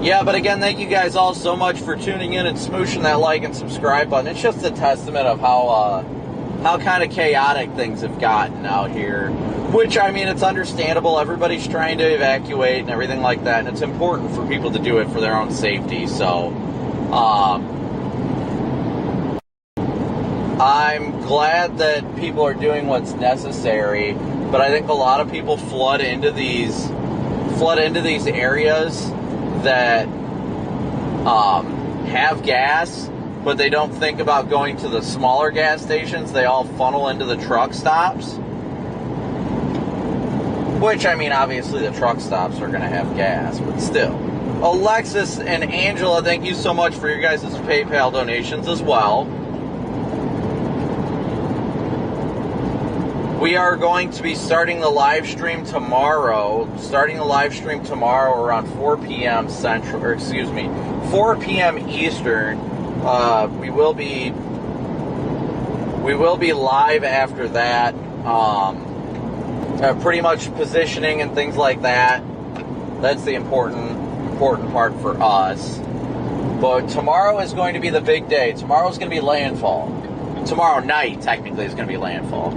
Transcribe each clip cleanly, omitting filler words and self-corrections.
Yeah, but again, thank you guys all so much for tuning in and smooshing that like and subscribe button. It's just a testament of how kind of chaotic things have gotten out here. Which, I mean, it's understandable. Everybody's trying to evacuate and everything like that, and it's important for people to do it for their own safety. So, I'm glad that people are doing what's necessary, but I think a lot of people flood into these areas that have gas, but they don't think about going to the smaller gas stations. They all funnel into the truck stops. Which, I mean, obviously the truck stops are going to have gas, but still. Alexis and Angela, thank you so much for your guys' PayPal donations as well. We are going to be starting the live stream tomorrow. Around 4 p.m. Central, or excuse me, 4 p.m. Eastern. We will be live after that. Pretty much positioning and things like that. That's the important part for us. But tomorrow is going to be the big day. Tomorrow is going to be landfall. Tomorrow night, technically, is going to be landfall.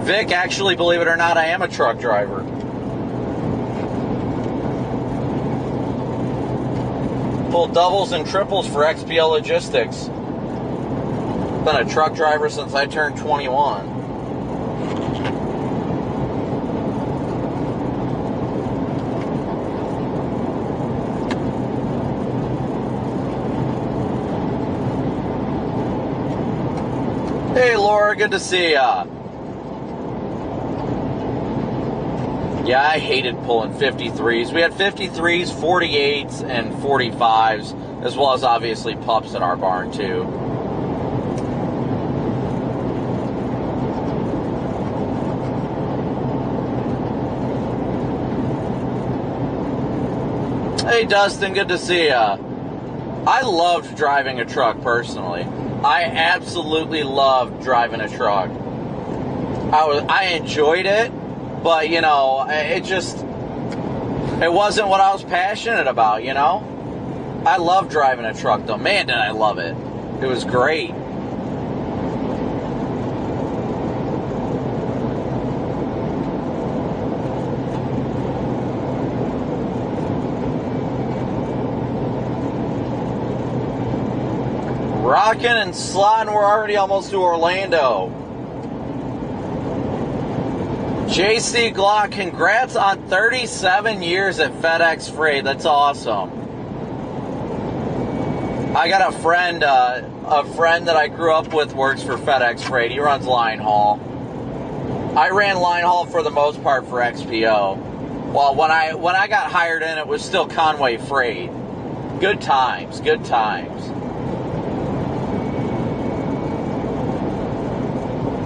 Vic, actually, believe it or not, I am a truck driver. Pull doubles and triples for XPL Logistics. Been a truck driver since I turned 21. Hey, Laura, good to see ya. Yeah, I hated pulling 53s. We had 53s, 48s, and 45s, as well as obviously pups in our barn, too. Hey, Dustin, good to see ya. I loved driving a truck, personally. I absolutely loved driving a truck. I enjoyed it. But, you know, it wasn't what I was passionate about, you know? I love driving a truck, though. Man, did I love it. It was great. Rockin' and slotting, we're already almost to Orlando. JC Glock, congrats on 37 years at FedEx Freight. That's awesome. I got a friend that I grew up with works for FedEx Freight. He runs line haul. I ran line haul for the most part for XPO. Well, when I got hired in, it was still Conway Freight. Good times, good times.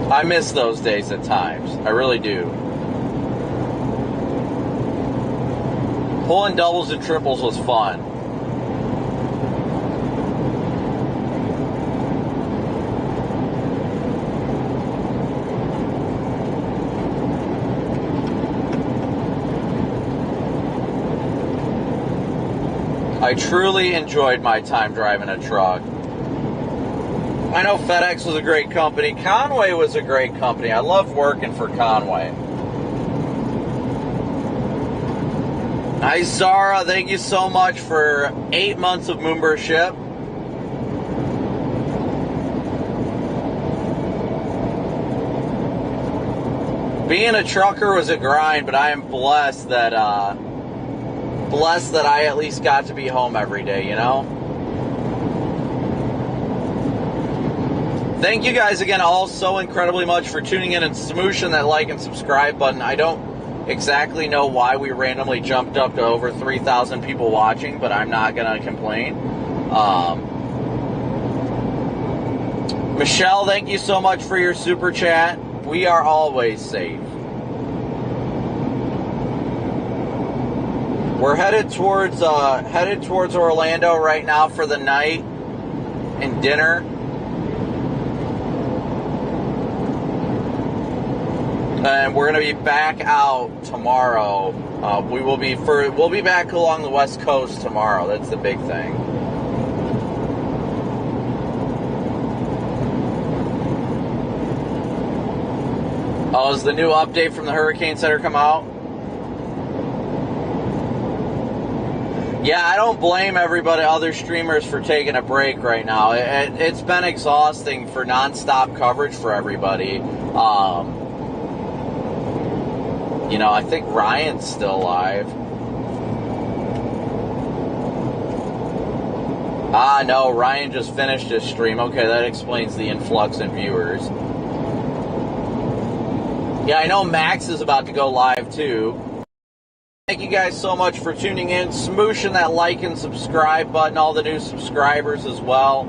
I miss those days at times. I really do. Pulling doubles and triples was fun. I truly enjoyed my time driving a truck. I know FedEx was a great company. Conway was a great company. I loved working for Conway. Hi, Zara. Thank you so much for 8 months of membership. Being a trucker was a grind, but I am blessed that I at least got to be home every day, you know? Thank you guys again all so incredibly much for tuning in and smooshing that like and subscribe button. I don't exactly know why we randomly jumped up to over 3,000 people watching, but I'm not going to complain. Michelle, thank you so much for your super chat. We are always safe. We're headed towards Orlando right now for the night and dinner. And we're going to be back out tomorrow. We'll be back along the West Coast tomorrow. That's the big thing. Oh, has the new update from the Hurricane Center come out? Yeah, I don't blame everybody, other streamers, for taking a break right now. It's been exhausting for nonstop coverage for everybody. You know, I think Ryan's still live. Ah, no, Ryan just finished his stream. Okay, that explains the influx in viewers. Yeah, I know Max is about to go live too. Thank you guys so much for tuning in, smooshing that like and subscribe button, all the new subscribers as well.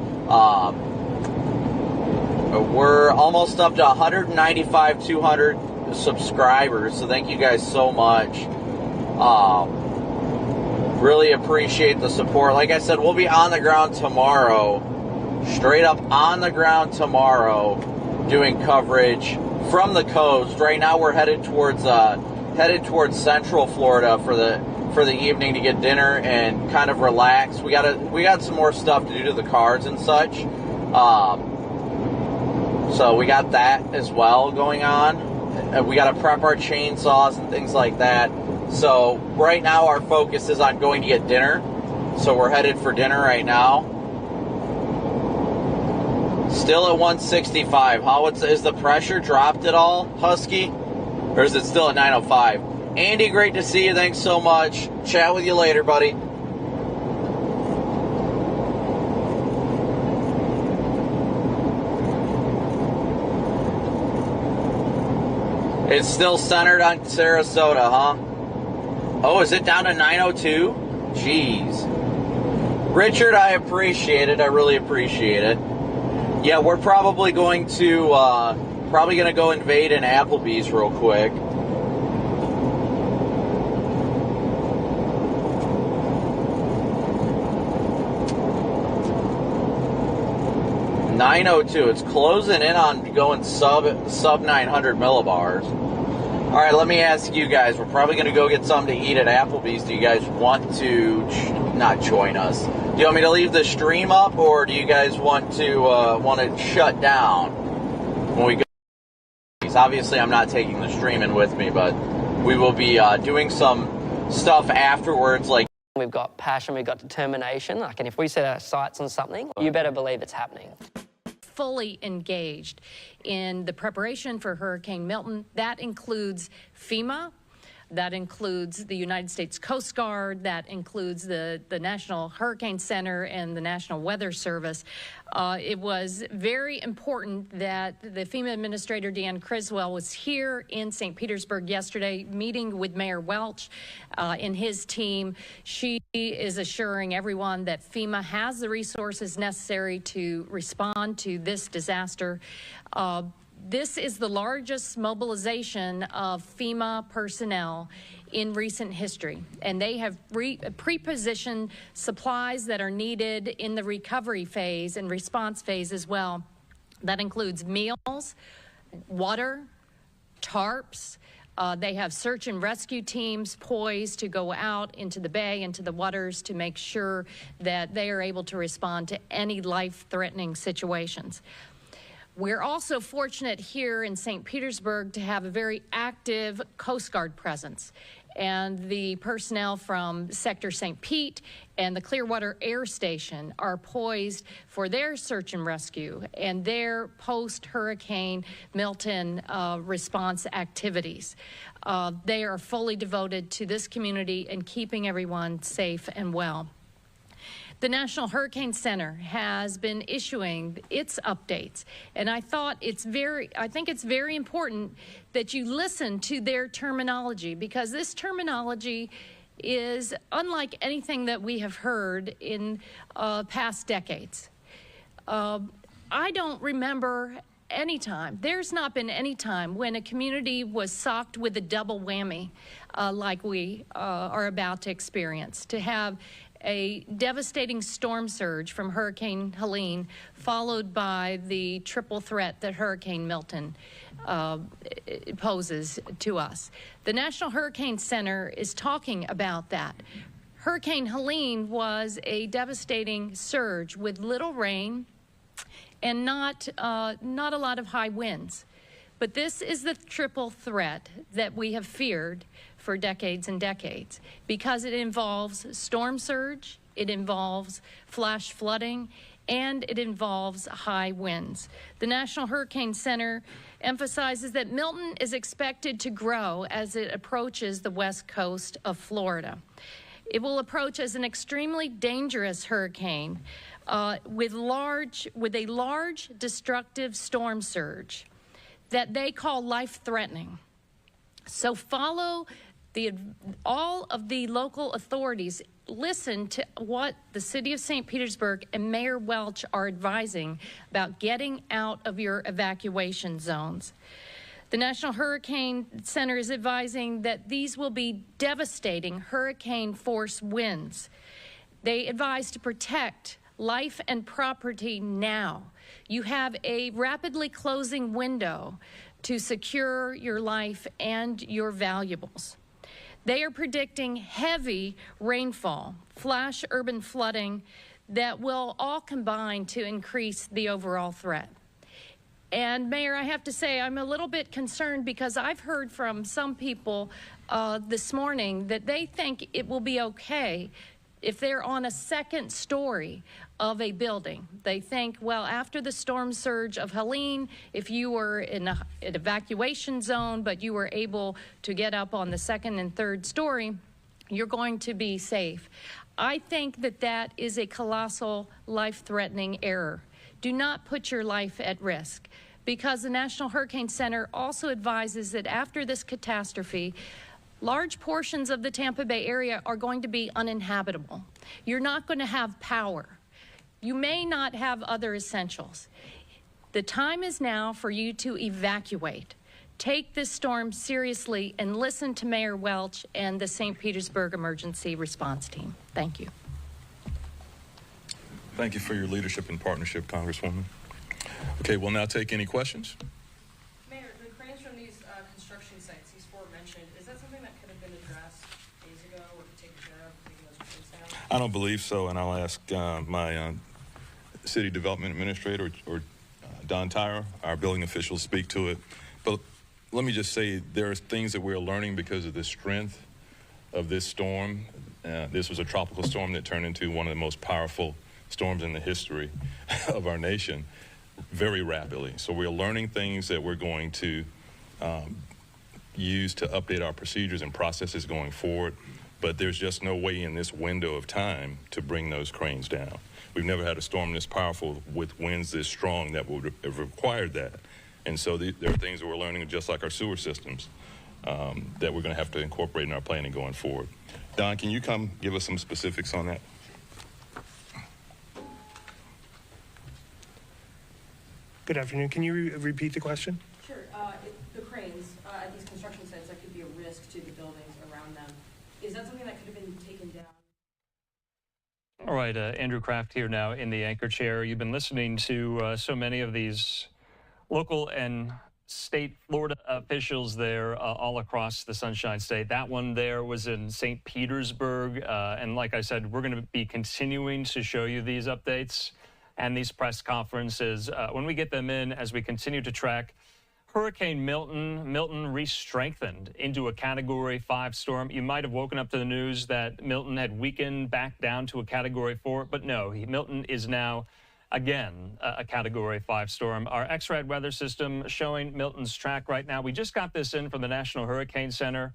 We're almost up to 195, 200 subscribers, so thank you guys so much. Really appreciate the support. Like I said, we'll be on the ground tomorrow, straight up on the ground tomorrow, doing coverage from the coast. Right now we're headed towards Central Florida for the evening to get dinner and kind of relax. We got some more stuff to do to the cars and such. So we got that as well going on. We got to prep our chainsaws and things like that. So right now our focus is on going to get dinner. So we're headed for dinner right now. Still at 165. Is the pressure dropped at all, Husky? Or is it still at 905? Andy, great to see you. Thanks so much. Chat with you later, buddy. It's still centered on Sarasota, huh? Oh, is it down to 902? Jeez. Richard, I appreciate it. I really appreciate it. Yeah, we're probably going to go invade an Applebee's real quick. $902. It's closing in on going sub 900 millibars. All right, let me ask you guys. We're probably going to go get something to eat at Applebee's. Do you guys want to not join us? Do you want me to leave the stream up, or do you guys want to shut down when we go? Obviously, I'm not taking the stream in with me, but we will be doing some stuff afterwards. Like, we've got passion, we've got determination. Like, and if we set our sights on something, you better believe it's happening. Fully engaged in the preparation for Hurricane Milton. That includes FEMA, that includes the United States Coast Guard, that includes the National Hurricane Center and the National Weather Service. It was very important that the FEMA Administrator, Deanne Criswell, was here in St. Petersburg yesterday, meeting with Mayor Welch and his team. She is assuring everyone that FEMA has the resources necessary to respond to this disaster. This is the largest mobilization of FEMA personnel in recent history, and they have pre-positioned supplies that are needed in the recovery phase and response phase as well. That includes meals, water, tarps. They have search and rescue teams poised to go out into the bay, into the waters, to make sure that they are able to respond to any life-threatening situations. We're also fortunate here in St. Petersburg to have a very active Coast Guard presence. And the personnel from Sector St. Pete and the Clearwater Air Station are poised for their search and rescue and their post-Hurricane Milton response activities. They are fully devoted to this community and keeping everyone safe and well. The National Hurricane Center has been issuing its updates, and I think it's very important that you listen to their terminology, because this terminology is unlike anything that we have heard in past decades. I don't remember any time, there's not been any time when a community was socked with a double whammy like we are about to experience, to have a devastating storm surge from Hurricane Helene, followed by the triple threat that Hurricane Milton poses to us. The National Hurricane Center is talking about that. Hurricane Helene was a devastating surge with little rain and not a lot of high winds. But this is the triple threat that we have feared for decades and decades, because it involves storm surge, it involves flash flooding, and it involves high winds. The National Hurricane Center emphasizes that Milton is expected to grow as it approaches the west coast of Florida. It will approach as an extremely dangerous hurricane with a large destructive storm surge that they call life-threatening. So follow all of the local authorities. Listen to what the City of St. Petersburg and Mayor Welch are advising about getting out of your evacuation zones. The National Hurricane Center is advising that these will be devastating hurricane force winds. They advise to protect life and property now. You have a rapidly closing window to secure your life and your valuables. They are predicting heavy rainfall, flash urban flooding that will all combine to increase the overall threat. And Mayor, I have to say, I'm a little bit concerned because I've heard from some people this morning that they think it will be okay if they're on a second story of a building. They think, well, after the storm surge of Helene, if you were in an evacuation zone, but you were able to get up on the second and third story, you're going to be safe. I think that that is a colossal life-threatening error. Do not put your life at risk, because the National Hurricane Center also advises that after this catastrophe, large portions of the Tampa Bay area are going to be uninhabitable. You're not going to have power. You may not have other essentials. The time is now for you to evacuate. Take this storm seriously and listen to Mayor Welch and the St. Petersburg Emergency Response Team. Thank you. Thank you for your leadership and partnership, Congresswoman. Okay, we'll now take any questions. Mayor, the cranes from these construction sites, these four mentioned, is that something that could have been addressed days ago or taken care of, taking those cranes down? I don't believe so, and I'll ask my City Development Administrator or Don Tyra, our building officials, speak to it. But let me just say there are things that we're learning because of the strength of this storm. This was a tropical storm that turned into one of the most powerful storms in the history of our nation very rapidly. So we're learning things that we're going to use to update our procedures and processes going forward, but there's just no way in this window of time to bring those cranes down. We've never had a storm this powerful with winds this strong that would have required that. And so there are things that we're learning, just like our sewer systems, that we're going to have to incorporate in our planning going forward. Don, can you come give us some specifics on that? Good afternoon. Can you repeat the question? Sure. The cranes at these construction sites, that could be a risk to the buildings around them. Is that something that could have been taken down? All right, Andrew Kraft here now in the anchor chair. You've been listening to so many of these local and state Florida officials there all across the Sunshine State. That one there was in St. Petersburg. And like I said, we're going to be continuing to show you these updates and these press conferences when we get them in as we continue to track Hurricane Milton. Milton re-strengthened into a Category 5 storm. You might have woken up to the news that Milton had weakened back down to a Category 4, but no, Milton is now again a Category 5 storm. Our X-Rad weather system showing Milton's track right now. We just got this in from the National Hurricane Center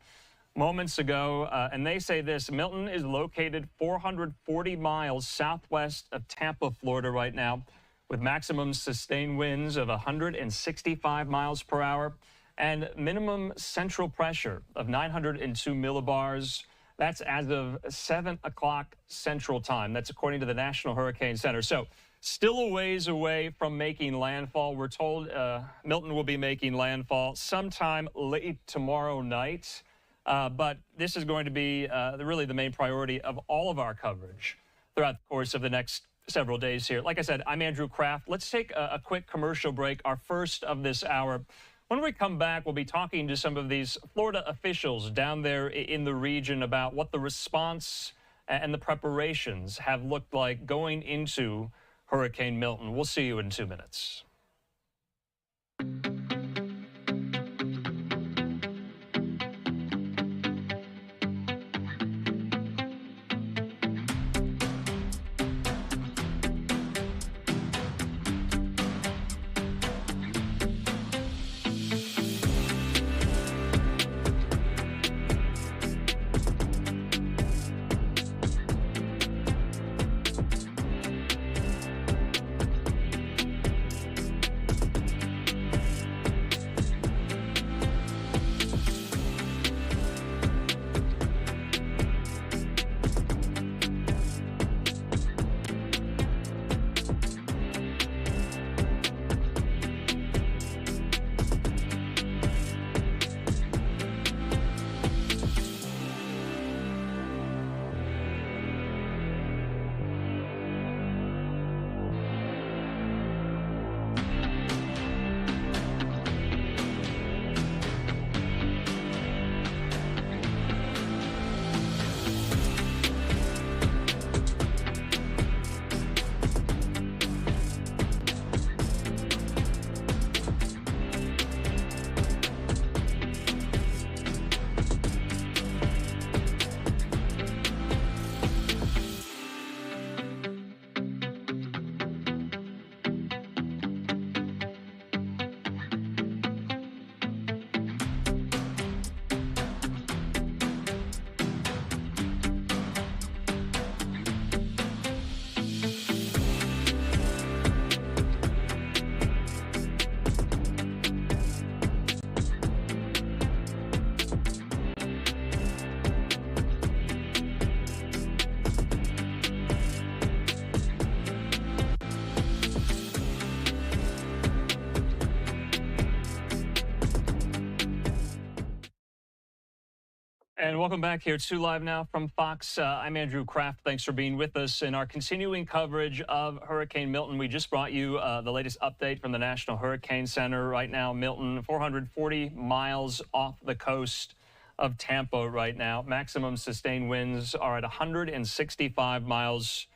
moments ago, and they say this: Milton is located 440 miles southwest of Tampa, Florida right now, with maximum sustained winds of 165 miles per hour and minimum central pressure of 902 millibars. That's as of 7 o'clock Central Time. That's according to the National Hurricane Center. So still a ways away from making landfall. We're told Milton will be making landfall sometime late tomorrow night. But this is going to be really the main priority of all of our coverage throughout the course of the next several days here. Like I said, I'm Andrew Kraft. Let's take a quick commercial break, our first of this hour. When we come back, we'll be talking to some of these Florida officials down there in the region about what the response and the preparations have looked like going into Hurricane Milton. We'll see you in 2 minutes. And welcome back here to Live Now from Fox. I'm Andrew Kraft. Thanks for being with us in our continuing coverage of Hurricane Milton. We just brought you the latest update from the National Hurricane Center. Right now, Milton, 440 miles off the coast of Tampa right now. Maximum sustained winds are at 165 miles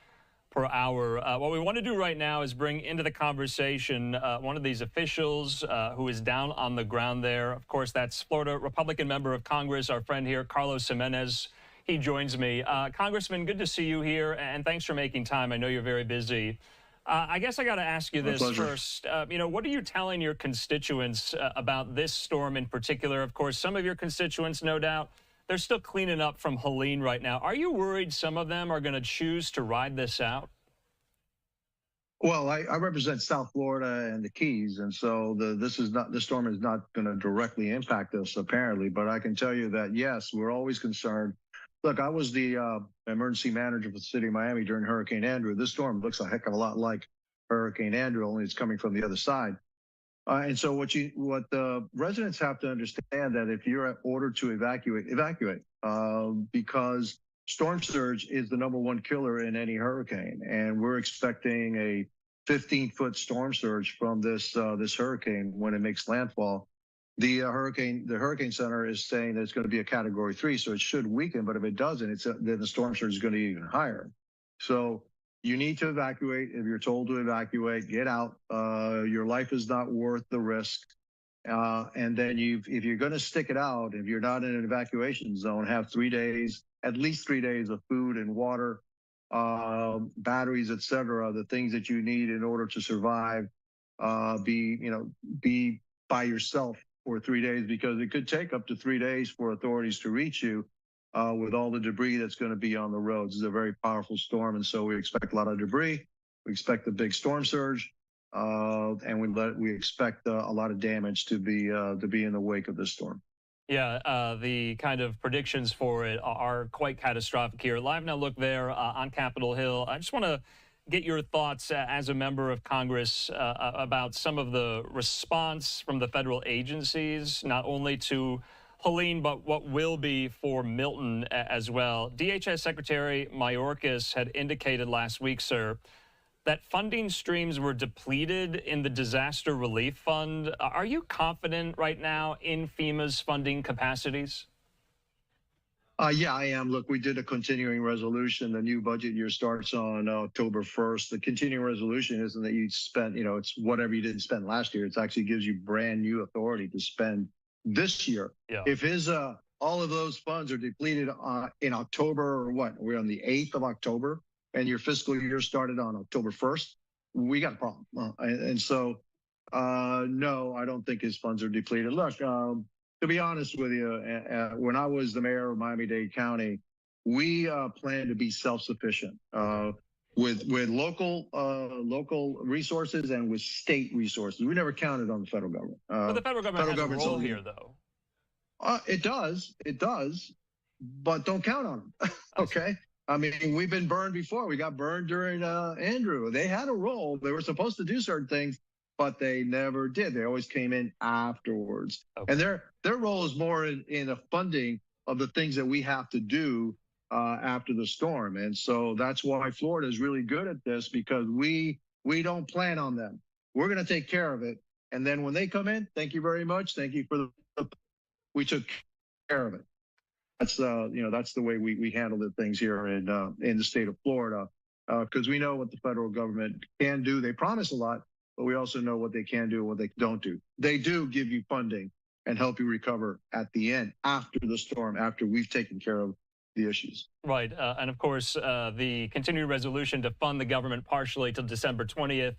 per hour. What we want to do right now is bring into the conversation one of these officials who is down on the ground there. Of course, that's Florida Republican member of Congress, our friend here, Carlos Jimenez. He joins me. Congressman, good to see you here, and thanks for making time. I know you're very busy. I guess I got to ask you this first. What are you telling your constituents about this storm in particular? Of course, some of your constituents, no doubt, they're still cleaning up from Helene right now. Are you worried some of them are going to choose to ride this out? Well, I represent South Florida and the Keys, and so this storm is not going to directly impact us apparently. But I can tell you that yes, we're always concerned. Look, I was the emergency manager for the city of Miami during Hurricane Andrew. This storm looks a heck of a lot like Hurricane Andrew, only it's coming from the other side. And so what the residents have to understand that if you're ordered to evacuate, because storm surge is the #1 killer in any hurricane, and we're expecting a 15-foot storm surge from this hurricane when it makes landfall. The Hurricane Center is saying that it's going to be a Category 3, so it should weaken. But if it doesn't, then the storm surge is going to be even higher. So you need to evacuate. If you're told to evacuate, get out. Your life is not worth the risk. And then if you're going to stick it out, if you're not in an evacuation zone, have 3 days, at least 3 days of food and water, batteries, etc., the things that you need in order to survive. Be by yourself for 3 days, because it could take up to 3 days for authorities to reach you with all the debris that's going to be on the roads. It's a very powerful storm, and so we expect a lot of debris. We expect a big storm surge, and we expect a lot of damage to be in the wake of this storm. Yeah, the kind of predictions for it are quite catastrophic here. Live Now look there on Capitol Hill. I just want to get your thoughts as a member of Congress about some of the response from the federal agencies, not only to Helene, but what will be for Milton as well. DHS Secretary Mayorkas had indicated last week, sir, that funding streams were depleted in the disaster relief fund. Are you confident right now in FEMA's funding capacities? Yeah, I am. Look, we did a continuing resolution. The new budget year starts on October 1st. The continuing resolution isn't that you spent, it's whatever you didn't spend last year. It actually gives you brand new authority to spend this year. Yeah. If all of those funds are depleted in October, or what? We're on the 8th of October, and your fiscal year started on October 1st, we got a problem. So, no, I don't think his funds are depleted. Look, to be honest with you, when I was the mayor of Miami-Dade County, we planned to be self-sufficient with local resources and with state resources. We never counted on the federal government. But the federal government has a role here, though. It does, but don't count on them. Okay. I mean, we've been burned before. We got burned during Andrew. They had a role. They were supposed to do certain things, but they never did. They always came in afterwards. Okay. And their role is more in the funding of the things that we have to do after the storm. And so that's why Florida is really good at this, because we don't plan on them. We're going to take care of it. And then when they come in, thank you very much. Thank you for we took care of it. That's that's the way we handle the things here in the state of Florida, because we know what the federal government can do. They promise a lot, but we also know what they can do and what they don't do. They do give you funding and help you recover at the end, after the storm, after we've taken care of the issues. Right, and of course, the continued resolution to fund the government partially till December 20th.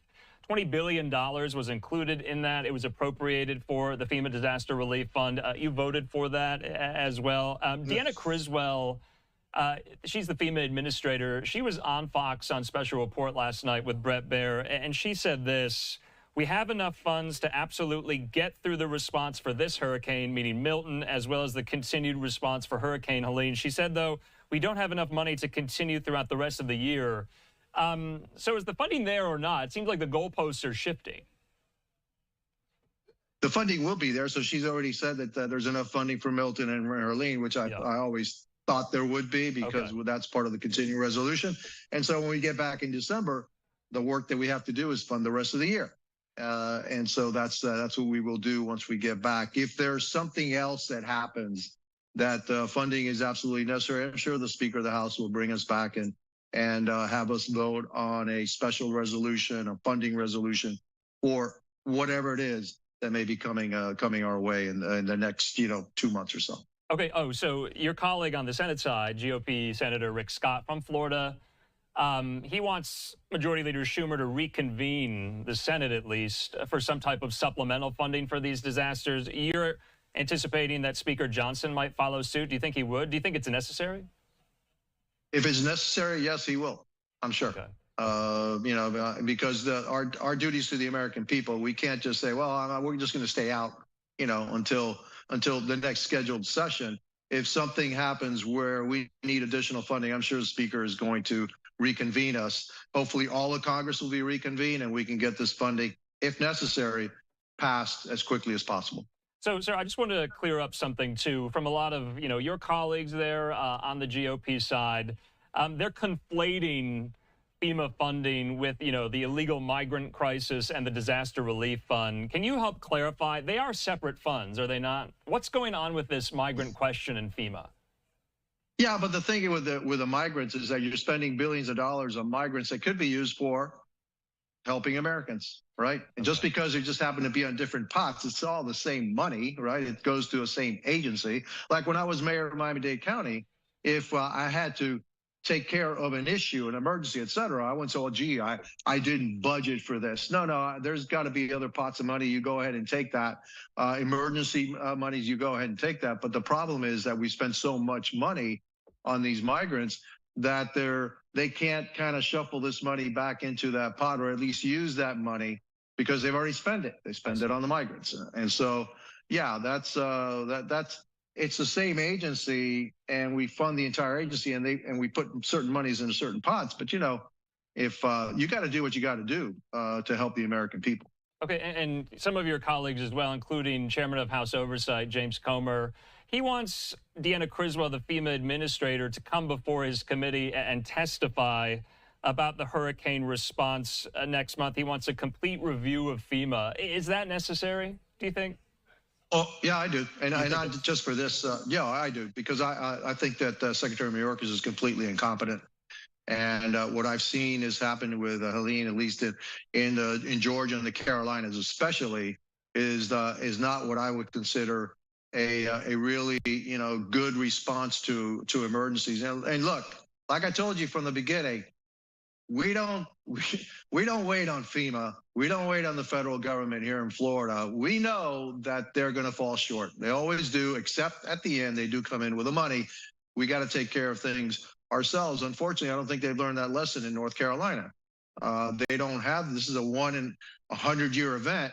$20 billion was included in that. It was appropriated for the FEMA Disaster Relief Fund. You voted for that as well. Deanna Criswell, she's the FEMA administrator. She was on Fox on Special Report last night with Brett Baer, and she said this: we have enough funds to absolutely get through the response for this hurricane, meaning Milton, as well as the continued response for Hurricane Helene. She said, though, we don't have enough money to continue throughout the rest of the year. So is the funding there or not? It seems like the goalposts are shifting. The funding will be there. So she's already said that there's enough funding for Milton and Helene, which I always thought there would be, because that's part of the continuing resolution. And so when we get back in December, the work that we have to do is fund the rest of the year. And so that's what we will do once we get back. If there's something else that happens that funding is absolutely necessary, I'm sure the Speaker of the House will bring us back and have us vote on a special resolution, a funding resolution, or whatever it is that may be coming our way in the next 2 months or so. Okay. Oh, so your colleague on the Senate side, GOP Senator Rick Scott from Florida, he wants Majority Leader Schumer to reconvene the Senate, at least, for some type of supplemental funding for these disasters. You're anticipating that Speaker Johnson might follow suit. Do you think he would? Do you think it's necessary? If it's necessary, yes, he will. I'm sure. Okay. Because our duties to the American people, we can't just say, well, we're just going to stay out, until the next scheduled session. If something happens where we need additional funding, I'm sure the Speaker is going to reconvene us. Hopefully, all of Congress will be reconvened, and we can get this funding, if necessary, passed as quickly as possible. So, sir, I just wanted to clear up something, too, from a lot of, your colleagues there on the GOP side. They're conflating FEMA funding with, the illegal migrant crisis and the disaster relief fund. Can you help clarify? They are separate funds, are they not? What's going on with this migrant question in FEMA? Yeah, but the thing with the migrants is that you're spending billions of dollars on migrants that could be used for helping Americans, right? And just because they just happen to be on different pots, it's all the same money, right? It goes to a same agency. Like when I was mayor of Miami-Dade County, if I had to take care of an issue, an emergency, et cetera, I wouldn't say, well, gee, I didn't budget for this. No, there's got to be other pots of money. You go ahead and take that. Emergency monies, you go ahead and take that. But the problem is that we spend so much money on these migrants that they can't kind of shuffle this money back into that pot, or at least use that money, because they've already spent it. They spend it on the migrants. And so, yeah, that's it's the same agency, and we fund the entire agency, and we put certain monies into certain pots. But if you got to do what you got to do to help the American people. Okay, and some of your colleagues as well, including Chairman of House Oversight James Comer, He wants Deanna Criswell, the FEMA administrator, to come before his committee and testify about the hurricane response next month. He wants a complete review of FEMA. Is that necessary, do you think? Oh, yeah, I do. And not just for this. Yeah, I do. Because I think that Secretary Mayorkas is completely incompetent. And what I've seen has happened with Helene, at least in Georgia and the Carolinas especially, is not what I would consider a really, good response to emergencies. And look, like I told you from the beginning, we don't wait on FEMA. We don't wait on the federal government here in Florida. We know that they're going to fall short. They always do, except at the end, they do come in with the money. We got to take care of things ourselves. Unfortunately, I don't think they've learned that lesson in North Carolina. They don't have, this is a 1 in 100-year event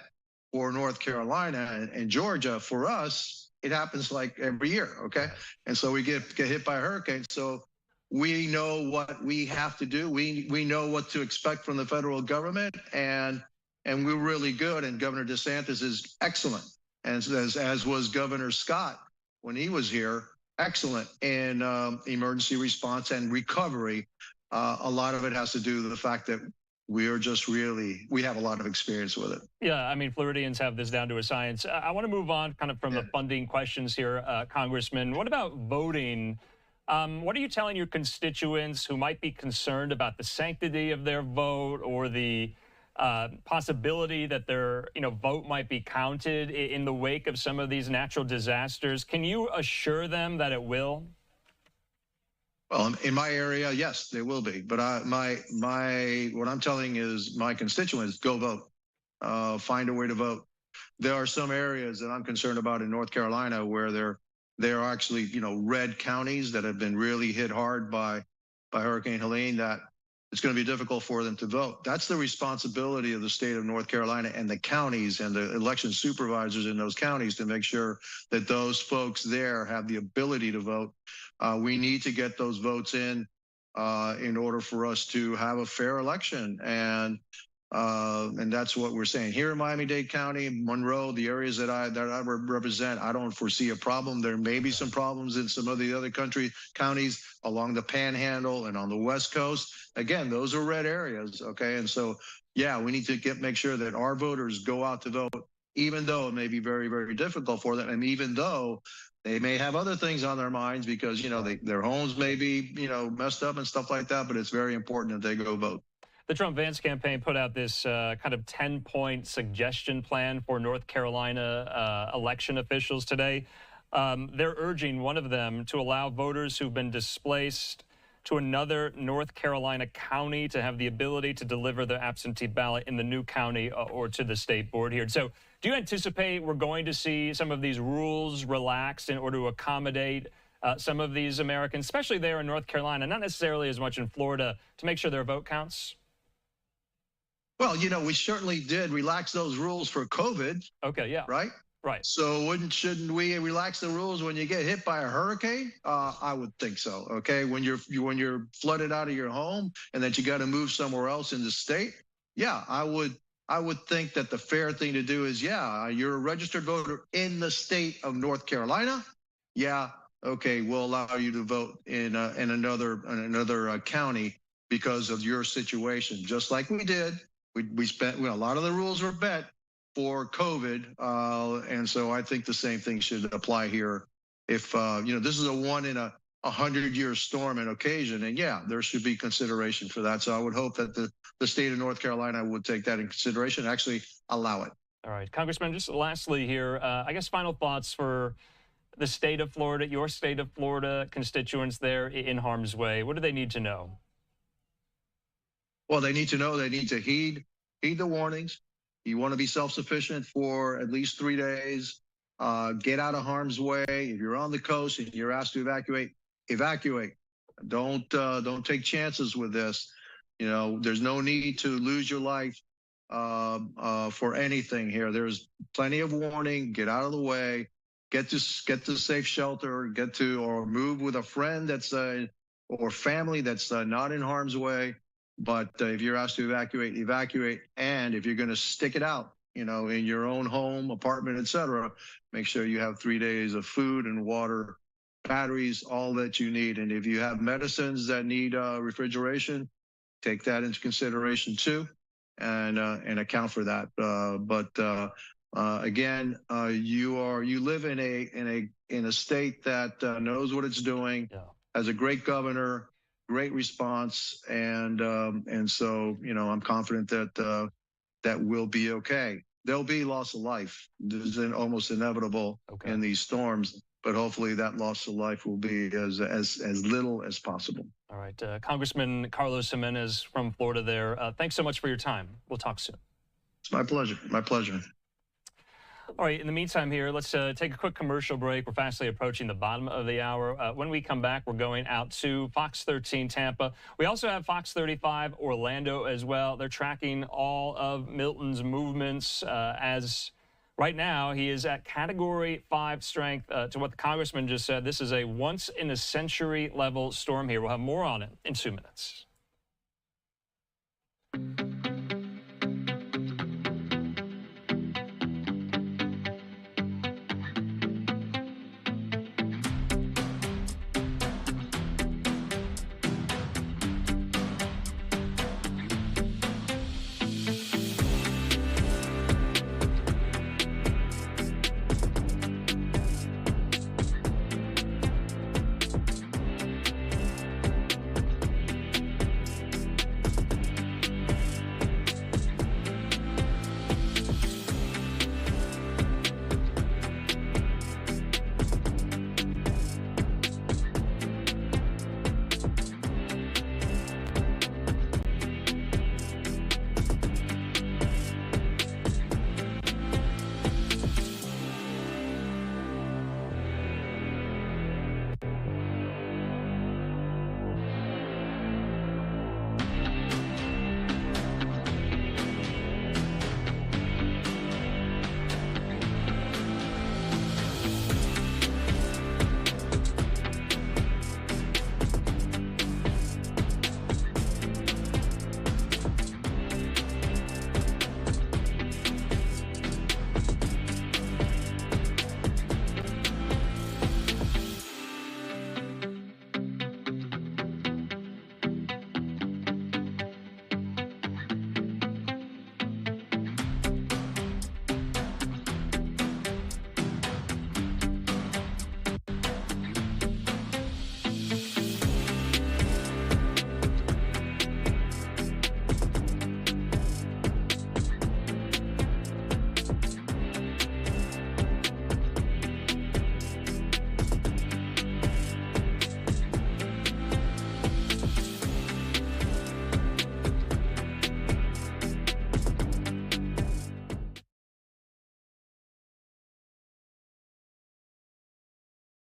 for North Carolina and Georgia. For us, it happens like every year, okay? And so we get hit by a hurricane. So we know what we have to do. We know what to expect from the federal government, and we're really good. And Governor DeSantis is excellent, and as was Governor Scott when he was here, excellent in emergency response and recovery. A lot of it has to do with the fact that we have a lot of experience with it. Yeah, I mean, Floridians have this down to a science. I want to move on kind of from the funding questions here, Congressman. What about voting? What are you telling your constituents who might be concerned about the sanctity of their vote or the possibility that their vote might be counted in the wake of some of these natural disasters? Can you assure them that it will? Well, in my area, yes, they will be. But what I'm telling is my constituents, go vote. Find a way to vote. There are some areas that I'm concerned about in North Carolina where there are actually, red counties that have been really hit hard by Hurricane Helene, that it's going to be difficult for them to vote. That's the responsibility of the state of North Carolina and the counties and the election supervisors in those counties to make sure that those folks there have the ability to vote. We need to get those votes in order for us to have a fair election. And that's what we're saying here in Miami-Dade County, Monroe, the areas that I represent. I don't foresee a problem. There may be some problems in some of the other counties along the Panhandle and on the West Coast. Again, those are red areas, okay? And so, yeah, we need to make sure that our voters go out to vote, even though it may be very, very difficult for them, and even though they may have other things on their minds because their homes may be messed up and stuff like that. But it's very important that they go vote. The Trump-Vance campaign put out this kind of 10-point suggestion plan for North Carolina election officials today. They're urging one of them to allow voters who've been displaced to another North Carolina county to have the ability to deliver their absentee ballot in the new county or to the state board here. So do you anticipate we're going to see some of these rules relaxed in order to accommodate some of these Americans, especially there in North Carolina, not necessarily as much in Florida, to make sure their vote counts? Well, we certainly did relax those rules for COVID. Okay, yeah. Right? Right. So shouldn't we relax the rules when you get hit by a hurricane? I would think so. Okay, when you're flooded out of your home and that you got to move somewhere else in the state, yeah, I would think that the fair thing to do is, yeah, you're a registered voter in the state of North Carolina. Yeah, okay, we'll allow you to vote in another county because of your situation, just like we did. We spent a lot of the rules were bent for COVID, and so I think the same thing should apply here. If this is a 1 in 100-year storm and occasion, and yeah, there should be consideration for that. So I would hope that the state of North Carolina would take that in consideration, and actually allow it. All right, Congressman, just lastly here, I guess final thoughts for the state of Florida, your state of Florida constituents there in harm's way. What do they need to know? Well, they need to know, they need to heed the warnings. You want to be self-sufficient for at least 3 days. Get out of harm's way. If you're on the coast and you're asked to evacuate, evacuate. Don't take chances with this. There's no need to lose your life for anything here. There's plenty of warning. Get out of the way. Get to safe shelter. Or move with a friend that's or family that's not in harm's way. But if you're asked to evacuate, evacuate. And if you're going to stick it out, in your own home, apartment, etc. Make sure you have 3 days of food and water, batteries, all that you need. And if you have medicines that need refrigeration, take that into consideration too, and account for that. Again, you live in a state that knows what it's doing, has a great governor, great response, and so I'm confident that that will be okay. There'll be loss of life. This is almost inevitable in these storms, but hopefully that loss of life will be as little as possible. All right, Congressman Carlos Jimenez from Florida there. Thanks so much for your time. We'll talk soon. It's my pleasure. My pleasure. All right, in the meantime here, let's take a quick commercial break. We're fastly approaching the bottom of the hour. When we come back, we're going out to Fox 13 Tampa. We also have Fox 35 Orlando as well. They're tracking all of Milton's movements as right now he is at Category 5 strength. To what the congressman just said, this is a once-in-a-century level storm here. We'll have more on it in 2 minutes.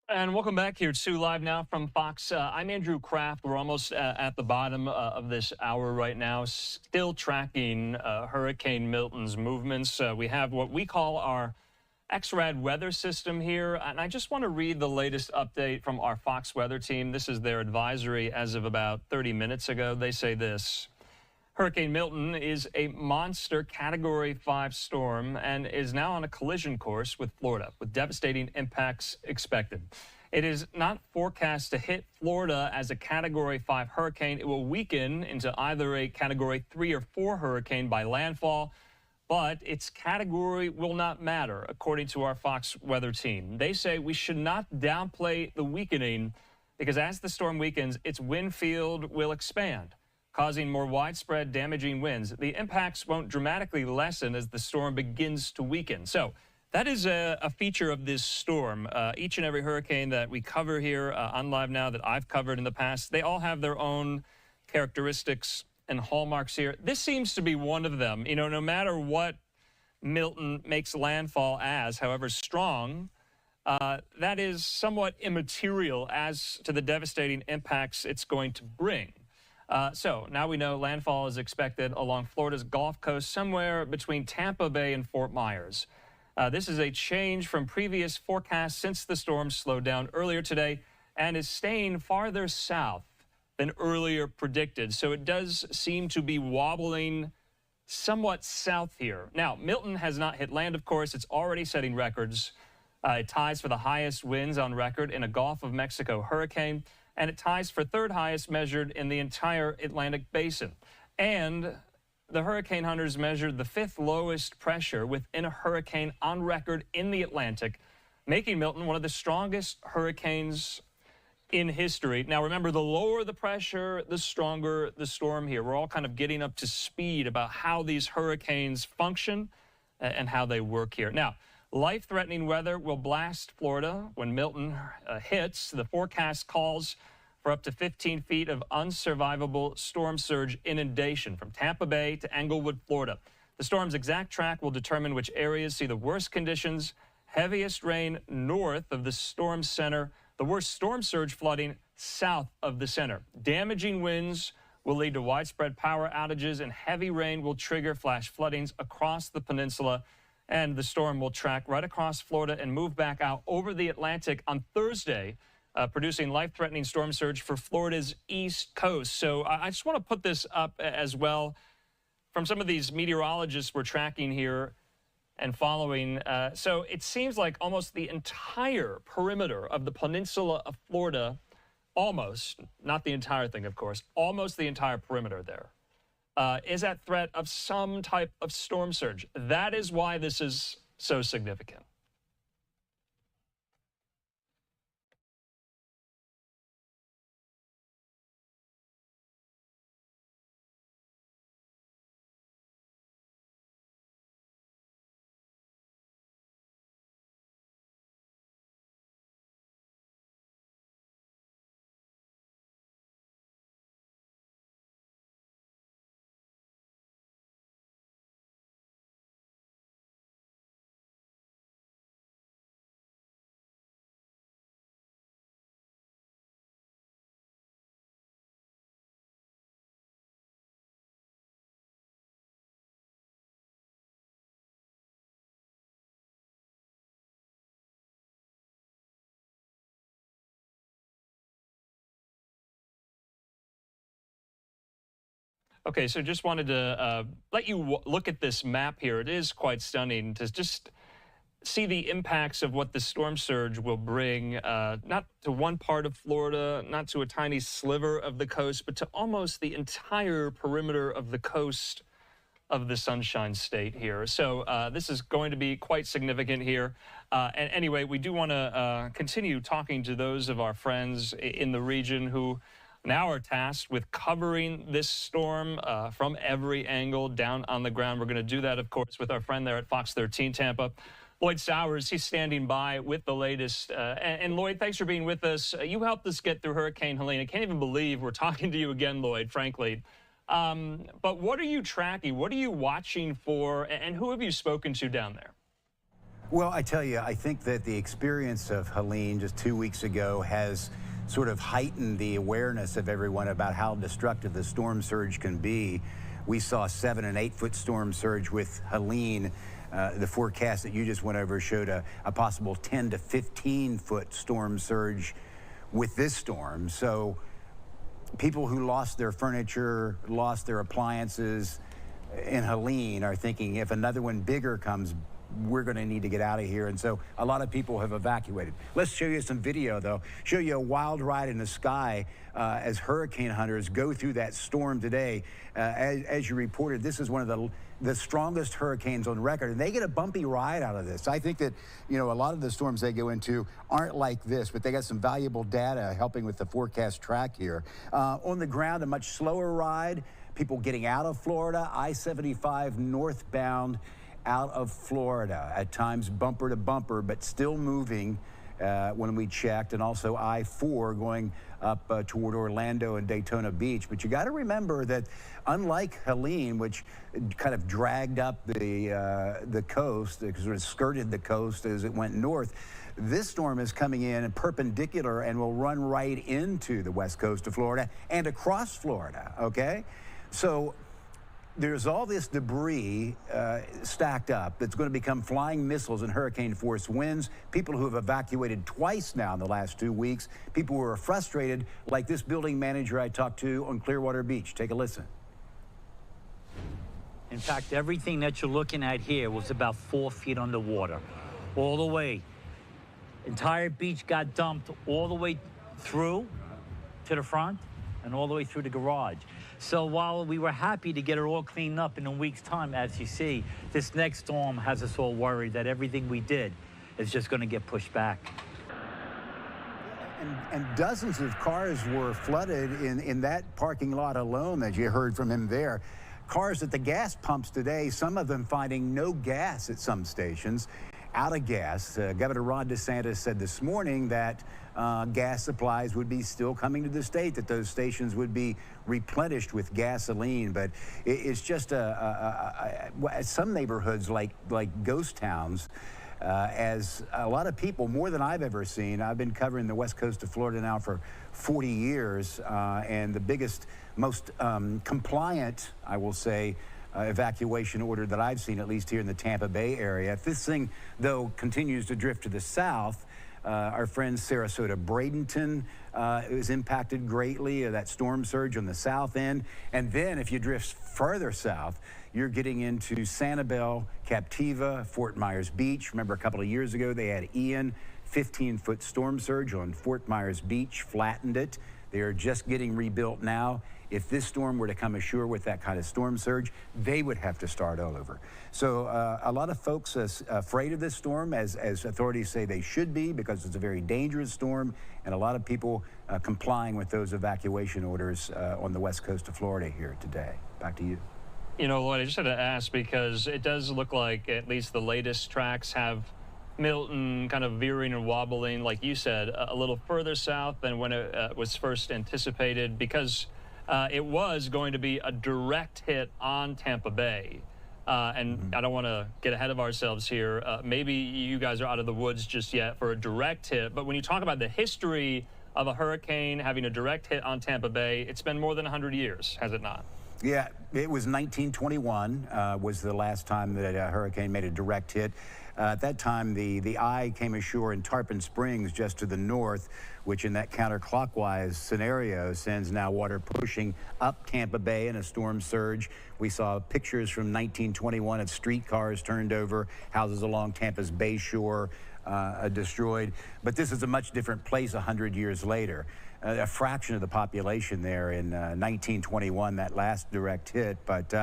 And welcome back here to Live Now from Fox. I'm Andrew Kraft. We're almost at the bottom of this hour right now, still tracking Hurricane Milton's movements. We have what we call our XRAD weather system here, and I just want to read the latest update from our Fox weather team. This is their advisory as of about 30 minutes ago. They say this: Hurricane Milton is a monster Category 5 storm and is now on a collision course with Florida, with devastating impacts expected. It is not forecast to hit Florida as a Category 5 hurricane. It will weaken into either a Category 3 or 4 hurricane by landfall, but its category will not matter, according to our Fox weather team. They say we should not downplay the weakening because as the storm weakens, its wind field will expand, causing more widespread damaging winds. The impacts won't dramatically lessen as the storm begins to weaken. So that is a feature of this storm. Each and every hurricane that we cover here on Live Now that I've covered in the past, they all have their own characteristics and hallmarks here. This seems to be one of them. You know, no matter what Milton makes landfall as, however strong, that is somewhat immaterial as to the devastating impacts it's going to bring. So now we know landfall is expected along Florida's Gulf Coast, somewhere between Tampa Bay and Fort Myers. This is a change from previous forecasts since the storm slowed down earlier today and is staying farther south than earlier predicted. So it does seem to be wobbling somewhat south here. Now, Milton has not hit land, of course. It's already setting records. It ties for the highest winds on record in a Gulf of Mexico hurricane, and it ties for third highest measured in the entire Atlantic basin. And the hurricane hunters measured the 5th lowest pressure within a hurricane on record in the Atlantic, making Milton one of the strongest hurricanes in history. Now, remember, the lower the pressure, the stronger the storm here. We're all kind of getting up to speed about how these hurricanes function and how they work here. Now, life-threatening weather will blast Florida when Milton hits. The forecast calls for up to 15 feet of unsurvivable storm surge inundation from Tampa Bay to Englewood, Florida. The storm's exact track will determine which areas see the worst conditions, heaviest rain north of the storm center, the worst storm surge flooding south of the center. Damaging winds will lead to widespread power outages, and heavy rain will trigger flash floodings across the peninsula. And the storm will track right across Florida and move back out over the Atlantic on Thursday, producing life-threatening storm surge for Florida's east coast. So I just want to put this up as well from some of these meteorologists we're tracking here and following. So it seems like almost the entire perimeter of the peninsula of Florida, almost, not the entire thing, of course, almost the entire perimeter there, is at threat of some type of storm surge. That is why this is so significant. Okay, so just wanted to let you look at this map here. It is quite stunning to just see the impacts of what the storm surge will bring, not to one part of Florida, not to a tiny sliver of the coast, but to almost the entire perimeter of the coast of the Sunshine State here. So this is going to be quite significant here. And anyway, we do want to continue talking to those of our friends in the region who now are tasked with covering this storm from every angle down on the ground. We're going to do that, of course, with our friend there at Fox 13 Tampa, Lloyd Sowers. He's standing by with the latest. And Lloyd, thanks for being with us. You helped us get through Hurricane Helene. I can't even believe we're talking to you again, Lloyd, frankly. But what are you tracking? What are you watching for? And who have you spoken to down there? Well, I tell you, I think that the experience of Helene just 2 weeks ago has sort of heightened the awareness of everyone about how destructive the storm surge can be. We saw 7- and 8-foot storm surge with Helene. The forecast that you just went over showed a possible 10- to 15-foot storm surge with this storm. So people who lost their furniture, lost their appliances in Helene are thinking if another one bigger comes, we're going to need to get out of here. And so a lot of people have evacuated. Let's show you some video, though. Show you a wild ride in the sky as hurricane hunters go through that storm today. As you reported, this is one of the strongest hurricanes on record, and they get a bumpy ride out of this. I think that, you know, a lot of the storms they go into aren't like this, but they got some valuable data helping with the forecast track here. On the ground, a much slower ride. People getting out of Florida, I-75 northbound out of Florida, at times bumper to bumper, but still moving when we checked, and also I-4 going up toward Orlando and Daytona Beach. But you got to remember that unlike Helene, which kind of dragged up the coast, sort of skirted the coast as it went north, this storm is coming in perpendicular and will run right into the west coast of Florida and across Florida, okay? So there's all this debris stacked up that's going to become flying missiles and hurricane-force winds. People who have evacuated twice now in the last 2 weeks. People who are frustrated, like this building manager I talked to on Clearwater Beach. Take a listen. In fact, everything that you're looking at here was about 4 feet underwater, all the way. Entire beach got dumped all the way through to the front and all the way through the garage. So while we were happy to get it all cleaned up in a week's time, as you see, this next storm has us all worried that everything we did is just going to get pushed back. And dozens of cars were flooded in that parking lot alone, as you heard from him there. Cars at the gas pumps today, some of them finding no gas at some stations, out of gas. Governor Ron DeSantis said this morning that gas supplies would be still coming to the state, that those stations would be replenished with gasoline. But it's just some neighborhoods like ghost towns. As a lot of people, more than I've ever seen, I've been covering the west coast of Florida now for 40 years, and the biggest, most compliant, I will say, evacuation order that I've seen, at least here in the Tampa Bay area. If this thing, though, continues to drift to the south, our friend Sarasota Bradenton is impacted greatly, that storm surge on the south end. And then if you drift further south, you're getting into Sanibel, Captiva, Fort Myers Beach. Remember a couple of years ago, they had Ian, 15-foot storm surge on Fort Myers Beach, flattened it. They are just getting rebuilt now. If this storm were to come ashore with that kind of storm surge, they would have to start all over. So a lot of folks are afraid of this storm, as authorities say they should be, because it's a very dangerous storm, and a lot of people complying with those evacuation orders on the west coast of Florida here today. Back to you. You know, Lloyd, I just had to ask, because it does look like at least the latest tracks have Milton kind of veering and wobbling, like you said, a little further south than when it was first anticipated, because it was going to be a direct hit on Tampa Bay. And I don't want to get ahead of ourselves here. Maybe you guys are out of the woods just yet for a direct hit, but when you talk about the history of a hurricane having a direct hit on Tampa Bay, it's been more than 100 years, has it not? Yeah, it was 1921 was the last time that a hurricane made a direct hit. At that time, the eye came ashore in Tarpon Springs, just to the north, which in that counterclockwise scenario sends now water pushing up Tampa Bay in a storm surge. We saw pictures from 1921 of streetcars turned over, houses along Tampa's Bay shore destroyed. But this is a much different place 100 years later. A fraction of the population there in 1921, that last direct hit. But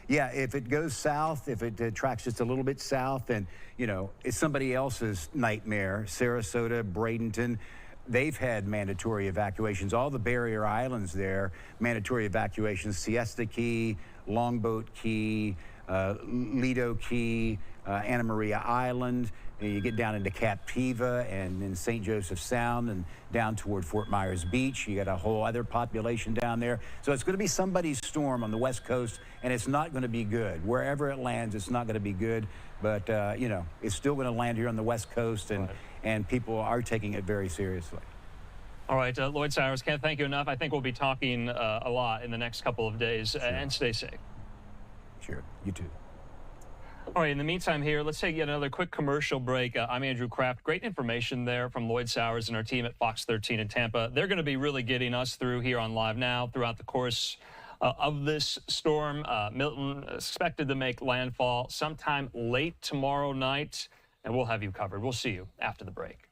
yeah, if it goes south, if it tracks just a little bit south, and you know, it's somebody else's nightmare. Sarasota, Bradenton, they've had mandatory evacuations. All the barrier islands there, mandatory evacuations. Siesta Key, Longboat Key, Lido Key, Anna Maria Island. You get down into Captiva and in St. Joseph Sound and down toward Fort Myers Beach. You got a whole other population down there. So it's going to be somebody's storm on the West Coast, and it's not going to be good. Wherever it lands, it's not going to be good. But, you know, it's still going to land here on the West Coast, and people are taking it very seriously. All right, Lloyd Cyrus, can't thank you enough. I think we'll be talking a lot in the next couple of days, Sure. and stay safe. Sure, you too. All right, in the meantime here, let's take yet another quick commercial break. I'm Andrew Kraft. Great information there from Lloyd Sowers and our team at Fox 13 in Tampa. They're going to be really getting us through here on Live Now throughout the course of this storm. Milton is expected to make landfall sometime late tomorrow night, and we'll have you covered. We'll see you after the break.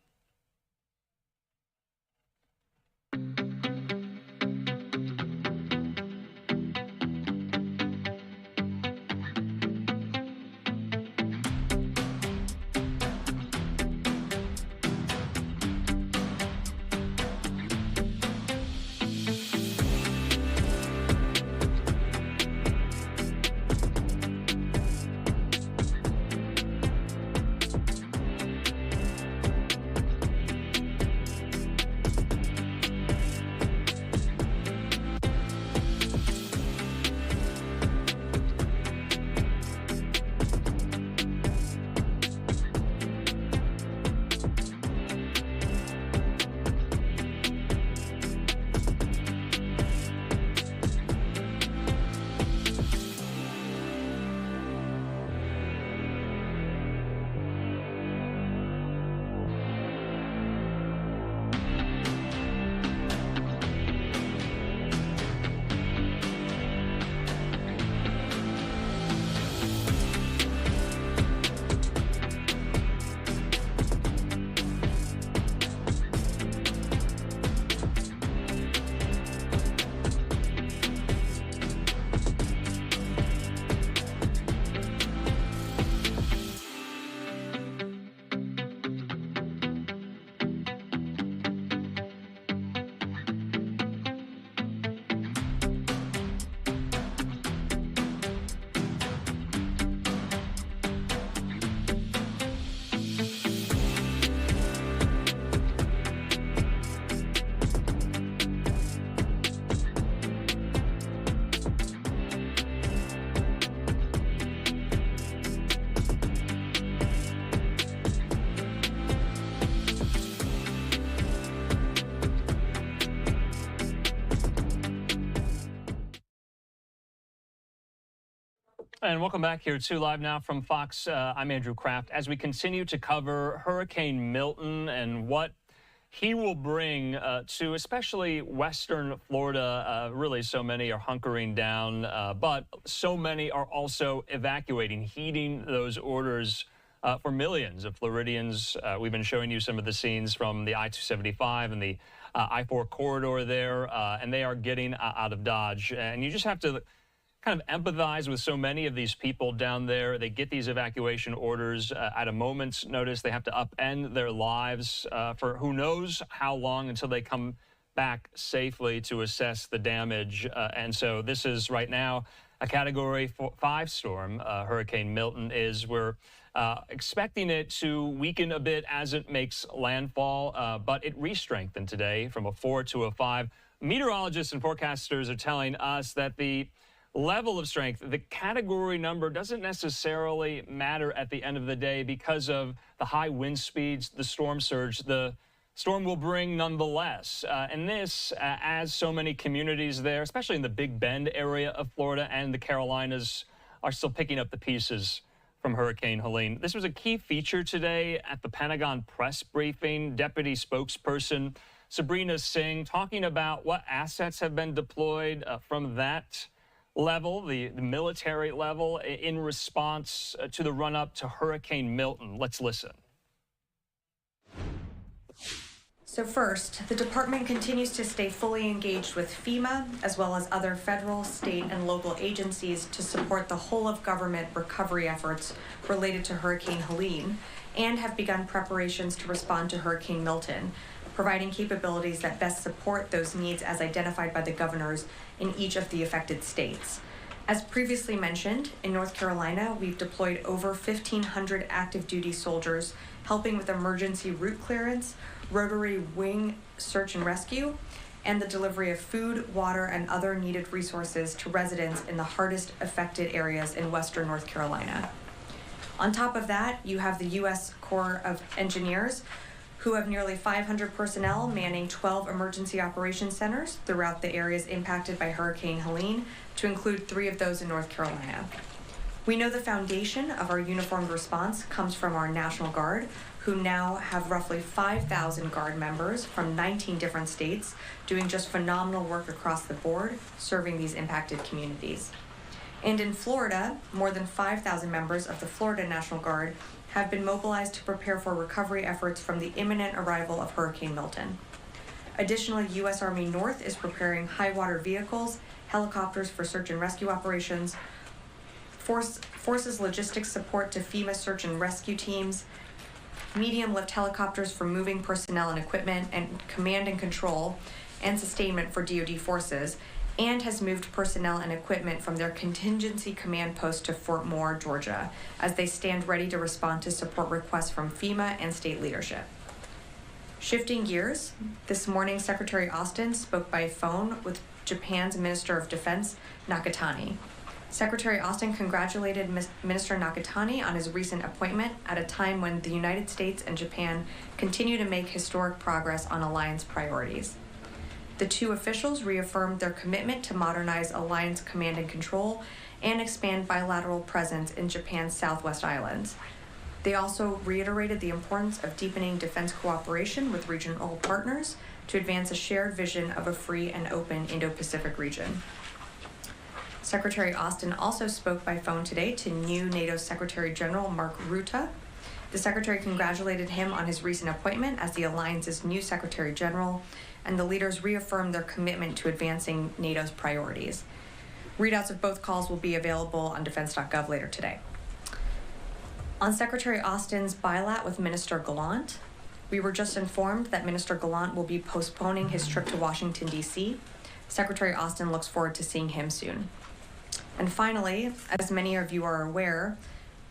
And welcome back here to Live Now from Fox. I'm Andrew Kraft. As we continue to cover Hurricane Milton and what he will bring to especially Western Florida, really so many are hunkering down, but so many are also evacuating, heeding those orders for millions of Floridians. We've been showing you some of the scenes from the I-275 and the I-4 corridor there, and they are getting out of Dodge. And you just have to kind of empathize with so many of these people down there. They get these evacuation orders at a moment's notice. They have to upend their lives for who knows how long until they come back safely to assess the damage. And so this is right now a Category 5 storm. Hurricane Milton is. We're expecting it to weaken a bit as it makes landfall, but it re-strengthened today from a 4 to a 5. Meteorologists and forecasters are telling us that the level of strength, the category number doesn't necessarily matter at the end of the day because of the high wind speeds, the storm surge, the storm will bring nonetheless. And this, as so many communities there, especially in the Big Bend area of Florida and the Carolinas, are still picking up the pieces from Hurricane Helene. This was a key feature today at the Pentagon press briefing. Deputy spokesperson Sabrina Singh talking about what assets have been deployed from that level, the military level, in response to the run-up to Hurricane Milton. Let's listen. So first, the department continues to stay fully engaged with FEMA, as well as other federal, state, and local agencies to support the whole-of-government recovery efforts related to Hurricane Helene, and have begun preparations to respond to Hurricane Milton, providing capabilities that best support those needs as identified by the governors in each of the affected states. As previously mentioned, in North Carolina, we've deployed over 1,500 active duty soldiers helping with emergency route clearance, rotary wing search and rescue, and the delivery of food, water, and other needed resources to residents in the hardest affected areas in Western North Carolina. On top of that, you have the U.S. Corps of Engineers, who have nearly 500 personnel manning 12 emergency operations centers throughout the areas impacted by Hurricane Helene, to include 3 of those in North Carolina. We know the foundation of our uniformed response comes from our National Guard, who now have roughly 5,000 Guard members from 19 different states doing just phenomenal work across the board, serving these impacted communities. And in Florida, more than 5,000 members of the Florida National Guard have been mobilized to prepare for recovery efforts from the imminent arrival of Hurricane Milton. Additionally, U.S. Army North is preparing high water vehicles, helicopters for search and rescue operations, forces logistics support to FEMA search and rescue teams, medium lift helicopters for moving personnel and equipment, and command and control and sustainment for DoD forces, and has moved personnel and equipment from their contingency command post to Fort Moore, Georgia, as they stand ready to respond to support requests from FEMA and state leadership. Shifting gears, this morning Secretary Austin spoke by phone with Japan's Minister of Defense, Nakatani. Secretary Austin congratulated Minister Nakatani on his recent appointment at a time when the United States and Japan continue to make historic progress on alliance priorities. The two officials reaffirmed their commitment to modernize alliance command and control and expand bilateral presence in Japan's Southwest Islands. They also reiterated the importance of deepening defense cooperation with regional partners to advance a shared vision of a free and open Indo-Pacific region. Secretary Austin also spoke by phone today to new NATO Secretary General Mark Rutte. The Secretary congratulated him on his recent appointment as the alliance's new Secretary General, and the leaders reaffirmed their commitment to advancing NATO's priorities. Readouts of both calls will be available on defense.gov later today. On Secretary Austin's bilat with Minister Gallant, we were just informed that Minister Gallant will be postponing his trip to Washington, D.C. Secretary Austin looks forward to seeing him soon. And finally, as many of you are aware,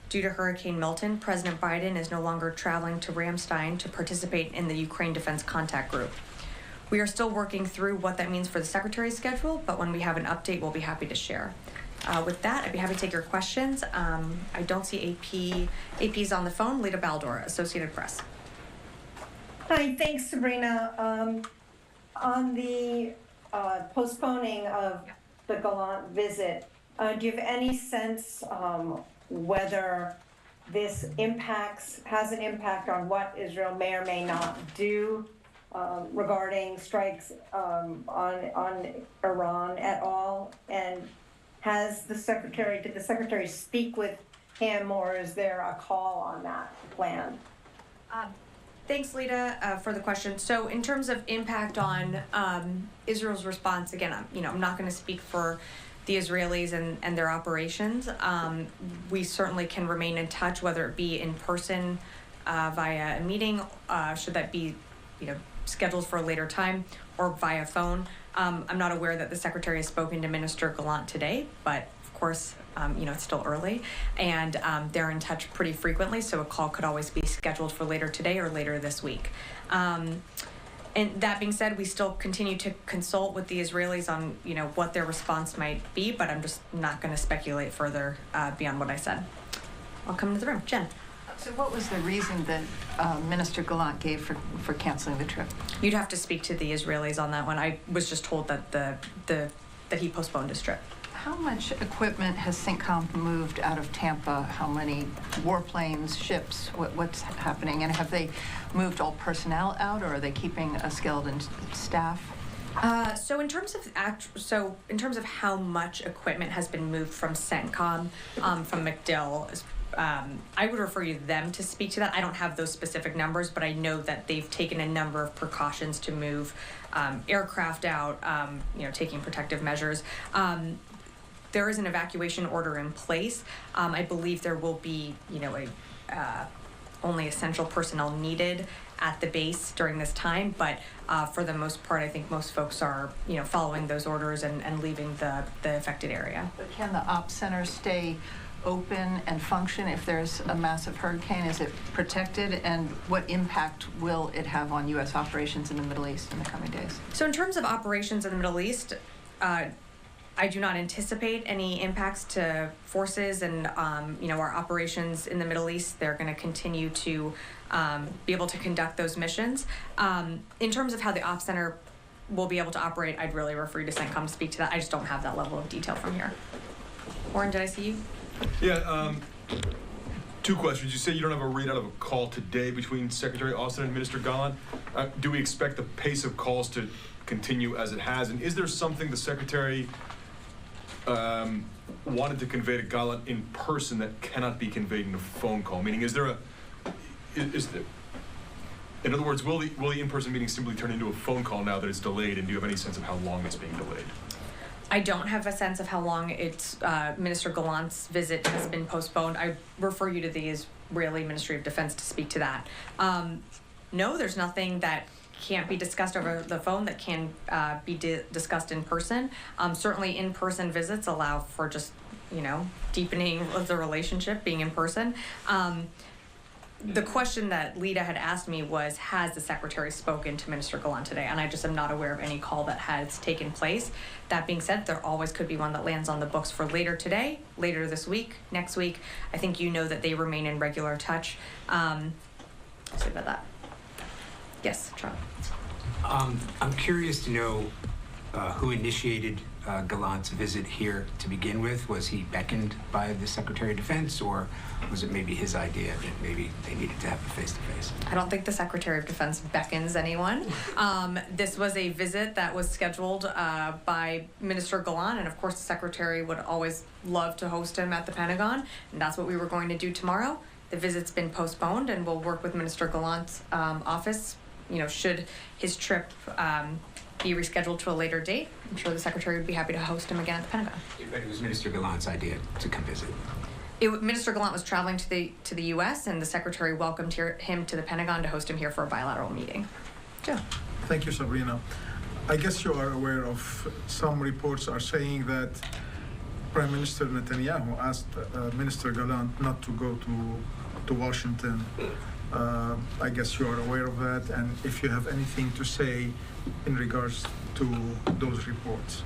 due to Hurricane Milton, President Biden is no longer traveling to Ramstein to participate in the Ukraine Defense Contact Group. We are still working through what that means for the Secretary's schedule, but when we have an update, we'll be happy to share. With that, I'd be happy to take your questions. I don't see AP. AP's on the phone. Lita Baldor, Associated Press. Hi, thanks, Sabrina. On the postponing of the Gallant visit, Do you have any sense whether this has an impact on what Israel may or may not do regarding strikes on Iran at all? And did the secretary speak with him, or is there a call on that planned? Thanks, Lita, for the question. So in terms of impact on Israel's response, again, I'm not going to speak for the Israelis and their operations. We certainly can remain in touch, whether it be in person via a meeting, should that be scheduled for a later time, or via phone. I'm not aware that the secretary has spoken to Minister Gallant today, but of course, it's still early, and they're in touch pretty frequently, so a call could always be scheduled for later today or later this week. And that being said, we still continue to consult with the Israelis on, what their response might be, but I'm just not going to speculate further beyond what I said. I'll come to the room. Jen. So what was the reason that Minister Gallant gave for canceling the trip? You'd have to speak to the Israelis on that one. I was just told that that he postponed his trip. How much equipment has CENTCOM moved out of Tampa? How many warplanes, ships? What's happening? And have they moved all personnel out, or are they keeping a skeleton staff? So in terms of how much equipment has been moved from CENTCOM, from MacDill, I would refer you to them to speak to that. I don't have those specific numbers, but I know that they've taken a number of precautions to move aircraft out, taking protective measures. There is an evacuation order in place. I believe there will be, only essential personnel needed at the base during this time, but for the most part, I think most folks are, following those orders and leaving the affected area. But can the ops center stay open and function if there's a massive hurricane? Is it protected, and what impact will it have on U.S. operations in the Middle East in the coming days? So in terms of operations in the Middle East, I do not anticipate any impacts to forces and our operations in the Middle East. They're going to continue to be able to conduct those missions. In terms of how the Ops Center will be able to operate, I'd really refer you to CENTCOM to speak to that. I just don't have that level of detail from here. Warren, did I see you? Yeah, two questions. You say you don't have a readout of a call today between Secretary Austin and Minister Gallant. Do we expect the pace of calls to continue as it has? And is there something the Secretary wanted to convey to Gallant in person that cannot be conveyed in a phone call? Meaning, is there in other words, will the in-person meeting simply turn into a phone call now that it's delayed, and do you have any sense of how long it's being delayed? I don't have a sense of how long Minister Gallant's visit has been postponed. I refer you to the Israeli Ministry of Defense to speak to that. No, there's nothing that can't be discussed over the phone that can be discussed in person. Certainly in-person visits allow for just, deepening of the relationship, being in person. The question that Lita had asked me was, has the Secretary spoken to Minister Gallant today? And I just am not aware of any call that has taken place. That being said, there always could be one that lands on the books for later today, later this week, next week. I think that they remain in regular touch. I'll say about that. Yes, Charlie. I'm curious to know who initiated Gallant's visit here to begin with. Was he beckoned by the Secretary of Defense, or was it maybe his idea that maybe they needed to have a face-to-face? I don't think the Secretary of Defense beckons anyone. This was a visit that was scheduled by Minister Gallant, and of course the Secretary would always love to host him at the Pentagon, and that's what we were going to do tomorrow. The visit's been postponed, and we'll work with Minister Gallant's office, should his trip be rescheduled to a later date. I'm sure the Secretary would be happy to host him again at the Pentagon. But it was Minister Gallant's idea to come visit. Minister Gallant was traveling to the U.S., and the Secretary welcomed him to the Pentagon to host him here for a bilateral meeting. Joe. Thank you, Sabrina. I guess you are aware of some reports are saying that Prime Minister Netanyahu asked Minister Gallant not to go to Washington. I guess you are aware of that, and if you have anything to say in regards to those reports.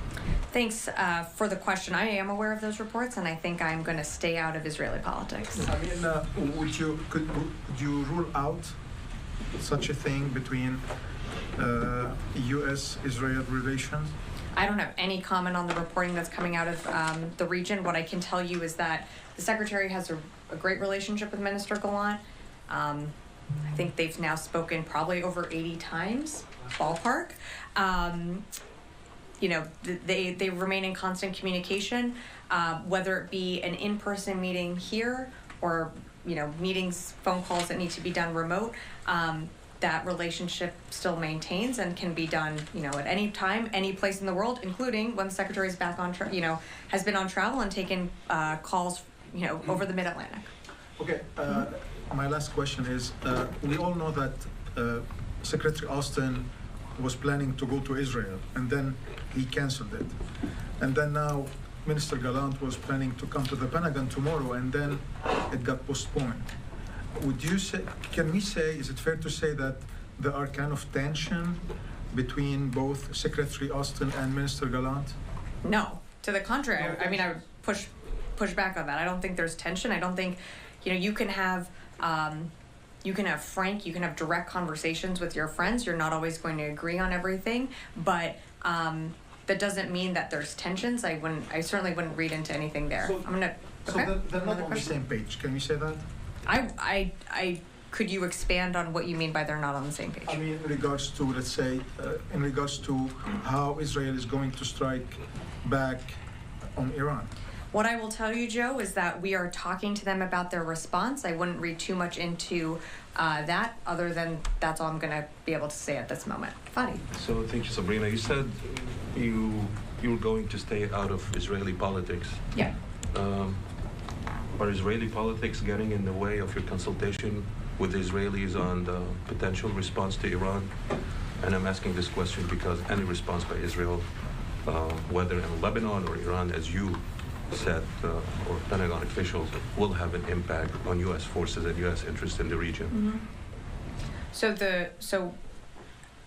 Thanks for the question. I am aware of those reports, and I think I'm going to stay out of Israeli politics. I mean, would you rule out such a thing between U.S.-Israel relations? I don't have any comment on the reporting that's coming out of the region. What I can tell you is that the Secretary has a great relationship with Minister Gallant. I think they've now spoken probably over 80 times, ballpark. You know, they remain in constant communication, whether it be an in-person meeting here or, you know, meetings, phone calls that need to be done remote. That relationship still maintains and can be done, you know, at any time, any place in the world, including when the Secretary is back on, has been on travel and taken calls, you know, over the Mid-Atlantic. Okay, my last question is, we all know that Secretary Austin was planning to go to Israel, and then he canceled it. And then now Minister Gallant was planning to come to the Pentagon tomorrow, and then it got postponed. Would you say, can we say, is it fair to say that there are kind of tension between both Secretary Austin and Minister Gallant? No, to the contrary. I mean, I would push back on that. I don't think there's tension. I don't think, you know, you can have frank, you can have direct conversations with your friends. You're not always going to agree on everything, but that doesn't mean that there's tensions. I certainly wouldn't read into anything there. So, they're not on the same page. Can we say that? Could you expand on what you mean by they're not on the same page? I mean, in regards to, let's say, in regards to how Israel is going to strike back on Iran. What I will tell you, Joe, is that we are talking to them about their response. I wouldn't read too much into that, other than that's all I'm going to be able to say at this moment. Fadi. So thank you, Sabrina. You said you're going to stay out of Israeli politics. Yeah. Are Israeli politics getting in the way of your consultation with the Israelis on the potential response to Iran? And I'm asking this question because any response by Israel, whether in Lebanon or Iran, as you said, or Pentagon officials, will have an impact on U.S. forces and U.S. interests in the region. Mm-hmm. So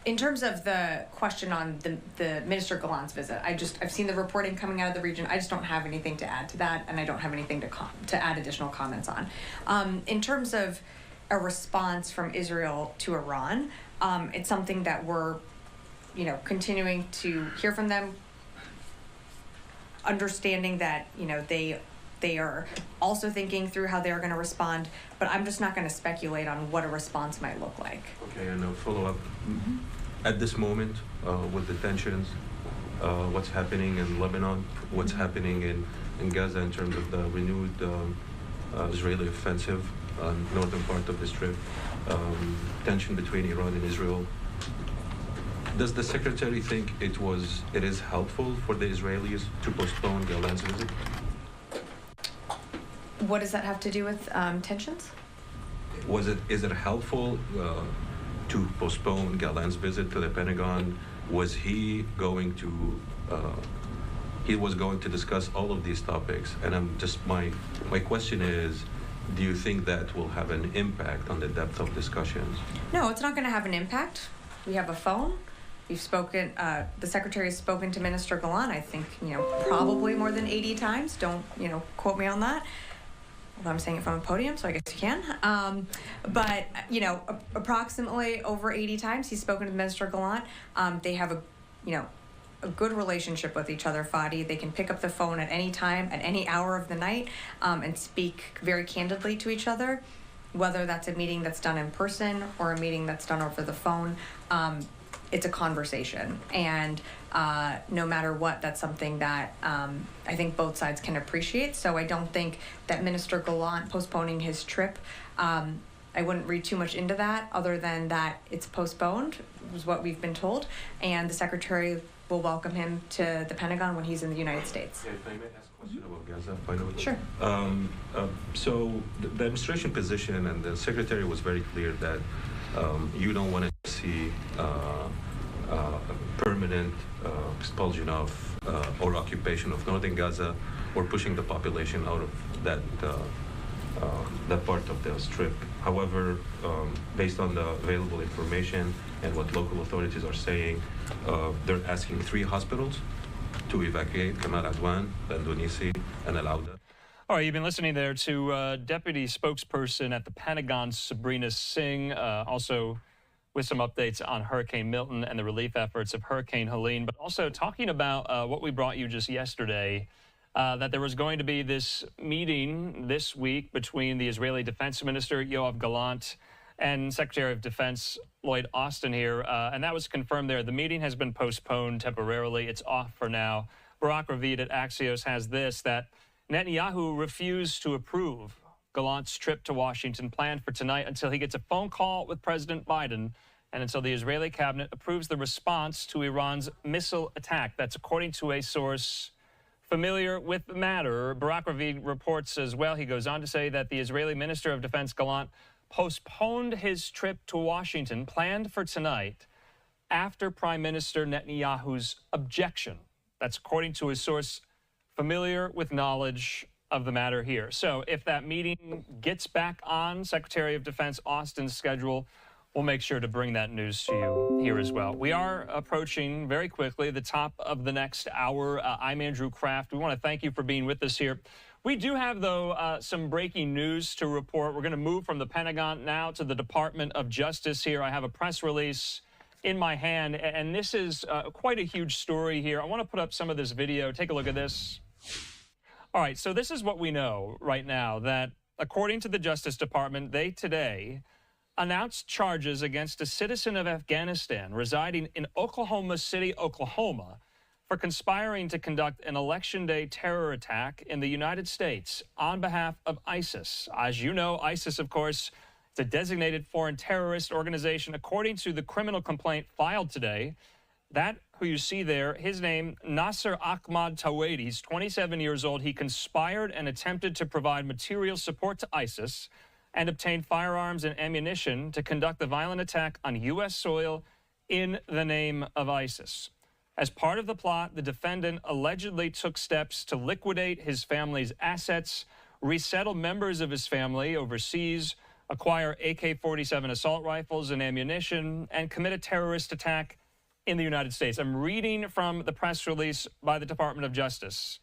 in terms of the question on the Minister Gallant's visit, I've seen the reporting coming out of the region. I just don't have anything to add to that, and I don't have anything to add additional comments on. In terms of a response from Israel to Iran, it's something that we're, you know, continuing to hear from them, understanding that, you know, they are also thinking through how they're going to respond, but I'm just not going to speculate on what a response might look like. Okay, and a follow-up. At this moment, with the tensions, what's happening in Lebanon, what's happening in Gaza in terms of the renewed Israeli offensive on northern part of the Strip, tension between Iran and Israel, does the Secretary think it is helpful for the Israelis to postpone Gallant's visit? What does that have to do with tensions? Is it helpful to postpone Gallant's visit to the Pentagon? Was he going to discuss all of these topics? And my question is, do you think that will have an impact on the depth of discussions? No, it's not going to have an impact. We have a phone. We've spoken, the Secretary has spoken to Minister Gallant, I think, you know, probably more than 80 times. Don't, you know, quote me on that. Although I'm saying it from a podium, so I guess you can. But, you know, approximately over 80 times he's spoken to Minister Gallant. They have a good relationship with each other, Fadi. They can pick up the phone at any time, at any hour of the night, and speak very candidly to each other, whether that's a meeting that's done in person or a meeting that's done over the phone. It's a conversation, and no matter what, that's something that I think both sides can appreciate. So I don't think that Minister Gallant postponing his trip, I wouldn't read too much into that, other than that it's postponed, was what we've been told, and the Secretary will welcome him to the Pentagon when he's in the United States. Yeah, if I may ask a question about Gaza, finally. Sure. So the administration position and the Secretary was very clear that you don't want to see permanent expulsion of or occupation of northern Gaza, or pushing the population out of that part of the Strip. However, based on the available information and what local authorities are saying, they're asking 3 hospitals to evacuate: Kamal Adwan, Bandunisi, and Al Auda. All right, you've been listening there to Deputy Spokesperson at the Pentagon, Sabrina Singh, also with some updates on Hurricane Milton and the relief efforts of Hurricane Helene, but also talking about what we brought you just yesterday, that there was going to be this meeting this week between the Israeli Defense Minister, Yoav Gallant, and Secretary of Defense Lloyd Austin here, and that was confirmed there. The meeting has been postponed temporarily. It's off for now. Barak Ravid at Axios has this, that Netanyahu refused to approve Gallant's trip to Washington planned for tonight until he gets a phone call with President Biden and until the Israeli cabinet approves the response to Iran's missile attack. That's according to a source familiar with the matter. Barak Ravid reports as well. He goes on to say that the Israeli Minister of Defense Gallant postponed his trip to Washington planned for tonight after Prime Minister Netanyahu's objection. That's according to a source familiar with knowledge of the matter here. So if that meeting gets back on Secretary of Defense Austin's schedule, we'll make sure to bring that news to you here as well. We are approaching very quickly the top of the next hour. I'm Andrew Kraft. We want to thank you for being with us here. We do have, though, some breaking news to report. We're going to move from the Pentagon now to the Department of Justice here. I have a press release in my hand, and this is quite a huge story here. I want to put up some of this video. Take a look at this. All right, so this is what we know right now, that according to the Justice Department, they today announced charges against a citizen of Afghanistan residing in Oklahoma City, Oklahoma, for conspiring to conduct an Election Day terror attack in the United States on behalf of ISIS. As you know, ISIS, of course, is a designated foreign terrorist organization. According to the criminal complaint filed today, that who you see there, his name, Nasser Ahmad Tawedi. He's 27 years old. He conspired and attempted to provide material support to ISIS and obtained firearms and ammunition to conduct the violent attack on U.S. soil in the name of ISIS. As part of the plot, the defendant allegedly took steps to liquidate his family's assets, resettle members of his family overseas, acquire AK-47 assault rifles and ammunition, and commit a terrorist attack in the United States. I'm reading from the press release by the Department of Justice.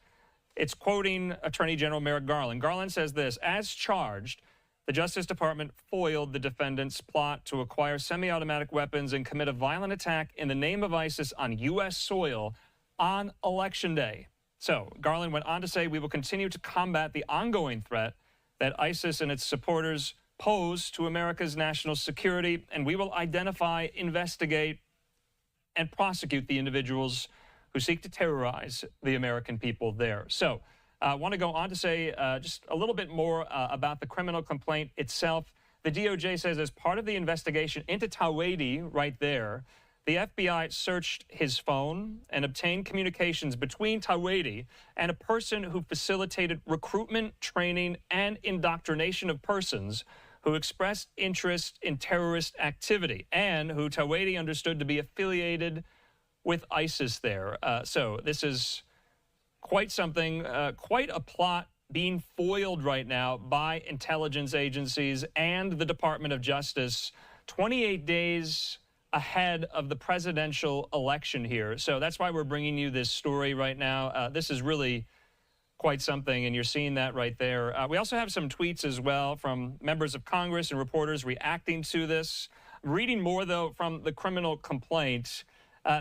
It's quoting Attorney General Merrick Garland. Garland says this, as charged, the Justice Department foiled the defendant's plot to acquire semi-automatic weapons and commit a violent attack in the name of ISIS on U.S. soil on Election Day. So Garland went on to say, we will continue to combat the ongoing threat that ISIS and its supporters pose to America's national security, and we will identify, investigate, and prosecute the individuals who seek to terrorize the American people there. So I want to go on to say just a little bit more about the criminal complaint itself. The DOJ says as part of the investigation into Tawedi right there, the FBI searched his phone and obtained communications between Tawedi and a person who facilitated recruitment, training, and indoctrination of persons who expressed interest in terrorist activity and who Tawedi understood to be affiliated with ISIS there. So this is quite something, quite a plot being foiled right now by intelligence agencies and the Department of Justice 28 days ahead of the presidential election here. So that's why we're bringing you this story right now. This is really quite something, and you're seeing that right there. We also have some tweets as well from members of Congress and reporters reacting to this. Reading more, though, from the criminal complaint,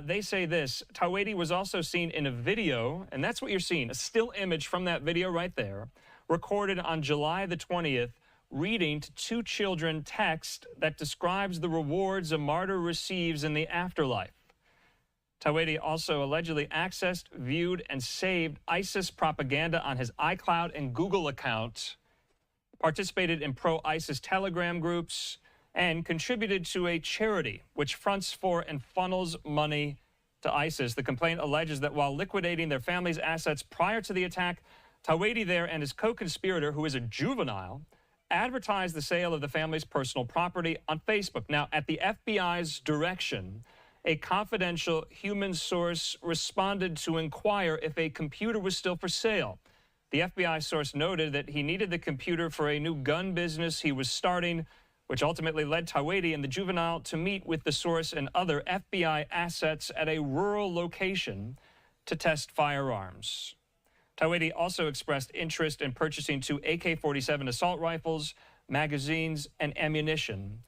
they say this, Tawedi was also seen in a video, and that's what you're seeing, a still image from that video right there, recorded on July the 20th, reading to two children text that describes the rewards a martyr receives in the afterlife. Tawedi also allegedly accessed, viewed, and saved ISIS propaganda on his iCloud and Google account, participated in pro-ISIS Telegram groups, and contributed to a charity which fronts for and funnels money to ISIS. The complaint alleges that while liquidating their family's assets prior to the attack, Tawedi there and his co-conspirator, who is a juvenile, advertised the sale of the family's personal property on Facebook. Now, at the FBI's direction, a confidential human source responded to inquire if a computer was still for sale. The FBI source noted that he needed the computer for a new gun business he was starting, which ultimately led Tawedi and the juvenile to meet with the source and other FBI assets at a rural location to test firearms. Tawedi also expressed interest in purchasing two AK-47 assault rifles, magazines, and ammunition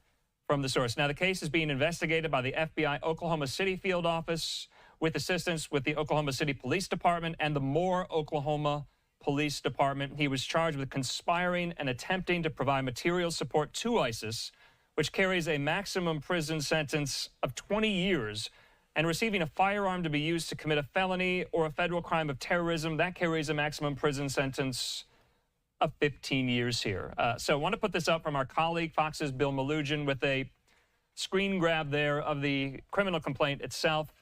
from the source. Now, the case is being investigated by the FBI Oklahoma City field office with assistance with the Oklahoma City Police Department and the Moore, Oklahoma Police Department. He was charged with conspiring and attempting to provide material support to ISIS, which carries a maximum prison sentence of 20 years, and receiving a firearm to be used to commit a felony or a federal crime of terrorism. That carries a maximum prison sentence of 15 years here. So I want to put this up from our colleague, Fox's Bill Malugin, with a screen grab there of the criminal complaint itself.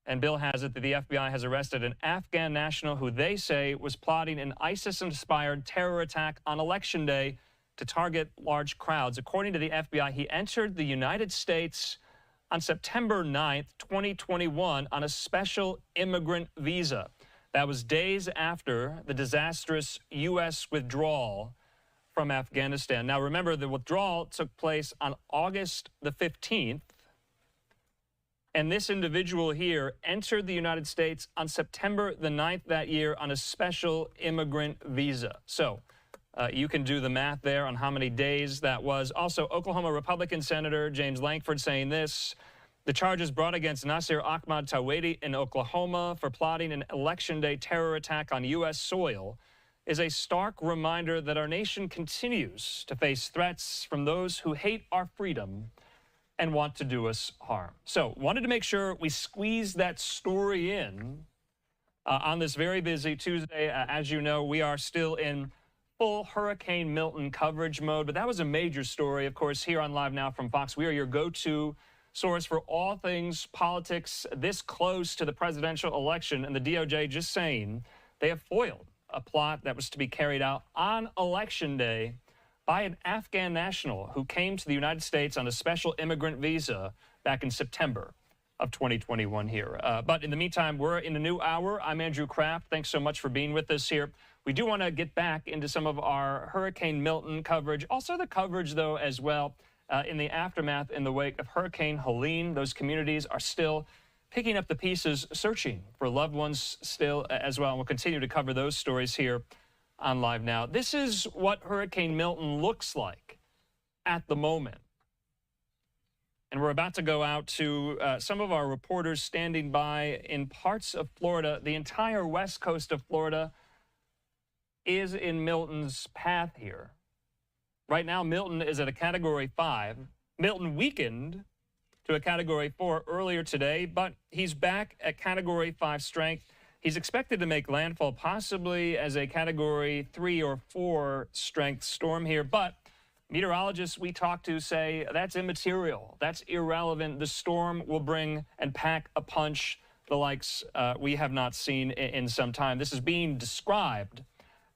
And Bill has it that the FBI has arrested an Afghan national who they say was plotting an ISIS-inspired terror attack on Election Day to target large crowds. According to the FBI, he entered the United States on September 9th, 2021 on a special immigrant visa. That was days after the disastrous U.S. withdrawal from Afghanistan. Now, remember, the withdrawal took place on August the 15th, and this individual here entered the United States on September the 9th that year on a special immigrant visa. So you can do the math there on how many days that was. Also, Oklahoma Republican Senator James Lankford saying this: the charges brought against Nasir Ahmad Tawedi in Oklahoma for plotting an Election Day terror attack on U.S. soil is a stark reminder that our nation continues to face threats from those who hate our freedom and want to do us harm. So wanted to make sure we squeeze that story in on this very busy Tuesday. As you know, we are still in full Hurricane Milton coverage mode, but that was a major story, of course, here on Live Now from Fox. We are your go-to source for all things politics this close to the presidential election, and the DOJ just saying they have foiled a plot that was to be carried out on Election Day by an Afghan national who came to the United States on a special immigrant visa back in September of 2021 here. But in the meantime, we're in a new hour. I'm Andrew Kraft. Thanks so much for being with us here. We do want to get back into some of our Hurricane Milton coverage, also the coverage, though, as well, in the aftermath in the wake of Hurricane Helene. Those communities are still picking up the pieces, searching for loved ones still as well. And we'll continue to cover those stories here on Live Now. This is what Hurricane Milton looks like at the moment. And we're about to go out to some of our reporters standing by in parts of Florida. The entire west coast of Florida is in Milton's path here. Right now, Milton is at a Category 5. Milton weakened to a Category 4 earlier today, but he's back at Category 5 strength. He's expected to make landfall possibly as a Category 3 or 4 strength storm here, but meteorologists we talk to say that's immaterial. That's irrelevant. The storm will bring and pack a punch the likes we have not seen in some time. This is being described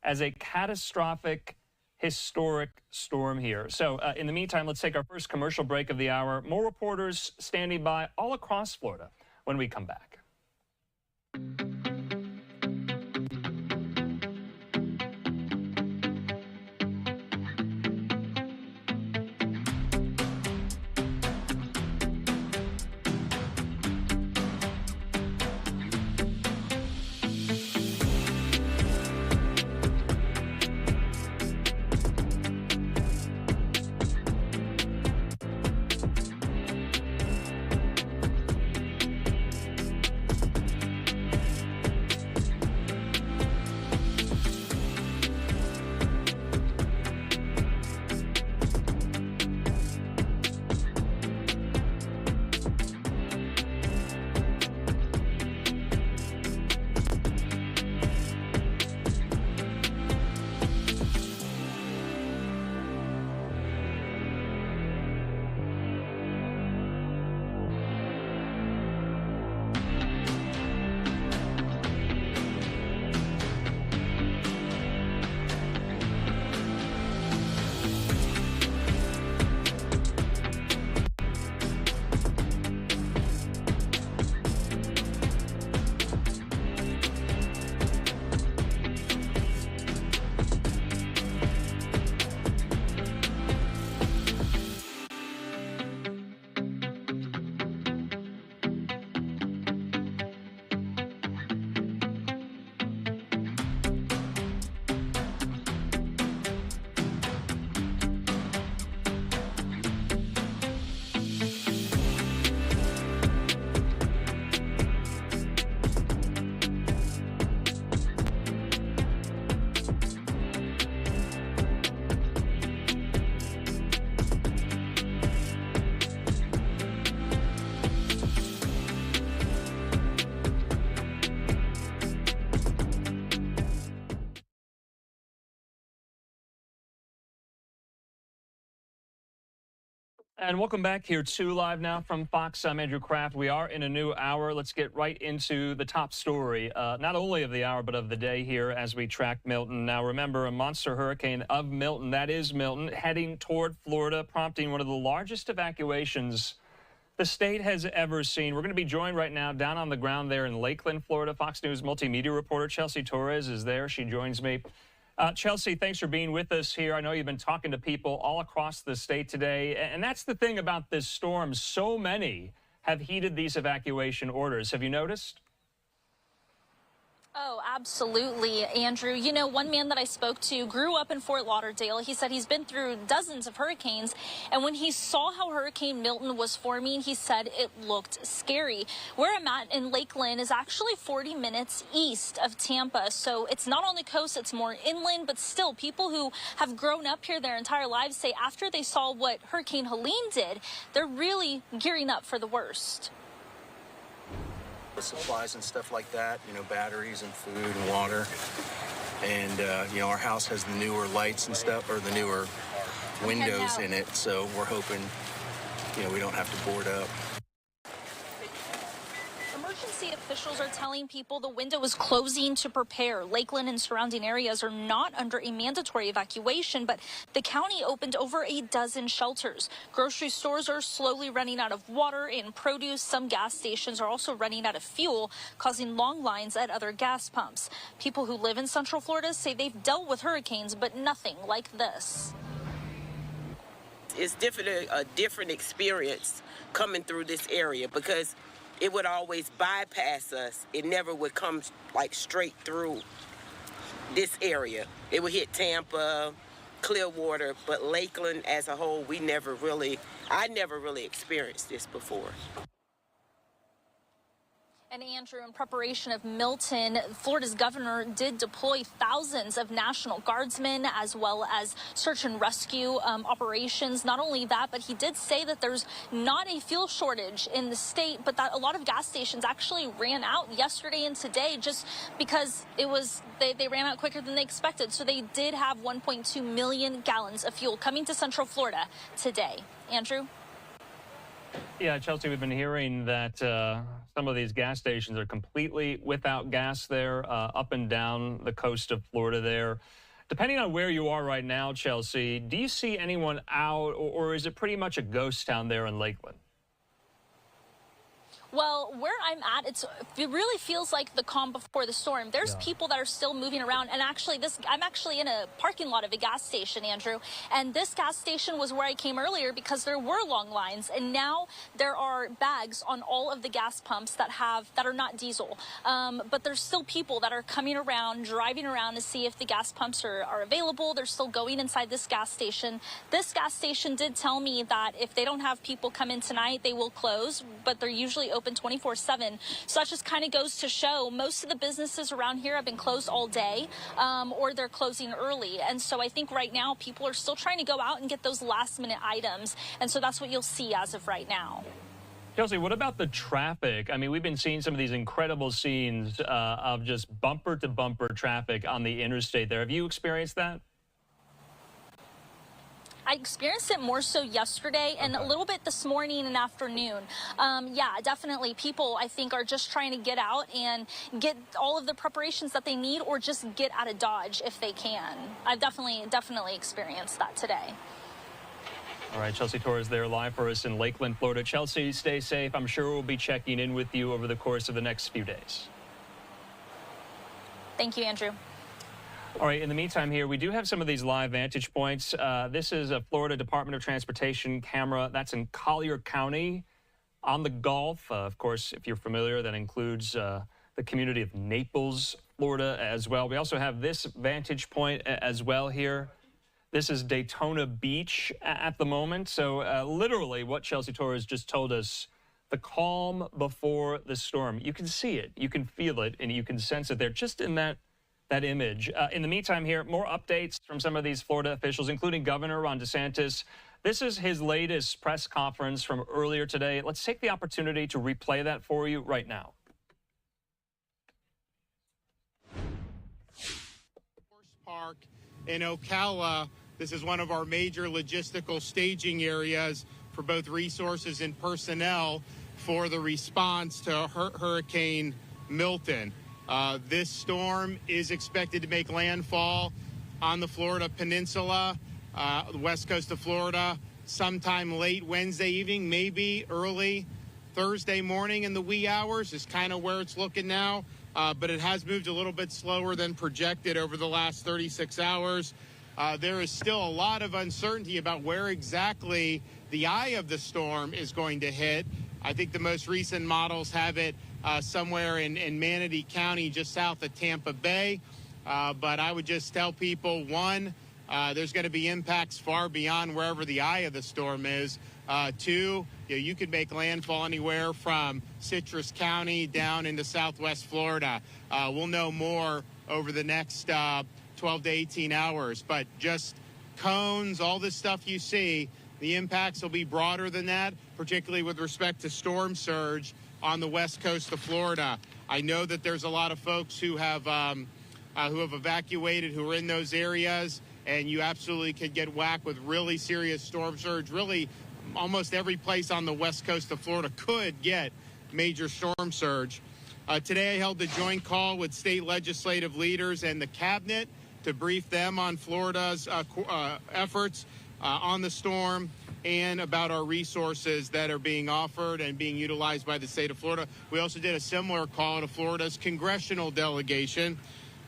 as a catastrophic, historic storm here. So in the meantime, let's take our first commercial break of the hour. More reporters standing by all across Florida when we come back. And welcome back here to Live Now from Fox. I'm Andrew Kraft. We are in a new hour. Let's get right into the top story, not only of the hour, but of the day here as we track Milton. Now, remember, a monster hurricane of Milton, that is Milton, heading toward Florida, prompting one of the largest evacuations the state has ever seen. We're going to be joined right now down on the ground there in Lakeland, Florida. Fox News multimedia reporter Chelsea Torres is there. She joins me. Chelsea, thanks for being with us here. I know you've been talking to people all across the state today, and that's the thing about this storm. So many have heeded these evacuation orders. Have you noticed? Oh, absolutely, Andrew. You know, one man that I spoke to grew up in Fort Lauderdale. He said he's been through dozens of hurricanes, and when he saw how Hurricane Milton was forming, he said it looked scary. Where I'm at in Lakeland is actually 40 minutes east of Tampa, so it's not on the coast, it's more inland, but still, people who have grown up here their entire lives say after they saw what Hurricane Helene did, they're really gearing up for the worst. Supplies and stuff like that, you know, batteries and food and water. And, you know, our house has the newer lights and stuff, or the newer windows in it, so we're hoping, you know, we don't have to board up. Emergency officials are telling people the window is closing to prepare. Lakeland and surrounding areas are not under a mandatory evacuation, but the county opened over a dozen shelters. Grocery stores are slowly running out of water and produce. Some gas stations are also running out of fuel, causing long lines at other gas pumps. People who live in Central Florida say they've dealt with hurricanes, but nothing like this. It's definitely a different experience coming through this area because it would always bypass us. It never would come like straight through this area. It would hit Tampa, Clearwater, but Lakeland as a whole, I never really experienced this before. And Andrew, in preparation of Milton, Florida's governor did deploy thousands of National Guardsmen as well as search and rescue operations. Not only that, but he did say that there's not a fuel shortage in the state, but that a lot of gas stations actually ran out yesterday and today just because they ran out quicker than they expected. So they did have 1.2 million gallons of fuel coming to Central Florida today. Andrew? Yeah, Chelsea, we've been hearing that some of these gas stations are completely without gas there, up and down the coast of Florida there. Depending on where you are right now, Chelsea, do you see anyone out, or is it pretty much a ghost town there in Lakeland? Well, where I'm at, it really feels like the calm before the storm. There's people that are still moving around, and actually, I'm actually in a parking lot of a gas station, Andrew, and this gas station was where I came earlier because there were long lines, and now there are bags on all of the gas pumps that are not diesel. But there's still people that are coming around, driving around to see if the gas pumps are available. They're still going inside this gas station. This gas station did tell me that if they don't have people come in tonight, they will close, but they're usually open 24/7. So that just kind of goes to show most of the businesses around here have been closed all day, or they're closing early. And so I think right now people are still trying to go out and get those last minute items. And so that's what you'll see as of right now. Chelsea, what about the traffic? I mean, we've been seeing some of these incredible scenes of just bumper to bumper traffic on the interstate there. Have you experienced that? I experienced it more so yesterday and a little bit this morning and afternoon. Yeah, definitely. People, I think, are just trying to get out and get all of the preparations that they need or just get out of Dodge if they can. I've definitely experienced that today. All right, Chelsea Torres there live for us in Lakeland, Florida. Chelsea, stay safe. I'm sure we'll be checking in with you over the course of the next few days. Thank you, Andrew. All right, in the meantime here, we do have some of these live vantage points. This is a Florida Department of Transportation camera. That's in Collier County on the Gulf. Of course, if you're familiar, that includes the community of Naples, Florida as well. We also have this vantage point as well here. This is Daytona Beach at the moment. So literally what Chelsea Torres just told us, the calm before the storm. You can see it, you can feel it, and you can sense it there just in that image. In the meantime here, more updates from some of these Florida officials, including Governor Ron DeSantis. This is his latest press conference from earlier today. Let's take the opportunity to replay that for you right now. Park in Ocala. This is one of our major logistical staging areas for both resources and personnel for the response to Hurricane Milton. This storm is expected to make landfall on the Florida Peninsula, the west coast of Florida, sometime late Wednesday evening, maybe early Thursday morning in the wee hours is kind of where it's looking now. But it has moved a little bit slower than projected over the last 36 hours. There is still a lot of uncertainty about where exactly the eye of the storm is going to hit. I think the most recent models have it somewhere in Manatee County, just south of Tampa Bay. But I would just tell people, one, there's going to be impacts far beyond wherever the eye of the storm is. Two, you could make landfall anywhere from Citrus County down into southwest Florida. We'll know more over the next 12 to 18 hours. But just cones, all this stuff you see, the impacts will be broader than that, particularly with respect to storm surge on the west coast of Florida. I know that there's a lot of folks who have evacuated, who are in those areas, and you absolutely could get whacked with really serious storm surge. Really, almost every place on the west coast of Florida could get major storm surge. Today I held a joint call with state legislative leaders and the cabinet to brief them on Florida's efforts on the storm and about our resources that are being offered and being utilized by the state of Florida. We also did a similar call to Florida's congressional delegation.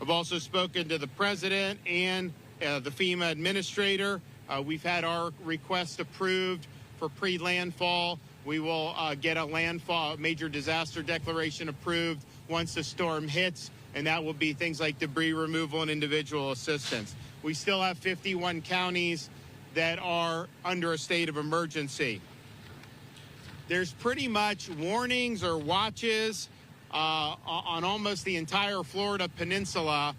I've also spoken to the president and the FEMA administrator. We've had our request approved for pre-landfall. We will get a landfall, major disaster declaration approved once the storm hits, and that will be things like debris removal and individual assistance. We still have 51 counties that are under a state of emergency. There's pretty much warnings or watches on almost the entire Florida peninsula.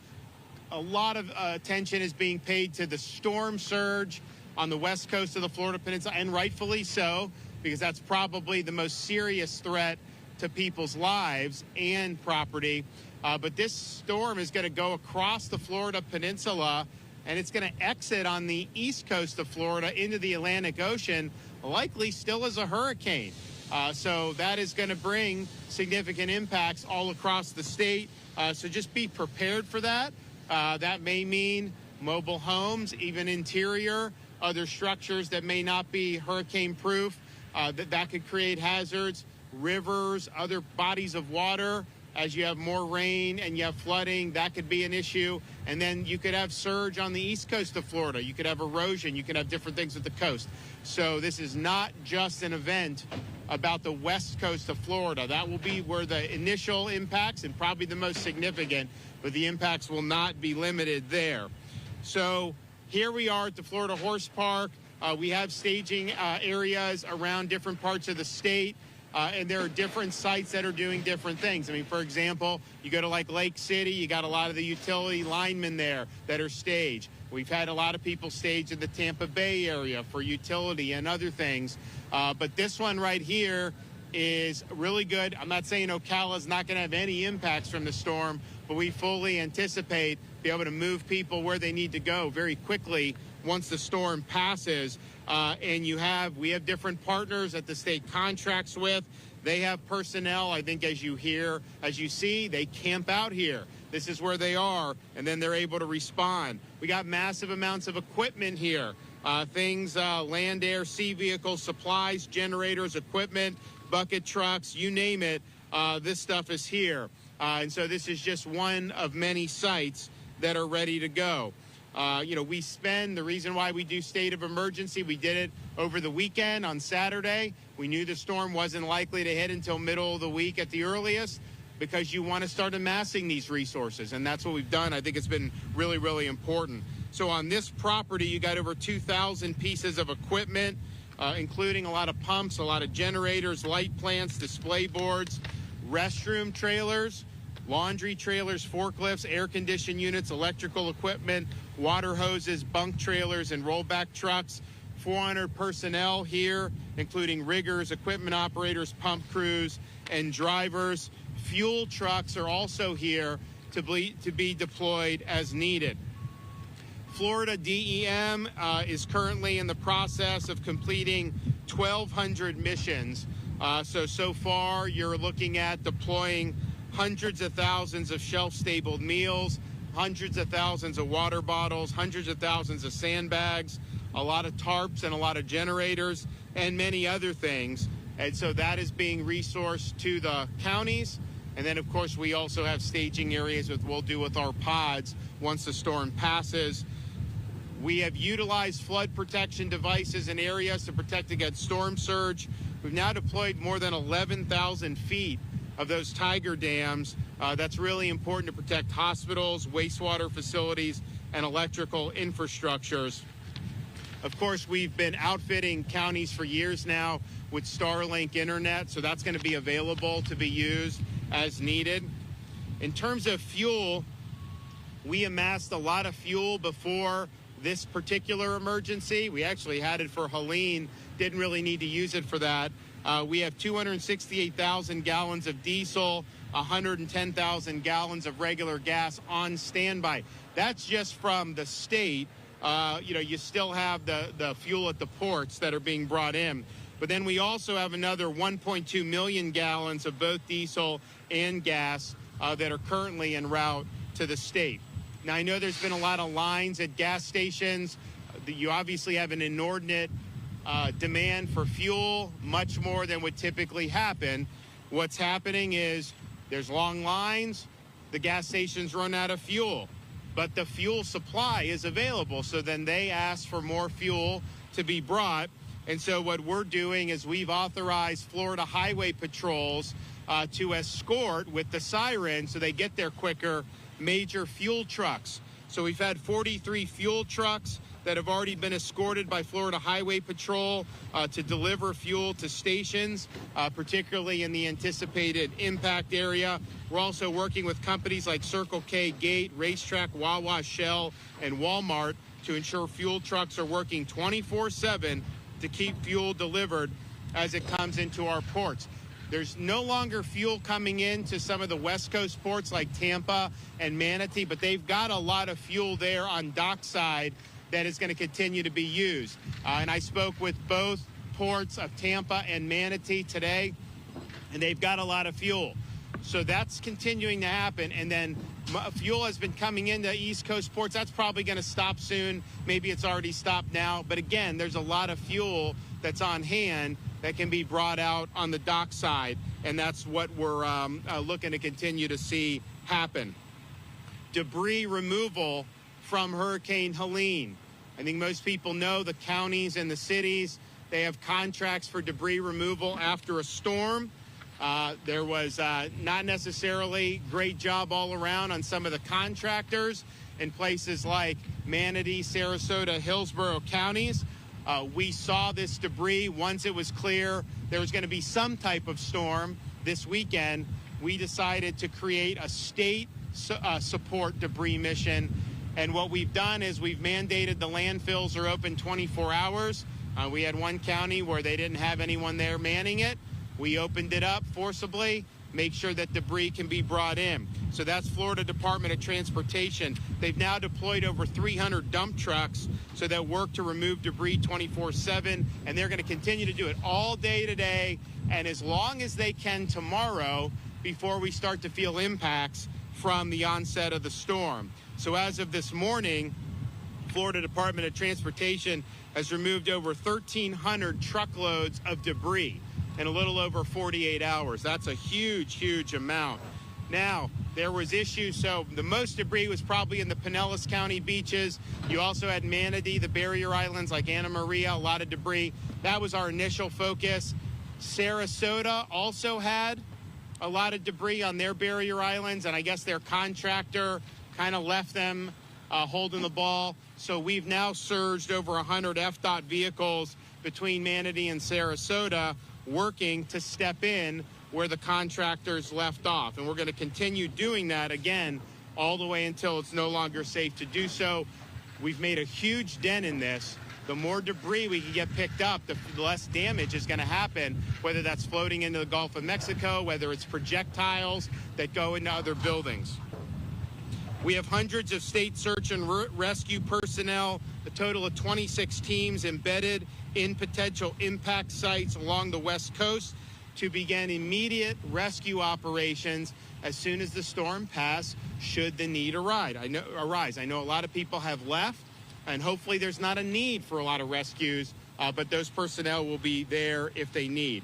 A lot of attention is being paid to the storm surge on the west coast of the Florida peninsula, and rightfully so, because that's probably the most serious threat to people's lives and property. But this storm is going to go across the Florida peninsula, and it's going to exit on the east coast of Florida into the Atlantic Ocean, likely still as a hurricane. So that is going to bring significant impacts all across the state. So just be prepared for that. That may mean mobile homes, even interior, other structures that may not be hurricane proof, that could create hazards, rivers, other bodies of water. As you have more rain and you have flooding, that could be an issue. And then you could have surge on the east coast of Florida. You could have erosion. You could have different things at the coast. So this is not just an event about the west coast of Florida. That will be where the initial impacts and probably the most significant, but the impacts will not be limited there. So here we are at the Florida Horse Park. We have staging areas around different parts of the state. And there are different sites that are doing different things. I mean, for example, you go to like Lake City, you got a lot of the utility linemen there that are staged. We've had a lot of people staged in the Tampa Bay area for utility and other things. But this one right here is really good. I'm not saying Ocala is not going to have any impacts from the storm, but we fully anticipate be able to move people where they need to go very quickly once the storm passes. And we have different partners that the state contracts with. They have personnel. I think as you see, they camp out here. This is where they are, and then they're able to respond. We got massive amounts of equipment here. Land, air, sea vehicles, supplies, generators, equipment, bucket trucks, you name it. This stuff is here. And so this is just one of many sites that are ready to go. The reason why we do state of emergency, we did it over the weekend on Saturday. We knew the storm wasn't likely to hit until middle of the week at the earliest, because you want to start amassing these resources. And that's what we've done. I think it's been really, really important. So on this property, you got over 2,000 pieces of equipment, including a lot of pumps, a lot of generators, light plants, display boards, restroom trailers, laundry trailers, forklifts, air conditioning units, electrical equipment, water hoses, bunk trailers, and rollback trucks. 400 personnel here, including riggers, equipment operators, pump crews, and drivers. Fuel trucks are also here to be deployed as needed. Florida DEM is currently in the process of completing 1,200 missions. So far, you're looking at deploying hundreds of thousands of shelf-stable meals, hundreds of thousands of water bottles, hundreds of thousands of sandbags, a lot of tarps and a lot of generators, and many other things. And so that is being resourced to the counties. And then, of course, we also have staging areas that we'll do with our pods once the storm passes. We have utilized flood protection devices in areas to protect against storm surge. We've now deployed more than 11,000 feet of those Tiger dams. That's really important to protect hospitals, wastewater facilities, and electrical infrastructures. Of course, we've been outfitting counties for years now with Starlink internet, so that's going to be available to be used as needed. In terms of fuel, we amassed a lot of fuel before this particular emergency. We actually had it for Helene, didn't really need to use it for that. We have 268,000 gallons of diesel, 110,000 gallons of regular gas on standby. That's just from the state. You still have the fuel at the ports that are being brought in. But then we also have another 1.2 million gallons of both diesel and gas that are currently en route to the state. Now, I know there's been a lot of lines at gas stations. You obviously have an inordinate demand for fuel, much more than would typically happen. What's happening is there's long lines, the gas stations run out of fuel, but the fuel supply is available. So then they ask for more fuel to be brought. And so what we're doing is we've authorized Florida highway patrols to escort with the siren so they get there quicker major fuel trucks. So we've had 43 fuel trucks that have already been escorted by Florida Highway Patrol to deliver fuel to stations, particularly in the anticipated impact area. We're also working with companies like Circle K, Gate, Racetrack, Wawa, Shell, and Walmart to ensure fuel trucks are working 24/7 to keep fuel delivered as it comes into our ports. There's no longer fuel coming into some of the West Coast ports like Tampa and Manatee, but they've got a lot of fuel there on dockside that is going to continue to be used. And I spoke with both ports of Tampa and Manatee today, and they've got a lot of fuel. So that's continuing to happen. And then fuel has been coming into East Coast ports. That's probably going to stop soon. Maybe it's already stopped now. But again, there's a lot of fuel that's on hand that can be brought out on the dockside. And that's what we're looking to continue to see happen. Debris removal from Hurricane Helene. I think most people know the counties and the cities, they have contracts for debris removal after a storm. There was not necessarily great job all around on some of the contractors in places like Manatee, Sarasota, Hillsborough counties. We saw this debris once it was clear there was going to be some type of storm this weekend. We decided to create a state support debris mission. And what we've done is we've mandated the landfills are open 24 hours. We had one county where they didn't have anyone there manning it. We opened it up forcibly, make sure that debris can be brought in. So that's Florida Department of Transportation. They've now deployed over 300 dump trucks so that work to remove debris 24/7, and they're going to continue to do it all day today and as long as they can tomorrow before we start to feel impacts from the onset of the storm. So as of this morning, Florida Department of Transportation has removed over 1,300 truckloads of debris in a little over 48 hours. That's a huge, huge amount. Now, there was issues, so the most debris was probably in the Pinellas County beaches. You also had Manatee, the barrier islands like Anna Maria, a lot of debris. That was our initial focus. Sarasota also had a lot of debris on their barrier islands, and I guess their contractor kind of left them holding the ball. So we've now surged over 100 FDOT vehicles between Manatee and Sarasota working to step in where the contractors left off. And we're going to continue doing that again all the way until it's no longer safe to do so. We've made a huge dent in this. The more debris we can get picked up, the less damage is going to happen, whether that's floating into the Gulf of Mexico, whether it's projectiles that go into other buildings. We have hundreds of state search and rescue personnel. The total of 26 teams embedded in potential impact sites along the West Coast to begin immediate rescue operations as soon as the storm passes, should the need arise. I know a lot of people have left, and hopefully there's not a need for a lot of rescues, but those personnel will be there if they need.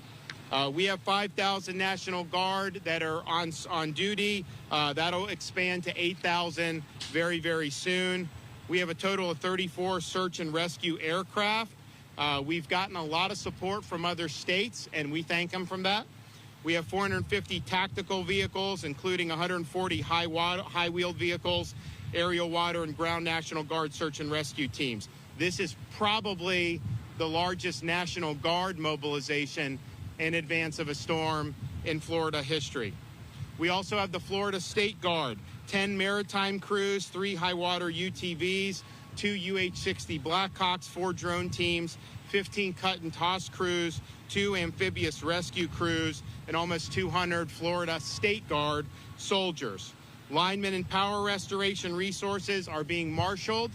We have 5,000 National Guard that are on duty. That'll expand to 8,000 very, very soon. We have a total of 34 search and rescue aircraft. We've gotten a lot of support from other states, and we thank them from that. We have 450 tactical vehicles, including 140 high-wheeled vehicles, aerial, water, and ground National Guard search and rescue teams. This is probably the largest National Guard mobilization in advance of a storm in Florida history. We also have the Florida State Guard, 10 maritime crews, 3 high-water UTVs, 2 UH-60 Blackhawks, 4 drone teams, 15 cut and toss crews, 2 amphibious rescue crews, and almost 200 Florida State Guard soldiers. Linemen and power restoration resources are being marshaled.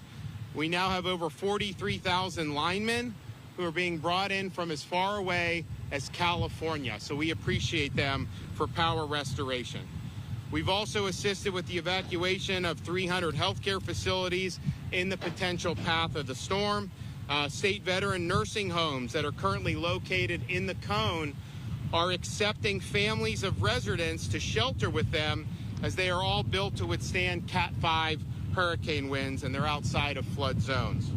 We now have over 43,000 linemen who are being brought in from as far away as California, so we appreciate them for power restoration. We've also assisted with the evacuation of 300 healthcare facilities in the potential path of the storm. State veteran nursing homes that are currently located in the cone are accepting families of residents to shelter with them, as they are all built to withstand Cat 5 hurricane winds, and they're outside of flood zones.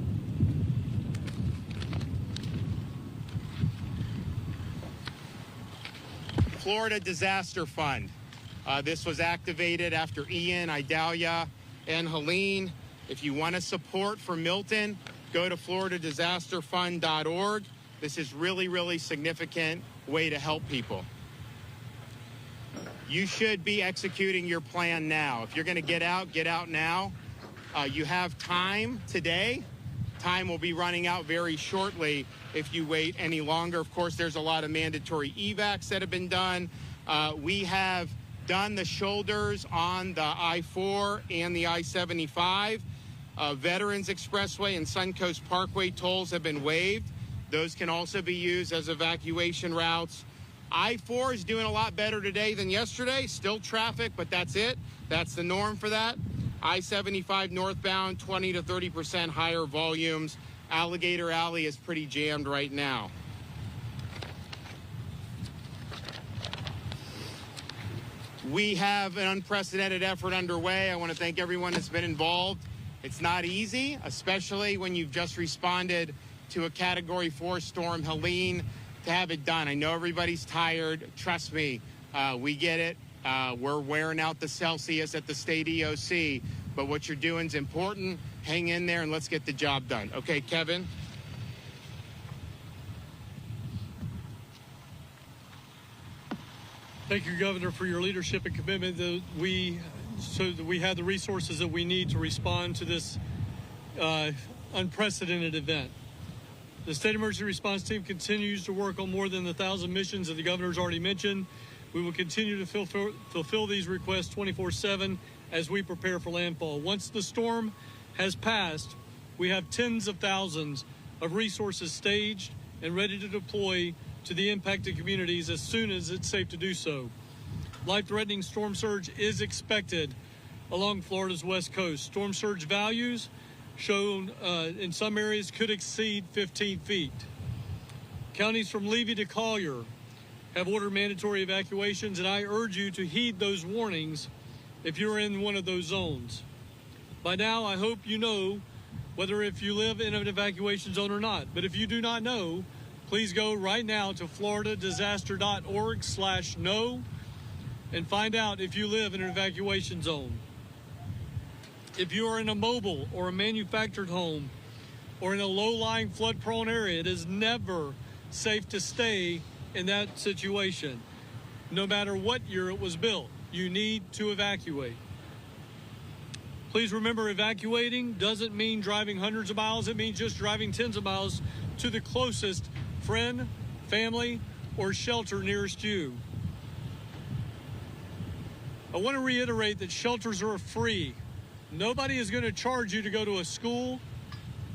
Florida Disaster Fund. This was activated after Ian, Idalia, and Helene. If you want to support for Milton, go to floridadisasterfund.org. This is really, really significant way to help people. You should be executing your plan now. If you're going to get out now. You have time today. Time will be running out very shortly if you wait any longer. Of course, there's a lot of mandatory evacs that have been done. We have done the shoulders on the I-4 and the I-75. Veterans Expressway and Suncoast Parkway tolls have been waived. Those can also be used as evacuation routes. I-4 is doing a lot better today than yesterday. Still traffic, but that's it. That's the norm for that. I-75 northbound, 20 to 30% higher volumes. Alligator Alley is pretty jammed right now. We have an unprecedented effort underway. I want to thank everyone that's been involved. It's not easy, especially when you've just responded to a Category 4 storm, Helene, to have it done. I know everybody's tired. Trust me, we get it. We're wearing out the Celsius at the state EOC, but what you're doing is important. Hang in there and let's get the job done. Okay, Kevin? Thank you, Governor, for your leadership and commitment so that we have the resources that we need to respond to this unprecedented event. The State Emergency Response Team continues to work on more than 1,000 missions that the Governor's already mentioned. We will continue to fulfill these requests 24/7 as we prepare for landfall. Once the storm has passed, we have tens of thousands of resources staged and ready to deploy to the impacted communities as soon as it's safe to do so. Life-threatening storm surge is expected along Florida's west coast. Storm surge values shown in some areas could exceed 15 feet. Counties from Levy to Collier have ordered mandatory evacuations, and I urge you to heed those warnings if you're in one of those zones. By now, I hope you know whether if you live in an evacuation zone or not. But if you do not know, please go right now to floridadisaster.org/know and find out if you live in an evacuation zone. If you are in a mobile or a manufactured home or in a low-lying flood-prone area, it is never safe to stay in that situation. No matter what year it was built, you need to evacuate. Please remember, evacuating doesn't mean driving hundreds of miles. It means just driving tens of miles to the closest friend, family, or shelter nearest you. I want to reiterate that shelters are free. Nobody is going to charge you to go to a school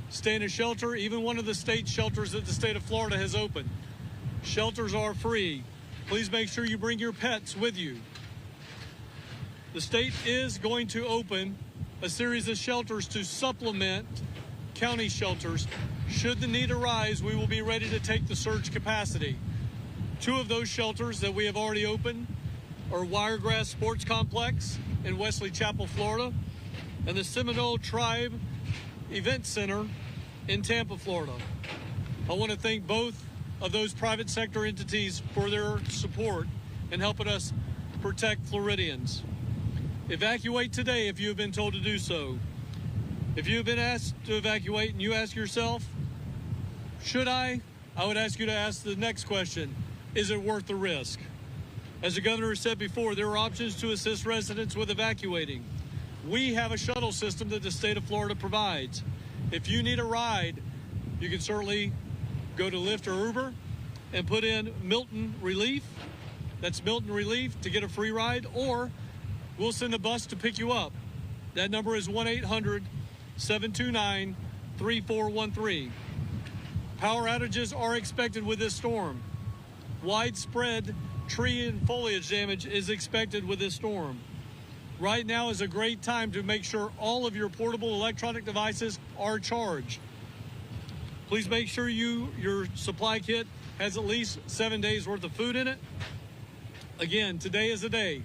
stay in a shelter, even one of the state shelters that the state of Florida has opened. Shelters are free. Please make sure you bring your pets with you. The state is going to open a series of shelters to supplement county shelters. Should the need arise, we will be ready to take the surge capacity. 2 of those shelters that we have already opened are Wiregrass Sports Complex in Wesley Chapel, Florida, and the Seminole Tribe Event Center in Tampa, Florida. I want to thank both of those private sector entities for their support in helping us protect Floridians. Evacuate today if you have been told to do so. If you have been asked to evacuate and you ask yourself, should I would ask you to ask the next question, is it worth the risk? As the governor said before, there are options to assist residents with evacuating. We have a shuttle system that the state of Florida provides. If you need a ride, you can certainly go to Lyft or Uber and put in Milton Relief. That's Milton Relief to get a free ride, or we'll send a bus to pick you up. That number is 1-800-729-3413. Power outages are expected with this storm. Widespread tree and foliage damage is expected with this storm. Right now is a great time to make sure all of your portable electronic devices are charged. Please make sure your supply kit has at least 7 days worth of food in it. Again, today is the day.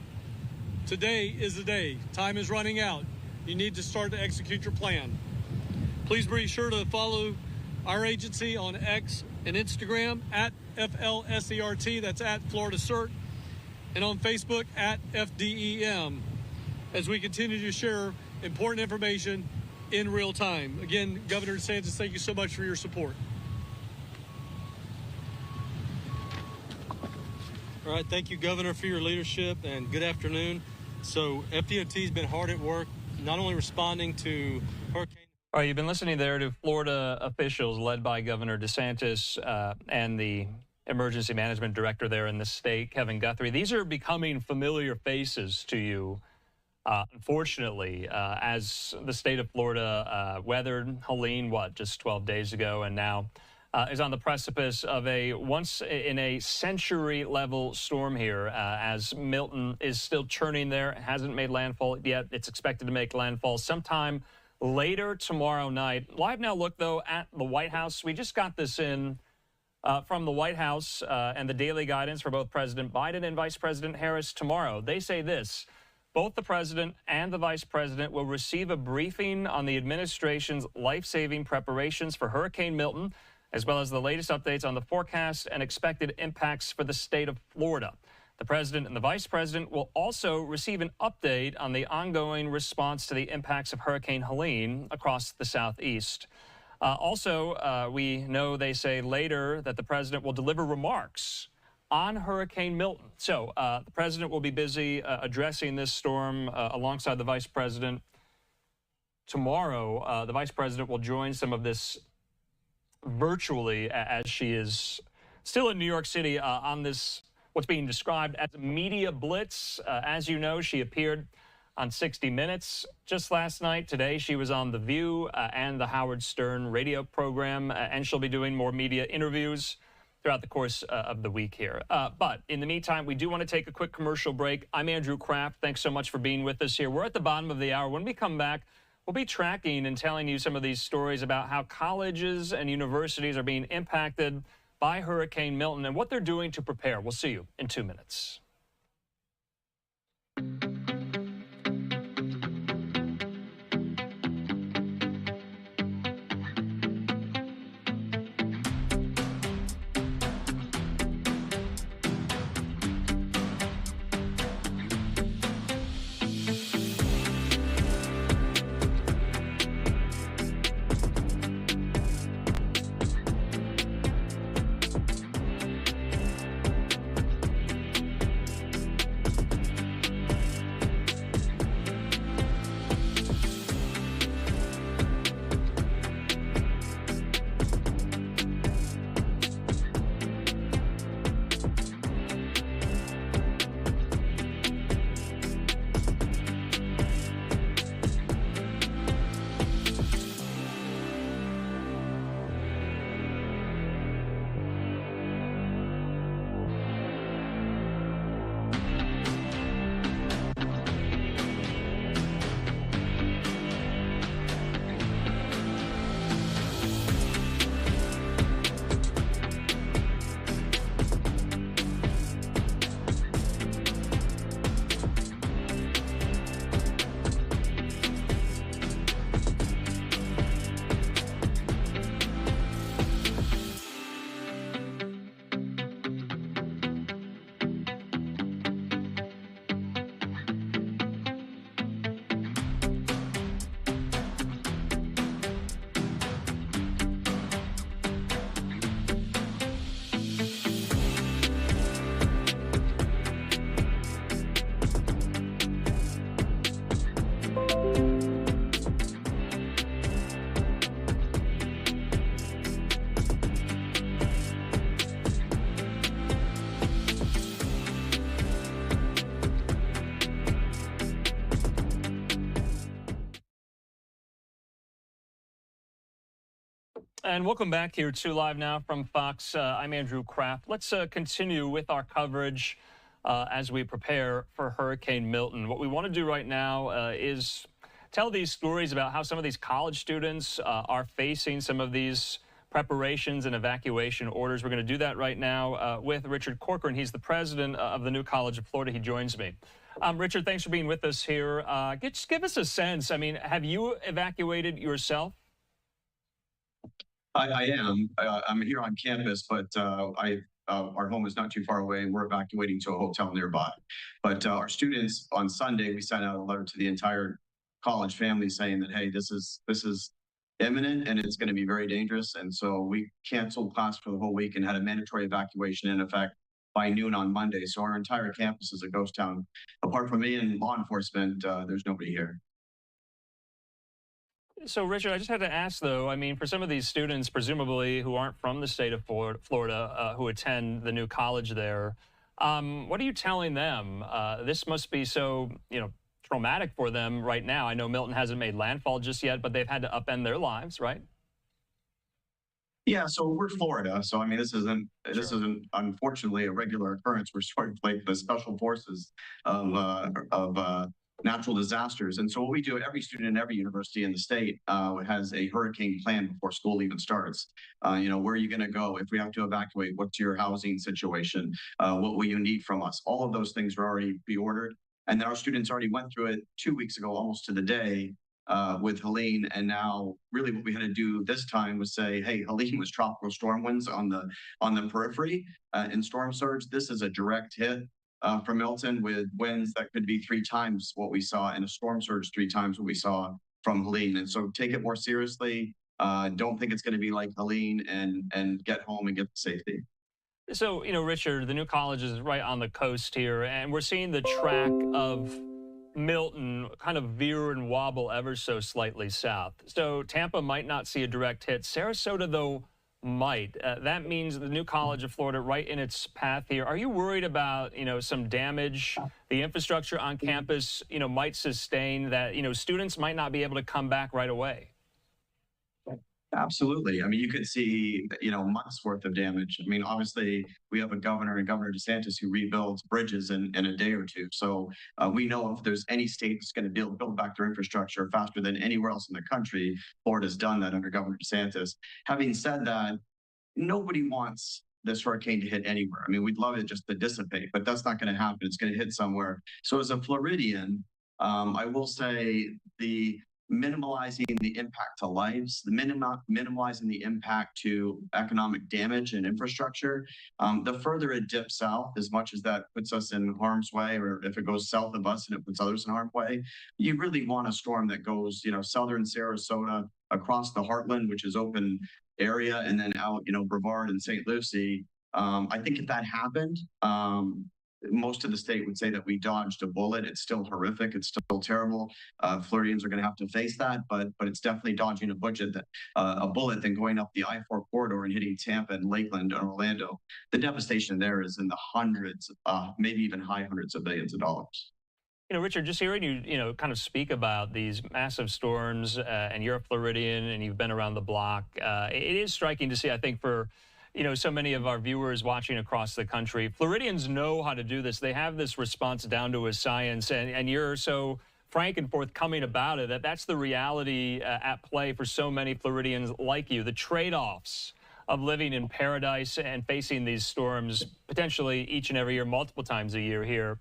Today is the day. Time is running out. You need to start to execute your plan. Please be sure to follow our agency on X and Instagram at FLSERT, that's at Florida CERT, and on Facebook at FDEM, as we continue to share important information in real time. Again, Governor DeSantis, thank you so much for your support. All right, thank you, Governor, for your leadership, and good afternoon. So FDOT has been hard at work, not only responding to hurricane. All right, you've been listening there to Florida officials led by Governor DeSantis and the emergency management director there in the state, Kevin Guthrie. These are becoming familiar faces to you, unfortunately, as the state of Florida weathered Helene, just 12 days ago, and now is on the precipice of a once-in-a-century level storm here, as Milton is still churning there. It hasn't made landfall yet. It's expected to make landfall sometime later tomorrow night. Live now look, though, at the White House. We just got this in from the White House and the daily guidance for both President Biden and Vice President Harris tomorrow. They say this: both the president and the vice president will receive a briefing on the administration's life-saving preparations for Hurricane Milton, as well as the latest updates on the forecast and expected impacts for the state of Florida. The president and the vice president will also receive an update on the ongoing response to the impacts of Hurricane Helene across the southeast. We know they say later that the president will deliver remarks on Hurricane Milton. So the president will be busy addressing this storm alongside the vice president. Tomorrow, the vice president will join some of this virtually, as she is still in New York City on this, what's being described as a media blitz. As you know, she appeared on 60 Minutes just last night. Today, she was on The View and the Howard Stern radio program, and she'll be doing more media interviews throughout the course of the week here. But in the meantime, we do want to take a quick commercial break. I'm Andrew Kraft. Thanks so much for being with us here. We're at the bottom of the hour. When we come back, we'll be tracking and telling you some of these stories about how colleges and universities are being impacted by Hurricane Milton and what they're doing to prepare. We'll see you in 2 minutes. And welcome back here to Live Now from Fox. I'm Andrew Kraft. Let's continue with our coverage as we prepare for Hurricane Milton. What we want to do right now is tell these stories about how some of these college students are facing some of these preparations and evacuation orders. We're going to do that right now with Richard Corcoran. He's the president of the New College of Florida. He joins me. Richard, thanks for being with us here. Just give us a sense. I mean, have you evacuated yourself? I am. I'm here on campus, but our home is not too far away. We're evacuating to a hotel nearby. But our students on Sunday, we sent out a letter to the entire college family saying that, hey, this is imminent and it's going to be very dangerous. And so we canceled class for the whole week and had a mandatory evacuation in effect by noon on Monday. So our entire campus is a ghost town. Apart from me and law enforcement, there's nobody here. So, Richard, I just had to ask, though, I mean, for some of these students, presumably, who aren't from the state of Florida, who attend the new college there, what are you telling them? This must be so, traumatic for them right now. I know Milton hasn't made landfall just yet, but they've had to upend their lives, right? Yeah, so we're Florida. So, I mean, this isn't unfortunately a regular occurrence. We're sort of like the special forces of natural disasters. And so what we do, every student in every university in the state has a hurricane plan before school even starts. Where are you going to go? If we have to evacuate, what's your housing situation? What will you need from us? All of those things are already pre-ordered. And then our students already went through it 2 weeks ago, almost to the day, with Helene. And now really what we had to do this time was say, hey, Helene was tropical storm winds on the periphery in storm surge. This is a direct hit from Milton with winds that could be 3 times what we saw, and a storm surge 3 times what we saw from Helene. And so take it more seriously. Don't think it's going to be like Helene, and get home and get to safety. So, Richard, the new college is right on the coast here, and we're seeing the track of Milton kind of veer and wobble ever so slightly south. So Tampa might not see a direct hit. Sarasota, though, might. That means the new College of Florida right in its path here. Are you worried about, some damage the infrastructure on campus, might sustain, that, students might not be able to come back right away? Absolutely. I mean, you could see, months worth of damage. I mean, obviously, we have a governor and Governor DeSantis who rebuilds bridges in a day or two. So we know if there's any state that's going to build back their infrastructure faster than anywhere else in the country, Florida's done that under Governor DeSantis. Having said that, nobody wants this hurricane to hit anywhere. I mean, we'd love it just to dissipate, but that's not going to happen. It's going to hit somewhere. So as a Floridian, I will say the minimalizing the impact to lives, minimizing the impact to economic damage and infrastructure. The further it dips south, as much as that puts us in harm's way, or if it goes south of us and it puts others in harm's way, you really want a storm that goes, southern Sarasota across the heartland, which is open area, and then out, Brevard and St. Lucie. I think if that happened, most of the state would say that we dodged a bullet. It's still horrific. It's still terrible. Floridians are going to have to face that, but it's definitely dodging a bullet than going up the I-4 corridor and hitting Tampa and Lakeland and Orlando. The devastation there is in the hundreds, maybe even high hundreds of billions of dollars. Richard, just hearing you, kind of speak about these massive storms, and you're a Floridian and you've been around the block. It is striking to see, I think, for so many of our viewers watching across the country. Floridians know how to do this. They have this response down to a science, and you're so frank and forthcoming about it. That's the reality at play for so many Floridians like you, the trade-offs of living in paradise and facing these storms potentially each and every year, multiple times a year here.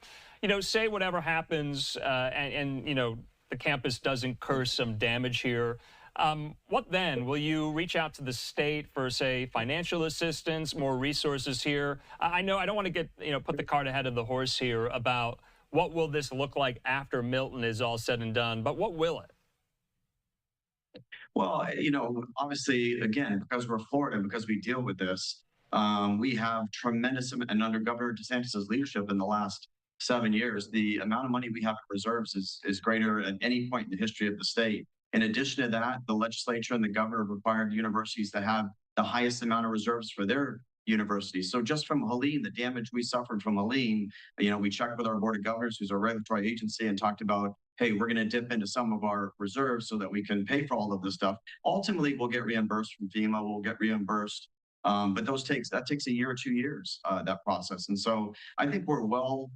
Say whatever happens and the campus does incur some damage here. What then? Will you reach out to the state for, say, financial assistance, more resources here? I know I don't want to get, put the cart ahead of the horse here about what will this look like after Milton is all said and done, but what will it? Well, obviously, again, because we're Florida, because we deal with this, we have tremendous, and under Governor DeSantis' leadership in the last 7 years, the amount of money we have in reserves is greater at any point in the history of the state. In addition to that, the legislature and the governor required universities to have the highest amount of reserves for their universities. So just from Helene, the damage we suffered from Helene, we checked with our board of governors, who's our regulatory agency, and talked about, hey, we're going to dip into some of our reserves so that we can pay for all of this stuff. Ultimately, we'll get reimbursed from FEMA. We'll get reimbursed. But that takes a year or 2 years, that process. And so I think we're well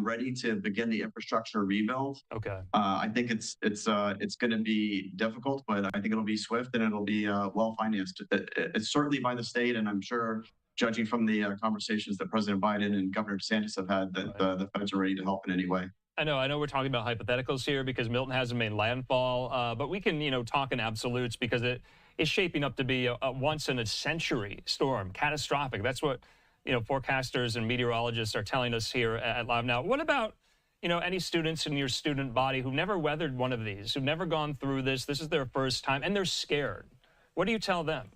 ready to begin the infrastructure rebuild. Okay. I think it's going to be difficult, but I think it'll be swift and it'll be well financed. It's certainly by the state, and I'm sure, judging from the conversations that President Biden and Governor DeSantis have had, that the feds are ready to help in any way. I know we're talking about hypotheticals here because Milton hasn't made landfall, but we can, talk in absolutes because it is shaping up to be a once-in-a-century storm, catastrophic. That's what, forecasters and meteorologists are telling us here at Live Now. What about, any students in your student body who've never weathered one of these, who've never gone through this is their first time, and they're scared? What do you tell them?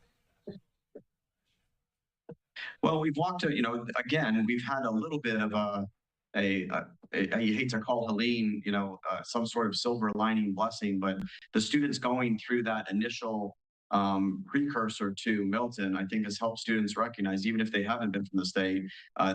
Well, we've walked, again, we've had a little bit of I hate to call Helene, some sort of silver lining blessing, but the students going through that initial precursor to Milton, I think, has helped students recognize, even if they haven't been from the state,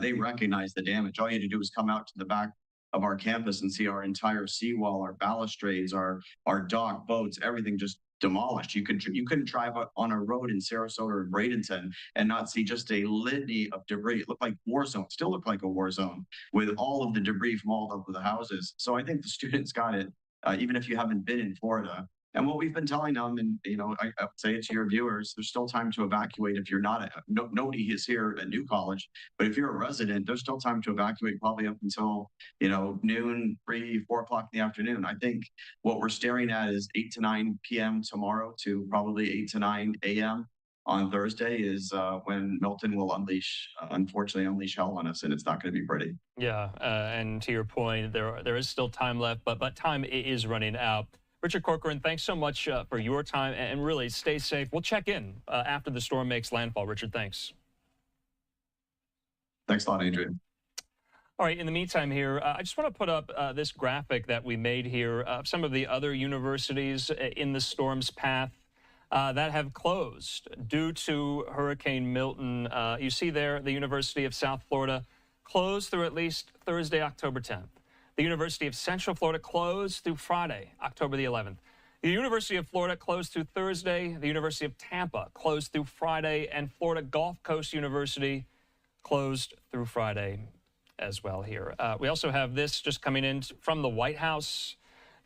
they recognize the damage. All you had to do is come out to the back of our campus and see our entire seawall, our balustrades, our dock, boats, everything just demolished. You couldn't drive on a road in Sarasota or Bradenton and not see just a litany of debris. It looked like war zone, still looked like a war zone with all of the debris from all over the houses. So I think the students got it, even if you haven't been in Florida. And what we've been telling them, and I would say it to your viewers, there's still time to evacuate if you're not. Nobody is here at New College, but if you're a resident, there's still time to evacuate, probably up until noon, 3, 4 o'clock in the afternoon. I think what we're staring at is 8 to 9 p.m. tomorrow to probably 8 to 9 a.m. on Thursday is when Milton will unfortunately unleash hell on us, and it's not going to be pretty. Yeah, and to your point, there is still time left, but time is running out. Richard Corcoran, thanks so much for your time, and really stay safe. We'll check in after the storm makes landfall. Richard, thanks. Thanks a lot, Adrian. All right, in the meantime here, I just want to put up this graphic that we made here of some of the other universities in the storm's path that have closed due to Hurricane Milton. You see there, the University of South Florida closed through at least Thursday, October 10th. The University of Central Florida closed through Friday, October the 11th. The University of Florida closed through Thursday. The University of Tampa closed through Friday. And Florida Gulf Coast University closed through Friday as well here. We also have this just coming in from the White House.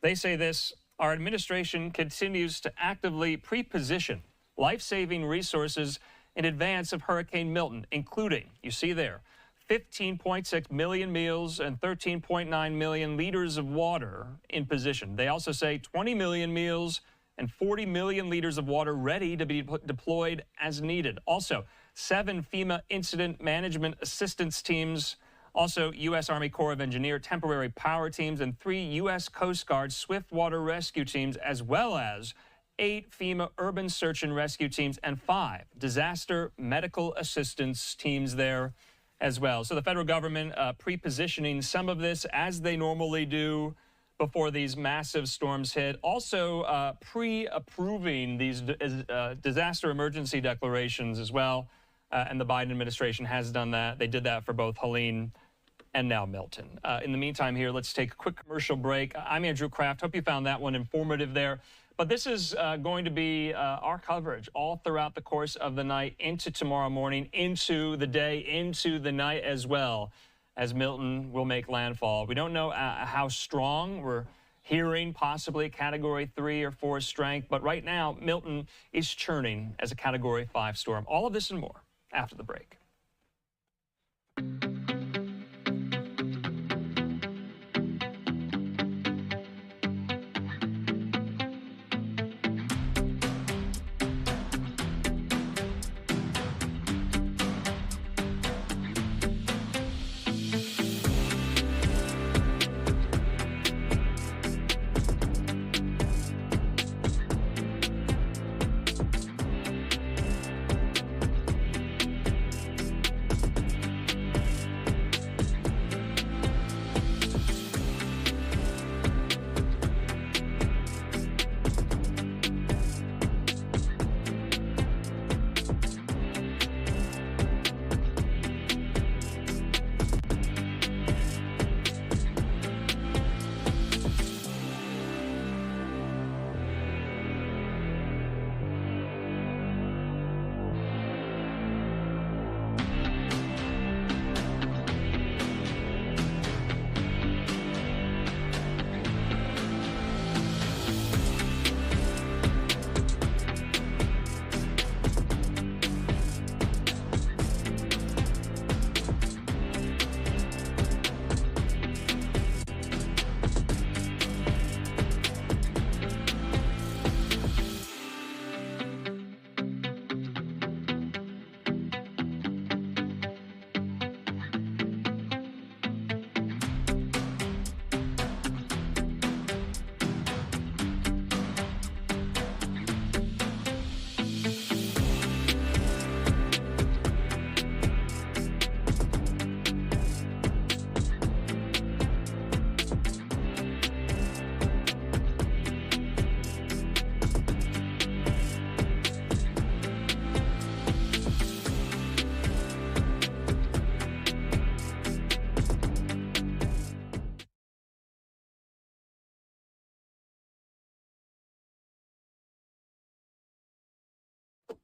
They say this: our administration continues to actively pre-position life-saving resources in advance of Hurricane Milton, including, you see there, 15.6 million meals and 13.9 million liters of water in position. They also say 20 million meals and 40 million liters of water ready to be deployed as needed. Also, 7 FEMA incident management assistance teams, also U.S. Army Corps of Engineer temporary power teams, and 3 U.S. Coast Guard swift water rescue teams, as well as 8 FEMA urban search and rescue teams and 5 disaster medical assistance teams there as well. So the federal government pre-positioning some of this, as they normally do before these massive storms hit. Also pre-approving these disaster emergency declarations as well. And the Biden administration has done that. They did that for both Helene and now Milton. In the meantime here, let's take a quick commercial break. I'm Andrew Kraft. Hope you found that one informative there. But this is going to be our coverage all throughout the course of the night, into tomorrow morning, into the day, into the night as well, as Milton will make landfall. We don't know how strong. We're hearing possibly Category 3 or 4 strength. But right now, Milton is churning as a Category 5 storm. All of this and more after the break.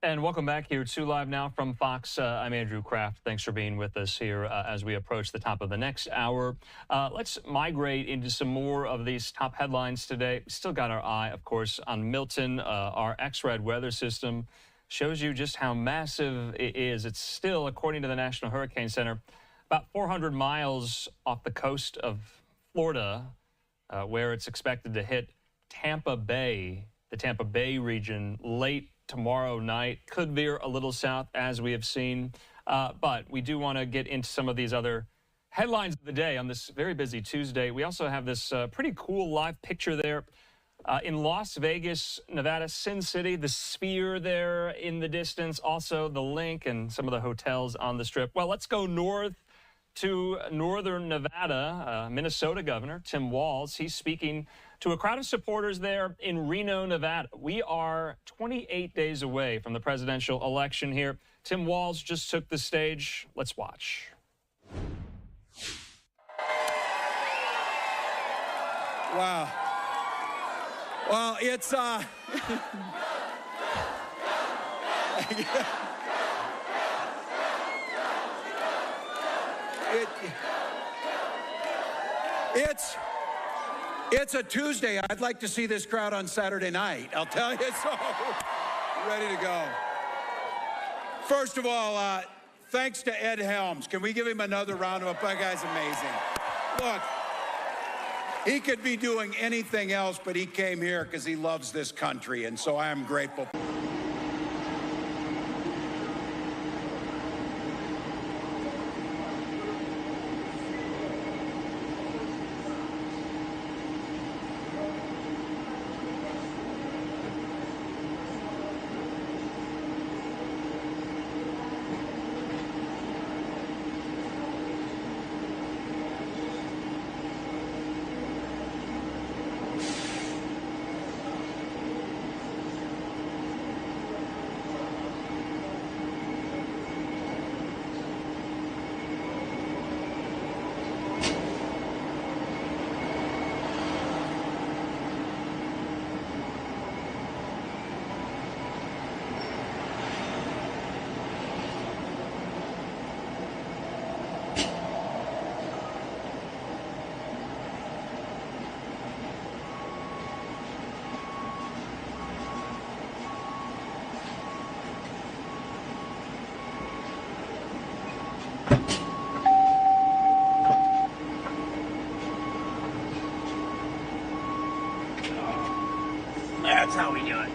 And welcome back here to Live Now from Fox. I'm Andrew Kraft. Thanks for being with us here as we approach the top of the next hour. Let's migrate into some more of these top headlines today. We still got our eye, of course, on Milton. Our X-Red weather system shows you just how massive it is. It's still, according to the National Hurricane Center, about 400 miles off the coast of Florida, where it's expected to hit Tampa Bay, the Tampa Bay region, late tomorrow night. Could veer a little south, as we have seen. But we do want to get into some of these other headlines of the day on this very busy Tuesday. We also have this pretty cool live picture there in Las Vegas, Nevada, Sin City, the Sphere there in the distance, also the Link and some of the hotels on the Strip. Well, let's go north to northern Nevada. Minnesota Governor Tim Walz, he's speaking to a crowd of supporters there in Reno, Nevada. We are 28 days away from the presidential election here. Tim Walz just took the stage. Let's watch. Wow. Well, it's It's a Tuesday. I'd like to see this crowd on Saturday night. I'll tell you so. Ready to go. First of all, thanks to Ed Helms. Can we give him another round of applause? That guy's amazing. Look, he could be doing anything else, but he came here because he loves this country, and so I am grateful. That's how we do it.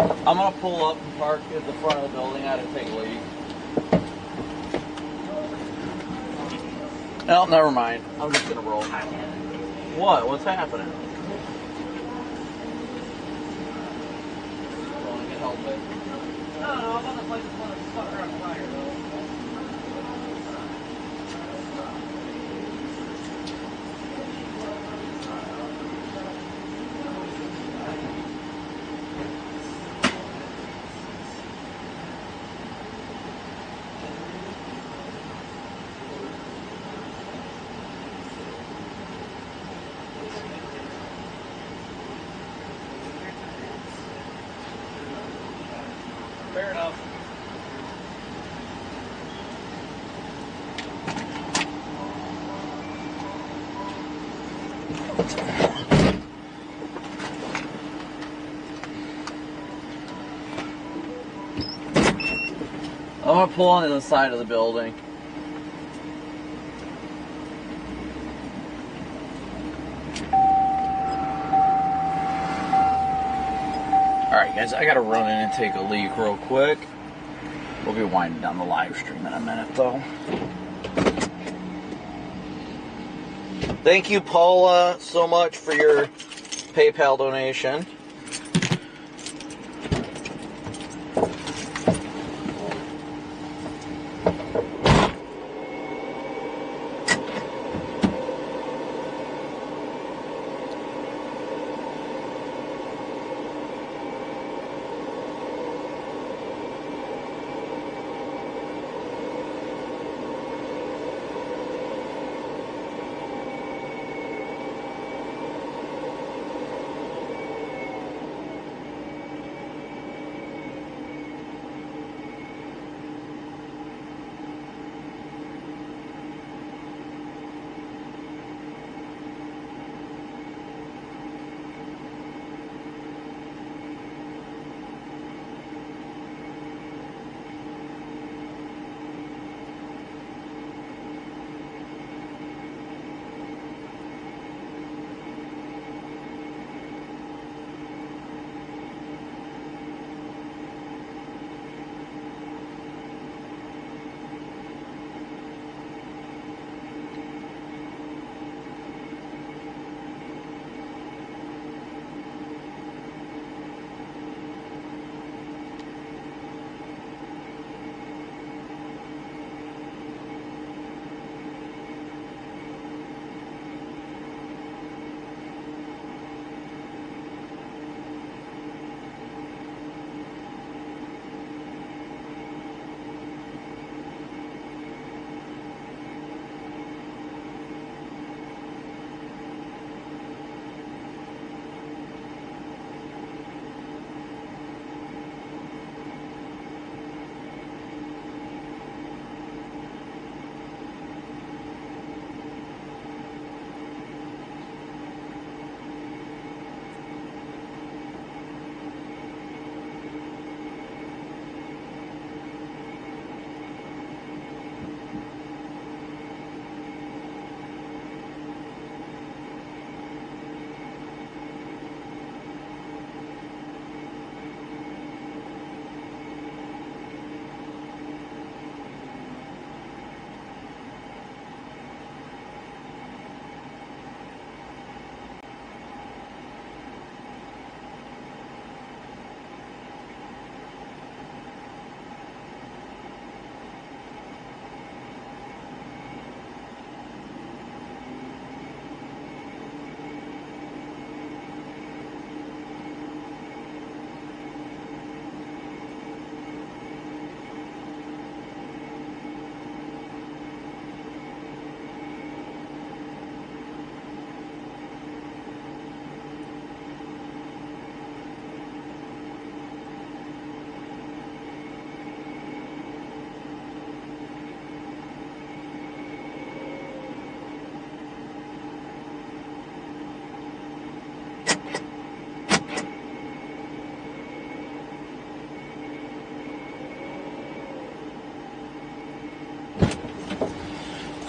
I'm gonna pull up and park at the front of the building. I had to take a leak. No, never mind. I'm just gonna roll. What? What's happening? Want to get help with? No, I'm on the place that's going to start on fire though. Fair enough. I'm gonna pull on the side of the building. Alright guys, I gotta run in and take a leak real quick. We'll be winding down the live stream in a minute though. Thank you, Paula, so much for your PayPal donation.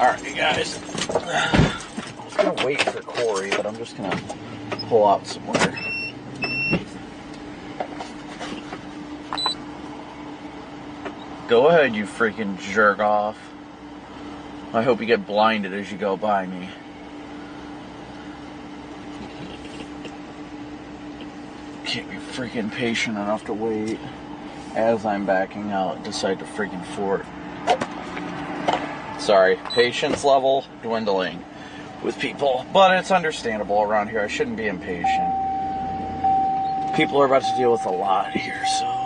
Alright, guys. I was going to wait for Corey, but I'm just going to pull out somewhere. Go ahead, you freaking jerk off. I hope you get blinded as you go by me. Can't be freaking patient enough to wait as I'm backing out and decide to freaking floor it. Sorry, patience level dwindling with people, but it's understandable around here. I shouldn't be impatient. People are about to deal with a lot here, so.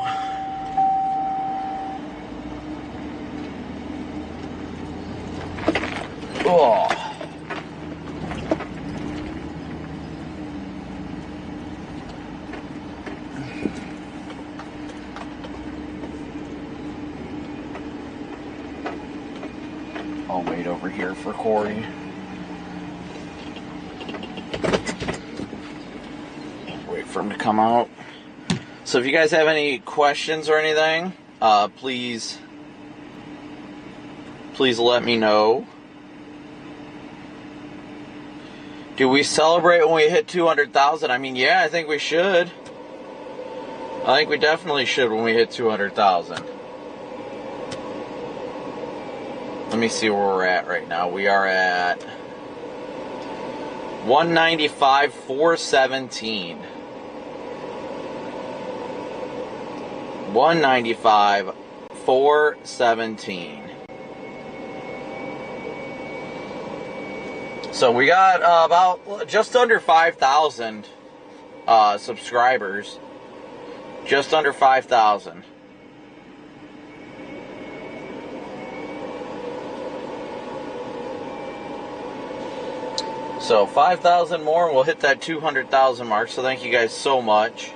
Oh. I'll wait over here for Corey. Wait for him to come out. So if you guys have any questions or anything, please let me know. Do we celebrate when we hit 200,000? I mean, yeah, I think we should. I think we definitely should when we hit 200,000. Let me see where we're at right now. We are at 195,417. 195,417. So we got about just under 5,000 subscribers. Just under 5,000. So 5,000 more and we'll hit that 200,000 mark. So thank you guys so much.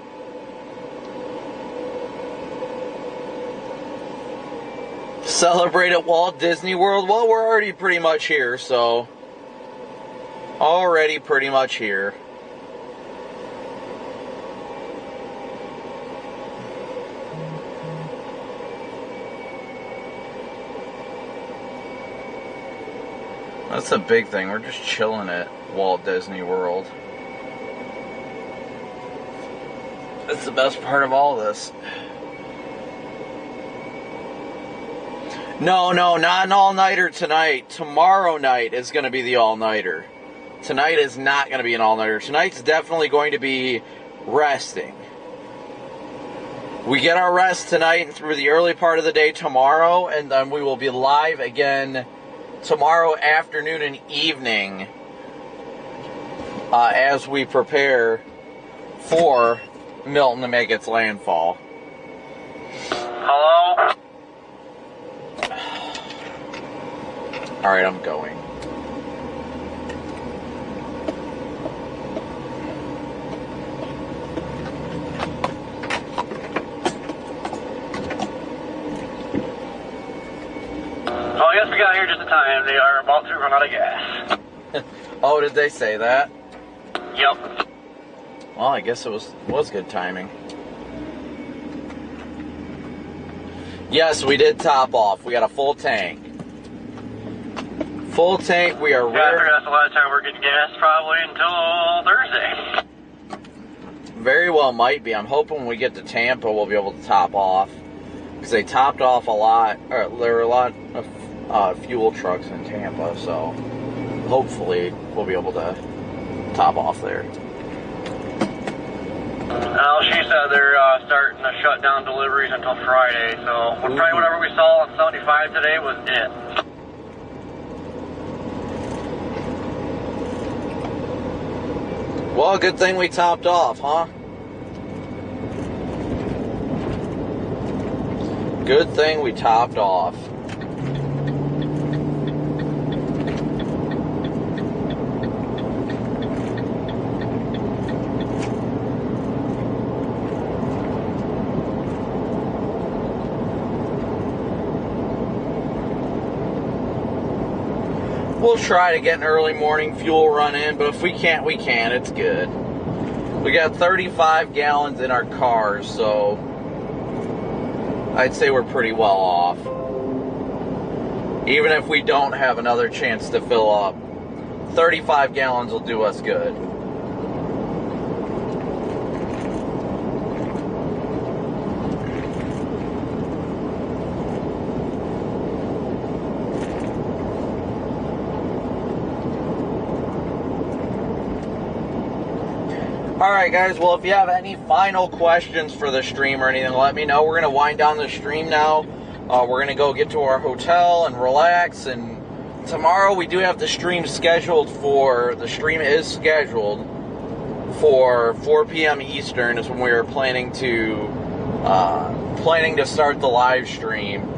Celebrate at Walt Disney World. Well, we're already pretty much here, so already pretty much here. That's the big thing. We're just chilling at Walt Disney World. That's the best part of all this. No, not an all-nighter tonight. Tomorrow night is going to be the all-nighter. Tonight is not going to be an all-nighter. Tonight's definitely going to be resting. We get our rest tonight and through the early part of the day tomorrow, and then we will be live again tomorrow afternoon and evening as we prepare for Milton to make its landfall. Hello? Alright, I'm going. Well, I guess we got here just in time. They are about to run out of gas. Oh, did they say that? Yep. Well, I guess it was good timing. Yes, we did top off. We got a full tank. Full tank, we are Yeah, I figured that's the last time we're getting gas probably until Thursday. Very well might be. I'm hoping when we get to Tampa we'll be able to top off. Because they topped off a lot. There were a lot of fuel trucks in Tampa, so hopefully we'll be able to top off there. Well, she said they're starting to shut down deliveries until Friday, so probably whatever we saw on 75 today was it. Well, good thing we topped off, huh? Good thing we topped off. We'll try to get an early morning fuel run in, but if we can't, we can't. It's good. We got 35 gallons in our cars, so I'd say we're pretty well off. Even if we don't have another chance to fill up, 35 gallons will do us good. Alright guys, well if you have any final questions for the stream or anything, let me know. We're going to wind down the stream now. We're going to go get to our hotel and relax, and tomorrow we do have the stream scheduled for, the stream is scheduled for 4 p.m. Eastern is when we are planning to start the live stream.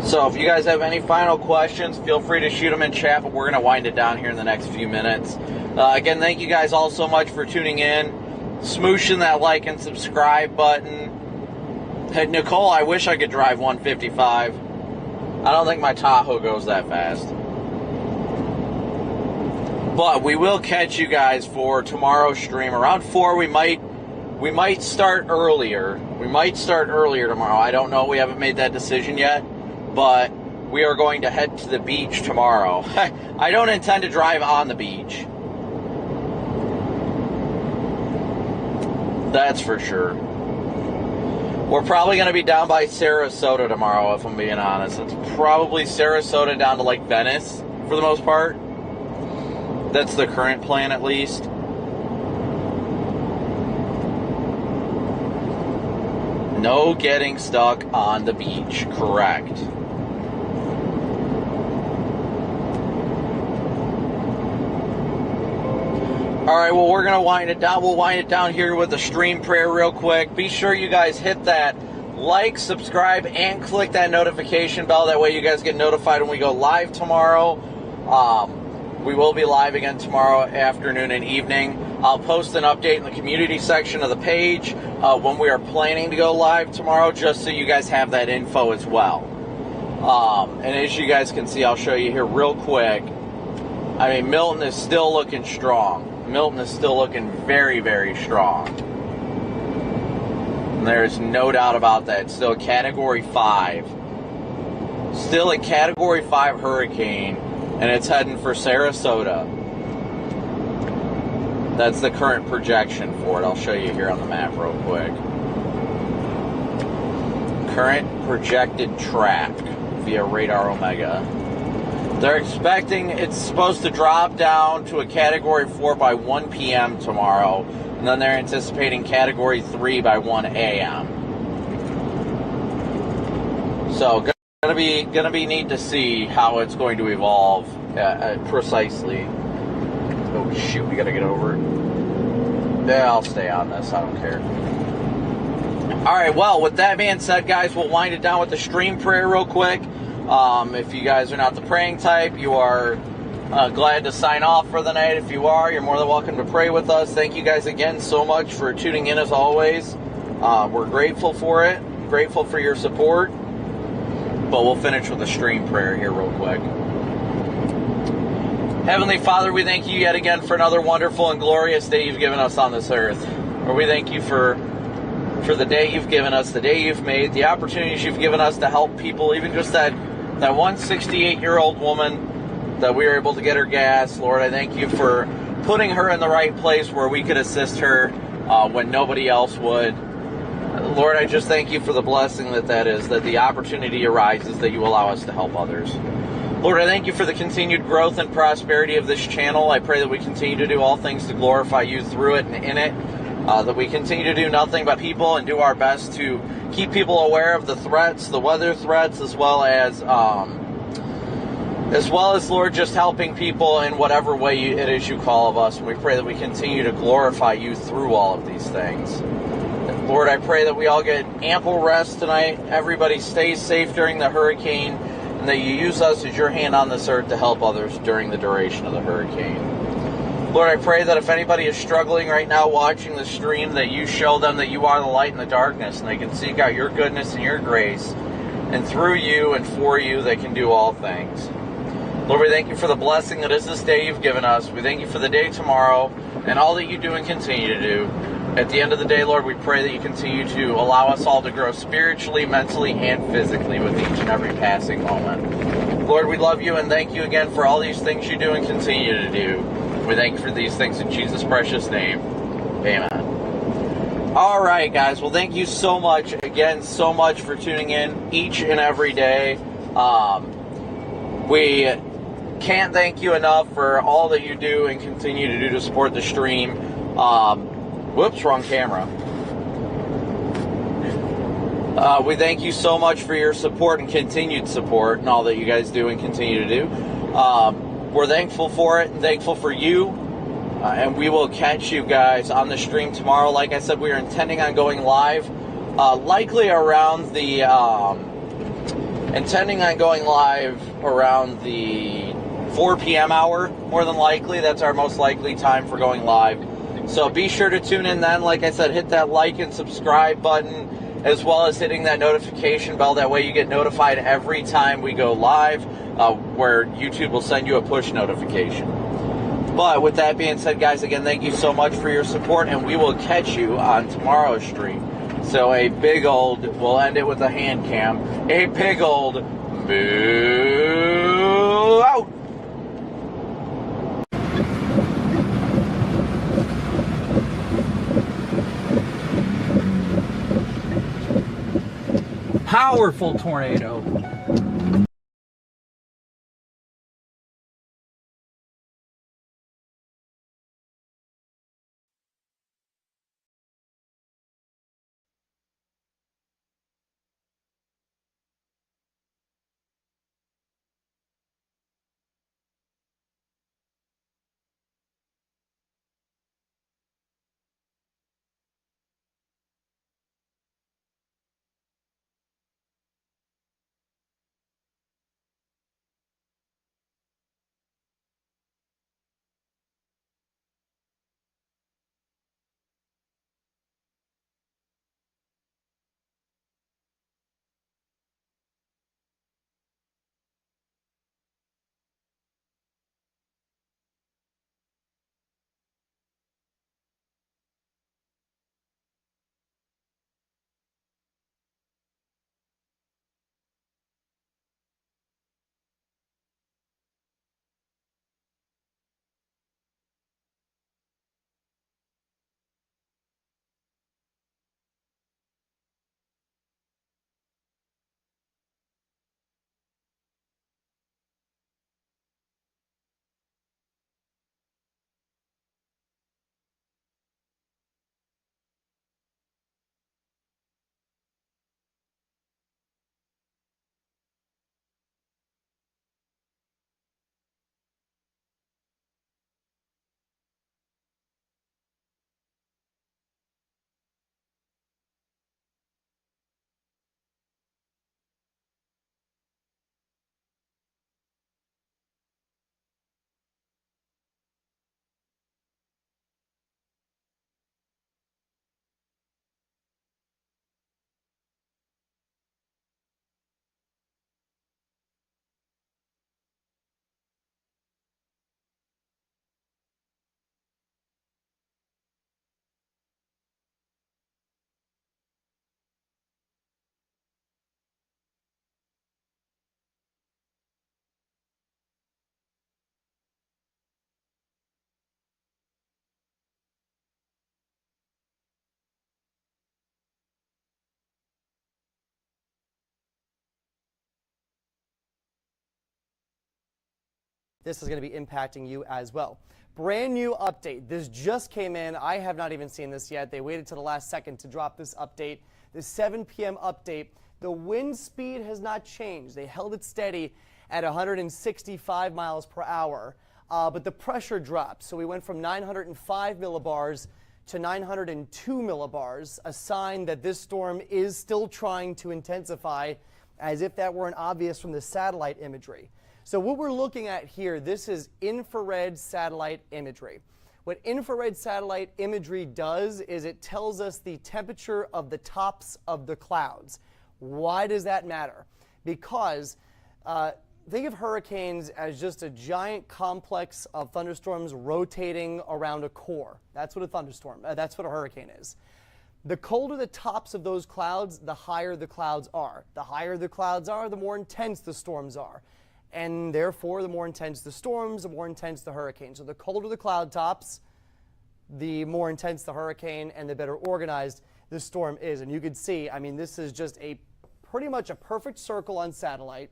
So if you guys have any final questions, feel free to shoot them in chat, but we're going to wind it down here in the next few minutes. Again, thank you guys all so much for tuning in, smooshing that like and subscribe button. Hey, Nicole, I wish I could drive 155. I don't think my Tahoe goes that fast. But we will catch you guys for tomorrow's stream. Around 4, we might start earlier. We might start earlier tomorrow. I don't know. We haven't made that decision yet. But we are going to head to the beach tomorrow. I don't intend to drive on the beach. That's for sure. We're probably going to be down by Sarasota tomorrow, if I'm being honest. It's probably Sarasota down to like Venice, for the most part. That's the current plan, at least. No getting stuck on the beach, correct. Alright, well, we're going to wind it down. We'll wind it down here with a stream prayer real quick. Be sure you guys hit that like, subscribe, and click that notification bell. That way you guys get notified when we go live tomorrow. We will be live again tomorrow afternoon and evening. I'll post an update in the community section of the page when we are planning to go live tomorrow, just so you guys have that info as well. And as you guys can see, I'll show you here real quick. I mean, Milton is still looking strong. Milton is still looking very, very strong. And there's no doubt about that. Still a Category 5. Still a Category 5 hurricane, and it's heading for Sarasota. That's the current projection for it. I'll show you here on the map real quick. Current projected track via Radar Omega. They're expecting it's supposed to drop down to a Category 4 by 1 p.m. tomorrow, and then they're anticipating Category 3 by 1 a.m. So, gonna be neat to see how it's going to evolve precisely. Oh shoot, we gotta get over it. Yeah, I'll stay on this. I don't care. Alright, well, with that being said, guys, we'll wind it down with the stream prayer real quick. If you guys are not the praying type, you are glad to sign off for the night. If you are, you're more than welcome to pray with us. Thank you guys again so much for tuning in as always. We're grateful for it. Grateful for your support. But we'll finish with a stream prayer here real quick. Heavenly Father, we thank you yet again for another wonderful and glorious day you've given us on this earth. Lord, we thank you for the day you've given us, the day you've made, the opportunities you've given us to help people, even just that one 68-year-old woman that we were able to get her gas. Lord, I thank you for putting her in the right place where we could assist her when nobody else would. Lord, I just thank you for the blessing that is, that the opportunity arises that you allow us to help others. Lord, I thank you for the continued growth and prosperity of this channel. I pray that we continue to do all things to glorify you through it and in it. That we continue to do nothing but people and do our best to keep people aware of the threats, the weather threats, as well as Lord, just helping people in whatever way it is you call of us. And we pray that we continue to glorify you through all of these things. Lord, I pray that we all get ample rest tonight. Everybody stays safe during the hurricane, and that you use us as your hand on this earth to help others during the duration of the hurricane. Lord, I pray that if anybody is struggling right now watching the stream, that you show them that you are the light in the darkness, and they can seek out your goodness and your grace, and through you and for you they can do all things. Lord, we thank you for the blessing that is this day you've given us. We thank you for the day tomorrow and all that you do and continue to do. At the end of the day, Lord, we pray that you continue to allow us all to grow spiritually, mentally, and physically with each and every passing moment. Lord, we love you and thank you again for all these things you do and continue to do. We thank you for these things in Jesus' precious name. Amen. All right, guys. Well, thank you so much again, so much for tuning in each and every day. We can't thank you enough for all that you do and continue to do to support the stream. Whoops, wrong camera. We thank you so much for your support and continued support and all that you guys do and continue to do. We're thankful for it and thankful for you. And we will catch you guys on the stream tomorrow. Like I said, we are intending on going live, likely around the 4 p.m. hour, more than likely. That's our most likely time for going live. So be sure to tune in then. Like I said, hit that like and subscribe button, as well as hitting that notification bell. That way you get notified every time we go live, where YouTube will send you a push notification. But with that being said, guys, again, thank you so much for your support, and we will catch you on tomorrow's stream. So a big old, we'll end it with a hand cam, a big old moo out. Powerful tornado. This is going to be impacting you as well. Brand new update. This just came in. I have not even seen this yet. They waited to the last second to drop this update. The 7 p.m. update. The wind speed has not changed. They held it steady at 165 miles per hour, but the pressure dropped. So we went from 905 millibars to 902 millibars, a sign that this storm is still trying to intensify, as if that weren't obvious from the satellite imagery. So what we're looking at here, this is infrared satellite imagery. What infrared satellite imagery does is it tells us the temperature of the tops of the clouds. Why does that matter? Because think of hurricanes as just a giant complex of thunderstorms rotating around a core. That's what a thunderstorm, that's what a hurricane is. The colder the tops of those clouds, the higher the clouds are. The higher the clouds are, the more intense the storms are. And therefore, the more intense the storms, the more intense the hurricane. So the colder the cloud tops, the more intense the hurricane and the better organized this storm is. And you can see, I mean, this is just pretty much a perfect circle on satellite.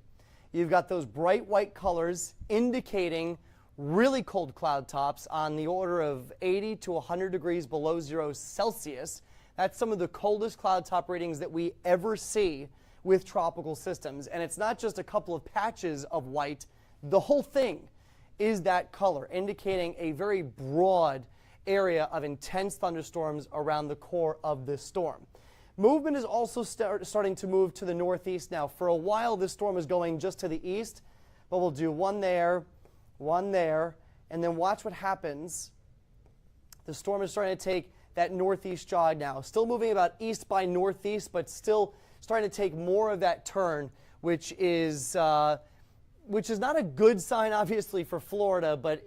You've got those bright white colors indicating really cold cloud tops on the order of 80 to 100 degrees below 0 Celsius. That's some of the coldest cloud top readings that we ever see with tropical systems. And it's not just a couple of patches of white. The whole thing is that color, indicating a very broad area of intense thunderstorms around the core of this storm. Movement is also starting to move to the northeast now. For a while, this storm is going just to the east, but we'll do one there, and then watch what happens. The storm is starting to take that northeast jog now. Still moving about east by northeast, but still starting to take more of that turn, which is not a good sign, obviously, for Florida, but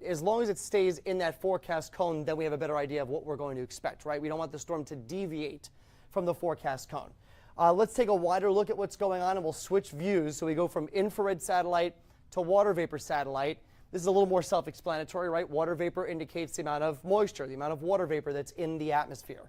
as long as it stays in that forecast cone, then we have a better idea of what we're going to expect, right? We don't want the storm to deviate from the forecast cone. Let's take a wider look at what's going on, and we'll switch views. So we go from infrared satellite to water vapor satellite. This is a little more self-explanatory, right? Water vapor indicates the amount of moisture, the amount of water vapor that's in the atmosphere.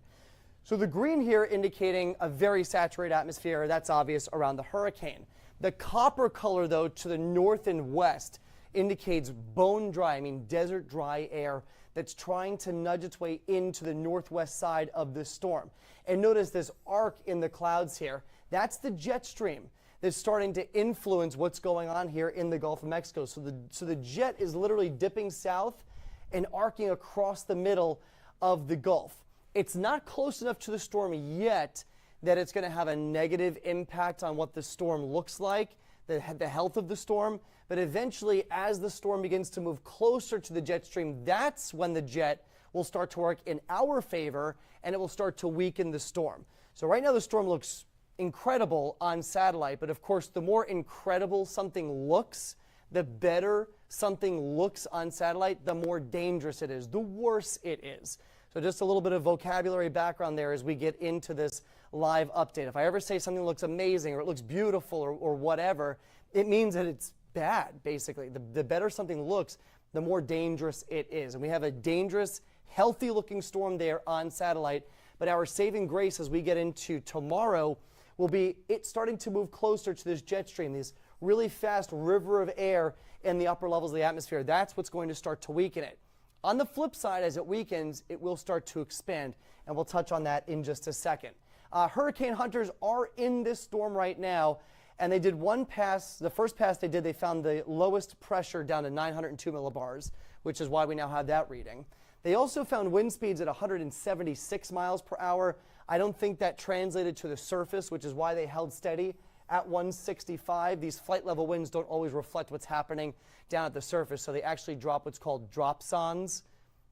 So the green here indicating a very saturated atmosphere. That's obvious around the hurricane. The copper color, though, to the north and west indicates bone dry, I mean desert dry air that's trying to nudge its way into the northwest side of this storm. And notice this arc in the clouds here. That's the jet stream that's starting to influence what's going on here in the Gulf of Mexico. So the jet is literally dipping south and arcing across the middle of the Gulf. It's not close enough to the storm yet that it's going to have a negative impact on what the storm looks like, the health of the storm. But eventually, as the storm begins to move closer to the jet stream, that's when the jet will start to work in our favor, and it will start to weaken the storm. So right now the storm looks incredible on satellite, but of course the more incredible something looks, the better something looks on satellite, the more dangerous it is, the worse it is. So just a little bit of vocabulary background there as we get into this live update. If I ever say something looks amazing or it looks beautiful or whatever, it means that it's bad, basically. The better something looks, the more dangerous it is. And we have a dangerous, healthy-looking storm there on satellite, but our saving grace as we get into tomorrow will be it starting to move closer to this jet stream, this really fast river of air in the upper levels of the atmosphere. That's what's going to start to weaken it. On the flip side, as it weakens, it will start to expand, and we'll touch on that in just a second. Hurricane hunters are in this storm right now, and they did one pass. The first pass they did, they found the lowest pressure down to 902 millibars, which is why we now have that reading. They also found wind speeds at 176 miles per hour. I don't think that translated to the surface, which is why they held steady at 165. These flight level winds don't always reflect what's happening down at the surface, so they actually drop what's called dropsondes.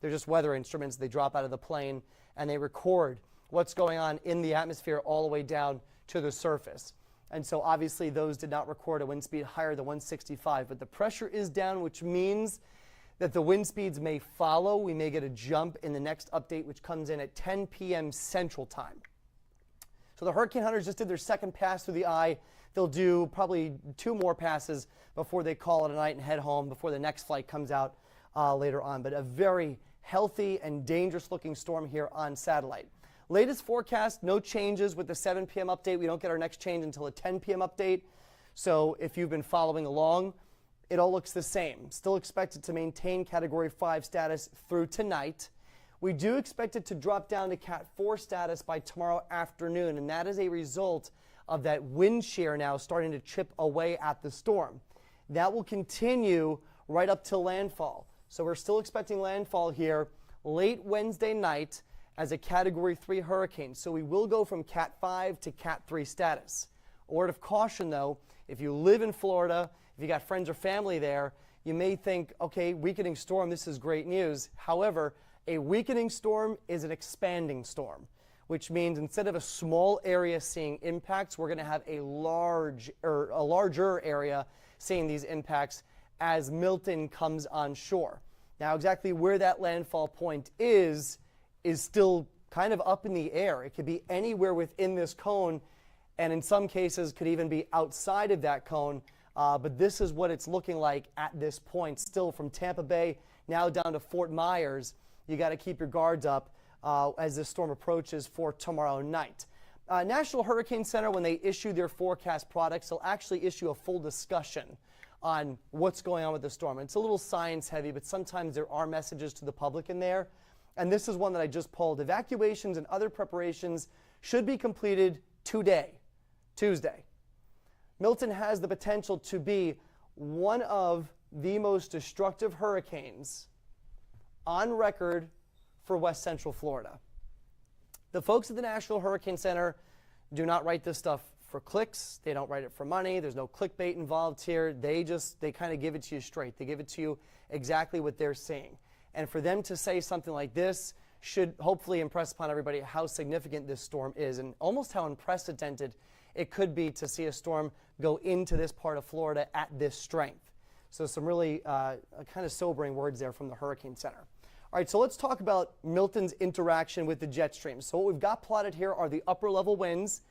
They're just weather instruments. They drop out of the plane, and they record what's going on in the atmosphere all the way down to the surface. And so obviously those did not record a wind speed higher than 165, but the pressure is down, which means that the wind speeds may follow. We may get a jump in the next update, which comes in at 10 p.m. Central Time. So the hurricane hunters just did their second pass through the eye. They'll do probably 2 more passes before they call it a night and head home before the next flight comes out later on. But a very healthy and dangerous looking storm here on satellite. Latest forecast, no changes with the 7 p.m. update. We don't get our next change until a 10 p.m. update. So if you've been following along, it all looks the same. Still expected to maintain Category 5 status through tonight. We do expect it to drop down to Cat 4 status by tomorrow afternoon, and that is a result of that wind shear now starting to chip away at the storm. That will continue right up to landfall. So we're still expecting landfall here late Wednesday night as a Category 3 hurricane. So we will go from Cat 5 to Cat 3 status. A word of caution, though, if you live in Florida, if you got friends or family there, you may think, okay, weakening storm, this is great news. However, a weakening storm is an expanding storm, which means instead of a small area seeing impacts, we're going to have a larger area seeing these impacts as Milton comes on shore. Now, exactly where that landfall point is still kind of up in the air. It could be anywhere within this cone, and in some cases could even be outside of that cone. But this is what it's looking like at this point, still from Tampa Bay now down to Fort Myers. you got to keep your guards up as this storm approaches for tomorrow night. National Hurricane Center, when they issue their forecast products, they'll actually issue a full discussion on what's going on with the storm. It's a little science heavy, but sometimes there are messages to the public in there. And this is one that I just pulled. Evacuations and other preparations should be completed today, Tuesday. Milton has the potential to be one of the most destructive hurricanes on record for West Central Florida. The folks at the National Hurricane Center do not write this stuff for clicks. They don't write it for money. There's no clickbait involved here. They kind of give it to you straight. They give it to you exactly what they're seeing. And for them to say something like this should hopefully impress upon everybody how significant this storm is and almost how unprecedented it could be to see a storm go into this part of Florida at this strength. So some really kind of sobering words there from the Hurricane Center. All right, so let's talk about Milton's interaction with the jet stream. So what we've got plotted here are the upper level winds.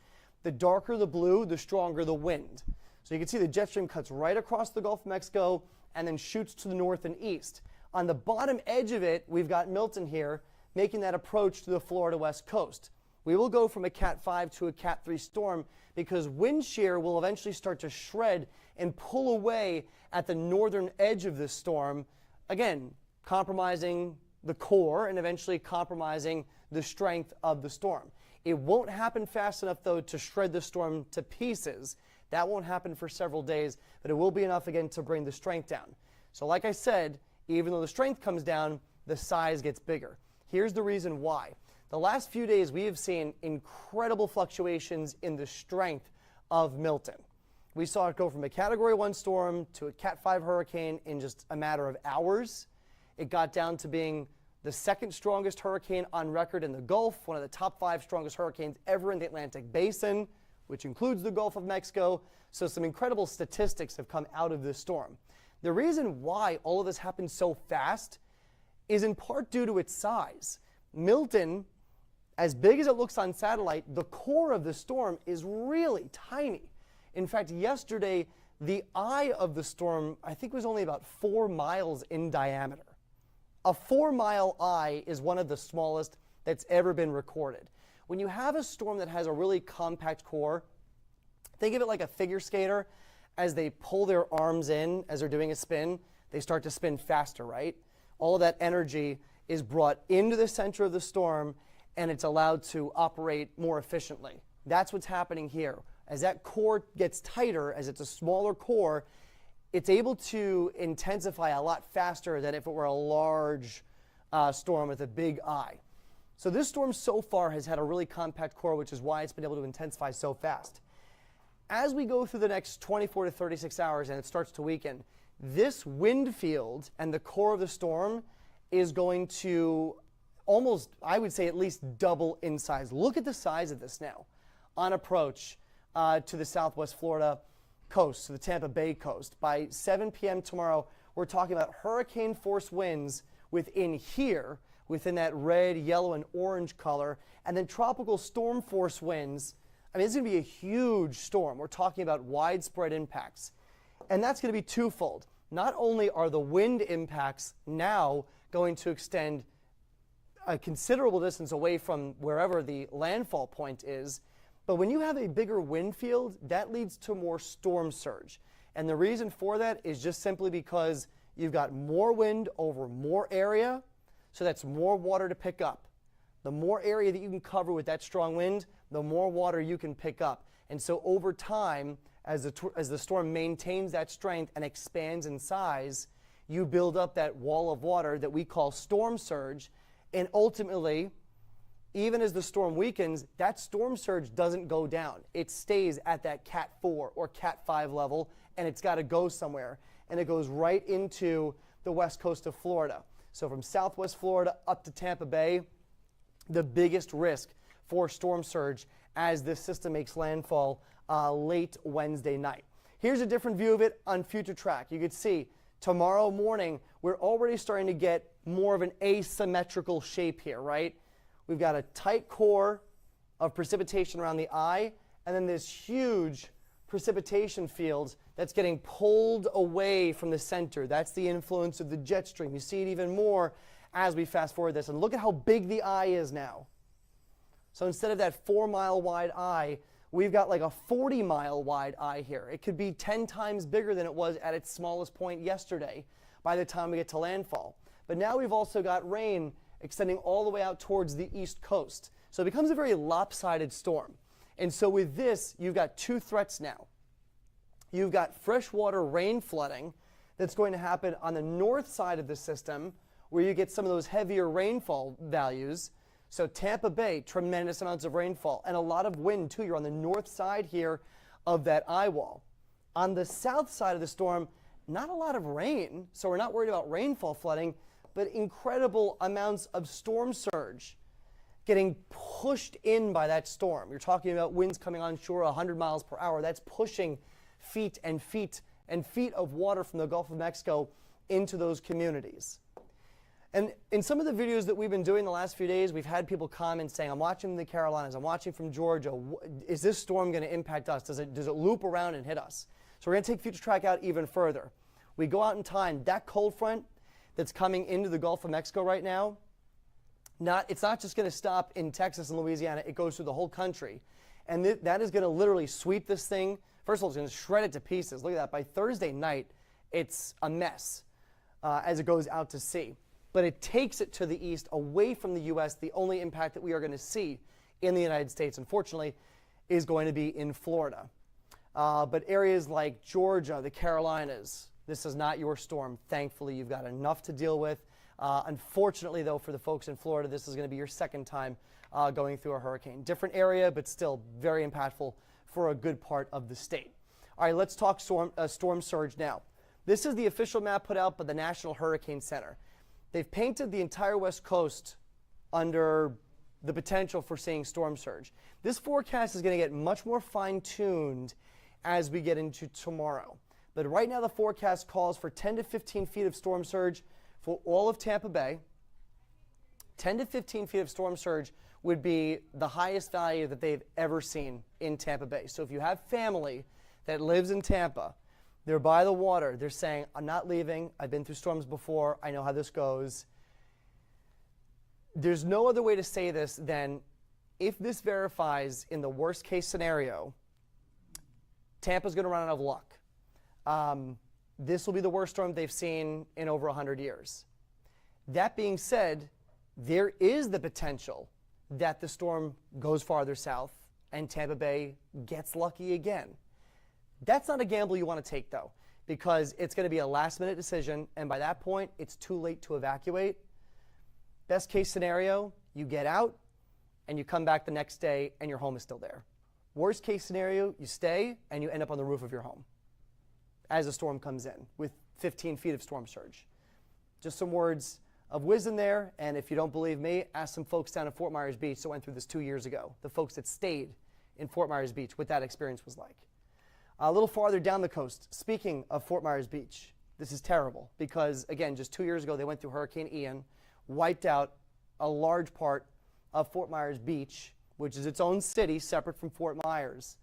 The darker the blue, the stronger the wind. So you can see the jet stream cuts right across the Gulf of Mexico and then shoots to the north and east. On the bottom edge of it, we've got Milton here making that approach to the Florida west coast. We will go from a Cat 5 to a Cat 3 storm because wind shear will eventually start to shred and pull away at the northern edge of this storm, again, compromising the core and eventually compromising the strength of the storm. It won't happen fast enough, though, to shred the storm to pieces. That won't happen for several days, but it will be enough, again, to bring the strength down. So like I said, even though the strength comes down, the size gets bigger. Here's the reason why. The last few days, we have seen incredible fluctuations in the strength of Milton. We saw it go from a Category 1 storm to a Cat 5 hurricane in just a matter of hours. It got down to being the second strongest hurricane on record in the Gulf, one of the top 5 strongest hurricanes ever in the Atlantic Basin, which includes the Gulf of Mexico. So some incredible statistics have come out of this storm. The reason why all of this happened so fast is in part due to its size. Milton, as big as it looks on satellite, the core of the storm is really tiny. In fact, yesterday, the eye of the storm, I think, was only about 4 miles in diameter. A 4-mile eye is one of the smallest that's ever been recorded. When you have a storm that has a really compact core, think of it like a figure skater. As they pull their arms in, as they're doing a spin, they start to spin faster, right? All of that energy is brought into the center of the storm, and it's allowed to operate more efficiently. That's what's happening here. As that core gets tighter, as it's a smaller core, it's able to intensify a lot faster than if it were a large storm with a big eye. So this storm so far has had a really compact core, which is why it's been able to intensify so fast. As we go through the next 24 to 36 hours and it starts to weaken, this wind field and the core of the storm is going to almost, I would say, at least double in size. Look at the size of this now on approach to the southwest Florida coast, to the Tampa Bay coast. By 7 p.m. tomorrow, we're talking about hurricane force winds within here, within that red, yellow, and orange color, and then tropical storm force winds. I mean, it's going to be a huge storm. We're talking about widespread impacts. And that's going to be twofold. Not only are the wind impacts now going to extend a considerable distance away from wherever the landfall point is, but when you have a bigger wind field, that leads to more storm surge. And the reason for that is just simply because you've got more wind over more area, so that's more water to pick up. The more area that you can cover with that strong wind, the more water you can pick up. And so over time, as the storm maintains that strength and expands in size, you build up that wall of water that we call storm surge. And ultimately, even as the storm weakens, that storm surge doesn't go down. It stays at that Cat 4 or Cat 5 level, and it's got to go somewhere. And it goes right into the west coast of Florida. So from southwest Florida up to Tampa Bay, the biggest risk for storm surge as this system makes landfall late Wednesday night. Here's a different view of it on future track. You can see tomorrow morning, we're already starting to get more of an asymmetrical shape here, right? We've got a tight core of precipitation around the eye, and then this huge precipitation field that's getting pulled away from the center. That's the influence of the jet stream. You see it even more as we fast forward this. And look at how big the eye is now. So instead of that 4-mile wide eye, we've got like a 40-mile wide eye here. It could be 10 times bigger than it was at its smallest point yesterday by the time we get to landfall. But now we've also got rain extending all the way out towards the east coast. So it becomes a very lopsided storm. And so with this, you've got two threats now. You've got freshwater rain flooding that's going to happen on the north side of the system, where you get some of those heavier rainfall values. So Tampa Bay, tremendous amounts of rainfall and a lot of wind too. You're on the north side here of that eye wall. On the south side of the storm, not a lot of rain, so we're not worried about rainfall flooding, but incredible amounts of storm surge getting pushed in by that storm. You're talking about winds coming onshore 100 miles per hour. That's pushing feet and feet and feet of water from the Gulf of Mexico into those communities. And in some of the videos that we've been doing the last few days, we've had people comment saying, I'm watching the Carolinas, I'm watching from Georgia. Is this storm going to impact us? Does it loop around and hit us? So we're going to take Future Track out even further. We go out in time. That cold front that's coming into the Gulf of Mexico right now, it's not just going to stop in Texas and Louisiana. It goes through the whole country. And that is going to literally sweep this thing. First of all, it's going to shred it to pieces. Look at that. By Thursday night, it's a mess as it goes out to sea. But it takes it to the east, away from the U.S. The only impact that we are going to see in the United States, unfortunately, is going to be in Florida. But areas like Georgia, the Carolinas, this is not your storm. Thankfully, you've got enough to deal with. Unfortunately, though, for the folks in Florida, this is going to be your second time going through a hurricane. Different area, but still very impactful for a good part of the state. All right, let's talk storm surge now. This is the official map put out by the National Hurricane Center. They've painted the entire West Coast under the potential for seeing storm surge. This forecast is going to get much more fine-tuned as we get into tomorrow. But right now the forecast calls for 10 to 15 feet of storm surge for all of Tampa Bay. 10 to 15 feet of storm surge would be the highest value that they've ever seen in Tampa Bay. So if you have family that lives in Tampa, they're by the water, they're saying, I'm not leaving, I've been through storms before, I know how this goes. There's no other way to say this than if this verifies in the worst case scenario, Tampa's going to run out of luck. This will be the worst storm they've seen in over 100 years. That being said, there is the potential that the storm goes farther south and Tampa Bay gets lucky again. That's not a gamble you want to take, though, because it's going to be a last-minute decision, and by that point, it's too late to evacuate. Best case scenario, you get out, and you come back the next day, and your home is still there. Worst case scenario, you stay, and you end up on the roof of your home as a storm comes in with 15 feet of storm surge. Just some words of wisdom there, and if you don't believe me, ask some folks down at Fort Myers Beach that went through this 2 years ago, the folks that stayed in Fort Myers Beach, what that experience was like. A little farther down the coast, speaking of Fort Myers Beach, this is terrible because, again, just 2 years ago they went through Hurricane Ian, wiped out a large part of Fort Myers Beach, which is its own city separate from Fort Myers.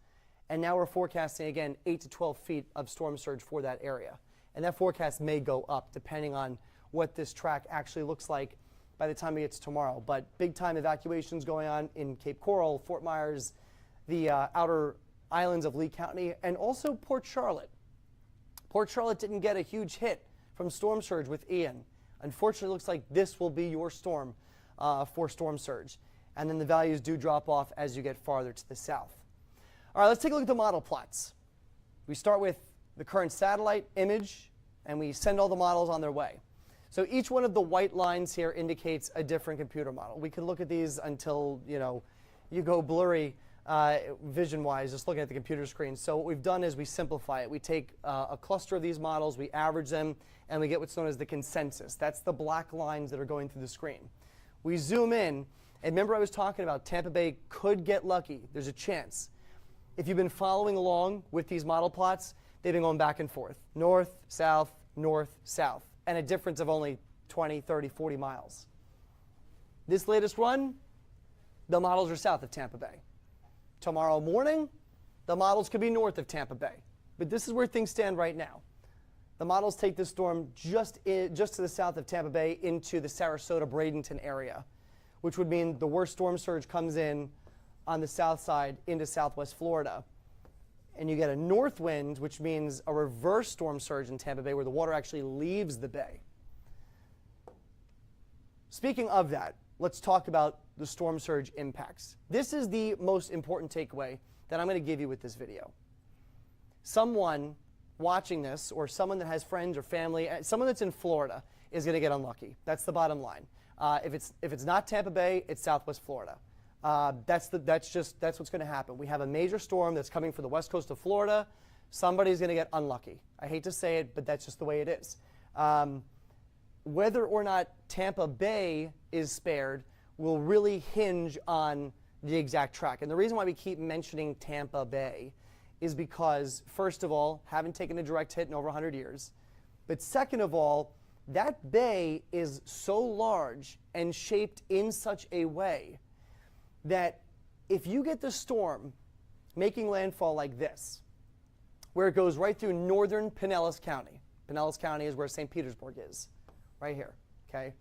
And now we're forecasting, again, 8 to 12 feet of storm surge for that area. And that forecast may go up depending on what this track actually looks like by the time it gets tomorrow. But big-time evacuations going on in Cape Coral, Fort Myers, the outer islands of Lee County, and also Port Charlotte. Port Charlotte didn't get a huge hit from storm surge with Ian. Unfortunately, it looks like this will be your storm for storm surge. And then the values do drop off as you get farther to the south. All right, let's take a look at the model plots. We start with the current satellite image, and we send all the models on their way. So each one of the white lines here indicates a different computer model. We can look at these until, you go blurry vision-wise, just looking at the computer screen. So what we've done is we simplify it. We take a cluster of these models, we average them, and we get what's known as the consensus. That's the black lines that are going through the screen. We zoom in, and remember I was talking about Tampa Bay could get lucky. There's a chance. If you've been following along with these model plots, they've been going back and forth. North, south, and a difference of only 20, 30, 40 miles. This latest run, the models are south of Tampa Bay. Tomorrow morning, The models could be north of Tampa Bay. But this is where things stand right now. The models take this storm just to the south of Tampa Bay into the Sarasota-Bradenton area, which would mean the worst storm surge comes in on the south side into southwest Florida. And you get a north wind, which means a reverse storm surge in Tampa Bay where the water actually leaves the bay. Speaking of that, let's talk about the storm surge impacts. This is the most important takeaway that I'm going to give you with this video. Someone watching this, or someone that has friends or family, someone that's in Florida, is going to get unlucky. That's the bottom line. If it's not Tampa Bay, it's Southwest Florida. That's what's going to happen. We have a major storm that's coming for the west coast of Florida. Somebody's going to get unlucky. I hate to say it, but that's just the way it is. Whether or not Tampa Bay is spared will really hinge on the exact track. And the reason why we keep mentioning Tampa Bay is because, first of all, haven't taken a direct hit in over 100 years. But second of all, that bay is so large and shaped in such a way that if you get the storm making landfall like this, where it goes right through northern Pinellas County. Pinellas County is where St. Petersburg is, right here, okay?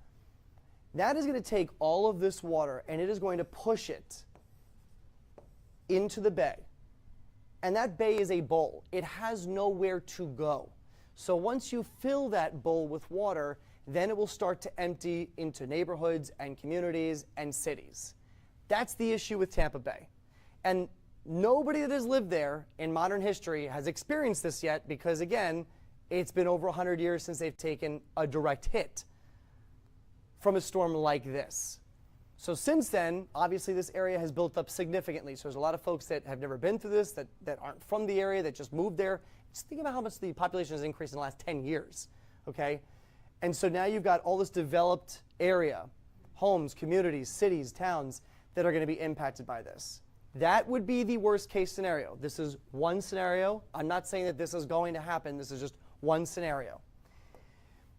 That is going to take all of this water and it is going to push it into the bay. And that bay is a bowl. It has nowhere to go. So once you fill that bowl with water, then it will start to empty into neighborhoods and communities and cities. That's the issue with Tampa Bay. And nobody that has lived there in modern history has experienced this yet because, again, it's been over 100 years since they've taken a direct hit from a storm like this. So since then, obviously this area has built up significantly. So there's a lot of folks that have never been through this, that aren't from the area, that just moved there. Just think about how much the population has increased in the last 10 years, okay? And so now you've got all this developed area, homes, communities, cities, towns that are going to be impacted by this. That would be the worst case scenario. This is one scenario. I'm not saying that this is going to happen. This is just one scenario.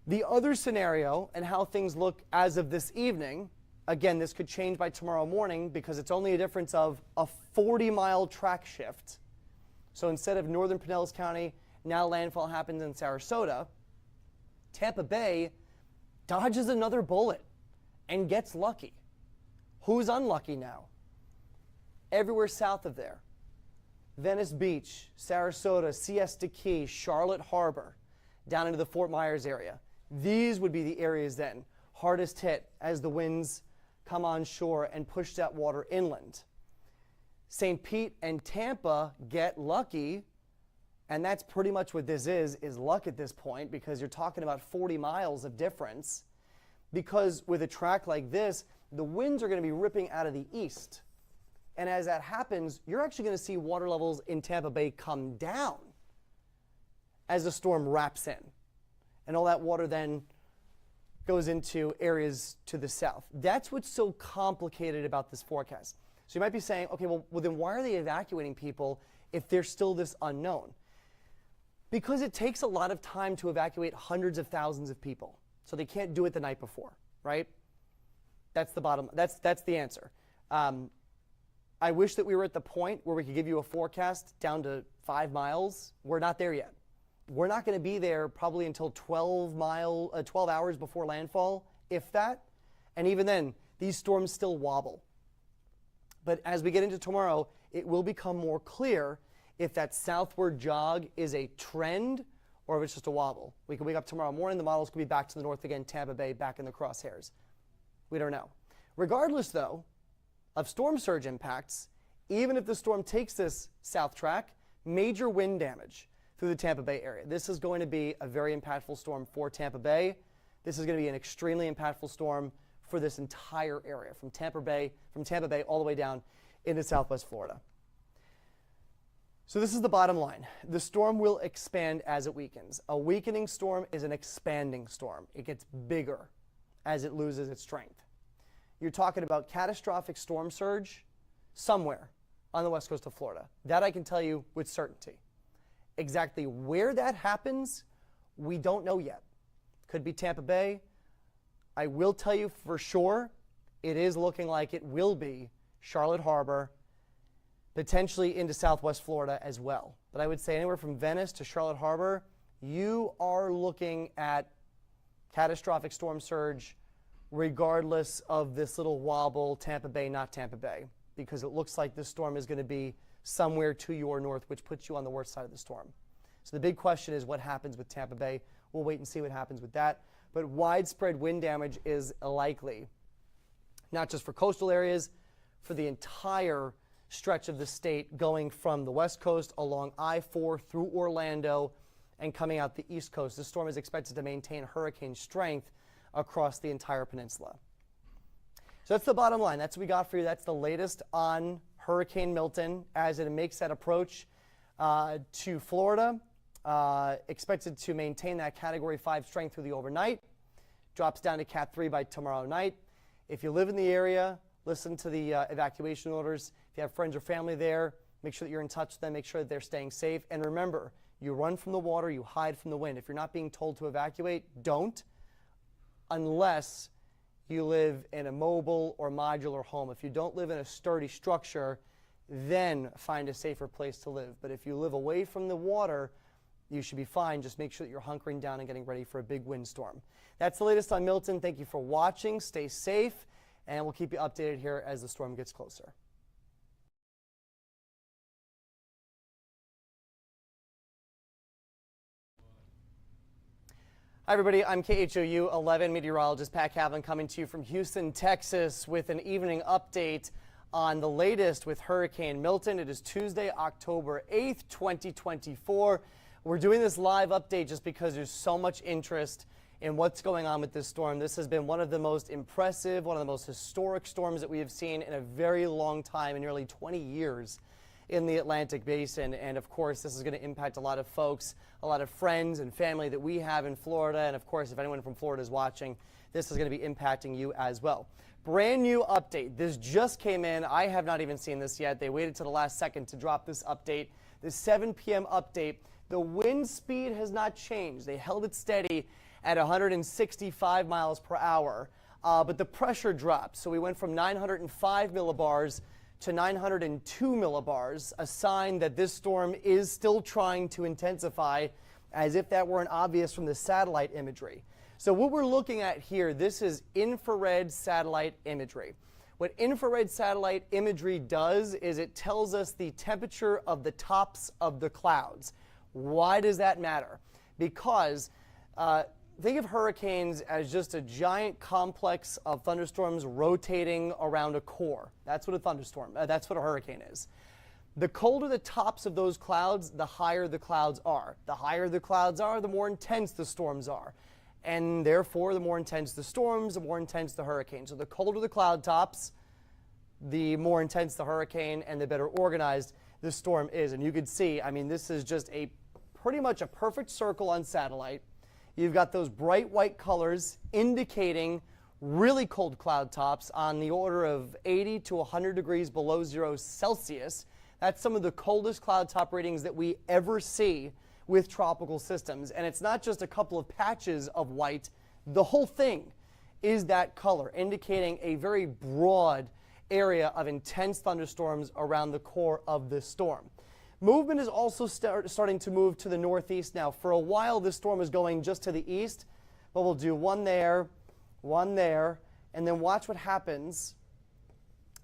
The other scenario and how things look as of this evening, again, this could change by tomorrow morning because it's only a difference of a 40-mile track shift. So instead of northern Pinellas County, now landfall happens in Sarasota. Tampa Bay dodges another bullet and gets lucky. Who's unlucky now? Everywhere south of there. Venice Beach, Sarasota, Siesta Key, Charlotte Harbor, down into the Fort Myers area. These would be the areas then hardest hit as the winds come on shore and push that water inland. St. Pete and Tampa get lucky, and that's pretty much what this is luck at this point because you're talking about 40 miles of difference because with a track like this, the winds are going to be ripping out of the east. And as that happens, you're actually going to see water levels in Tampa Bay come down as the storm wraps in. And all that water then goes into areas to the south. That's what's so complicated about this forecast. So you might be saying, okay, well then why are they evacuating people if there's still this unknown? Because it takes a lot of time to evacuate hundreds of thousands of people. So they can't do it the night before, right? That's the answer. I wish that we were at the point where we could give you a forecast down to 5 miles. We're not there yet. We're not going to be there probably until 12 hours before landfall, if that. And even then, these storms still wobble. But as we get into tomorrow, it will become more clear if that southward jog is a trend or if it's just a wobble. We can wake up tomorrow morning, the models could be back to the north again, Tampa Bay back in the crosshairs. We don't know. Regardless, though, of storm surge impacts, even if the storm takes this south track, major wind damage through the Tampa Bay area. This is going to be a very impactful storm for Tampa Bay. This is going to be an extremely impactful storm for this entire area, from Tampa Bay all the way down into southwest Florida. So this is the bottom line. The storm will expand as it weakens. A weakening storm is an expanding storm. It gets bigger as it loses its strength. You're talking about catastrophic storm surge somewhere on the west coast of Florida. That I can tell you with certainty. Exactly where that happens, we don't know yet. Could be Tampa Bay. I will tell you for sure, it is looking like it will be Charlotte Harbor potentially into southwest Florida as well. But I would say anywhere from Venice to Charlotte Harbor, you are looking at catastrophic storm surge regardless of this little wobble, Tampa Bay, not Tampa Bay, because it looks like this storm is going to be somewhere to your north, which puts you on the worst side of the storm. So the big question is what happens with Tampa Bay. We'll wait and see what happens with that. But widespread wind damage is likely, not just for coastal areas, for the entire stretch of the state going from the west coast along I-4 through Orlando and coming out the east coast. This storm is expected to maintain hurricane strength across the entire peninsula. So that's the bottom line. That's what we got for you. That's the latest on Hurricane Milton as it makes that approach to Florida. Expected to maintain that Category 5 strength through the overnight. Drops down to Cat 3 by tomorrow night. If you live in the area, listen to the evacuation orders. If you have friends or family there, make sure that you're in touch with them. Make sure that they're staying safe. And remember, you run from the water, you hide from the wind. If you're not being told to evacuate, don't, unless you live in a mobile or modular home. If you don't live in a sturdy structure, then find a safer place to live. But if you live away from the water, you should be fine. Just make sure that you're hunkering down and getting ready for a big windstorm. That's the latest on Milton. Thank you for watching. Stay safe, and we'll keep you updated here as the storm gets closer. Hi, everybody. I'm KHOU 11 meteorologist Pat Kaplan coming to you from Houston, Texas with an evening update on the latest with Hurricane Milton. It is Tuesday, October 8th, 2024. We're doing this live update just because there's so much interest in what's going on with this storm. This has been one of the most impressive, one of the most historic storms that we have seen in a very long time, in nearly 20 years in the Atlantic Basin. And of course, this is going to impact a lot of folks, a lot of friends and family that we have in Florida. And of course, if anyone from Florida is watching, this is going to be impacting you as well. Brand new update. This just came in. I have not even seen this yet. They waited to the last second to drop this update. The 7 p.m. update. The wind speed has not changed. They held it steady at 165 miles per hour, but the pressure dropped. So we went from 905 millibars to 902 millibars, a sign that this storm is still trying to intensify, as if that weren't obvious from the satellite imagery. So what we're looking at here, this is infrared satellite imagery. What infrared satellite imagery does is it tells us the temperature of the tops of the clouds. Why does that matter? Because think of hurricanes as just a giant complex of thunderstorms rotating around a core. That's what a thunderstorm, that's what a hurricane is. The colder the tops of those clouds, the higher the clouds are. The higher the clouds are, the more intense the storms are. And therefore, the more intense the storms, the more intense the hurricane. So the colder the cloud tops, the more intense the hurricane and the better organized the storm is. And you can see, I mean, this is just pretty much a perfect circle on satellite. You've got those bright white colors indicating really cold cloud tops on the order of 80 to 100 degrees below 0 Celsius. That's some of the coldest cloud top readings that we ever see with tropical systems. And it's not just a couple of patches of white. The whole thing is that color, indicating a very broad area of intense thunderstorms around the core of this storm. Movement is also starting to move to the northeast now. For a while, this storm is going just to the east, but we'll do one there, and then watch what happens.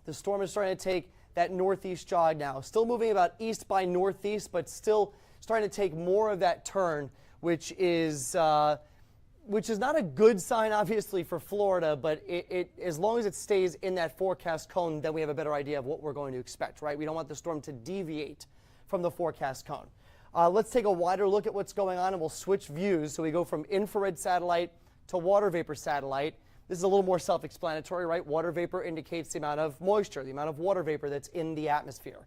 The storm is starting to take that northeast jog now. Still moving about east by northeast, but still starting to take more of that turn, which is not a good sign, obviously, for Florida, but as long as it stays in that forecast cone, then we have a better idea of what we're going to expect, right? We don't want the storm to deviate from the forecast cone. Let's take a wider look at what's going on, and we'll switch views. So we go from infrared satellite to water vapor satellite. This is a little more self-explanatory, right? Water vapor indicates the amount of moisture, the amount of water vapor that's in the atmosphere.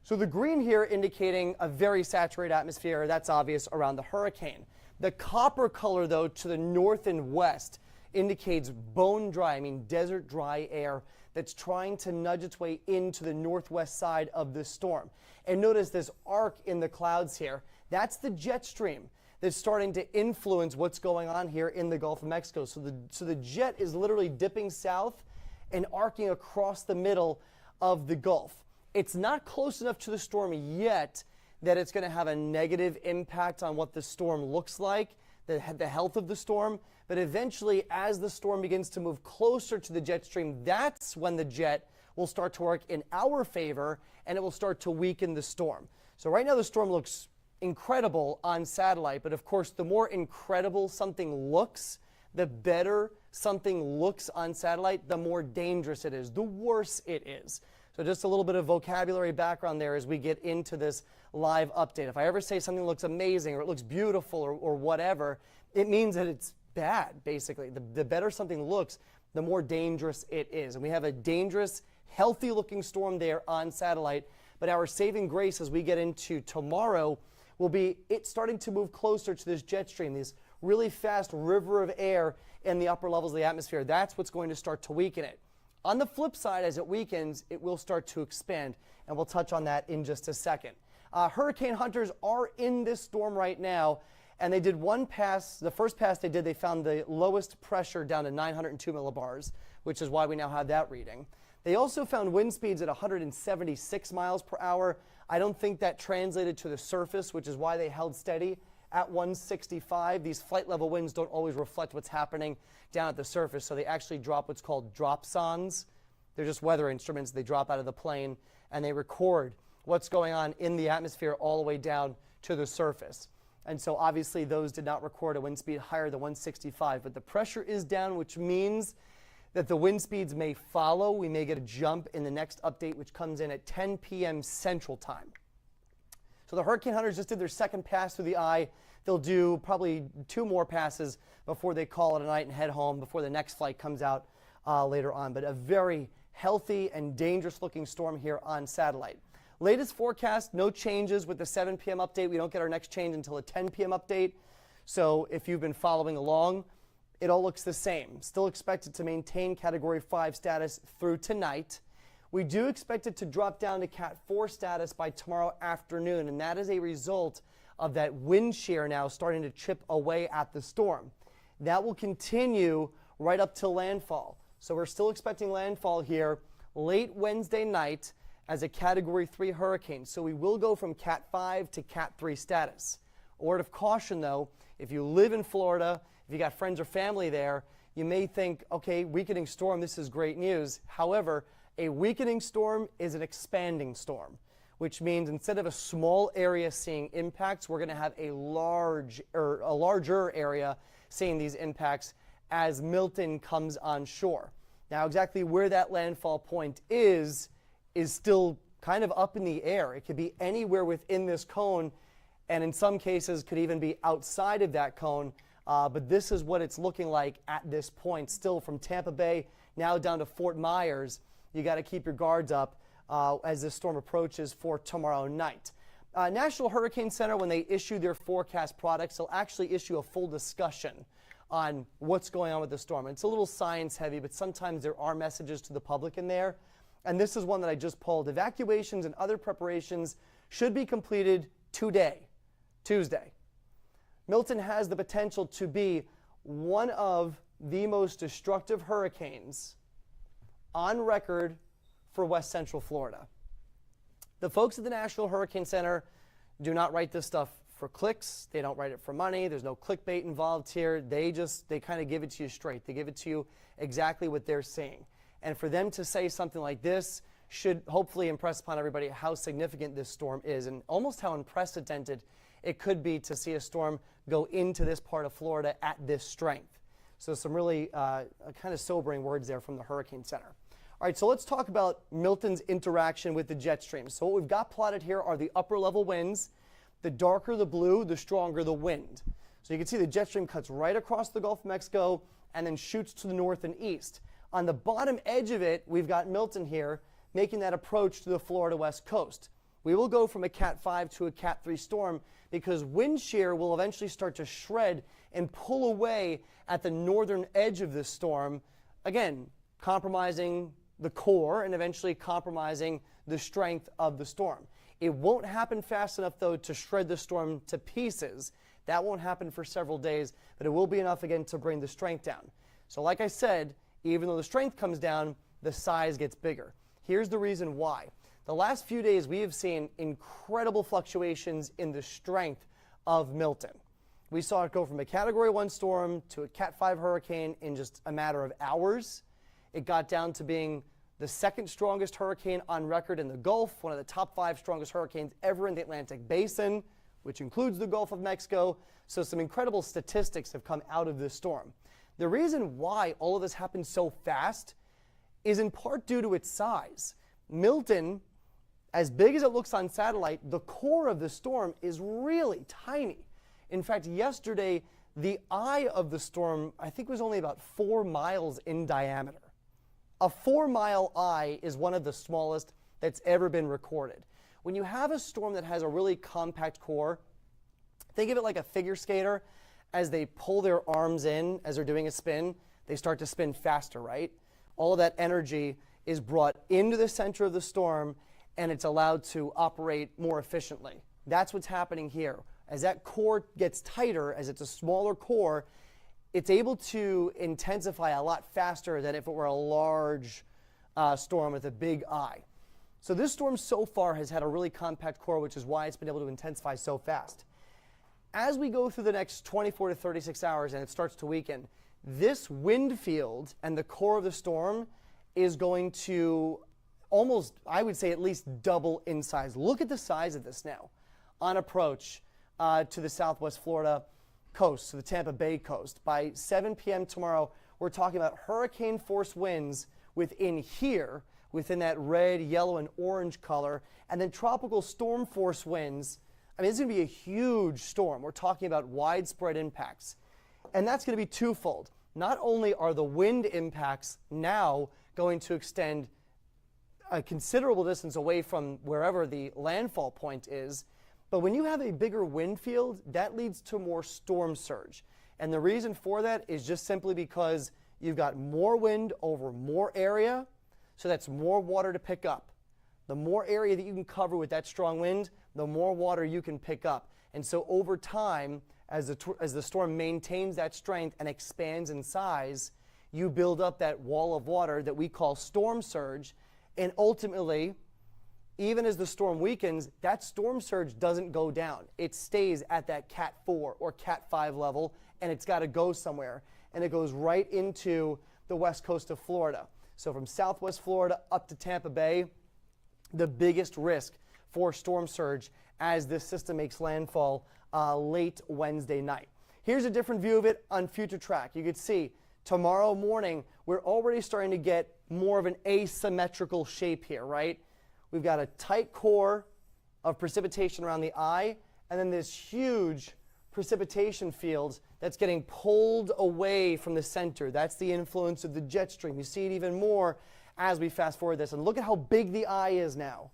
So the green here indicating a very saturated atmosphere. That's obvious around the hurricane. The copper color, though, to the north and west indicates bone dry, I mean desert dry air that's trying to nudge its way into the northwest side of this storm. And notice this arc in the clouds here. That's the jet stream that's starting to influence what's going on here in the Gulf of Mexico. So the jet is literally dipping south and arcing across the middle of the Gulf. It's not close enough to the storm yet that it's going to have a negative impact on what the storm looks like, the health of the storm. But eventually, as the storm begins to move closer to the jet stream, that's when the jet will start to work in our favor, and it will start to weaken the storm. So right now the storm looks incredible on satellite, but of course the more incredible something looks, the better something looks on satellite, the more dangerous it is, the worse it is. So just a little bit of vocabulary background there as we get into this live update. If I ever say something looks amazing or it looks beautiful or whatever, it means that it's bad, basically. The better something looks, the more dangerous it is. And we have a dangerous, healthy-looking storm there on satellite, but our saving grace as we get into tomorrow will be it starting to move closer to this jet stream, this really fast river of air in the upper levels of the atmosphere. That's what's going to start to weaken it. On the flip side, as it weakens, it will start to expand, and we'll touch on that in just a second. Hurricane hunters are in this storm right now, and they did one pass. The first pass they did, they found the lowest pressure down to 902 millibars, which is why we now have that reading. They also found wind speeds at 176 miles per hour. I don't think that translated to the surface, which is why they held steady at 165. These flight level winds don't always reflect what's happening down at the surface, so they actually drop what's called dropsondes. They're just weather instruments. They drop out of the plane and they record what's going on in the atmosphere all the way down to the surface. And so obviously those did not record a wind speed higher than 165, but the pressure is down, which means that the wind speeds may follow. We may get a jump in the next update, which comes in at 10 p.m. Central Time. So the hurricane hunters just did their second pass through the eye. They'll do probably 2 more passes before they call it a night and head home before the next flight comes out later on. But a very healthy and dangerous looking storm here on satellite. Latest forecast, no changes with the 7 p.m. update. We don't get our next change until a 10 p.m. update. So if you've been following along, it all looks the same. Still expected to maintain Category 5 status through tonight. We do expect it to drop down to Cat 4 status by tomorrow afternoon, and that is a result of that wind shear now starting to chip away at the storm. That will continue right up to landfall. So we're still expecting landfall here late Wednesday night as a Category 3 hurricane. So we will go from Cat 5 to Cat 3 status. A word of caution, though, if you live in Florida, if you got friends or family there, you may think, okay, weakening storm, this is great news. However, a weakening storm is an expanding storm, which means instead of a small area seeing impacts, we're going to have a larger area seeing these impacts as Milton comes on shore. Now, exactly where that landfall point is still kind of up in the air. It could be anywhere within this cone, and in some cases could even be outside of that cone. But this is what it's looking like at this point, still from Tampa Bay now down to Fort Myers. You got to keep your guards up as this storm approaches for tomorrow night. National Hurricane Center, when they issue their forecast products, they'll actually issue a full discussion on what's going on with the storm. It's a little science heavy, but sometimes there are messages to the public in there. And this is one that I just pulled. Evacuations and other preparations should be completed today, Tuesday. Milton has the potential to be one of the most destructive hurricanes on record for West Central Florida. The folks at the National Hurricane Center do not write this stuff for clicks. They don't write it for money. There's no clickbait involved here. They kind of give it to you straight. They give it to you exactly what they're saying. And for them to say something like this should hopefully impress upon everybody how significant this storm is and almost how unprecedented it could be to see a storm go into this part of Florida at this strength. So some really kind of sobering words there from the Hurricane Center. All right, so let's talk about Milton's interaction with the jet stream. So what we've got plotted here are the upper level winds. The darker the blue, the stronger the wind. So you can see the jet stream cuts right across the Gulf of Mexico and then shoots to the north and east. On the bottom edge of it, we've got Milton here making that approach to the Florida west coast. We will go from a Cat 5 to a Cat 3 storm because wind shear will eventually start to shred and pull away at the northern edge of this storm, again, compromising the core and eventually compromising the strength of the storm. It won't happen fast enough, though, to shred the storm to pieces. That won't happen for several days, but it will be enough, again, to bring the strength down. So like I said, even though the strength comes down, the size gets bigger. Here's the reason why. The last few days, we have seen incredible fluctuations in the strength of Milton. We saw it go from a Category 1 storm to a Cat 5 hurricane in just a matter of hours. It got down to being the second strongest hurricane on record in the Gulf, one of the top 5 strongest hurricanes ever in the Atlantic Basin, which includes the Gulf of Mexico. So some incredible statistics have come out of this storm. The reason why all of this happened so fast is in part due to its size. Milton, as big as it looks on satellite, the core of the storm is really tiny. In fact, yesterday, the eye of the storm, I think, was only about 4 miles in diameter. A 4-mile eye is one of the smallest that's ever been recorded. When you have a storm that has a really compact core, think of it like a figure skater. As they pull their arms in, as they're doing a spin, they start to spin faster, right? All of that energy is brought into the center of the storm, and it's allowed to operate more efficiently. That's what's happening here. As that core gets tighter, as it's a smaller core, it's able to intensify a lot faster than if it were a large storm with a big eye. So this storm so far has had a really compact core, which is why it's been able to intensify so fast. As we go through the next 24 to 36 hours and it starts to weaken, this wind field and the core of the storm is going to almost, I would say, at least double in size. Look at the size of this now on approach to the southwest Florida coast, to the Tampa Bay coast. By 7 p.m. tomorrow, we're talking about hurricane force winds within here, within that red, yellow, and orange color, and then tropical storm force winds. I mean, it's going to be a huge storm. We're talking about widespread impacts. And that's going to be twofold. Not only are the wind impacts now going to extend a considerable distance away from wherever the landfall point is, but when you have a bigger wind field, that leads to more storm surge. And the reason for that is just simply because you've got more wind over more area, so that's more water to pick up. The more area that you can cover with that strong wind, the more water you can pick up. And so over time, as the storm maintains that strength and expands in size, you build up that wall of water that we call storm surge. And ultimately, even as the storm weakens, that storm surge doesn't go down. It stays at that Cat 4 or Cat 5 level, and it's got to go somewhere. And it goes right into the west coast of Florida. So from southwest Florida up to Tampa Bay, the biggest risk for storm surge as this system makes landfall late Wednesday night. Here's a different view of it on Future Track. You can see tomorrow morning, we're already starting to get more of an asymmetrical shape here, right? We've got a tight core of precipitation around the eye, and then this huge precipitation field that's getting pulled away from the center. That's the influence of the jet stream. You see it even more as we fast forward this. And look at how big the eye is now.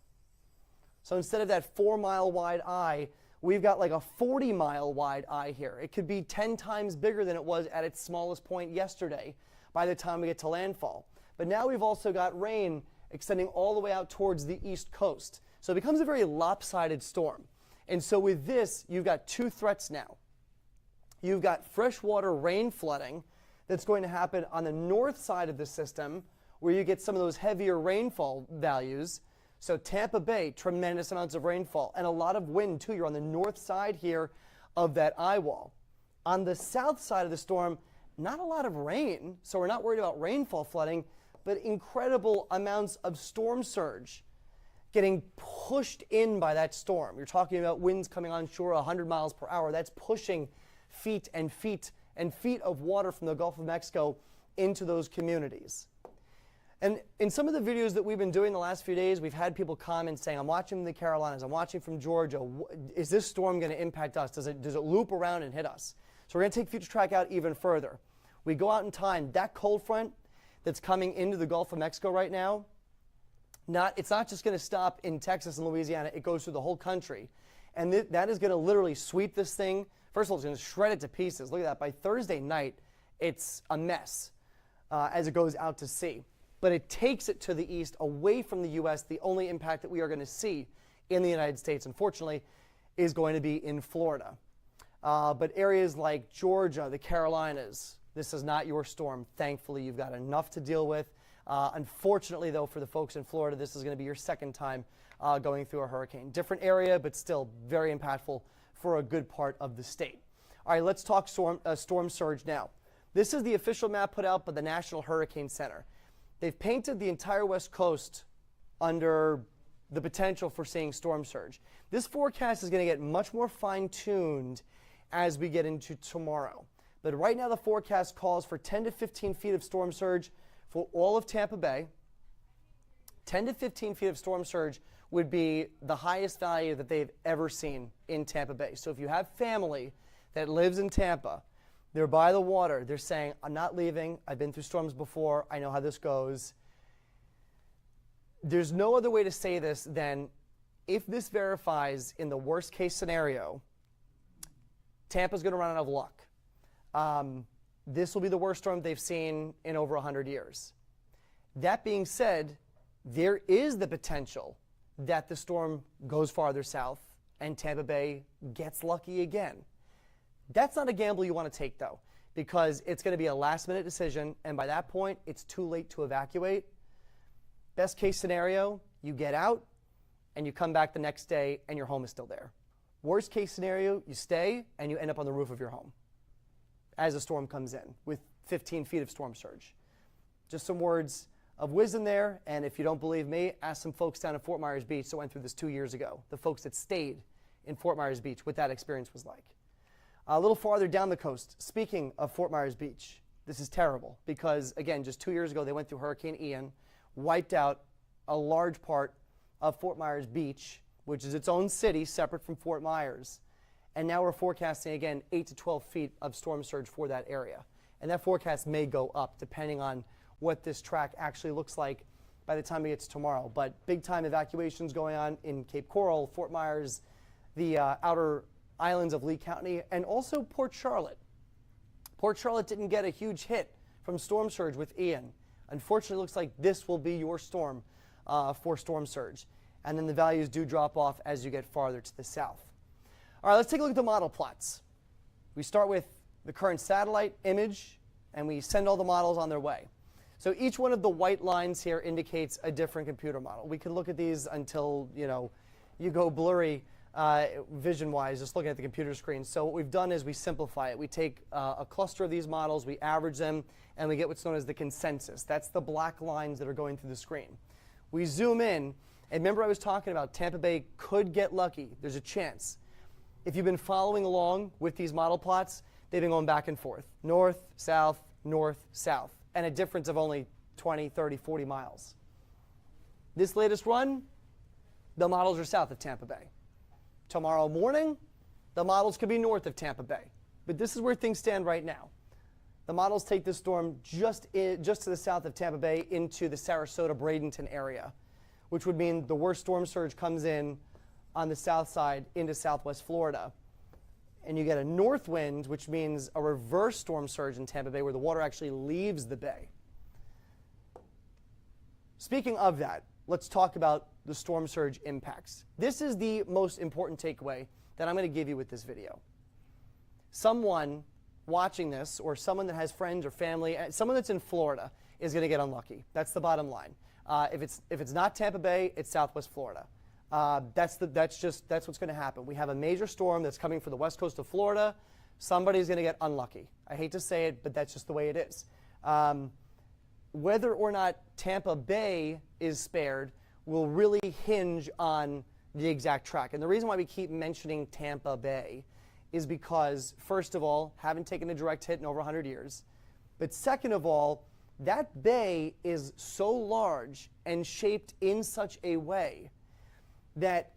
So instead of that 4-mile wide eye, we've got like a 40-mile wide eye here. It could be 10 times bigger than it was at its smallest point yesterday by the time we get to landfall. But now we've also got rain extending all the way out towards the east coast. So it becomes a very lopsided storm. And so with this, you've got two threats now. You've got freshwater rain flooding that's going to happen on the north side of the system, where you get some of those heavier rainfall values. So Tampa Bay, tremendous amounts of rainfall and a lot of wind too. You're on the north side here of that eye wall. On the south side of the storm, not a lot of rain, so we're not worried about rainfall flooding, but incredible amounts of storm surge getting pushed in by that storm. You're talking about winds coming on shore 100 miles per hour. That's pushing feet and feet and feet of water from the Gulf of Mexico into those communities. And in some of the videos that we've been doing the last few days, we've had people comment saying, I'm watching from the Carolinas, I'm watching from Georgia. Is this storm going to impact us? Does it loop around and hit us? So we're going to take Future Track out even further. We go out in time. That cold front that's coming into the Gulf of Mexico right now, it's not just going to stop in Texas and Louisiana. It goes through the whole country. And that is going to literally sweep this thing. First of all, it's going to shred it to pieces. Look at that. By Thursday night, it's a mess as it goes out to sea. But it takes it to the east, away from the U.S. The only impact that we are going to see in the United States, unfortunately, is going to be in Florida. But areas like Georgia, the Carolinas, This is not your storm. Thankfully, you've got enough to deal with. Unfortunately, though, for the folks in Florida, this is going to be your second time going through a hurricane. Different area, but still very impactful for a good part of the state. All right, let's talk storm surge now. This is the official map put out by the National Hurricane Center. They've painted the entire West Coast under the potential for seeing storm surge. This forecast is going to get much more fine-tuned as we get into tomorrow. But right now the forecast calls for 10 to 15 feet of storm surge for all of Tampa Bay. 10 to 15 feet of storm surge would be the highest value that they've ever seen in Tampa Bay. So if you have family that lives in Tampa, they're by the water, they're saying, I'm not leaving, I've been through storms before, I know how this goes. There's no other way to say this than if this verifies in the worst case scenario, Tampa's going to run out of luck. This will be the worst storm they've seen in over 100 years. That being said, there is the potential that the storm goes farther south and Tampa Bay gets lucky again. That's not a gamble you want to take, though, because it's going to be a last-minute decision, and by that point, it's too late to evacuate. Best case scenario, you get out and you come back the next day and your home is still there. Worst case scenario, you stay and you end up on the roof of your home as a storm comes in with 15 feet of storm surge. Just some words of wisdom there, and if you don't believe me, ask some folks down at Fort Myers Beach that went through this 2 years ago, the folks that stayed in Fort Myers Beach, what that experience was like. A little farther down the coast, speaking of Fort Myers Beach, this is terrible because, again, just 2 years ago they went through Hurricane Ian, wiped out a large part of Fort Myers Beach, which is its own city separate from Fort Myers. And now we're forecasting, again, 8 to 12 feet of storm surge for that area. And that forecast may go up depending on what this track actually looks like by the time it gets tomorrow. But big time evacuations going on in Cape Coral, Fort Myers, the outer islands of Lee County, and also Port Charlotte. Port Charlotte didn't get a huge hit from storm surge with Ian. Unfortunately, it looks like this will be your storm for storm surge. And then the values do drop off as you get farther to the south. All right, let's take a look at the model plots. We start with the current satellite image, and we send all the models on their way. So each one of the white lines here indicates a different computer model. We can look at these until, you go blurry vision-wise, just looking at the computer screen. So what we've done is we simplify it. We take a cluster of these models, we average them, and we get what's known as the consensus. That's the black lines that are going through the screen. We zoom in, and remember I was talking about Tampa Bay could get lucky. There's a chance. If you've been following along with these model plots, they've been going back and forth. North, south, and a difference of only 20, 30, 40 miles. This latest run, the models are south of Tampa Bay. Tomorrow morning, the models could be north of Tampa Bay. But this is where things stand right now. The models take this storm just to the south of Tampa Bay into the Sarasota-Bradenton area, which would mean the worst storm surge comes in on the south side into southwest Florida. And you get a north wind, which means a reverse storm surge in Tampa Bay where the water actually leaves the bay. Speaking of that, let's talk about the storm surge impacts. This is the most important takeaway that I'm going to give you with this video. Someone watching this, or someone that has friends or family, someone that's in Florida is going to get unlucky. That's the bottom line. If it's not Tampa Bay, it's Southwest Florida. That's what's going to happen. We have a major storm that's coming for the west coast of Florida. Somebody's going to get unlucky. I hate to say it, but that's just the way it is. Whether or not Tampa Bay is spared will really hinge on the exact track. And the reason why we keep mentioning Tampa Bay is because, first of all, haven't taken a direct hit in over 100 years. But second of all, that bay is so large and shaped in such a way that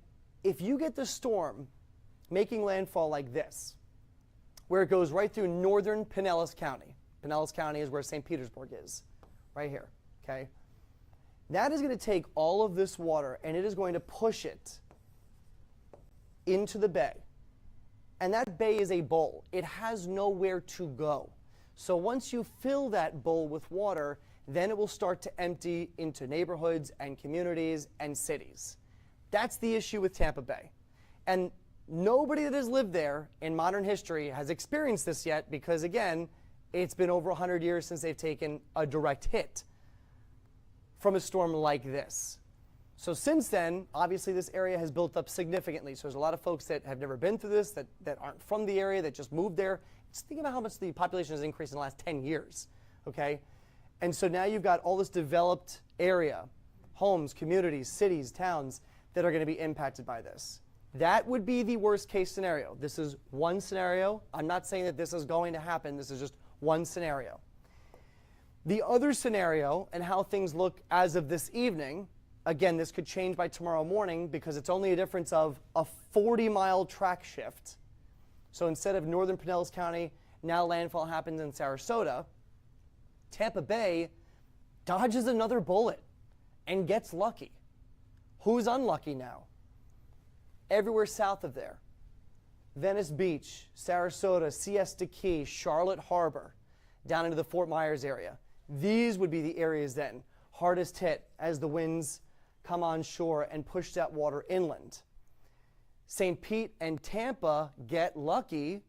if you get the storm making landfall like this, where it goes right through northern Pinellas County. Pinellas County is where St. Petersburg is, right here, okay? That is going to take all of this water and it is going to push it into the bay. And that bay is a bowl. It has nowhere to go. So once you fill that bowl with water, then it will start to empty into neighborhoods and communities and cities. That's the issue with Tampa Bay. And nobody that has lived there in modern history has experienced this yet because, again, It's been over 100 years since they've taken a direct hit from a storm like this. So since then, obviously this area has built up significantly. So there's a lot of folks that have never been through this, that aren't from the area, that just moved there. Just think about how much the population has increased in the last 10 years, okay? And so now you've got all this developed area, homes, communities, cities, towns that are going to be impacted by this. That would be the worst case scenario. This is one scenario. I'm not saying that this is going to happen. This is just one scenario. The other scenario and how things look as of this evening, again, this could change by tomorrow morning because it's only a difference of a 40-mile track shift. So instead of northern Pinellas County, now landfall happens in Sarasota, Tampa Bay dodges another bullet and gets lucky. Who's unlucky now? Everywhere south of there. Venice Beach, Sarasota, Siesta Key, Charlotte Harbor, down into the Fort Myers area. These would be the areas then hardest hit as the winds come on shore and push that water inland. St. Pete and Tampa get lucky,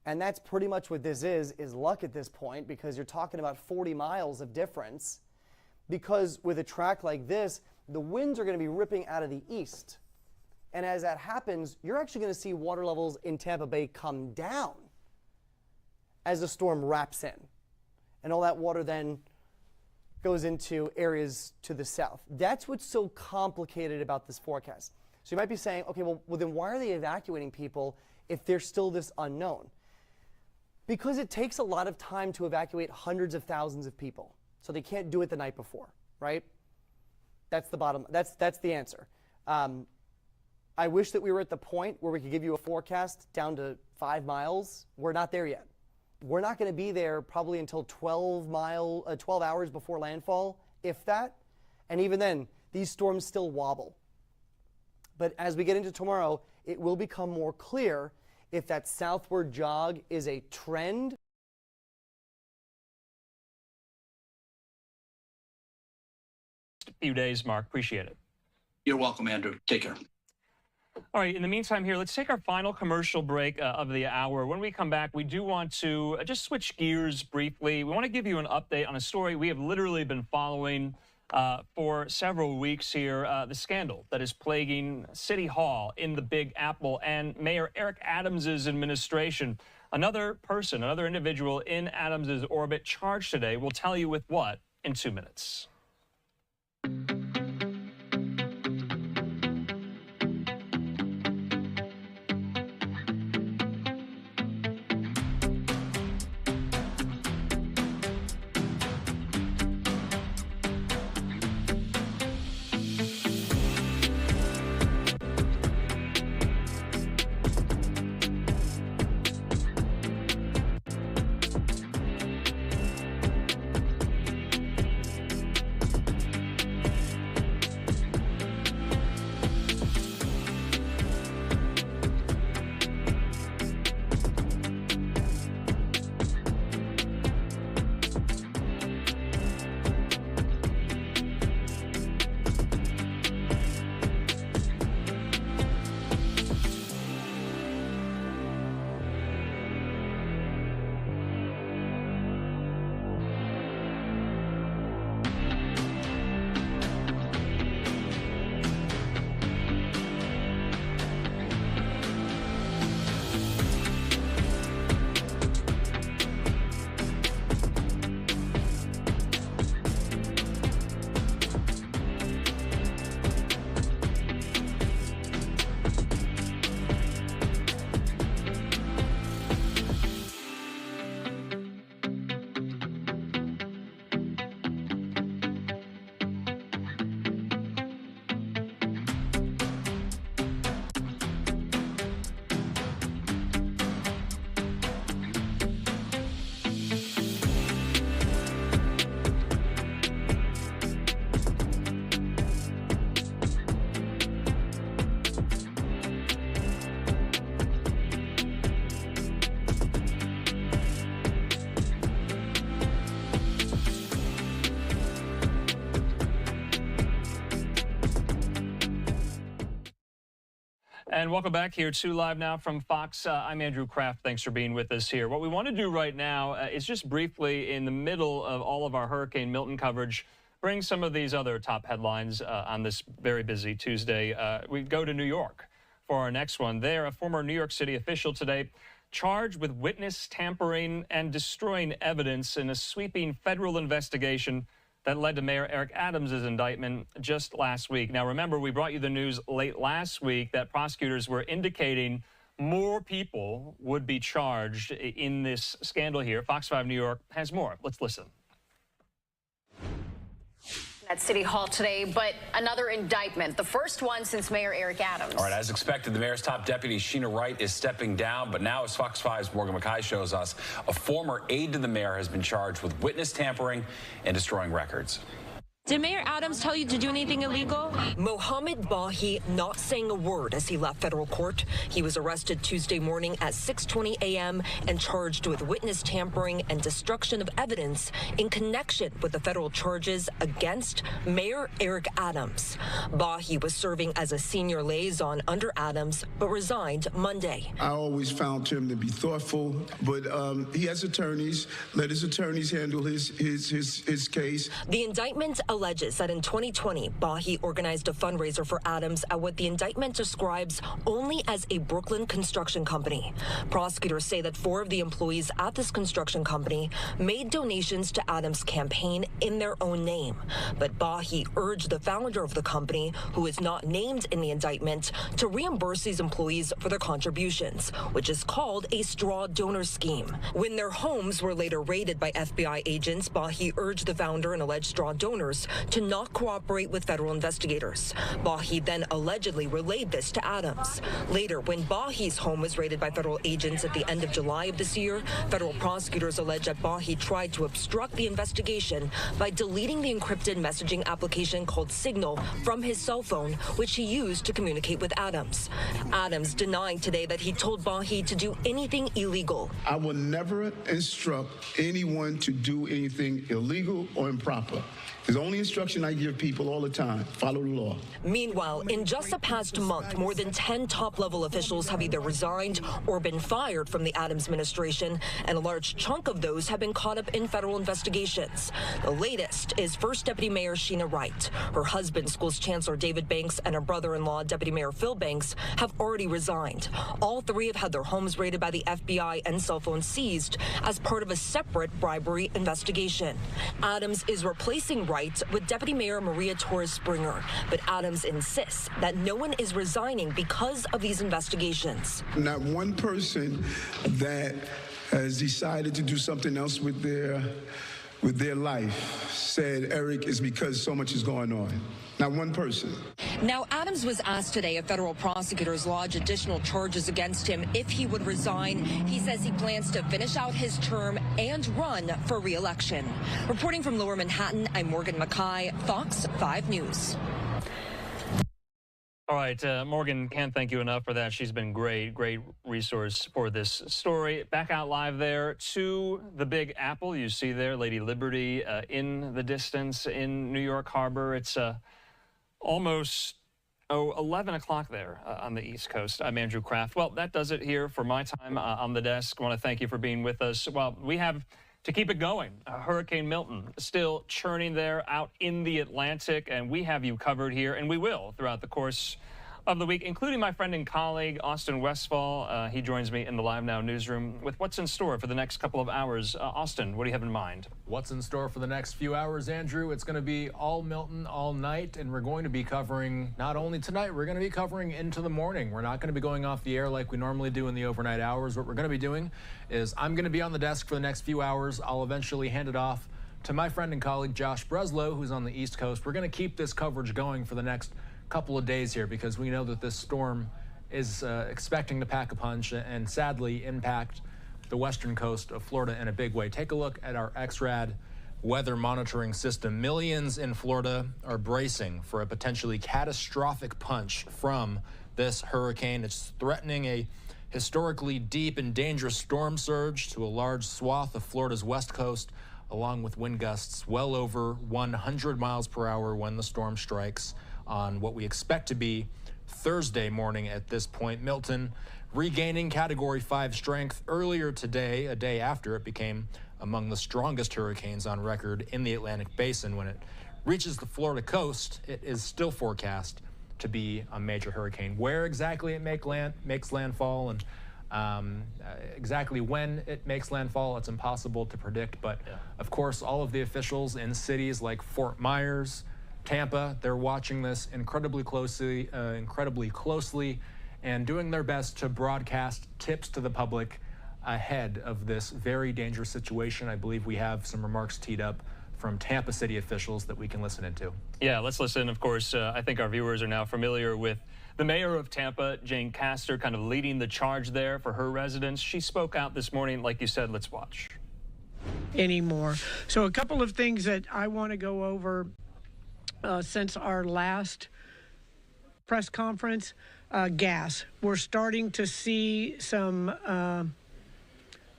and that's pretty much what this is luck at this point, because you're talking about 40 miles of difference. Because with a track like this, the winds are going to be ripping out of the east. And as that happens, you're actually going to see water levels in Tampa Bay come down as the storm wraps in. And all that water then goes into areas to the south. That's what's so complicated about this forecast. So you might be saying, okay, well then why are they evacuating people if there's still this unknown? Because it takes a lot of time to evacuate hundreds of thousands of people. So they can't do it the night before, right? That's the answer. I wish that we were at the point where we could give you a forecast down to 5 miles. We're not there yet. We're not going to be there probably until 12 hours before landfall, if that. And even then, these storms still wobble. But as we get into tomorrow, it will become more clear if that southward jog is a trend. A few days, Mark. Appreciate it. You're welcome, Andrew. Take care. All right, in the meantime here, let's take our final commercial break of the hour. When we come back, we do want to just switch gears briefly. We want to give you an update on a story we have literally been following for several weeks here, the scandal that is plaguing City Hall in the Big Apple and Mayor Eric Adams' administration. Another person, another individual in Adams' orbit charged today. We'll tell you with what in 2 minutes. And welcome back here to Live Now from Fox. I'm Andrew Kraft. Thanks for being with us here. What we want to do right now is just briefly, in the middle of all of our Hurricane Milton coverage, bring some of these other top headlines on this very busy Tuesday. We go to New York for our next one. There, a former New York City official today charged with witness tampering and destroying evidence in a sweeping federal investigation that led to Mayor Eric Adams' indictment just last week. Now, remember, we brought you the news late last week that prosecutors were indicating more people would be charged in this scandal here. Fox 5 New York has more. Let's listen. At City Hall today, but another indictment, the first one since Mayor Eric Adams. All right, as expected, the mayor's top deputy, Sheena Wright, is stepping down, but now, as Fox 5's Morgan McKay shows us, a former aide to the mayor has been charged with witness tampering and destroying records. Did Mayor Adams tell you to do anything illegal? Mohammed Bahi not saying a word as he left federal court. He was arrested Tuesday morning at 6:20 a.m. and charged with witness tampering and destruction of evidence in connection with the federal charges against Mayor Eric Adams. Bahi was serving as a senior liaison under Adams, but resigned Monday. I always found him to be thoughtful, but he has attorneys. Let his attorneys handle his case. The indictment alleges that in 2020, Bahi organized a fundraiser for Adams at what the indictment describes only as a Brooklyn construction company. Prosecutors say that 4 of the employees at this construction company made donations to Adams' campaign in their own name. But Bahi urged the founder of the company, who is not named in the indictment, to reimburse these employees for their contributions, which is called a straw donor scheme. When their homes were later raided by FBI agents, Bahi urged the founder and alleged straw donors to not cooperate with federal investigators. Bahi then allegedly relayed this to Adams. Later, when Bahi's home was raided by federal agents at the end of July of this year, federal prosecutors allege that Bahi tried to obstruct the investigation by deleting the encrypted messaging application called Signal from his cell phone, which he used to communicate with Adams. Adams denying today that he told Bahi to do anything illegal. I will never instruct anyone to do anything illegal or improper. The only instruction I give people all the time, follow the law. Meanwhile, in just the past month, more than 10 top-level officials have either resigned or been fired from the Adams administration, and a large chunk of those have been caught up in federal investigations. The latest is First Deputy Mayor Sheena Wright. Her husband, Schools Chancellor David Banks, and her brother-in-law, Deputy Mayor Phil Banks, have already resigned. All 3 have had their homes raided by the FBI and cell phones seized as part of a separate bribery investigation. Adams is replacing Wright with Deputy Mayor Maria Torres Springer, but Adams insists that no one is resigning because of these investigations. Not one person that has decided to do something else with their life said, Eric, is because so much is going on. Not one person. Now, Adams was asked today if federal prosecutors lodge additional charges against him if he would resign. He says he plans to finish out his term and run for re-election. Reporting from Lower Manhattan, I'm Morgan McKay, Fox 5 News. All right, Morgan, can't thank you enough for that. She's been great resource for this story. Back out live there to the Big Apple. You see there Lady Liberty in the distance in New York Harbor. It's almost 11 o'clock there on the East Coast. I'm Andrew Kraft. Well, that does it here for my time on the desk. I want to thank you for being with us. Well, we have to keep it going. Hurricane Milton still churning there out in the Atlantic, and we have you covered here, and we will throughout the course of the week, including my friend and colleague, Austin Westfall. He joins me in the Live Now newsroom with what's in store for the next couple of hours. Austin, what do you have in mind? What's in store for the next few hours, Andrew? It's going to be all Milton all night, and we're going to be covering not only tonight, we're going to be covering into the morning. We're not going to be going off the air like we normally do in the overnight hours. What we're going to be doing is I'm going to be on the desk for the next few hours. I'll eventually hand it off to my friend and colleague, Josh Breslow, who's on the East Coast. We're going to keep this coverage going for the next couple of days here because we know that this storm is expecting to pack a punch and sadly impact the western coast of Florida in a big way. Take a look at our XRAD weather monitoring system. Millions in Florida are bracing for a potentially catastrophic punch from this hurricane. It's threatening a historically deep and dangerous storm surge to a large swath of Florida's west coast, along with wind gusts well over 100 miles per hour when the storm strikes on what we expect to be Thursday morning at this point. Milton regaining Category 5 strength earlier today, a day after it became among the strongest hurricanes on record in the Atlantic Basin. When it reaches the Florida coast, it is still forecast to be a major hurricane. Where exactly it makes landfall and exactly when it makes landfall, it's impossible to predict. But of course, all of the officials in cities like Fort Myers, Tampa, they're watching this incredibly closely, and doing their best to broadcast tips to the public ahead of this very dangerous situation. I believe we have some remarks teed up from Tampa City officials that we can listen into. Yeah, let's listen. Of course, I think our viewers are now familiar with the mayor of Tampa, Jane Castor, kind of leading the charge there for her residents. She spoke out this morning. Like you said, let's watch. Anymore. So a couple of things that I want to go over since our last press conference. Gas. We're starting to see some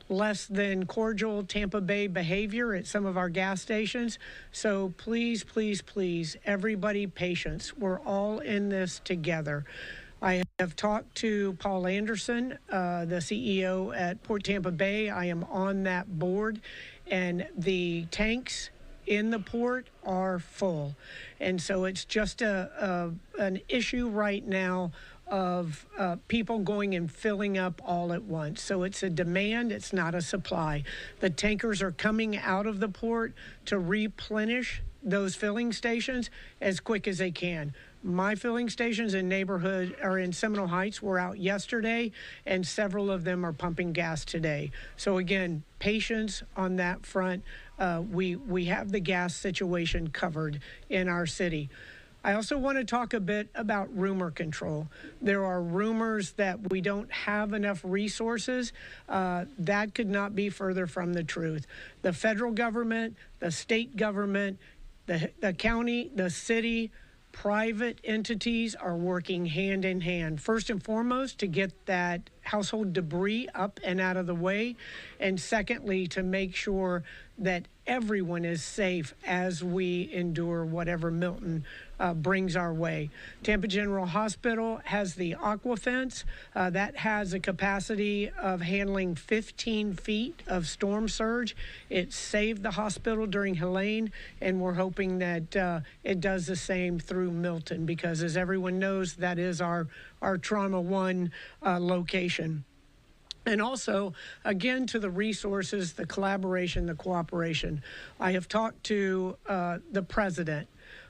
less than cordial Tampa Bay behavior at some of our gas stations. So please, please, please, everybody, patience. We're all in this together. I have talked to Paul Anderson, the CEO at Port Tampa Bay. I am on that board, and the tanks in the port are full. And so it's just an issue right now of people going and filling up all at once. So it's a demand, it's not a supply. The tankers are coming out of the port to replenish those filling stations as quick as they can. My filling stations in neighborhood or in Seminole Heights were out yesterday, and several of them are pumping gas today. So again, patience on that front. We have the gas situation covered in our city. I also want to talk a bit about rumor control. There are rumors that we don't have enough resources. That could not be further from the truth. The federal government, the state government, the county, the city, private entities are working hand in hand. First and foremost, to get that household debris up and out of the way. And secondly, to make sure that everyone is safe as we endure whatever Milton brings our way. Tampa General Hospital has the aqua fence that has a capacity of handling 15 feet of storm surge. It saved the hospital during Helene, and we're hoping that it does the same through Milton, because as everyone knows, that is our Trauma 1 location. And also, again, to the resources, the collaboration, the cooperation. I have talked to the president.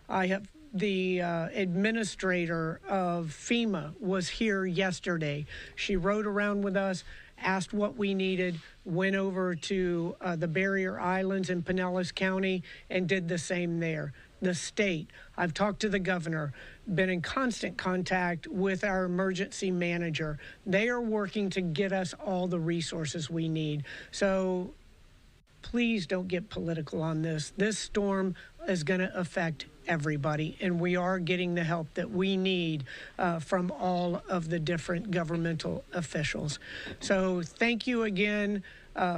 I have the administrator of FEMA was here yesterday. She rode around with us, asked what we needed, went over to the barrier islands in Pinellas County and did the same there. The state, I've talked to the governor, been in constant contact with our emergency manager. They are working to get us all the resources we need. So please don't get political on this. This storm is going to affect everybody, and we are getting the help that we need from all of the different governmental officials. So thank you again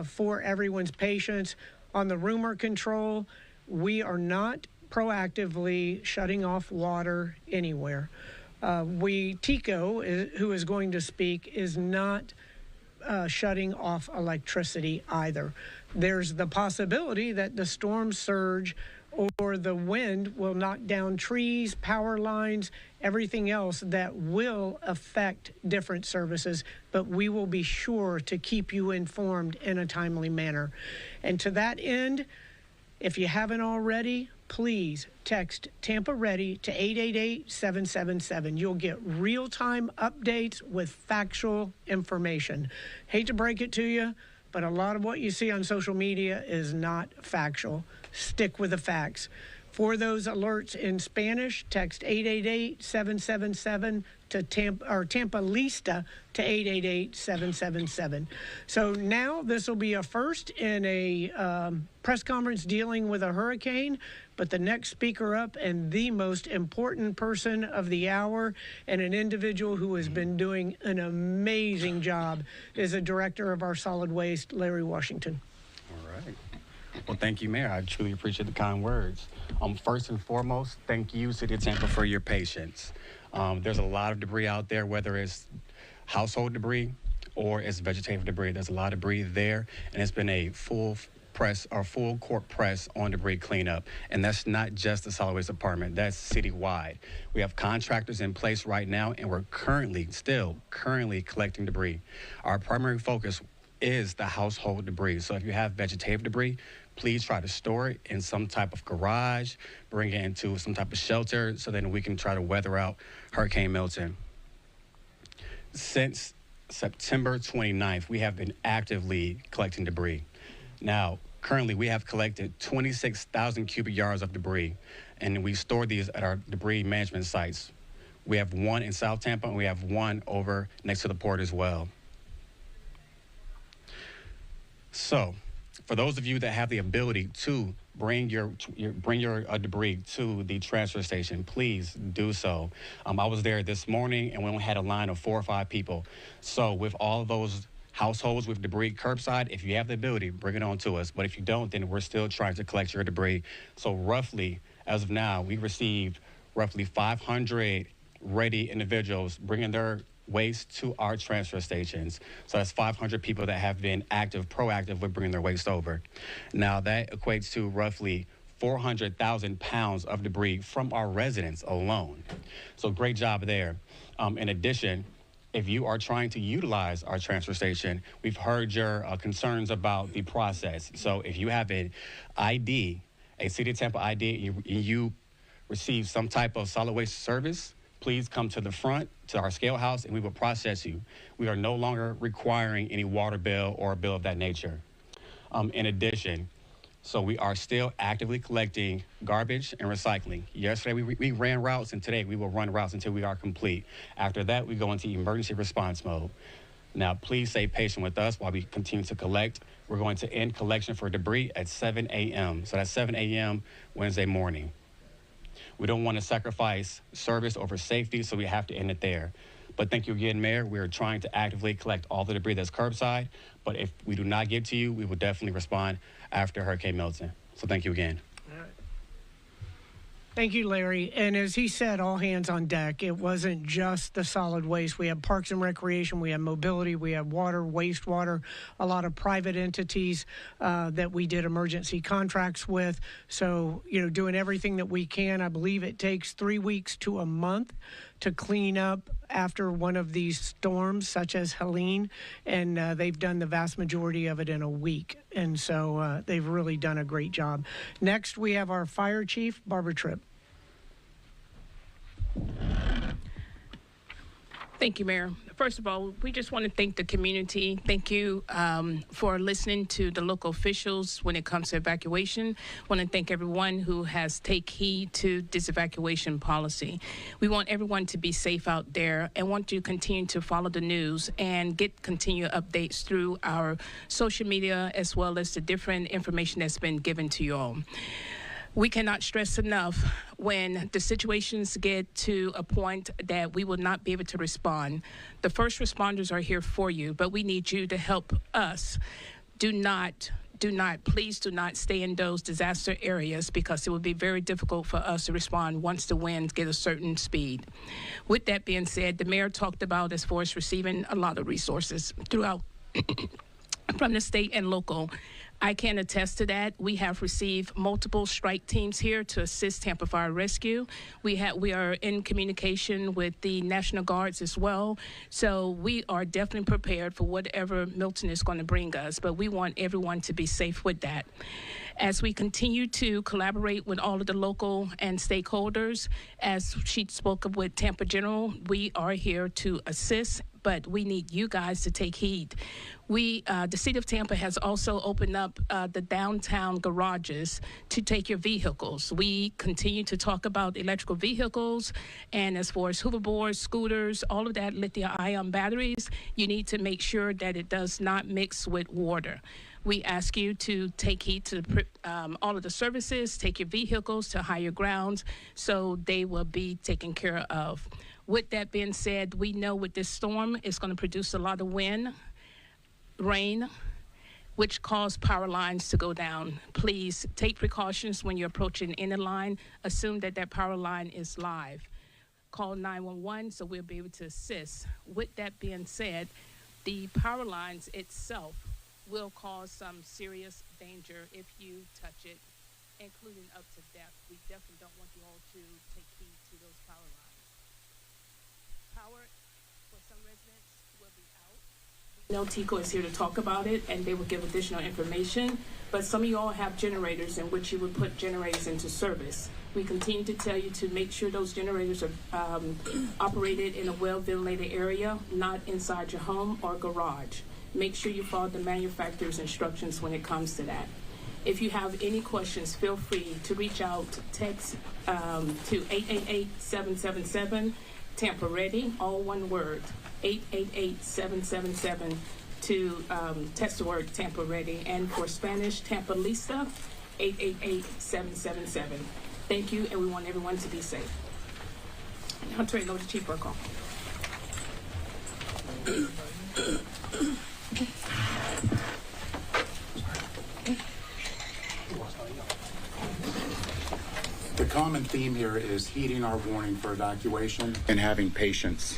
for everyone's patience. On the rumor control, we are not proactively shutting off water anywhere. Tico, who is going to speak, is not shutting off electricity either. There's the possibility that the storm surge or the wind will knock down trees, power lines, everything else that will affect different services, but we will be sure to keep you informed in a timely manner. And to that end, if you haven't already, please text Tampa Ready to 888-777. You'll get real-time updates with factual information. Hate to break it to you, but a lot of what you see on social media is not factual. Stick with the facts. For those alerts in Spanish, text 888-777 to Tampa Lista to 888-777. So now this will be a first in a press conference dealing with a hurricane, but the next speaker up and the most important person of the hour and an individual who has been doing an amazing job is the director of our solid waste, Larry Washington. All right. Well, thank you, Mayor. I truly appreciate the kind words. First and foremost, thank you, City of Tampa, for your patience. There's a lot of debris out there, whether it's household debris or it's vegetative debris. There's a lot of debris there, and it's been a full court press on debris cleanup. And that's not just the solid waste department, that's citywide. We have contractors in place right now, and we're still currently collecting debris. Our primary focus is the household debris. So if you have vegetative debris, please try to store it in some type of garage, bring it into some type of shelter, so then we can try to weather out Hurricane Milton. Since September 29th, we have been actively collecting debris. Now, currently, we have collected 26,000 cubic yards of debris, and we store these at our debris management sites. We have one in South Tampa, and we have one over next to the port as well. So, for those of you that have the ability to bring your debris to the transfer station, please do so. I was there this morning, and we only had a line of 4 or 5 people. So with all those households with debris curbside, if you have the ability, bring it on to us. But if you don't, then we're still trying to collect your debris. So roughly, as of now, we received roughly 500 ready individuals bringing their waste to our transfer stations. So that's 500 people that have been proactive with bringing their waste over. Now that equates to roughly 400,000 pounds of debris from our residents alone. So great job there. In addition, if you are trying to utilize our transfer station, we've heard your concerns about the process. So if you have an ID, a City of Tampa ID, and you receive some type of solid waste service, please come to the front, to our scale house, and we will process you. We are no longer requiring any water bill or a bill of that nature. In addition, so we are still actively collecting garbage and recycling. Yesterday, we ran routes, and today we will run routes until we are complete. After that, we go into emergency response mode. Now, please stay patient with us while we continue to collect. We're going to end collection for debris at 7 a.m. So that's 7 a.m. Wednesday morning. We don't want to sacrifice service over safety, so we have to end it there. But thank you again, Mayor. We're trying to actively collect all the debris that's curbside, but if we do not get to you, we will definitely respond after Hurricane Milton. So thank you again. Thank you, Larry. And as he said, all hands on deck. It wasn't just the solid waste. We have parks and recreation, we have mobility, we have water, wastewater, a lot of private entities that we did emergency contracts with. So, doing everything that we can. I believe it takes 3 weeks to a month to clean up after one of these storms, such as Helene, and they've done the vast majority of it in a week. And so they've really done a great job. Next, we have our fire chief, Barbara Tripp. Thank you, Mayor. First of all, we just want to thank the community. Thank you for listening to the local officials when it comes to evacuation. I want to thank everyone who has taken heed to this evacuation policy. We want everyone to be safe out there and want to continue to follow the news and get continued updates through our social media as well as the different information that's been given to you all. We cannot stress enough when the situations get to a point that we will not be able to respond. The first responders are here for you, but we need you to help us. Please do not stay in those disaster areas because it will be very difficult for us to respond once the winds get a certain speed. With that being said, the mayor talked about as far as receiving a lot of resources throughout from the state and local. I can attest to that. We have received multiple strike teams here to assist Tampa Fire Rescue. We are in communication with the National Guards as well. So we are definitely prepared for whatever Milton is going to bring us, but we want everyone to be safe with that. As we continue to collaborate with all of the local and stakeholders, as she spoke of with Tampa General, we are here to assist, but we need you guys to take heed. The City of Tampa has also opened up the downtown garages to take your vehicles. We continue to talk about electrical vehicles, and as far as hoverboards, scooters, all of that lithium-ion batteries, you need to make sure that it does not mix with water. We ask you to take heed to all of the services, take your vehicles to higher grounds so they will be taken care of. With that being said, we know with this storm, it's going to produce a lot of wind, rain, which cause power lines to go down. Please take precautions when you're approaching any line. Assume that that power line is live. call 911, so we'll be able to assist. With that being said, the power lines itself will cause some serious danger if you touch it, including up to death. We definitely don't want you all to take heed to those power lines. Power for some residents will be out. No, Tico is here to talk about it, and they will give additional information. But some of you all have generators in which you would put generators into service. We continue to tell you to make sure those generators are operated in a well-ventilated area, not inside your home or garage. Make sure you follow the manufacturer's instructions when it comes to that. If you have any questions, feel free to reach out, text to 888-777, Tampa Ready, all one word, 888-777 to text the word Tampa Ready. And for Spanish, Tampa Lista, 888-777. Thank you, and we want everyone to be safe. I'll turn it over to Chief Burkle. The common theme here is heeding our warning for evacuation and having patience.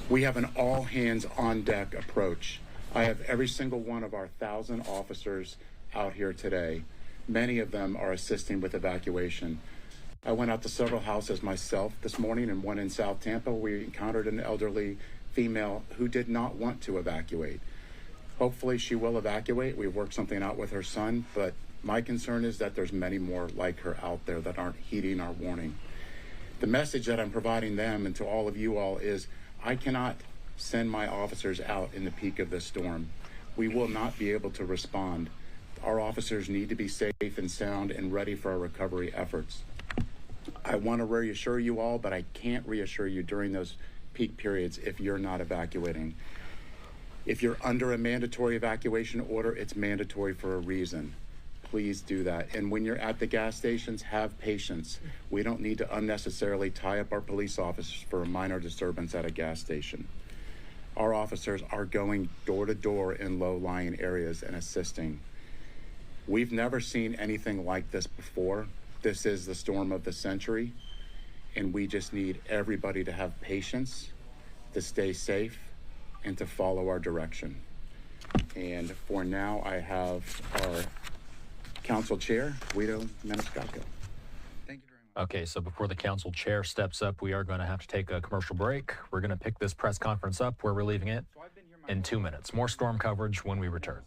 We have an all-hands-on-deck approach. I have every single one of our 1,000 officers out here today. Many of them are assisting with evacuation. I went out to several houses myself this morning, and one in South Tampa. We encountered an elderly female who did not want to evacuate. Hopefully she will evacuate. We've worked something out with her son, but my concern is that there's many more like her out there that aren't heeding our warning. The message that I'm providing them and to all of you all is I cannot send my officers out in the peak of this storm. We will not be able to respond. Our officers need to be safe and sound and ready for our recovery efforts. I want to reassure you all, but I can't reassure you during those peak periods if you're not evacuating. If you're under a mandatory evacuation order, it's mandatory for a reason. Please do that. And when you're at the gas stations, have patience. We don't need to unnecessarily tie up our police officers for a minor disturbance at a gas station. Our officers are going door to door in low-lying areas and assisting. We've never seen anything like this before. This is the storm of the century, and we just need everybody to have patience, to stay safe, and to follow our direction. And for now, I have our Council Chair, Guido Maniscalco. Thank you very much. Okay, so before the council chair steps up, we are going to have to take a commercial break. We're going to pick this press conference up where we're leaving it in 2 minutes. More storm coverage when we return.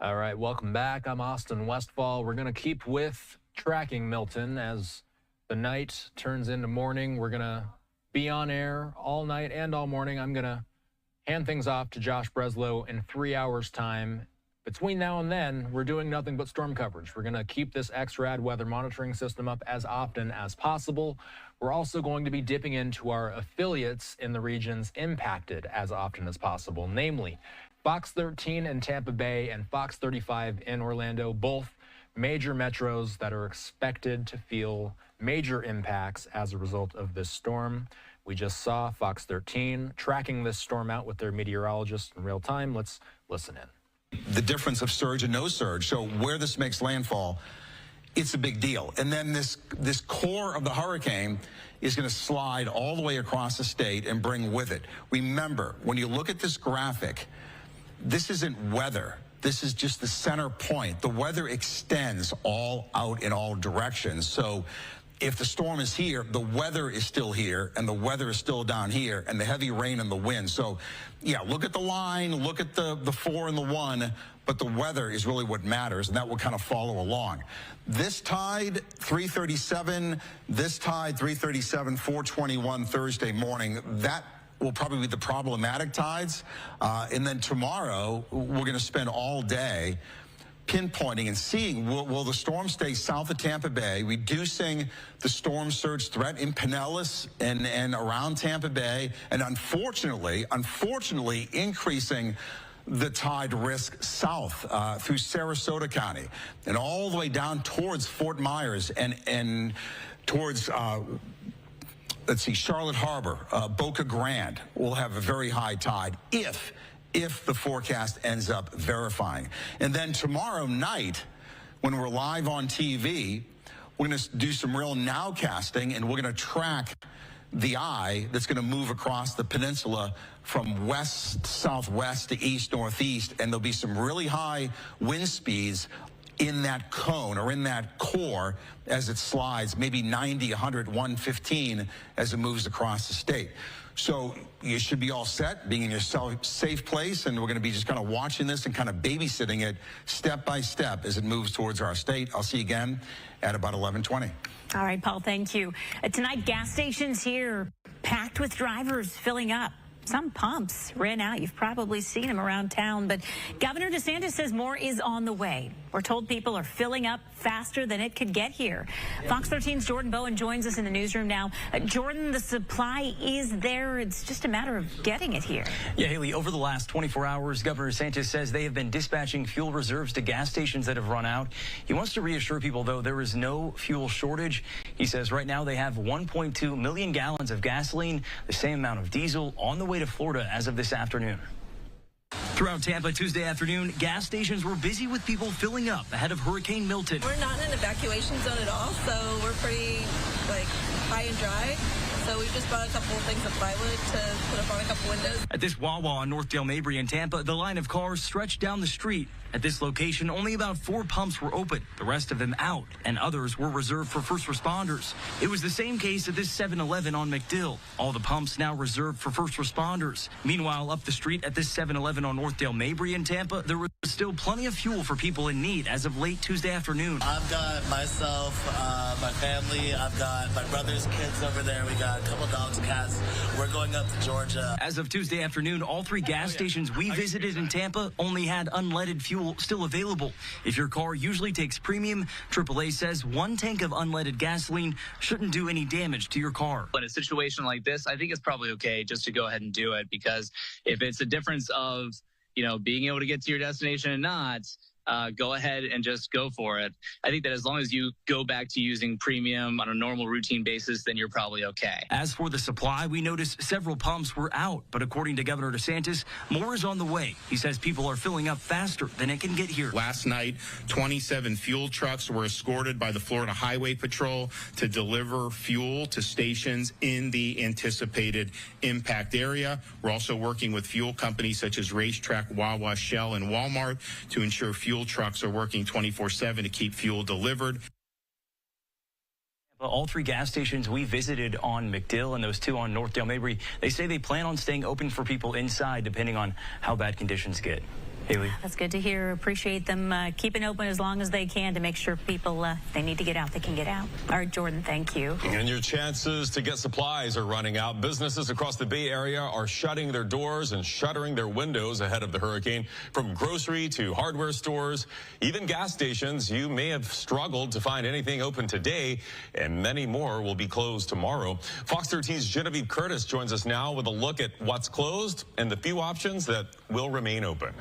All right, welcome back. I'm Austin Westfall. We're going to keep with tracking Milton as the night turns into morning. We're going to be on air all night and all morning. I'm going to hand things off to Josh Breslow in 3 hours' time. Between now and then, we're doing nothing but storm coverage. We're going to keep this XRAD weather monitoring system up as often as possible. We're also going to be dipping into our affiliates in the regions impacted as often as possible, namely Fox 13 in Tampa Bay and Fox 35 in Orlando, both major metros that are expected to feel major impacts as a result of this storm. We just saw Fox 13 tracking this storm out with their meteorologists in real time. Let's listen in. The difference of surge and no surge. So where this makes landfall, it's a big deal. And then this core of the hurricane is going to slide all the way across the state and bring with it. Remember, when you look at this graphic, this isn't weather. This is just the center point. The weather extends all out in all directions. So if the storm is here, the weather is still here, and the weather is still down here, and the heavy rain and the wind. So, yeah, look at the line, look at the 4 and the 1, but the weather is really what matters, and that will kind of follow along. This tide, 3:37, this tide, 3:37, 4:21 Thursday morning, that will probably be the problematic tides. And then tomorrow, we're going to spend all day pinpointing and seeing, will the storm stay south of Tampa Bay, reducing the storm surge threat in Pinellas and around Tampa Bay, and unfortunately increasing the tide risk south through Sarasota County and all the way down towards Fort Myers and towards let's see, Charlotte Harbor, Boca Grande will have a very high tide if the forecast ends up verifying. And then tomorrow night, when we're live on TV, we're going to do some real nowcasting, and we're going to track the eye that's going to move across the peninsula from west, southwest to east, northeast, and there'll be some really high wind speeds in that cone or in that core as it slides, maybe 90, 100, 115 as it moves across the state. So you should be all set, being in your safe place, and we're going to be just kind of watching this and kind of babysitting it step by step as it moves towards our state. I'll see you again at about 11:20. All right, Paul, thank you. Tonight, gas stations here packed with drivers filling up. Some pumps ran out. You've probably seen them around town, but Governor DeSantis says more is on the way. We're told people are filling up faster than it could get here. Fox 13's Jordan Bowen joins us in the newsroom now. Jordan, the supply is there. It's just a matter of getting it here. Yeah, Haley, over the last 24 hours, Governor DeSantis says they have been dispatching fuel reserves to gas stations that have run out. He wants to reassure people, though, there is no fuel shortage. He says right now they have 1.2 million gallons of gasoline, the same amount of diesel on the way to Florida as of this afternoon. Throughout Tampa Tuesday afternoon, gas stations were busy with people filling up ahead of Hurricane Milton. We're not in an evacuation zone at all, so we're pretty high and dry. So we just bought a couple of things of plywood to put up on a couple windows. At this Wawa on Northdale Mabry in Tampa, the line of cars stretched down the street. At this location, only about 4 pumps were open, the rest of them out, and others were reserved for first responders. It was the same case at this 7-Eleven on McDill. All the pumps now reserved for first responders. Meanwhile, up the street at this 7-Eleven on Northdale Mabry in Tampa, there was still plenty of fuel for people in need as of late Tuesday afternoon. I've got myself, my family, I've got my brother's kids over there. We got a couple dogs, cats. We're going up to Georgia. As of Tuesday afternoon, all 3 gas stations we visited in Tampa only had unleaded fuel still available. If your car usually takes premium, AAA says 1 tank of unleaded gasoline shouldn't do any damage to your car. In a situation like this, I think it's probably okay just to go ahead and do it, because if it's a difference of, being able to get to your destination and not, go ahead and just go for it. I think that as long as you go back to using premium on a normal routine basis, then you're probably okay. As for the supply, we noticed several pumps were out, but according to Governor DeSantis, more is on the way. He says people are filling up faster than it can get here. Last night, 27 fuel trucks were escorted by the Florida Highway Patrol to deliver fuel to stations in the anticipated impact area. We're also working with fuel companies such as Racetrack, Wawa, Shell, and Walmart to ensure fuel trucks are working 24/7 to keep fuel delivered. All 3 gas stations we visited on McDill and those 2 on Northdale Mabry, they say they plan on staying open for people inside depending on how bad conditions get. Haley. That's good to hear. Appreciate them keeping open as long as they can to make sure people, they need to get out, they can get out. All right, Jordan, thank you. And your chances to get supplies are running out. Businesses across the Bay Area are shutting their doors and shuttering their windows ahead of the hurricane. From grocery to hardware stores, even gas stations, you may have struggled to find anything open today, and many more will be closed tomorrow. Fox 13's Genevieve Curtis joins us now with a look at what's closed and the few options that will remain open.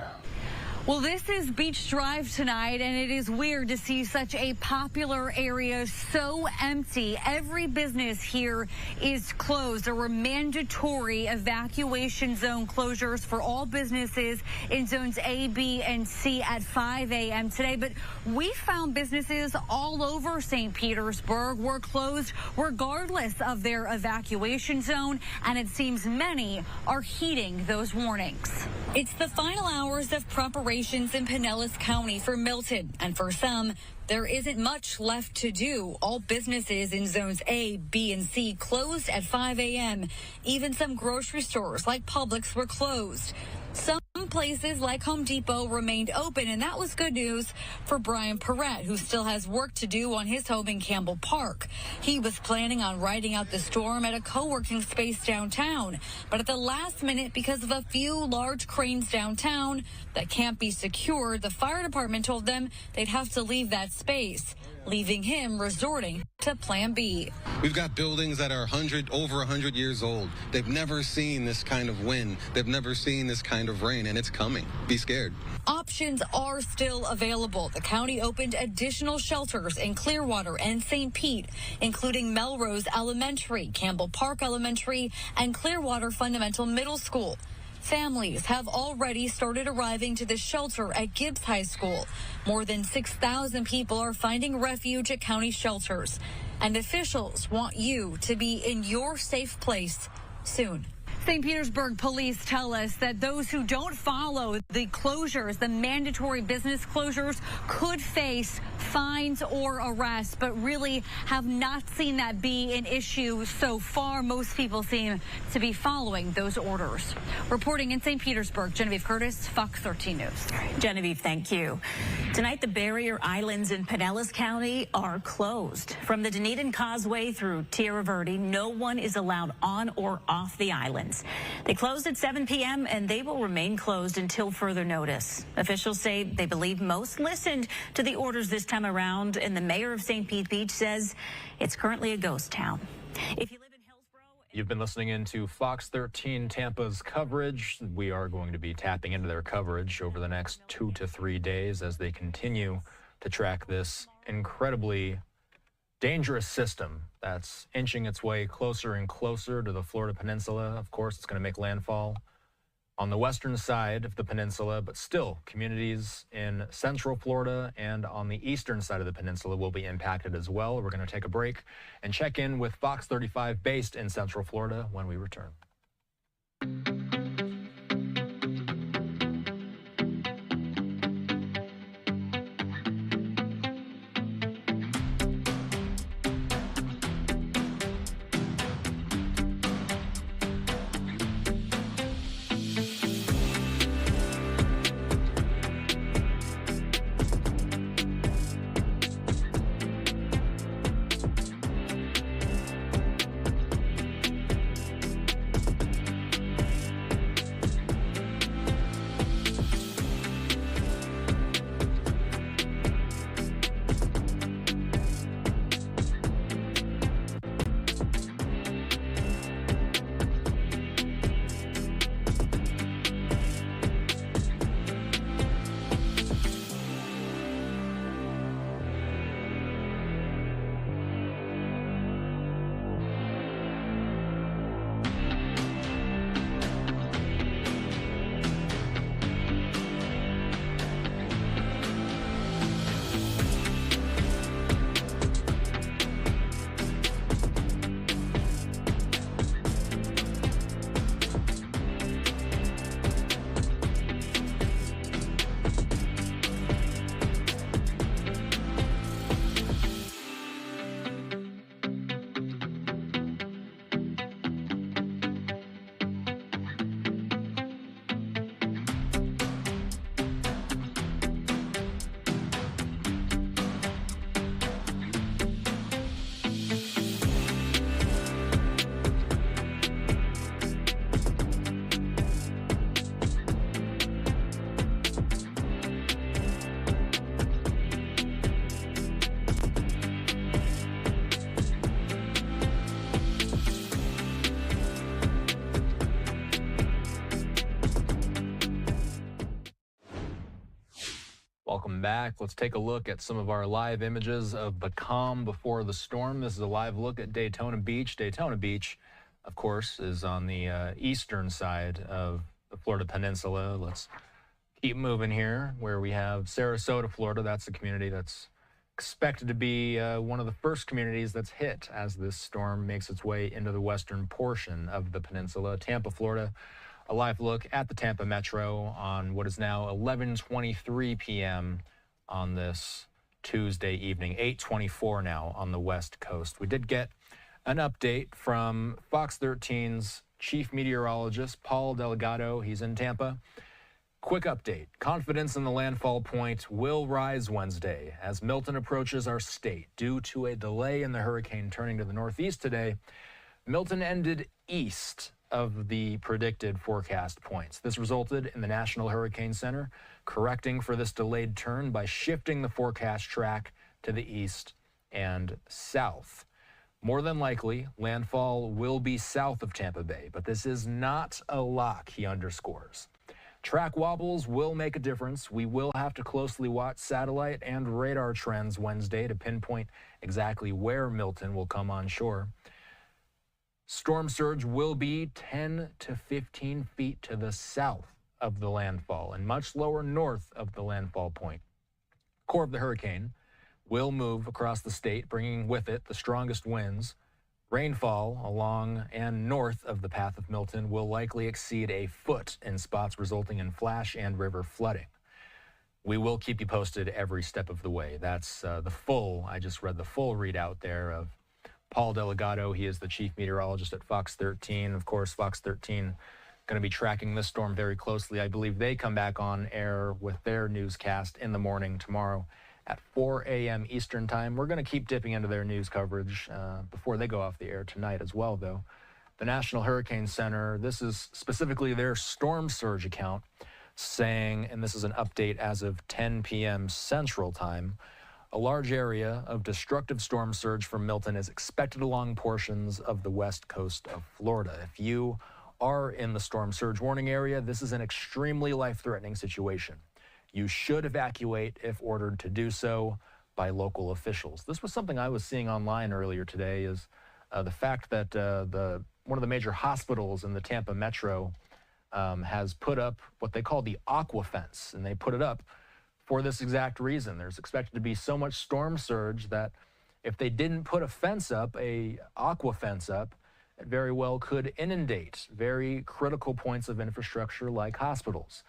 Well, this is Beach Drive tonight, and it is weird to see such a popular area so empty. Every business here is closed. There were mandatory evacuation zone closures for all businesses in zones A, B, and C at 5 a.m. today. But we found businesses all over St. Petersburg were closed regardless of their evacuation zone, and it seems many are heeding those warnings. It's the final hours of preparation in Pinellas County for Milton, and for some, there isn't much left to do. All businesses in zones A, B, and C closed at 5 a.m. Even some grocery stores like Publix were closed. Some places like Home Depot remained open, and that was good news for Brian Perrette, who still has work to do on his home in Campbell Park. He was planning on riding out the storm at a co-working space downtown, but at the last minute, because of a few large cranes downtown that can't be secured, the fire department told them they'd have to leave that space, leaving him resorting to Plan B. We've got buildings that are over 100 years old. They've never seen this kind of wind. They've never seen this kind of rain, and it's coming. Be scared. Options are still available. The county opened additional shelters in Clearwater and St. Pete, including Melrose Elementary, Campbell Park Elementary, and Clearwater Fundamental Middle School. Families have already started arriving to the shelter at Gibbs High School. More than 6,000 people are finding refuge at county shelters, and officials want you to be in your safe place soon. St. Petersburg police tell us that those who don't follow the closures, the mandatory business closures, could face fines or arrests, but really have not seen that be an issue so far. Most people seem to be following those orders. Reporting in St. Petersburg, Genevieve Curtis, Fox 13 News. Genevieve, thank you. Tonight, the barrier islands in Pinellas County are closed. From the Dunedin Causeway through Tierra Verde, no one is allowed on or off the islands. They closed at 7 p.m. and they will remain closed until further notice. Officials say they believe most listened to the orders this time around, and the mayor of St. Pete Beach says it's currently a ghost town. If you live in Hillsborough... You've been listening into Fox 13 Tampa's coverage. We are going to be tapping into their coverage over the next 2 to 3 days as they continue to track this incredibly dangerous system that's inching its way closer and closer to the Florida Peninsula. Of course, it's going to make landfall on the western side of the peninsula, but still, communities in central Florida and on the eastern side of the peninsula will be impacted as well. We're going to take a break and check in with Fox 35 based in central Florida when we return. Welcome back. Let's take a look at some of our live images of the calm before the storm. This is a live look at Daytona Beach. Daytona Beach, of course, is on the eastern side of the Florida Peninsula. Let's keep moving here where we have Sarasota, Florida. That's the community that's expected to be one of the first communities that's hit as this storm makes its way into the western portion of the peninsula. Tampa, Florida, a live look at the Tampa Metro on what is now 11:23 p.m. on this Tuesday evening, 8:24 now on the West Coast. We did get an update from Fox 13's chief meteorologist, Paul Delgado. He's in Tampa. Quick update. Confidence in the landfall point will rise Wednesday as Milton approaches our state. Due to a delay in the hurricane turning to the northeast today, Milton ended east of the predicted forecast points. This resulted in the National Hurricane Center correcting for this delayed turn by shifting the forecast track to the east and south. More than likely, landfall will be south of Tampa Bay, but this is not a lock, he underscores. Track wobbles will make a difference. We will have to closely watch satellite and radar trends Wednesday to pinpoint exactly where Milton will come on shore. Storm surge will be 10 to 15 feet to the south of the landfall and much lower north of the landfall point. Core of the hurricane will move across the state, bringing with it the strongest winds. Rainfall along and north of the path of Milton will likely exceed a foot in spots, resulting in flash and river flooding. We will keep you posted every step of the way. That's I just read the full readout there of Paul Delgado. He is the chief meteorologist at Fox 13. Of course, Fox 13 going to be tracking this storm very closely. I believe they come back on air with their newscast in the morning tomorrow at 4 a.m. Eastern time. We're going to keep dipping into their news coverage before they go off the air tonight as well, though. The National Hurricane Center, this is specifically their storm surge account, saying, and this is an update as of 10 p.m. Central Time, a large area of destructive storm surge from Milton is expected along portions of the west coast of Florida. If you are in the storm surge warning area, this is an extremely life-threatening situation. You should evacuate if ordered to do so by local officials. This was something I was seeing online earlier today, is the fact that one of the major hospitals in the Tampa Metro has put up what they call the aqua fence, and they put it up for this exact reason. There's expected to be so much storm surge that if they didn't put a fence up, a aqua fence up, it very well could inundate very critical points of infrastructure like hospitals.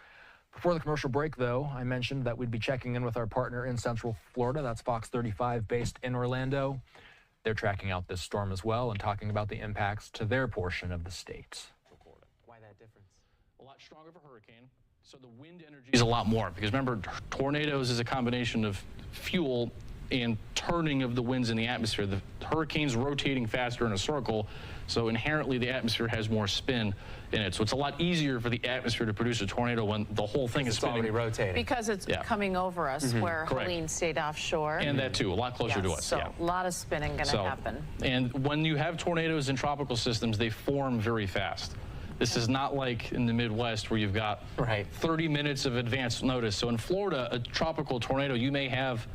Before the commercial break, though, I mentioned that we'd be checking in with our partner in Central Florida. That's Fox 35 based in Orlando. They're tracking out this storm as well and talking about the impacts to their portion of the state. Why that difference? A lot stronger of a hurricane, so the wind energy is a lot more. Because remember, tornadoes is a combination of fuel and turning of the winds in the atmosphere. The hurricane's rotating faster in a circle, so inherently the atmosphere has more spin in it. So it's a lot easier for the atmosphere to produce a tornado when the whole thing is spinning. Already rotating. Because it's coming over us, where Correct. Helene stayed offshore. And that too, a lot closer to us. So a lot of spinning going to happen. And when you have tornadoes in tropical systems, they form very fast. This is not like in the Midwest where you've got 30 minutes of advance notice. So in Florida, a tropical tornado, you may have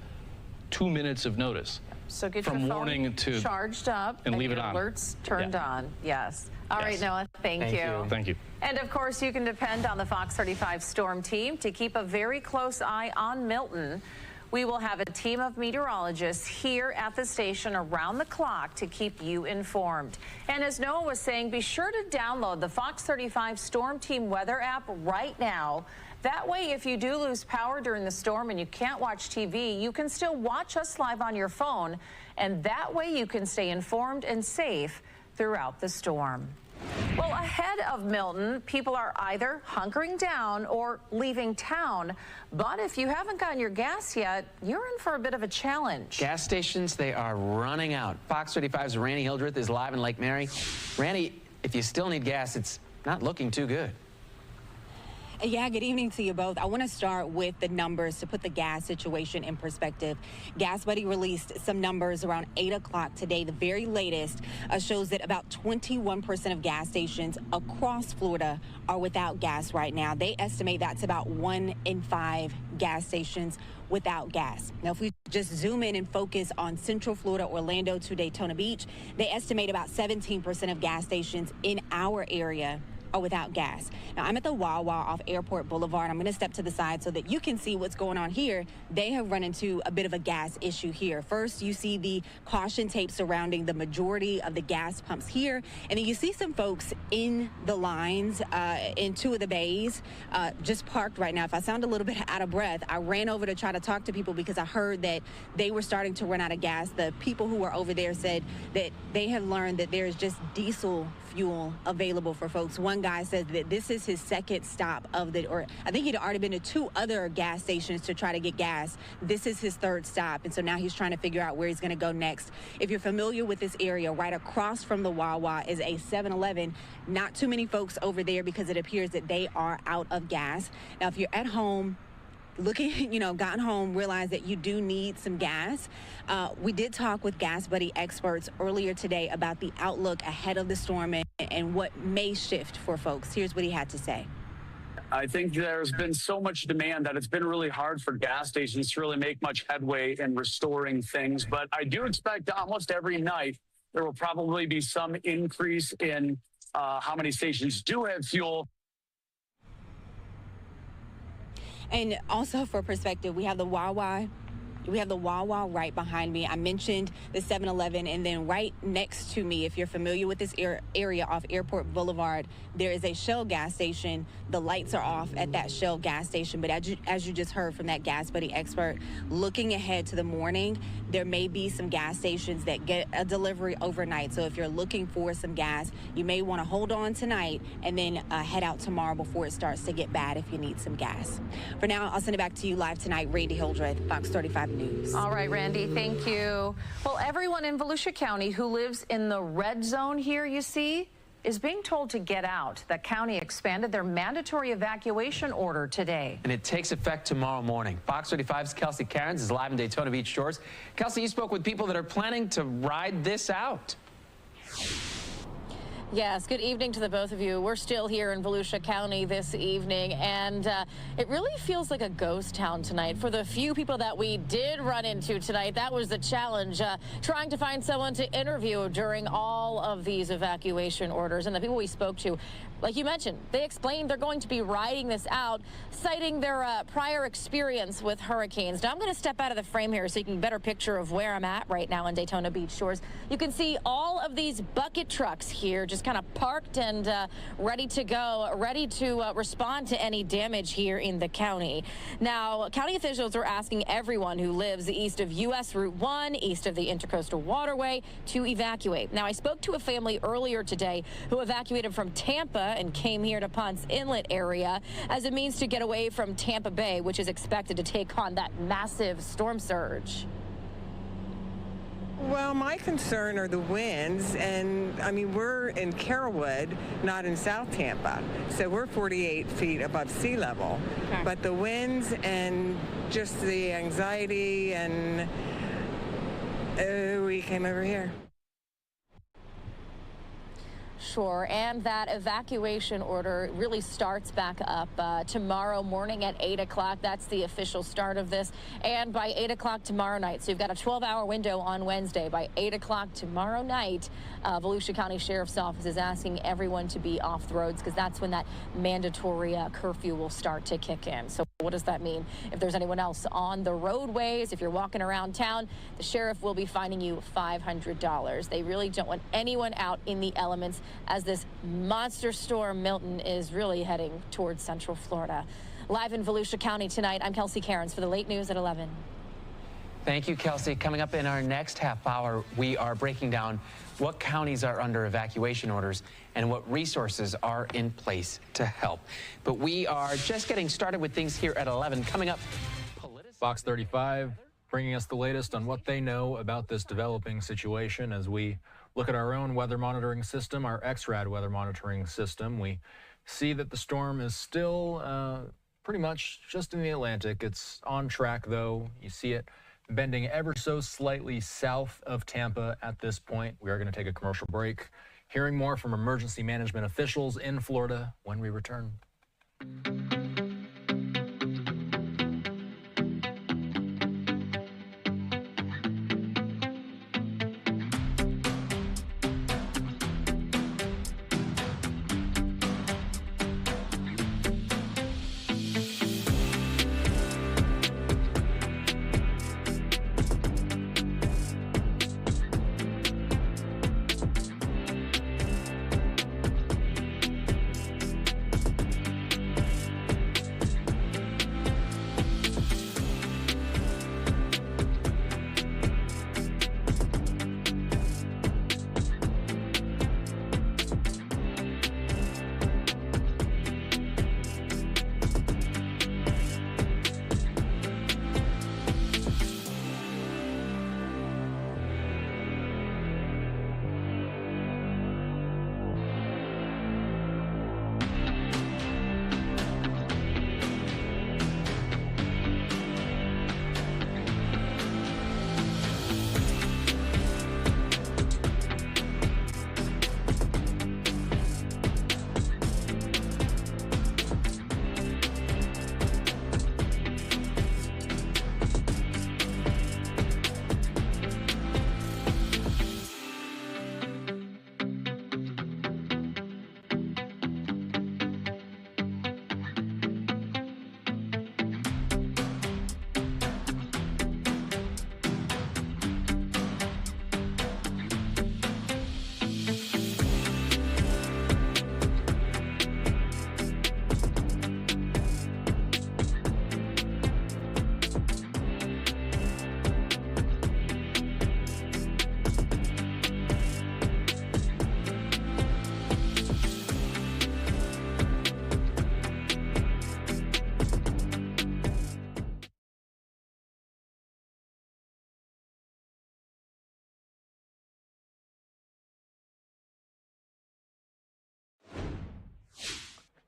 2 minutes of notice. So get from your phone warning to charged up and leave your it on. alerts turned on. Yes. All right, Noah, thank you. Thank you. And of course, you can depend on the Fox 35 storm team to keep a very close eye on Milton. We will have a team of meteorologists here at the station around the clock to keep you informed. And as Noah was saying, be sure to download the Fox 35 Storm Team weather app right now. That way, if you do lose power during the storm and you can't watch TV, you can still watch us live on your phone. And that way you can stay informed and safe throughout the storm. Well, ahead of Milton, people are either hunkering down or leaving town. But if you haven't gotten your gas yet, you're in for a bit of a challenge. Gas stations, they are running out. Fox 35's Randy Hildreth is live in Lake Mary. Randy, if you still need gas, it's not looking too good. Yeah, good evening to you both. I want to start with the numbers to put the gas situation in perspective. Gas Buddy released some numbers around 8 o'clock today. The very latest shows that about 21% of gas stations across Florida are without gas right now. They estimate that's about 1 in 5 gas stations without gas. Now, if we just zoom in and focus on Central Florida, Orlando to Daytona Beach, they estimate about 17% of gas stations in our area are without gas. Now, I'm at the Wawa off Airport Boulevard. I'm going to step to the side so that you can see what's going on here. They have run into a bit of a gas issue here. First, you see the caution tape surrounding the majority of the gas pumps here, and then you see some folks in the lines in 2 of the bays just parked right now. If I sound a little bit out of breath, I ran over to try to talk to people because I heard that they were starting to run out of gas. The people who were over there said that they have learned that there's just diesel fuel available for folks. One guy said that this is his second stop or I think he'd already been to 2 other gas stations to try to get gas. This is his 3rd stop, and so now he's trying to figure out where he's going to go next. If you're familiar with this area, right across from the Wawa is a 7-Eleven. Not too many folks over there because it appears that they are out of gas. Now, if you're at home, gotten home, realized that you do need some gas. We did talk with Gas Buddy experts earlier today about the outlook ahead of the storm and what may shift for folks. Here's what he had to say. I think there's been so much demand that it's been really hard for gas stations to really make much headway in restoring things. But I do expect almost every night there will probably be some increase in how many stations do have fuel. And also for perspective, we have the Wawa. We have the Wawa right behind me. I mentioned the 7-Eleven, and then right next to me, if you're familiar with this area off Airport Boulevard, there is a Shell gas station. The lights are off at that Shell gas station, but as you just heard from that Gas Buddy expert, looking ahead to the morning, there may be some gas stations that get a delivery overnight. So if you're looking for some gas, you may want to hold on tonight and then head out tomorrow before it starts to get bad if you need some gas. For now, I'll send it back to you live tonight. Randy Hildreth, Fox 35 News. All right, Randy, thank you. Well, everyone in Volusia County who lives in the red zone here, you see, is being told to get out. The county expanded their mandatory evacuation order today. And it takes effect tomorrow morning. Fox 35's Kelsey Cairns is live in Daytona Beach Shores. Kelsey, you spoke with people that are planning to ride this out. Yes, good evening to the both of you. We're still here in Volusia County this evening, and it really feels like a ghost town tonight. For the few people that we did run into tonight, that was the challenge, trying to find someone to interview during all of these evacuation orders. And the people we spoke to, like you mentioned, they explained they're going to be riding this out, citing their prior experience with hurricanes. Now, I'm going to step out of the frame here so you can get a better picture of where I'm at right now in Daytona Beach Shores. You can see all of these bucket trucks here just kind of parked and ready to go, ready to respond to any damage here in the county. Now, county officials are asking everyone who lives east of U.S. Route 1, east of the Intercoastal Waterway, to evacuate. Now, I spoke to a family earlier today who evacuated from Tampa and came here to Ponce Inlet area as a means to get away from Tampa Bay, which is expected to take on that massive storm surge. Well, my concern are the winds, and I mean, we're in Carrollwood, not in South Tampa, so we're 48 feet above sea level. Okay. But the winds and just the anxiety, and we came over here. Sure, and that evacuation order really starts back up tomorrow morning at 8 o'clock. That's the official start of this, and by 8 o'clock tomorrow night. So you've got a 12-hour window on Wednesday. By 8 o'clock tomorrow night, Volusia County Sheriff's Office is asking everyone to be off the roads because that's when that mandatory curfew will start to kick in. So what does that mean? If there's anyone else on the roadways, if you're walking around town, the sheriff will be fining you $500. They really don't want anyone out in the elements as this monster storm Milton is really heading towards Central Florida. Live in Volusia County tonight, I'm Kelsey Cairns for the Late News at 11. Thank you, Kelsey. Coming up in our next half hour, we are breaking down what counties are under evacuation orders and what resources are in place to help. But we are just getting started with things here at 11. Coming up, Fox 35 bringing us the latest on what they know about this developing situation as we look at our own weather monitoring system, our XRAD weather monitoring system. We see that the storm is still pretty much just in the Atlantic. It's on track, though. You see it bending ever so slightly south of Tampa at this point. We are going to take a commercial break. Hearing more from emergency management officials in Florida when we return.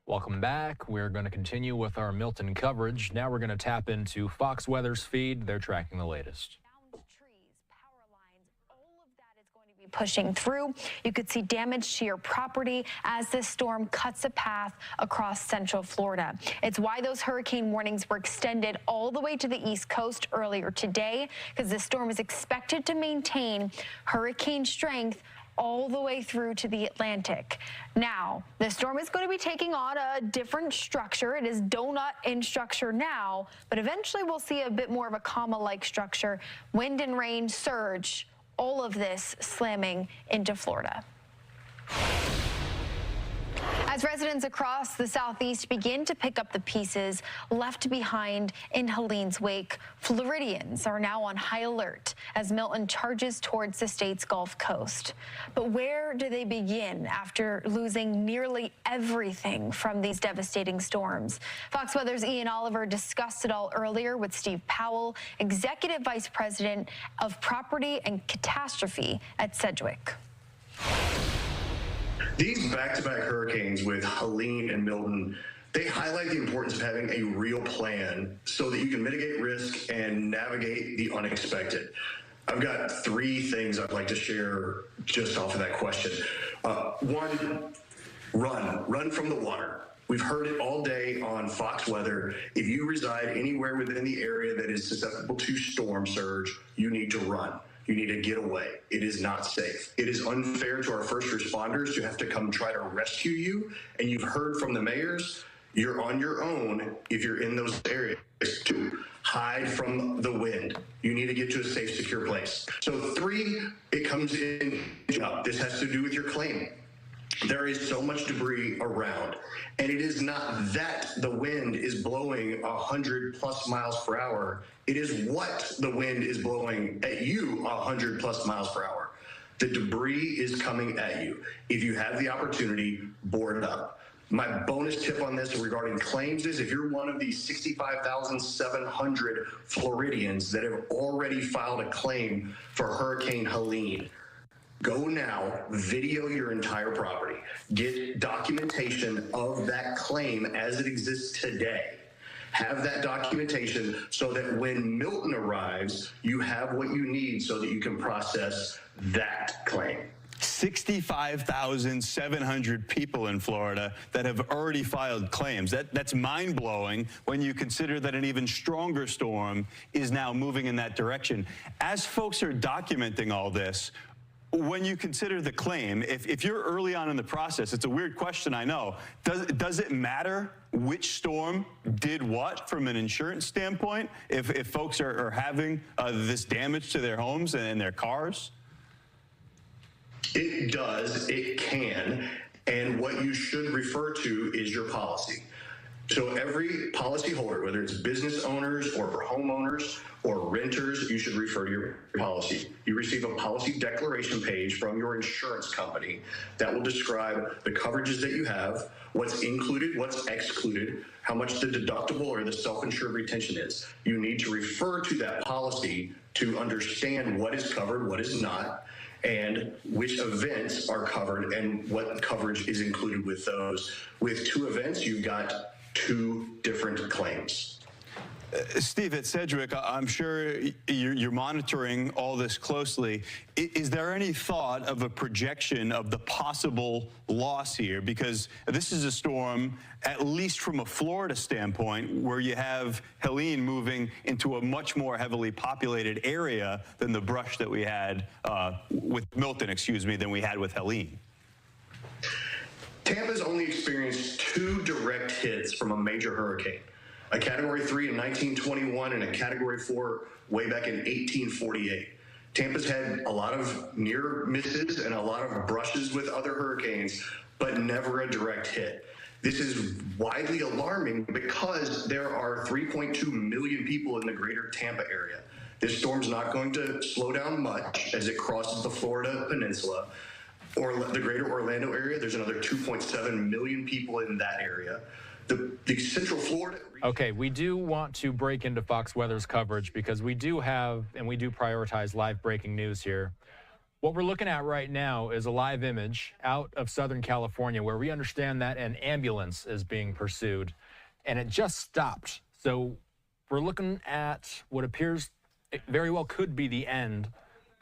Welcome back. We're going to continue with our Milton coverage. Now we're going to tap into Fox Weather's feed. They're tracking the latest. Pushing through. You could see damage to your property as this storm cuts a path across central Florida. It's why those hurricane warnings were extended all the way to the East Coast earlier today, because this storm is expected to maintain hurricane strength all the way through to the Atlantic. Now, the storm is going to be taking on a different structure. It is donut in structure now, but eventually we'll see a bit more of a comma-like structure. Wind and rain surge, all of this slamming into Florida. As residents across the southeast begin to pick up the pieces left behind in Helene's wake, Floridians are now on high alert as Milton charges towards the state's Gulf Coast. But where do they begin after losing nearly everything from these devastating storms? Fox Weather's Ian Oliver discussed it all earlier with Steve Powell, Executive Vice President of Property and Catastrophe at Sedgwick. These back-to-back hurricanes with Helene and Milton, they highlight the importance of having a real plan so that you can mitigate risk and navigate the unexpected. I've got three things I'd like to share just off of that question. One, run from the water. We've heard it all day on Fox Weather. If you reside anywhere within the area that is susceptible to storm surge, you need to run. You need to get away. It is not safe. It is unfair to our first responders to have to come try to rescue you. And you've heard from the mayors, you're on your own if you're in those areas. To hide from the wind. You need to get to a safe, secure place. So three, it comes in. This has to do with your claim. There is so much debris around, and it is not that the wind is blowing 100+ miles per hour. It is what the wind is blowing at you 100+ miles per hour. The debris is coming at you. If you have the opportunity, board it up. My bonus tip on this regarding claims is if you're one of the 65,700 Floridians that have already filed a claim for Hurricane Helene, Go now, video your entire property, get documentation of that claim as it exists today. Have that documentation so that when Milton arrives, you have what you need so that you can process that claim. 65,700 people in Florida that have already filed claims. That's mind-blowing when you consider that an even stronger storm is now moving in that direction. As folks are documenting all this, when you consider the claim, if you're early on in the process, it's a weird question, I know. Does it matter which storm did what from an insurance standpoint if folks are having this damage to their homes and their cars? It does, it can, and what you should refer to is your policy. So every policyholder, whether it's business owners or for homeowners or renters, you should refer to your policy. You receive a policy declaration page from your insurance company that will describe the coverages that you have, what's included, what's excluded, how much the deductible or the self-insured retention is. You need to refer to that policy to understand what is covered, what is not, and which events are covered and what coverage is included with those. With 2 events, you've got 2 different claims. Steve, at Sedgwick, I'm sure you're monitoring all this closely. Is there any thought of a projection of the possible loss here? Because this is a storm, at least from a Florida standpoint, where you have Helene moving into a much more heavily populated area than the brush that we had with Milton, than we had with Helene. Tampa's only experienced 2 direct hits from a major hurricane. A Category 3 in 1921 and a Category 4 way back in 1848. Tampa's had a lot of near misses and a lot of brushes with other hurricanes, but never a direct hit. This is widely alarming because there are 3.2 million people in the greater Tampa area. This storm's not going to slow down much as it crosses the Florida Peninsula or the greater Orlando area. There's another 2.7 million people in that area. The Central Florida. Okay, we do want to break into Fox Weather's coverage because we do have, and we do prioritize live breaking news here. What we're looking at right now is a live image out of Southern California where we understand that an ambulance is being pursued and it just stopped. So we're looking at what appears it very well could be the end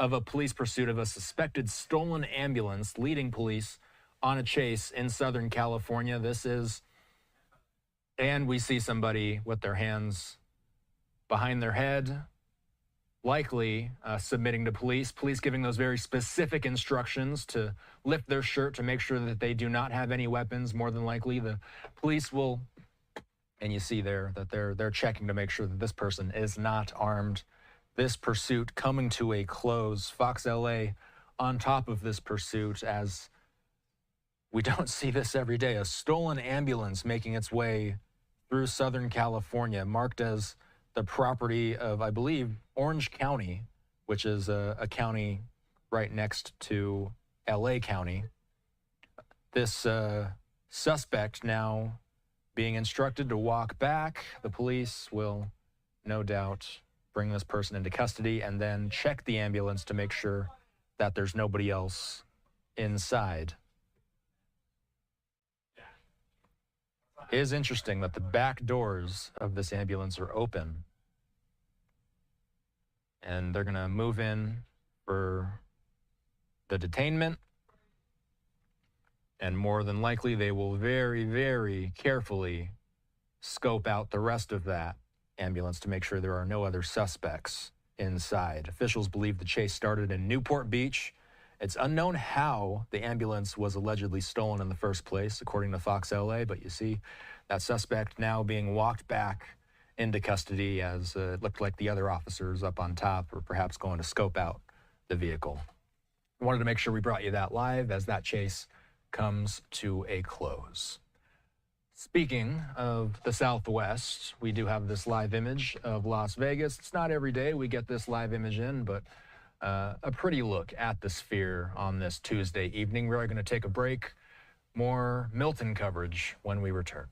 of a police pursuit of a suspected stolen ambulance leading police on a chase in Southern California. And we see somebody with their hands behind their head, likely submitting to police. Police giving those very specific instructions to lift their shirt to make sure that they do not have any weapons. More than likely, the police will, and you see there that they're checking to make sure that this person is not armed. This pursuit coming to a close. Fox LA on top of this pursuit as we don't see this every day. A stolen ambulance making its way through Southern California, marked as the property of, I believe, Orange County, which is a county right next to LA County. This suspect now being instructed to walk back. The police will no doubt bring this person into custody and then check the ambulance to make sure that there's nobody else inside. It is interesting that the back doors of this ambulance are open. And they're going to move in for the detainment. And more than likely, they will very, very carefully scope out the rest of that ambulance to make sure there are no other suspects inside. Officials believe the chase started in Newport Beach. It's unknown how the ambulance was allegedly stolen in the first place, according to Fox LA, but you see that suspect now being walked back into custody as it looked like the other officers up on top were perhaps going to scope out the vehicle. I wanted to make sure we brought you that live as that chase comes to a close. Speaking of the Southwest, we do have this live image of Las Vegas. It's not every day we get this live image in, but a pretty look at the Sphere on this Tuesday evening. We're going to take a break. More Milton coverage when we return.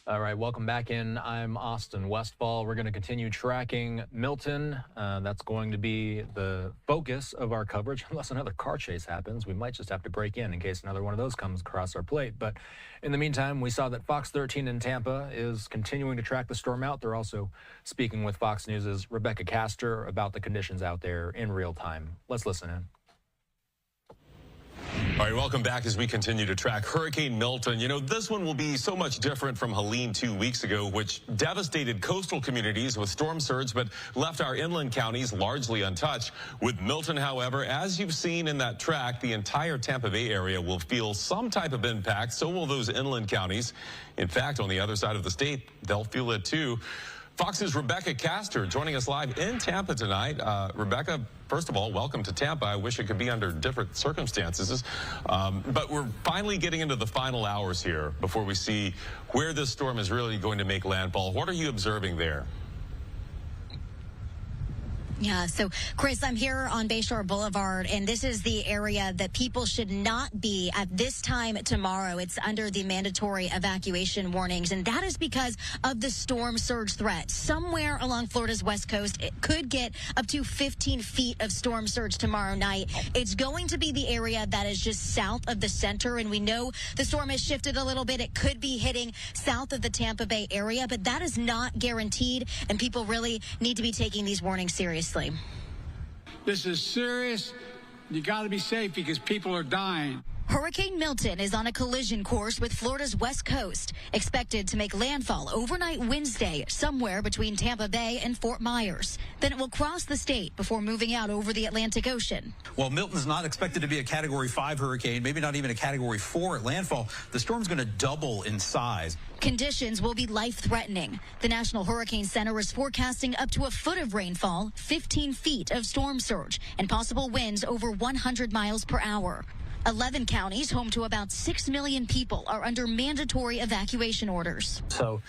All right, welcome back in. I'm Austin Westfall. We're going to continue tracking Milton. That's going to be the focus of our coverage. Unless another car chase happens, we might just have to break in case another one of those comes across our plate. But in the meantime, we saw that Fox 13 in Tampa is continuing to track the storm out. They're also speaking with Fox News' Rebecca Castor about the conditions out there in real time. Let's listen in. All right, welcome back as we continue to track Hurricane Milton. You know, this one will be so much different from Helene 2 weeks ago, which devastated coastal communities with storm surge, but left our inland counties largely untouched. With Milton, however, as you've seen in that track, the entire Tampa Bay area will feel some type of impact. So will those inland counties. In fact, on the other side of the state, they'll feel it too. Fox's Rebecca Castor joining us live in Tampa tonight. Rebecca, first of all, welcome to Tampa. I wish it could be under different circumstances. But we're finally getting into the final hours here before we see where this storm is really going to make landfall. What are you observing there? Yeah, so Chris, I'm here on Bayshore Boulevard, and this is the area that people should not be at this time tomorrow. It's under the mandatory evacuation warnings, and that is because of the storm surge threat. Somewhere along Florida's west coast, it could get up to 15 feet of storm surge tomorrow night. It's going to be the area that is just south of the center, and we know the storm has shifted a little bit. It could be hitting south of the Tampa Bay area, but that is not guaranteed, and people really need to be taking these warnings seriously. This is serious. You got to be safe because people are dying. Hurricane Milton is on a collision course with Florida's west coast, expected to make landfall overnight Wednesday somewhere between Tampa Bay and Fort Myers. Then it will cross the state before moving out over the Atlantic Ocean. Well, Milton's not expected to be a Category 5 hurricane, maybe not even a Category 4 at landfall. The storm's going to double in size. Conditions will be life-threatening. The National Hurricane Center is forecasting up to a foot of rainfall, 15 feet of storm surge, and possible winds over 100 miles per hour. 11 counties, home to about 6 million people, are under mandatory evacuation orders. So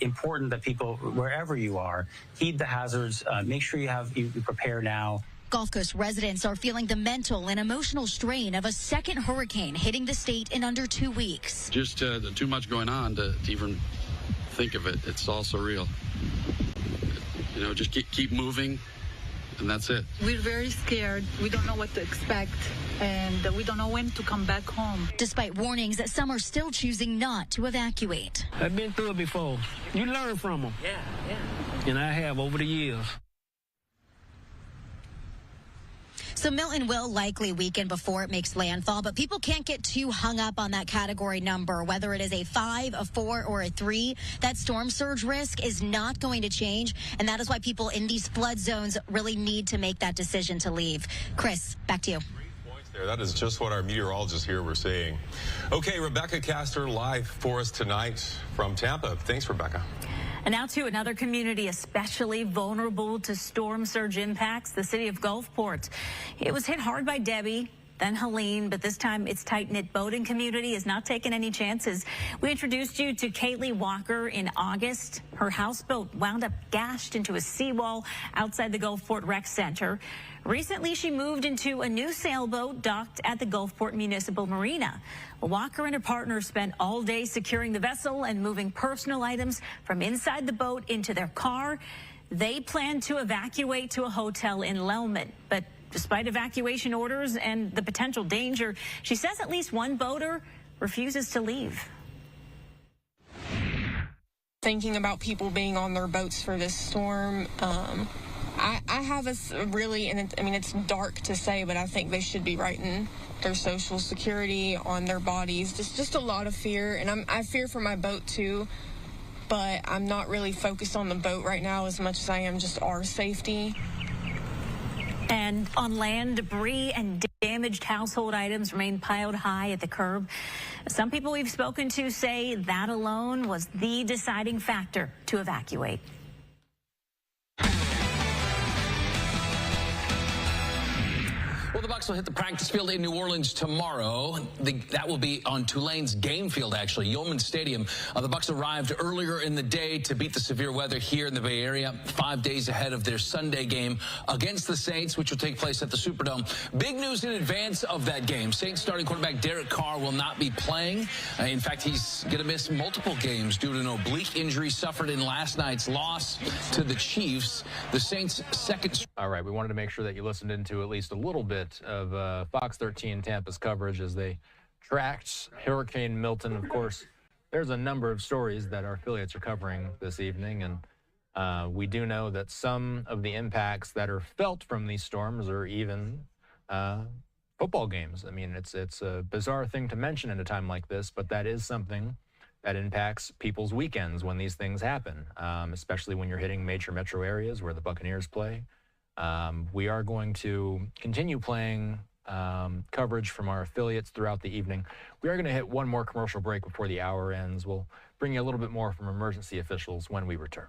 important that people, wherever you are, heed the hazards. Make sure you prepare now. Gulf Coast residents are feeling the mental and emotional strain of a second hurricane hitting the state in under 2 weeks. Just too much going on to even think of it. It's all surreal. You know, just keep moving. And that's it. We're very scared. We don't know what to expect, and we don't know when to come back home. Despite warnings that some are still choosing not to evacuate. I've been through it before. You learn from them. Yeah. And I have over the years. So Milton will likely weaken before it makes landfall, but people can't get too hung up on that category number, whether it is a 5, a 4, or a 3. That storm surge risk is not going to change, and that is why people in these flood zones really need to make that decision to leave. Chris, back to you. That is just what our meteorologists here were saying. Okay, Rebecca Castor live for us tonight from Tampa. Thanks, Rebecca. And now to another community especially vulnerable to storm surge impacts, the city of Gulfport. It was hit hard by Debbie, then Helene, but this time its tight-knit boating community is not taking any chances. We introduced you to Kaylee Walker in August. Her houseboat wound up gashed into a seawall outside the Gulfport Rec Center. Recently, she moved into a new sailboat docked at the Gulfport Municipal Marina. Walker and her partner spent all day securing the vessel and moving personal items from inside the boat into their car. They plan to evacuate to a hotel in Lellman, but despite evacuation orders and the potential danger, she says at least one boater refuses to leave. Thinking about people being on their boats for this storm, I have a really, and it's dark to say, but I think they should be writing their social security on their bodies. Just a lot of fear, and I fear for my boat too, but I'm not really focused on the boat right now as much as I am just our safety. And on land, debris and damaged household items remain piled high at the curb. Some people we've spoken to say that alone was the deciding factor to evacuate. Well, the Bucs will hit the practice field in New Orleans tomorrow. That will be on Tulane's game field, actually, Yeoman Stadium. The Bucs arrived earlier in the day to beat the severe weather here in the Bay Area, 5 days ahead of their Sunday game against the Saints, which will take place at the Superdome. Big news in advance of that game. Saints starting quarterback Derek Carr will not be playing. In fact, he's going to miss multiple games due to an oblique injury suffered in last night's loss to the Chiefs. The Saints' second... All right, we wanted to make sure that you listened into at least a little bit of Fox 13 Tampa's coverage as they tracked Hurricane Milton. Of course, there's a number of stories that our affiliates are covering this evening, and we do know that some of the impacts that are felt from these storms are even football games. I mean, it's a bizarre thing to mention at a time like this, but that is something that impacts people's weekends when these things happen, especially when you're hitting major metro areas where the Buccaneers play. We are going to continue playing coverage from our affiliates throughout the evening. We are going to hit one more commercial break before the hour ends. We'll bring you a little bit more from emergency officials when we return.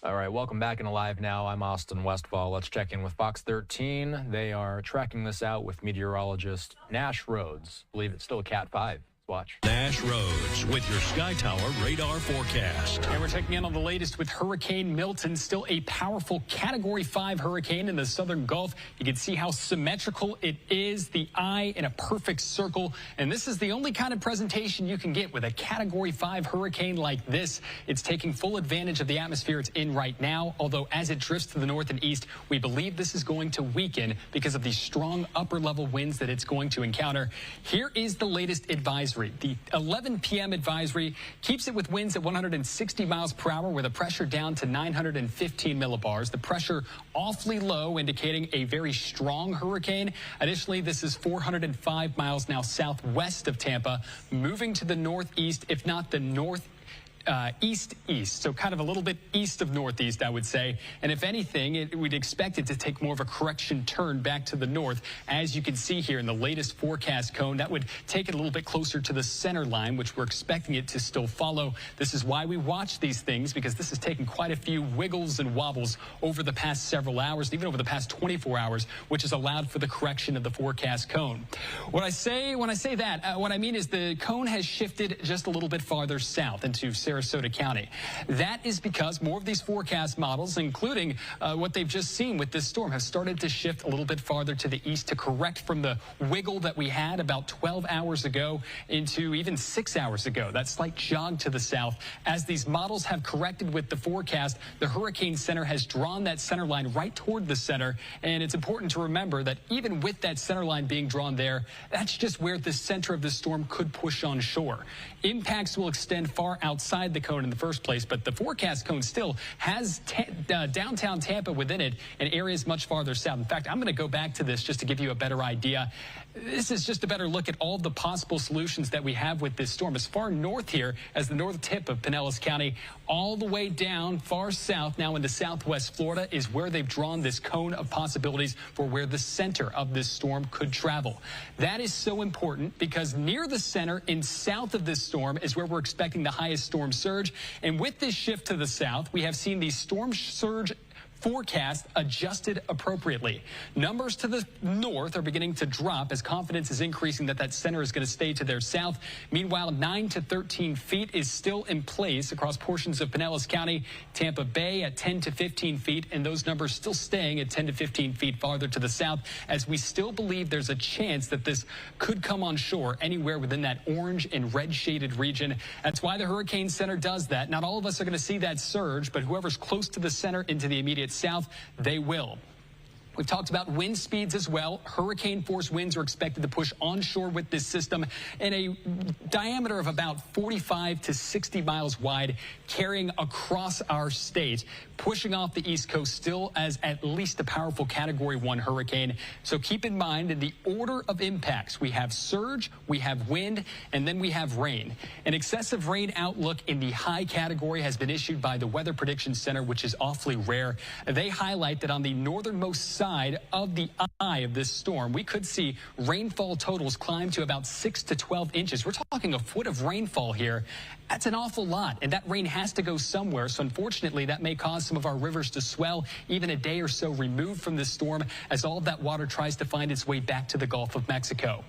All right, welcome back in Alive Now. I'm Austin Westfall. Let's check in with Fox 13. They are tracking this out with meteorologist Nash Rhodes. I believe it's still a Cat 5. Watch. Nash Rhodes with your Sky Tower radar forecast. And we're checking in on the latest with Hurricane Milton, still a powerful Category 5 hurricane in the southern Gulf. You can see how symmetrical it is, the eye in a perfect circle. And this is the only kind of presentation you can get with a Category 5 hurricane like this. It's taking full advantage of the atmosphere it's in right now, although as it drifts to the north and east, we believe this is going to weaken because of the strong upper-level winds that it's going to encounter. Here is the latest advisory. The 11 p.m. advisory keeps it with winds at 160 miles per hour with a pressure down to 915 millibars. The pressure awfully low, indicating a very strong hurricane. Additionally, this is 405 miles now southwest of Tampa, moving to the northeast, if not the east-east, so kind of a little bit east of northeast, I would say. And if anything, we'd expect it to take more of a correction turn back to the north. As you can see here in the latest forecast cone, that would take it a little bit closer to the center line, which we're expecting it to still follow. This is why we watch these things, because this has taken quite a few wiggles and wobbles over the past several hours, even over the past 24 hours, which has allowed for the correction of the forecast cone. When I say that, what I mean is the cone has shifted just a little bit farther south into Sarasota County. That is because more of these forecast models, including what they've just seen with this storm, have started to shift a little bit farther to the east to correct from the wiggle that we had about 12 hours ago into even 6 hours ago. That slight jog to the south. As these models have corrected with the forecast, the Hurricane Center has drawn that center line right toward the center. And it's important to remember that even with that center line being drawn there, that's just where the center of the storm could push on shore. Impacts will extend far outside the cone in the first place, but the forecast cone still has downtown Tampa within it and areas much farther south. In fact, I'm going to go back to this just to give you a better idea. This is just a better look at all the possible solutions that we have with this storm. As far north here as the north tip of Pinellas County, all the way down far south now into southwest Florida is where they've drawn this cone of possibilities for where the center of this storm could travel. That is so important because near the center and south of this storm is where we're expecting the highest storm surge. And with this shift to the south, we have seen these storm surge forecast adjusted appropriately. Numbers to the north are beginning to drop as confidence is increasing that that center is going to stay to their south. Meanwhile, 9 to 13 feet is still in place across portions of Pinellas County, Tampa Bay at 10 to 15 feet, and those numbers still staying at 10 to 15 feet farther to the south, as we still believe there's a chance that this could come on shore anywhere within that orange and red shaded region. That's why the Hurricane Center does that. Not all of us are going to see that surge, but whoever's close to the center into the immediate south, they will. We've talked about wind speeds as well. Hurricane force winds are expected to push onshore with this system in a diameter of about 45 to 60 miles wide, carrying across our state, pushing off the East Coast still as at least a powerful Category 1 hurricane. So keep in mind, in the order of impacts, we have surge, we have wind, and then we have rain. An excessive rain outlook in the high category has been issued by the Weather Prediction Center, which is awfully rare. They highlight that on the northernmost side of the eye of this storm, we could see rainfall totals climb to about 6 to 12 inches. We're talking a foot of rainfall here. That's an awful lot, and that rain has to go somewhere. So unfortunately, that may cause some of our rivers to swell even a day or so removed from this storm as all of that water tries to find its way back to the Gulf of Mexico.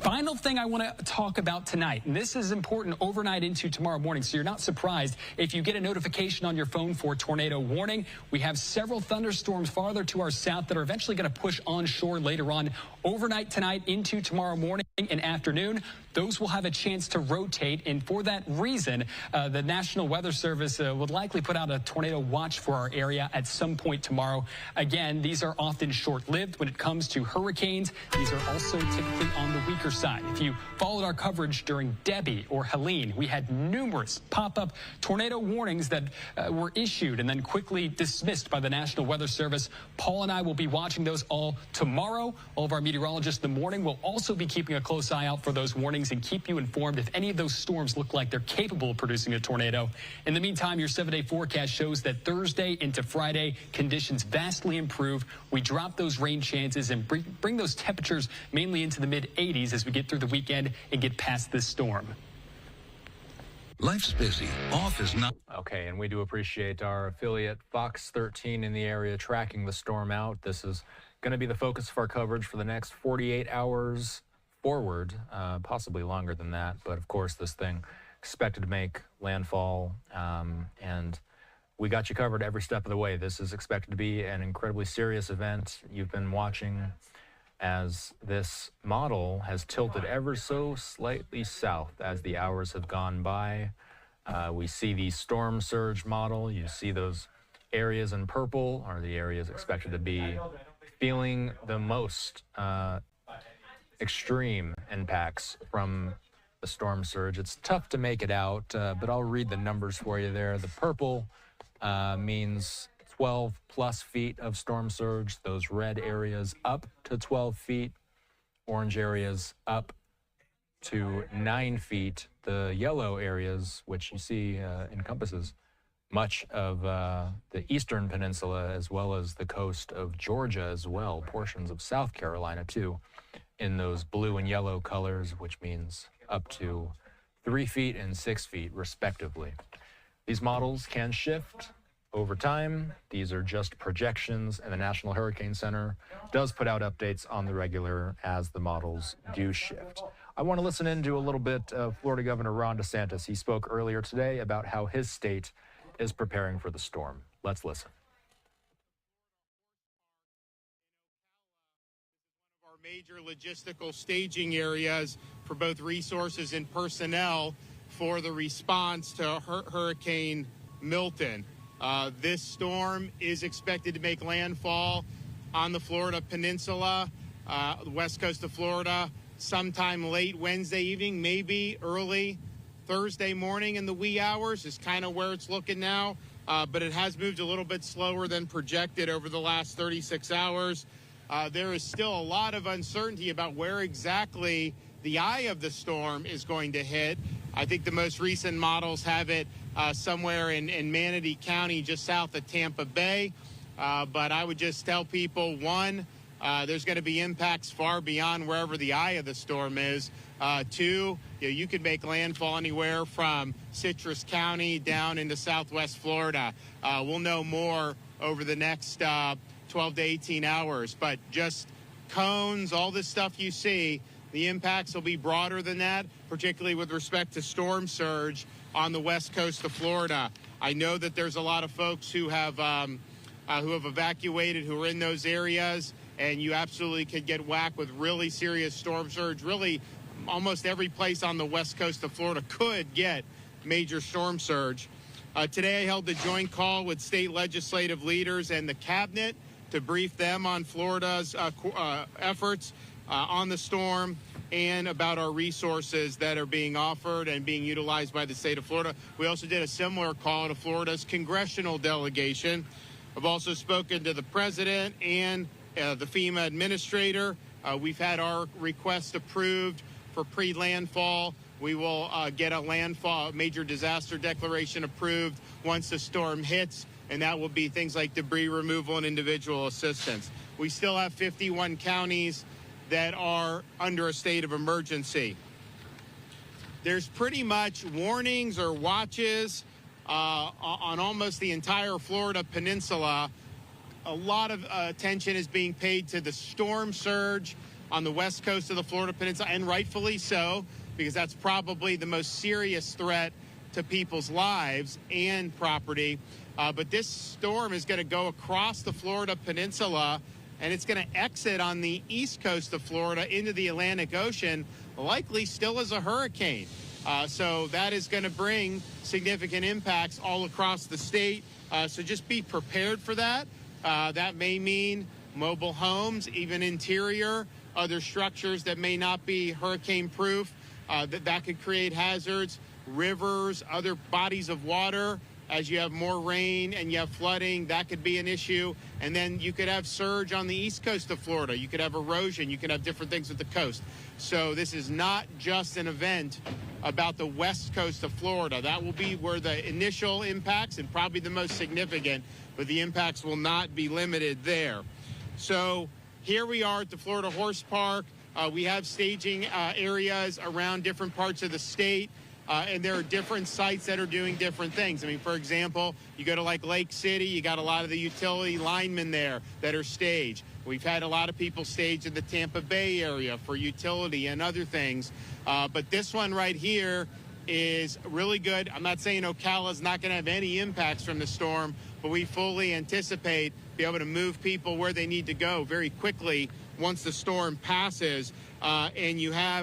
Final thing I want to talk about tonight, and this is important overnight into tomorrow morning, so you're not surprised if you get a notification on your phone for tornado warning. We have several thunderstorms farther to our south that are eventually going to push onshore later on overnight tonight into tomorrow morning and afternoon. Those will have a chance to rotate, and for that reason, the National Weather Service would likely put out a tornado watch for our area at some point tomorrow. Again, these are often short-lived when it comes to hurricanes. These are also typically on the weaker side. If you followed our coverage during Debbie or Helene, we had numerous pop-up tornado warnings that were issued and then quickly dismissed by the National Weather Service. Paul and I will be watching those all tomorrow. All of our meteorologists in the morning will also be keeping a close eye out for those warnings and keep you informed if any of those storms look like they're capable of producing a tornado. In the meantime, your 7-day forecast shows that Thursday into Friday, conditions vastly improve. We drop those rain chances and bring those temperatures mainly into the mid-80s as we get through the weekend and get past this storm. Life's busy. Off is not. Okay, and we do appreciate our affiliate Fox 13 in the area tracking the storm out. This is going to be the focus of our coverage for the next 48 hours forward, possibly longer than that. But of course, this thing expected to make landfall, and we got you covered every step of the way. This is expected to be an incredibly serious event. You've been watching as this model has tilted ever so slightly south as the hours have gone by. We see the storm surge model. You see those areas in purple are the areas expected to be feeling the most extreme impacts from the storm surge. It's tough to make it out, but I'll read the numbers for you there. The purple means 12 plus feet of storm surge. Those red areas up to 12 feet. Orange areas up to 9 feet. The yellow areas, which you see encompasses much of the eastern peninsula, as well as the coast of Georgia as well, portions of South Carolina too, in those blue and yellow colors, which means up to 3 feet and 6 feet respectively. These models can shift over time. These are just projections, and the National Hurricane Center does put out updates on the regular as the models do shift. I want to listen into a little bit of Florida Governor Ron DeSantis. He spoke earlier today about how his state is preparing for the storm. Let's listen. Our major logistical staging areas for both resources and personnel for the response to Hurricane Milton. This storm is expected to make landfall on the Florida Peninsula, the west coast of Florida, sometime late Wednesday evening, maybe early Thursday morning in the wee hours is kind of where it's looking now. But it has moved a little bit slower than projected over the last 36 hours. There is still a lot of uncertainty about where exactly the eye of the storm is going to hit. I think the most recent models have it somewhere in Manatee County, just south of Tampa Bay. But I would just tell people, one, there's going to be impacts far beyond wherever the eye of the storm is. Two, you could make landfall anywhere from Citrus County down into southwest Florida. We'll know more over the next 12 to 18 hours. But just cones, all this stuff you see, the impacts will be broader than that, particularly with respect to storm surge on the west coast of Florida. I know that there's a lot of folks who have evacuated, who are in those areas, and you absolutely could get whacked with really serious storm surge. Really, almost every place on the west coast of Florida could get major storm surge. Today I held a joint call with state legislative leaders and the cabinet to brief them on Florida's efforts on the storm and about our resources that are being offered and being utilized by the state of Florida. We also did a similar call to Florida's congressional delegation. I've also spoken to the president and the FEMA administrator. We've had our request approved for pre-landfall. We will get a landfall, major disaster declaration approved once the storm hits, and that will be things like debris removal and individual assistance. We still have 51 counties that are under a state of emergency. There's pretty much warnings or watches on almost the entire Florida peninsula. A lot of attention is being paid to the storm surge on the west coast of the Florida peninsula, and rightfully so, because that's probably the most serious threat to people's lives and property. But this storm is going to go across the Florida peninsula, and it's going to exit on the east coast of Florida into the Atlantic Ocean, likely still as a hurricane. So that is going to bring significant impacts all across the state. So just be prepared for that. That may mean mobile homes, even interior, other structures that may not be hurricane proof. That could create hazards, rivers, other bodies of water. As you have more rain and you have flooding, that could be an issue. And then you could have surge on the east coast of Florida. You could have erosion. You could have different things at the coast. So this is not just an event about the west coast of Florida. That will be where the initial impacts and probably the most significant, but the impacts will not be limited there. So here we are at the Florida Horse Park. We have staging areas around different parts of the state. And there are different sites that are doing different things. I mean, for example, you go to like Lake City, you got a lot of the utility linemen there that are staged. We've had a lot of people staged in the Tampa Bay area for utility and other things. But this one right here is really good. I'm not saying Ocala is not going to have any impacts from the storm, but we fully anticipate be able to move people where they need to go very quickly once the storm passes. And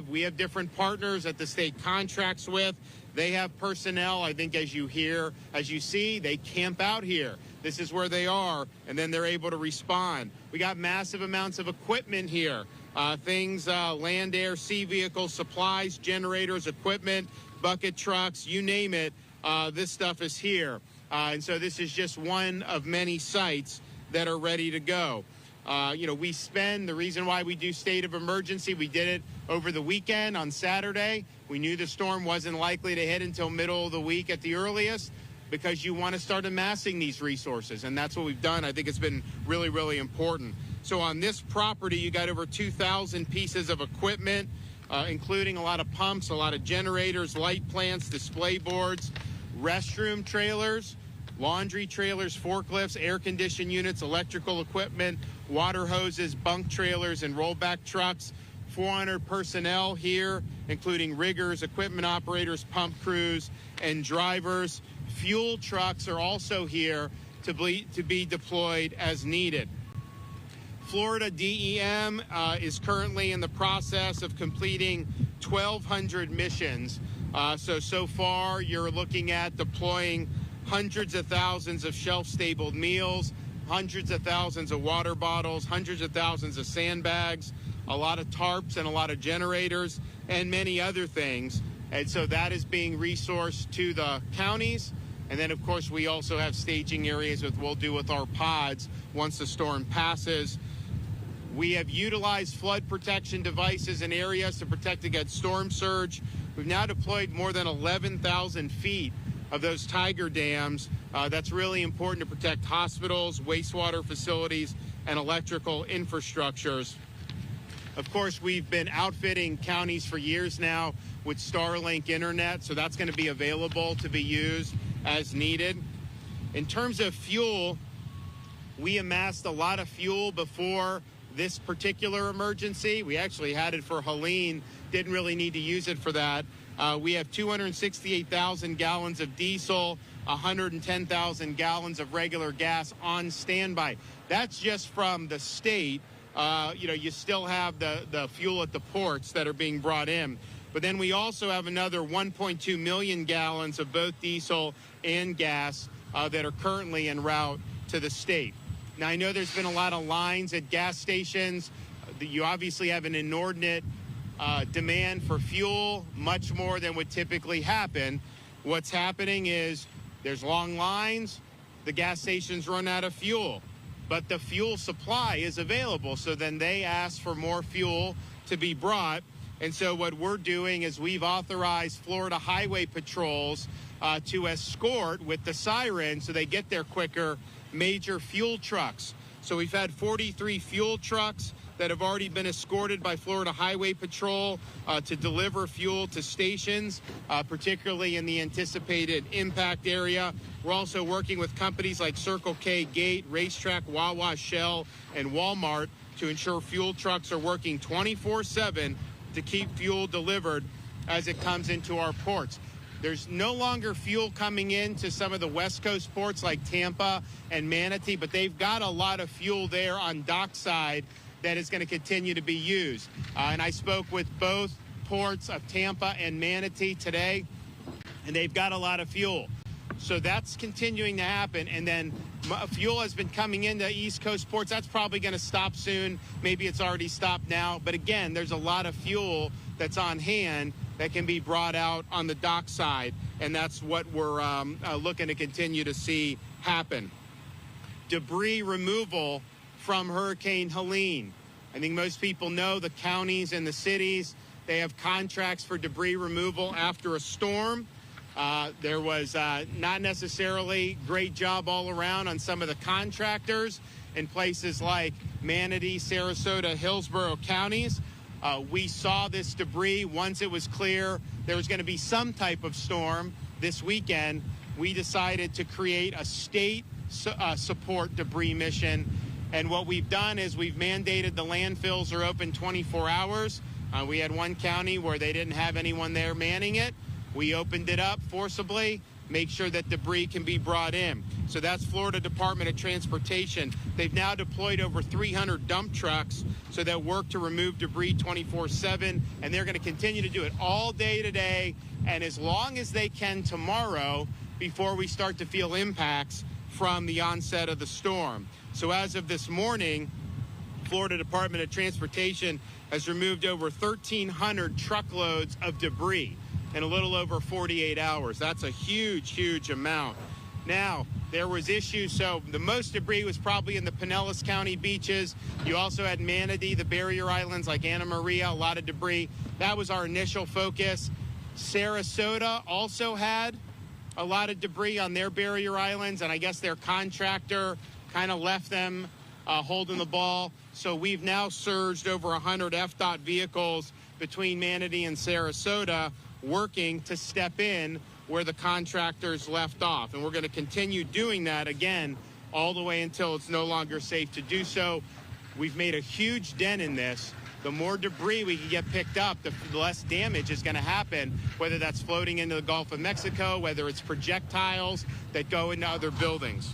we have different partners that the state contracts with. They have personnel. I think as you see, they camp out here. This is where they are, and then they're able to respond. We got massive amounts of equipment here. Land, air, sea vehicles, supplies, generators, equipment, bucket trucks, you name it. This stuff is here. And so this is just one of many sites that are ready to go. The reason why we do state of emergency, we did it over the weekend on Saturday. We knew the storm wasn't likely to hit until middle of the week at the earliest, because you want to start amassing these resources, and that's what we've done. I think it's been really, really important. So on this property, you got over 2,000 pieces of equipment, including a lot of pumps, a lot of generators, light plants, display boards, restroom trailers, laundry trailers, forklifts, air conditioning units, electrical equipment, water hoses, bunk trailers, and rollback trucks. 400 personnel here, including riggers, equipment operators, pump crews, and drivers. Fuel trucks are also here to be deployed as needed. Florida DEM is currently in the process of completing 1,200 missions. So far, you're looking at deploying hundreds of thousands of shelf-stable meals, hundreds of thousands of water bottles, hundreds of thousands of sandbags, a lot of tarps and a lot of generators, and many other things. And so that is being resourced to the counties. And then, of course, we also have staging areas we'll do with our pods once the storm passes. We have utilized flood protection devices in areas to protect against storm surge. We've now deployed more than 11,000 feet of those Tiger dams. That's really important to protect hospitals, wastewater facilities, and electrical infrastructures. Of course, we've been outfitting counties for years now with Starlink internet, so that's going to be available to be used as needed. In terms of fuel, we amassed a lot of fuel before this particular emergency. We actually had it for Helene, didn't really need to use it for that. We have 268,000 gallons of diesel, 110,000 gallons of regular gas on standby. That's just from the state. You still have the fuel at the ports that are being brought in. But then we also have another 1.2 million gallons of both diesel and gas that are currently en route to the state. Now, I know there's been a lot of lines at gas stations. You obviously have an inordinate demand for fuel, much more than would typically happen. What's happening is there's long lines, the gas stations run out of fuel, but the fuel supply is available. So then they ask for more fuel to be brought. And so what we're doing is we've authorized Florida highway patrols to escort with the siren so they get there quicker major fuel trucks. So we've had 43 fuel trucks that have already been escorted by Florida Highway Patrol to deliver fuel to stations, particularly in the anticipated impact area. We're also working with companies like Circle K, Gate, Racetrack, Wawa, Shell, and Walmart to ensure fuel trucks are working 24/7 to keep fuel delivered as it comes into our ports. There's no longer fuel coming into some of the West Coast ports like Tampa and Manatee, but they've got a lot of fuel there on dockside that is going to continue to be used. And I spoke with both ports of Tampa and Manatee today, and they've got a lot of fuel. So that's continuing to happen. And then fuel has been coming into East Coast ports. That's probably going to stop soon. Maybe it's already stopped now. But again, there's a lot of fuel that's on hand that can be brought out on the dockside. And that's what we're looking to continue to see happen. Debris removal from Hurricane Helene. I think most people know the counties and the cities, they have contracts for debris removal after a storm. There was not necessarily great job all around on some of the contractors in places like Manatee, Sarasota, Hillsborough counties. We saw this debris once it was clear there was going to be some type of storm this weekend. We decided to create a state support debris mission. And what we've done is we've mandated the landfills are open 24 hours. We had one county where they didn't have anyone there manning it. We opened it up forcibly, make sure that debris can be brought in. So that's Florida Department of Transportation. They've now deployed over 300 dump trucks so that work to remove debris 24/7, and they're going to continue to do it all day today and as long as they can tomorrow before we start to feel impacts from the onset of the storm. So as of this morning, Florida Department of Transportation has removed over 1,300 truckloads of debris in a little over 48 hours. That's a huge, huge amount. Now, there was issues, so the most debris was probably in the Pinellas County beaches. You also had Manatee, the barrier islands like Anna Maria, a lot of debris. That was our initial focus. Sarasota also had a lot of debris on their barrier islands, and I guess their contractor kind of left them holding the ball. So we've now surged over 100 FDOT vehicles between Manatee and Sarasota working to step in where the contractors left off. And we're going to continue doing that again all the way until it's no longer safe to do so. We've made a huge dent in this. The more debris we can get picked up, the less damage is going to happen, whether that's floating into the Gulf of Mexico, whether it's projectiles that go into other buildings.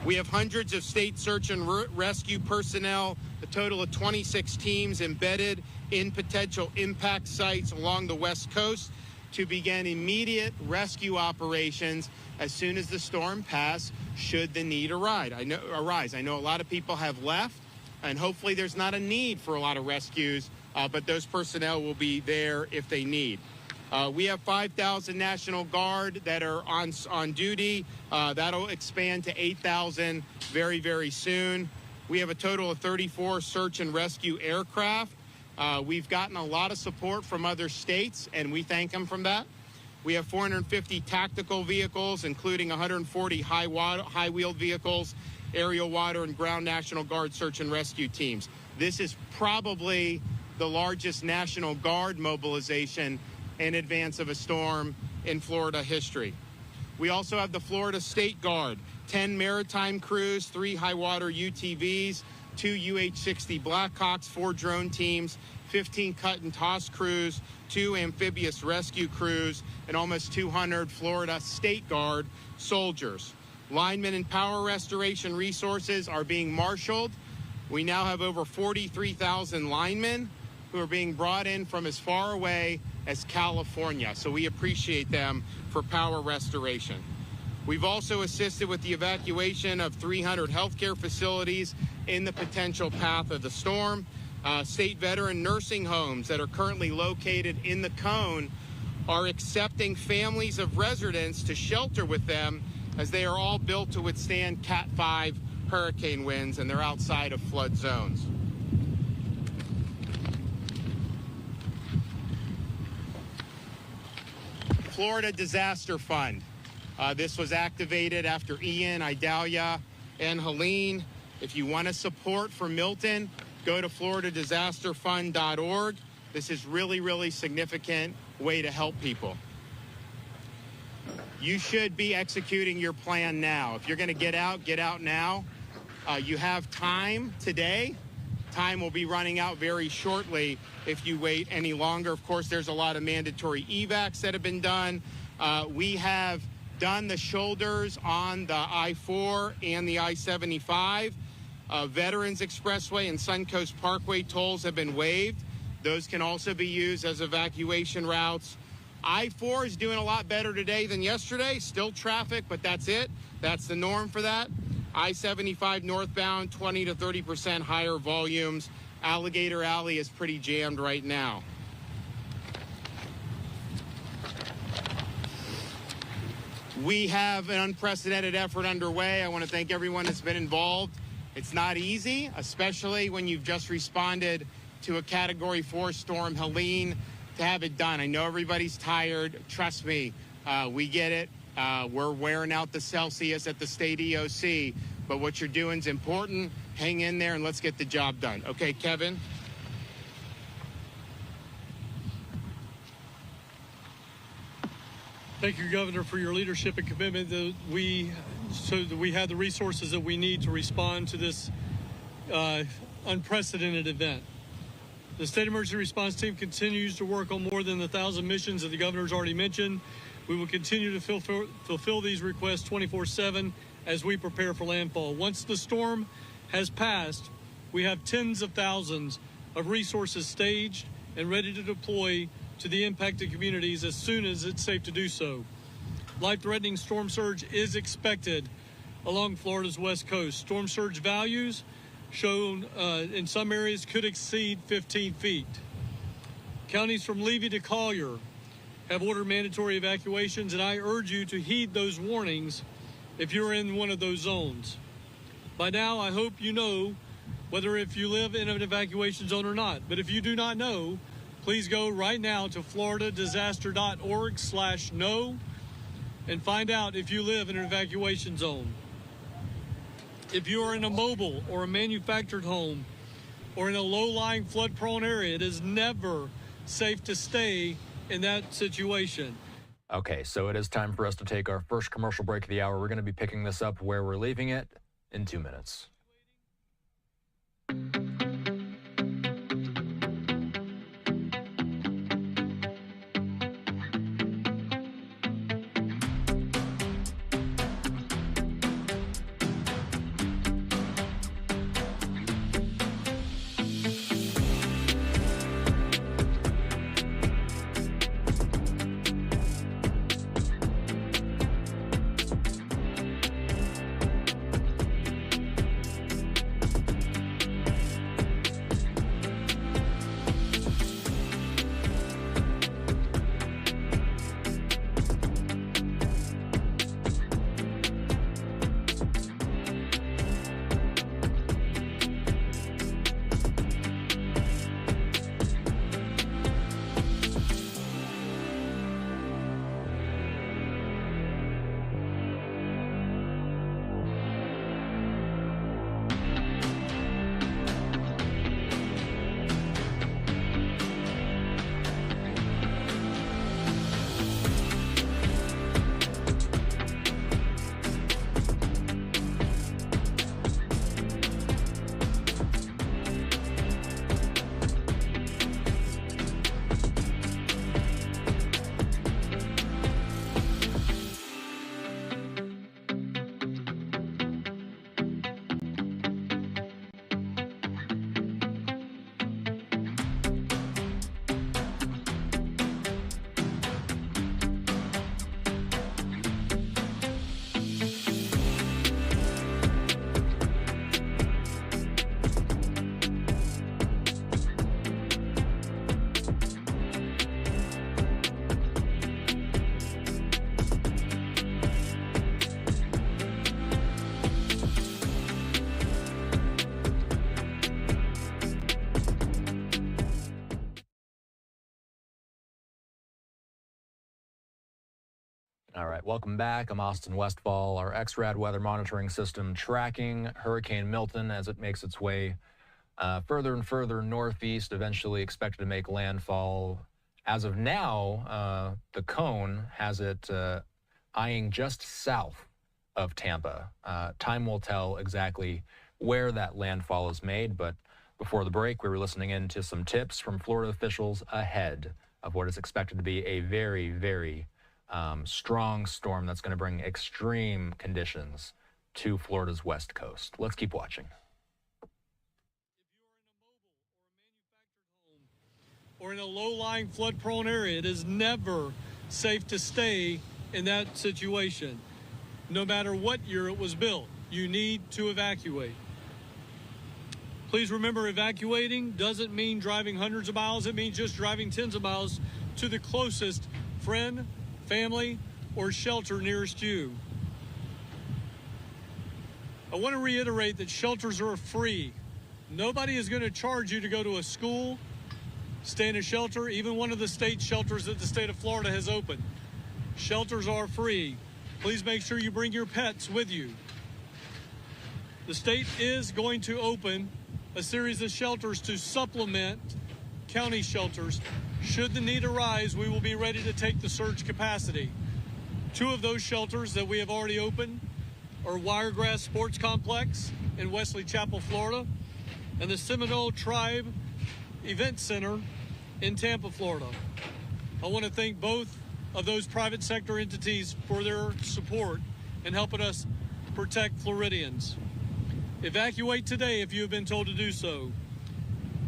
We have hundreds of state search and rescue personnel, a total of 26 teams embedded in potential impact sites along the West Coast to begin immediate rescue operations as soon as the storm passes, should the need arise. I know a lot of people have left, and hopefully there's not a need for a lot of rescues, but those personnel will be there if they need. We have 5,000 National Guard that are on duty. That'll expand to 8,000 very, very soon. We have a total of 34 search and rescue aircraft. We've gotten a lot of support from other states, and we thank them for that. We have 450 tactical vehicles, including 140 high-wheeled vehicles, aerial, water, and ground National Guard search and rescue teams. This is probably the largest National Guard mobilization in advance of a storm in Florida history. We also have the Florida State Guard, 10 maritime crews, 3 high-water UTVs, 2 UH-60 Blackhawks, 4 drone teams, 15 cut and toss crews, 2 amphibious rescue crews, and almost 200 Florida State Guard soldiers. Linemen and power restoration resources are being marshaled. We now have over 43,000 linemen who are being brought in from as far away as California. So we appreciate them for power restoration. We've also assisted with the evacuation of 300 healthcare facilities in the potential path of the storm. State veteran nursing homes that are currently located in the cone are accepting families of residents to shelter with them, as they are all built to withstand Cat 5 hurricane winds, and they're outside of flood zones. Florida Disaster Fund. This was activated after Ian, Idalia, and Helene. If you want to support for Milton, go to floridadisasterfund.org. This is really, really significant way to help people. You should be executing your plan now. If you're going to get out now. You have time today. Time will be running out very shortly if you wait any longer. Of course, there's a lot of mandatory evacs that have been done. We have done the shoulders on the I-4 and the I-75. Veterans Expressway and Suncoast Parkway tolls have been waived. Those can also be used as evacuation routes. I-4 is doing a lot better today than yesterday. Still traffic, but that's it. That's the norm for that. I-75 northbound, 20 to 30% higher volumes. Alligator Alley is pretty jammed right now. We have an unprecedented effort underway. I want to thank everyone that's been involved. It's not easy, especially when you've just responded to a Category 4 storm, Helene, to have it done. I know everybody's tired. Trust me, we get it. We're wearing out the Celsius at the state EOC, but what you're doing is important. Hang in there and let's get the job done. Okay, Kevin? Thank you, Governor, for your leadership and commitment so that we have the resources that we need to respond to this unprecedented event. The State Emergency Response Team continues to work on more than 1,000 missions that the Governor's already mentioned. We will continue to fulfill these requests 24/7 as we prepare for landfall. Once the storm has passed, we have tens of thousands of resources staged and ready to deploy to the impacted communities as soon as it's safe to do so. Life-threatening storm surge is expected along Florida's west coast. Storm surge values shown in some areas could exceed 15 feet. Counties from Levy to Collier have ordered mandatory evacuations, and I urge you to heed those warnings if you're in one of those zones. By now, I hope you know whether if you live in an evacuation zone or not. But if you do not know, please go right now to floridadisaster.org/know and find out if you live in an evacuation zone. If you are in a mobile or a manufactured home or in a low-lying flood-prone area, it is never safe to stay in that situation. Okay, so it is time for us to take our first commercial break of the hour. We're going to be picking this up where we're leaving it in 2 minutes. All right, welcome back. I'm Austin Westfall. Our XRAD weather monitoring system tracking Hurricane Milton as it makes its way further and further northeast, eventually expected to make landfall. As of now, the cone has it eyeing just south of Tampa. Time will tell exactly where that landfall is made, but before the break, we were listening in to some tips from Florida officials ahead of what is expected to be a very, very strong storm that's going to bring extreme conditions to Florida's west coast. Let's keep watching. Or in a low-lying flood-prone area, it is never safe to stay in that situation. No matter what year it was built, you need to evacuate. Please remember, evacuating doesn't mean driving hundreds of miles. It means just driving tens of miles to the closest friend, family, or shelter nearest you. I want to reiterate that shelters are free. Nobody is going to charge you to go to a school, stay in a shelter, even one of the state shelters that the state of Florida has opened. Shelters are free. Please make sure you bring your pets with you. The state is going to open a series of shelters to supplement county shelters. Should the need arise, we will be ready to take the surge capacity. 2 of those shelters that we have already opened are Wiregrass Sports Complex in Wesley Chapel, Florida, and the Seminole Tribe Event Center in Tampa, Florida. I want to thank both of those private sector entities for their support in helping us protect Floridians. Evacuate today if you have been told to do so.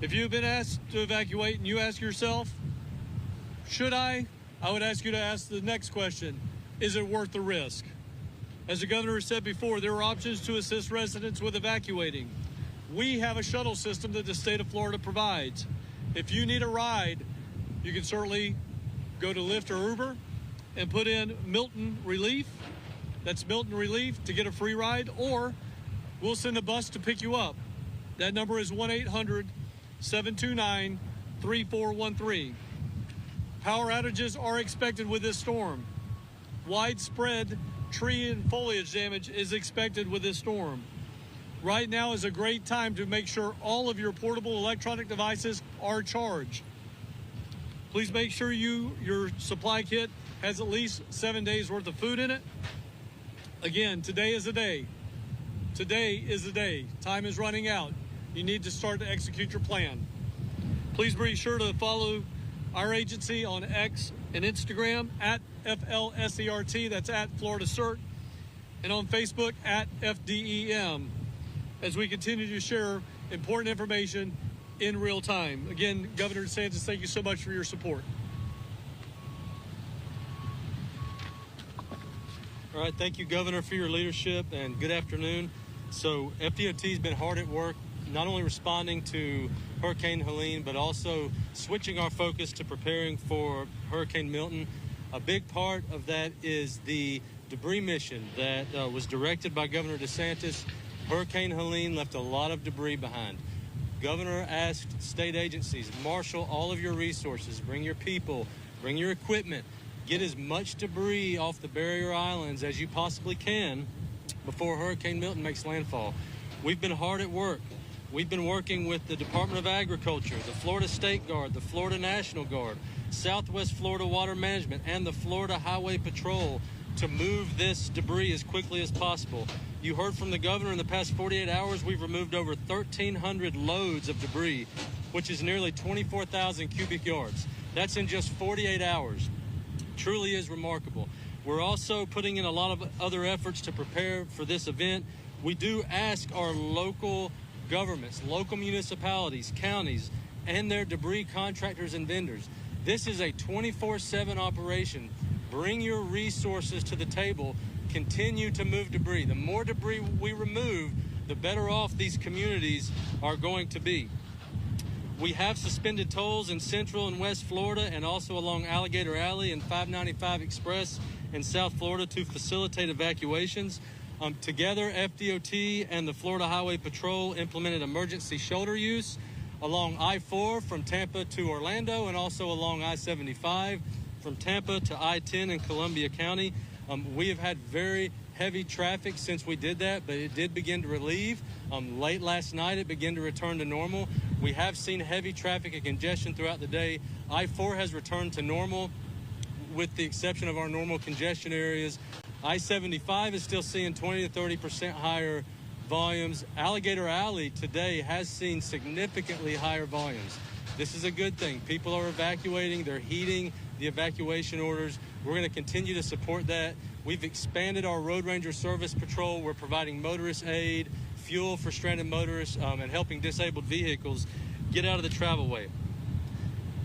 If you have been asked to evacuate and you ask yourself, should I would ask you to ask the next question, is it worth the risk? As the governor said before, there are options to assist residents with evacuating. We have a shuttle system that the state of Florida provides. If you need a ride, you can certainly go to Lyft or Uber and put in Milton Relief. That's Milton Relief to get a free ride, or we'll send a bus to pick you up. That number is 1-800-729-3413. Power outages are expected with this storm. Widespread tree and foliage damage is expected with this storm. Right now is a great time to make sure all of your portable electronic devices are charged. Please make sure your supply kit has at least 7 days worth of food in it. Again, today is the day. Today is the day. Time is running out. You need to start to execute your plan. Please be sure to follow our agency on X and Instagram at FLSERT, that's at Florida CERT, and on Facebook at FDEM, as we continue to share important information in real time. Again, Governor DeSantis, thank you so much for your support. All right, thank you, Governor, for your leadership, and good afternoon. So FDOT has been hard at work, not only responding to Hurricane Helene, but also switching our focus to preparing for Hurricane Milton. A big part of that is the debris mission that was directed by Governor DeSantis. Hurricane Helene left a lot of debris behind. Governor asked state agencies, marshal all of your resources, bring your people, bring your equipment, get as much debris off the barrier islands as you possibly can before Hurricane Milton makes landfall. We've been hard at work. We've been working with the Department of Agriculture, the Florida State Guard, the Florida National Guard, Southwest Florida Water Management, and the Florida Highway Patrol to move this debris as quickly as possible. You heard from the governor in the past 48 hours, we've removed over 1,300 loads of debris, which is nearly 24,000 cubic yards. That's in just 48 hours. Truly is remarkable. We're also putting in a lot of other efforts to prepare for this event. We do ask our local governments, local municipalities, counties, and their debris contractors and vendors. This is a 24/7 operation. Bring your resources to the table. Continue to move debris. The more debris we remove, the better off these communities are going to be. We have suspended tolls in Central and West Florida and also along Alligator Alley and 595 Express in South Florida to facilitate evacuations. Together, FDOT and the Florida Highway Patrol implemented emergency shoulder use along I-4 from Tampa to Orlando and also along I-75 from Tampa to I-10 in Columbia County. We have had very heavy traffic since we did that, but it did begin to relieve. Late last night, it began to return to normal. We have seen heavy traffic and congestion throughout the day. I-4 has returned to normal with the exception of our normal congestion areas. I-75 is still seeing 20 to 30% higher volumes. Alligator Alley today has seen significantly higher volumes. This is a good thing. People are evacuating. They're heeding the evacuation orders. We're going to continue to support that. We've expanded our Road Ranger Service Patrol. We're providing motorist aid, fuel for stranded motorists, and helping disabled vehicles get out of the travelway.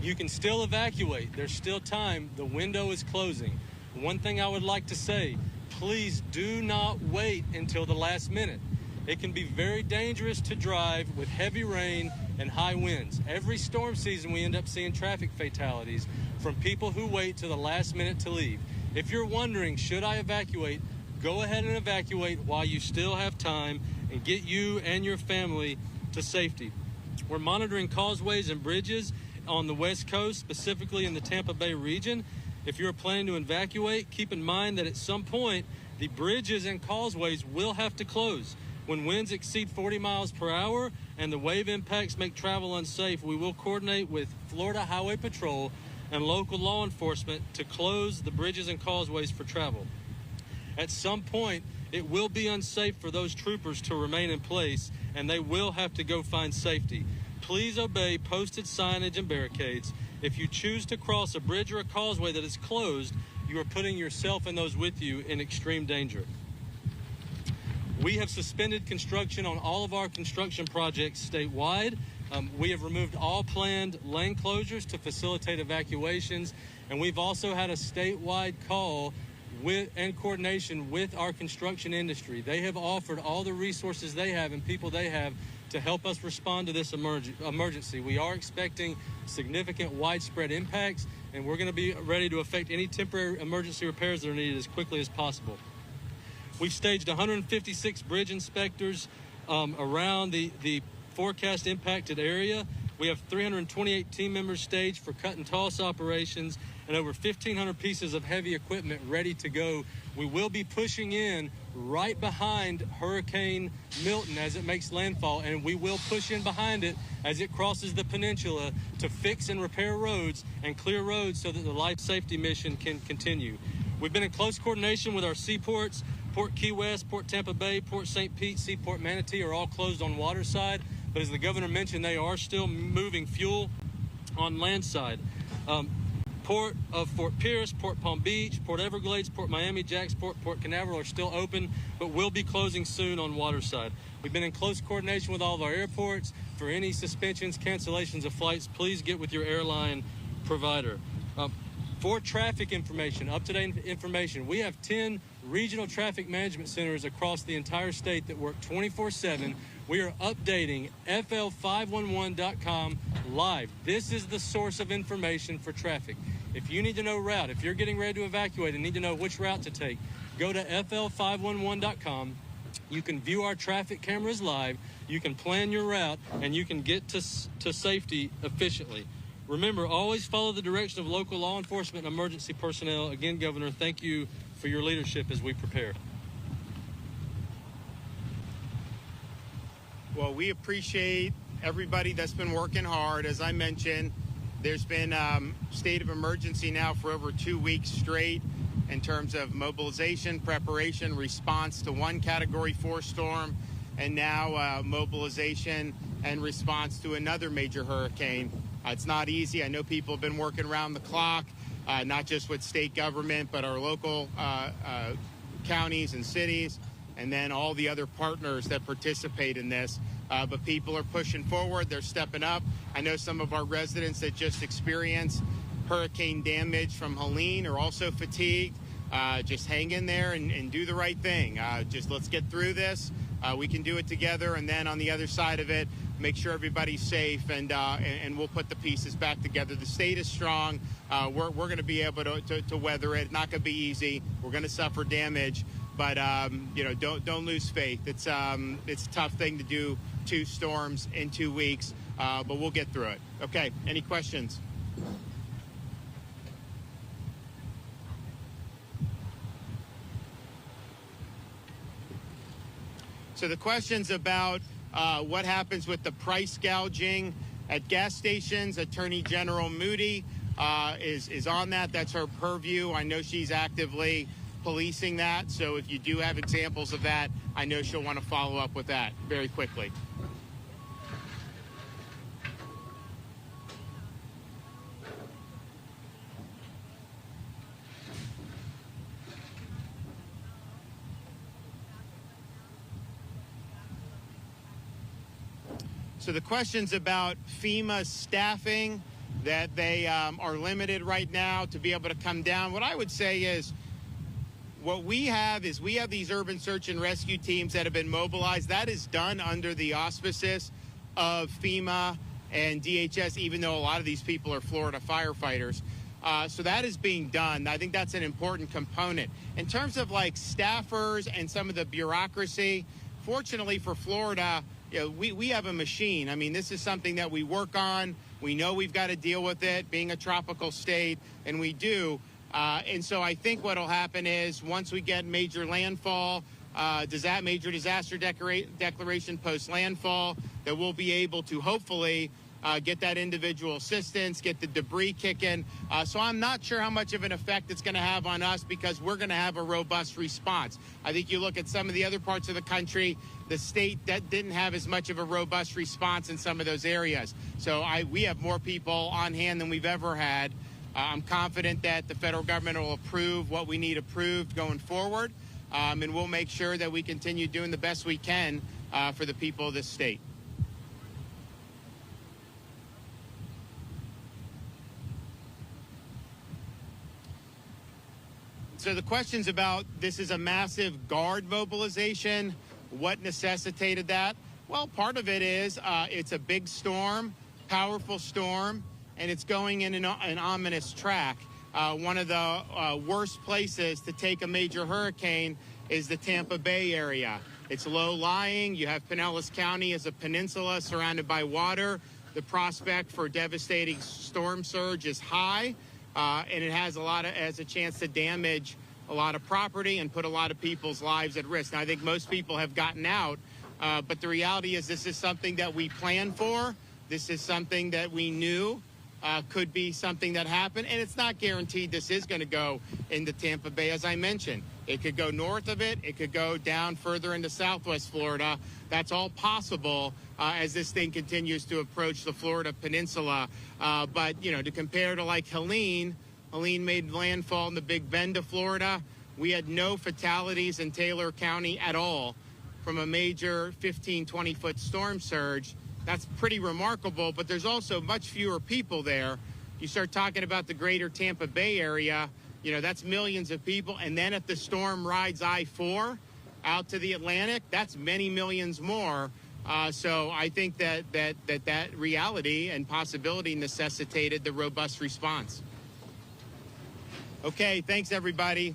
You can still evacuate. There's still time. The window is closing. One thing I would like to say, please do not wait until the last minute. It can be very dangerous to drive with heavy rain and high winds. Every storm season, we end up seeing traffic fatalities from people who wait to the last minute to leave. If you're wondering, should I evacuate? Go ahead and evacuate while you still have time and get you and your family to safety. We're monitoring causeways and bridges on the West Coast, specifically in the Tampa Bay region. If you're planning to evacuate, keep in mind that at some point, the bridges and causeways will have to close. When winds exceed 40 miles per hour and the wave impacts make travel unsafe, we will coordinate with Florida Highway Patrol and local law enforcement to close the bridges and causeways for travel. At some point, it will be unsafe for those troopers to remain in place, and they will have to go find safety. Please obey posted signage and barricades. If you choose to cross a bridge or a causeway that is closed, you are putting yourself and those with you in extreme danger. We have suspended construction on all of our construction projects statewide. We have removed all planned lane closures to facilitate evacuations, and we've also had a statewide call and coordination with our construction industry. They have offered all the resources they have and people they have to help us respond to this emergency. We are expecting significant widespread impacts, and we're going to be ready to effect any temporary emergency repairs that are needed as quickly as possible. We've staged 156 bridge inspectors around the forecast impacted area. We have 328 team members staged for cut and toss operations and over 1,500 pieces of heavy equipment ready to go. We will be pushing in right behind Hurricane Milton as it makes landfall, and we will push in behind it as it crosses the peninsula to fix and repair roads and clear roads so that the life safety mission can continue. We've been in close coordination with our seaports. Port Key West, Port Tampa Bay, Port St. Pete, Seaport Manatee are all closed on water side, but as the governor mentioned, they are still moving fuel on land side. Port of Fort Pierce, Port Palm Beach, Port Everglades, Port Miami, Jacksport, Port Canaveral are still open, but will be closing soon on water side. We've been in close coordination with all of our airports. For any suspensions, cancellations of flights, please get with your airline provider. For traffic information, up-to-date information, we have 10 regional traffic management centers across the entire state that work 24/7. We are updating FL511.com live. This is the source of information for traffic. If you need to know route, if you're getting ready to evacuate and need to know which route to take, go to FL511.com. You can view our traffic cameras live, you can plan your route, and you can get to safety efficiently. Remember, always follow the direction of local law enforcement and emergency personnel. Again, Governor, thank you for your leadership as we prepare. Well, we appreciate everybody that's been working hard. As I mentioned, there's been state of emergency now for over 2 weeks straight in terms of mobilization, preparation, response to one Category 4 storm, and now mobilization and response to another major hurricane. It's not easy. I know people have been working around the clock, not just with state government, but our local counties and cities, and then all the other partners that participate in this. But people are pushing forward. They're stepping up. I know some of our residents that just experienced hurricane damage from Helene are also fatigued. Just hang in there and do the right thing. Just let's get through this. We can do it together. And then on the other side of it, make sure everybody's safe, and we'll put the pieces back together. The state is strong. We're going to be able to weather it. Not going to be easy. We're going to suffer damage, but don't lose faith. It's a tough thing to do 2 storms in 2 weeks, but we'll get through it. Okay. Any questions? So the question's about what happens with the price gouging at gas stations. Attorney General Moody is on that. That's her purview. I know she's actively policing that. So if you do have examples of that, I know she'll want to follow up with that very quickly. So the question's about FEMA staffing, that they are limited right now to be able to come down. What I would say is what we have these urban search and rescue teams that have been mobilized. That is done under the auspices of FEMA and DHS, even though a lot of these people are Florida firefighters. So that is being done. I think that's an important component. In terms of like staffers and some of the bureaucracy, fortunately for Florida, we have a machine. I mean, this is something that we work on. We know we've got to deal with it, being a tropical state, and we do. And so I think what will happen is once we get major landfall, major disaster declaration post-landfall, that we'll be able to hopefully get that individual assistance, get the debris kicking. So I'm not sure how much of an effect it's going to have on us because we're going to have a robust response. I think you look at some of the other parts of the country, the state that didn't have as much of a robust response in some of those areas. So we have more people on hand than we've ever had. I'm confident that the federal government will approve what we need approved going forward, and we'll make sure that we continue doing the best we can for the people of this state. So the question's about, this is a massive guard mobilization. What necessitated that? Well, part of it is it's a big storm, powerful storm, and it's going in an ominous track. One of the worst places to take a major hurricane is the Tampa Bay area. It's low-lying. You have Pinellas County as a peninsula surrounded by water. The prospect for devastating storm surge is high, and it has a chance to damage a lot of property and put a lot of people's lives at risk. Now, I think most people have gotten out, but the reality is this is something that we planned for. This is something that we knew could be something that happened, and it's not guaranteed this is going to go into Tampa Bay, as I mentioned. It could go north of it. It could go down further into southwest Florida. That's all possible as this thing continues to approach the Florida peninsula. But, you know, to compare to like Helene made landfall in the Big Bend of Florida. We had no fatalities in Taylor County at all from a major 15, 20-foot storm surge. That's pretty remarkable, but there's also much fewer people there. You start talking about the greater Tampa Bay area, you know, that's millions of people. And then if the storm rides I-4 out to the Atlantic, that's many millions more. So I think that reality and possibility necessitated the robust response. Okay, thanks, everybody.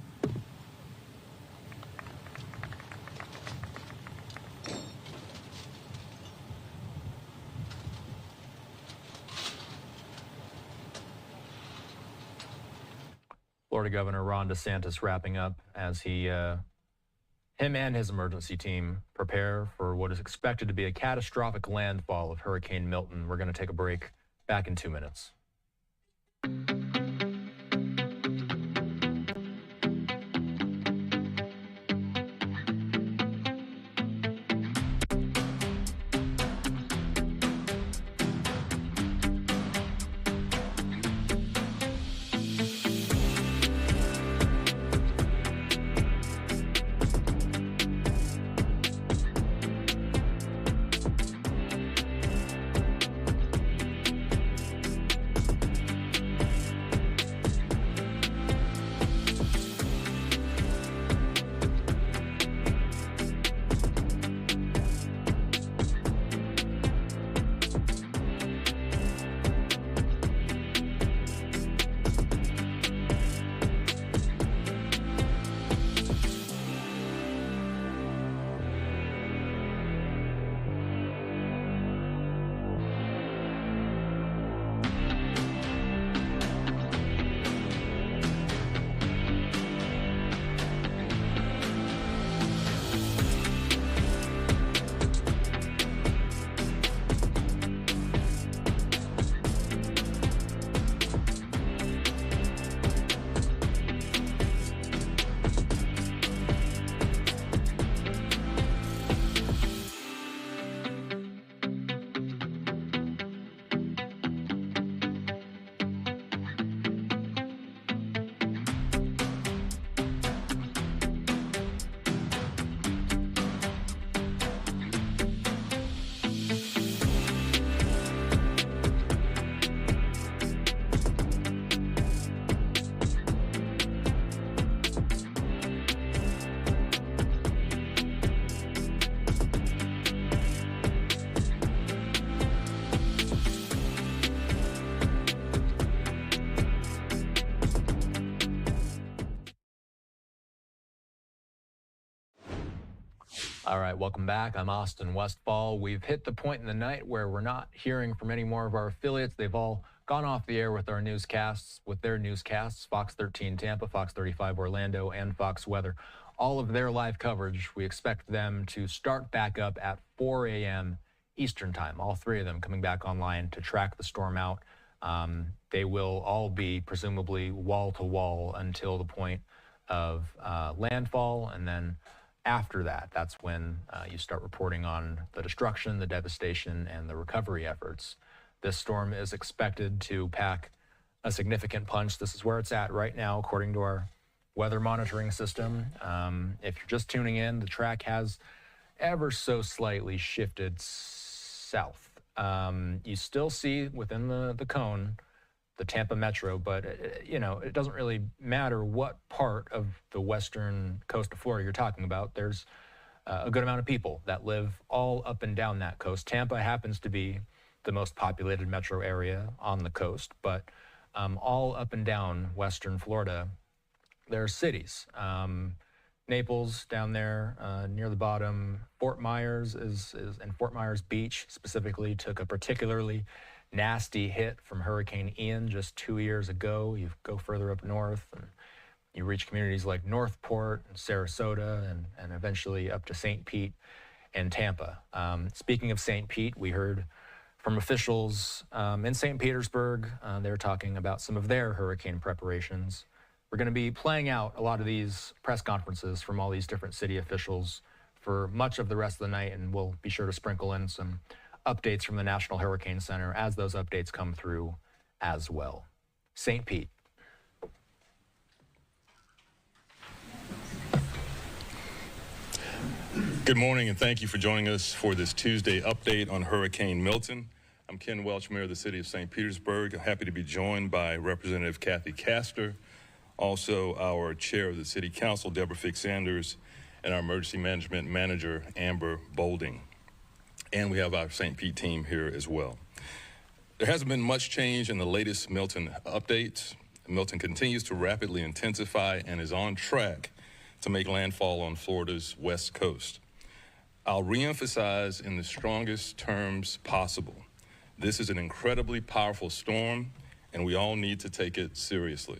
Florida Governor Ron DeSantis wrapping up as him and his emergency team prepare for what is expected to be a catastrophic landfall of Hurricane Milton. We're going to take a break. Back in 2 minutes. All right, welcome back. I'm Austin Westfall. We've hit the point in the night where we're not hearing from any more of our affiliates. They've all gone off the air with their newscasts, Fox 13 Tampa, Fox 35 Orlando, and Fox Weather. All of their live coverage, we expect them to start back up at 4 a.m. Eastern time. All three of them coming back online to track the storm out. They will all be presumably wall to wall until the point of landfall, and then after that, that's when you start reporting on the destruction, the devastation, and the recovery efforts. This storm is expected to pack a significant punch. This is where it's at right now, according to our weather monitoring system. If you're just tuning in, the track has ever so slightly shifted south. You still see within the cone the Tampa metro, but it doesn't really matter what part of the western coast of Florida you're talking about. There's a good amount of people that live all up and down that coast. Tampa happens to be the most populated metro area on the coast, but all up and down western Florida, there are cities. Naples down there near the bottom. Fort Myers and Fort Myers Beach specifically took a particularly nasty hit from Hurricane Ian just 2 years ago. You go further up north and you reach communities like Northport and Sarasota and eventually up to St. Pete and Tampa. Speaking of St. Pete, we heard from officials in St. Petersburg. They're talking about some of their hurricane preparations. We're going to be playing out a lot of these press conferences from all these different city officials for much of the rest of the night, and we'll be sure to sprinkle in some updates from the National Hurricane Center as those updates come through as well. St. Pete. Good morning, and thank you for joining us for this Tuesday update on Hurricane Milton. I'm Ken Welch, Mayor of the City of St. Petersburg. I'm happy to be joined by Representative Kathy Castor, also our Chair of the City Council, Deborah Fick-Sanders, and our Emergency Management Manager, Amber Bolding. And we have our St. Pete team here as well. There hasn't been much change in the latest Milton updates. Milton continues to rapidly intensify and is on track to make landfall on Florida's west coast. I'll reemphasize in the strongest terms possible. This is an incredibly powerful storm, and we all need to take it seriously.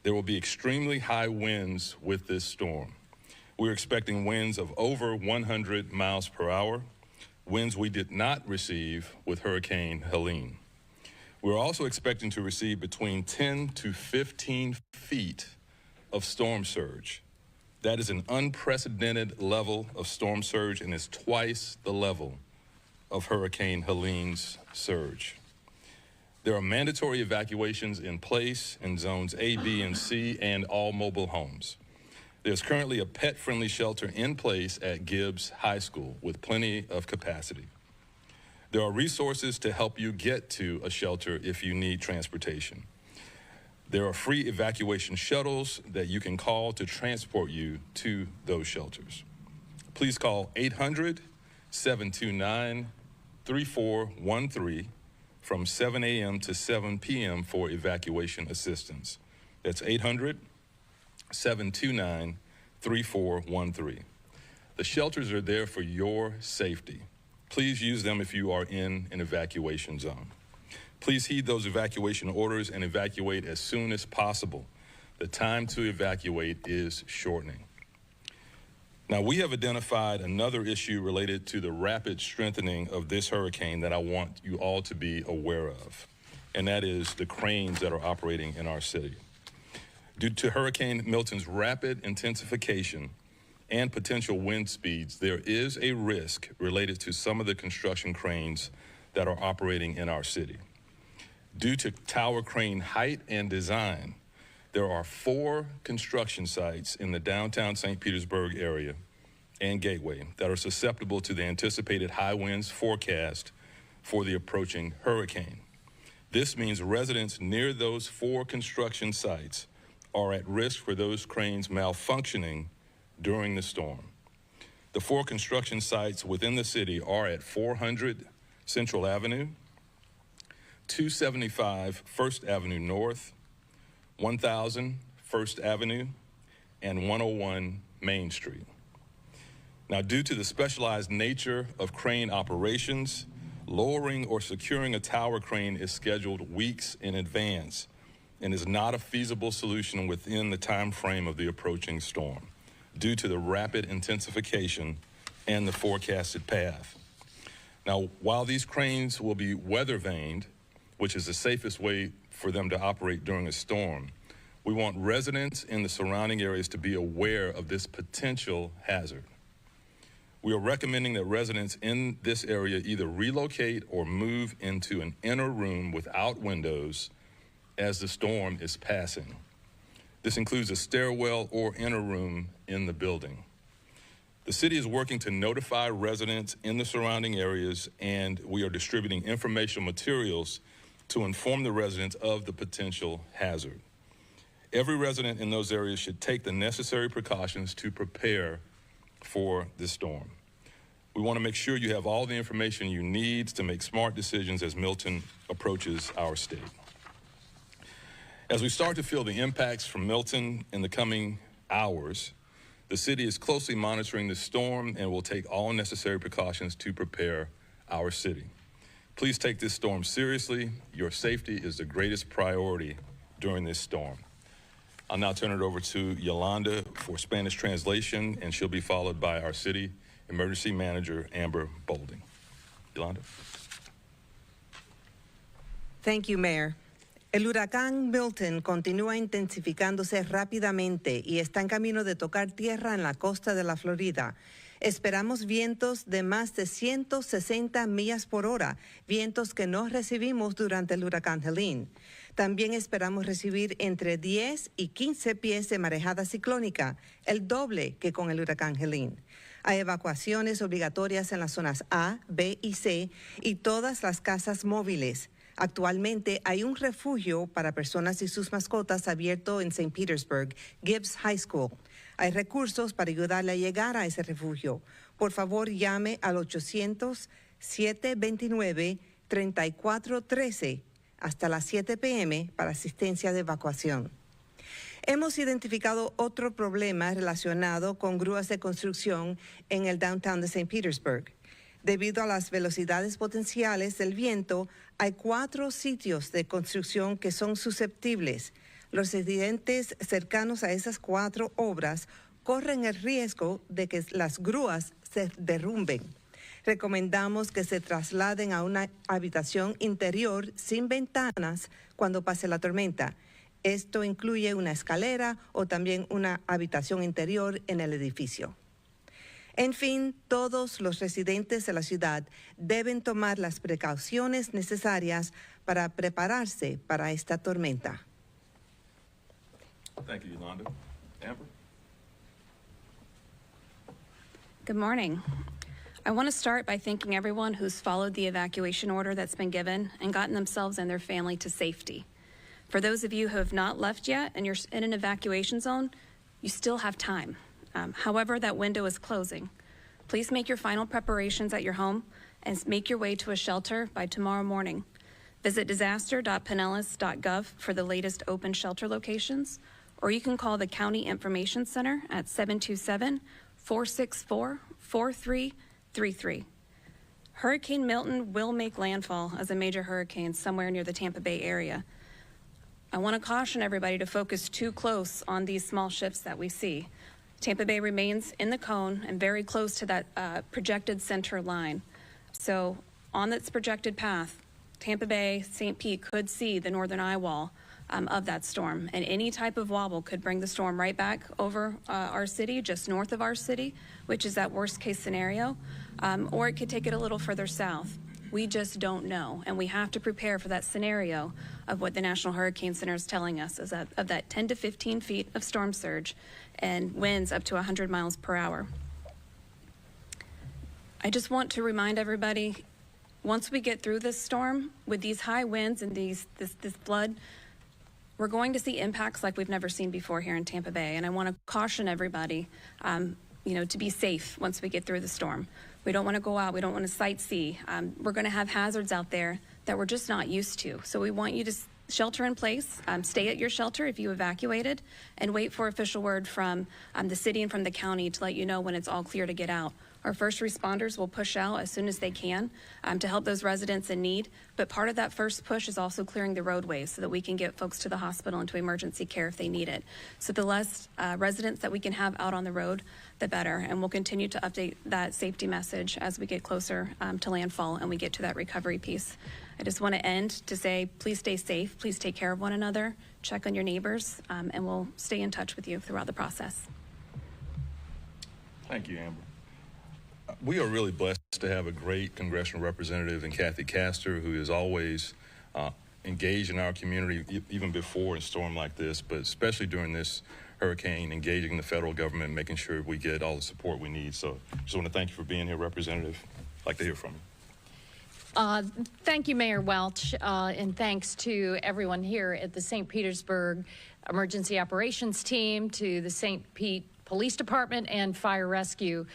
There will be extremely high winds with this storm. We're expecting winds of over 100 miles per hour, winds we did not receive with Hurricane Helene. We're also expecting to receive between 10 to 15 feet of storm surge. That is an unprecedented level of storm surge and is twice the level of Hurricane Helene's surge. There are mandatory evacuations in place in zones A, B, and C and all mobile homes. There's currently a pet-friendly shelter in place at Gibbs High School with plenty of capacity. There are resources to help you get to a shelter if you need transportation. There are free evacuation shuttles that you can call to transport you to those shelters. Please call 800-729-3413 from 7 a.m. to 7 p.m. for evacuation assistance. That's 800-729-3413. The shelters are there for your safety. Please use them if you are in an evacuation zone. Please heed those evacuation orders and evacuate as soon as possible. The time to evacuate is shortening. Now, we have identified another issue related to the rapid strengthening of this hurricane that I want you all to be aware of, and that is the cranes that are operating in our city. Due to Hurricane Milton's rapid intensification and potential wind speeds, there is a risk related to some of the construction cranes that are operating in our city. Due to tower crane height and design, there are 4 construction sites in the downtown St. Petersburg area and Gateway that are susceptible to the anticipated high winds forecast for the approaching hurricane. This means residents near those 4 construction sites are at risk for those cranes malfunctioning during the storm. The 4 construction sites within the city are at 400 Central Avenue, 275 First Avenue North, 1000 First Avenue, and 101 Main Street. Now, due to the specialized nature of crane operations, lowering or securing a tower crane is scheduled weeks in advance and is not a feasible solution within the time frame of the approaching storm due to the rapid intensification and the forecasted path. Now, while these cranes will be weather vaned, which is the safest way for them to operate during a storm, we want residents in the surrounding areas to be aware of this potential hazard. We are recommending that residents in this area either relocate or move into an inner room without windows as the storm is passing. This includes a stairwell or inner room in the building. The city is working to notify residents in the surrounding areas, and we are distributing informational materials to inform the residents of the potential hazard. Every resident in those areas should take the necessary precautions to prepare for the storm. We want to make sure you have all the information you need to make smart decisions as Milton approaches our state. As we start to feel the impacts from Milton in the coming hours, the city is closely monitoring the storm and will take all necessary precautions to prepare our city. Please take this storm seriously. Your safety is the greatest priority during this storm. I'll now turn it over to Yolanda for Spanish translation, and she'll be followed by our city emergency manager, Amber Bolding. Yolanda. Thank you, Mayor. El huracán Milton continúa intensificándose rápidamente y está en camino de tocar tierra en la costa de la Florida. Esperamos vientos de más de 160 millas por hora, vientos que no recibimos durante el huracán Helene. También esperamos recibir entre 10 y 15 pies de marejada ciclónica, el doble que con el huracán Helene. Hay evacuaciones obligatorias en las zonas A, B y C y todas las casas móviles. Actualmente hay un refugio para personas y sus mascotas abierto en St. Petersburg, Gibbs High School. Hay recursos para ayudarle a llegar a ese refugio. Por favor, llame al 800-729-3413 hasta las 7 p.m. para asistencia de evacuación. Hemos identificado otro problema relacionado con grúas de construcción en el downtown de St. Petersburg. Debido a las velocidades potenciales del viento, hay 4 sitios de construcción que son susceptibles. Los residentes cercanos a esas 4 obras corren el riesgo de que las grúas se derrumben. Recomendamos que se trasladen a una habitación interior sin ventanas cuando pase la tormenta. Esto incluye una escalera o también una habitación interior en el edificio. En fin, todos los residentes de la ciudad deben tomar las precauciones necesarias para prepararse para esta tormenta. Thank you, Yolanda. Amber? Good morning. I want to start by thanking everyone who's followed the evacuation order that's been given and gotten themselves and their family to safety. For those of you who have not left yet and you're in an evacuation zone, you still have time. However, that window is closing. Please make your final preparations at your home and make your way to a shelter by tomorrow morning. Visit disaster.pinellas.gov for the latest open shelter locations, or you can call the County Information Center at 727-464-4333. Hurricane Milton will make landfall as a major hurricane somewhere near the Tampa Bay area. I want to caution everybody to focus too close on these small shifts that we see. Tampa Bay remains in the cone and very close to that projected center line. So on its projected path, Tampa Bay, St. Pete could see the northern eye wall of that storm, and any type of wobble could bring the storm right back over our city, just north of our city, which is that worst case scenario, or it could take it a little further south. We just don't know, and we have to prepare for that scenario of what the National Hurricane Center is telling us is that of that 10 to 15 feet of storm surge and winds up to 100 miles per hour. I just want to remind everybody, once we get through this storm with these high winds and this flood, we're going to see impacts like we've never seen before here in Tampa Bay. And I want to caution everybody, to be safe once we get through the storm. We don't want to go out. We don't want to sightsee. We're going to have hazards out there that we're just not used to. So we want you to shelter in place, stay at your shelter if you evacuated, and wait for official word from the city and from the county to let you know when it's all clear to get out. Our first responders will push out as soon as they can to help those residents in need. But part of that first push is also clearing the roadways so that we can get folks to the hospital and to emergency care if they need it. So the less residents that we can have out on the road, the better. And we'll continue to update that safety message as we get closer to landfall and we get to that recovery piece. I just want to end to say, please stay safe. Please take care of one another. Check on your neighbors, and we'll stay in touch with you throughout the process. Thank you, Amber. We are really blessed to have a great congressional representative in Kathy Castor, who is always engaged in our community, even before a storm like this, but especially during this hurricane, engaging the federal government, making sure we get all the support we need. So just want to thank you for being here, Representative. I'd like to hear from you. Thank you, Mayor Welch, and thanks to everyone here at the St. Petersburg Emergency Operations Team, to the St. Pete Police Department and Fire Rescue.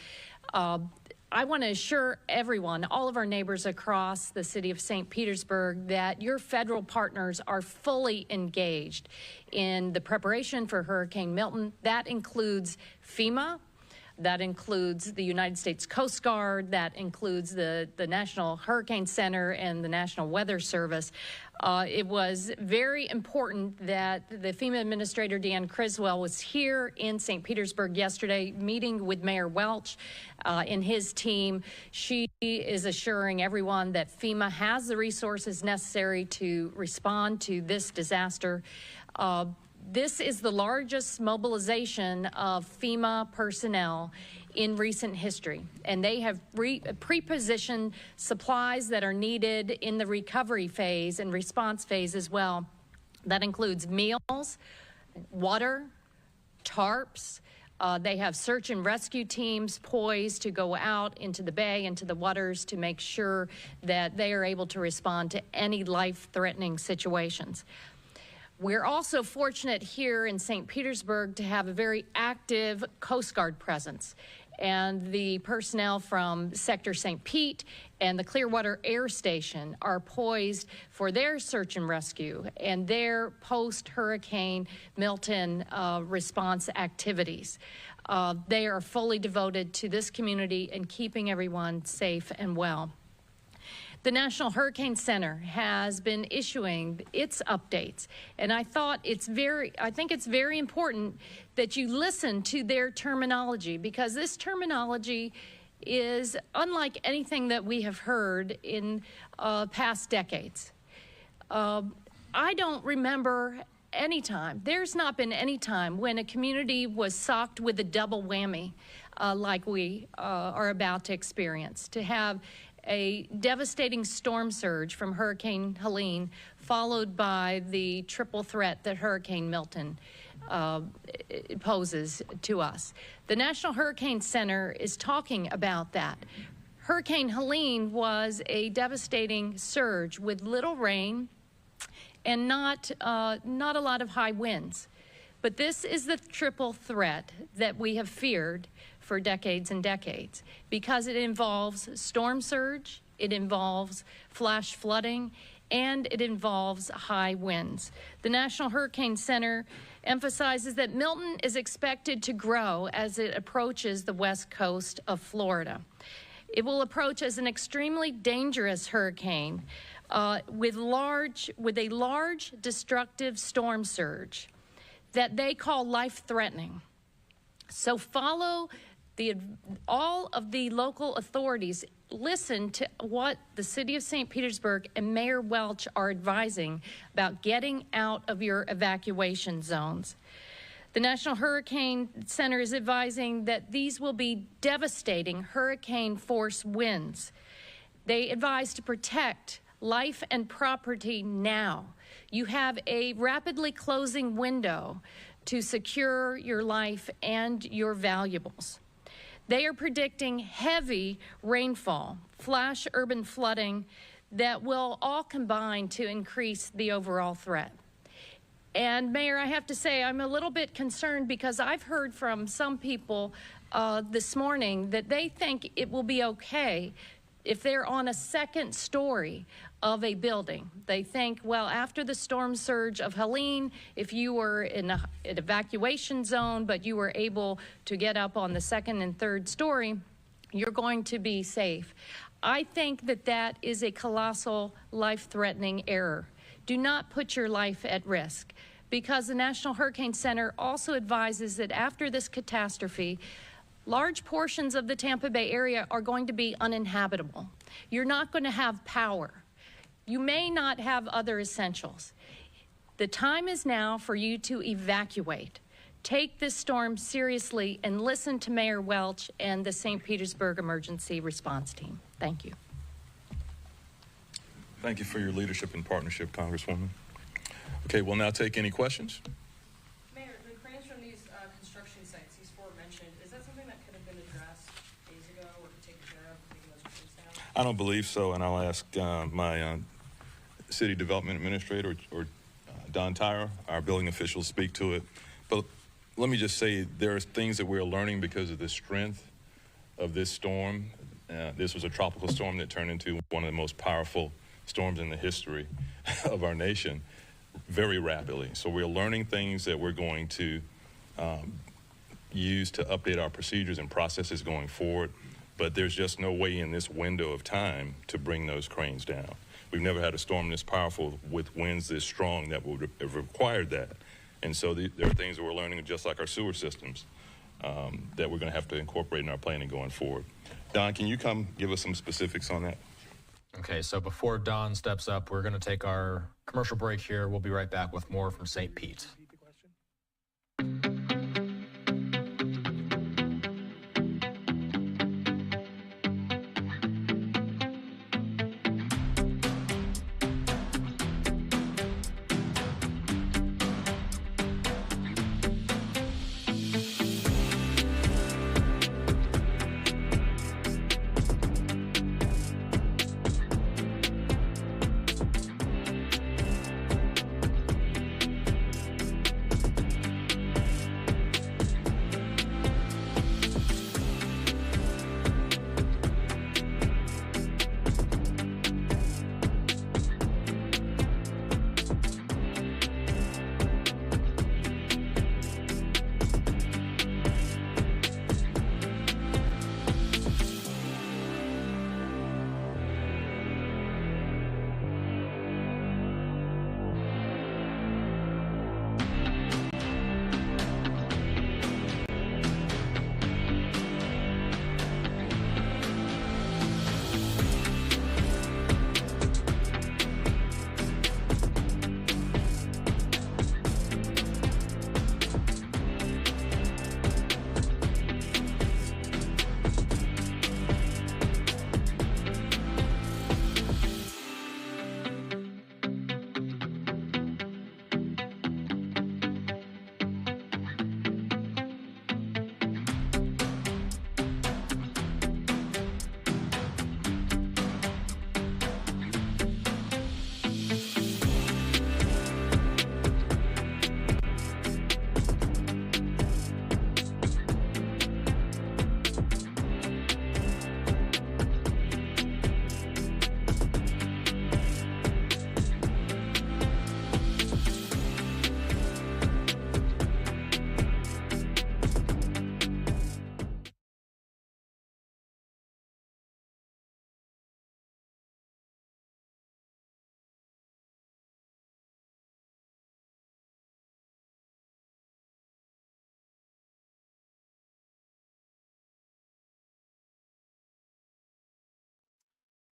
I want to assure everyone, all of our neighbors across the city of St. Petersburg, that your federal partners are fully engaged in the preparation for Hurricane Milton. That includes FEMA. That includes the United States Coast Guard. That includes the National Hurricane Center and the National Weather Service. It was very important that the FEMA Administrator, Deanne Criswell, was here in St. Petersburg yesterday meeting with Mayor Welch and his team. She is assuring everyone that FEMA has the resources necessary to respond to this disaster. This is the largest mobilization of FEMA personnel in recent history, and they have pre-positioned supplies that are needed in the recovery phase and response phase as well. That includes meals, water, tarps. They have search and rescue teams poised to go out into the bay, into the waters, to make sure that they are able to respond to any life-threatening situations. We're also fortunate here in St. Petersburg to have a very active Coast Guard presence. And the personnel from Sector St. Pete and the Clearwater Air Station are poised for their search and rescue and their post-Hurricane Milton response activities. They are fully devoted to this community and keeping everyone safe and well. The National Hurricane Center has been issuing its updates, and I think it's very important that you listen to their terminology, because this terminology is unlike anything that we have heard in past decades. I don't remember any time, there's not been any time when a community was socked with a double whammy like we are about to experience, to have a devastating storm surge from Hurricane Helene, followed by the triple threat that Hurricane Milton poses to us. The National Hurricane Center is talking about that. Hurricane Helene was a devastating surge with little rain and not a lot of high winds. But this is the triple threat that we have feared for decades and decades, because it involves storm surge, it involves flash flooding, and it involves high winds. The National Hurricane Center emphasizes that Milton is expected to grow as it approaches the west coast of Florida. It will approach as an extremely dangerous hurricane with a large destructive storm surge that they call life-threatening. So follow all of the local authorities. Listen to what the city of St. Petersburg and Mayor Welch are advising about getting out of your evacuation zones. The National Hurricane Center is advising that these will be devastating hurricane force winds. They advise to protect life and property now. You have a rapidly closing window to secure your life and your valuables. They are predicting heavy rainfall, flash urban flooding that will all combine to increase the overall threat. And Mayor, I have to say, I'm a little bit concerned because I've heard from some people this morning that they think it will be okay if they're on a second story of a building. They think, well, after the storm surge of Helene, if you were in an evacuation zone, but you were able to get up on the second and third story, you're going to be safe. I think that that is a colossal life-threatening error. Do not put your life at risk, because the National Hurricane Center also advises that after this catastrophe, large portions of the Tampa Bay area are going to be uninhabitable. You're not going to have power. You may not have other essentials. The time is now for you to evacuate. Take this storm seriously and listen to Mayor Welch and the St. Petersburg Emergency Response Team. Thank you. Thank you for your leadership and partnership, Congresswoman. Okay, we'll now take any questions. Mayor, the cranes from these construction sites, these four mentioned, is that something that could have been addressed days ago or taken care of, taking those cranes down? I don't believe so, and I'll ask my City Development Administrator or Don Tyra, our building officials, speak to it. But let me just say there are things that we're learning because of the strength of this storm This was a tropical storm that turned into one of the most powerful storms in the history of our nation very rapidly. So we're learning things that we're going to use to update our procedures and processes going forward. But there's just no way in this window of time to bring those cranes down. We've never had a storm this powerful with winds this strong that would have required that. And so there are things that we're learning, just like our sewer systems, that we're going to have to incorporate in our planning going forward. Don, can you come give us some specifics on that? Okay, so before Don steps up, we're going to take our commercial break here. We'll be right back with more from St. Pete.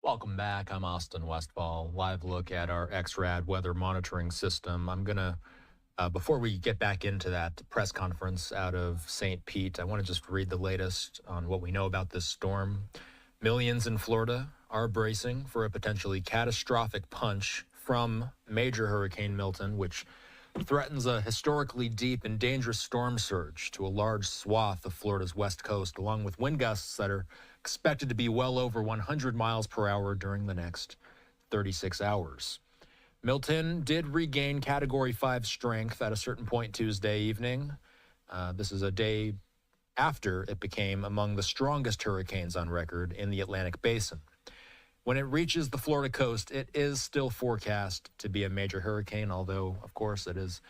Welcome back. I'm Austin Westfall. Live look at our XRAD weather monitoring system. I'm going to, before we get back into that press conference out of St. Pete, I want to just read the latest on what we know about this storm. Millions in Florida are bracing for a potentially catastrophic punch from major Hurricane Milton, which threatens a historically deep and dangerous storm surge to a large swath of Florida's west coast, along with wind gusts that are expected to be well over 100 miles per hour during the next 36 hours. Milton did regain Category 5 strength at a certain point Tuesday evening. This is a day after it became among the strongest hurricanes on record in the Atlantic Basin. When it reaches the Florida coast, it is still forecast to be a major hurricane, although, of course, it is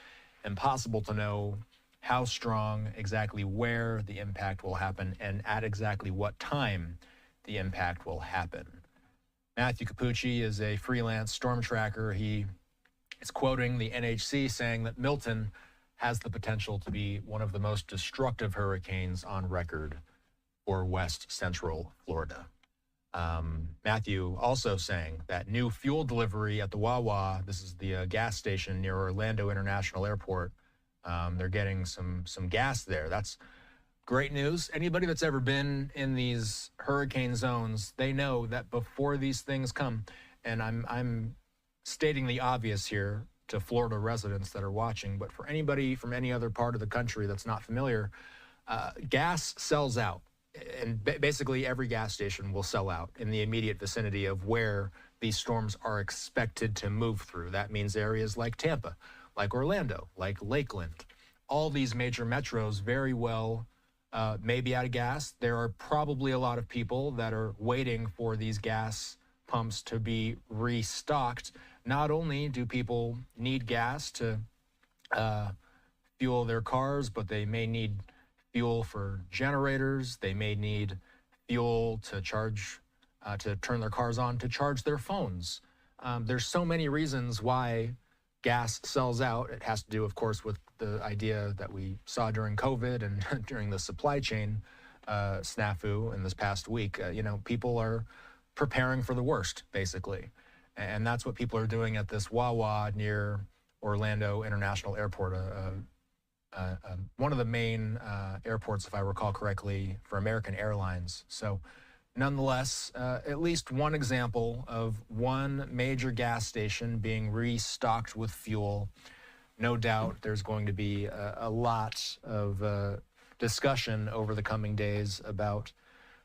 impossible to know how strong, exactly where the impact will happen, and at exactly what time the impact will happen. Matthew Capucci is a freelance storm tracker. He is quoting the NHC saying that Milton has the potential to be one of the most destructive hurricanes on record for west central Florida. Matthew also saying that new fuel delivery at the Wawa, this is the gas station near Orlando International Airport, they're getting some gas there. That's great news. Anybody that's ever been in these hurricane zones, they know that before these things come, and I'm stating the obvious here to Florida residents that are watching, but for anybody from any other part of the country that's not familiar, gas sells out. And basically every gas station will sell out in the immediate vicinity of where these storms are expected to move through. That means areas like Tampa, like Orlando, like Lakeland. All these major metros very well may be out of gas. There are probably a lot of people that are waiting for these gas pumps to be restocked. Not only do people need gas to fuel their cars, but they may need fuel for generators. They may need fuel to charge, to turn their cars on, to charge their phones. There's so many reasons why gas sells out. It has to do, of course, with the idea that we saw during COVID and during the supply chain snafu in this past week. People are preparing for the worst, basically. And that's what people are doing at this Wawa near Orlando International Airport, one of the main airports, if I recall correctly, for American Airlines. So nonetheless, at least one example of one major gas station being restocked with fuel. No doubt there's going to be a lot of discussion over the coming days about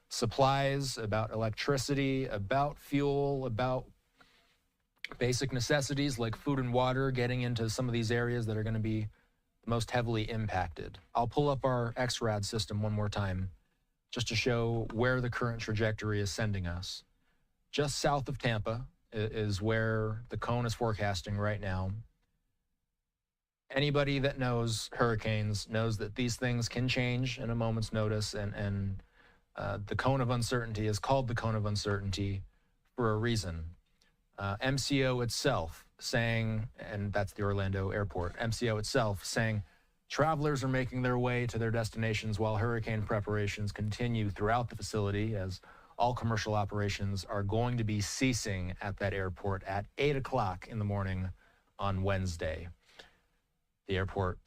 supplies, about electricity, about fuel, about basic necessities like food and water, getting into some of these areas that are going to be most heavily impacted. I'll pull up our XRAD system one more time just to show where the current trajectory is sending us. Just south of Tampa is where the cone is forecasting right now. Anybody that knows hurricanes knows that these things can change in a moment's notice, and the cone of uncertainty is called the cone of uncertainty for a reason. MCO itself saying, and that's the Orlando airport, MCO itself saying travelers are making their way to their destinations while hurricane preparations continue throughout the facility, as all commercial operations are going to be ceasing at that airport at 8 o'clock in the morning on Wednesday. The airport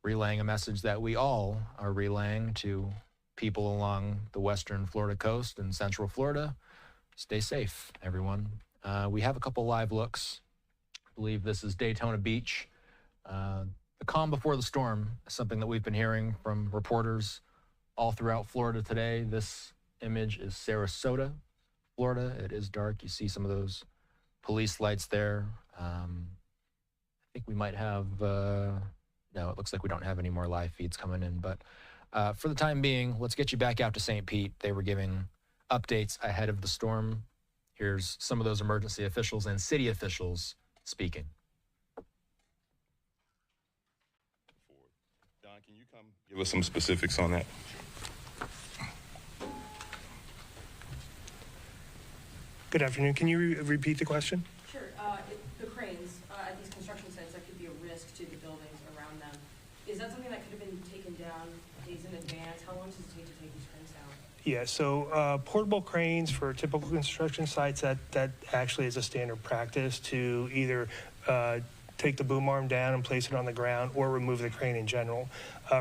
relaying a message that we all are relaying to people along the western Florida coast and central Florida. Stay safe, everyone. We have a couple live looks. I believe this is Daytona Beach. The calm before the storm is something that we've been hearing from reporters all throughout Florida today. This image is Sarasota, Florida. It is dark. You see some of those police lights there. I think we might have, no, it looks like we don't have any more live feeds coming in. But for the time being, let's get you back out to St. Pete. They were giving updates ahead of the storm. Here's some of those emergency officials and city officials speaking. Don, can you come give us some specifics on that? Good afternoon. Can you repeat the question? Sure. The cranes at these construction sites, that could be a risk to the buildings around them. Is that something that could have been taken down days in advance? How long does it take to take these cranes down? Yeah, so portable cranes for typical construction sites, that actually is a standard practice to either take the boom arm down and place it on the ground or remove the crane in general.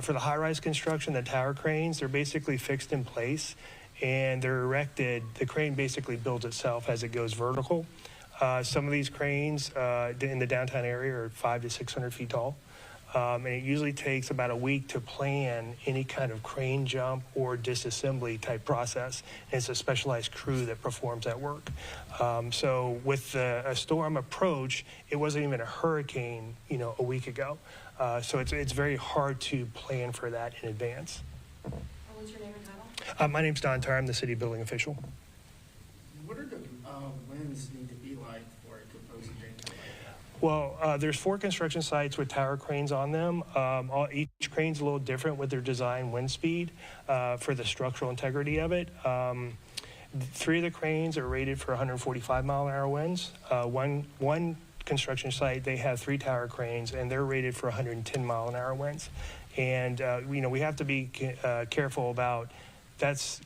For the high-rise construction, the tower cranes, they're basically fixed in place and they're erected. The crane basically builds itself as it goes vertical. Some of these cranes in the downtown area are 500 to 600 feet tall. And it usually takes about a week to plan any kind of crane jump or disassembly type process. And it's a specialized crew that performs that work. So with a storm approach, it wasn't even a hurricane, a week ago. So it's very hard to plan for that in advance. What's your name and title? My name's Don Tar. I'm the city building official. What are the winds need to be like for it to pose a danger like that? Well, there's 4 construction sites with tower cranes on them. Each crane's a little different with their design wind speed for the structural integrity of it. 3 of the cranes are rated for 145-mile-an-hour winds. One construction site, they have 3 tower cranes, and they're rated for 110-mile-an-hour winds. And, we have to be careful about that's,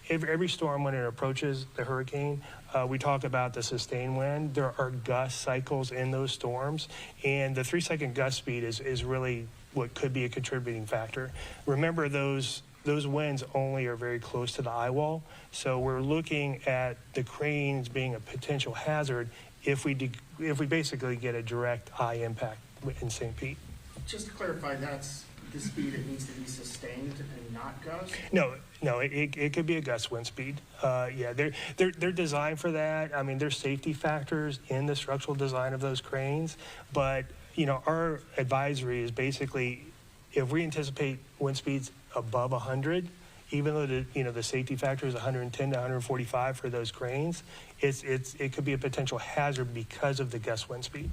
every storm when it approaches the hurricane, we talk about the sustained wind. There are gust cycles in those storms, and the 3-second gust speed is really what could be a contributing factor. Remember, those winds only are very close to the eye wall, so we're looking at the cranes being a potential hazard if we basically get a direct eye impact in St. Pete. Just to clarify, that's the speed it needs to be sustained and not gust? No, it could be a gust wind speed. Yeah, they're designed for that. I mean, there's safety factors in the structural design of those cranes, but our advisory is basically if we anticipate wind speeds above 100, even though the safety factor is 110 to 145 for those cranes, it could be a potential hazard because of the gust wind speed.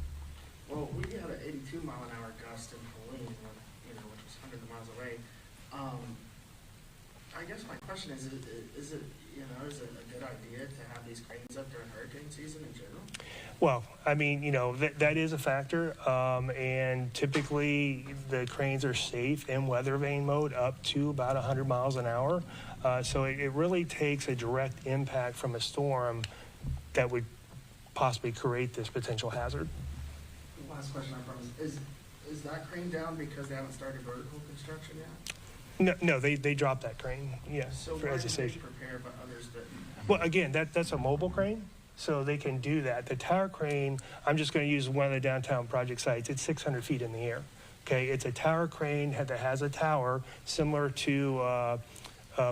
Well, we had an 82 mile an hour gust in Helene, which was hundreds of miles away. I guess my question is it a good idea to have these cranes up during hurricane season in general? Well, I mean, that is a factor, and typically the cranes are safe in weather vane mode up to about 100 miles an hour. So it really takes a direct impact from a storm that would possibly create this potential hazard. Last question, I promise. Is that crane down because they haven't started vertical construction yet? No, they dropped that crane, yeah, So as a safety. prepare, but others didn't? Well, again, that's a mobile crane, so they can do that. The tower crane, I'm just going to use one of the downtown project sites. It's 600 feet in the air. Okay, it's a tower crane that has a tower similar to a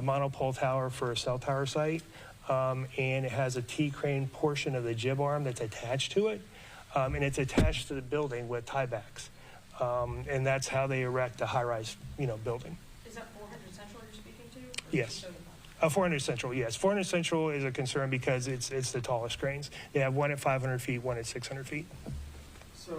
monopole tower for a cell tower site, and it has a T-crane portion of the jib arm that's attached to it, and it's attached to the building with tiebacks, and that's how they erect a high-rise, building. Is that 400 Central you're speaking to? Yes. 400 Central, yes. 400 Central is a concern because it's the tallest cranes. They have one at 500 feet, one at 600 feet. So, I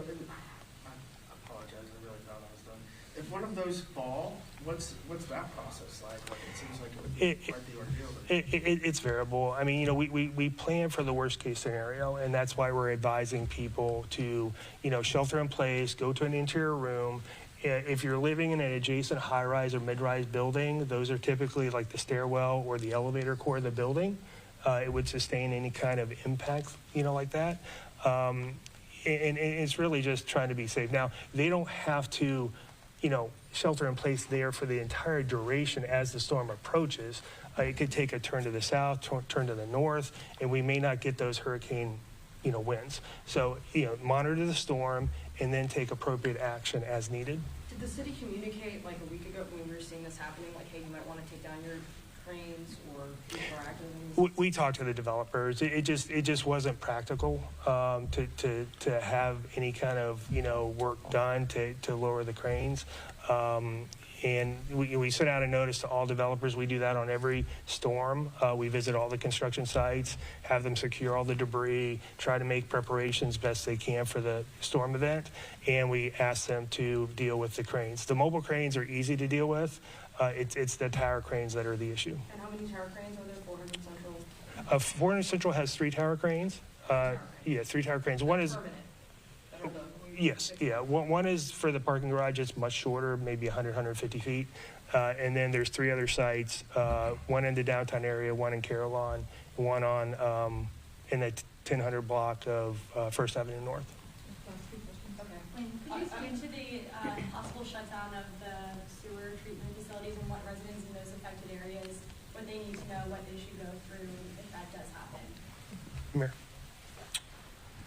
apologize, I really thought I was done. If one of those fall, what's that process like? It seems like it would be quite the ordeal. It's variable. I mean, we plan for the worst case scenario, and that's why we're advising people to, shelter in place, go to an interior room. If you're living in an adjacent high-rise or mid-rise building, those are typically like the stairwell or the elevator core of the building. It would sustain any kind of impact, like that. And it's really just trying to be safe. Now, they don't have to, shelter in place there for the entire duration as the storm approaches. It could take a turn to the south, turn to the north, and we may not get those hurricane, winds. So, monitor the storm and then take appropriate action as needed. Did the city communicate like a week ago when we were seeing this happening, like, hey, you might want to take down your cranes or be proactive? We talked to the developers. It just wasn't practical to have any kind of work done to lower the cranes. And we sent out a notice to all developers. We do that on every storm. We visit all the construction sites, have them secure all the debris, try to make preparations best they can for the storm event, and we ask them to deal with the cranes. The mobile cranes are easy to deal with. It's the tower cranes that are the issue. And how many tower cranes are there? 400 Central? 400 Central has 3 tower cranes. Yeah, 3 tower cranes. One is... Yes, yeah. One is for the parking garage. It's much shorter, maybe 100, 150 feet. And then there's 3 other sites, one in the downtown area, one in Carillon, one on in the 1000 block of First Avenue North. Could you speak to the possible shutdown of the sewer treatment facilities and what residents in those affected areas, what they need to know, what they should go through if that does happen? Mayor.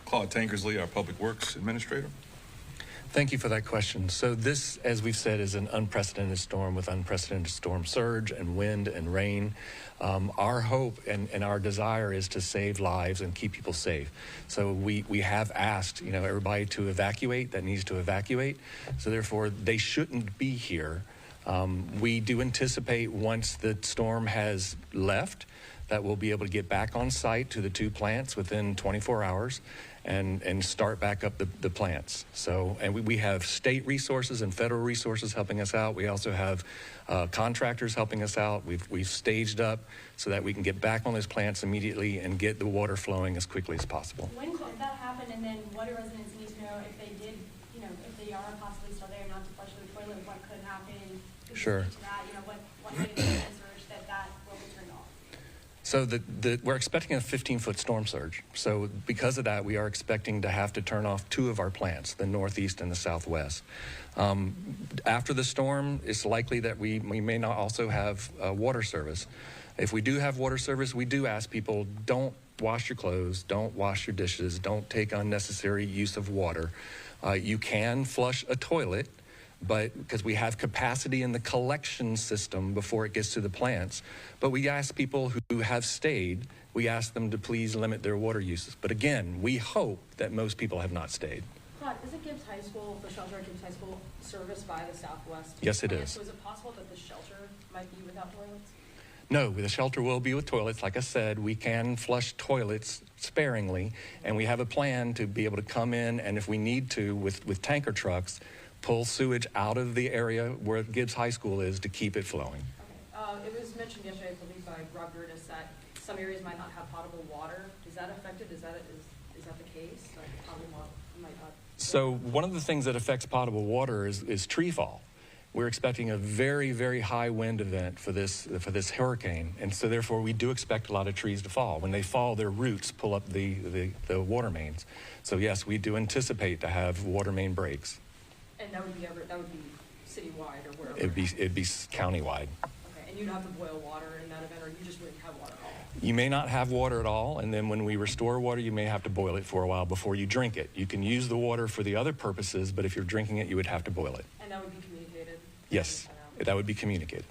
Claude Tankersley, our Public Works Administrator. Thank you for that question. So this, as we've said, is an unprecedented storm with unprecedented storm surge and wind and rain. Our hope and our desire is to save lives and keep people safe. So we have asked, everybody to evacuate that needs to evacuate. So therefore, they shouldn't be here. We do anticipate once the storm has left that we'll be able to get back on site to the 2 plants within 24 hours. And start back up the plants. So, and we have state resources and federal resources helping us out. We also have contractors helping us out. We've staged up so that we can get back on those plants immediately and get the water flowing as quickly as possible. When could that happen, and then what do residents need to know if they did, if they are possibly still there, not to flush the toilet, what could happen? Sure. To that, what may be research that will be turned off? So we're expecting a 15-foot storm surge. So because of that, we are expecting to have to turn off 2 of our plants, the northeast and the southwest. After the storm, it's likely that we may not also have water service. If we do have water service, we do ask people, don't wash your clothes, don't wash your dishes, don't take unnecessary use of water. You can flush a toilet, but because we have capacity in the collection system before it gets to the plants. But we ask people who have stayed, we ask them to please limit their water uses. But again, we hope that most people have not stayed. Claude, isn't Gibbs High School, the shelter at Gibbs High School, serviced by the Southwest? Yes, it plant. is. So is it possible that the shelter might be without toilets? No, the shelter will be with toilets. Like I said, we can flush toilets sparingly, and we have a plan to be able to come in, and if we need to, with tanker trucks, pull sewage out of the area where Gibbs High School is to keep it flowing. Okay. It was mentioned yesterday, I believe, by Rob Gertis that some areas might not have potable water. Is that affected? Is that the case? Like, potable water might not. So one of the things that affects potable water is tree fall. We're expecting a very, very high wind event for this hurricane, and so therefore we do expect a lot of trees to fall. When they fall, their roots pull up the water mains. So yes, we do anticipate to have water main breaks. And that would be citywide or wherever? It'd be countywide. Okay, and you'd have to boil water in that event, or you just wouldn't have water at all? You may not have water at all, and then when we restore water, you may have to boil it for a while before you drink it. You can use the water for the other purposes, but if you're drinking it, you would have to boil it. And that would be communicated? Yes, that would be communicated.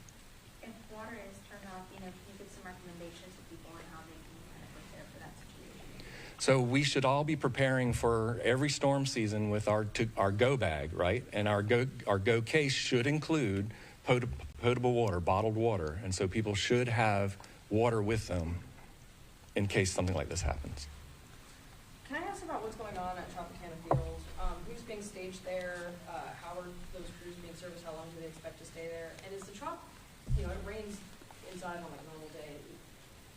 If water is turned off, can you give some recommendations to people on how they can kind of prepare for that situation? So we should all be preparing for every storm season with our go bag, right? And our go case should include potable water, bottled water, and so people should have water with them in case something like this happens. Can I ask about what's going on at Tropicana Field? Who's being staged there? How are those crews being serviced? How long do they expect to stay there? And is the Trop, it rains inside on like a normal day.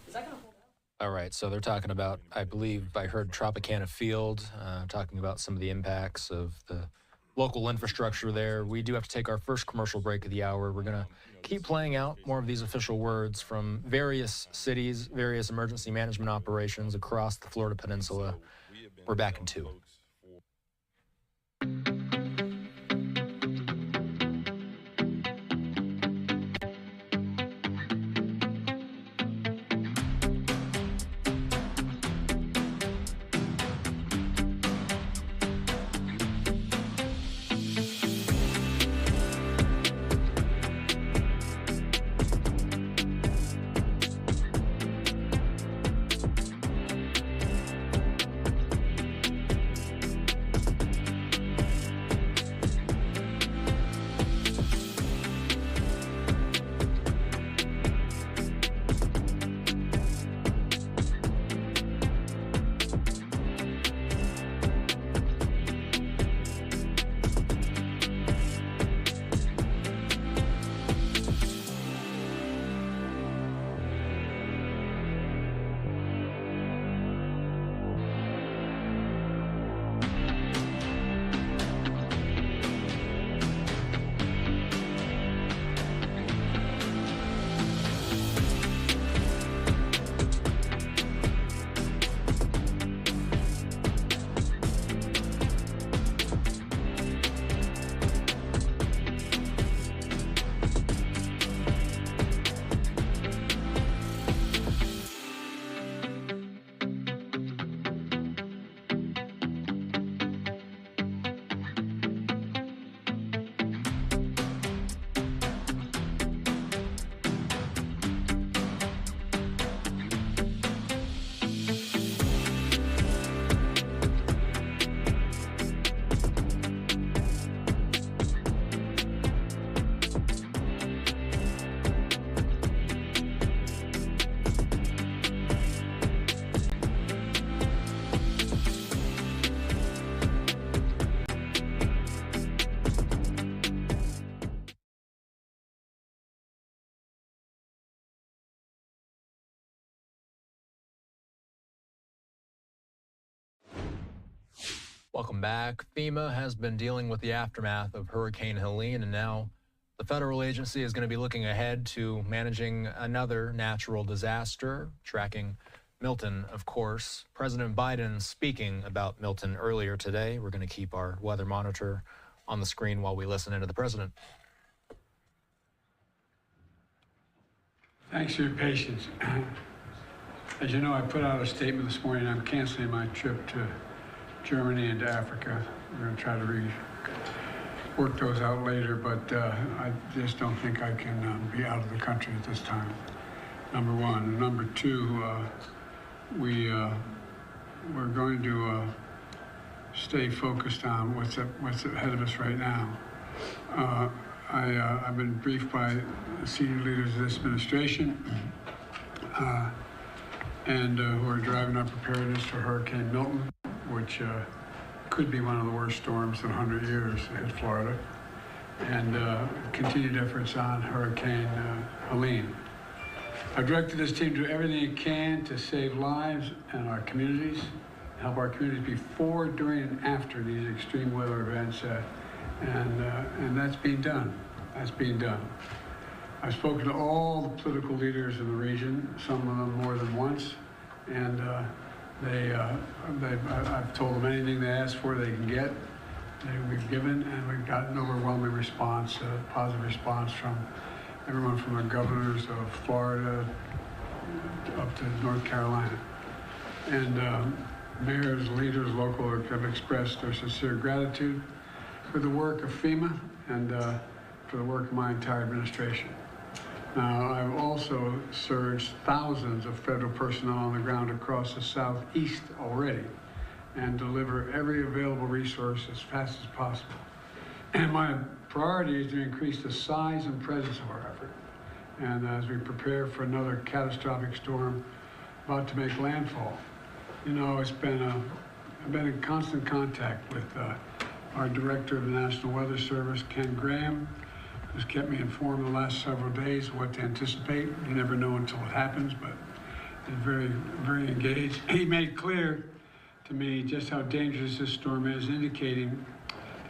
Is that going to hold out? All right, so they're talking about, I believe I heard Tropicana Field, talking about some of the impacts of the local infrastructure there. We do have to take our first commercial break of the hour. We're going to keep playing out more of these official words from various cities, various emergency management operations across the Florida Peninsula. We're back in 2. Welcome back. FEMA has been dealing with the aftermath of Hurricane Helene, and now the federal agency is going to be looking ahead to managing another natural disaster, tracking Milton, of course. President Biden speaking about Milton earlier today. We're going to keep our weather monitor on the screen while we listen into the president. Thanks for your patience. As you know, I put out a statement this morning. I'm canceling my trip to Germany and to Africa. We're going to try to work those out later, but I just don't think I can be out of the country at this time. Number one. Number two, we're going to stay focused on what's ahead of us right now. I've been briefed by the senior leaders of this administration and who are driving up preparedness for Hurricane Milton, which could be one of the worst storms in 100 years to hit Florida, and continued efforts on Hurricane Helene. I've directed this team to do everything it can to save lives in our communities, help our communities before, during, and after these extreme weather events, and that's being done. That's being done. I've spoken to all the political leaders in the region, some of them more than once, and I've told them anything they ask for they can get. We've given, and we've got an overwhelming response, positive response from everyone from the governors of Florida up to North Carolina. And mayors, leaders, local have expressed their sincere gratitude for the work of FEMA and for the work of my entire administration. Now, I've also surged thousands of federal personnel on the ground across the Southeast already and deliver every available resource as fast as possible. And my priority is to increase the size and presence of our effort. And as we prepare for another catastrophic storm about to make landfall, you know, I've been in constant contact with our director of the National Weather Service, Ken Graham, who's kept me informed the last several days what to anticipate. You never know until it happens, but he's very, very engaged. He made clear to me just how dangerous this storm is, indicating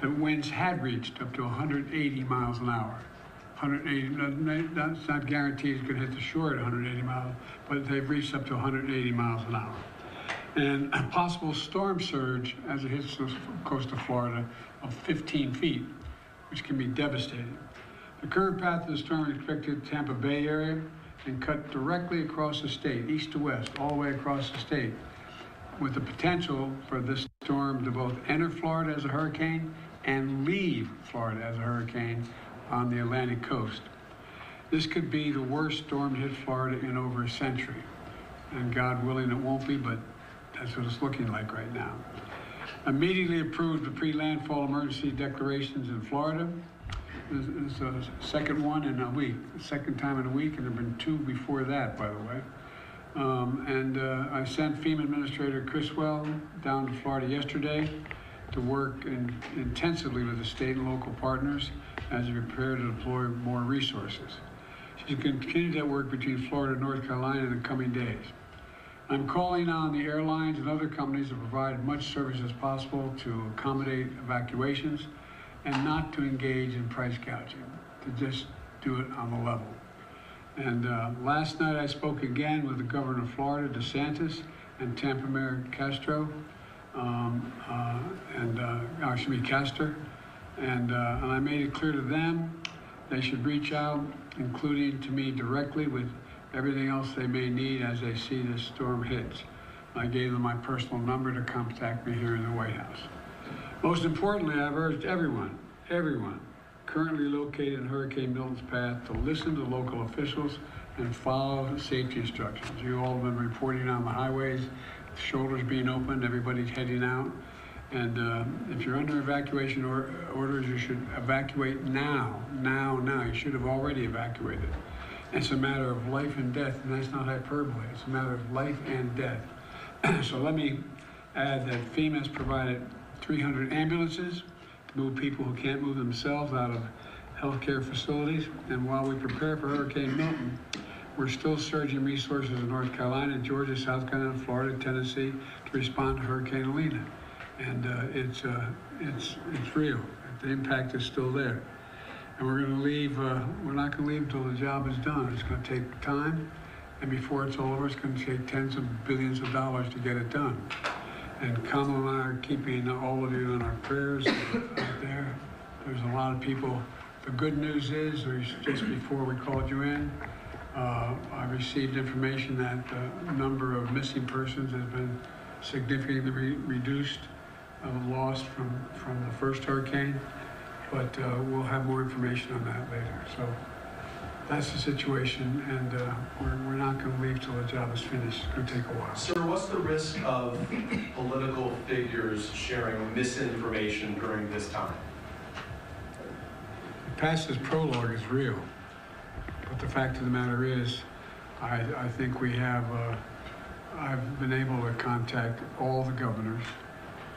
that winds had reached up to 180 miles an hour. 180, that's not guaranteed it's going to hit the shore at 180 miles, but they've reached up to 180 miles an hour. And a possible storm surge as it hits the coast of Florida of 15 feet, which can be devastating. The current path of the storm is expected to Tampa Bay area and cut directly across the state, east to west, all the way across the state, with the potential for this storm to both enter Florida as a hurricane and leave Florida as a hurricane on the Atlantic coast. This could be the worst storm to hit Florida in over a century. And God willing, it won't be, but that's what it's looking like right now. Immediately approved the pre-landfall emergency declarations in Florida. This is the second one in a week, the second time in a week, and there have been two before that, by the way. I sent FEMA Administrator Criswell down to Florida yesterday to work intensively with the state and local partners as we prepare to deploy more resources. She's going to continue that work between Florida and North Carolina in the coming days. I'm calling on the airlines and other companies to provide as much service as possible to accommodate evacuations and not to engage in price gouging, to just do it on the level. And last night I spoke again with the governor of Florida, DeSantis, and Tampa Mayor Castro, Castor, and I made it clear to them they should reach out, including to me directly, with everything else they may need as they see this storm hits. I gave them my personal number to contact me here in the White House. Most importantly, I've urged everyone currently located in Hurricane Milton's path to listen to local officials and follow safety instructions. You all have been reporting on the highways, shoulders being opened, everybody's heading out. And if you're under evacuation orders, you should evacuate now. You should have already evacuated. It's a matter of life and death, and that's not hyperbole. It's a matter of life and death. So let me add that FEMA has provided 300 ambulances to move people who can't move themselves out of healthcare facilities. And while we prepare for Hurricane Milton, we're still surging resources in North Carolina, Georgia, South Carolina, Florida, Tennessee to respond to Hurricane Helene. And it's real. The impact is still there. And we're going to leave, we're not going to leave until the job is done. It's going to take time. And before it's all over, it's going to take tens of billions of dollars to get it done. And Kamala and I are keeping all of you in our prayers out there. There's a lot of people. The good news is, just before we called you in, I received information that the number of missing persons has been significantly reduced, lost from the first hurricane. But we'll have more information on that later. So that's the situation, and we're not going to leave till the job is finished. It's going to take a while. Sir, what's the risk of political figures sharing misinformation during this time? past this prologue is real, but the fact of the matter is, I think we have, I've been able to contact all the governors.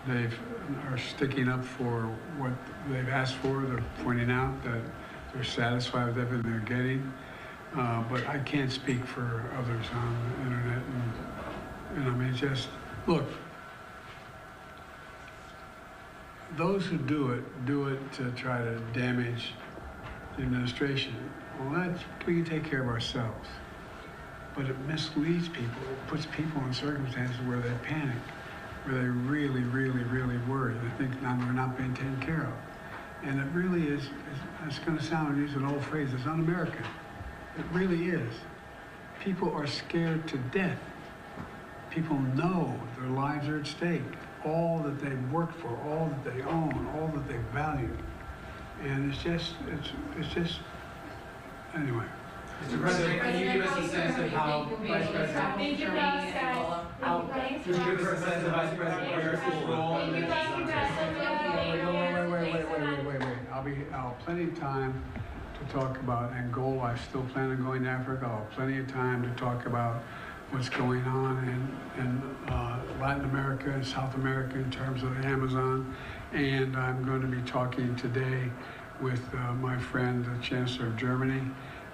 They are sticking up for what they've asked for. They're pointing out that they're satisfied with everything they're getting. But I can't speak for others on the internet. And I mean, just, look, those who do it to try to damage the administration. Well, we can take care of ourselves. But it misleads people. It puts people in circumstances where they panic, where they really, really, really worry. They think now they're not being taken care of. And it really is, it's going to sound, I'm using an old phrase, it's un-American. It really is. People are scared to death. People know their lives are at stake. All that they've worked for, all that they own, all that they value. And it's just, anyway. Mr. President, can you give us a sense of how Vice President Germany and can you give us a sense of Vice President Harris's role in this? Wait. I'll have plenty of time to talk about Angola. I still plan on going to Africa. I'll have plenty of time to talk about what's going on in Latin America and South America in terms of the Amazon. And I'm going to be talking today with my friend, the Chancellor of Germany,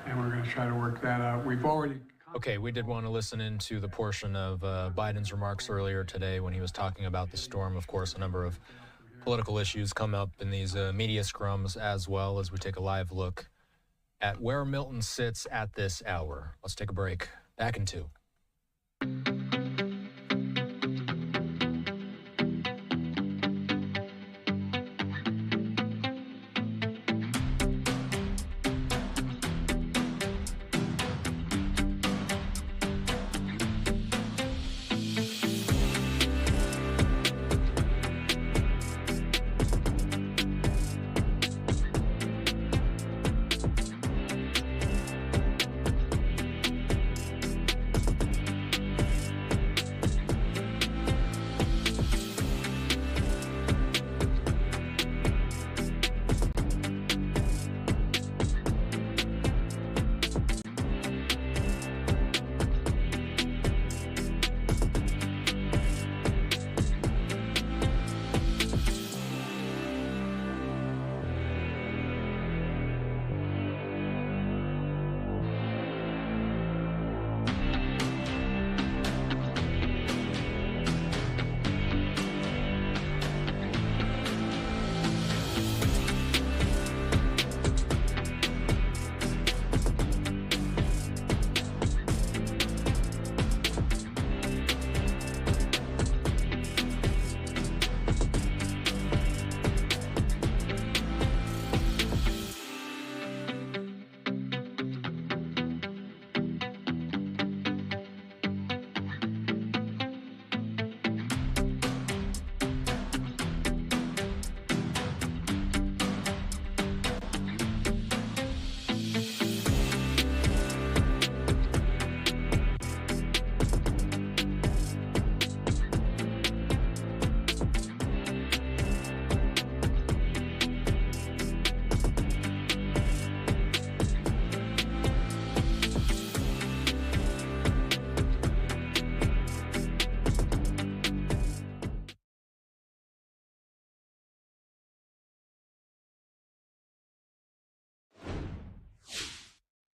and we're going to try to work that out. We've already... Okay, we did want to listen into the portion of Biden's remarks earlier today when he was talking about the storm. Of course, a number of political issues come up in these media scrums, as well as we take a live look at where Milton sits at this hour. Let's take a break. Back in 2.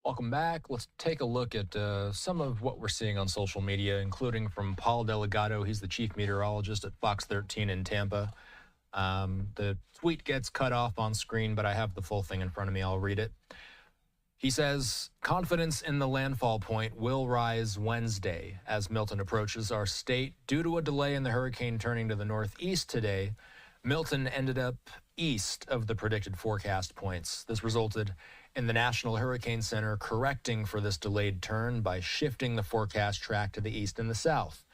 Welcome back. Let's take a look at some of what we're seeing on social media, including from Paul Delgado. He's the chief meteorologist at Fox 13 in Tampa. The tweet gets cut off on screen, but I have the full thing in front of me. I'll read it. He says, confidence in the landfall point will rise Wednesday as Milton approaches our state. Due to a delay in the hurricane turning to the northeast today, Milton ended up east of the predicted forecast points. This resulted in the National Hurricane Center correcting for this delayed turn by shifting the forecast track to the east and the south.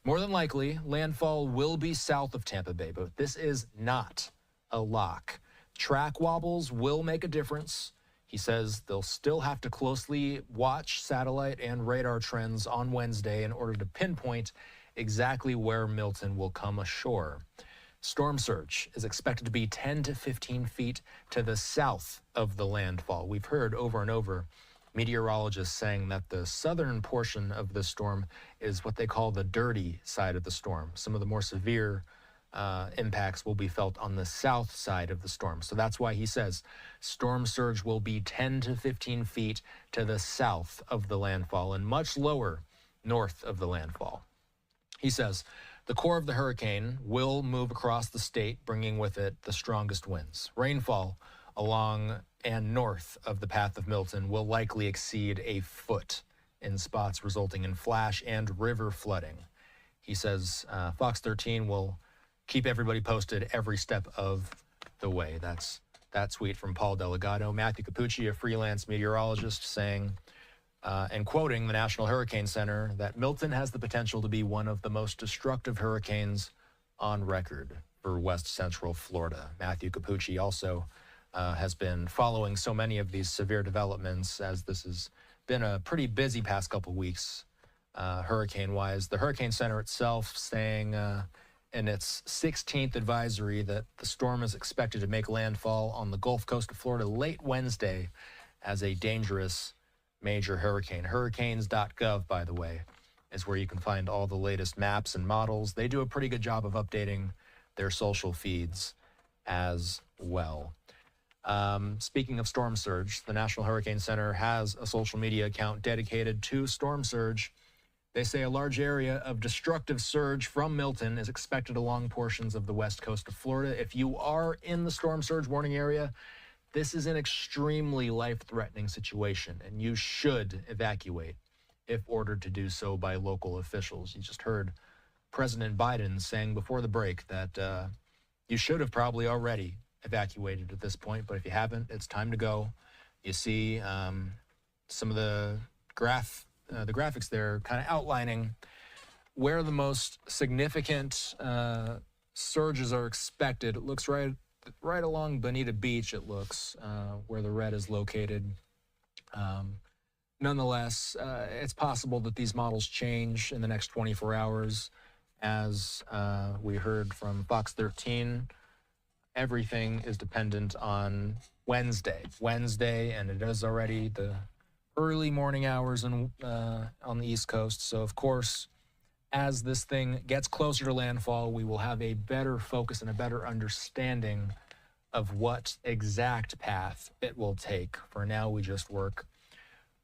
More than likely, landfall will be south of Tampa Bay, but this is not a lock. Track wobbles will make a difference. He says they'll still have to closely watch satellite and radar trends on Wednesday in order to pinpoint exactly where Milton will come ashore. Storm surge is expected to be 10 to 15 feet to the south of the landfall. We've heard over and over meteorologists saying that the southern portion of the storm is what they call the dirty side of the storm. Some of the more severe impacts will be felt on the south side of the storm. So that's why he says storm surge will be 10 to 15 feet to the south of the landfall and much lower north of the landfall. He says the core of the hurricane will move across the state, bringing with it the strongest winds. Rainfall along and north of the path of Milton will likely exceed a foot in spots, resulting in flash and river flooding. He says Fox 13 will keep everybody posted every step of the way. That's that tweet from Paul Delgado. Matthew Capucci, a freelance meteorologist, saying, and quoting the National Hurricane Center, that Milton has the potential to be one of the most destructive hurricanes on record for west central Florida. Matthew Capucci also has been following so many of these severe developments, as this has been a pretty busy past couple weeks hurricane-wise. The Hurricane Center itself saying in its 16th advisory that the storm is expected to make landfall on the Gulf Coast of Florida late Wednesday as a dangerous major hurricane. Hurricanes.gov, by the way, is where you can find all the latest maps and models. They do a pretty good job of updating their social feeds as well. Speaking of storm surge, the National Hurricane Center has a social media account dedicated to storm surge. They say a large area of destructive surge from Milton is expected along portions of the west coast of Florida. If you are in the storm surge warning area, this is an extremely life-threatening situation, and you should evacuate if ordered to do so by local officials. You just heard President Biden saying before the break that you should have probably already evacuated at this point, but if you haven't, it's time to go. You see some of the graphics there kind of outlining where the most significant surges are expected. It looks right along Bonita Beach, it looks, where the red is located. Nonetheless, it's possible that these models change in the next 24 hours. As we heard from Fox 13, everything is dependent on Wednesday, and it is already the early morning hours on the East Coast. So, of course, as this thing gets closer to landfall, we will have a better focus and a better understanding of what exact path it will take. For now, we just work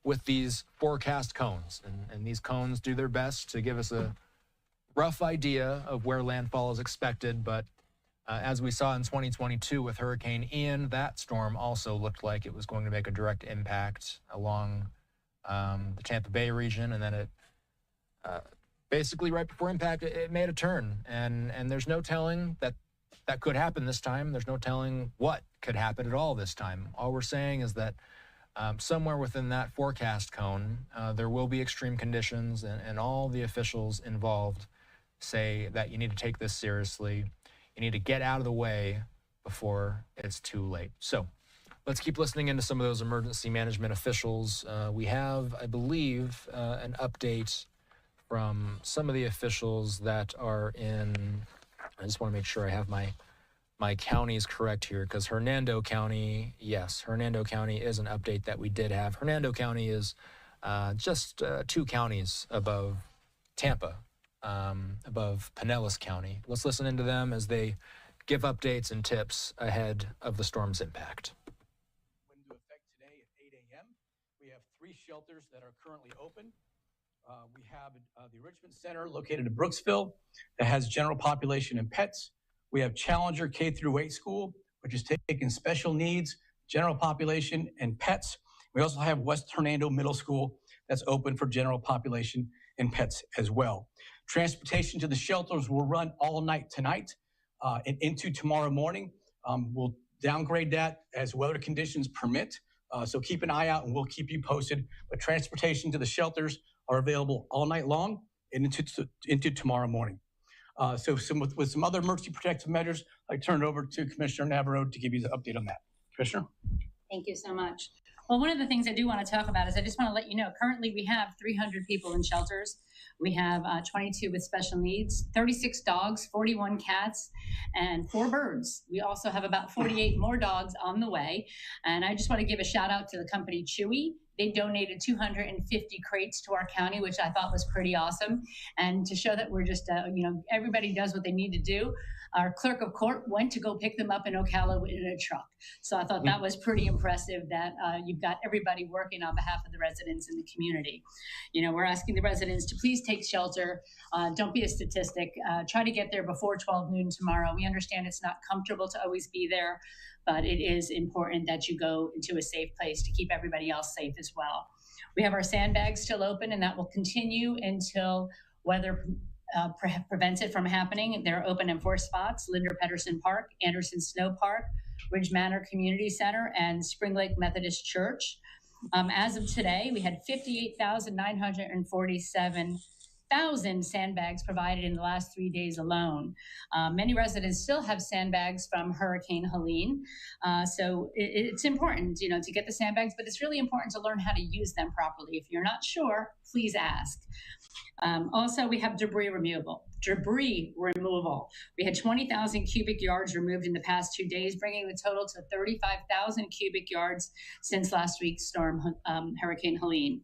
with these forecast cones, and these cones do their best to give us a rough idea of where landfall is expected, but as we saw in 2022 with Hurricane Ian, that storm also looked like it was going to make a direct impact along the Tampa Bay region, and then it basically right before impact, it made a turn, and there's no telling that could happen this time. There's no telling what could happen at all this time. All we're saying is that somewhere within that forecast cone, there will be extreme conditions, and all the officials involved say that you need to take this seriously. You need to get out of the way before it's too late. So let's keep listening into some of those emergency management officials. We have, I believe, an update from some of the officials that are in, I just want to make sure I have my counties correct here, because Hernando County, yes, Hernando County is an update that we did have. Hernando County is just 2 counties above Tampa, above Pinellas County. Let's listen into them as they give updates and tips ahead of the storm's impact. Went into effect today at 8 a.m. We have 3 shelters that are currently open. We have the Richmond Center located in Brooksville that has general population and pets. We have Challenger K-8 school, which is taking special needs, general population, and pets. We also have West Hernando Middle School that's open for general population and pets as well. Transportation to the shelters will run all night tonight and into tomorrow morning. We'll downgrade that as weather conditions permit. So keep an eye out and we'll keep you posted. But transportation to the shelters are available all night long and into tomorrow morning. So with some other emergency protective measures, I turn it over to Commissioner Navarro to give you the update on that. Commissioner? Thank you so much. Well, one of the things I do want to talk about is I just want to let you know, currently we have 300 people in shelters. We have 22 with special needs, 36 dogs, 41 cats, and 4 birds. We also have about 48 more dogs on the way. And I just want to give a shout out to the company Chewy. They donated 250 crates to our county, which I thought was pretty awesome. And to show that we're just, everybody does what they need to do. Our clerk of court went to go pick them up in Ocala in a truck. So I thought that was pretty impressive that you've got everybody working on behalf of the residents in the community. We're asking the residents to please take shelter. Don't be a statistic. Try to get there before 12 noon tomorrow. We understand it's not comfortable to always be there, but it is important that you go into a safe place to keep everybody else safe as well. We have our sandbags still open, and that will continue until weather prevents it from happening. They're open in 4 spots: Linder Pedersen Park, Anderson Snow Park, Ridge Manor Community Center, and Spring Lake Methodist Church. As of today, we had 58,947,000 sandbags provided in the last 3 days alone. Many residents still have sandbags from Hurricane Helene. So it's important, to get the sandbags, but it's really important to learn how to use them properly. If you're not sure, please ask. Also, we have debris removal. We had 20,000 cubic yards removed in the past 2 days, bringing the total to 35,000 cubic yards since last week's storm, Hurricane Helene.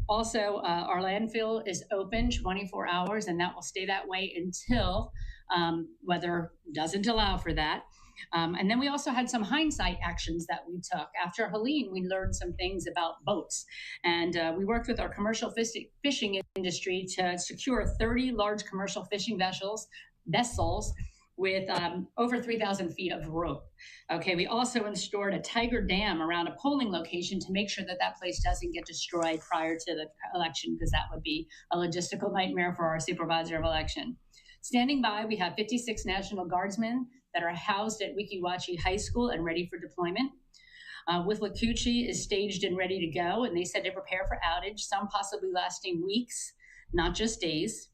Also, our landfill is open 24 hours, and that will stay that way until weather doesn't allow for that. And then we also had some hindsight actions that we took. After Helene, we learned some things about boats. And we worked with our commercial fishing industry to secure 30 large commercial fishing vessels with over 3,000 feet of rope. Okay, we also installed a tiger dam around a polling location to make sure that that place doesn't get destroyed prior to the election, because that would be a logistical nightmare for our supervisor of election. Standing by, we have 56 National Guardsmen that are housed at Weeki Wachee High School and ready for deployment. Withlacoochee is staged and ready to go, and they said to prepare for outage, some possibly lasting weeks, not just days.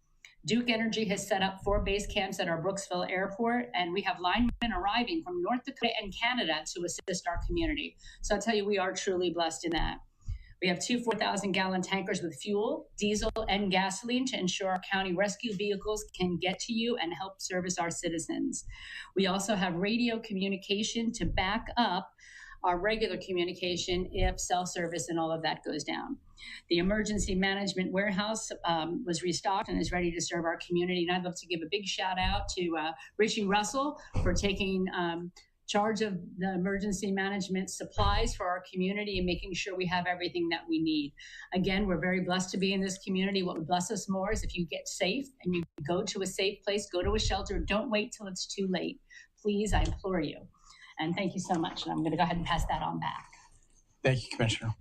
Duke Energy has set up 4 base camps at our Brooksville Airport, and we have linemen arriving from North Dakota and Canada to assist our community. So I'll tell you, we are truly blessed in that. We have 2 4,000-gallon tankers with fuel, diesel, and gasoline to ensure our county rescue vehicles can get to you and help service our citizens. We also have radio communication to back up our regular communication if cell service and all of that goes down. The emergency management warehouse was restocked and is ready to serve our community. And I'd love to give a big shout out to Richie Russell for taking charge of the emergency management supplies for our community and making sure we have everything that we need. Again, we're very blessed to be in this community. What would bless us more is if you get safe and you go to a safe place, go to a shelter. Don't wait till it's too late. Please, I implore you. And thank you so much. And I'm going to go ahead and pass that on back. Thank you, Commissioner.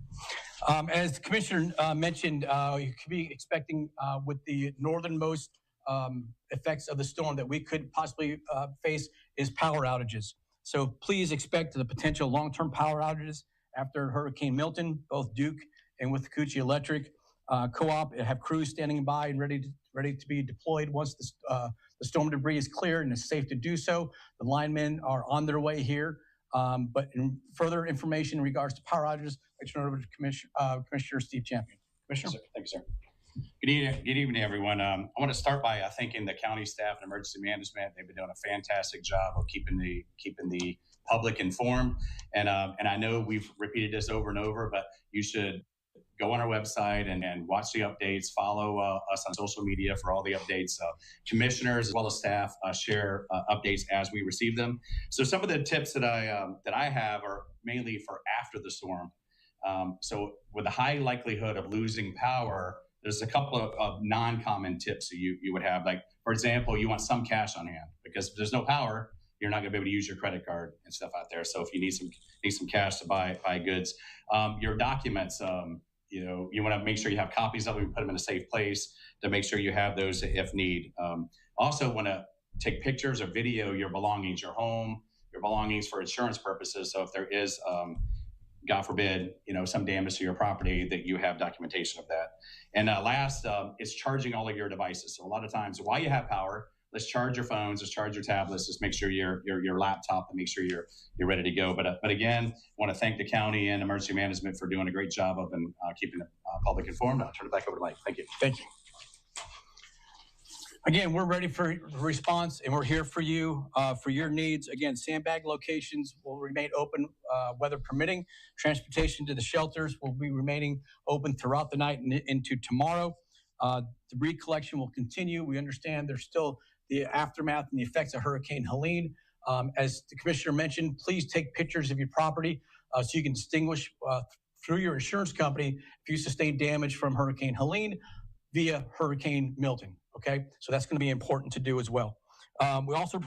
As the Commissioner mentioned, you could be expecting with the northernmost effects of the storm that we could possibly face is power outages. So please expect the potential long-term power outages after Hurricane Milton. Both Duke and Withlacoochee Electric Co-op have crews standing by and ready to be deployed once the storm debris is cleared and it's safe to do so. The linemen are on their way here. But in further information in regards to power outages, I turn it over to Commissioner Steve Champion. Commissioner? Thank you, sir. Good evening, everyone. I want to start by thanking the county staff and emergency management. They've been doing a fantastic job of keeping the public informed. And I know we've repeated this over and over, but you should go on our website and watch the updates. Follow us on social media for all the updates. Commissioners as well as staff share updates as we receive them. So some of the tips that I have are mainly for after the storm. So with a high likelihood of losing power, there's a couple of non-common tips that you would have. Like, for example, you want some cash on hand, because if there's no power, you're not going to be able to use your credit card and stuff out there. So if you need some cash to buy goods, your documents, you want to make sure you have copies of them and put them in a safe place to make sure you have those if need. Also want to take pictures or video your belongings, your home, your belongings for insurance purposes. So if there is, God forbid, some damage to your property, that you have documentation of that. And last is charging all of your devices. So a lot of times while you have power, let's charge your phones, let's charge your tablets, just make sure your laptop, and make sure you're ready to go. But again, I want to thank the county and emergency management for doing a great job of keeping the public informed. I'll turn it back over to Mike. Thank you. Thank you. Again, we're ready for response, and we're here for you, for your needs. Again, sandbag locations will remain open, weather permitting. Transportation to the shelters will be remaining open throughout the night and into tomorrow. Debris collection will continue. We understand there's still the aftermath and the effects of Hurricane Helene. As the commissioner mentioned, please take pictures of your property so you can distinguish through your insurance company if you sustain damage from Hurricane Helene via Hurricane Milton. Okay, so that's going to be important to do as well. We're also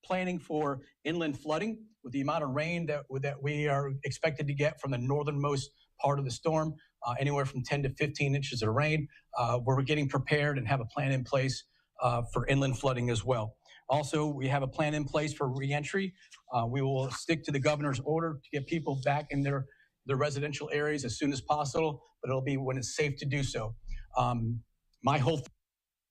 planning for inland flooding with the amount of rain that we are expected to get from the northernmost part of the storm, anywhere from 10 to 15 inches of rain. We're getting prepared and have a plan in place for inland flooding as well. Also, we have a plan in place for reentry. We will stick to the governor's order to get people back in their residential areas as soon as possible, but it'll be when it's safe to do so. My whole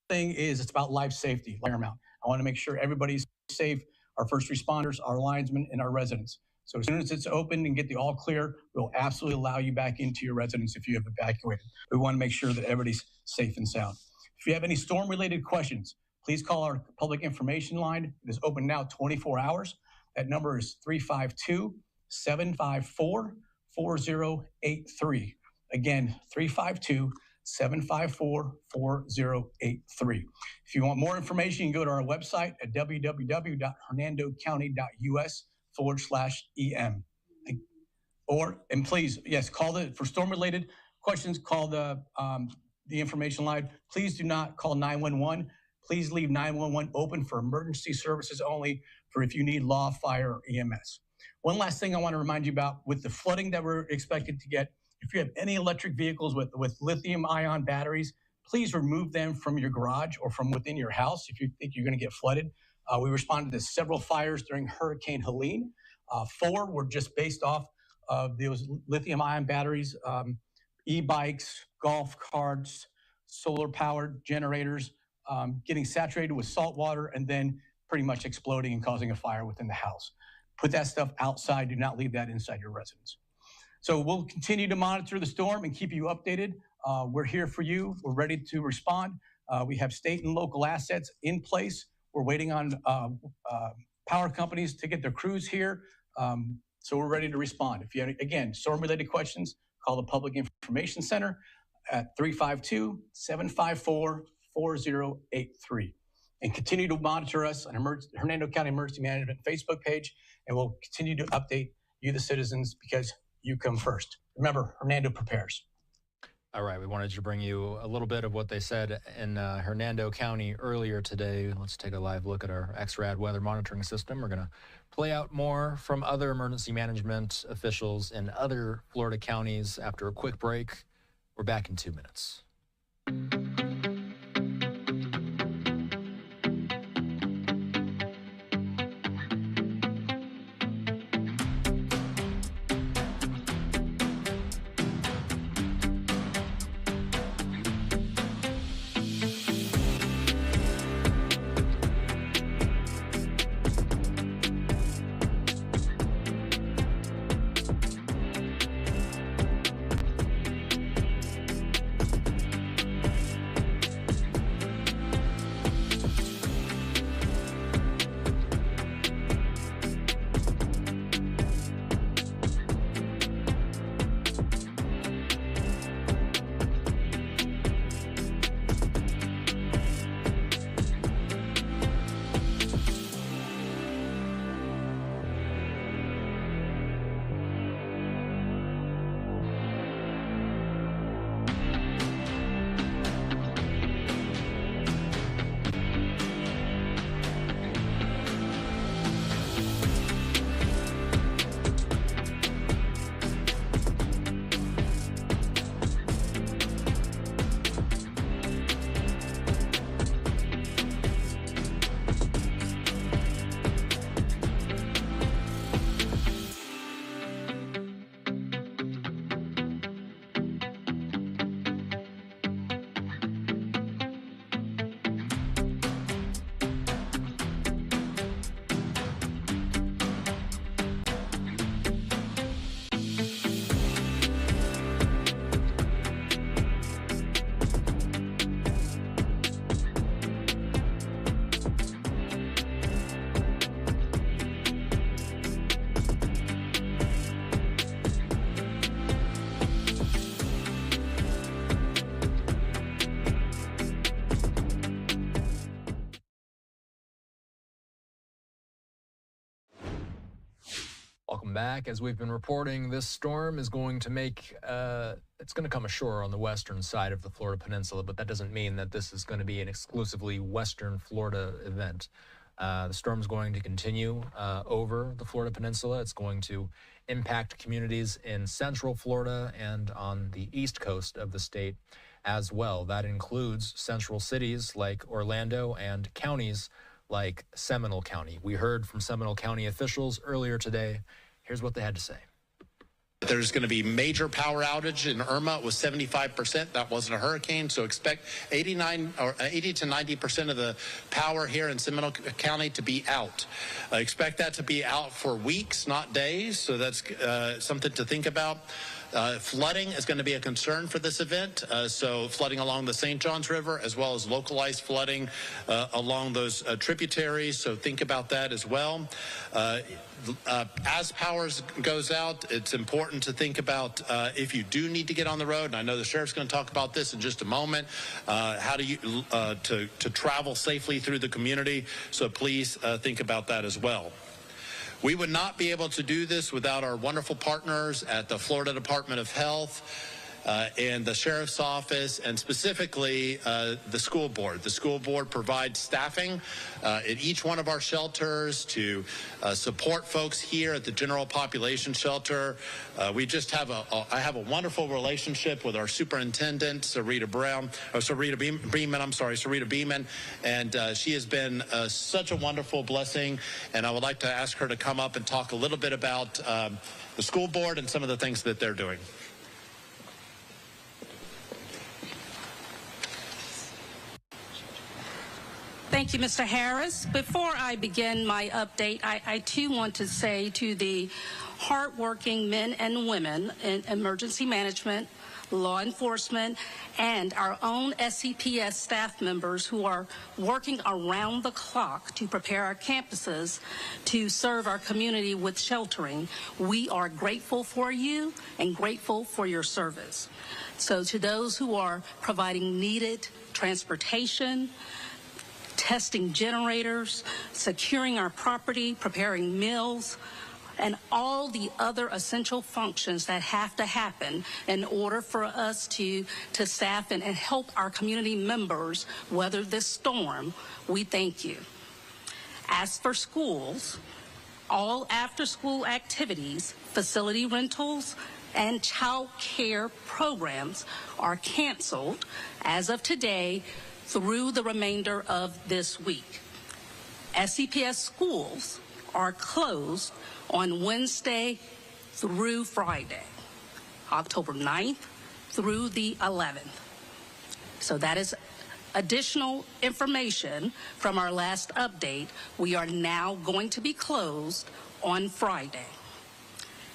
thing is it's about life safety, paramount. I want to make sure everybody's safe, our first responders, our linesmen, and our residents. So as soon as it's open and get the all clear, we'll absolutely allow you back into your residence if you have evacuated. We want to make sure that everybody's safe and sound. If you have any storm-related questions, please call our public information line. It is open now 24 hours. That number is 352-754-4083. Again, 352-754-4083. If you want more information, you can go to our website at www.hernandocounty.us/EM. And please, yes, call for storm-related questions, call the information line. Please do not call 911. Please leave 911 open for emergency services only, for if you need law, fire, or EMS. One last thing I want to remind you about with the flooding that we're expected to get. If you have any electric vehicles with lithium-ion batteries, please remove them from your garage or from within your house if you think you're going to get flooded. We responded to several fires during Hurricane Helene. 4 were just based off of those lithium-ion batteries, e-bikes, golf carts, solar-powered generators, getting saturated with salt water and then pretty much exploding and causing a fire within the house. Put that stuff outside. Do not leave that inside your residence. So we'll continue to monitor the storm and keep you updated. We're here for you. We're ready to respond. We have state and local assets in place. We're waiting on power companies to get their crews here. So we're ready to respond. If you have, again, storm-related questions, call the Public Information Center at 352-754-4083. And continue to monitor us on Hernando County Emergency Management Facebook page, and we'll continue to update you, the citizens, because you come first. Remember, Hernando prepares. All right, we wanted to bring you a little bit of what they said in Hernando County earlier today. Let's take a live look at our XRAD weather monitoring system. We're going to play out more from other emergency management officials in other Florida counties after a quick break. We're back in 2 minutes. Welcome back. As we've been reporting, this storm is going to make, it's going to come ashore on the western side of the Florida Peninsula, but that doesn't mean that this is going to be an exclusively western Florida event. The storm is going to continue over the Florida Peninsula. It's going to impact communities in central Florida and on the east coast of the state as well. That includes central cities like Orlando and counties like Seminole County. We heard from Seminole County officials earlier today. Here's what they had to say. There's going to be major power outage in Irma. It was 75%. That wasn't a hurricane, so expect 80 to 90% of the power here in Seminole County to be out. Expect that to be out for weeks, not days, so that's something to think about. Flooding is going to be a concern for this event, so flooding along the St. Johns River as well as localized flooding along those tributaries, so think about that as well. As power goes out, it's important to think about if you do need to get on the road, and I know the sheriff's going to talk about this in just a moment, how do you to travel safely through the community, so please think about that as well. We would not be able to do this without our wonderful partners at the Florida Department of Health and the Sheriff's Office, and specifically the school board. The school board provides staffing at each one of our shelters to support folks here at the General Population Shelter. We just have I have a wonderful relationship with our superintendent, Sarita Beeman, and she has been such a wonderful blessing, and I would like to ask her to come up and talk a little bit about the school board and some of the things that they're doing. Thank you, Mr. Harris. Before I begin my update, I too want to say to the hardworking men and women in emergency management, law enforcement, and our own SCPS staff members who are working around the clock to prepare our campuses to serve our community with sheltering. We are grateful for you and grateful for your service. So to those who are providing needed transportation, testing generators, securing our property, preparing meals, and all the other essential functions that have to happen in order for us to staff and help our community members weather this storm, we thank you. As for schools, all after-school activities, facility rentals, and child care programs are canceled as of today through the remainder of this week. SCPS schools are closed on Wednesday through Friday, October 9th through the 11th. So that is additional information from our last update. We are now going to be closed on Friday.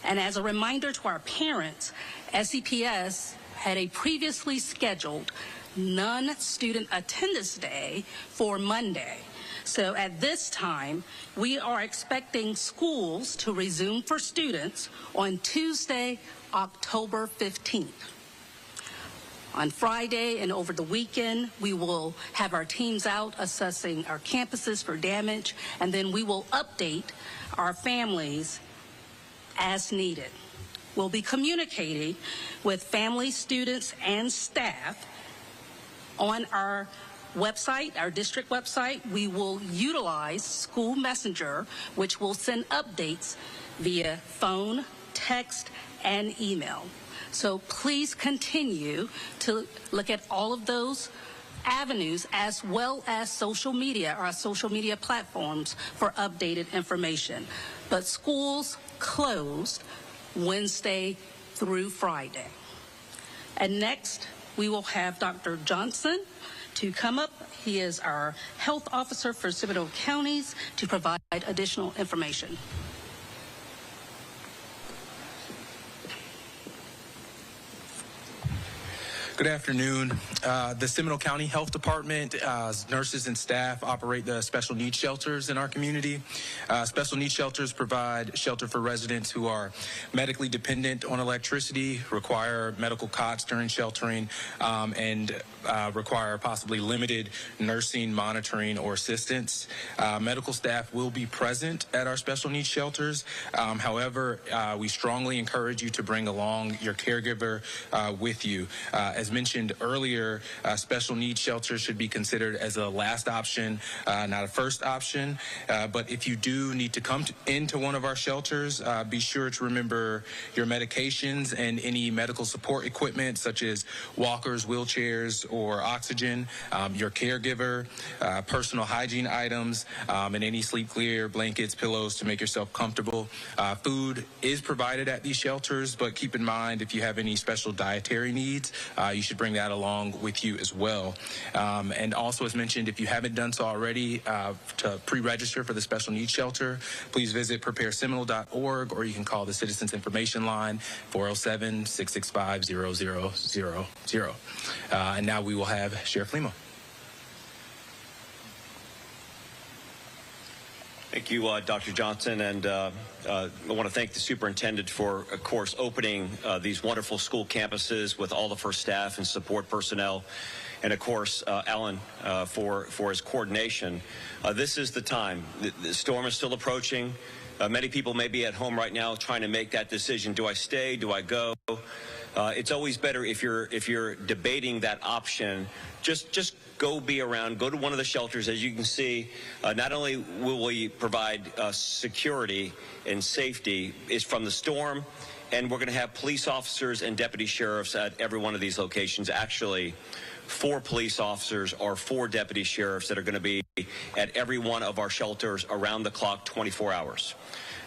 And as a reminder to our parents, SCPS had a previously scheduled non-student attendance day for Monday. So at this time, we are expecting schools to resume for students on Tuesday, October 15th. On Friday and over the weekend, we will have our teams out assessing our campuses for damage, and then we will update our families as needed. We'll be communicating with families, students, and staff on our website, our district website. We will utilize School Messenger, which will send updates via phone, text, and email. So please continue to look at all of those avenues as well as social media, our social media platforms for updated information. But schools closed Wednesday through Friday. And next, we will have Dr. Johnson to come up. He is our health officer for Seminole counties to provide additional information. Good afternoon. The Seminole County Health Department, nurses and staff operate the special needs shelters in our community. Special needs shelters provide shelter for residents who are medically dependent on electricity, require medical cots during sheltering, and require possibly limited nursing, monitoring, or assistance. Medical staff will be present at our special needs shelters. However, we strongly encourage you to bring along your caregiver with you. As mentioned earlier, special needs shelters should be considered as a last option, not a first option. But if you do need to come into one of our shelters, be sure to remember your medications and any medical support equipment such as walkers, wheelchairs, or oxygen, your caregiver, personal hygiene items, and any sleep clear blankets, pillows to make yourself comfortable. Food is provided at these shelters, but keep in mind if you have any special dietary needs, you should bring that along with you as well. And also, as mentioned, if you haven't done so already, to pre-register for the special needs shelter, please visit prepareseminole.org, or you can call the Citizens Information Line 407-665-0000. And now we will have Sheriff Limo. Thank you, Dr. Johnson, and I want to thank the superintendent for, of course, opening these wonderful school campuses with all of her staff and support personnel, and of course, Alan for his coordination. This is the time. The storm is still approaching. Many people may be at home right now trying to make that decision. Do I stay? Do I go? It's always better if you're debating that option. Just go be around, go to one of the shelters. As you can see, not only will we provide security and safety is from the storm, and we're going to have police officers and deputy sheriffs at every one of these locations. Actually, 4 police officers or 4 deputy sheriffs that are going to be at every one of our shelters around the clock, 24 hours.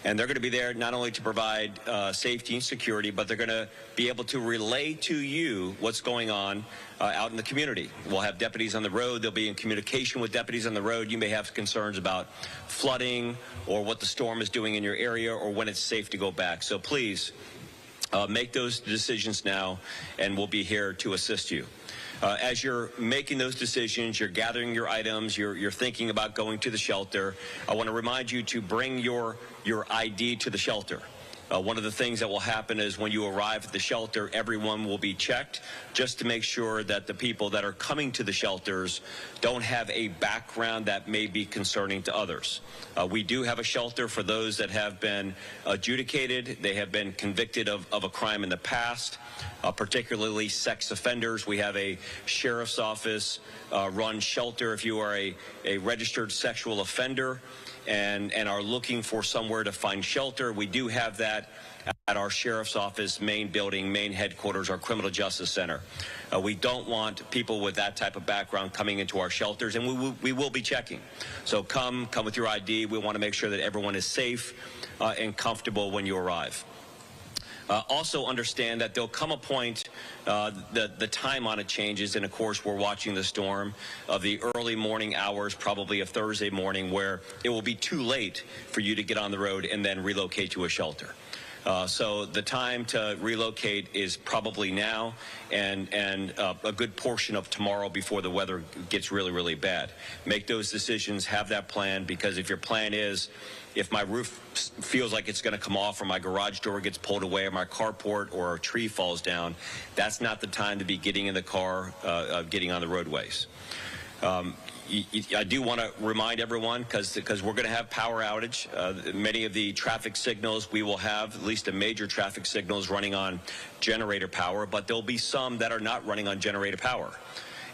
And they're going to be there not only to provide safety and security, but they're going to be able to relay to you what's going on out in the community. We'll have deputies on the road. They'll be in communication with deputies on the road. You may have concerns about flooding or what the storm is doing in your area or when it's safe to go back. So please make those decisions now, and we'll be here to assist you. As you're making those decisions, you're gathering your items, you're thinking about going to the shelter, I want to remind you to bring your ID to the shelter. One of the things that will happen is when you arrive at the shelter, everyone will be checked just to make sure that the people that are coming to the shelters don't have a background that may be concerning to others. We do have a shelter for those that have been adjudicated. They have been convicted of a crime in the past, particularly sex offenders. We have a sheriff's office run shelter if you are a registered sexual offender and are looking for somewhere to find shelter. We do have that at our sheriff's office main building, main headquarters, our criminal justice center. We don't want people with that type of background coming into our shelters, and we will be checking. So come with your ID. We want to make sure that everyone is safe and comfortable when you arrive. Also understand that there'll come a point, the time on it changes, and of course we're watching the storm of the early morning hours, probably a Thursday morning, where it will be too late for you to get on the road and then relocate to a shelter. So the time to relocate is probably now and a good portion of tomorrow before the weather gets really, really bad. Make those decisions, have that plan, because if your plan is, if my roof feels like it's going to come off, or my garage door gets pulled away, or my carport or a tree falls down, that's not the time to be getting in the car, getting on the roadways. I do want to remind everyone, because we're going to have power outage. Many of the traffic signals we will have, at least the major traffic signals, running on generator power, but there'll be some that are not running on generator power.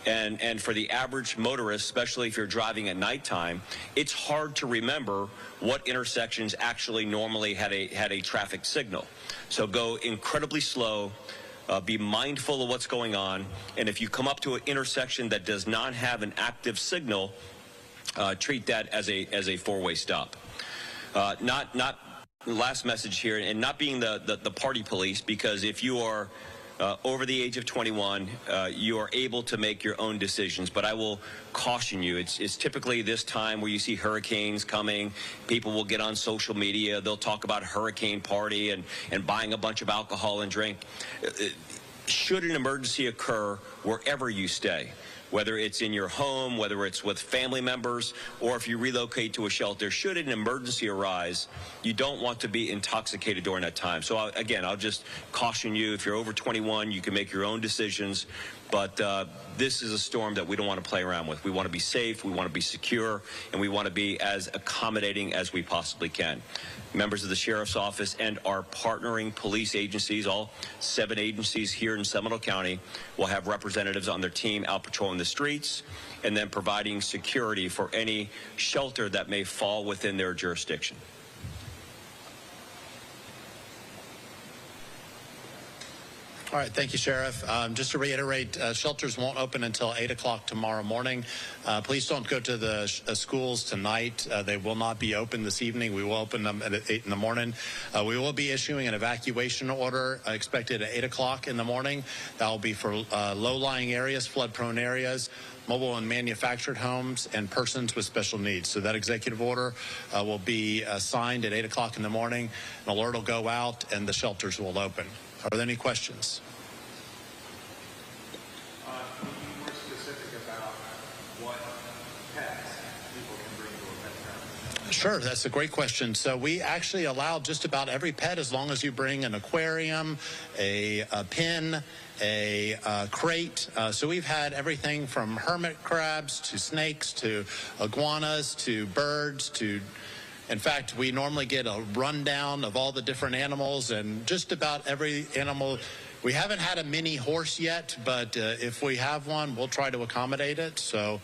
And for the average motorist, especially if you're driving at nighttime, it's hard to remember what intersections actually normally had a traffic signal. So go incredibly slow. Be mindful of what's going on, and if you come up to an intersection that does not have an active signal, treat that as a four-way stop. Not last message here, and not being the party police, because if you are over the age of 21, you are able to make your own decisions. But I will caution you, it's typically this time where you see hurricanes coming. People will get on social media. They'll talk about hurricane party and buying a bunch of alcohol and drink. should an emergency occur wherever you stay, whether it's in your home, whether it's with family members, or if you relocate to a shelter, should an emergency arise, you don't want to be intoxicated during that time. So again, I'll just caution you, if you're over 21, you can make your own decisions, but this is a storm that we don't want to play around with. We want to be safe, we want to be secure, and we want to be as accommodating as we possibly can. Members of the Sheriff's Office and our partnering police agencies, all 7 agencies here in Seminole County, will have representatives on their team out patrolling the streets and then providing security for any shelter that may fall within their jurisdiction. All right, thank you, Sheriff. Just to reiterate, shelters won't open until 8 o'clock tomorrow morning. Please don't go to the schools tonight. They will not be open this evening. We will open them at 8 in the morning. We will be issuing an evacuation order expected at 8 o'clock in the morning. That will be for low-lying areas, flood-prone areas, mobile and manufactured homes, and persons with special needs. So that executive order will be signed at 8 o'clock in the morning. An alert will go out, and the shelters will open. Are there any questions? Can you be more specific about what pets people can bring to a pet friendly? Sure, that's a great question. So we actually allow just about every pet as long as you bring an aquarium, a pen, a crate. So we've had everything from hermit crabs to snakes to iguanas to birds to... In fact, we normally get a rundown of all the different animals, and just about every animal. We haven't had a mini horse yet, but if we have one, we'll try to accommodate it. So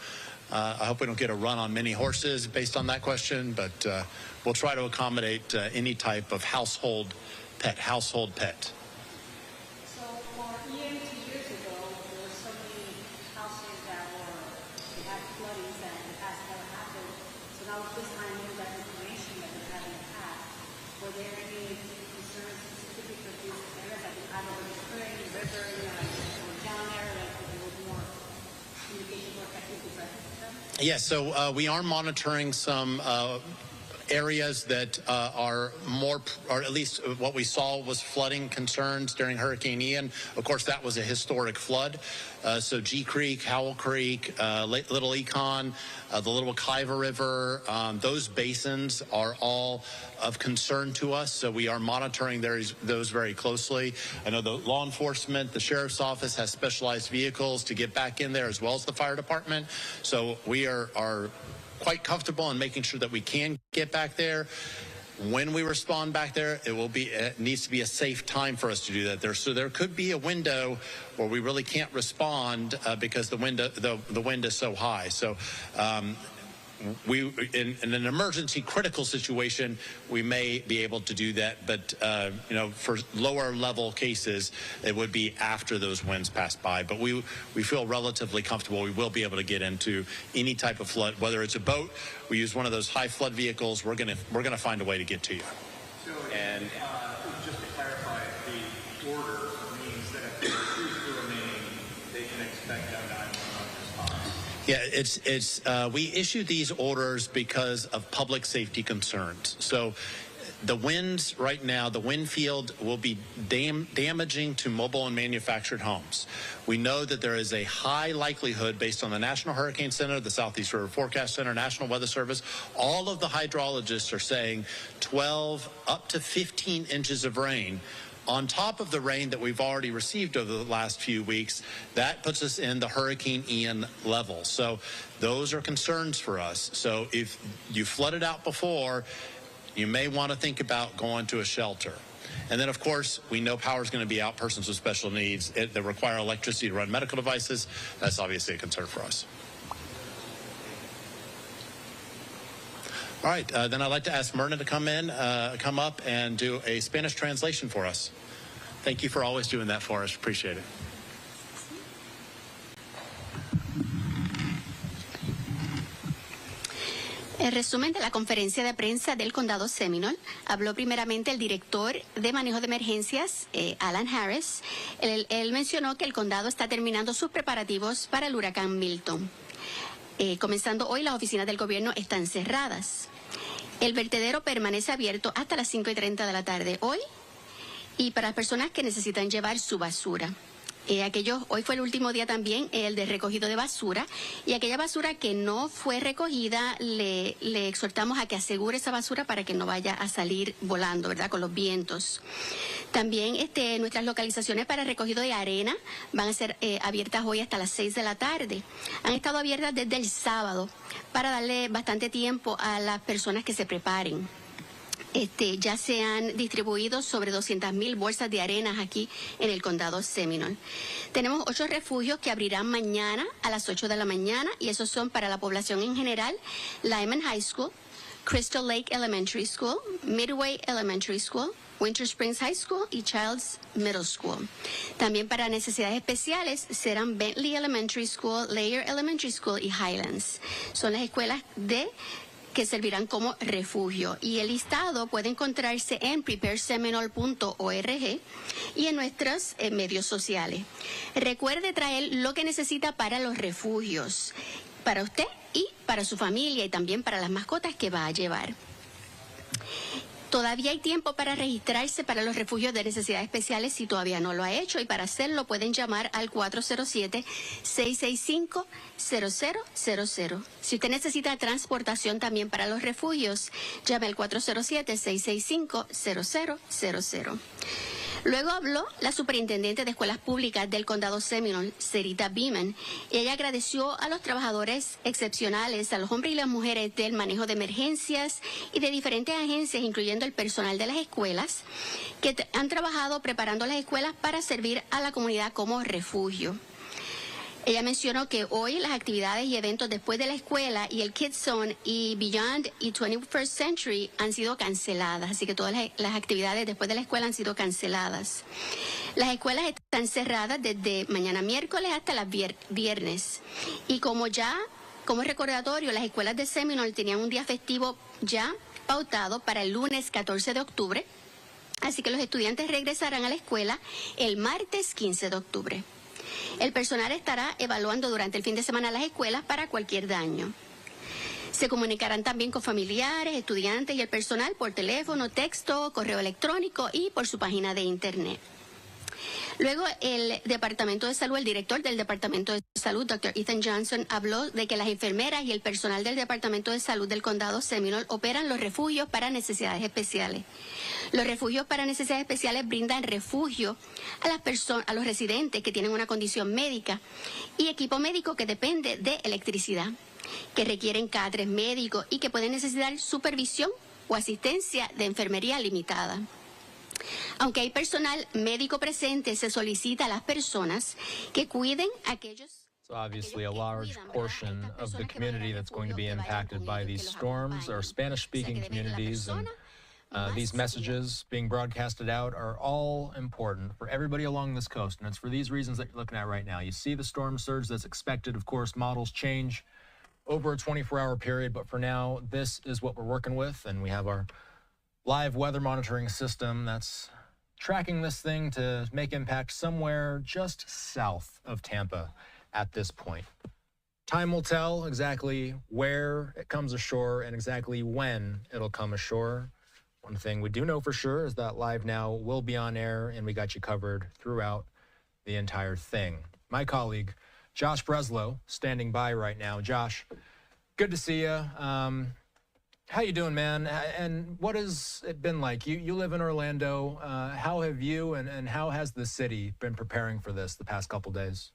I hope we don't get a run on mini horses based on that question, but we'll try to accommodate any type of household pet. So for years ago, there were so many houses that they had floodings and it has never happened. So now this time we got information that they're having a past. Were there any concerns specific for these areas, like either the spring, river, or down there, like there was more communication, more effective with them? Yes, so we are monitoring some areas that are more, or at least what we saw was flooding concerns during Hurricane Ian. Of course, that was a historic flood. So G Creek, Howell Creek, Little Econ, the Little Kaiva River, those basins are all of concern to us. So we are monitoring those very closely. I know the law enforcement, the Sheriff's Office has specialized vehicles to get back in there, as well as the fire department. So we are quite comfortable in making sure that we can get back there. When we respond back there, it needs to be a safe time for us to do that there. So there could be a window where we really can't respond because the wind is so high. So in an emergency critical situation, we may be able to do that, but for lower level cases, it would be after those winds pass by. But we feel relatively comfortable. We will be able to get into any type of flood, whether it's a boat, we use one of those high flood vehicles. We're gonna find a way to get to you. So, and just to clarify, the order means that if they choose to remain, they can expect a 911 response. Yeah, we issue these orders because of public safety concerns. So the winds right now, the wind field will be damaging to mobile and manufactured homes. We know that there is a high likelihood, based on the National Hurricane Center, the Southeast River Forecast Center, National Weather Service, all of the hydrologists are saying 12 up to 15 inches of rain. On top of the rain that we've already received over the last few weeks, that puts us in the Hurricane Ian level. So those are concerns for us. So if you flooded out before, you may want to think about going to a shelter. And then, of course, we know power is going to be out, persons with special needs that require electricity to run medical devices. That's obviously a concern for us. All right, then I'd like to ask Myrna to come up and do a Spanish translation for us. Thank you for always doing that for us. Appreciate it. En resumen de la conferencia de prensa del condado Seminole, habló primeramente el director de manejo de emergencias, Alan Harris. Él mencionó que el condado está terminando sus preparativos para el huracán Milton. Comenzando hoy, las oficinas del gobierno están cerradas. El vertedero permanece abierto hasta las 5:30 de la tarde hoy y para las personas que necesitan llevar su basura. Hoy fue el último día también, el de recogido de basura, y aquella basura que no fue recogida, le exhortamos a que asegure esa basura para que no vaya a salir volando, ¿verdad?, con los vientos. También nuestras localizaciones para recogido de arena van a ser abiertas hoy hasta las 6 de la tarde. Han estado abiertas desde el sábado para darle bastante tiempo a las personas que se preparen. Ya se han distribuido sobre 200,000 bolsas de arenas aquí en el condado Seminole. Tenemos 8 refugios que abrirán mañana a las 8 de la mañana, y esos son para la población en general: Lyman High School, Crystal Lake Elementary School, Midway Elementary School, Winter Springs High School y Childs Middle School. También para necesidades especiales serán Bentley Elementary School, Layer Elementary School y Highlands. Son las escuelas que servirán como refugio, y el listado puede encontrarse en prepareseminole.org y en nuestros medios sociales. Recuerde traer lo que necesita para los refugios, para usted y para su familia, y también para las mascotas que va a llevar. Todavía hay tiempo para registrarse para los refugios de necesidades especiales si todavía no lo ha hecho, y para hacerlo pueden llamar al 407-665-0000. Si usted necesita transportación también para los refugios, llame al 407-665-0000. Luego habló la superintendente de escuelas públicas del condado Seminole, Sarita Beeman, y ella agradeció a los trabajadores excepcionales, a los hombres y las mujeres del manejo de emergencias y de diferentes agencias, incluyendo el personal de las escuelas, que han trabajado preparando las escuelas para servir a la comunidad como refugio. Ella mencionó que hoy las actividades y eventos después de la escuela y el Kids Zone y Beyond y 21st Century han sido canceladas, así que todas las actividades después de la escuela han sido canceladas. Las escuelas están cerradas desde mañana miércoles hasta las viernes, y como recordatorio, las escuelas de Seminole tenían un día festivo ya pautado para el lunes 14 de octubre, así que los estudiantes regresarán a la escuela el martes 15 de octubre. El personal estará evaluando durante el fin de semana las escuelas para cualquier daño. Se comunicarán también con familiares, estudiantes y el personal por teléfono, texto, correo electrónico y por su página de internet. Luego, el Departamento de Salud, el director del Departamento de Salud, Dr. Ethan Johnson, habló de que las enfermeras y el personal del Departamento de Salud del condado Seminole operan los refugios para necesidades especiales. Los refugios para necesidades especiales brindan refugio a los residentes que tienen una condición médica y equipo médico que depende de electricidad, que requieren catres médicos y que pueden necesitar supervisión o asistencia de enfermería limitada. Aunque hay personal médico presente, se solicita a las personas que cuiden a aquellos. So obviously a large portion of the community that's going to be impacted by these storms are Spanish-speaking communities, and these messages being broadcasted out are all important for everybody along this coast, and it's for these reasons that you're looking at right now. You see the storm surge that's expected. Of course, models change over a 24-hour period, but for now, this is what we're working with, and we have our live weather monitoring system that's tracking this thing to make impact somewhere just south of Tampa at this point. Time will tell exactly where it comes ashore and exactly when it'll come ashore. One thing we do know for sure is that Live Now will be on air, and we got you covered throughout the entire thing. My colleague, Josh Breslow, standing by right now. Josh, good to see you. How you doing, man? And what has it been like? You live in Orlando. How have you and how has the city been preparing for this the past couple days?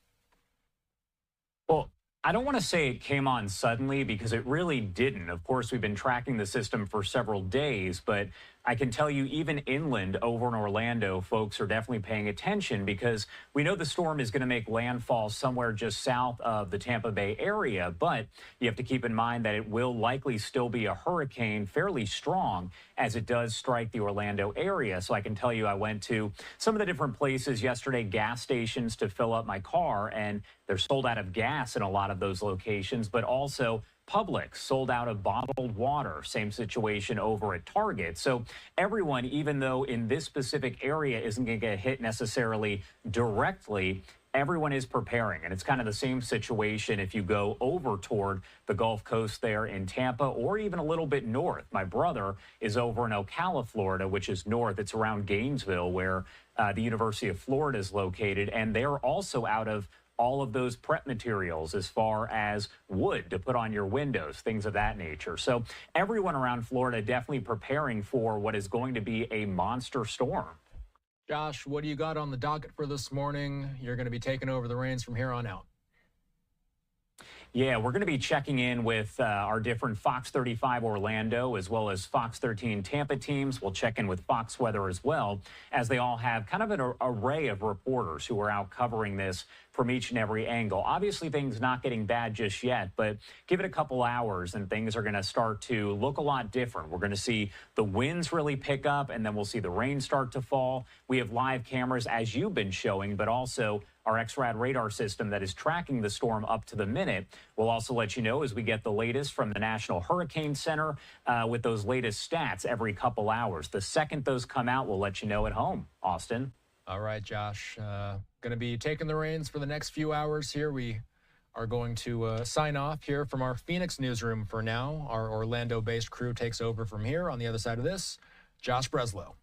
Well, I don't want to say it came on suddenly, because it really didn't. Of course, we've been tracking the system for several days, but I can tell you even inland over in Orlando, folks are definitely paying attention, because we know the storm is going to make landfall somewhere just south of the Tampa Bay area, but you have to keep in mind that it will likely still be a hurricane, fairly strong, as it does strike the Orlando area. So I can tell you, I went to some of the different places yesterday, gas stations, to fill up my car, and they're sold out of gas in a lot of those locations, but also Publix sold out of bottled water. Same situation over at Target. So everyone, even though in this specific area isn't going to get hit necessarily directly, everyone is preparing, and it's kind of the same situation if you go over toward the Gulf Coast there in Tampa or even a little bit north. My brother is over in Ocala, Florida, which is north. It's around Gainesville, where the University of Florida is located, and they're also out of all of those prep materials as far as wood to put on your windows, things of that nature. So everyone around Florida definitely preparing for what is going to be a monster storm. Josh, what do you got on the docket for this morning? You're going to be taking over the reins from here on out. Yeah, we're going to be checking in with our different Fox 35 Orlando as well as Fox 13 Tampa teams. We'll check in with Fox Weather as well, as they all have kind of an array of reporters who are out covering this from each and every angle. Obviously, things not getting bad just yet, but give it a couple hours and things are going to start to look a lot different. We're going to see the winds really pick up, and then we'll see the rain start to fall. We have live cameras, as you've been showing, but also our X-RAD radar system that is tracking the storm up to the minute. We'll also let you know as we get the latest from the National Hurricane Center with those latest stats every couple hours. The second those come out, we'll let you know at home. Austin. All right, Josh. Going to be taking the reins for the next few hours here. We are going to sign off here from our Phoenix newsroom for now. Our Orlando-based crew takes over from here. On the other side of this, Josh Breslow.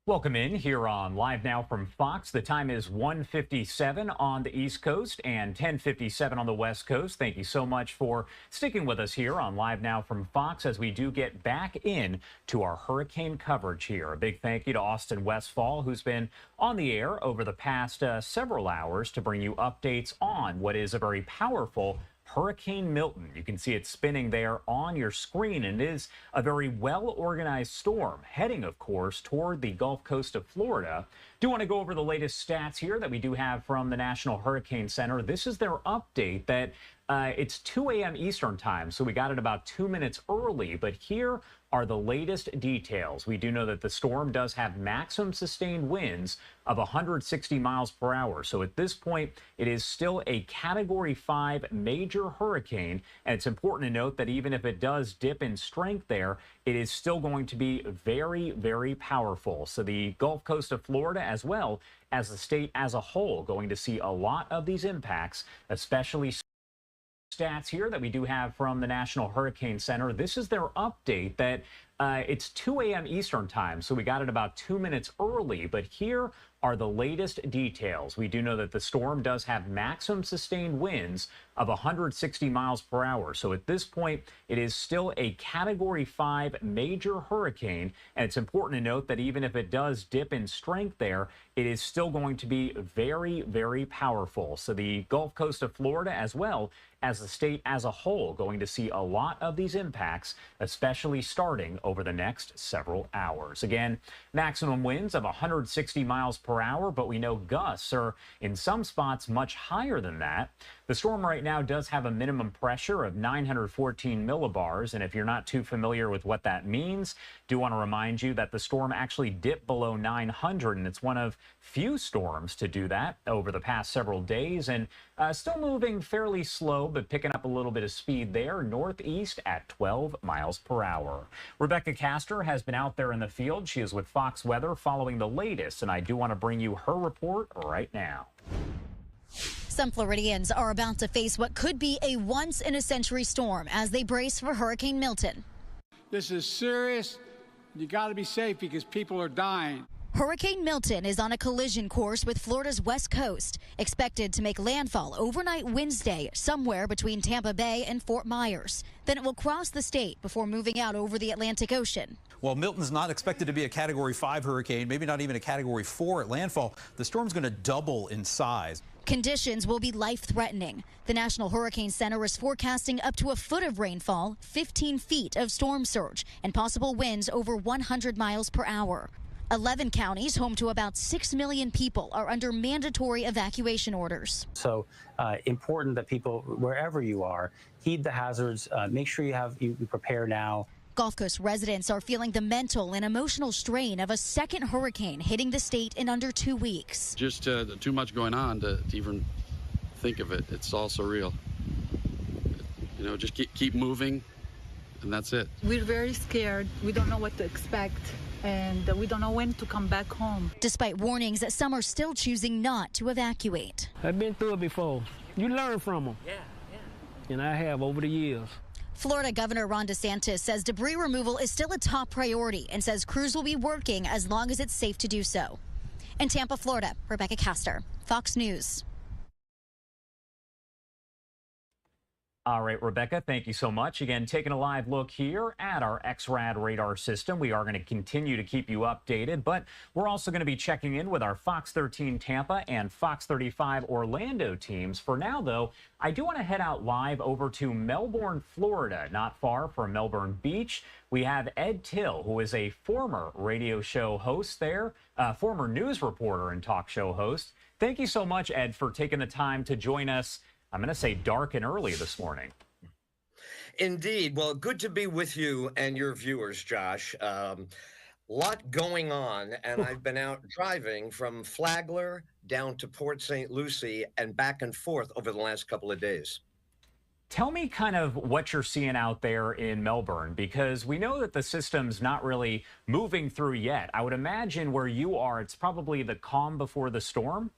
Welcome in here on Live Now from Fox. The time is 1:57 on the East Coast and 10:57 on the West Coast. Thank you so much for sticking with us here on Live Now from Fox as we do get back in to our hurricane coverage here. A big thank you to Austin Westfall, who's been on the air over the past several hours to bring you updates on what is a very powerful Hurricane Milton. You can see it spinning there on your screen, and it is a very well-organized storm heading, of course, toward the Gulf Coast of Florida. Do want to go over the latest stats here that we do have from the National Hurricane Center. This is their update that it's 2 a.m. Eastern time, so we got it about 2 minutes early. But here are the latest details. We do know that the storm does have maximum sustained winds of 160 miles per hour. So at this point, it is still a Category 5 major hurricane. And it's important to note that even if it does dip in strength there, it is still going to be very, very powerful. So the Gulf Coast of Florida, as well as the state as a whole, going to see a lot of these impacts, especially stats here that we do have from the National Hurricane Center. This is their update that it's 2 a.m. Eastern time, so we got it about 2 minutes early, but here are the latest details. We do know that the storm does have maximum sustained winds of 160 miles per hour. So at this point, it is still a Category 5 major hurricane. And it's important to note that even if it does dip in strength there, it is still going to be very, very powerful. So the Gulf Coast of Florida, as well as the state as a whole, going to see a lot of these impacts, especially starting over the next several hours. Again, maximum winds of 160 miles per hour, but we know gusts are in some spots much higher than that. The storm right now does have a minimum pressure of 914 millibars, and if you're not too familiar with what that means, do want to remind you that the storm actually dipped below 900, and it's one of few storms to do that over the past several days, and still moving fairly slow, but picking up a little bit of speed there, northeast at 12 miles per hour. Rebecca Castor has been out there in the field. She is with Fox Weather following the latest, and I do want to bring you her report right now. Some Floridians are about to face what could be a once-in-a-century storm as they brace for Hurricane Milton. This is serious. You got to be safe because people are dying. Hurricane Milton is on a collision course with Florida's west coast, expected to make landfall overnight Wednesday somewhere between Tampa Bay and Fort Myers. Then it will cross the state before moving out over the Atlantic Ocean. While Milton's not expected to be a Category 5 hurricane, maybe not even a Category 4 at landfall, the storm's going to double in size. Conditions will be life-threatening. The National Hurricane Center is forecasting up to a foot of rainfall, 15 feet of storm surge, and possible winds over 100 miles per hour. 11 counties, home to about 6 million people, are under mandatory evacuation orders. So important that people, wherever you are, heed the hazards. Make sure you prepare now. Gulf Coast residents are feeling the mental and emotional strain of a second hurricane hitting the state in under 2 weeks. Just too much going on to even think of it. It's all surreal. You know, just keep moving, and that's it. We're very scared. We don't know what to expect, and we don't know when to come back home. Despite warnings that some are still choosing not to evacuate. I've been through it before. You learn from them. Yeah. And I have over the years. Florida Governor Ron DeSantis says debris removal is still a top priority and says crews will be working as long as it's safe to do so. In Tampa, Florida, Rebecca Castor, Fox News. All right, Rebecca, thank you so much. Again, taking a live look here at our XRAD radar system. We are going to continue to keep you updated, but we're also going to be checking in with our Fox 13 Tampa and Fox 35 Orlando teams. For now, though, I do want to head out live over to Melbourne, Florida, not far from Melbourne Beach. We have Ed Till, who is a former radio show host there, former news reporter and talk show host. Thank you so much, Ed, for taking the time to join us. I'm going to say dark and early this morning. Indeed. Well, good to be with you and your viewers, Josh. Lot going on, and I've been out driving from Flagler down to Port St. Lucie and back and forth over the last couple of days. Tell me kind of what you're seeing out there in Melbourne, because we know that the system's not really moving through yet. I would imagine where you are, it's probably the calm before the storm.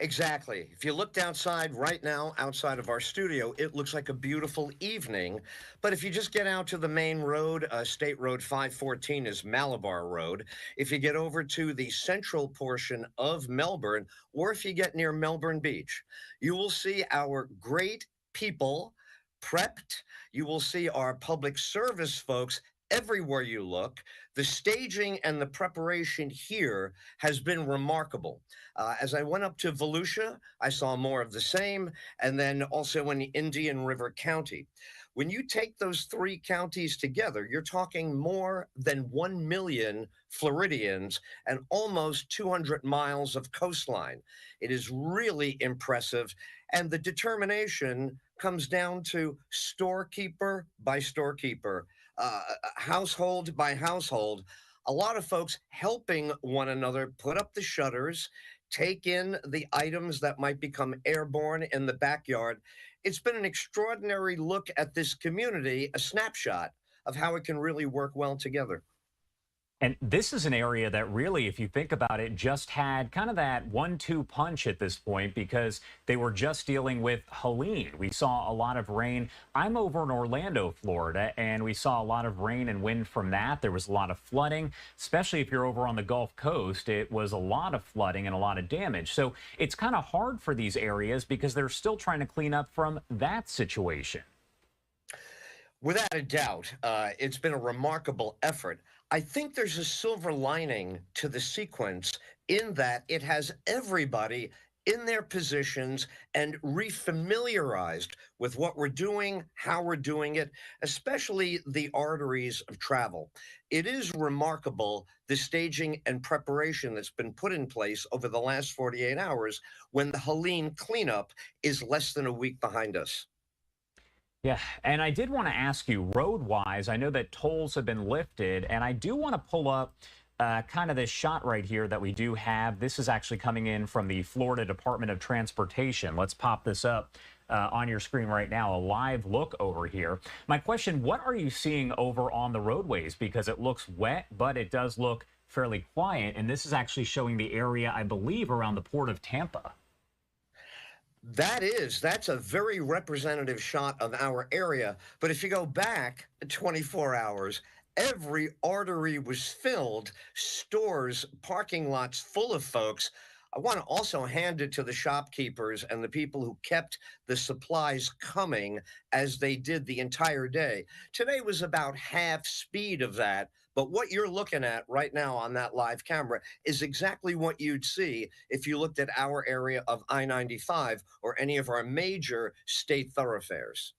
Exactly. If you looked outside right now, outside of our studio, it looks like a beautiful evening. But if you just get out to the main road, State Road 514 is Malabar Road. If you get over to the central portion of Melbourne, or if you get near Melbourne Beach, you will see our great people prepped. You will see our public service folks everywhere you look. The staging and the preparation here has been remarkable. As I went up to Volusia, I saw more of the same, and then also in Indian River County. When you take those three counties together, you're talking more than 1 million Floridians and almost 200 miles of coastline. It is really impressive, and the determination comes down to storekeeper by storekeeper. household by household, a lot of folks helping one another put up the shutters, take in the items that might become airborne in the backyard. It's been an extraordinary look at this community, a snapshot of how it can really work well together. And this is an area that really, if you think about it, just had kind of that 1-2 punch at this point because they were just dealing with Helene. We saw a lot of rain. I'm over in Orlando, Florida, and we saw a lot of rain and wind from that. There was a lot of flooding, especially if you're over on the Gulf Coast. It was a lot of flooding and a lot of damage. So it's kind of hard for these areas because they're still trying to clean up from that situation. Without a doubt, it's been a remarkable effort. I think there's a silver lining to the sequence in that it has everybody in their positions and refamiliarized with what we're doing, how we're doing it, especially the arteries of travel. It is remarkable the staging and preparation that's been put in place over the last 48 hours when the Helene cleanup is less than a week behind us. Yeah, and I did want to ask you, road-wise, I know that tolls have been lifted, and I do want to pull up kind of this shot right here that we do have. This is actually coming in from the Florida Department of Transportation. Let's pop this up on your screen right now, a live look over here. My question, what are you seeing over on the roadways? Because it looks wet, but it does look fairly quiet, and this is actually showing the area, I believe, around the Port of Tampa. That's a very representative shot of our area. But if you go back 24 hours, every artery was filled, stores, parking lots full of folks. I want to also hand it to the shopkeepers and the people who kept the supplies coming as they did the entire day. Today was about half speed of that. But what you're looking at right now on that live camera is exactly what you'd see if you looked at our area of I-95 or any of our major state thoroughfares.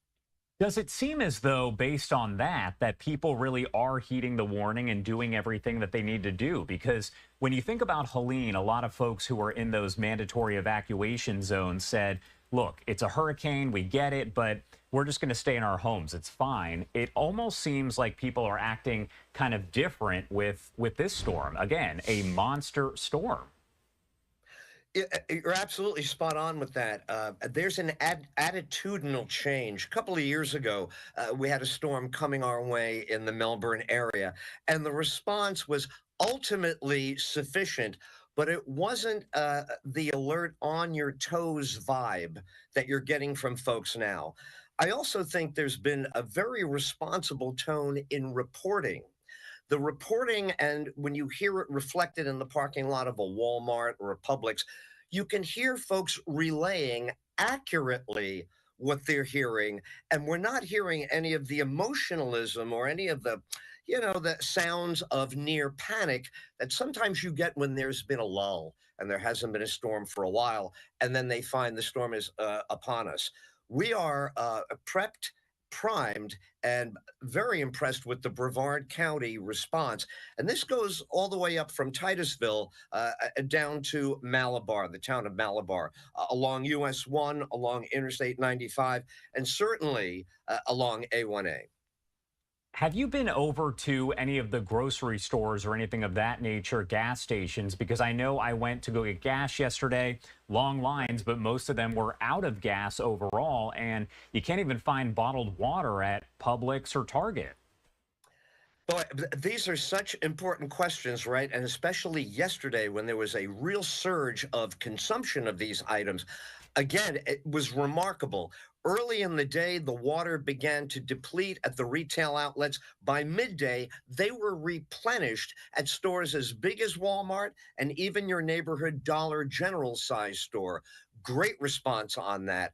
Does it seem as though, based on that, that people really are heeding the warning and doing everything that they need to do? Because when you think about Helene, a lot of folks who are in those mandatory evacuation zones said, look, it's a hurricane, we get it, but we're just going to stay in our homes. It's fine. It almost seems like people are acting kind of different with this storm. Again, a monster storm. You're absolutely spot on with that. There's an attitudinal change. A couple of years ago, we had a storm coming our way in the Melbourne area, and the response was ultimately sufficient, but it wasn't the alert on your toes vibe that you're getting from folks now. I also think there's been a very responsible tone in reporting. The reporting, and when you hear it reflected in the parking lot of a Walmart or a Publix, you can hear folks relaying accurately what they're hearing. And we're not hearing any of the emotionalism or any of the, the sounds of near panic that sometimes you get when there's been a lull and there hasn't been a storm for a while, and then they find the storm is upon us. We are prepped, primed, and very impressed with the Brevard County response. And this goes all the way up from Titusville down to Malabar, the town of Malabar, along US 1, along Interstate 95, and certainly along A1A. Have you been over to any of the grocery stores or anything of that nature, gas stations? Because I know I went to go get gas yesterday, long lines, but most of them were out of gas overall, and you can't even find bottled water at Publix or Target. Boy, these are such important questions, right? And especially yesterday when there was a real surge of consumption of these items. Again, it was remarkable. Early in the day, the water began to deplete at the retail outlets. By midday, they were replenished at stores as big as Walmart and even your neighborhood Dollar General size store. Great response on that.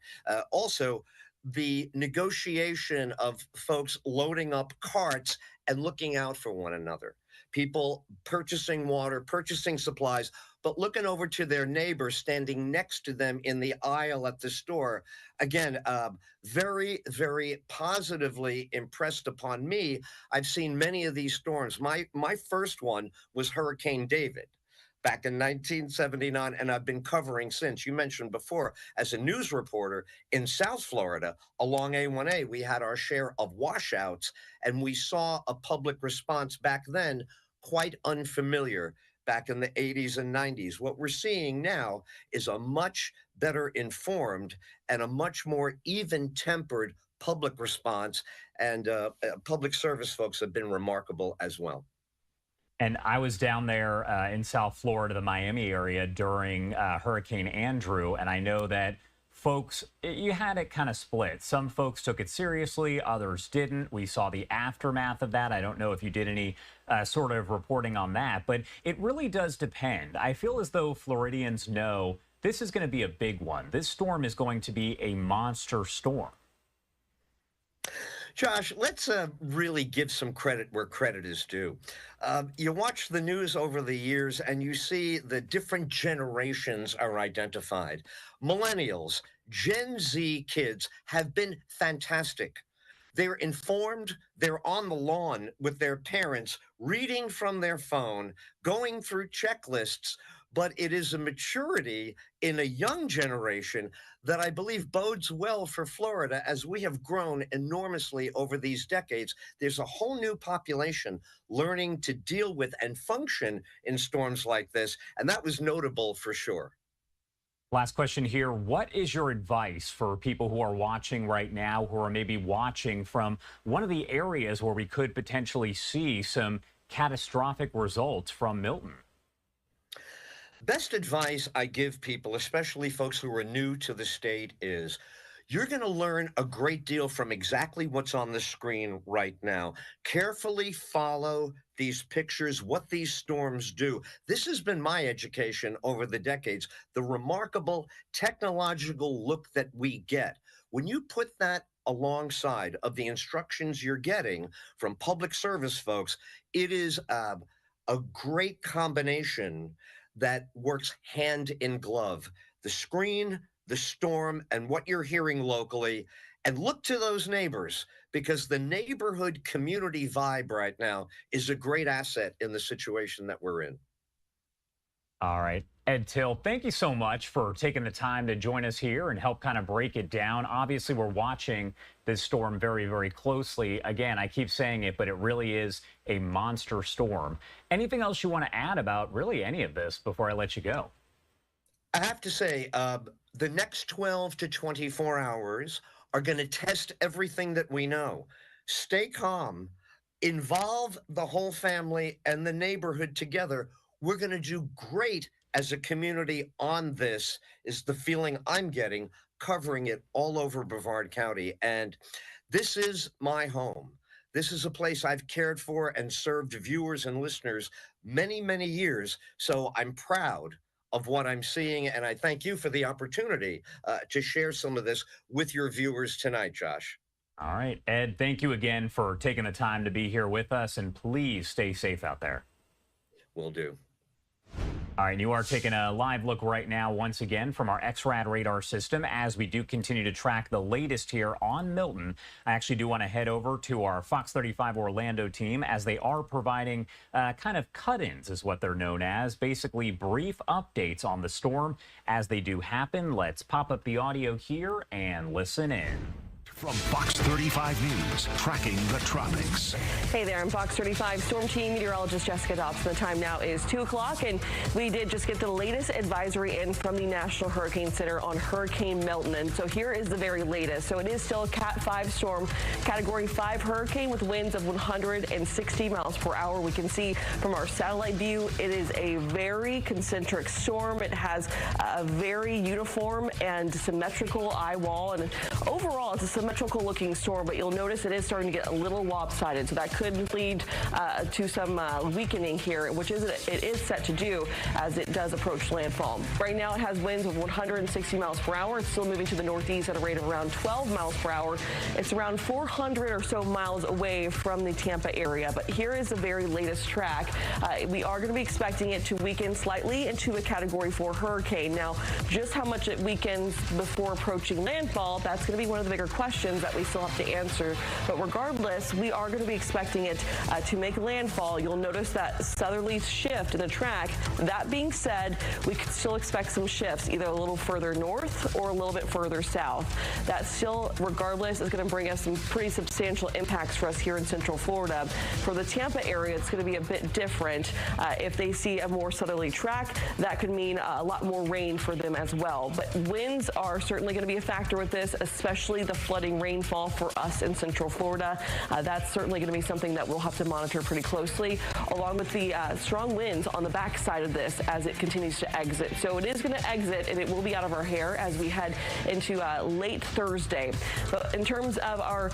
Also, the negotiation of folks loading up carts and looking out for one another. People purchasing water, purchasing supplies, but looking over to their neighbor standing next to them in the aisle at the store. Again, very, very positively impressed upon me. I've seen many of these storms. My first one was Hurricane David back in 1979, and I've been covering since. You mentioned before, as a news reporter in South Florida, along A1A, we had our share of washouts, and we saw a public response back then quite unfamiliar back in the 80s and 90s. What we're seeing now is a much better informed and a much more even-tempered public response, and public service folks have been remarkable as well. And I was down there in South Florida, the Miami area, during Hurricane Andrew, and I know that folks, you had it kind of split. Some folks took it seriously, others didn't. We saw the aftermath of that. I don't know if you did any sort of reporting on that, but it really does depend. I feel as though Floridians know this is going to be a big one. This storm is going to be a monster storm. Josh, let's really give some credit where credit is due. You watch the news over the years and you see the different generations are identified. Millennials, Gen Z kids have been fantastic. They're informed, they're on the lawn with their parents, reading from their phone, going through checklists, but it is a maturity in a young generation that I believe bodes well for Florida as we have grown enormously over these decades. There's a whole new population learning to deal with and function in storms like this, and that was notable for sure. Last question here. What is your advice for people who are watching right now, who are maybe watching from one of the areas where we could potentially see some catastrophic results from Milton? Best advice I give people, especially folks who are new to the state, is you're going to learn a great deal from exactly what's on the screen right now. Carefully follow these pictures, what these storms do. This has been my education over the decades, the remarkable technological look that we get. When you put that alongside of the instructions you're getting from public service folks, it is a great combination that works hand in glove. The screen, the storm, and what you're hearing locally. And look to those neighbors, because the neighborhood community vibe right now is a great asset in the situation that we're in. All right. Ed Till, thank you so much for taking the time to join us here and help kind of break it down. Obviously, we're watching this storm very, very closely. Again, I keep saying it, but it really is a monster storm. Anything else you want to add about really any of this before I let you go? I have to say, the next 12 to 24 hours are going to test everything that we know. Stay calm, involve the whole family and the neighborhood together. We're going to do great as a community on this, is the feeling I'm getting, covering it all over Brevard County. And this is my home. This is a place I've cared for and served viewers and listeners many, many years. So I'm proud of what I'm seeing, and I thank you for the opportunity to share some of this with your viewers tonight, Josh. All right, Ed, thank you again for taking the time to be here with us, and please stay safe out there. Will do. All right, you are taking a live look right now, once again, from our XRAD radar system as we do continue to track the latest here on Milton. I actually do want to head over to our Fox 35 Orlando team, as they are providing kind of cut-ins, is what they're known as, basically brief updates on the storm as they do happen. Let's pop up the audio here and listen in. From Fox 35 News, tracking the tropics. Hey there, I'm Fox 35 Storm Team Meteorologist Jessica Dobson. The time now is 2 o'clock, and we did just get the latest advisory in from the National Hurricane Center on Hurricane Milton. And so here is the very latest. So it is still a Cat 5 storm, Category 5 hurricane with winds of 160 miles per hour. We can see from our satellite view, it is a very concentric storm. It has a very uniform and symmetrical eye wall, and overall, it's a symmetrical looking storm, but you'll notice it is starting to get a little lopsided, so that could lead to some weakening here, which it is set to do as it does approach landfall. Right now it has winds of 160 miles per hour. It's still moving to the northeast at a rate of around 12 miles per hour. It's around 400 or so miles away from the Tampa area, but here is the very latest track. We are going to be expecting it to weaken slightly into a Category 4 hurricane. Now, just how much it weakens before approaching landfall, that's going to going to be one of the bigger questions that we still have to answer. But regardless, we are going to be expecting it to make landfall. You'll notice that southerly shift in the track. That being said, we could still expect some shifts, either a little further north or a little bit further south. That still, regardless, is going to bring us some pretty substantial impacts for us here in Central Florida. For the Tampa area, it's going to be a bit different. If they see a more southerly track, that could mean a lot more rain for them as well. But winds are certainly going to be a factor with this, especially the flooding rainfall for us in Central Florida. That's certainly going to be something that we'll have to monitor pretty closely, along with the strong winds on the backside of this as it continues to exit. So it is going to exit, and it will be out of our hair as we head into late Thursday. But in terms of our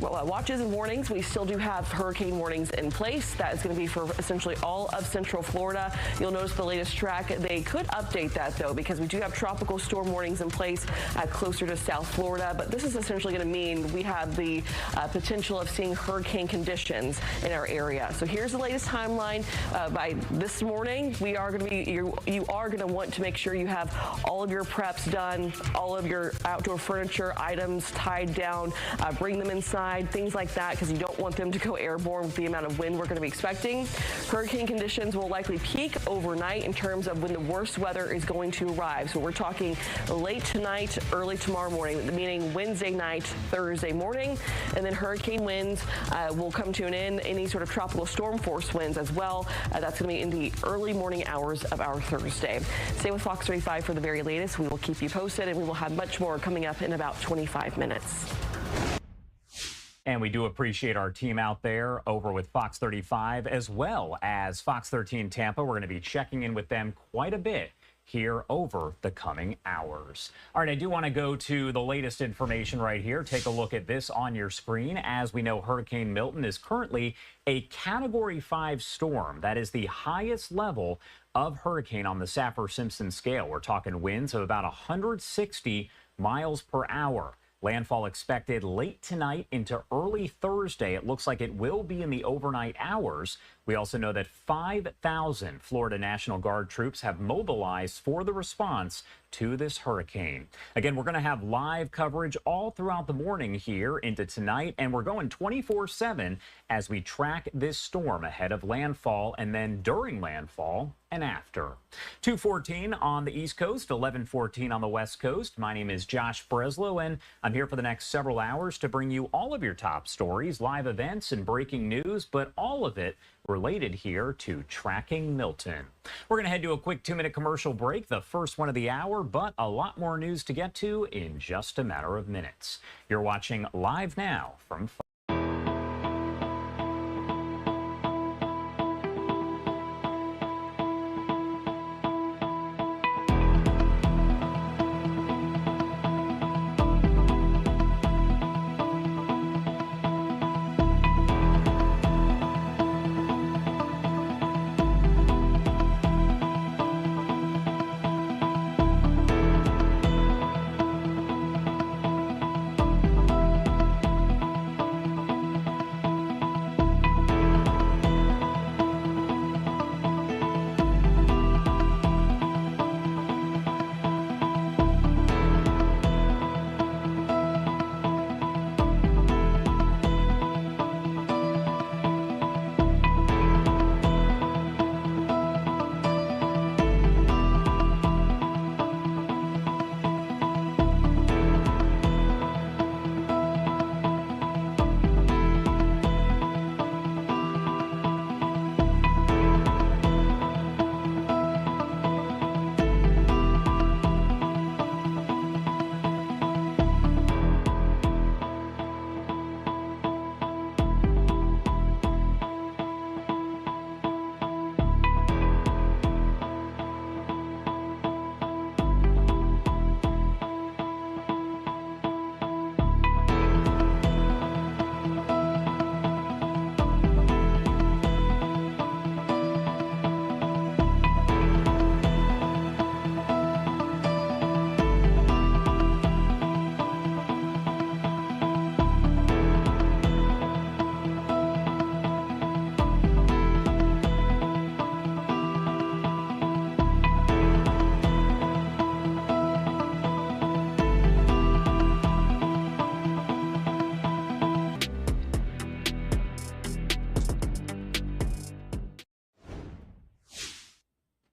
watches and warnings, we still do have hurricane warnings in place. That is going to be for essentially all of Central Florida. You'll notice the latest track. They could update that, though, because we do have tropical storm warnings in place closer to South Florida. But this is essentially going to mean we have the potential of seeing hurricane conditions in our area. So here's the latest timeline. By this morning, we are going to be, you are going to want to make sure you have all of your preps done, all of your outdoor furniture items tied down, bring them inside, things like that, because you don't want them to go airborne with the amount of wind we're going to be expecting. Hurricane conditions will likely peak overnight in terms of when the worst weather is going to arrive. So we're talking late tonight, early tomorrow morning, meaning Wednesday night, Thursday morning, and then hurricane winds will come to an end. Any sort of tropical storm force winds as well. That's going to be in the early morning hours of our Thursday. Stay with Fox 35 for the very latest. We will keep you posted, and we will have much more coming up in about 25 minutes. And we do appreciate our team out there over with Fox 35 as well as Fox 13 Tampa. We're going to be checking in with them quite a bit here over the coming hours. All right, I do want to go to the latest information right here. Take a look at this on your screen. As we know, Hurricane Milton is currently a Category 5 storm. That is the highest level of hurricane on the Saffir-Simpson scale. We're talking winds of about 160 miles per hour. Landfall expected late tonight into early Thursday. It looks like it will be in the overnight hours. We also know that 5,000 Florida National Guard troops have mobilized for the response to this hurricane. Again, we're going to have live coverage all throughout the morning here into tonight, and we're going 24/7 as we track this storm ahead of landfall and then during landfall and after. 2:14 on the East Coast, 11:14 on the West Coast. My name is Josh Breslow, and I'm here for the next several hours to bring you all of your top stories, live events, and breaking news, but all of it related here to tracking Milton. We're going to head to a quick 2-minute commercial break, the first one of the hour, but a lot more news to get to in just a matter of minutes. You're watching Live Now from Fox.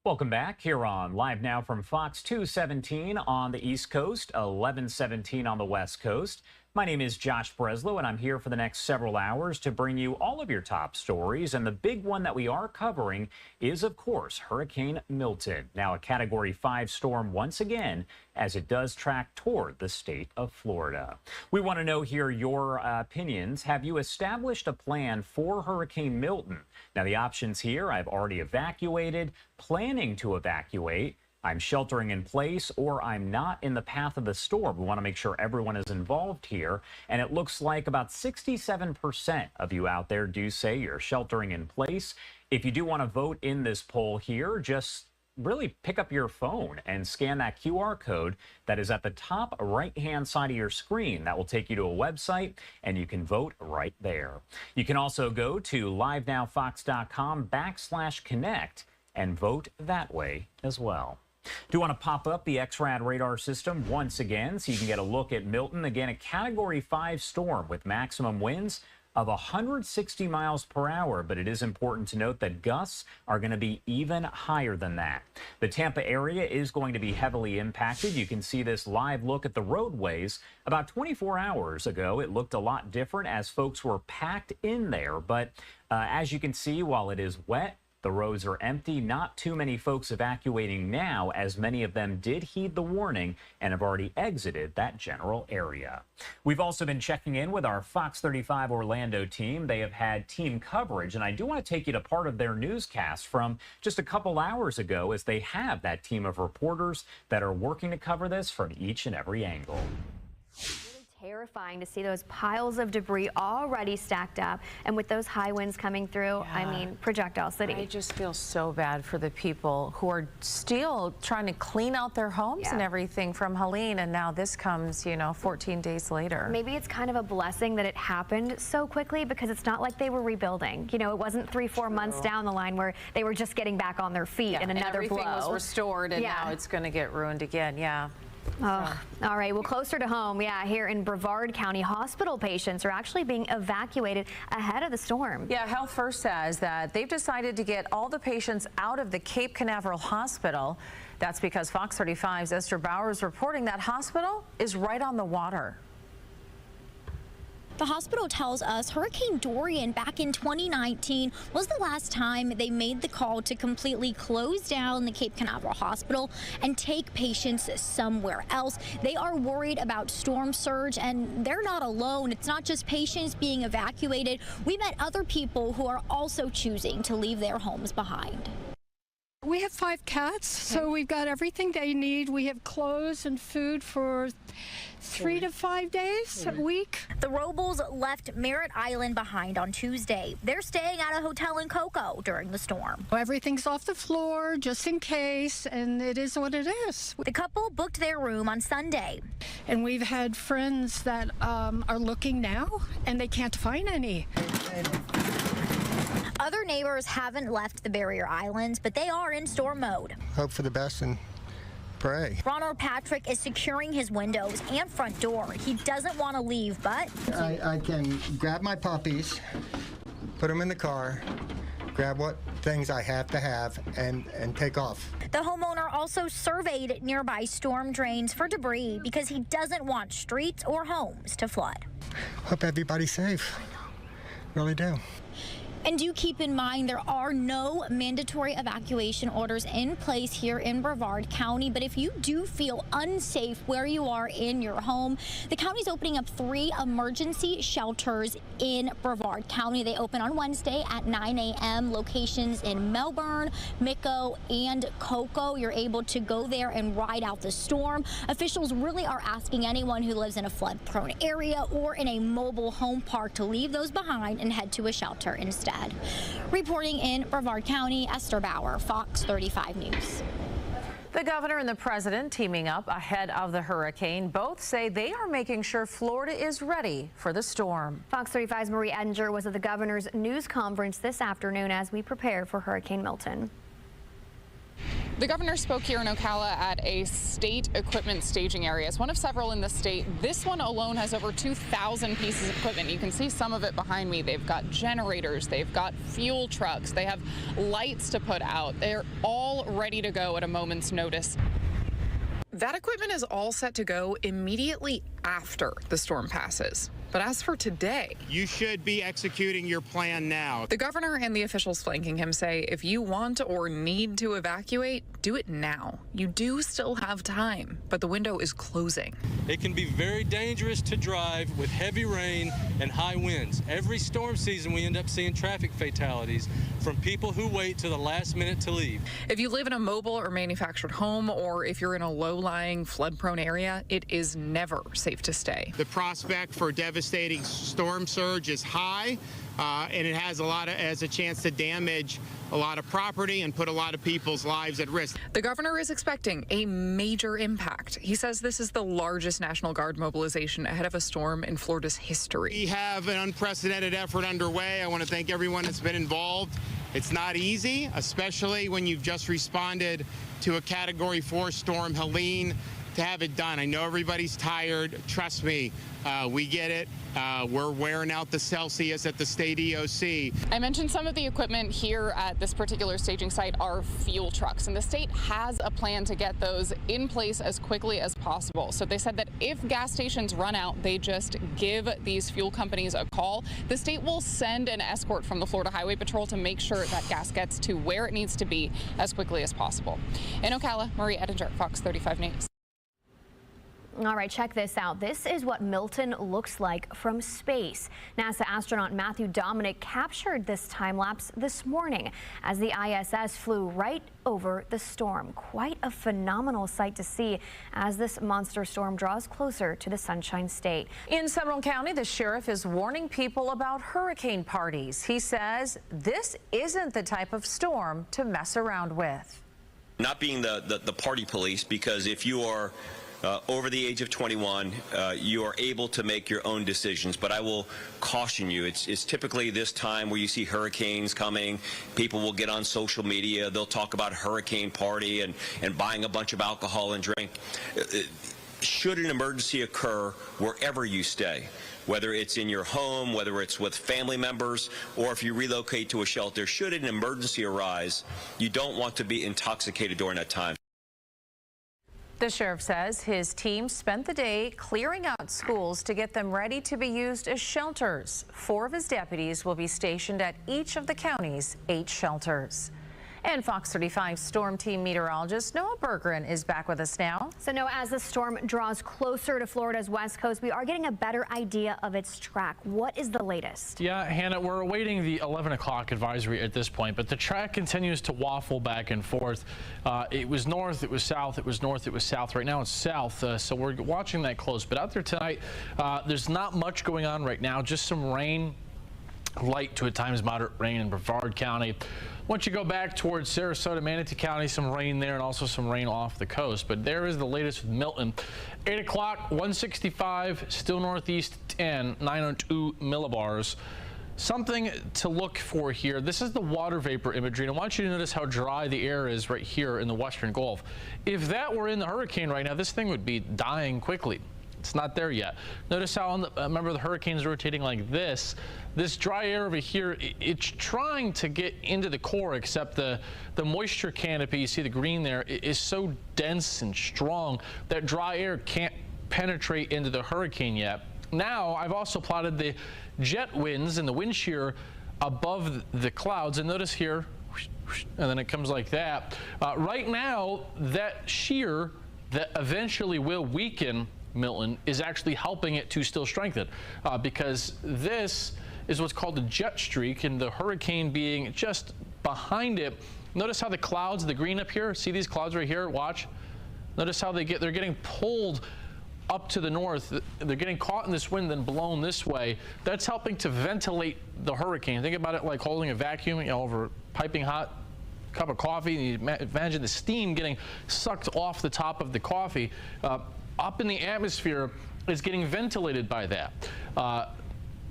Welcome back here on Live Now from Fox 217 on the East Coast, 1117 on the West Coast. My name is Josh Breslow, and I'm here for the next several hours to bring you all of your top stories. And the big one that we are covering is, of course, Hurricane Milton. Now a Category 5 storm once again as it does track toward the state of Florida. We want to know here your opinions. Have you established a plan for Hurricane Milton? Now the options here: I've already evacuated, planning to evacuate, I'm sheltering in place, or I'm not in the path of the storm. We want to make sure everyone is involved here. And it looks like about 67% of you out there do say you're sheltering in place. If you do want to vote in this poll here, just really pick up your phone and scan that QR code that is at the top right-hand side of your screen. That will take you to a website, and you can vote right there. You can also go to livenowfox.com/connect and vote that way as well. Do want to pop up the XRAD radar system once again so you can get a look at Milton. Again, a Category 5 storm with maximum winds of 160 miles per hour, but it is important to note that gusts are going to be even higher than that. The Tampa area is going to be heavily impacted. You can see this live look at the roadways. About 24 hours ago, it looked a lot different as folks were packed in there, but as you can see, while it is wet, the roads are empty. Not too many folks evacuating now, as many of them did heed the warning and have already exited that general area. We've also been checking in with our Fox 35 Orlando team. They have had team coverage, and I do want to take you to part of their newscast from just a couple hours ago, as they have that team of reporters that are working to cover this from each and every angle. Terrifying to see those piles of debris already stacked up, and with those high winds coming through, I mean, Projectile City. I just feel so bad for the people who are still trying to clean out their homes and everything from Helene, and now this comes, you know, 14 days later. Maybe it's kind of a blessing that it happened so quickly, because it's not like they were rebuilding. You know, it wasn't 3-4 months down the line where they were just getting back on their feet and another everything blow. was restored, and now it's going to get ruined again. Oh, all right. Well, closer to home, here in Brevard County, hospital patients are actually being evacuated ahead of the storm. Yeah, Health First says that they've decided to get all the patients out of the Cape Canaveral Hospital. That's because Fox 35's Esther Bauer is reporting that hospital is right on the water. The hospital tells us Hurricane Dorian back in 2019 was the last time they made the call to completely close down the Cape Canaveral Hospital and take patients somewhere else. They are worried about storm surge, and they're not alone. It's not just patients being evacuated. We met other people who are also choosing to leave their homes behind. We have 5 cats, so we've got everything they need. We have clothes and food for 3 to 5 days a week. The Robles left Merritt Island behind on Tuesday. They're staying at a hotel in Cocoa during the storm. Everything's off the floor just in case, and it is what it is. The couple booked their room on Sunday. And we've had friends that are looking now, and they can't find any. Other neighbors haven't left the barrier islands, but they are in storm mode. Hope for the best and pray. Ronald Patrick is securing his windows and front door. He doesn't want to leave, but I can grab my puppies, put them in the car, grab what things I have to have, and take off. The homeowner also surveyed nearby storm drains for debris because he doesn't want streets or homes to flood. Hope everybody's safe. Really do. And do keep in mind there are no mandatory evacuation orders in place here in Brevard County, but if you do feel unsafe where you are in your home, the county's opening up 3 emergency shelters in Brevard County. They open on Wednesday at 9 a.m. Locations in Melbourne, Mico, and Cocoa. You're able to go there and ride out the storm. Officials really are asking anyone who lives in a flood-prone area or in a mobile home park to leave those behind and head to a shelter instead. Reporting in Brevard County, Esther Bauer, Fox 35 News. The governor and the president teaming up ahead of the hurricane. Both say they are making sure Florida is ready for the storm. Fox 35's Marie Edinger was at the governor's news conference this afternoon as we prepare for Hurricane Milton. The governor spoke here in Ocala at a state equipment staging area. It's one of several in the state. This one alone has over 2,000 pieces of equipment. You can see some of it behind me. They've got generators, they've got fuel trucks, they have lights to put out. They're all ready to go at a moment's notice. That equipment is all set to go immediately after the storm passes. But as for today, you should be executing your plan now. The governor and the officials flanking him say if you want or need to evacuate, do it now. You do still have time, but the window is closing. It can be very dangerous to drive with heavy rain and high winds. Every storm season, we end up seeing traffic fatalities from people who wait to the last minute to leave. If you live in a mobile or manufactured home, or if you're in a low-lying, flood-prone area, it is never safe to stay. The prospect for devastating storm surge is high, and it has a chance to damage a lot of property and put a lot of people's lives at risk. The governor is expecting a major impact. He says this is the largest National Guard mobilization ahead of a storm in Florida's history. We have an unprecedented effort underway. I want to thank everyone that's been involved. It's not easy, especially when you've just responded to a Category 4 storm, Helene, to have it done. I know everybody's tired. Trust me, we get it. We're wearing out the Celsius at the state EOC. I mentioned some of the equipment here at this particular staging site are fuel trucks, and the state has a plan to get those in place as quickly as possible. So they said that if gas stations run out, they just give these fuel companies a call. The state will send an escort from the Florida Highway Patrol to make sure that gas gets to where it needs to be as quickly as possible. In Ocala, Marie Edinger, Fox 35 News. All right, check this out. This is what Milton looks like from space. NASA astronaut Matthew Dominic captured this time lapse this morning as the ISS flew right over the storm. Quite a phenomenal sight to see as this monster storm draws closer to the Sunshine State. In Seminole County, the sheriff is warning people about hurricane parties. He says this isn't the type of storm to mess around with. Not being the party police, because if you are over the age of 21, you are able to make your own decisions, but I will caution you, it's typically this time where you see hurricanes coming, people will get on social media, they'll talk about hurricane party and buying a bunch of alcohol and drink. Should an emergency occur wherever you stay, whether it's in your home, whether it's with family members, or if you relocate to a shelter, should an emergency arise, you don't want to be intoxicated during that time. The sheriff says his team spent the day clearing out schools to get them ready to be used as shelters. 4 of his deputies will be stationed at each of the county's 8 shelters. And Fox 35 storm team meteorologist Noah Berggren is back with us now. So Noah, as the storm draws closer to Florida's west coast, we are getting a better idea of its track. What is the latest? Yeah, Hannah, we're awaiting the 11 o'clock advisory at this point, but the track continues to waffle back and forth. It was north, it was south, it was north, it was south. Right now it's south, so we're watching that close. But out there tonight, there's not much going on right now, just some rain, light to at times moderate rain in Brevard County. Once you go back towards Sarasota, Manatee County, some rain there and also some rain off the coast. But there is the latest with Milton. 8 o'clock, 165, still northeast 10, 902 millibars. Something to look for here. This is the water vapor imagery, and I want you to notice how dry the air is right here in the western Gulf. If that were in the hurricane right now, this thing would be dying quickly. It's not there yet. Notice how, remember the hurricane's rotating like this. This dry air over here, it's trying to get into the core, except the moisture canopy, you see the green there, is so dense and strong that dry air can't penetrate into the hurricane yet. Now, I've also plotted the jet winds and the wind shear above the clouds, and notice here, and then it comes like that. Right now, that shear that eventually will weaken Milton is actually helping it to still strengthen because this is what's called the jet streak, and the hurricane being just behind it. Notice how the clouds, the green up here, see these clouds right here, watch. Notice how they're getting pulled up to the north. They're getting caught in this wind then blown this way. That's helping to ventilate the hurricane. Think about it like holding a vacuum, you know, over piping hot cup of coffee, and you imagine the steam getting sucked off the top of the coffee. Up in the atmosphere is getting ventilated by that.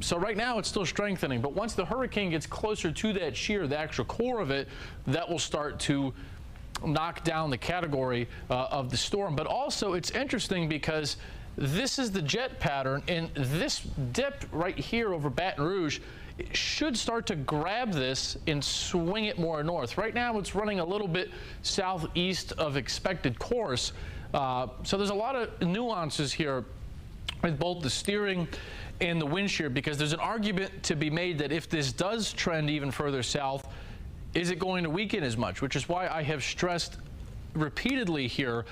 So right now it's still strengthening, but once the hurricane gets closer to that shear, the actual core of it, that will start to knock down the category of the storm. But also it's interesting because this is the jet pattern, and this dip right here over Baton Rouge should start to grab this and swing it more north. Right now it's running a little bit southeast of expected course. So there's a lot of nuances here with both the steering and the wind shear, because there's an argument to be made that if this does trend even further south, is it going to weaken as much? Which is why I have stressed repeatedly here,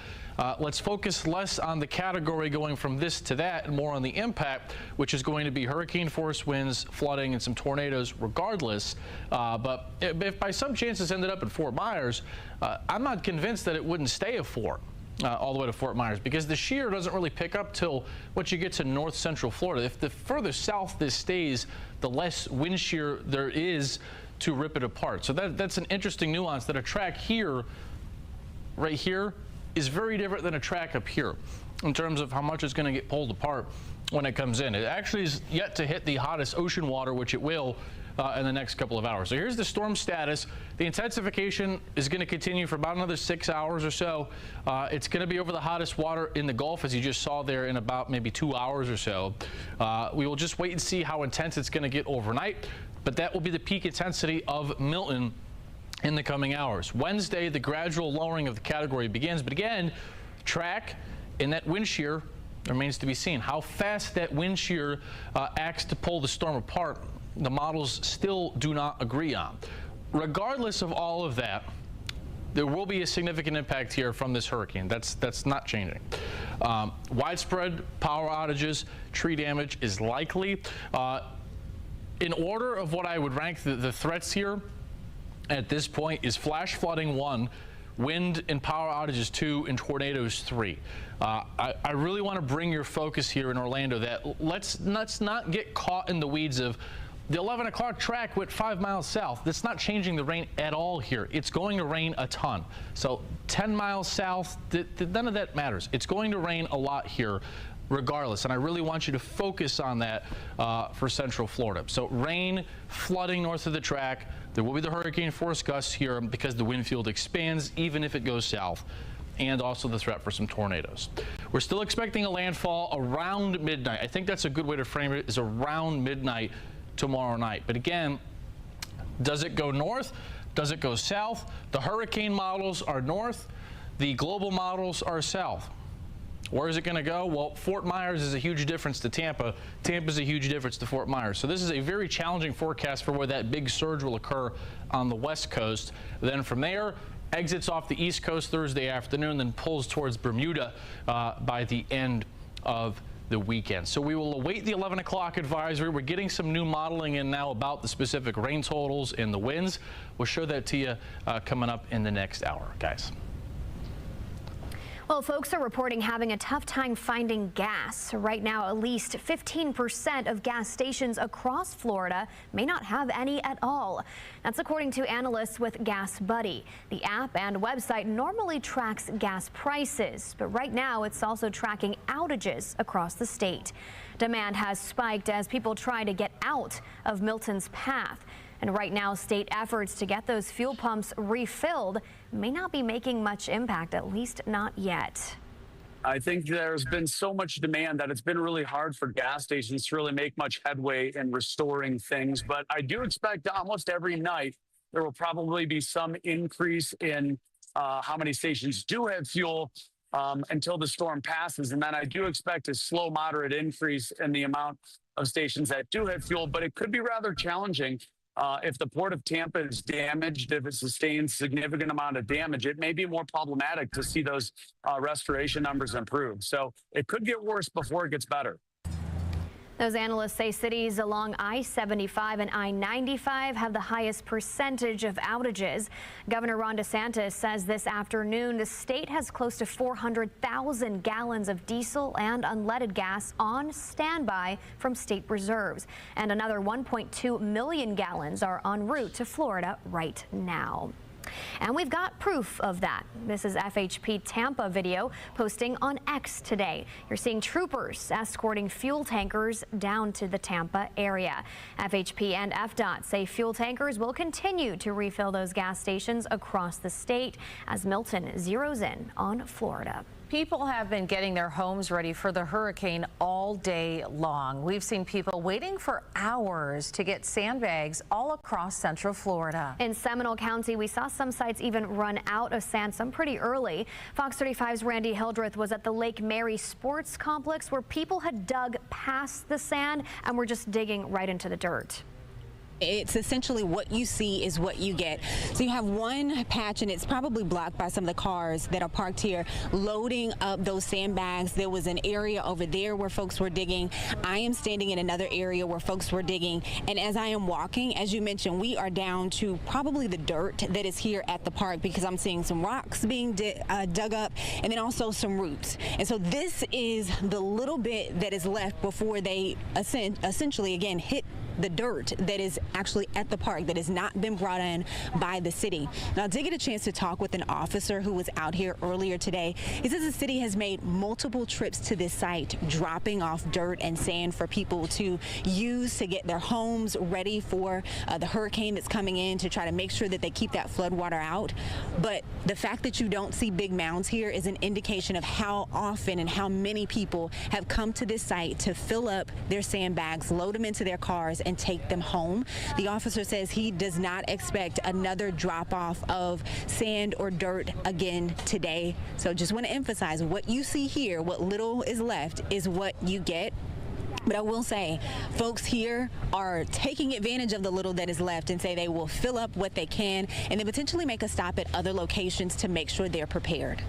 let's focus less on the category going from this to that and more on the impact, which is going to be hurricane force winds, flooding, and some tornadoes regardless. But if by some chance this ended up at Fort Myers, I'm not convinced that it wouldn't stay a 4 all the way to Fort Myers, because the shear doesn't really pick up till once you get to north central Florida. If the further south this stays, the less wind shear there is to rip it apart. So that's an interesting nuance, that a track here, right here, is very different than a track up here in terms of how much it's going to get pulled apart when it comes in. It actually is yet to hit the hottest ocean water, which it will in the next couple of hours. So here's the storm status. The intensification is going to continue for about another 6 hours or so. It's going to be over the hottest water in the Gulf, as you just saw there, in about maybe 2 hours or so. We will just wait and see how intense it's going to get overnight, but that will be the peak intensity of Milton in the coming hours. Wednesday, the gradual lowering of the category begins, but again, track and that wind shear remains to be seen. How fast that wind shear acts to pull the storm apart, the models still do not agree on. Regardless of all of that, there will be a significant impact here from this hurricane. That's not changing. Widespread power outages, tree damage is likely. In order of what I would rank the threats here at this point is flash flooding 1, wind and power outages 2, and tornadoes 3. I really want to bring your focus here in Orlando that let's not get caught in the weeds of the 11 o'clock track went 5 miles south. That's not changing the rain at all here. It's going to rain a ton. So 10 miles south, none of that matters. It's going to rain a lot here regardless, and I really want you to focus on that for Central Florida. So rain, flooding north of the track. There will be the hurricane force gusts here because the wind field expands even if it goes south, and also the threat for some tornadoes. We're still expecting a landfall around midnight. I think that's a good way to frame it, is around midnight tomorrow night. But again, does it go north? Does it go south? The hurricane models are north. The global models are south. Where is it going to go? Well, Fort Myers is a huge difference to Tampa. Tampa's a huge difference to Fort Myers. So this is a very challenging forecast for where that big surge will occur on the west coast. Then from there, exits off the east coast Thursday afternoon, then pulls towards Bermuda by the end of the weekend. So we will await the 11 o'clock advisory. We're getting some new modeling in now about the specific rain totals and the winds. We'll show that to you coming up in the next hour, guys. Well, folks are reporting having a tough time finding gas. Right now, at least 15% of gas stations across Florida may not have any at all. That's according to analysts with Gas Buddy. The app and website normally tracks gas prices, but right now it's also tracking outages across the state. Demand has spiked as people try to get out of Milton's path. And right now, state efforts to get those fuel pumps refilled may not be making much impact, at least not yet. I think there's been so much demand that it's been really hard for gas stations to really make much headway in restoring things. But I do expect almost every night there will probably be some increase in how many stations do have fuel until the storm passes. And then I do expect a slow, moderate increase in the amount of stations that do have fuel. But it could be rather challenging. If the Port of Tampa is damaged, if it sustains significant amount of damage, it may be more problematic to see those restoration numbers improve. So it could get worse before it gets better. Those analysts say cities along I-75 and I-95 have the highest percentage of outages. Governor Ron DeSantis says this afternoon the state has close to 400,000 gallons of diesel and unleaded gas on standby from state reserves, and another 1.2 million gallons are en route to Florida right now. And we've got proof of that. This is FHP Tampa video posting on X today. You're seeing troopers escorting fuel tankers down to the Tampa area. FHP and FDOT say fuel tankers will continue to refill those gas stations across the state as Milton zeroes in on Florida. People have been getting their homes ready for the hurricane all day long. We've seen people waiting for hours to get sandbags all across Central Florida. In Seminole County, we saw some sites even run out of sand, some pretty early. Fox 35's Randy Hildreth was at the Lake Mary Sports Complex where people had dug past the sand and were just digging right into the dirt. It's essentially what you see is what you get. So you have one patch and it's probably blocked by some of the cars that are parked here loading up those sandbags. There was an area over there where folks were digging. I am standing in another area where folks were digging. And as I am walking, as you mentioned, we are down to probably the dirt that is here at the park because I'm seeing some rocks being dug up and then also some roots. And so this is the little bit that is left before they essentially again hit the dirt that is actually at the park that has not been brought in by the city. Now, I did get a chance to talk with an officer who was out here earlier today. He says the city has made multiple trips to this site, dropping off dirt and sand for people to use to get their homes ready for the hurricane that's coming in, to try to make sure that they keep that flood water out. But the fact that you don't see big mounds here is an indication of how often and how many people have come to this site to fill up their sandbags, load them into their cars, and take them home. The officer says he does not expect another drop-off of sand or dirt again today. So just want to emphasize what you see here, what little is left is what you get. But I will say, folks here are taking advantage of the little that is left and say they will fill up what they can and then potentially make a stop at other locations to make sure they're prepared.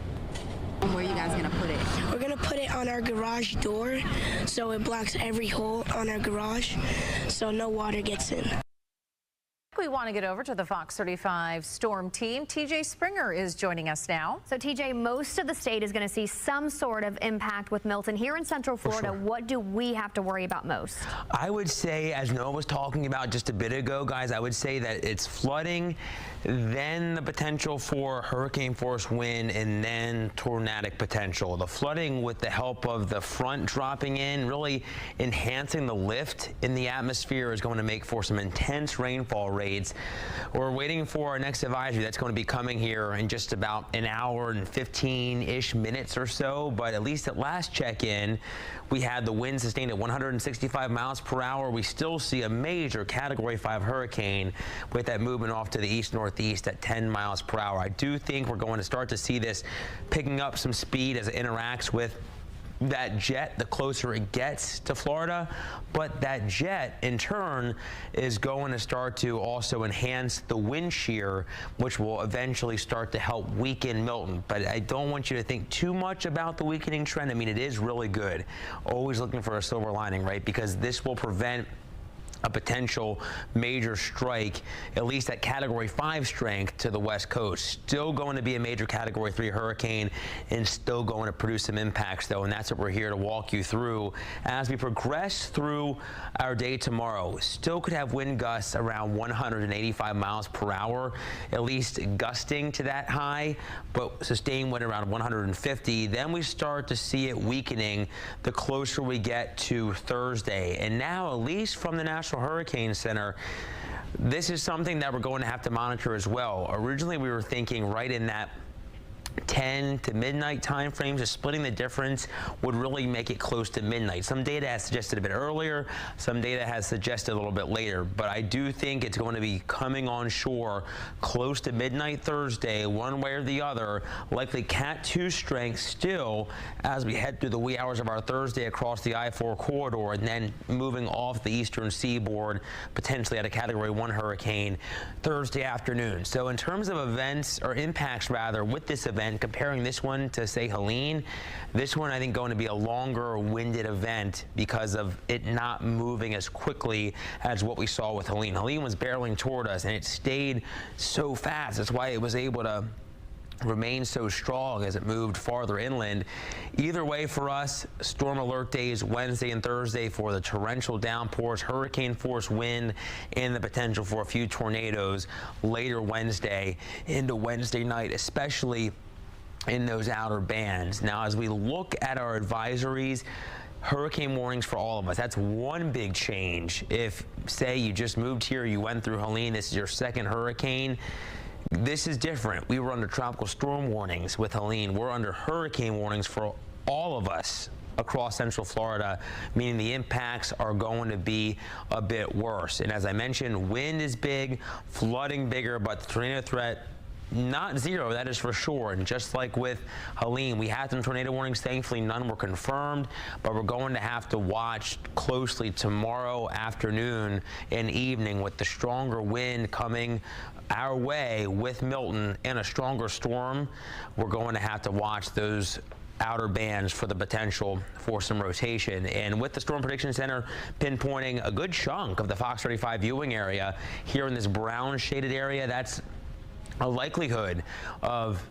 Where are you guys going to put it? We're going to put it on our garage door so it blocks every hole on our garage so no water gets in. We want to get over to the Fox 35 storm team. TJ Springer is joining us now. So TJ, most of the state is going to see some sort of impact with Milton. Here in Central Florida, sure. What do we have to worry about most? I would say, as Noah was talking about just a bit ago, guys, I would say that it's flooding, then the potential for hurricane force wind, and then tornadic potential. The flooding with the help of the front dropping in, really enhancing the lift in the atmosphere, is going to make for some intense rainfall rates. We're waiting for our next advisory that's going to be coming here in just about an hour and 15-ish minutes or so. But at least at last check-in, we had the wind sustained at 165 miles per hour. We still see a major Category 5 hurricane with that movement off to the east-northeast at 10 miles per hour. I do think we're going to start to see this picking up some speed as it interacts with that jet the closer it gets to Florida, but that jet in turn is going to start to also enhance the wind shear, which will eventually start to help weaken Milton. But I don't want you to think too much about the weakening trend. I mean, it is really good. Always looking for a silver lining, right? Because this will prevent a potential major strike, at least at Category 5 strength to the West Coast. Still going to be a major Category 3 hurricane and still going to produce some impacts, though, and that's what we're here to walk you through as we progress through our day tomorrow. Still could have wind gusts around 185 miles per hour, at least gusting to that high, but sustained wind around 150. Then we start to see it weakening the closer we get to Thursday. And now, at least from the National Hurricane Center, this is something that we're going to have to monitor as well. Originally, we were thinking right in that 10 to midnight time frames, just splitting the difference would really make it close to midnight. Some data has suggested a bit earlier, some data has suggested a little bit later, but I do think it's going to be coming on shore close to midnight Thursday, one way or the other, likely Cat 2 strength still as we head through the wee hours of our Thursday across the I-4 corridor, and then moving off the eastern seaboard, potentially at a Category 1 hurricane Thursday afternoon. So in terms of events, or impacts rather, with this event, comparing this one to, say, Helene, this one I think going to be a longer winded event because of it not moving as quickly as what we saw with Helene. Helene was barreling toward us and it stayed so fast. That's why it was able to remained so strong as it moved farther inland. Either way for us, storm alert days Wednesday and Thursday for the torrential downpours, hurricane force wind, and the potential for a few tornadoes later Wednesday into Wednesday night, especially in those outer bands. Now, as we look at our advisories, hurricane warnings for all of us. That's one big change. If, say, you just moved here, you went through Helene, this is your second hurricane, this is different. We were under tropical storm warnings with Helene. We're under hurricane warnings for all of us across Central Florida, meaning the impacts are going to be a bit worse. And as I mentioned, wind is big, flooding bigger, but the tornado threat not zero, that is for sure. And just like with Helene, we had some tornado warnings. Thankfully, none were confirmed, but we're going to have to watch closely tomorrow afternoon and evening with the stronger wind coming our way with Milton and a stronger storm. We're going to have to watch those outer bands for the potential for some rotation. And with the Storm Prediction Center pinpointing a good chunk of the Fox 35 viewing area here in this brown shaded area, that's a likelihood of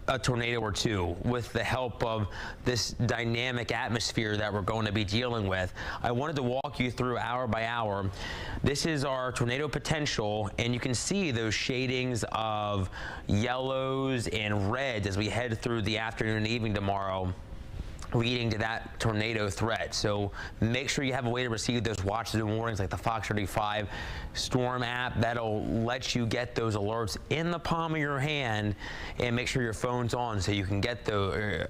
a tornado or two with the help of this dynamic atmosphere that we're going to be dealing with. I wanted to walk you through hour by hour. This is our tornado potential, and you can see those shadings of yellows and reds as we head through the afternoon and evening tomorrow, leading to that tornado threat. So make sure you have a way to receive those watches and warnings like the Fox 35 Storm app. That'll let you get those alerts in the palm of your hand, and make sure your phone's on so you can get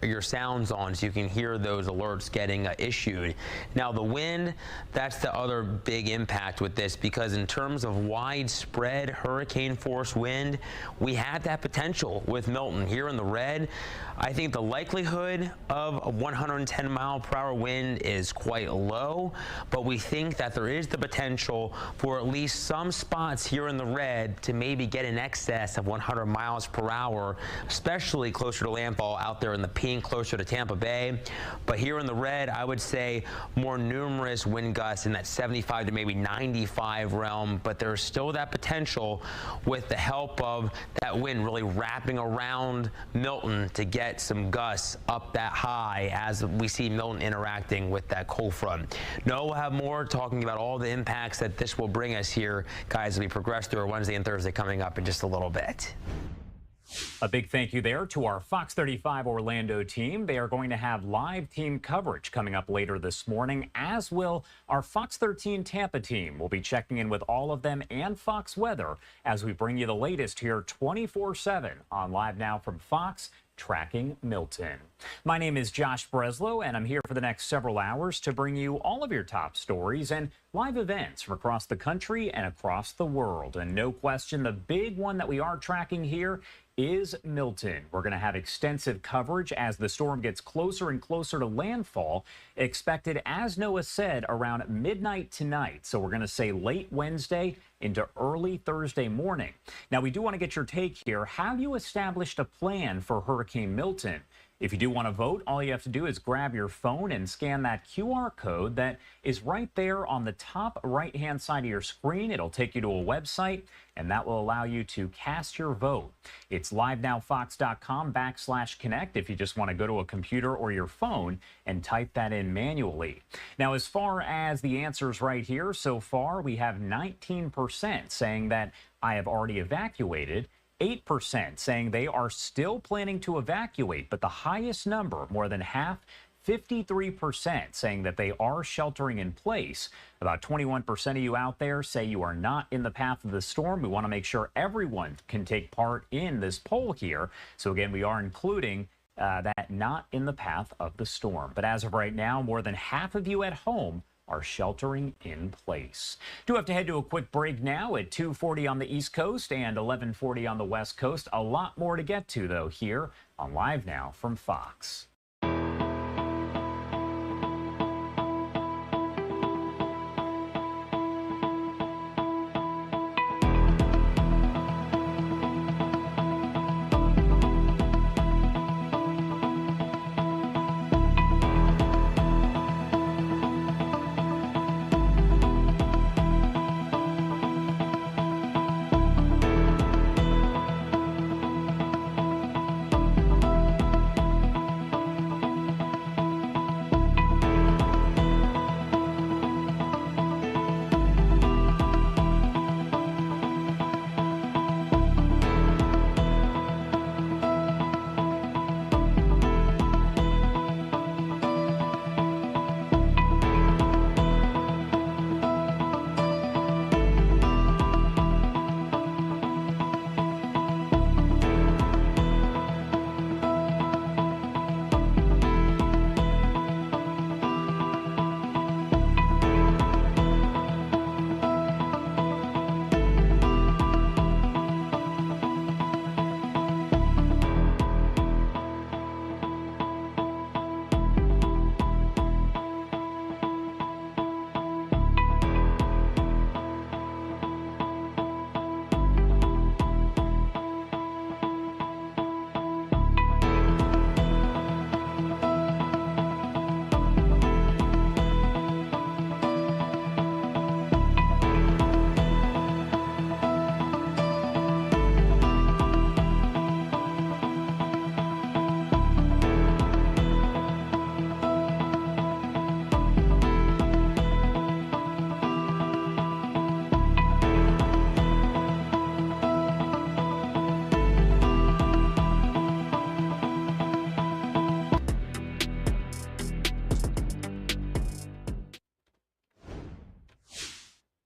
your sounds on so you can hear those alerts getting issued. Now the wind, that's the other big impact with this, because in terms of widespread hurricane force wind, we had that potential with Milton. Here in the red, I think the likelihood of a 110 mile per hour wind is quite low, but we think that there is the potential for at least some spots here in the red to maybe get in excess of 100 miles per hour, especially closer to landfall out there in the pink, closer to Tampa Bay. But here in the red, I would say more numerous wind gusts in that 75 to maybe 95 realm, but there's still that potential with the help of that wind really wrapping around Milton to get some gusts up that high as we see Milton interacting with that cold front. No, we'll have more talking about all the impacts that this will bring us here, guys, as we progress through our Wednesday and Thursday coming up in just a little bit. A big thank you there to our Fox 35 Orlando team. They are going to have live team coverage coming up later this morning, as will our Fox 13 Tampa team. We'll be checking in with all of them and Fox Weather as we bring you the latest here 24/7 on Live Now from Fox, tracking Milton. My name is Josh Breslow, and I'm here for the next several hours to bring you all of your top stories and live events from across the country and across the world. And no question, the big one that we are tracking here is Milton. We're going to have extensive coverage as the storm gets closer and closer to landfall, expected, as Noah said, around midnight tonight. So we're going to say late Wednesday into early Thursday morning. Now, we do want to get your take here. Have you established a plan for Hurricane Milton? If you do want to vote, all you have to do is grab your phone and scan that QR code that is right there on the top right-hand side of your screen. It'll take you to a website, and that will allow you to cast your vote. It's livenowfox.com/connect if you just want to go to a computer or your phone and type that in manually. Now, as far as the answers right here, so far we have 19% saying that I have already evacuated, 8% saying they are still planning to evacuate, but the highest number, more than half, 53% saying that they are sheltering in place. About 21% of you out there say you are not in the path of the storm. We want to make sure everyone can take part in this poll here. So again, we are including that not in the path of the storm. But as of right now, more than half of you at home are sheltering in place. Do have to head to a quick break now at 2:40 on the East Coast and 11:40 on the West Coast. A lot more to get to, though, here on Live Now from Fox.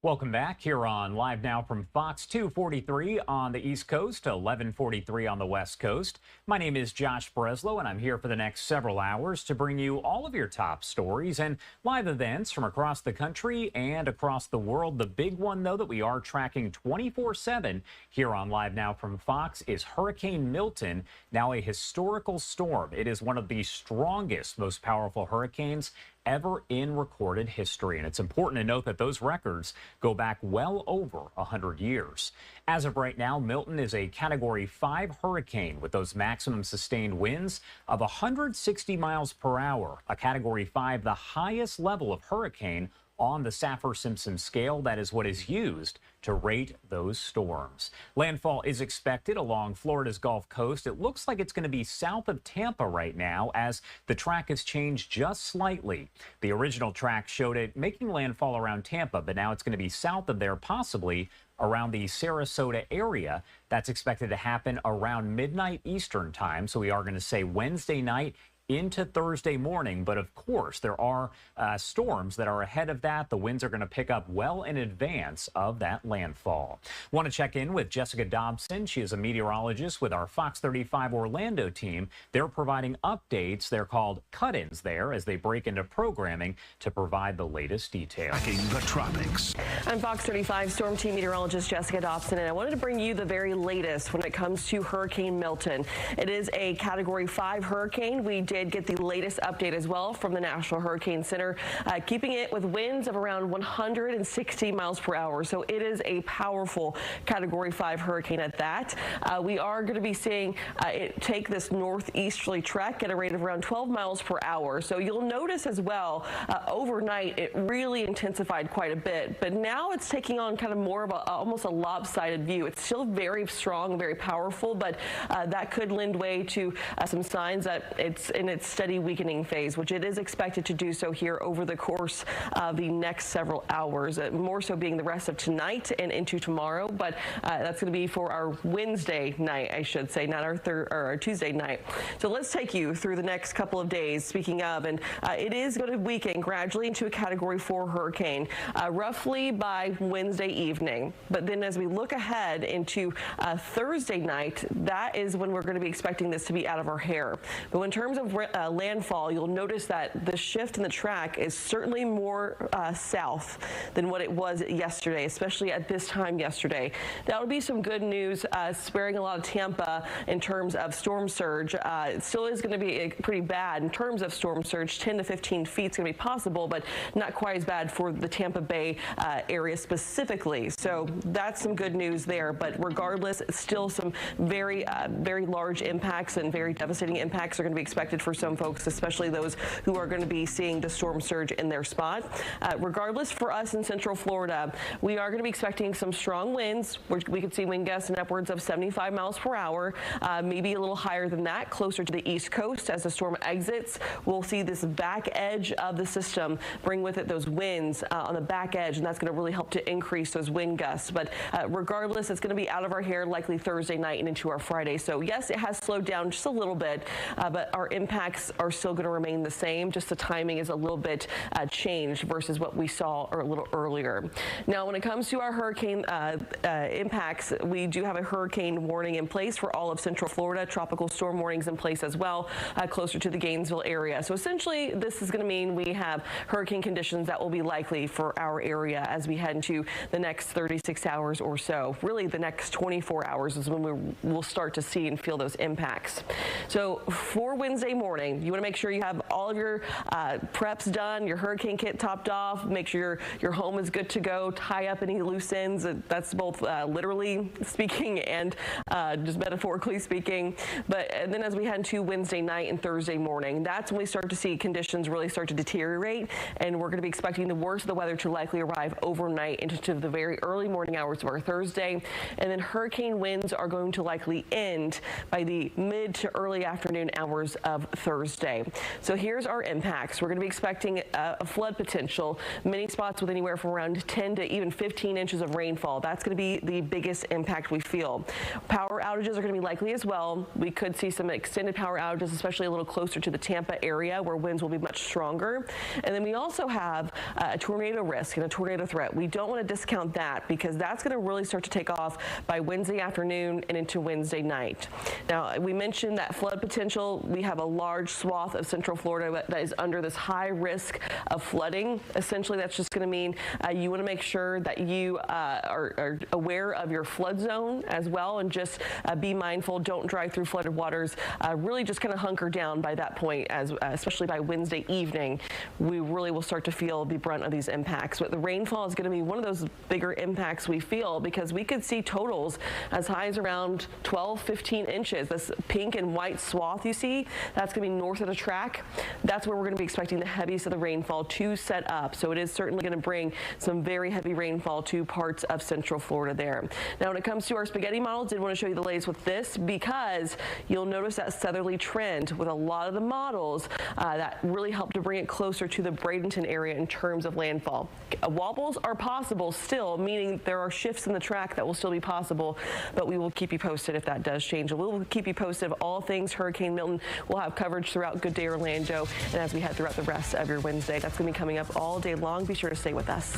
Welcome back here on Live Now from Fox 243 on the East Coast to 1143 on the West Coast. My name is Josh Breslow, and I'm here for the next several hours to bring you all of your top stories and live events from across the country and across the world. The big one, though, that we are tracking 24/7 here on Live Now from Fox is Hurricane Milton, now a historical storm. It is one of the strongest, most powerful hurricanes ever in recorded history. And it's important to note that those records go back well over 100 years. As of right now, Milton is a Category 5 hurricane with those maximum sustained winds of 160 miles per hour. A Category 5, the highest level of hurricane on the Saffir-Simpson scale. That is what is used to rate those storms. Landfall is expected along Florida's Gulf Coast. It looks like it's going to be south of Tampa right now as the track has changed just slightly. The original track showed it making landfall around Tampa, but now it's going to be south of there, possibly around the Sarasota area. That's expected to happen around midnight Eastern time. So we are going to say Wednesday night into Thursday morning. But of course, there are storms that are ahead of that. The winds are going to pick up well in advance of that landfall. Want to check in with Jessica Dobson. She is a meteorologist with our Fox 35 Orlando team. They're providing updates. They're called cut-ins there as they break into programming to provide the latest details. Tracking the tropics. I'm Fox 35 Storm Team meteorologist Jessica Dobson, and I wanted to bring you the very latest when it comes to Hurricane Milton. It is a Category 5 hurricane. We did get the latest update as well from the National Hurricane Center, keeping it with winds of around 160 miles per hour. So it is a powerful Category 5 hurricane at that. We are going to be seeing it take this northeasterly trek at a rate of around 12 miles per hour. So you'll notice as well, overnight, it really intensified quite a bit. But now it's taking on kind of more of almost a lopsided view. It's still very strong, very powerful, but that could lend way to some signs that it's in its steady weakening phase, which it is expected to do so here over the course of the next several hours, more so being the rest of tonight and into tomorrow. But that's going to be for our Wednesday night, I should say, not our Tuesday night. So let's take you through the next couple of days. Speaking of, and it is going to weaken gradually into a Category 4 hurricane, roughly by Wednesday evening. But then as we look ahead into Thursday night, that is when we're going to be expecting this to be out of our hair. But in terms of landfall, you'll notice that the shift in the track is certainly more south than what it was yesterday, especially at this time yesterday. That would be some good news, sparing a lot of Tampa in terms of storm surge. It still is going to be pretty bad in terms of storm surge. 10 to 15 feet is going to be possible, but not quite as bad for the Tampa Bay area specifically. So that's some good news there. But regardless, still some very large impacts and very devastating impacts are going to be expected for some folks, especially those who are going to be seeing the storm surge in their spot. Regardless, for us in Central Florida, we are going to be expecting some strong winds. We could see wind gusts in upwards of 75 miles per hour, maybe a little higher than that, closer to the East Coast. As the storm exits, we'll see this back edge of the system bring with it those winds on the back edge, and that's going to really help to increase those wind gusts. But regardless, it's going to be out of our hair likely Thursday night and into our Friday. So yes, it has slowed down just a little bit, but our impacts are still going to remain the same. Just the timing is a little bit changed versus what we saw a little earlier. Now, when it comes to our hurricane impacts, we do have a hurricane warning in place for all of Central Florida. Tropical storm warnings in place as well, closer to the Gainesville area. So essentially, this is going to mean we have hurricane conditions that will be likely for our area as we head into the next 36 hours or so. Really, the next 24 hours is when we'll start to see and feel those impacts. So for Wednesday morning, you want to make sure you have all of your preps done, your hurricane kit topped off, make sure your home is good to go, tie up any loose ends. That's both literally speaking and just metaphorically speaking. And then as we head into Wednesday night and Thursday morning, that's when we start to see conditions really start to deteriorate, and we're going to be expecting the worst of the weather to likely arrive overnight into the very early morning hours of our Thursday. And then hurricane winds are going to likely end by the mid to early afternoon hours of Thursday. So here's our impacts. We're going to be expecting a flood potential, many spots with anywhere from around 10 to even 15 inches of rainfall. That's going to be the biggest impact we feel. Power outages are going to be likely as well. We could see some extended power outages, especially a little closer to the Tampa area where winds will be much stronger. And then we also have a tornado risk and a tornado threat. We don't want to discount that because that's going to really start to take off by Wednesday afternoon and into Wednesday night. Now, we mentioned that flood potential. We have a large swath of Central Florida that is under this high risk of flooding. Essentially, that's just going to mean you want to make sure that you are aware of your flood zone as well, and just be mindful. Don't drive through flooded waters. Really just kind of hunker down by that point, especially by Wednesday evening. We really will start to feel the brunt of these impacts. But the rainfall is going to be one of those bigger impacts we feel, because we could see totals as high as around 12, 15 inches. This pink and white swath you see, that's going to be north of the track. That's where we're going to be expecting the heaviest of the rainfall to set up. So it is certainly going to bring some very heavy rainfall to parts of Central Florida there. Now, when it comes to our spaghetti models, did want to show you the latest with this, because you'll notice that southerly trend with a lot of the models that really help to bring it closer to the Bradenton area in terms of landfall. Wobbles are possible still, meaning there are shifts in the track that will still be possible, but we will keep you posted if that does change. We'll keep you posted of all things Hurricane Milton. We'll have coverage throughout Good Day Orlando, and as we head throughout the rest of your Wednesday. That's going to be coming up all day long. Be sure to stay with us.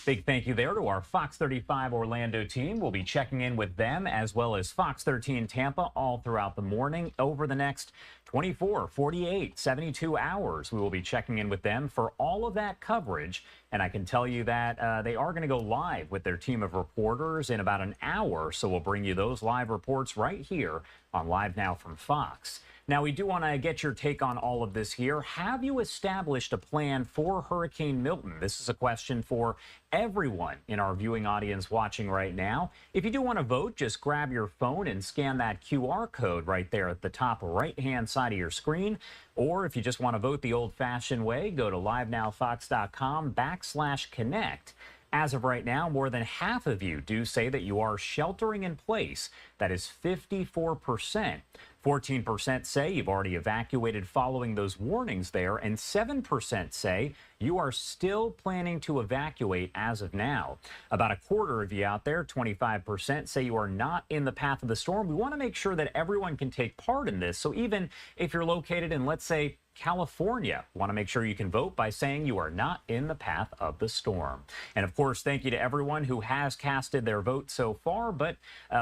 Big thank you there to our Fox 35 Orlando team. We'll be checking in with them as well as Fox 13 Tampa all throughout the morning. Over the next 24, 48, 72 hours, we will be checking in with them for all of that coverage. And I can tell you that they are going to go live with their team of reporters in about an hour. So we'll bring you those live reports right here on Live Now from Fox. Now, we do want to get your take on all of this here. Have you established a plan for Hurricane Milton? This is a question for everyone in our viewing audience watching right now. If you do want to vote, just grab your phone and scan that QR code right there at the top right-hand side of your screen. Or if you just want to vote the old-fashioned way, go to livenowfox.com/connect. As of right now, more than half of you do say that you are sheltering in place. That is 54%. 14% say you've already evacuated following those warnings there, and 7% say you are still planning to evacuate as of now. About a quarter of you out there, 25%, say you are not in the path of the storm. We want to make sure that everyone can take part in this. So even if you're located in, let's say, California, want to make sure you can vote by saying you are not in the path of the storm. And of course, thank you to everyone who has casted their vote so far, but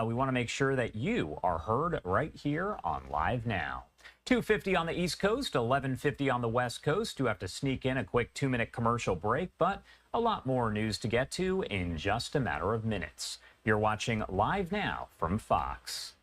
we want to make sure that you are heard right here on Live Now. 2:50 on the East Coast, 11:50 on the West Coast. Do have to sneak in a quick 2-minute commercial break, but a lot more news to get to in just a matter of minutes. You're watching Live Now from Fox.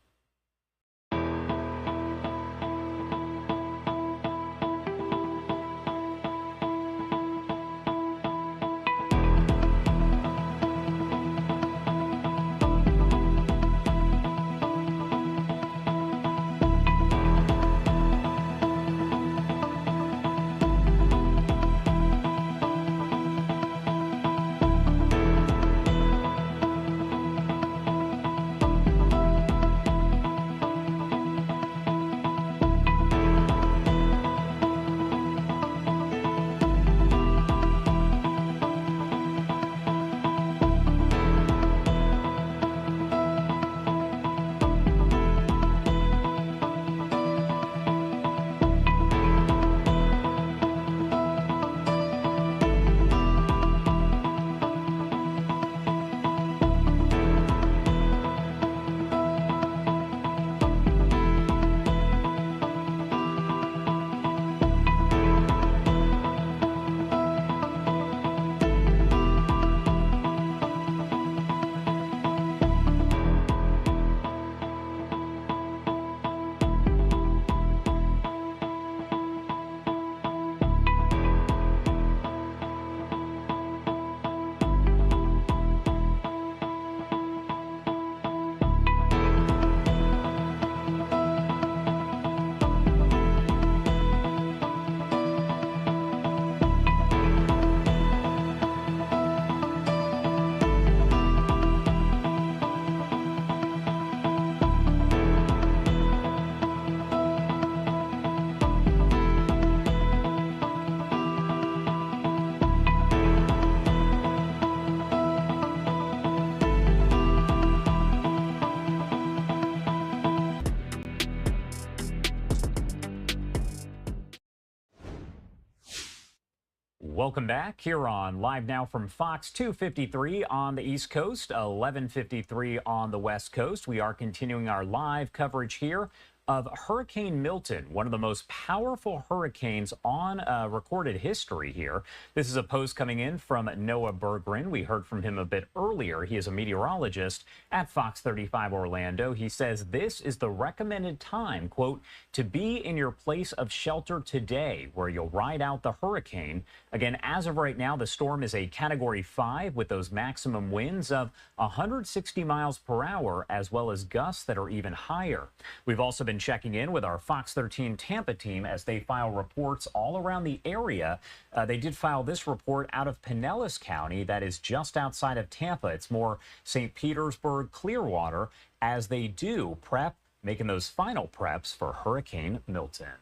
Welcome back here on Live Now from Fox. 2:53 on the East Coast, 11:53 on the West Coast. We are continuing our live coverage here of Hurricane Milton, one of the most powerful hurricanes on recorded history here. This is a post coming in from Noah Berggren. We heard from him a bit earlier. He is a meteorologist at Fox 35 Orlando. He says this is the recommended time, quote, to be in your place of shelter today, where you'll ride out the hurricane. Again, as of right now, the storm is a Category 5 with those maximum winds of 160 miles per hour, as well as gusts that are even higher. We've also been checking in with our Fox 13 Tampa team as they file reports all around the area. They did file this report out of Pinellas County that is just outside of Tampa. It's more St. Petersburg, Clearwater, as they do prep, making those final preps for Hurricane Milton.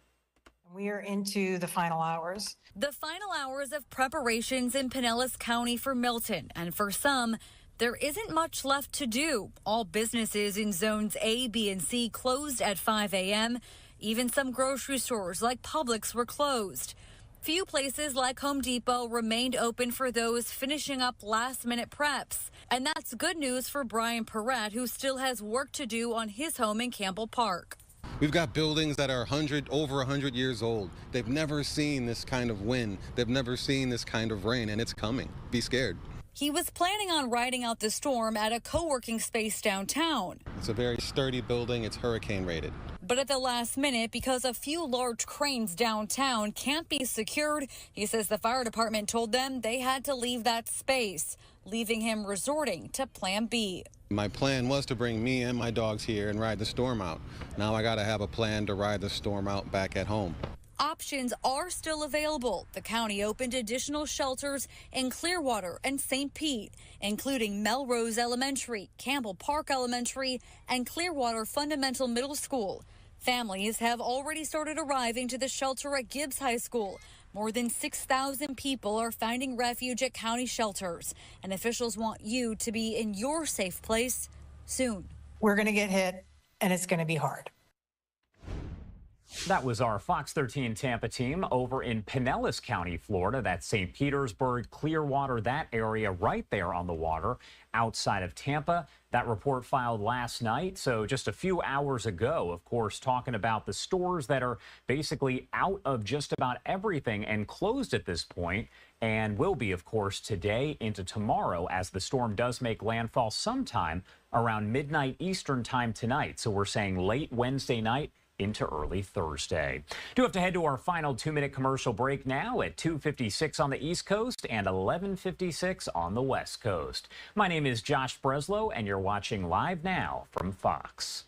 We are into the final hours. The final hours of preparations in Pinellas County for Milton, and for some, there isn't much left to do. All businesses in zones A, B, and C closed at 5 a.m. Even some grocery stores like Publix were closed. Few places like Home Depot remained open for those finishing up last-minute preps. And that's good news for Brian Perrette, who still has work to do on his home in Campbell Park. We've got buildings that are over 100 years old. They've never seen this kind of wind. They've never seen this kind of rain, and it's coming. Be scared. He was planning on riding out the storm at a co-working space downtown. It's a very sturdy building. It's hurricane rated. But at the last minute, because a few large cranes downtown can't be secured, he says the fire department told them they had to leave that space, leaving him resorting to Plan B. My plan was to bring me and my dogs here and ride the storm out. Now I got to have a plan to ride the storm out back at home. Options are still available. The county opened additional shelters in Clearwater and St. Pete, including Melrose Elementary, Campbell Park Elementary, and Clearwater Fundamental Middle School. Families have already started arriving to the shelter at Gibbs High School. More than 6,000 people are finding refuge at county shelters, and officials want you to be in your safe place soon. We're going to get hit, and it's going to be hard. That was our Fox 13 Tampa team over in Pinellas County, Florida. That's St. Petersburg, Clearwater, that area right there on the water outside of Tampa. That report filed last night, so just a few hours ago, of course, talking about the stores that are basically out of just about everything and closed at this point, and will be, of course, today into tomorrow as the storm does make landfall sometime around midnight Eastern time tonight. So we're saying late Wednesday night into early Thursday. Do have to head to our final 2-minute commercial break now at 2:56 on the East Coast and 11:56 on the West Coast. My name is Josh Breslow, and you're watching Live Now from Fox.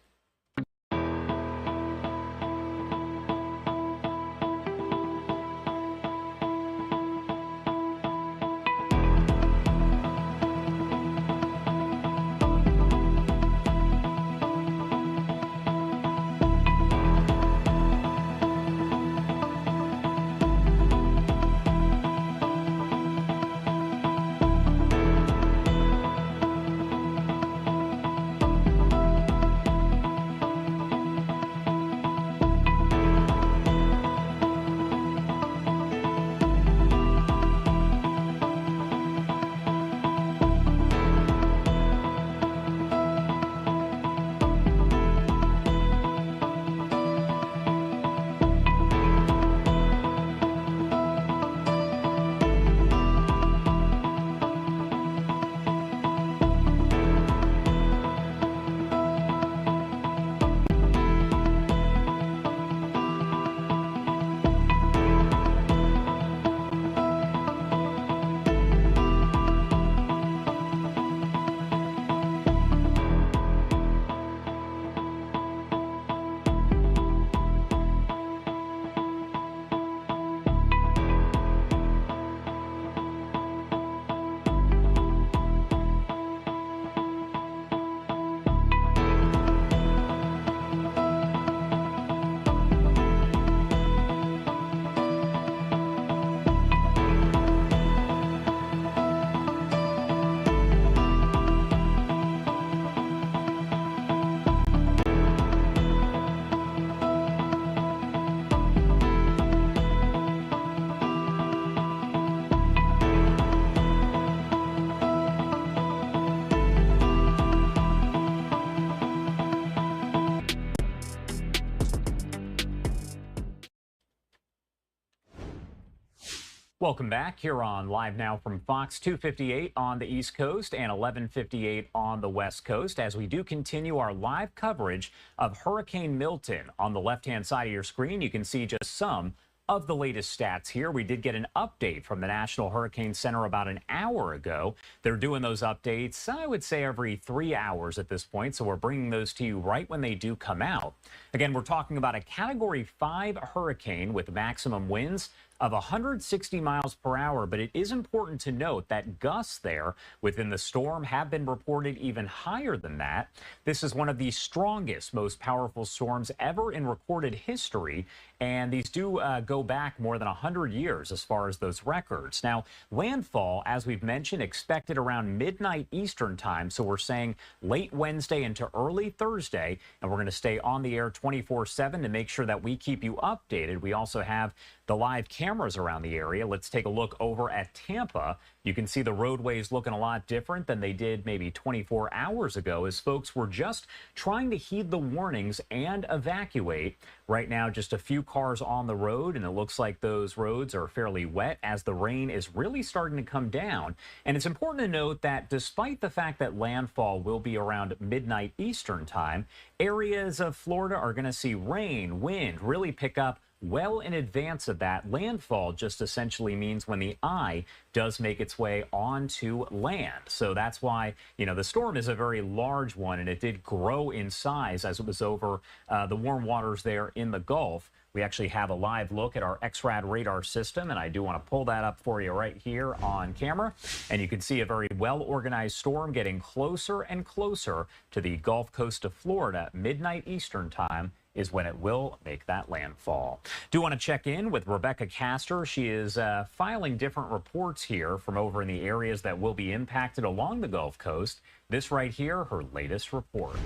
Welcome back here on Live Now from Fox 258 on the East Coast and 1158 on the West Coast as we do continue our live coverage of Hurricane Milton. On the left-hand side of your screen, you can see just some of the latest stats here. We did get an update from the National Hurricane Center about an hour ago. They're doing those updates, I would say, every 3 hours at this point, so we're bringing those to you right when they do come out. Again, we're talking about a Category 5 hurricane with maximum winds of 160 miles per hour, but it is important to note that gusts there within the storm have been reported even higher than that. This is one of the strongest, most powerful storms ever in recorded history, and these do go back more than 100 years as far as those records. Now, landfall, as we've mentioned, expected around midnight Eastern time, so we're saying late Wednesday into early Thursday, and we're going to stay on the air 24/7 to make sure that we keep you updated. We also have the live cameras around the area. Let's take a look over at Tampa. You can see the roadways looking a lot different than they did maybe 24 hours ago as folks were just trying to heed the warnings and evacuate. Right now, just a few cars on the road, and it looks like those roads are fairly wet as the rain is really starting to come down. And it's important to note that despite the fact that landfall will be around midnight Eastern time, areas of Florida are going to see rain, wind really pick up well in advance of that. Landfall just essentially means when the eye does make its way onto land. So that's why, the storm is a very large one, and it did grow in size as it was over the warm waters there in the Gulf. We actually have a live look at our XRAD radar system, and I do want to pull that up for you right here on camera. And you can see a very well-organized storm getting closer and closer to the Gulf Coast of Florida. Midnight Eastern time is when it will make that landfall. Do want to check in with Rebecca Castor. She is filing different reports here from over in the areas that will be impacted along the Gulf Coast. This right here, her latest report.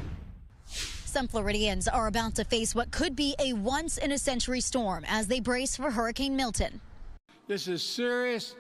Some Floridians are about to face what could be a once-in-a-century storm as they brace for Hurricane Milton. This is serious.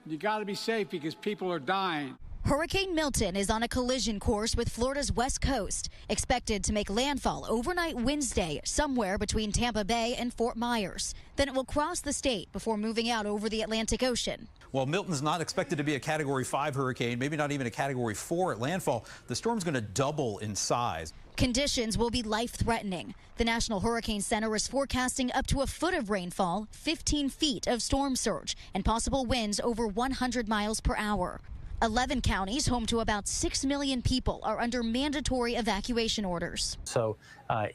You got to be safe because people are dying. Hurricane Milton is on a collision course with Florida's west coast, expected to make landfall overnight Wednesday somewhere between Tampa Bay and Fort Myers. Then it will cross the state before moving out over the Atlantic Ocean. Well, Milton's not expected to be a Category 5 hurricane, maybe not even a Category 4 at landfall. The storm's going to double in size. Conditions will be life-threatening. The National Hurricane Center is forecasting up to a foot of rainfall, 15 feet of storm surge, and possible winds over 100 miles per hour. 11 counties, home to about 6 million people, are under mandatory evacuation orders. So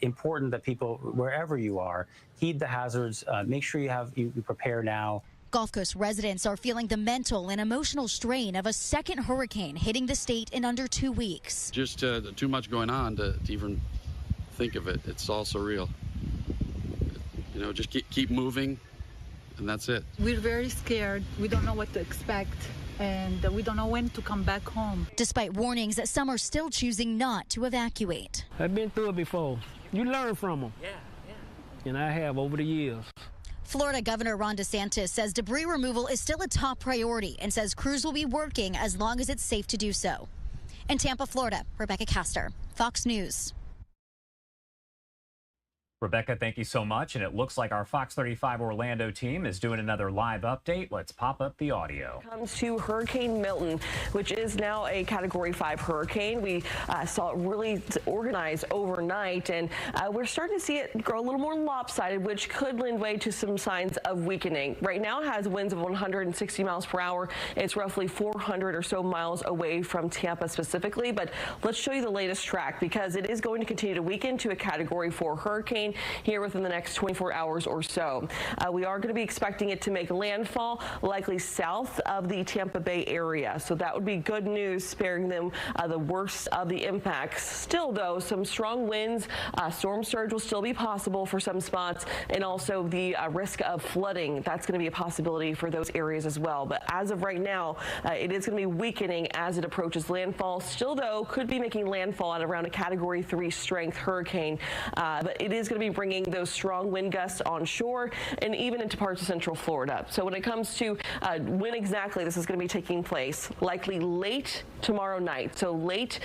important that people, wherever you are, heed the hazards. Make sure you prepare now. Gulf Coast residents are feeling the mental and emotional strain of a second hurricane hitting the state in under 2 weeks. Just too much going on to even think of it. It's all surreal. Just keep moving, and that's it. We're very scared. We don't know what to expect, and we don't know when to come back home. Despite warnings that some are still choosing not to evacuate. I've been through it before. You learn from them. Yeah. And I have over the years. Florida Governor Ron DeSantis says debris removal is still a top priority and says crews will be working as long as it's safe to do so. In Tampa, Florida, Rebecca Castor, Fox News. Rebecca, thank you so much. And it looks like our Fox 35 Orlando team is doing another live update. Let's pop up the audio. Comes to Hurricane Milton, which is now a Category 5 hurricane. We saw it really organize overnight, and we're starting to see it grow a little more lopsided, which could lend way to some signs of weakening. Right now it has winds of 160 miles per hour. It's roughly 400 or so miles away from Tampa specifically, but let's show you the latest track because it is going to continue to weaken to a Category 4 hurricane here within the next 24 hours or so. We are going to be expecting it to make landfall likely south of the Tampa Bay area. So that would be good news, sparing them the worst of the impacts. Still, though, some strong winds, storm surge will still be possible for some spots, and also the risk of flooding. That's going to be a possibility for those areas as well. But as of right now, it is going to be weakening as it approaches landfall. Still, though, could be making landfall at around a Category 3 strength hurricane. But it is going to going to be bringing those strong wind gusts onshore and even into parts of central Florida. So when it comes to when exactly this is going to be taking place, likely late tomorrow night. So late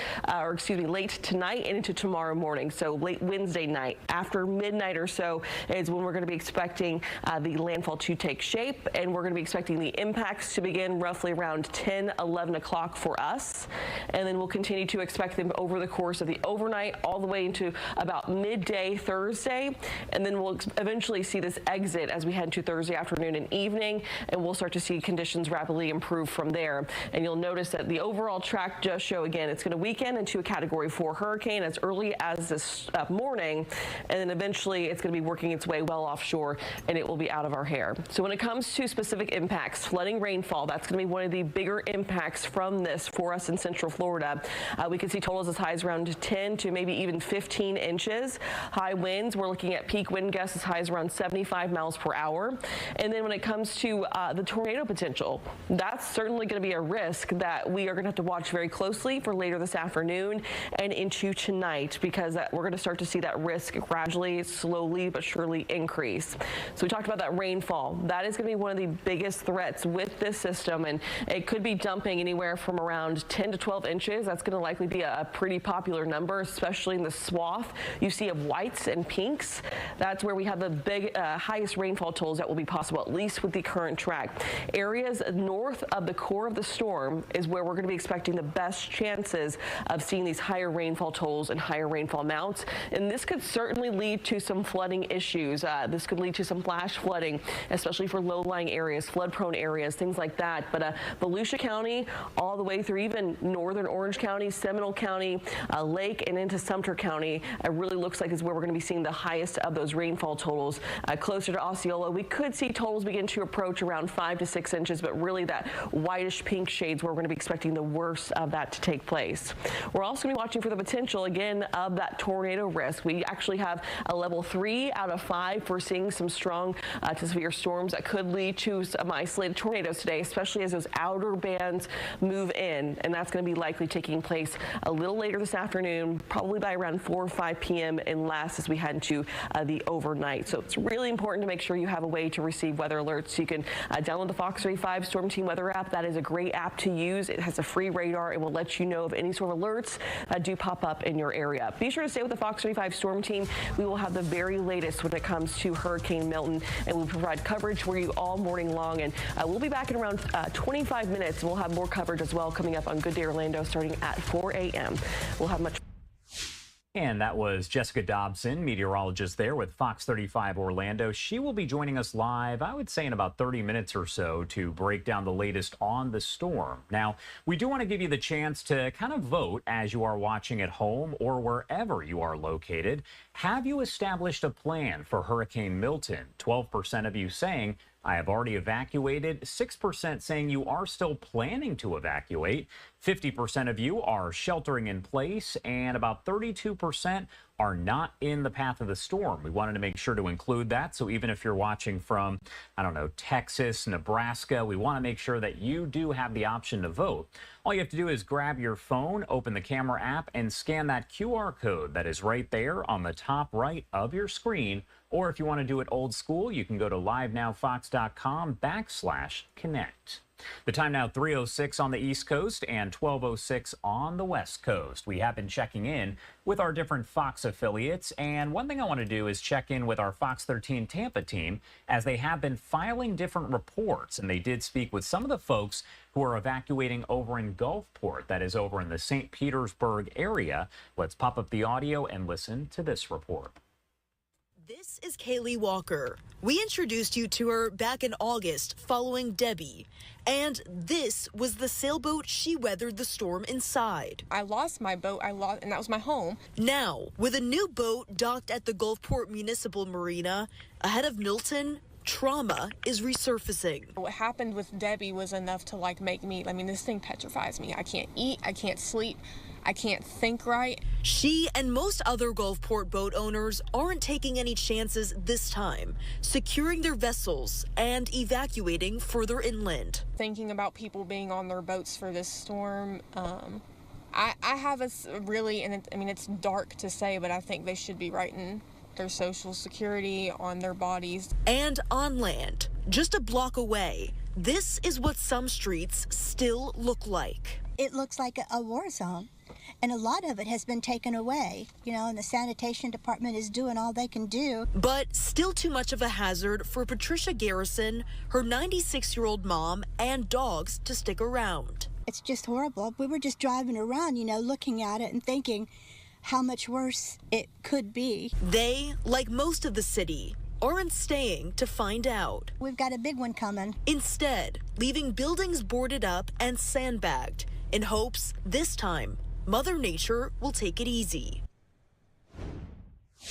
tonight and into tomorrow morning. So late Wednesday night, after midnight or so, is when we're going to be expecting the landfall to take shape, and we're going to be expecting the impacts to begin roughly around 10, 11 o'clock for us, and then we'll continue to expect them over the course of the overnight all the way into about midday Thursday, and then we'll eventually see this exit as we head into Thursday afternoon and evening, and we'll start to see conditions rapidly improve from there. And you'll notice that the overall track does show, again, it's going to weaken into a Category 4 hurricane as early as this morning, and then eventually it's going to be working its way well offshore, and it will be out of our hair. So when it comes to specific impacts, flooding, rainfall, that's going to be one of the bigger impacts from this for us in central Florida. We could see totals as high as around 10 to maybe even 15 inches. High winds, we're looking at peak wind gusts as high as around 75 miles per hour. And then when it comes to the tornado potential, that's certainly going to be a risk that we are going to have to watch very closely for later this afternoon and into tonight, because we're going to start to see that risk gradually, slowly but surely increase. So we talked about that rainfall. That is going to be one of the biggest threats with this system, and it could be dumping anywhere from around 10 to 12 inches. That's going to likely be a pretty popular number, especially in the swath you see of whites and pinks. That's where we have the highest rainfall totals that will be possible, at least with the current track. Areas north of the core of the storm is where we're going to be expecting the best chances of seeing these higher rainfall totals and higher rainfall amounts, and this could certainly lead to some flooding issues. This could lead to some flash flooding, especially for low-lying areas, flood-prone areas, things like that. But Volusia County, all the way through even northern Orange County, Seminole County, Lake, and into Sumter County, it really looks like is where we're going to be seeing the highest of those rainfall totals. Closer to Osceola, we could see totals begin to approach around 5 to 6 inches, but really that whitish pink shades where we're going to be expecting the worst of that to take place. We're also going to be watching for the potential, again, of that tornado risk. We actually have a level 3 out of 5 for seeing some strong to severe storms that could lead to some isolated tornadoes today, especially as those outer bands move in, and that's going to be likely taking place a little later this afternoon, probably by around 4 or 5 p.m. and last as we head into the overnight. So it's really important to make sure you have a way to receive weather alerts. You can download the Fox 35 Storm Team Weather app. That is a great app to use. It has a free radar and will let you know of any sort of alerts that do pop up in your area. Be sure to stay with the Fox 35 Storm Team. We will have the very latest when it comes to Hurricane Milton, and we'll provide coverage for you all morning long. And we'll be back in around 25 minutes, and we'll have more coverage as well coming up on Good Day Orlando starting at 4 a.m. We'll have much. And that was Jessica Dobson, meteorologist there with Fox 35 Orlando. She will be joining us live, I would say, in about 30 minutes or so to break down the latest on the storm. Now, we do want to give you the chance to kind of vote as you are watching at home or wherever you are located. Have you established a plan for Hurricane Milton? 12% of you saying, I have already evacuated. 6% saying you are still planning to evacuate. 50% of you are sheltering in place, and about 32% are not in the path of the storm. We wanted to make sure to include that. So even if you're watching from, I don't know, Texas, Nebraska, we want to make sure that you do have the option to vote. All you have to do is grab your phone, open the camera app, and scan that QR code that is right there on the top right of your screen. Or if you want to do it old school, you can go to livenowfox.com/connect. The time now 3:06 on the East Coast and 12:06 on the West Coast. We have been checking in with our different Fox affiliates, and one thing I want to do is check in with our Fox 13 Tampa team, as they have been filing different reports, and they did speak with some of the folks who are evacuating over in Gulfport, that is over in the St. Petersburg area. Let's pop up the audio and listen to this report. This is Kaylee Walker. We introduced you to her back in August following Debbie. And this was the sailboat she weathered the storm inside. I lost my boat, and that was my home. Now, with a new boat docked at the Gulfport Municipal Marina, ahead of Milton, trauma is resurfacing. What happened with Debbie was enough to make me, this thing petrifies me. I can't eat, I can't sleep. I can't think right. She and most other Gulfport boat owners aren't taking any chances this time, securing their vessels and evacuating further inland. Thinking about people being on their boats for this storm, I have a really, and it's dark to say, but I think they should be writing their social security, on their bodies. And on land, just a block away, this is what some streets still look like. It looks like a war zone, and a lot of it has been taken away, and the sanitation department is doing all they can do. But still too much of a hazard for Patricia Garrison, her 96-year-old mom, and dogs to stick around. It's just horrible. We were just driving around, looking at it and thinking how much worse it could be. They, like most of the city, aren't staying to find out. We've got a big one coming. Instead, leaving buildings boarded up and sandbagged in hopes this time Mother Nature will take it easy.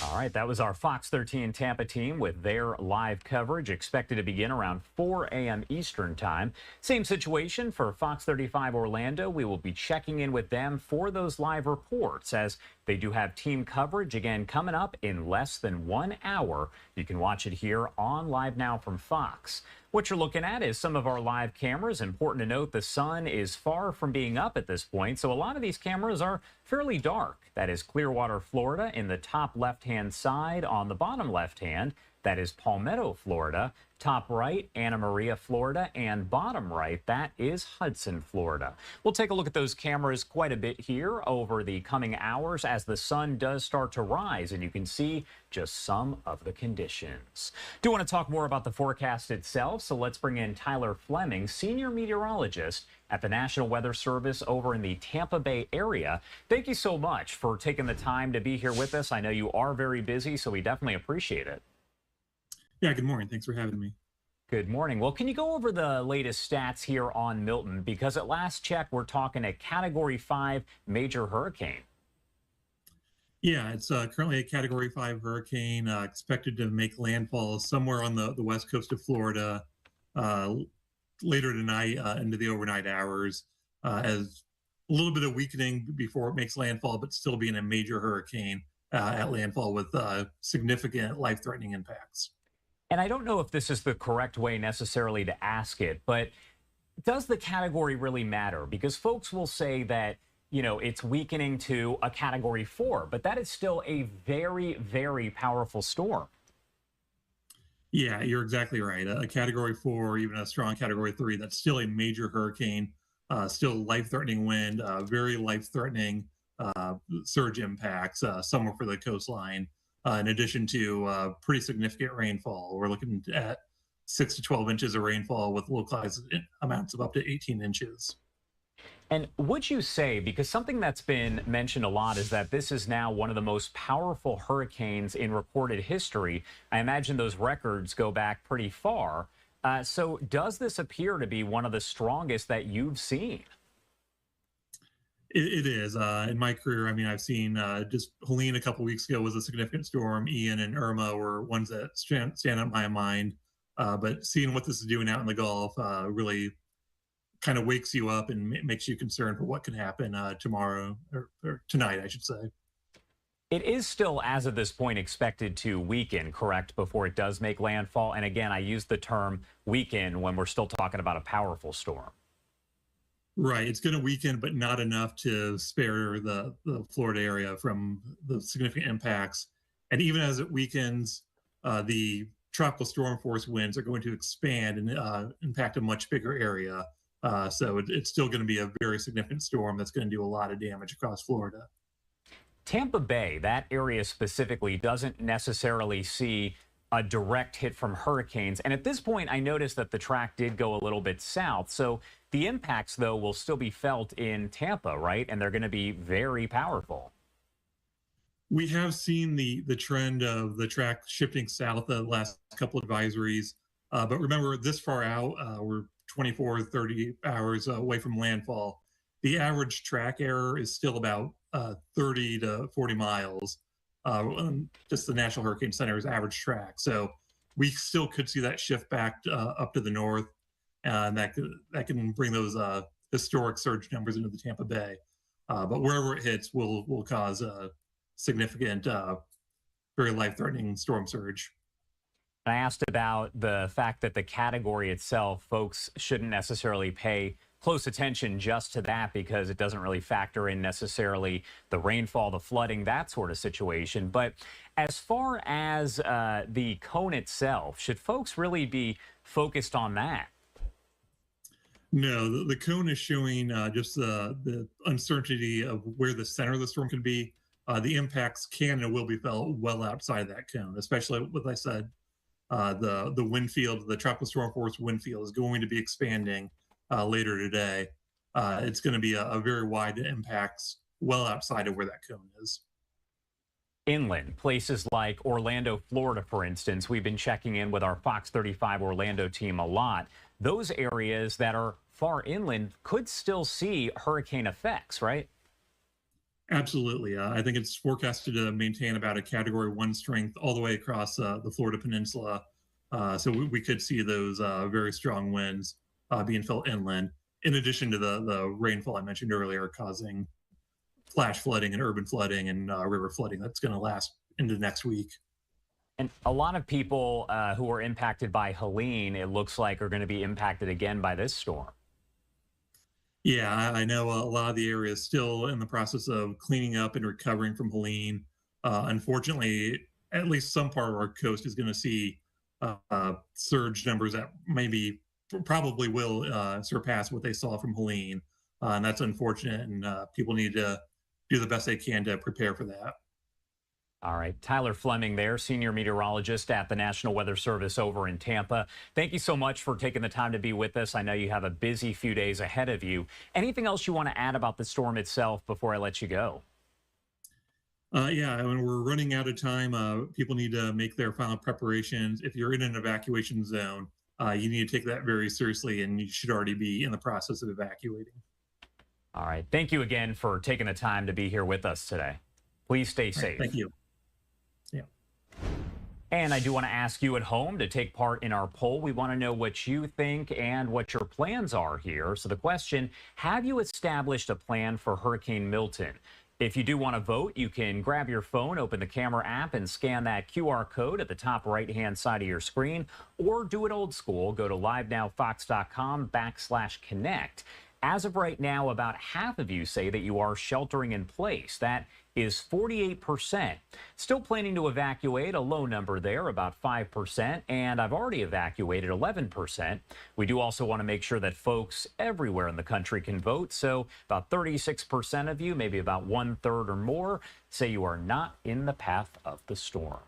All right, that was our Fox 13 Tampa team with their live coverage expected to begin around 4 a.m. Eastern time. Same situation for Fox 35 Orlando. We will be checking in with them for those live reports as they do have team coverage again coming up in less than 1 hour. You can watch it here on Live Now from Fox. What you're looking at is some of our live cameras. Important to note the sun is far from being up at this point, so a lot of these cameras are fairly dark. That is Clearwater, Florida in the top left-hand side. On the bottom left-hand, that is Palmetto, Florida. Top right, Anna Maria, Florida, and bottom right, that is Hudson, Florida. We'll take a look at those cameras quite a bit here over the coming hours as the sun does start to rise, and you can see just some of the conditions. Do want to talk more about the forecast itself, so let's bring in Tyler Fleming, senior meteorologist at the National Weather Service over in the Tampa Bay area. Thank you so much for taking the time to be here with us. I know you are very busy, so we definitely appreciate it. Yeah, good morning. Thanks for having me. Good morning. Well, can you go over the latest stats here on Milton? Because at last check, we're talking a Category 5 major hurricane. Yeah, it's currently a Category 5 hurricane expected to make landfall somewhere on the west coast of Florida later tonight into the overnight hours as a little bit of weakening before it makes landfall, but still being a major hurricane at landfall with significant life-threatening impacts. And I don't know if this is the correct way necessarily to ask it, but does the category really matter? Because folks will say that, it's weakening to a Category 4, but that is still a very, very powerful storm. Yeah, you're exactly right. A Category 4, even a strong Category 3, that's still a major hurricane, still life-threatening wind, very life-threatening surge impacts somewhere for the coastline. In addition to pretty significant rainfall. We're looking at 6 to 12 inches of rainfall with localized amounts of up to 18 inches. And would you say, because something that's been mentioned a lot is that this is now one of the most powerful hurricanes in recorded history. I imagine those records go back pretty far. So does this appear to be one of the strongest that you've seen? It is. In my career, I've seen just Helene a couple weeks ago was a significant storm. Ian and Irma were ones that stand out in my mind. But seeing what this is doing out in the Gulf really kind of wakes you up and makes you concerned for what could happen tomorrow or tonight, I should say. It is still, as of this point, expected to weaken, correct, before it does make landfall. And again, I use the term weaken when we're still talking about a powerful storm. Right. It's going to weaken, but not enough to spare the Florida area from the significant impacts. And even as it weakens, the tropical storm force winds are going to expand and impact a much bigger area. So it's still going to be a very significant storm that's going to do a lot of damage across Florida. Tampa Bay, that area specifically, doesn't necessarily see a direct hit from hurricanes. And at this point, I noticed that the track did go a little bit south. So the impacts, though, will still be felt in Tampa, right? And they're going to be very powerful. We have seen the trend of the track shifting south the last couple of advisories. But remember, this far out, we're 24, 30 hours away from landfall. The average track error is still about 30 to 40 miles. Just the National Hurricane Center's average track. So we still could see that shift back up to the north, and that can bring those historic surge numbers into the Tampa Bay. But wherever it hits will cause a significant, very life-threatening storm surge. I asked about the fact that the category itself, folks shouldn't necessarily pay close attention just to that because it doesn't really factor in necessarily the rainfall, the flooding, that sort of situation. But as far as the cone itself, should folks really be focused on that? No, the cone is showing just the uncertainty of where the center of the storm could be. The impacts can and will be felt well outside of that cone, especially what I said. The wind field, the tropical storm force wind field, is going to be expanding later today. It's going to be a very wide impacts well outside of where that cone is. Inland, places like Orlando, Florida, for instance, we've been checking in with our Fox 35 Orlando team a lot. Those areas that are far inland could still see hurricane effects, right? Absolutely. I think it's forecasted to maintain about a Category 1 strength all the way across the Florida Peninsula. So we could see those very strong winds being felt inland, in addition to the rainfall I mentioned earlier, causing flash flooding and urban flooding and river flooding that's going to last into next week. And a lot of people who were impacted by Helene, it looks like, are going to be impacted again by this storm. Yeah, I know a lot of the area is still in the process of cleaning up and recovering from Helene. Unfortunately, at least some part of our coast is going to see surge numbers that probably will surpass what they saw from Helene. And that's unfortunate, and people need to do the best they can to prepare for that. All right. Tyler Fleming there, senior meteorologist at the National Weather Service over in Tampa. Thank you so much for taking the time to be with us. I know you have a busy few days ahead of you. Anything else you want to add about the storm itself before I let you go? Yeah, when we're running out of time, people need to make their final preparations. If you're in an evacuation zone, you need to take that very seriously, and you should already be in the process of evacuating. All right. Thank you again for taking the time to be here with us today. Please stay safe. Thank you. And I do want to ask you at home to take part in our poll. We want to know what you think and what your plans are here. So the question, have you established a plan for Hurricane Milton? If you do want to vote, you can grab your phone, open the camera app, and scan that QR code at the top right-hand side of your screen, or do it old school. Go to livenowfox.com/connect. As of right now, about half of you say that you are sheltering in place. That is 48%. Still planning to evacuate, a low number there, about 5%, and I've already evacuated 11%. We do also want to make sure that folks everywhere in the country can vote, so about 36% of you, maybe about 1/3 or more, say you are not in the path of the storm.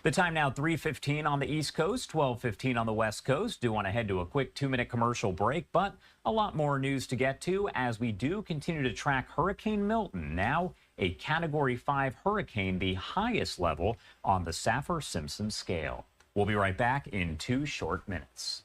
The time now 3:15 on the East Coast, 12:15 on the West Coast. Do want to head to a quick 2-minute commercial break, but a lot more news to get to as we do continue to track Hurricane Milton, now a Category 5 hurricane, the highest level on the Saffir-Simpson scale. We'll be right back in 2 short minutes.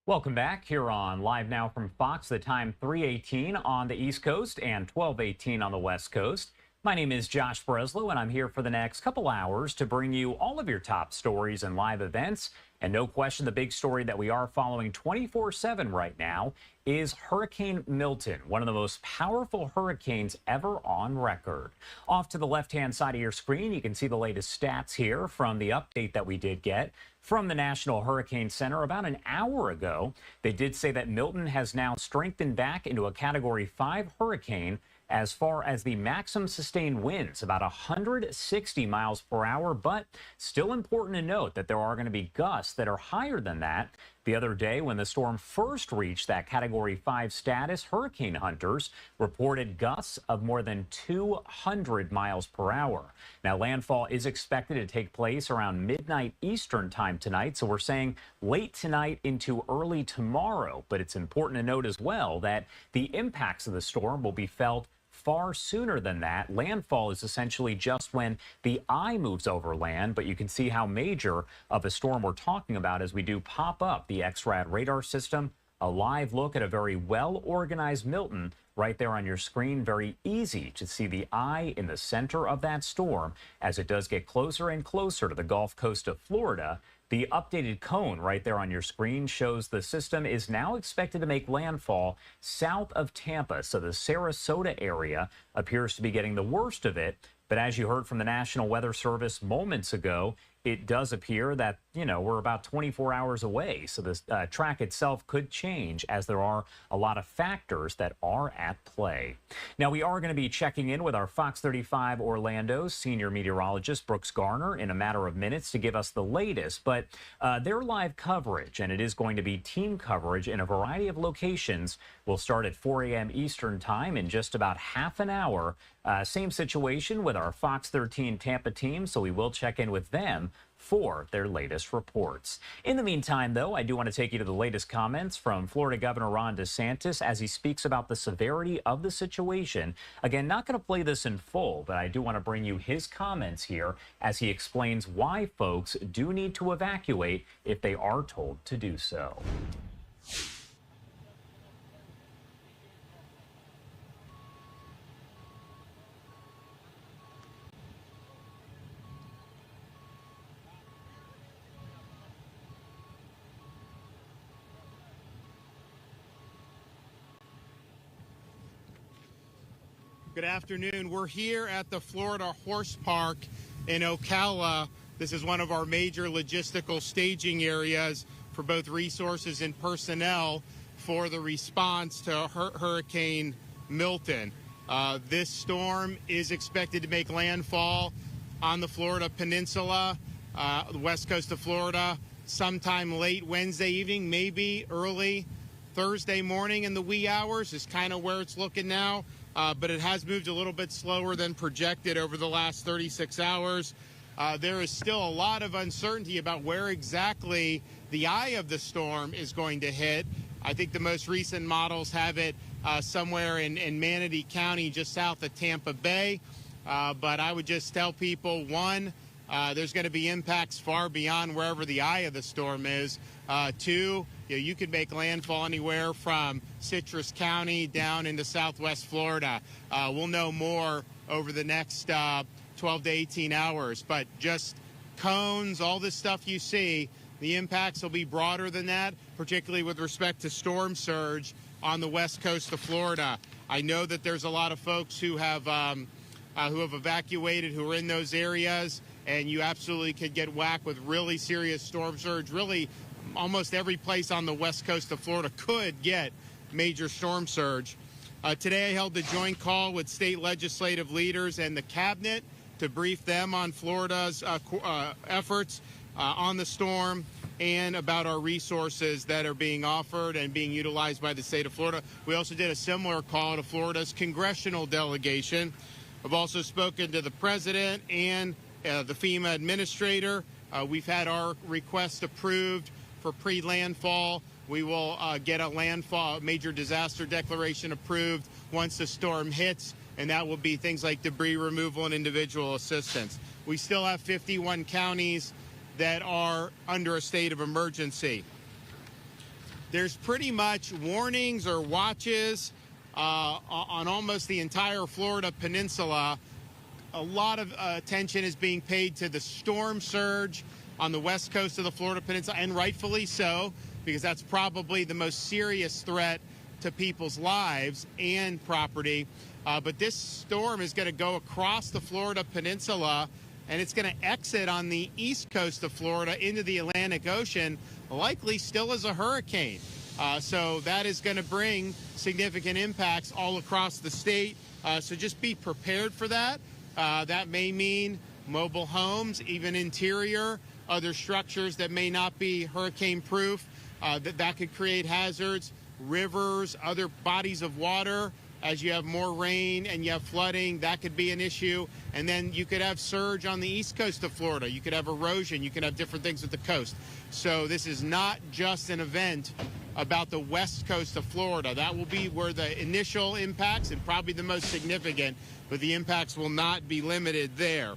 Welcome back here on Live Now from Fox. The time 3:18 on the East Coast and 12:18 on the West Coast. My name is Josh Breslow, and I'm here for the next couple hours to bring you all of your top stories and live events. And no question, the big story that we are following 24/7 right now is Hurricane Milton, one of the most powerful hurricanes ever on record. Off to the left-hand side of your screen, you can see the latest stats here from the update that we did get from the National Hurricane Center about an hour ago. They did say that Milton has now strengthened back into a Category 5 hurricane as far as the maximum sustained winds, about 160 miles per hour, but still important to note that there are going to be gusts that are higher than that. The other day, when the storm first reached that Category 5 status, hurricane hunters reported gusts of more than 200 miles per hour. Now, landfall is expected to take place around midnight Eastern time tonight, so we're saying late tonight into early tomorrow. But it's important to note as well that the impacts of the storm will be felt far sooner than that. Landfall is essentially just when the eye moves over land, but you can see how major of a storm we're talking about as we do pop up the XRAD radar system. A live look at a very well-organized Milton right there on your screen. Very easy to see the eye in the center of that storm as it does get closer and closer to the Gulf Coast of Florida. The updated cone right there on your screen shows the system is now expected to make landfall south of Tampa. So the Sarasota area appears to be getting the worst of it. But as you heard from the National Weather Service moments ago, it does appear that, we're about 24 hours away. So the track itself could change as there are a lot of factors that are at play. Now, we are going to be checking in with our Fox 35 Orlando senior meteorologist, Brooks Garner, in a matter of minutes to give us the latest. But their live coverage, and it is going to be team coverage in a variety of locations, will start at 4 a.m. Eastern time in just about half an hour. Same situation with our Fox 13 Tampa team, so we will check in with them for their latest reports. In the meantime, though, I do want to take you to the latest comments from Florida Governor Ron DeSantis as he speaks about the severity of the situation. Again, not going to play this in full, but I do want to bring you his comments here as he explains why folks do need to evacuate if they are told to do so. Good afternoon. We're here at the Florida Horse Park in Ocala. This is one of our major logistical staging areas for both resources and personnel for the response to Hurricane Milton. This storm is expected to make landfall on the Florida Peninsula, the west coast of Florida, sometime late Wednesday evening, maybe early Thursday morning in the wee hours is kind of where it's looking now. But it has moved a little bit slower than projected over the last 36 hours. There is still a lot of uncertainty about where exactly the eye of the storm is going to hit. I think the most recent models have it somewhere in Manatee County, just south of Tampa Bay. But I would just tell people, one, there's going to be impacts far beyond wherever the eye of the storm is. Two, you could make landfall anywhere from Citrus County down into southwest Florida. We'll know more over the next 12 to 18 hours. But just cones, all this stuff you see, the impacts will be broader than that, particularly with respect to storm surge on the west coast of Florida. I know that there's a lot of folks who have evacuated, who are in those areas, and you absolutely could get whacked with really serious storm surge. Really, almost every place on the west coast of Florida could get major storm surge. Today I held a joint call with state legislative leaders and the cabinet to brief them on Florida's efforts on the storm and about our resources that are being offered and being utilized by the state of Florida. We also did a similar call to Florida's congressional delegation. I've also spoken to the president and the FEMA administrator. We've had our request approved for pre-landfall. We will get a landfall major disaster declaration approved once the storm hits, and that will be things like debris removal and individual assistance. We still have 51 counties that are under a state of emergency. there's pretty much warnings or watches on almost the entire Florida peninsula. A lot of attention is being paid to the storm surge on the west coast of the Florida peninsula, and rightfully so, because that's probably the most serious threat to people's lives and property. But this storm is going to go across the Florida peninsula, and it's going to exit on the east coast of Florida into the Atlantic Ocean, likely still as a hurricane. So that is going to bring significant impacts all across the state. So just be prepared for that. That may mean mobile homes, even interior, other structures that may not be hurricane proof. That could create hazards, rivers, other bodies of water. As you have more rain and you have flooding, that could be an issue. And then you could have surge on the east coast of Florida. You could have erosion. You could have different things with the coast. So this is not just an event about the west coast of Florida. That will be where the initial impacts and probably the most significant, but the impacts will not be limited there.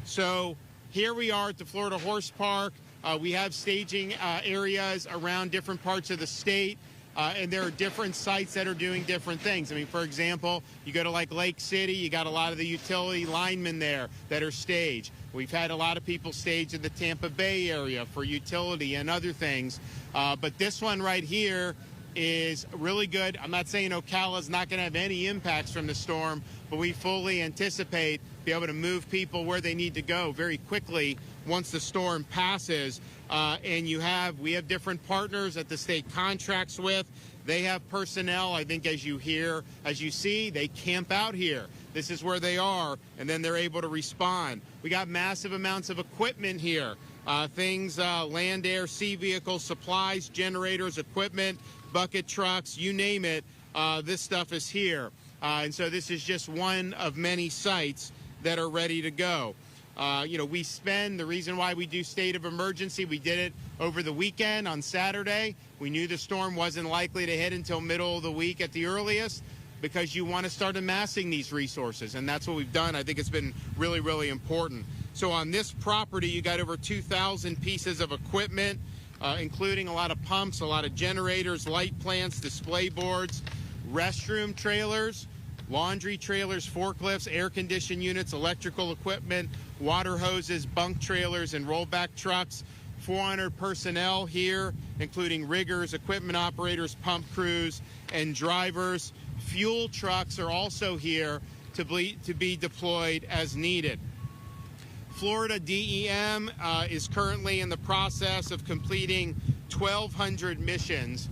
So here we are at the Florida Horse Park. We have staging areas around different parts of the state. And there are different sites that are doing different things. I mean, for example, you go to like Lake City, you got a lot of the utility linemen there that are staged. We've had a lot of people staged in the Tampa Bay area for utility and other things. But this one right here is really good. I'm not saying Ocala is not going to have any impacts from the storm, but we fully anticipate be able to move people where they need to go very quickly once the storm passes. And we have different partners that the state contracts with. They have personnel. I think as you see, they camp out here. This is where they are, and then they're able to respond. We got massive amounts of equipment here. Land, air, sea vehicles, supplies, generators, equipment, bucket trucks, you name it. This stuff is here. And so this is just one of many sites that are ready to go. The reason why we do state of emergency, we did it over the weekend on Saturday. We knew the storm wasn't likely to hit until middle of the week at the earliest, because you want to start amassing these resources, and that's what we've done. I think it's been really, really important. So on this property, you got over 2,000 pieces of equipment, including a lot of pumps, a lot of generators, light plants, display boards, restroom trailers, laundry trailers, forklifts, air conditioning units, electrical equipment, water hoses, bunk trailers, and rollback trucks. 400 personnel here, including riggers, equipment operators, pump crews, and drivers. Fuel trucks are also here to be deployed as needed. Florida DEM is currently in the process of completing 1,200 missions.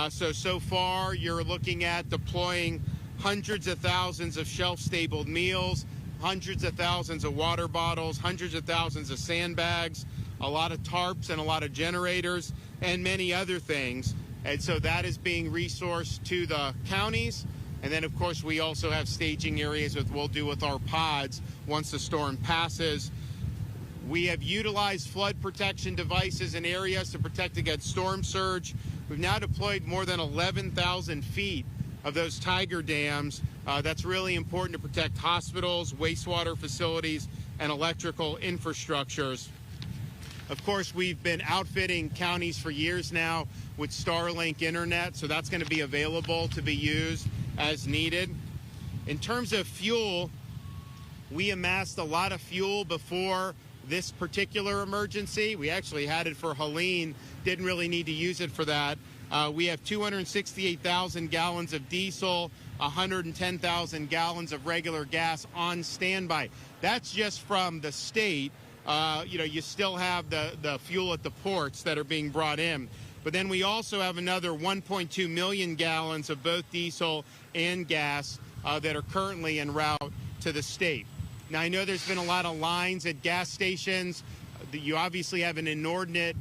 So far, you're looking at deploying hundreds of thousands of shelf-stable meals, hundreds of thousands of water bottles, hundreds of thousands of sandbags, a lot of tarps and a lot of generators, and many other things. And so that is being resourced to the counties. And then, of course, we also have staging areas that we'll do with our pods once the storm passes. We have utilized flood protection devices in areas to protect against storm surge. We've now deployed more than 11,000 feet of those Tiger dams. That's really important to protect hospitals, wastewater facilities, and electrical infrastructures. Of course, we've been outfitting counties for years now with Starlink internet, so that's going to be available to be used as needed. In terms of fuel, we amassed a lot of fuel before this particular emergency. We actually had it for Helene, didn't really need to use it for that. We have 268,000 gallons of diesel, 110,000 gallons of regular gas on standby. That's just from the state. You still have the fuel at the ports that are being brought in. But then we also have another 1.2 million gallons of both diesel and gas that are currently en route to the state. Now, I know there's been a lot of lines at gas stations. You obviously have an inordinate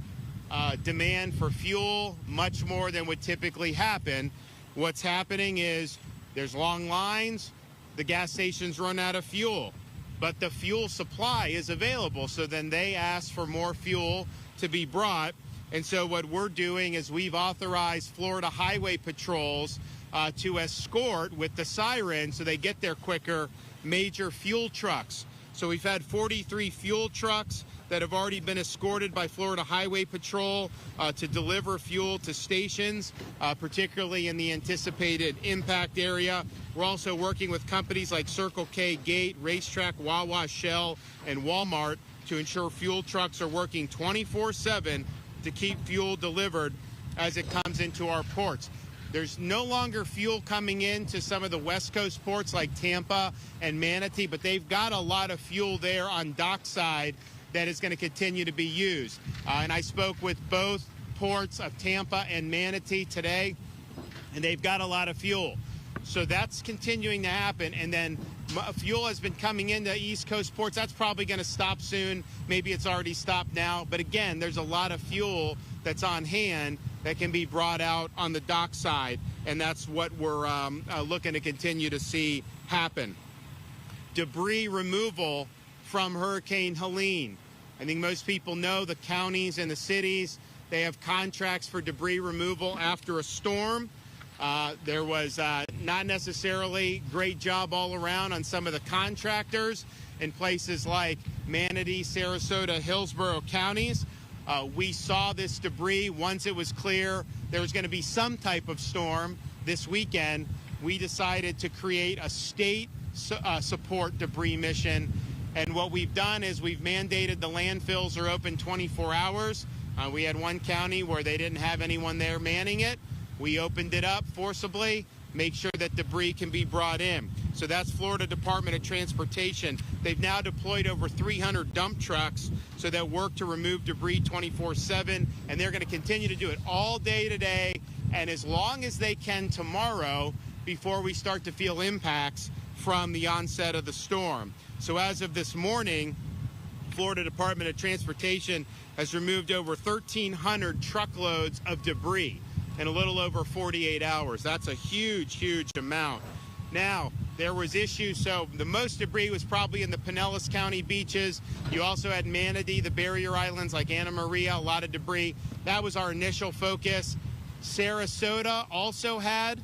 demand for fuel, much more than would typically happen. What's happening is there's long lines, the gas stations run out of fuel, but the fuel supply is available. So then they ask for more fuel to be brought. And so what we're doing is we've authorized Florida highway patrols to escort with the siren so they get there quicker major fuel trucks. So we've had 43 fuel trucks that have already been escorted by Florida Highway Patrol to deliver fuel to stations, particularly in the anticipated impact area. We're also working with companies like Circle K, Gate, Racetrack, Wawa, Shell, and Walmart to ensure fuel trucks are working 24/7 to keep fuel delivered as it comes into our ports. There's no longer fuel coming into some of the West Coast ports like Tampa and Manatee, but they've got a lot of fuel there on dockside that is going to continue to be used. And I spoke with both ports of Tampa and Manatee today, and they've got a lot of fuel. So that's continuing to happen. And then fuel has been coming into East Coast ports. That's probably going to stop soon. Maybe it's already stopped now. But again, there's a lot of fuel that's on hand that can be brought out on the dockside. And that's what we're looking to continue to see happen. Debris removal from Hurricane Helene. I think most people know the counties and the cities, they have contracts for debris removal after a storm. There was not necessarily great job all around on some of the contractors in places like Manatee, Sarasota, Hillsborough counties. We saw this debris once it was clear there was going to be some type of storm this weekend. We decided to create a state support debris mission. And what we've done is we've mandated the landfills are open 24 hours. We had one county where they didn't have anyone there manning it. We opened it up forcibly, make sure that debris can be brought in. So that's Florida Department of Transportation. They've now deployed over 300 dump trucks so that work to remove debris 24/7, and they're going to continue to do it all day today and as long as they can tomorrow before we start to feel impacts from the onset of the storm. So as of this morning, Florida Department of Transportation has removed over 1,300 truckloads of debris in a little over 48 hours. That's a huge, huge amount. Now, there was issues, so the most debris was probably in the Pinellas County beaches. You also had Manatee, the barrier islands like Anna Maria, a lot of debris. That was our initial focus. Sarasota also had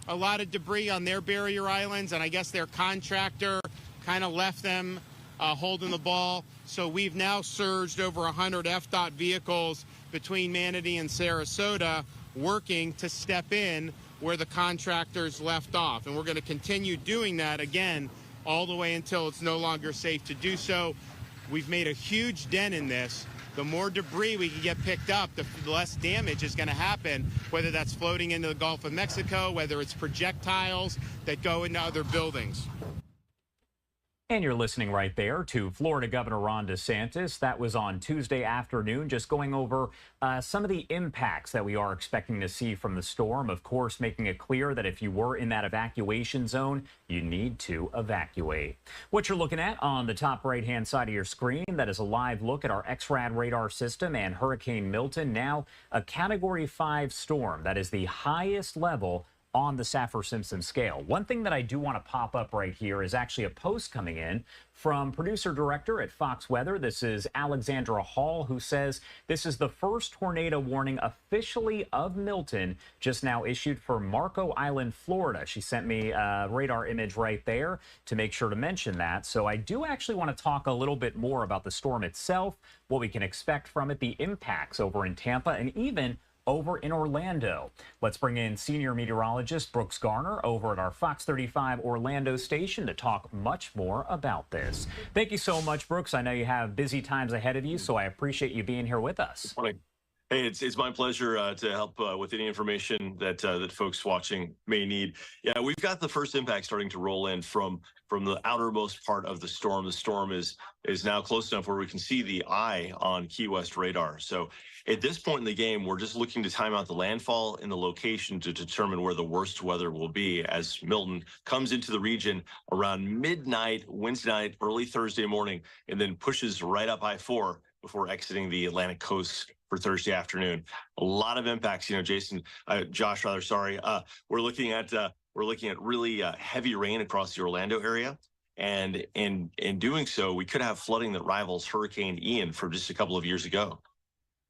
a lot of debris on their barrier islands, and I guess their contractor kind of left them holding the ball. So we've now surged over 100 FDOT vehicles between Manatee and Sarasota working to step in where the contractors left off. And we're going to continue doing that again all the way until it's no longer safe to do so. We've made a huge dent in this. The more debris we can get picked up, the less damage is going to happen, whether that's floating into the Gulf of Mexico, whether it's projectiles that go into other buildings. And you're listening right there to Florida Governor Ron DeSantis. That was on Tuesday afternoon, just going over some of the impacts that we are expecting to see from the storm. Of course, making it clear that if you were in that evacuation zone, you need to evacuate. What you're looking at on the top right-hand side of your screen, that is a live look at our XRAD radar system and Hurricane Milton, now a Category 5 storm. That is the highest level on the Saffir-Simpson scale. One thing that I do want to pop up right here is actually a post coming in from producer-director at Fox Weather. This is Alexandra Hall, who says this is the first tornado warning officially of Milton just now issued for Marco Island, Florida. She sent me a radar image right there to make sure to mention that. So I do actually want to talk a little bit more about the storm itself, what we can expect from it, the impacts over in Tampa, and even over in Orlando. Let's bring in senior meteorologist Brooks Garner over at our Fox 35 Orlando station to talk much more about this. Thank you so much, Brooks. I know you have busy times ahead of you, so I appreciate you being here with us. Morning. Hey, it's my pleasure to help with any information that that folks watching may need. Yeah, we've got the first impact starting to roll in from the outermost part of the storm. The storm is now close enough where we can see the eye on Key West radar. So at this point in the game, we're just looking to time out the landfall and the location to determine where the worst weather will be as Milton comes into the region around midnight, Wednesday night, early Thursday morning, and then pushes right up I-4 before exiting the Atlantic coast for Thursday afternoon. A lot of impacts, Josh, sorry. We're looking at really heavy rain across the Orlando area. And in doing so, we could have flooding that rivals Hurricane Ian from just a couple of years ago.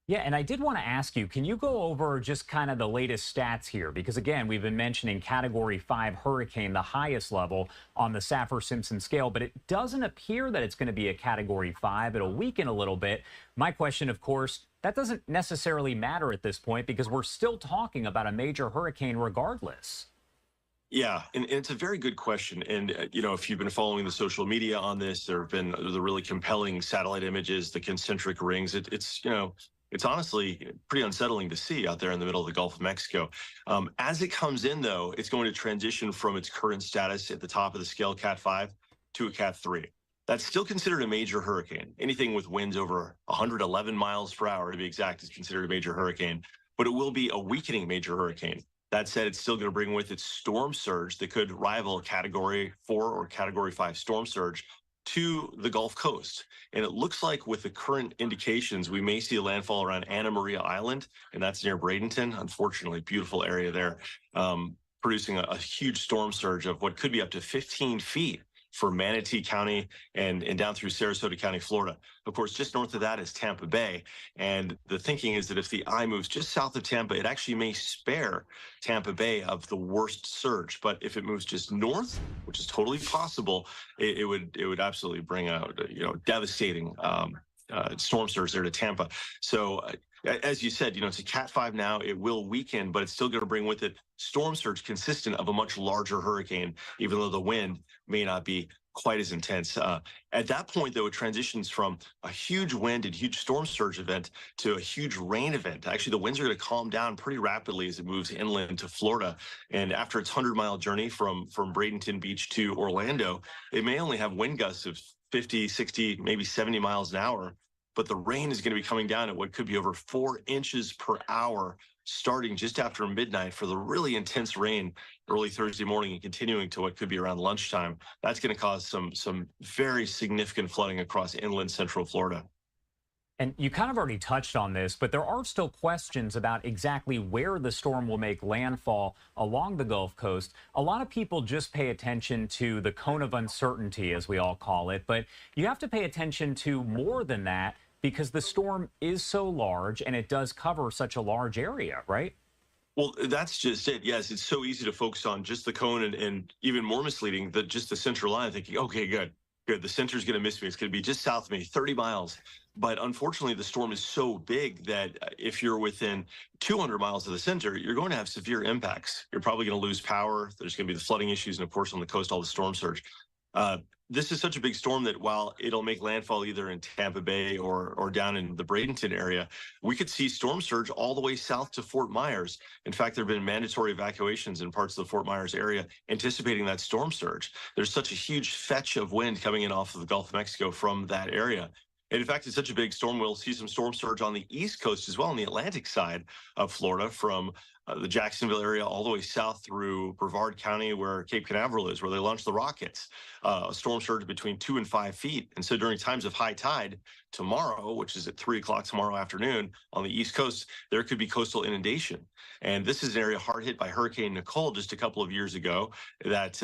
Yeah, and I did want to ask you, can you go over just kind of the latest stats here? Because again, we've been mentioning Category 5 hurricane, the highest level on the Saffir-Simpson scale, but it doesn't appear that it's going to be a Category 5. It'll weaken a little bit. My question, of course, that doesn't necessarily matter at this point because we're still talking about a major hurricane regardless. Yeah, and it's a very good question. And, you know, if you've been following the social media on this, there have been the really compelling satellite images, the concentric rings. It's, you know, it's honestly pretty unsettling to see out there in the middle of the Gulf of Mexico. As it comes in, though, it's going to transition from its current status at the top of the scale, Cat 5, to a Cat 3. That's still considered a major hurricane. Anything with winds over 111 miles per hour, to be exact, is considered a major hurricane. But it will be a weakening major hurricane. That said, it's still going to bring with it storm surge that could rival a Category 4 or Category 5 storm surge to the Gulf Coast. And it looks like with the current indications, we may see a landfall around Anna Maria Island, and that's near Bradenton. Unfortunately, beautiful area there, producing a huge storm surge of what could be up to 15 feet for Manatee County and down through Sarasota County, Florida. Of course, just north of that is Tampa Bay. And the thinking is that if the eye moves just south of Tampa, it actually may spare Tampa Bay of the worst surge. But if it moves just north, which is totally possible, it would absolutely bring out, you know, devastating storm surge there to Tampa. So as you said, you know, it's a Cat 5 now. It will weaken, but it's still going to bring with it storm surge consistent of a much larger hurricane, even though the wind may not be quite as intense. At that point, though, it transitions from a huge wind and huge storm surge event to a huge rain event. Actually, the winds are going to calm down pretty rapidly as it moves inland to Florida. And after its 100-mile journey from Bradenton Beach to Orlando, it may only have wind gusts of 50, 60, maybe 70 miles an hour. But the rain is going to be coming down at what could be over 4 inches per hour, starting just after midnight for the really intense rain early Thursday morning and continuing to what could be around lunchtime. That's going to cause some very significant flooding across inland central Florida. And you kind of already touched on this, but there are still questions about exactly where the storm will make landfall along the Gulf Coast. A lot of people just pay attention to the cone of uncertainty, as we all call it, but you have to pay attention to more than that because the storm is so large and it does cover such a large area, right? Well, that's just it. Yes, it's so easy to focus on just the cone and even more misleading, just the central line, thinking, okay, good. The center's going to miss me. It's going to be just south of me, 30 miles. But unfortunately, the storm is so big that if you're within 200 miles of the center, you're going to have severe impacts. You're probably going to lose power. There's going to be the flooding issues. And of course, on the coast, all the storm surge. This is such a big storm that while it'll make landfall either in Tampa Bay or down in the Bradenton area, we could see storm surge all the way south to Fort Myers. In fact, there have been mandatory evacuations in parts of the Fort Myers area anticipating that storm surge. There's such a huge fetch of wind coming in off of the Gulf of Mexico from that area. And in fact, it's such a big storm, we'll see some storm surge on the East Coast as well, on the Atlantic side of Florida, from the Jacksonville area all the way south through Brevard County, where Cape Canaveral is, where they launched the rockets. A storm surge between 2 and 5 feet. And so during times of high tide tomorrow, which is at 3 o'clock tomorrow afternoon on the East Coast, there could be coastal inundation. And this is an area hard hit by Hurricane Nicole just a couple of years ago that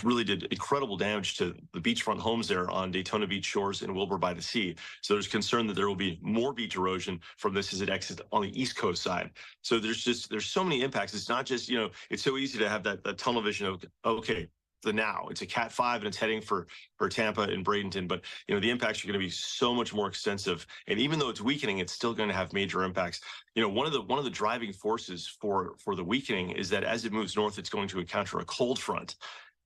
really did incredible damage to the beachfront homes there on Daytona Beach shores and Wilbur by the Sea. So there's concern that there will be more beach erosion from this as it exits on the East Coast side. So there's so many impacts. It's not just, you know, it's so easy to have that tunnel vision of, okay, the now it's a Cat 5 and it's heading for Tampa and Bradenton, but you know the impacts are going to be so much more extensive. And even though it's weakening, it's still going to have major impacts. You know, one of the driving forces for the weakening is that as it moves north, it's going to encounter a cold front,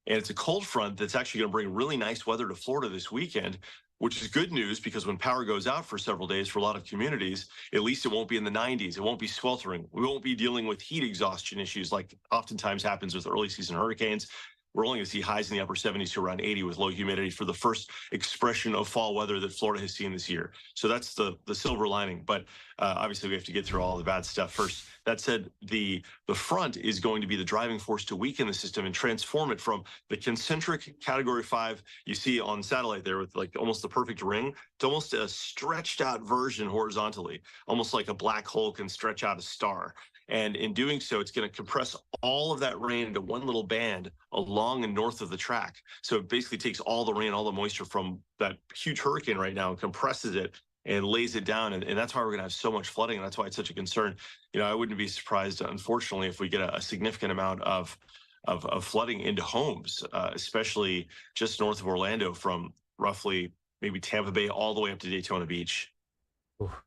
and it's a cold front that's actually going to bring really nice weather to Florida this weekend, which is good news because when power goes out for several days for a lot of communities, at least it won't be in the 90s. It won't be sweltering. We won't be dealing with heat exhaustion issues like oftentimes happens with early season hurricanes. We're only going to see highs in the upper 70s to around 80 with low humidity for the first expression of fall weather that Florida has seen this year. So that's the silver lining. But obviously, we have to get through all the bad stuff first. That said, the front is going to be the driving force to weaken the system and transform it from the concentric Category 5 you see on satellite there with like almost the perfect ring to almost a stretched out version horizontally, almost like a black hole can stretch out a star. And in doing so, it's going to compress all of that rain into one little band along and north of the track. So it basically takes all the rain, all the moisture from that huge hurricane right now and compresses it and lays it down. And that's why we're going to have so much flooding. And that's why it's such a concern. I wouldn't be surprised, unfortunately, if we get a significant amount of flooding into homes, especially just north of Orlando from roughly maybe Tampa Bay all the way up to Daytona Beach.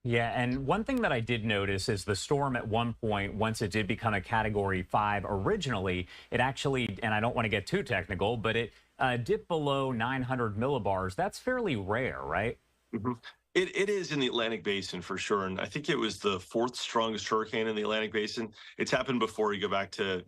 Yeah, and one thing that I did notice is the storm at one point, once it did become a Category 5 originally, it actually, and I don't want to get too technical, but it dipped below 900 millibars. That's fairly rare, right? Mm-hmm. It is in the Atlantic Basin for sure, and I think it was the 4th strongest hurricane in the Atlantic Basin. It's happened before. You go back to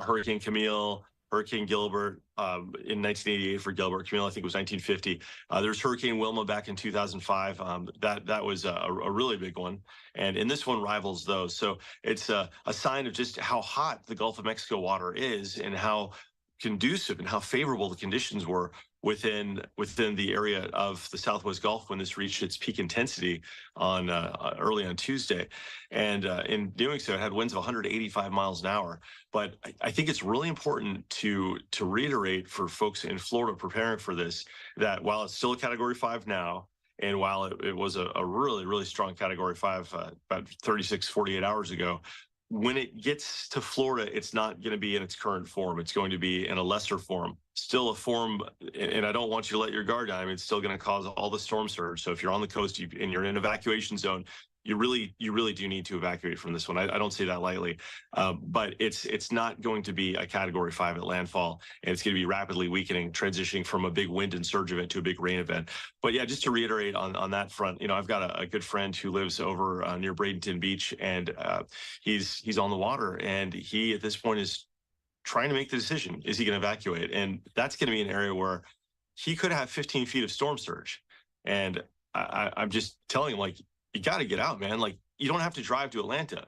Hurricane Camille, Hurricane Gilbert in 1988 for Gilbert. Camille, I think, was 1950. There's Hurricane Wilma back in 2005. That was a really big one. And this one rivals those. So it's a sign of just how hot the Gulf of Mexico water is and how conducive and how favorable the conditions were within the area of the Southwest Gulf when this reached its peak intensity on early on Tuesday. And in doing so, it had winds of 185 miles an hour. But I think it's really important to reiterate for folks in Florida preparing for this, that while it's still a Category 5 now, and while it was a really, really strong Category 5 about 36, 48 hours ago, when it gets to Florida, it's not going to be in its current form. It's going to be in a lesser form, still a form, and I don't want you to let your guard down. I mean, it's still going to cause all the storm surge. So if you're on the coast and you're in an evacuation zone, you really do need to evacuate from this one. I don't say that lightly, but it's not going to be a Category 5 at landfall, and it's going to be rapidly weakening, transitioning from a big wind and surge event to a big rain event. But yeah, just to reiterate on that front, I've got a good friend who lives over near Bradenton Beach, and he's on the water, and he at this point is trying to make the decision: is he going to evacuate? And that's going to be an area where he could have 15 feet of storm surge, and I'm just telling him, like, you got to get out, man. Like, you don't have to drive to Atlanta.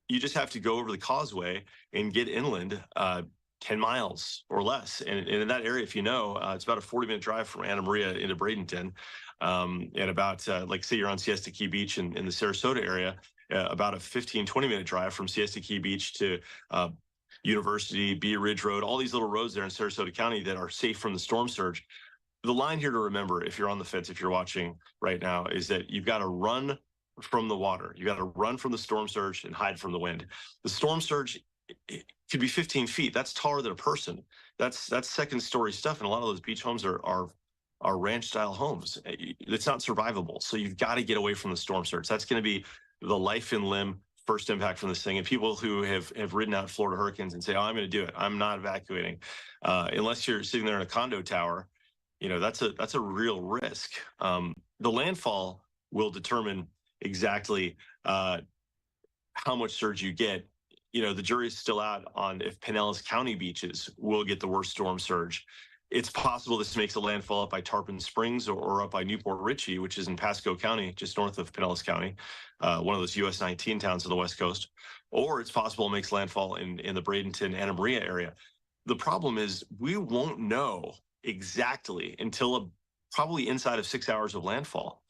You just have to go over the causeway and get inland 10 miles or less. And in that area, if it's about a 40-minute drive from Anna Maria into Bradenton, and about, like, say you're on Siesta Key Beach in the Sarasota area, about a 15, 20-minute drive from Siesta Key Beach to University, Bee Ridge Road, all these little roads there in Sarasota County that are safe from the storm surge. The line here to remember, if you're on the fence, if you're watching right now, is that you've got to run from the water. You got to run from the storm surge and hide from the wind. The storm surge, it could be 15 feet. That's taller than a person. That's second story stuff. And a lot of those beach homes are ranch style homes. It's not survivable. So you've got to get away from the storm surge. That's going to be the life and limb first impact from this thing. And people who have ridden out Florida hurricanes and say, oh, I'm going to do it, I'm not evacuating. Unless you're sitting there in a condo tower, that's a real risk. The landfall will determine exactly how much surge you get. The jury's still out on if Pinellas County beaches will get the worst storm surge. It's possible this makes a landfall up by Tarpon Springs or up by Newport Richey, which is in Pasco County, just north of Pinellas County, one of those US 19 towns on the West Coast. Or it's possible it makes landfall in the Bradenton, Anna Maria area. The problem is we won't know exactly until probably inside of 6 hours of landfall.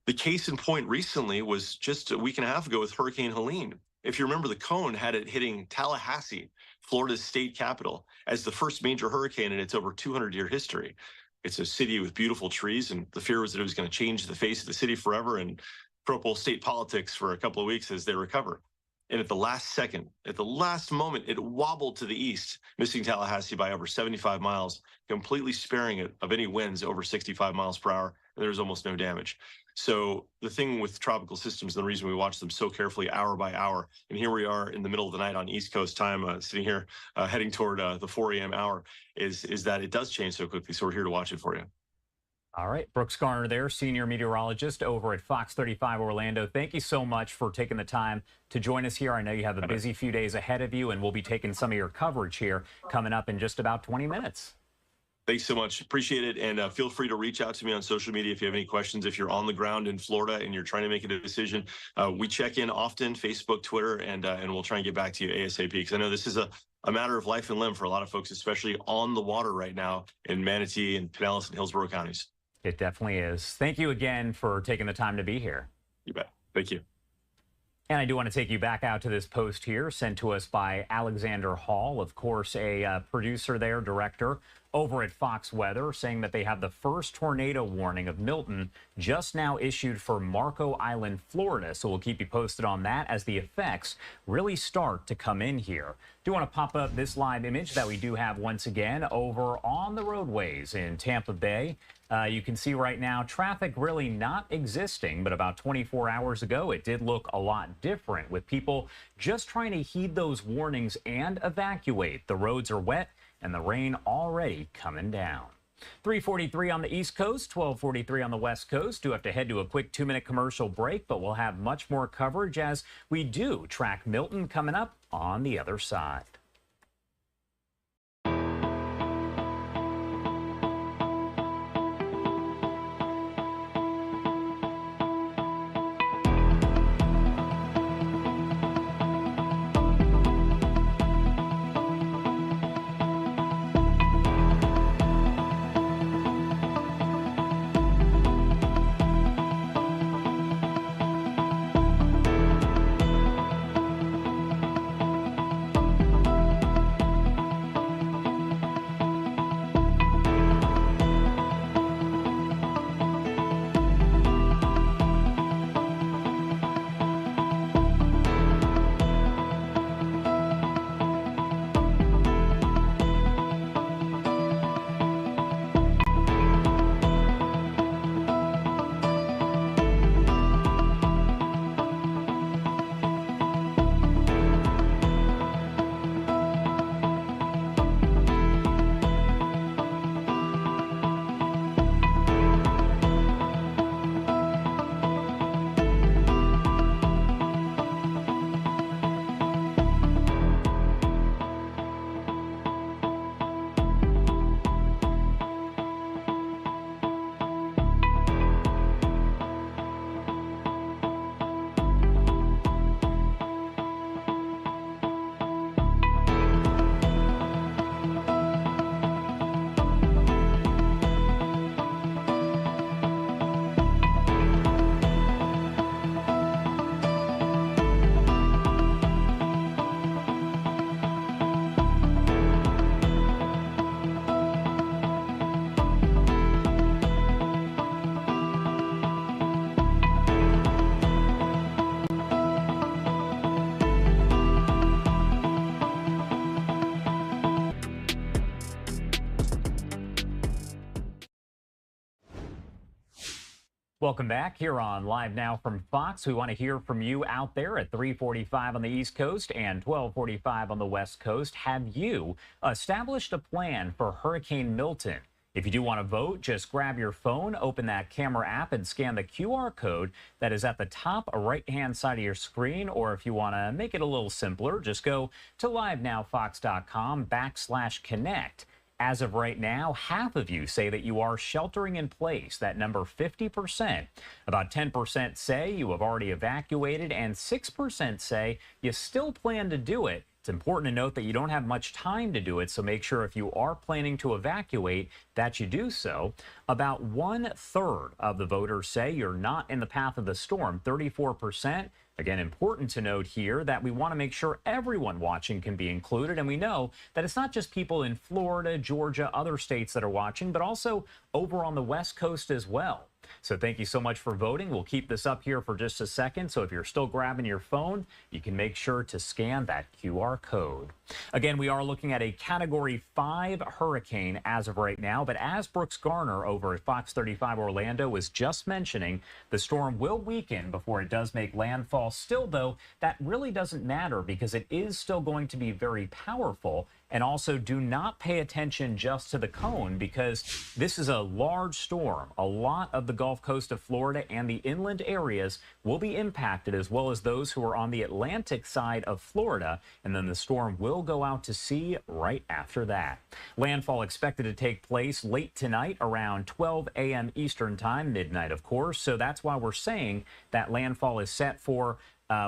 The case in point recently was just a week and a half ago with Hurricane Helene. If you remember, the cone had it hitting Tallahassee, Florida's state capital, as the first major hurricane in its over 200-year history. It's a city with beautiful trees, and the fear was that it was going to change the face of the city forever and cripple state politics for a couple of weeks as they recover. And at the last second, at the last moment, it wobbled to the east, missing Tallahassee by over 75 miles, completely sparing it of any winds over 65 miles per hour, and there was almost no damage. So the thing with tropical systems, and the reason we watch them so carefully hour by hour, and here we are in the middle of the night on East Coast time, sitting here heading toward the 4 a.m. hour, is that it does change so quickly. So we're here to watch it for you. All right, Brooks Garner there, senior meteorologist over at Fox 35 Orlando. Thank you so much for taking the time to join us here. I know you have a busy few days ahead of you, and we'll be taking some of your coverage here coming up in just about 20 minutes. Thanks so much. Appreciate it. And feel free to reach out to me on social media if you have any questions. If you're on the ground in Florida and you're trying to make a decision, we check in often, Facebook, Twitter, and we'll try and get back to you ASAP, because I know this is a matter of life and limb for a lot of folks, especially on the water right now in Manatee and Pinellas and Hillsborough counties. It definitely is. Thank you again for taking the time to be here. You bet. Thank you. And I do want to take you back out to this post here sent to us by Alexander Hall, of course, a producer there, director over at Fox Weather, saying that they have the first tornado warning of Milton just now issued for Marco Island, Florida. So we'll keep you posted on that as the effects really start to come in here. Do want to pop up this live image that we do have once again over on the roadways in Tampa Bay. You can see right now traffic really not existing, but about 24 hours ago it did look a lot different, with people just trying to heed those warnings and evacuate. The roads are wet and the rain already coming down. 3:43 on the East Coast, 12:43 on the West Coast. Do have to head to a quick 2-minute commercial break, but we'll have much more coverage as we do track Milton coming up on the other side. Welcome back here on Live Now from Fox. We want to hear from you out there at 3:45 on the East Coast and 12:45 on the West Coast. Have you established a plan for Hurricane Milton? If you do want to vote, just grab your phone, open that camera app, and scan the QR code that is at the top right-hand side of your screen. Or if you want to make it a little simpler, just go to livenowfox.com/connect. As of right now, half of you say that you are sheltering in place, that number 50%. About 10% say you have already evacuated, and 6% say you still plan to do it. It's important to note that you don't have much time to do it, so make sure if you are planning to evacuate that you do so. About 1/3 of the voters say you're not in the path of the storm, 34%. Again, important to note here that we want to make sure everyone watching can be included, and we know that it's not just people in Florida, Georgia, other states that are watching, but also over on the West Coast as well. So thank you so much for voting. We'll keep this up here for just a second. So if you're still grabbing your phone, you can make sure to scan that QR code. Again, we are looking at a Category 5 hurricane as of right now. But as Brooks Garner over at Fox 35 Orlando was just mentioning, the storm will weaken before it does make landfall. Still, though, that really doesn't matter because it is still going to be very powerful. And also do not pay attention just to the cone because this is a large storm. A lot of the Gulf Coast of Florida and the inland areas will be impacted, as well as those who are on the Atlantic side of Florida. And then the storm will go out to sea right after that. Landfall expected to take place late tonight around 12 a.m. Eastern time, midnight, of course. So that's why we're saying that landfall is set for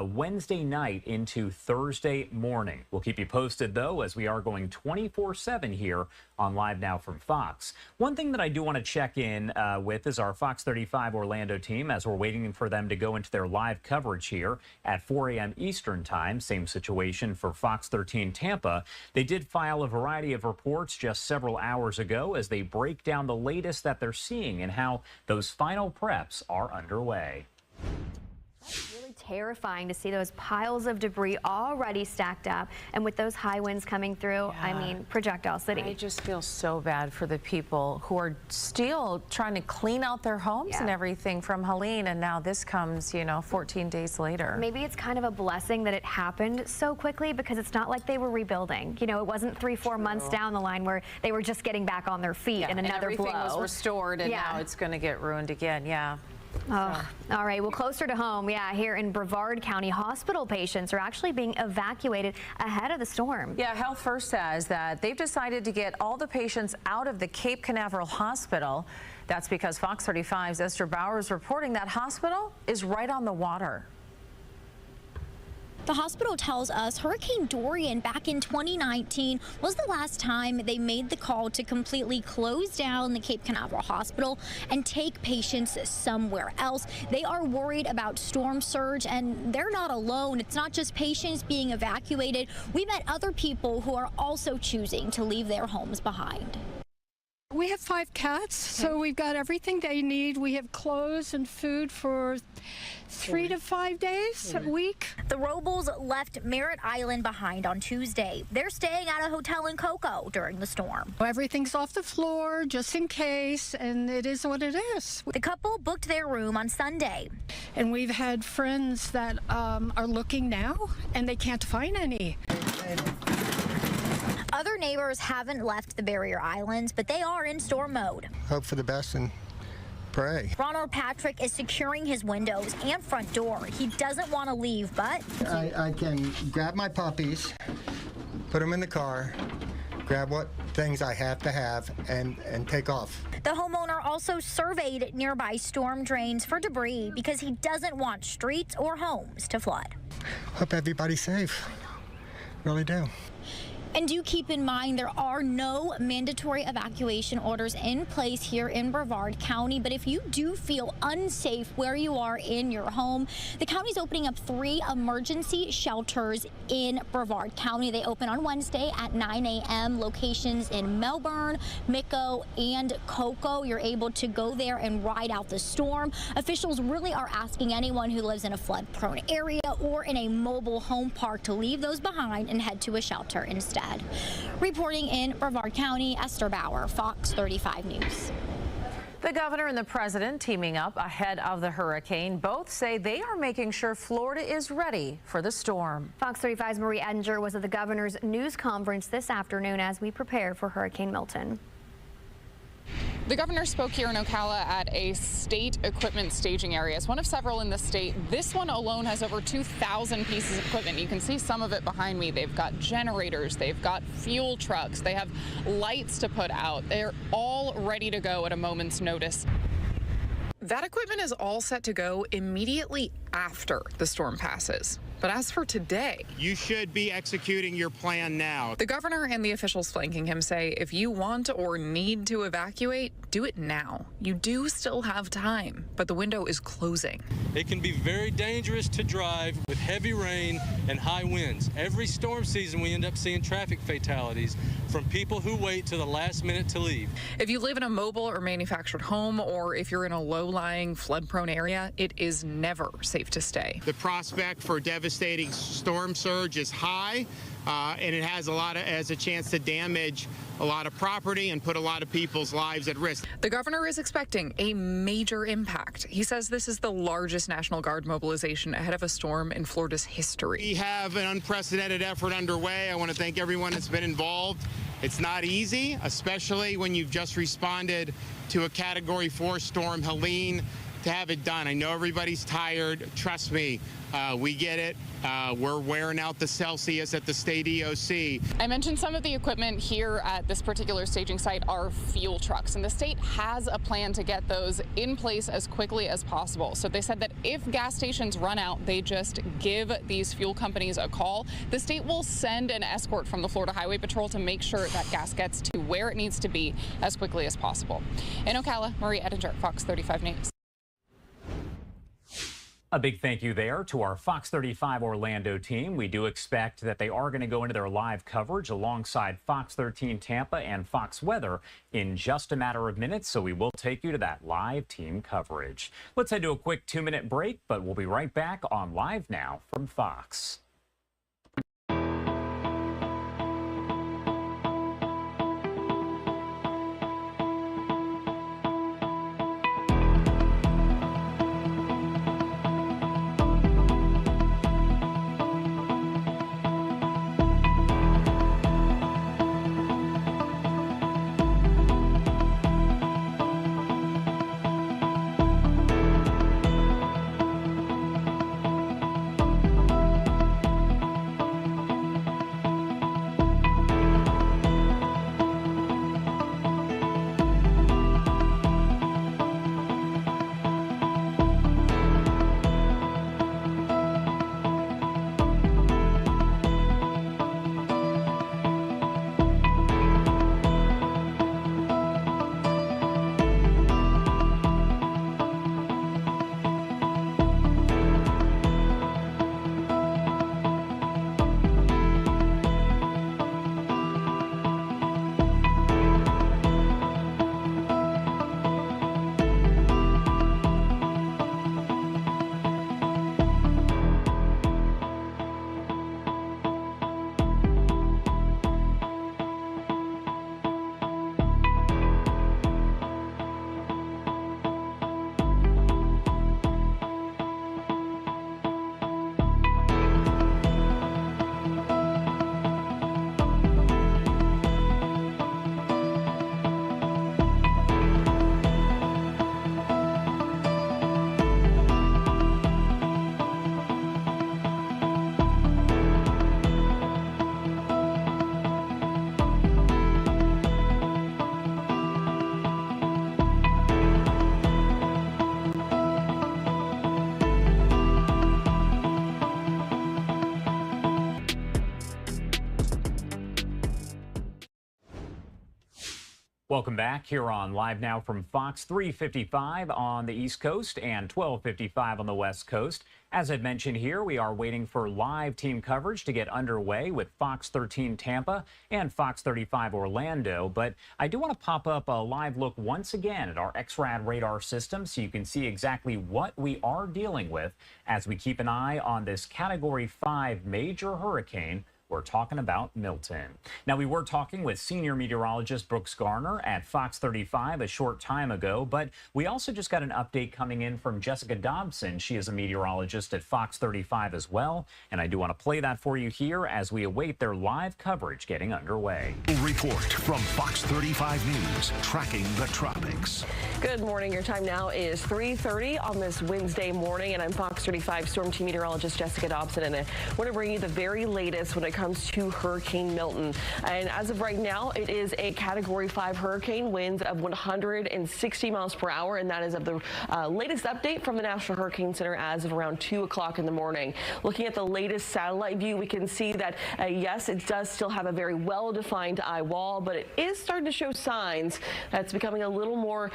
Wednesday night into Thursday morning. We'll keep you posted, though, as we are going 24/7 here on Live Now from Fox. One thing that I do want to check in with is our Fox 35 Orlando team, as we're waiting for them to go into their live coverage here at 4 a.m. Eastern time. Same situation for Fox 13 Tampa. They did file a variety of reports just several hours ago as they break down the latest that they're seeing and how those final preps are underway. Really terrifying to see those piles of debris already stacked up, and with those high winds coming through, I mean, Projectile City. I just feel so bad for the people who are still trying to clean out their homes and everything from Helene, and now this comes, you know, 14 days later. Maybe it's kind of a blessing that it happened so quickly, because it's not like they were rebuilding. You know, it wasn't 3-4 months down the line where they were just getting back on their feet and another everything blow was restored, and now it's going to get ruined again. Oh, all right. Well, closer to home, here in Brevard County, hospital patients are actually being evacuated ahead of the storm. Yeah, Health First says that they've decided to get all the patients out of the Cape Canaveral Hospital. That's because Fox 35's Esther Bauer is reporting that hospital is right on the water. The hospital tells us Hurricane Dorian back in 2019 was the last time they made the call to completely close down the Cape Canaveral Hospital and take patients somewhere else. They are worried about storm surge, and they're not alone. It's not just patients being evacuated. We met other people who are also choosing to leave their homes behind. We have 5 cats, so we've got everything they need. We have clothes and food for 3 to 5 days a week. The Robles left Merritt Island behind on Tuesday. They're staying at a hotel in Cocoa during the storm. Everything's off the floor just in case, and it is what it is. The couple booked their room on Sunday. And we've had friends that are looking now, and they can't find any. Other neighbors haven't left the barrier islands, but they are in storm mode. Hope for the best and pray. Ronald Patrick is securing his windows and front door. He doesn't want to leave, but I can grab my puppies, put them in the car, grab what things I have to have, and take off. The homeowner also surveyed nearby storm drains for debris because he doesn't want streets or homes to flood. Hope everybody's safe. Really do. And do keep in mind there are no mandatory evacuation orders in place here in Brevard County. But if you do feel unsafe where you are in your home, the county's opening up 3 emergency shelters in Brevard County. They open on Wednesday at 9 a.m. Locations in Melbourne, Mico, and Cocoa. You're able to go there and ride out the storm. Officials really are asking anyone who lives in a flood-prone area or in a mobile home park to leave those behind and head to a shelter instead. Reporting in Brevard County, Esther Bauer, Fox 35 News. The governor and the president teaming up ahead of the hurricane. Both say they are making sure Florida is ready for the storm. Fox 35's Marie Edinger was at the governor's news conference this afternoon as we prepare for Hurricane Milton. The governor spoke here in Ocala at a state equipment staging area. It's one of several in the state. This one alone has over 2,000 pieces of equipment. You can see some of it behind me. They've got generators, they've got fuel trucks, they have lights to put out. They're all ready to go at a moment's notice. That equipment is all set to go immediately after the storm passes. But as for today, you should be executing your plan now. The governor and the officials flanking him say if you want or need to evacuate, do it now. You do still have time, but the window is closing. It can be very dangerous to drive with heavy rain and high winds. Every storm season, we end up seeing traffic fatalities from people who wait to the last minute to leave. If you live in a mobile or manufactured home, or if you're in a low-lying, flood-prone area, it is never safe to stay. The prospect for devastating storm surge is high, and it has a chance to damage a lot of property and put a lot of people's lives at risk. The governor is expecting a major impact. He says this is the largest National Guard mobilization ahead of a storm in Florida's history. We have an unprecedented effort underway. I want to thank everyone that's been involved. It's not easy, especially when you've just responded to a Category 4 storm, Helene. to have it done. I know everybody's tired. Trust me, we get it. We're wearing out the Celsius at the state EOC. I mentioned some of the equipment here at this particular staging site are fuel trucks, and the state has a plan to get those in place as quickly as possible. So they said that if gas stations run out, they just give these fuel companies a call. The state will send an escort from the Florida Highway Patrol to make sure that gas gets to where it needs to be as quickly as possible. In Ocala, Marie Ettinger, Fox 35 News. A big thank you there to our Fox 35 Orlando team. We do expect that they are going to go into their live coverage alongside Fox 13 Tampa and Fox Weather in just a matter of minutes, so we will take you to that live team coverage. Let's head to a quick 2-minute break, but we'll be right back on Live Now from Fox. Welcome back here on Live Now from Fox 355 on the East Coast and 1255 on the West Coast. As I'd mentioned here, we are waiting for live team coverage to get underway with Fox 13 Tampa and Fox 35 Orlando. But I do want to pop up a live look once again at our X-Rad radar system so you can see exactly what we are dealing with as we keep an eye on this Category 5 major hurricane. We're talking about Milton. Now, we were talking with senior meteorologist Brooks Garner at Fox 35 a short time ago, but we also just got an update coming in from Jessica Dobson. She is a meteorologist at Fox 35 as well, and I do want to play that for you here as we await their live coverage getting underway. Report from Fox 35 News, tracking the tropics. Good morning. Your time now is 3:30 on this Wednesday morning, and I'm Fox 35 Storm Team Meteorologist Jessica Dobson, and I want to bring you the very latest when it comes to Hurricane Milton. And as of right now, it is a Category 5 hurricane, winds of 160 miles per hour, and that is of the latest update from the National Hurricane Center as of around 2 o'clock in the morning. Looking at the latest satellite view, we can see that, yes, it does still have a very well-defined eye wall, but it is starting to show signs that it's becoming a little more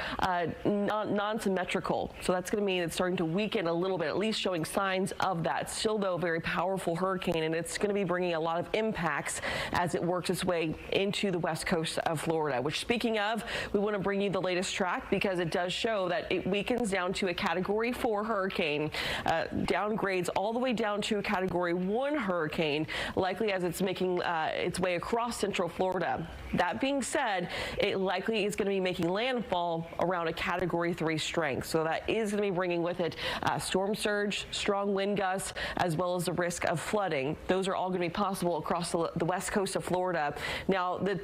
non-symmetrical. So that's going to mean it's starting to weaken a little bit, at least showing signs of that. Still, though, a very powerful hurricane, and it's going to be bringing a lot of impacts as it works its way into the west coast of Florida, which, speaking of, we want to bring you the latest track because it does show that it weakens down to a Category 4 hurricane, downgrades all the way down to a Category 1 hurricane, likely as it's making its way across central Florida. That being said, it likely is going to be making landfall around a Category 3 strength. So that is going to be bringing with it storm surge, strong wind gusts, as well as the risk of flooding. Those are all going to be possible possible across the west coast of Florida. Now, the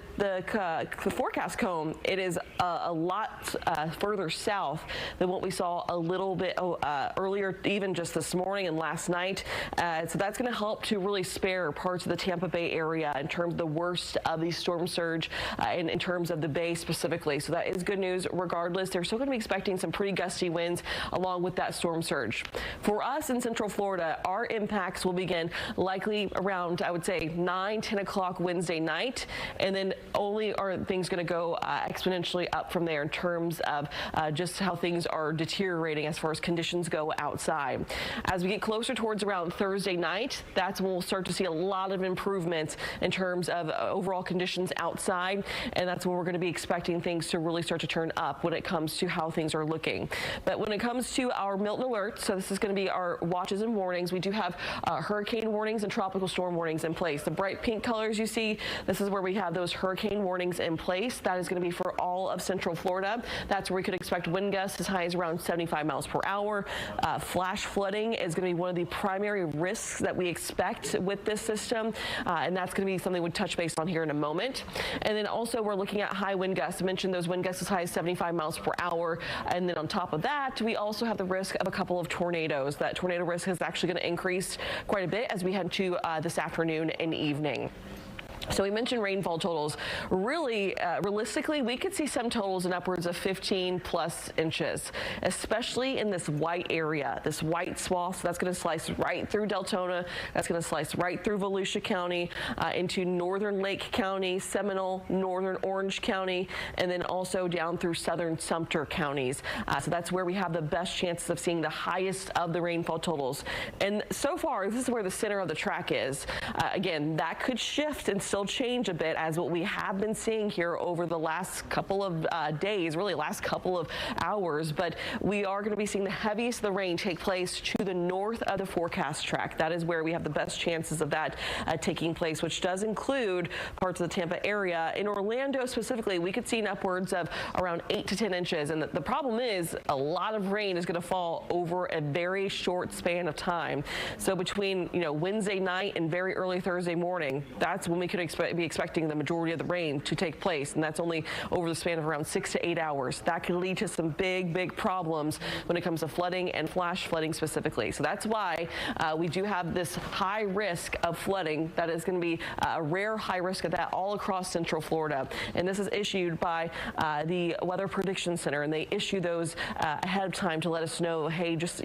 forecast cone, it is a lot further south than what we saw a little bit earlier, even just this morning and last night. So that's going to help to really spare parts of the Tampa Bay area in terms of the worst of the storm surge and in terms of the Bay specifically. So that is good news regardless. They're still going to be expecting some pretty gusty winds along with that storm surge. For us in Central Florida, our impacts will begin likely around, I would say, 9-10 o'clock Wednesday night, and then only are things going to go exponentially up from there in terms of just how things are deteriorating as far as conditions go outside. As we get closer towards around Thursday night, that's when we'll start to see a lot of improvements in terms of overall conditions outside, and that's when we're going to be expecting things to really start to turn up when it comes to how things are looking. But when it comes to our Milton alert, so this is going to be our watches and warnings, we do have hurricane warnings and tropical storm warnings in place. The bright pink colors you see, this is where we have those hurricane warnings in place. That is going to be for all of Central Florida. That's where we could expect wind gusts as high as around 75 miles per hour. Flash flooding is going to be one of the primary risks that we expect with this system, and that's going to be something we'll touch base on here in a moment. And then also we're looking at high wind gusts. I mentioned those wind gusts as high as 75 miles per hour. And then on top of that, we also have the risk of a couple of tornadoes. That tornado risk is actually going to increase quite a bit as we head to this afternoon and evening. So we mentioned rainfall totals. Really, realistically, we could see some totals in upwards of 15 plus inches, especially in this white area, this white swath. So that's going to slice right through Deltona. That's going to slice right through Volusia County into northern Lake County, Seminole, northern Orange County, and then also down through southern Sumter counties. So that's where we have the best chances of seeing the highest of the rainfall totals. And so far, this is where the center of the track is. Again, that could shift and still change a bit as what we have been seeing here over the last couple of days, really last couple of hours. But we are going to be seeing the heaviest of the rain take place to the north of the forecast track. That is where we have the best chances of that taking place, which does include parts of the Tampa area. In Orlando specifically, we could see upwards of around 8 to 10 inches. And the problem is a lot of rain is going to fall over a very short span of time. So between Wednesday night and very early Thursday morning, that's when we could be expecting the majority of the rain to take place, and that's only over the span of around 6 to 8 hours. That could lead to some big problems when it comes to flooding and flash flooding specifically. So that's why we do have this high risk of flooding. That is going to be a rare high risk of that all across Central Florida, and this is issued by the Weather Prediction Center, and they issue those ahead of time to let us know, hey, just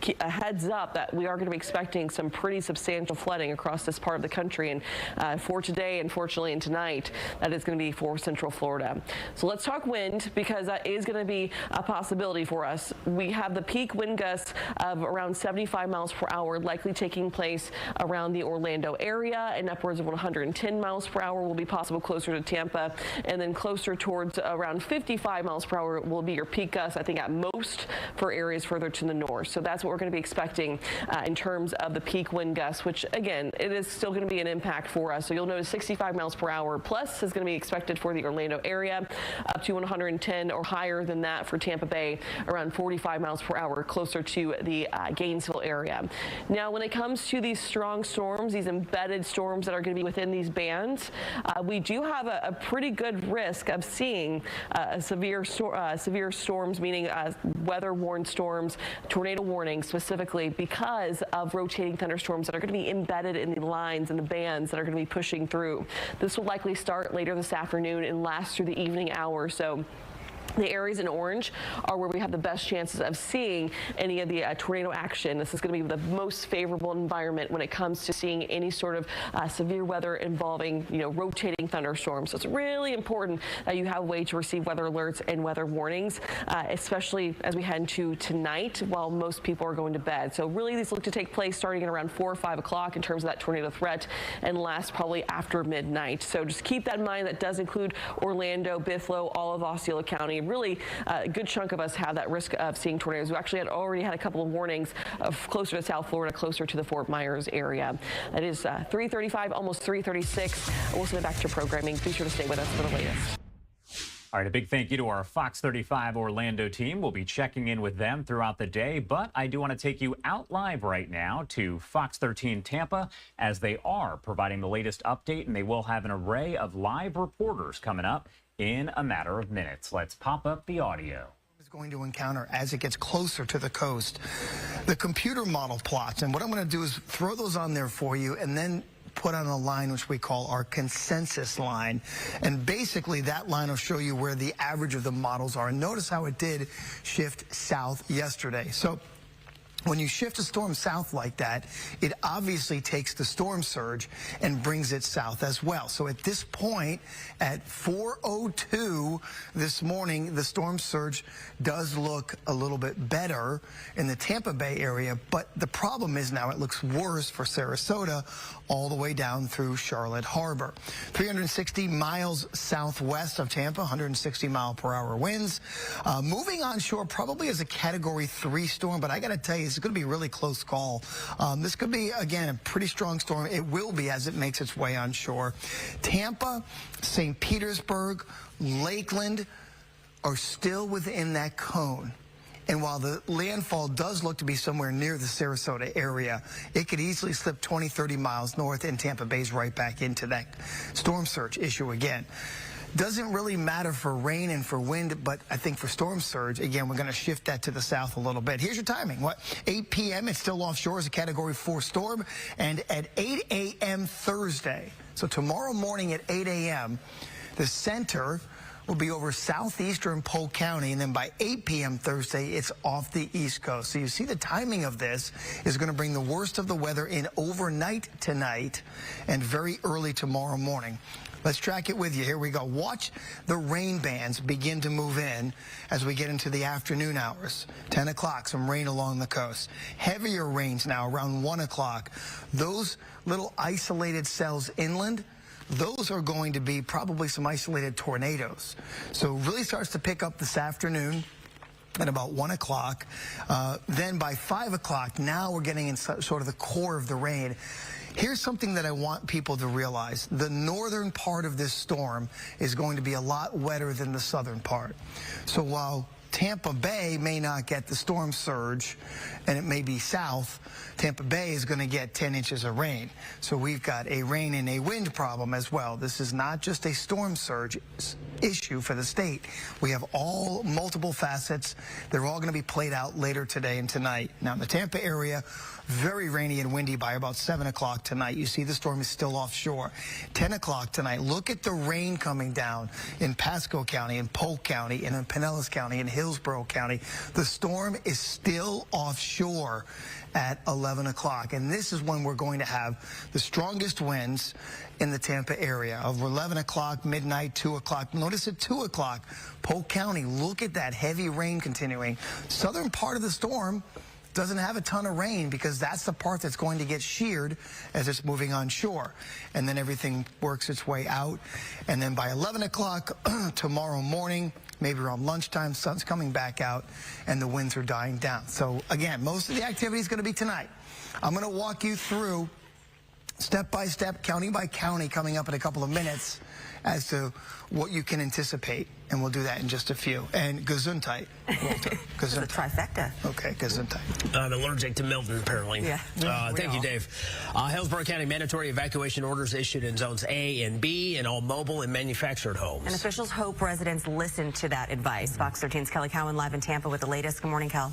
keep a heads up that we are going to be expecting some pretty substantial flooding across this part of the country. And for today, unfortunately, and tonight, that is going to be for Central Florida. So let's talk wind, because that is going to be a possibility for us. We have the peak wind gusts of around 75 miles per hour likely taking place around the Orlando area, and upwards of 110 miles per hour will be possible closer to Tampa, and then closer towards around 55 miles per hour will be your peak gusts, I think at most, for areas further to the north. So that's what we're going to be expecting in terms of the peak wind gusts, which again, it is still going to be an impact for us. So you'll notice 65 miles per hour plus is going to be expected for the Orlando area, up to 110 or higher than that for Tampa Bay, around 45 miles per hour closer to the Gainesville area. Now, when it comes to these strong storms, these embedded storms that are going to be within these bands, we do have a pretty good risk of seeing severe storms, meaning weather-warned storms, tornado warnings specifically, because of rotating thunderstorms that are going to be embedded in the lines and the bands that are going to be pushing through. This will likely start later this afternoon and last through the evening hours. So the areas in orange are where we have the best chances of seeing any of the tornado action. This is going to be the most favorable environment when it comes to seeing any sort of severe weather involving, rotating thunderstorms. So it's really important that you have a way to receive weather alerts and weather warnings, especially as we head into tonight while most people are going to bed. So really these look to take place starting at around 4 or 5 o'clock in terms of that tornado threat, and last probably after midnight. So just keep that in mind. That does include Orlando, Bithlo, all of Osceola County. Really a good chunk of us have that risk of seeing tornadoes. We actually already had a couple of warnings of closer to South Florida, closer to the Fort Myers area. That is 3:35, almost 3:36. We'll send it back to programming. Be sure to stay with us for the latest. All right, a big thank you to our Fox 35 Orlando team. We'll be checking in with them throughout the day, but I do want to take you out live right now to Fox 13 Tampa, as they are providing the latest update, and they will have an array of live reporters coming up in a matter of minutes. Let's pop up the audio. Is going to encounter as it gets closer to the coast. The computer model plots, and what I'm going to do is throw those on there for you, and then put on a line which we call our consensus line, and basically that line will show you where the average of the models are. And notice how it did shift south yesterday. So when you shift a storm south like that, it obviously takes the storm surge and brings it south as well. So at this point, at 4:02 this morning, the storm surge does look a little bit better in the Tampa Bay area, but the problem is now it looks worse for Sarasota all the way down through Charlotte Harbor. 360 miles southwest of Tampa, 160 mile per hour winds. Moving onshore probably as a Category 3 storm, but I got to tell you, it's going to be a really close call. This could be, again, a pretty strong storm. It will be as it makes its way onshore. Tampa, St. Petersburg, Lakeland are still within that cone. And while the landfall does look to be somewhere near the Sarasota area, it could easily slip 20, 30 miles north, and Tampa Bay's right back into that storm surge issue again. Doesn't really matter for rain and for wind, but I think for storm surge, again, we're going to shift that to the south a little bit. Here's your timing. 8 p.m., it's still offshore as a Category 4 storm, and at 8 a.m. Thursday, so tomorrow morning at 8 a.m., the center will be over southeastern Polk County, and then by 8 p.m. Thursday, it's off the East Coast. So you see the timing of this is going to bring the worst of the weather in overnight tonight and very early tomorrow morning. Let's track it with you. Here we go. Watch the rain bands begin to move in as we get into the afternoon hours. 10 o'clock, some rain along the coast. Heavier rains now around 1 o'clock. Those little isolated cells inland, those are going to be probably some isolated tornadoes. So it really starts to pick up this afternoon at about 1 o'clock. Then by 5 o'clock, now we're getting in sort of the core of the rain. Here's something that I want people to realize. The northern part of this storm is going to be a lot wetter than the southern part. So while Tampa Bay may not get the storm surge, and it may be south, Tampa Bay is going to get 10 inches of rain. So we've got a rain and a wind problem as well. This is not just a storm surge issue for the state. We have multiple facets. They're all going to be played out later today and tonight. Now in the Tampa area, very rainy and windy by about 7 o'clock tonight. You see the storm is still offshore. 10 o'clock tonight, look at the rain coming down in Pasco County, in Polk County, and in Pinellas County, in Hillsborough County. The storm is still offshore at 11 o'clock. And this is when we're going to have the strongest winds in the Tampa area of 11 o'clock, midnight, 2 o'clock. Notice at 2 o'clock, Polk County, look at that heavy rain continuing. Southern part of the storm doesn't have a ton of rain because that's the part that's going to get sheared as it's moving onshore. And then everything works its way out. And then by 11 o'clock tomorrow morning, maybe around lunchtime, sun's coming back out and the winds are dying down. So again, most of the activity is going to be tonight. I'm going to walk you through step by step, county by county, coming up in a couple of minutes as to what you can anticipate. And we'll do that in just a few. And Gesundheit, Walter. It's a trifecta. Okay, Gesundheit. I'm allergic to Milton, apparently. Yeah. Thank you, Dave. Hillsborough County mandatory evacuation orders issued in zones A and B in all mobile and manufactured homes. And officials hope residents listen to that advice. Fox 13's Kelly Cowan live in Tampa with the latest. Good morning, Kel.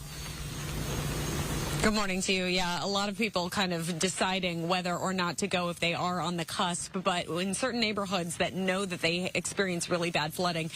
Good morning to you. Yeah, a lot of people kind of deciding whether or not to go if they are on the cusp. But in certain neighborhoods that know that they experience really bad flooding,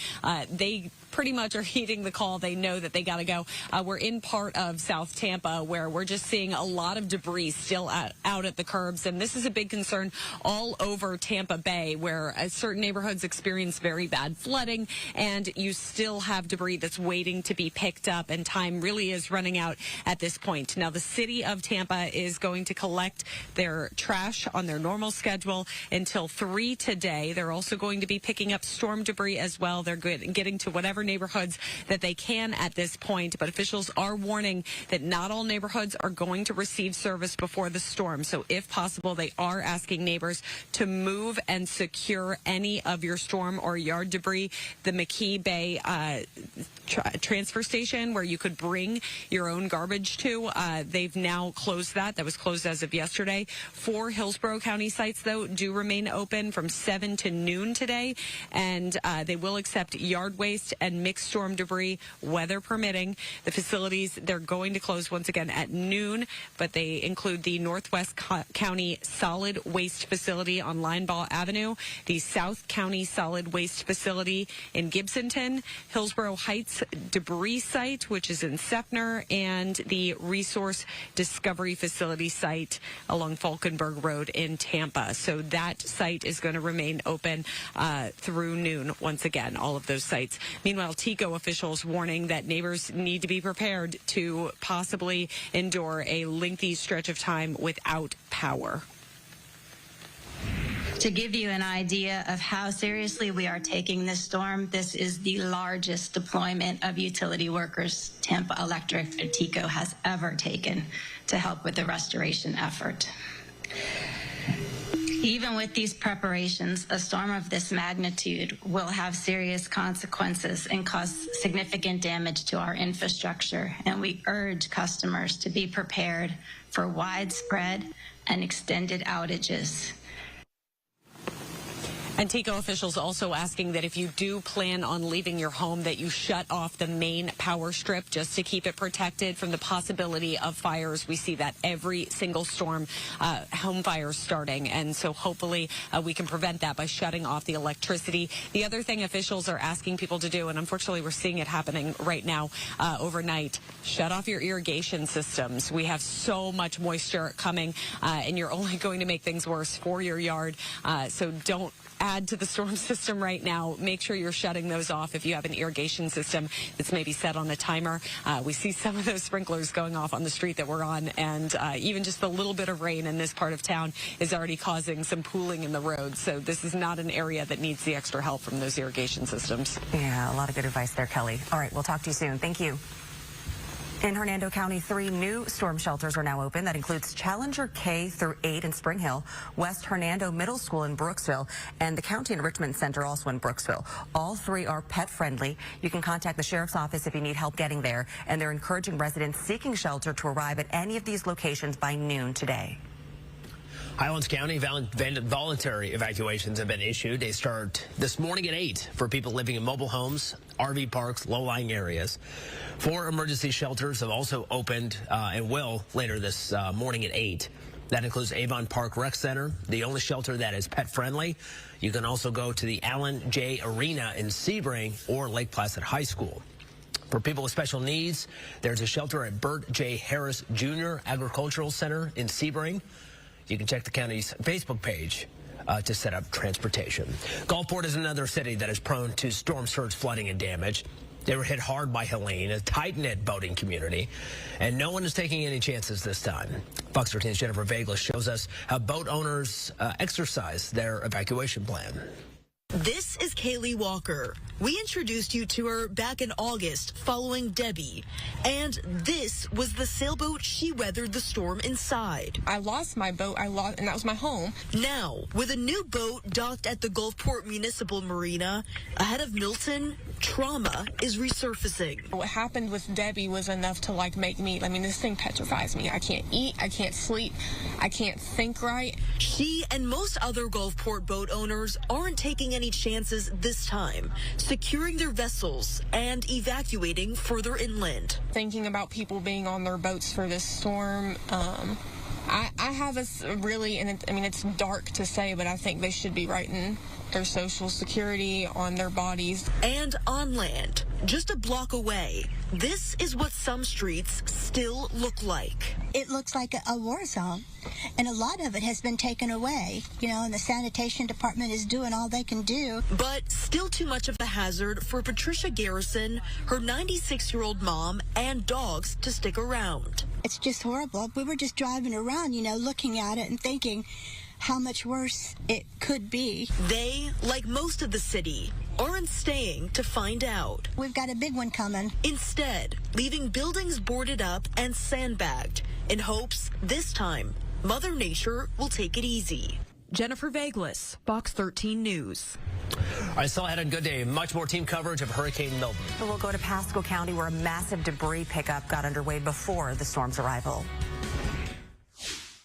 they pretty much are heeding the call. They know that they got to go. We're in part of South Tampa where we're just seeing a lot of debris still out at the curbs. And this is a big concern all over Tampa Bay where certain neighborhoods experience very bad flooding and you still have debris that's waiting to be picked up. And time really is running out at this point. Now, the city of Tampa is going to collect their trash on their normal schedule until 3 today. They're also going to be picking up storm debris as well. They're getting to whatever neighborhoods that they can at this point, but officials are warning that not all neighborhoods are going to receive service before the storm. So if possible, they are asking neighbors to move and secure any of your storm or yard debris. The McKee Bay transfer station where you could bring your own garbage to, they've now closed that. That was closed as of yesterday. 4 Hillsborough County sites, though, do remain open from 7 to noon today, and they will accept yard waste and mixed storm debris, weather permitting. The facilities, they're going to close once again at noon, but they include the Northwest County Solid Waste Facility on Linebaugh Avenue, the South County Solid Waste Facility in Gibsonton, Hillsborough Heights Debris Site, which is in Sefner, and the Resource Discovery Facility site along Falkenberg Road in Tampa. So that site is going to remain open through noon once again, all of those sites. Meanwhile, TECO officials warning that neighbors need to be prepared to possibly endure a lengthy stretch of time without power. To give you an idea of how seriously we are taking this storm, this is the largest deployment of utility workers Tampa Electric or TECO has ever taken to help with the restoration effort. Even with these preparations, a storm of this magnitude will have serious consequences and cause significant damage to our infrastructure, and we urge customers to be prepared for widespread and extended outages. And TECO officials also asking that if you do plan on leaving your home, that you shut off the main power strip just to keep it protected from the possibility of fires. We see that every single storm, home fires starting. And so hopefully we can prevent that by shutting off the electricity. The other thing officials are asking people to do, and unfortunately we're seeing it happening right now overnight, shut off your irrigation systems. We have so much moisture coming, and you're only going to make things worse for your yard. So don't add to the storm system right now. Make sure you're shutting those off if you have an irrigation system that's maybe set on a timer. We see some of those sprinklers going off on the street that we're on, and even just a little bit of rain in this part of town is already causing some pooling in the road. So this is not an area that needs the extra help from those irrigation systems. Yeah, a lot of good advice there, Kelly. All right, we'll talk to you soon. Thank you. In Hernando County, 3 new storm shelters are now open. That includes Challenger K through 8 in Spring Hill, West Hernando Middle School in Brooksville, and the County Enrichment Center also in Brooksville. All 3 are pet friendly. You can contact the Sheriff's Office if you need help getting there, and they're encouraging residents seeking shelter to arrive at any of these locations by noon today. Highlands County voluntary evacuations have been issued. They start this morning at 8 for people living in mobile homes, RV parks, low-lying areas. 4 emergency shelters have also opened and will later this morning at 8. That includes Avon Park Rec Center, the only shelter that is pet-friendly. You can also go to the Allen J. Arena in Sebring or Lake Placid High School. For people with special needs, there's a shelter at Bert J. Harris Jr. Agricultural Center in Sebring. You can check the county's Facebook page to set up transportation. Gulfport is another city that is prone to storm surge flooding and damage. They were hit hard by Helene, a tight-knit boating community, and no one is taking any chances this time. Fox 13's Jennifer Vaglis shows us how boat owners exercise their evacuation plan. This is Kaylee Walker. We introduced you to her back in August following Debbie. And this was the sailboat she weathered the storm inside. I lost my boat, and that was my home. Now, with a new boat docked at the Gulfport Municipal Marina, ahead of Milton, trauma is resurfacing. What happened with Debbie was enough to make me, this thing petrifies me. I can't eat, I can't sleep, I can't think right. She and most other Gulfport boat owners aren't taking any chances this time, securing their vessels and evacuating further inland. Thinking about people being on their boats for this storm, I have us really, and it's dark to say, but I think they should be writing their Social Security on their bodies. And on land, just a block away, this is what some streets still look like. It looks like a war zone, and a lot of it has been taken away, and the sanitation department is doing all they can do. But still too much of a hazard for Patricia Garrison, her 96-year-old mom, and dogs to stick around. It's just horrible. We were just driving around, looking at it and thinking how much worse it could be. They, like most of the city, aren't staying to find out. We've got a big one coming. Instead, leaving buildings boarded up and sandbagged in hopes this time Mother Nature will take it easy. Jennifer Vaglis, Fox 13 News. All right, still ahead on Good Day. Much more team coverage of Hurricane Milton. We'll go to Pasco County, where a massive debris pickup got underway before the storm's arrival.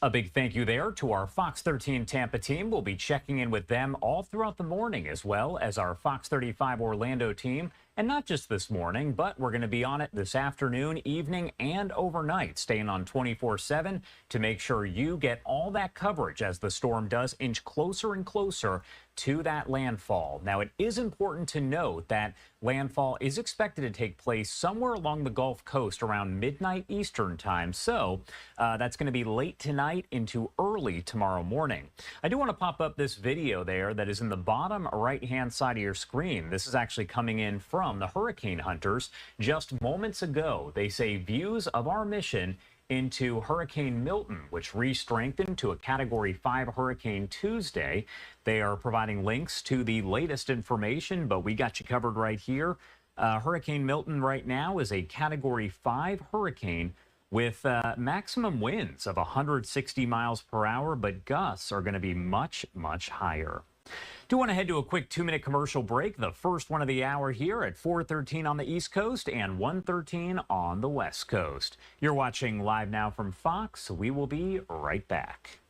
A big thank you there to our Fox 13 Tampa team. We'll be checking in with them all throughout the morning, as well as our Fox 35 Orlando team. And not just this morning, but we're going to be on it this afternoon, evening, and overnight, staying on 24/7 to make sure you get all that coverage as the storm does inch closer and closer to that landfall. Now, it is important to note that landfall is expected to take place somewhere along the Gulf Coast around midnight Eastern time. So that's going to be late tonight into early tomorrow morning. I do want to pop up this video there that is in the bottom right-hand side of your screen. This is actually coming in from the hurricane hunters just moments ago. They say views of our mission into Hurricane Milton, which re-strengthened to a Category 5 hurricane Tuesday. They are providing links to the latest information, but we got you covered right here. Hurricane Milton right now is a Category 5 hurricane with maximum winds of 160 miles per hour, but gusts are going to be much, much higher. Do want to head to a quick 2-minute commercial break, the first one of the hour here at 4:13 on the East Coast and 1:13 on the West Coast. You're watching Live Now from Fox. We will be right back.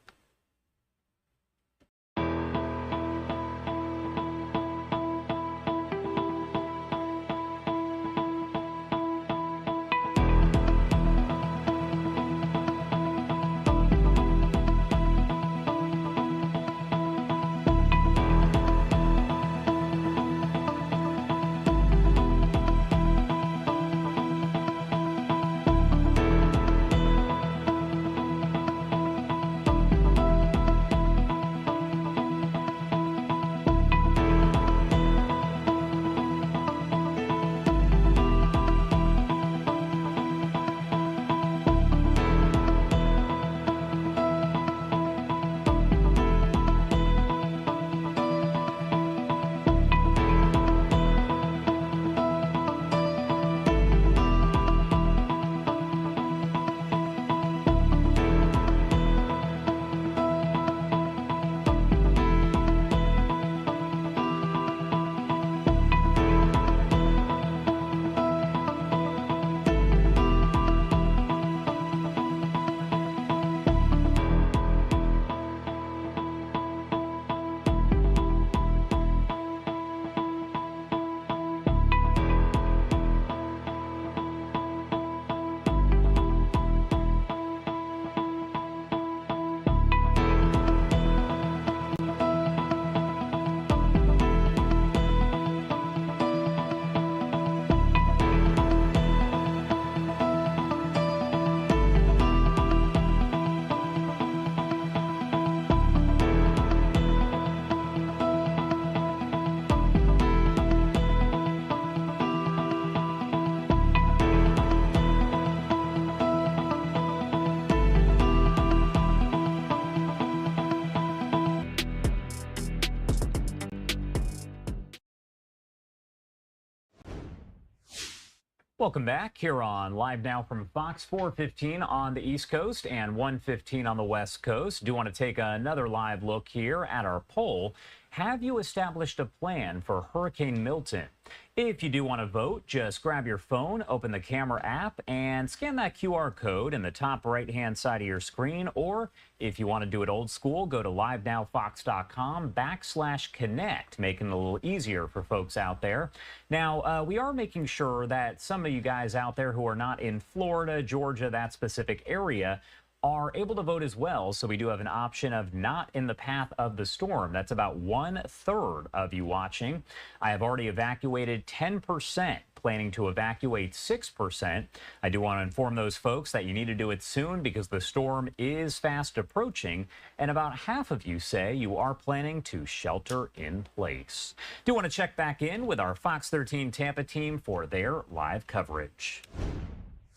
Welcome back here on Live Now from Fox, 4:15 on the East Coast and 1:15 on the West Coast. Do want to take another live look here at our poll. Have you established a plan for Hurricane Milton? If you do want to vote, just grab your phone, open the camera app, and scan that QR code in the top right-hand side of your screen. Or if you want to do it old school, go to livenowfox.com/connect, making it a little easier for folks out there. Now, we are making sure that some of you guys out there who are not in Florida, Georgia, that specific area, are able to vote as well. So we do have an option of not in the path of the storm. That's about 1/3 of you watching. I have already evacuated 10%, planning to evacuate 6%. I do want to inform those folks that you need to do it soon because the storm is fast approaching, and about half of you say you are planning to shelter in place. Do want to check back in with our Fox 13 Tampa team for their live coverage.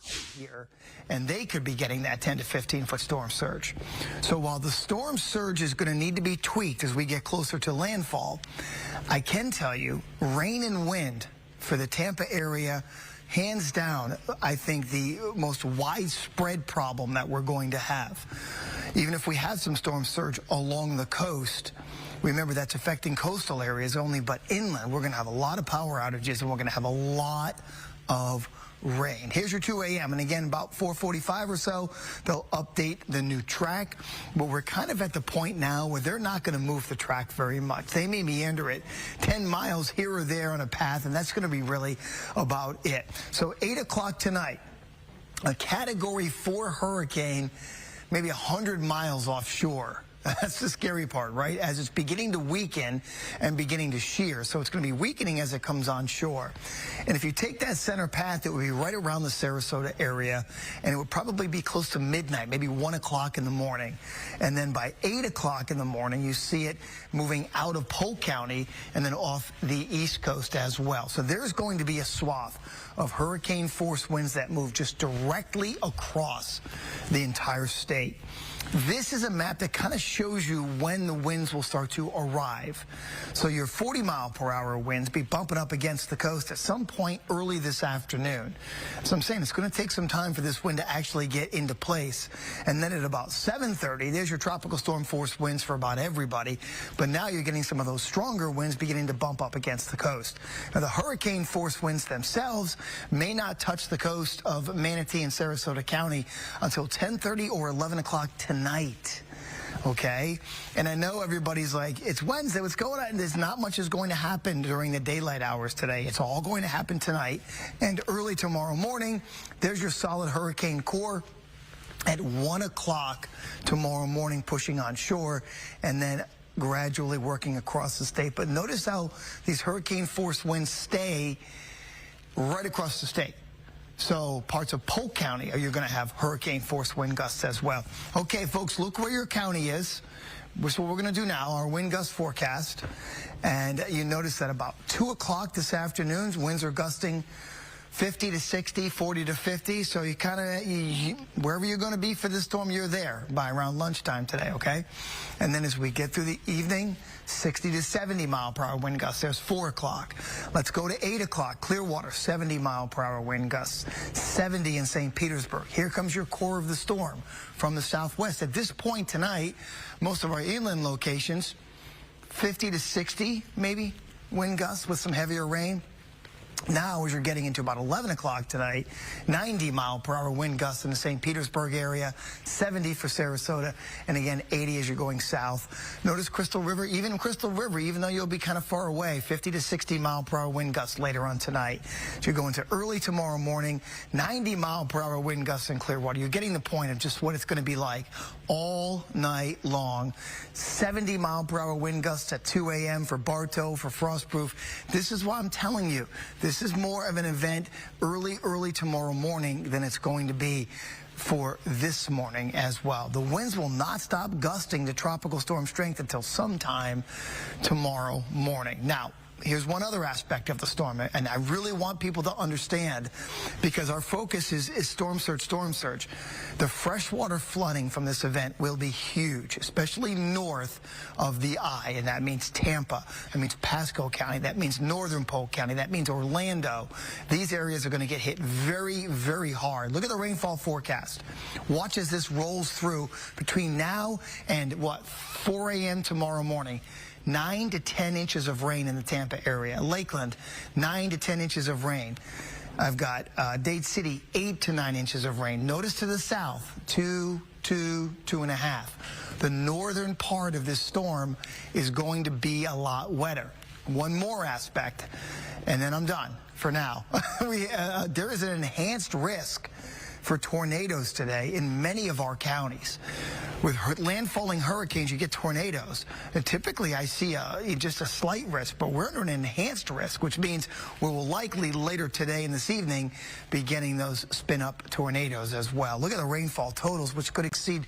here, and they could be getting that 10 to 15 foot storm surge. So while the storm surge is going to need to be tweaked as we get closer to landfall, I can tell you rain and wind for the Tampa area, hands down, I think the most widespread problem that we're going to have. Even if we had some storm surge along the coast, remember that's affecting coastal areas only, but inland we're going to have a lot of power outages and we're going to have a lot of rain. Here's your 2 a.m. and again about 4:45 or so they'll update the new track, but we're kind of at the point now where they're not going to move the track very much. They may meander it 10 miles here or there on a path, and that's going to be really about it. So 8 o'clock tonight, a Category 4 hurricane, maybe 100 miles offshore. That's the scary part, right? As it's beginning to weaken and beginning to shear. So it's going to be weakening as it comes on shore. And if you take that center path, it would be right around the Sarasota area, and it would probably be close to midnight, maybe 1 o'clock in the morning. And then by 8 o'clock in the morning, you see it moving out of Polk County and then off the East Coast as well. So there's going to be a swath of hurricane force winds that move just directly across the entire state. This is a map that kind of shows you when the winds will start to arrive. So your 40-mile-per-hour winds be bumping up against the coast at some point early this afternoon. So I'm saying it's going to take some time for this wind to actually get into place. And then at about 7:30, there's your tropical storm force winds for about everybody. But now you're getting some of those stronger winds beginning to bump up against the coast. Now, the hurricane force winds themselves may not touch the coast of Manatee and Sarasota County until 10:30 or 11 o'clock tonight. Okay, and I know everybody's like, it's Wednesday, what's going on? There's not much is going to happen during the daylight hours today. It's all going to happen tonight and early tomorrow morning. There's your solid hurricane core at 1 o'clock tomorrow morning, pushing on shore and then gradually working across the state. But notice how these hurricane force winds stay right across the state. So parts of Polk County, you're going to have hurricane force wind gusts as well. Okay, folks, look where your county is. Which is what we're going to do now, our wind gust forecast. And you notice that about 2 o'clock this afternoon, winds are gusting 50 to 60, 40 to 50. So you kind of, wherever you're going to be for this storm, you're there by around lunchtime today, okay? And then as we get through the evening, 60 to 70 mile per hour wind gusts. There's 4 o'clock. Let's go to 8 o'clock. Clearwater, 70 mile per hour wind gusts. 70 in St. Petersburg. Here comes your core of the storm from the southwest. At this point tonight, most of our inland locations, 50 to 60 maybe wind gusts with some heavier rain. Now, as you're getting into about 11 o'clock tonight, 90 mile per hour wind gusts in the St. Petersburg area, 70 for Sarasota, and again, 80 as you're going south. Notice Crystal River, even though you'll be kind of far away, 50 to 60 mile per hour wind gusts later on tonight. So you're going to early tomorrow morning, 90 mile per hour wind gusts in Clearwater. You're getting the point of just what it's going to be like all night long. 70 mile per hour wind gusts at 2 a.m. for Bartow, for Frostproof. This is why I'm telling you, this is more of an event early tomorrow morning than it's going to be for this morning as well. The winds will not stop gusting to tropical storm strength until sometime tomorrow morning. Now, here's one other aspect of the storm, and I really want people to understand, because our focus is storm surge, storm surge. The freshwater flooding from this event will be huge, especially north of the I, and that means Tampa, that means Pasco County, that means northern Polk County, that means Orlando. These areas are going to get hit very, very hard. Look at the rainfall forecast. Watch as this rolls through between now and, 4 a.m. tomorrow morning. 9 to 10 inches of rain in the Tampa area. Lakeland, 9 to 10 inches of rain. I've got Dade City, 8 to 9 inches of rain. Notice to the south, 2.5. The northern part of this storm is going to be a lot wetter. One more aspect, and then I'm done for now. There is an enhanced risk for tornadoes today in many of our counties. With landfalling hurricanes, you get tornadoes. And typically, I see just a slight risk, but we're under an enhanced risk, which means we will likely later today and this evening be getting those spin-up tornadoes as well. Look at the rainfall totals, which could exceed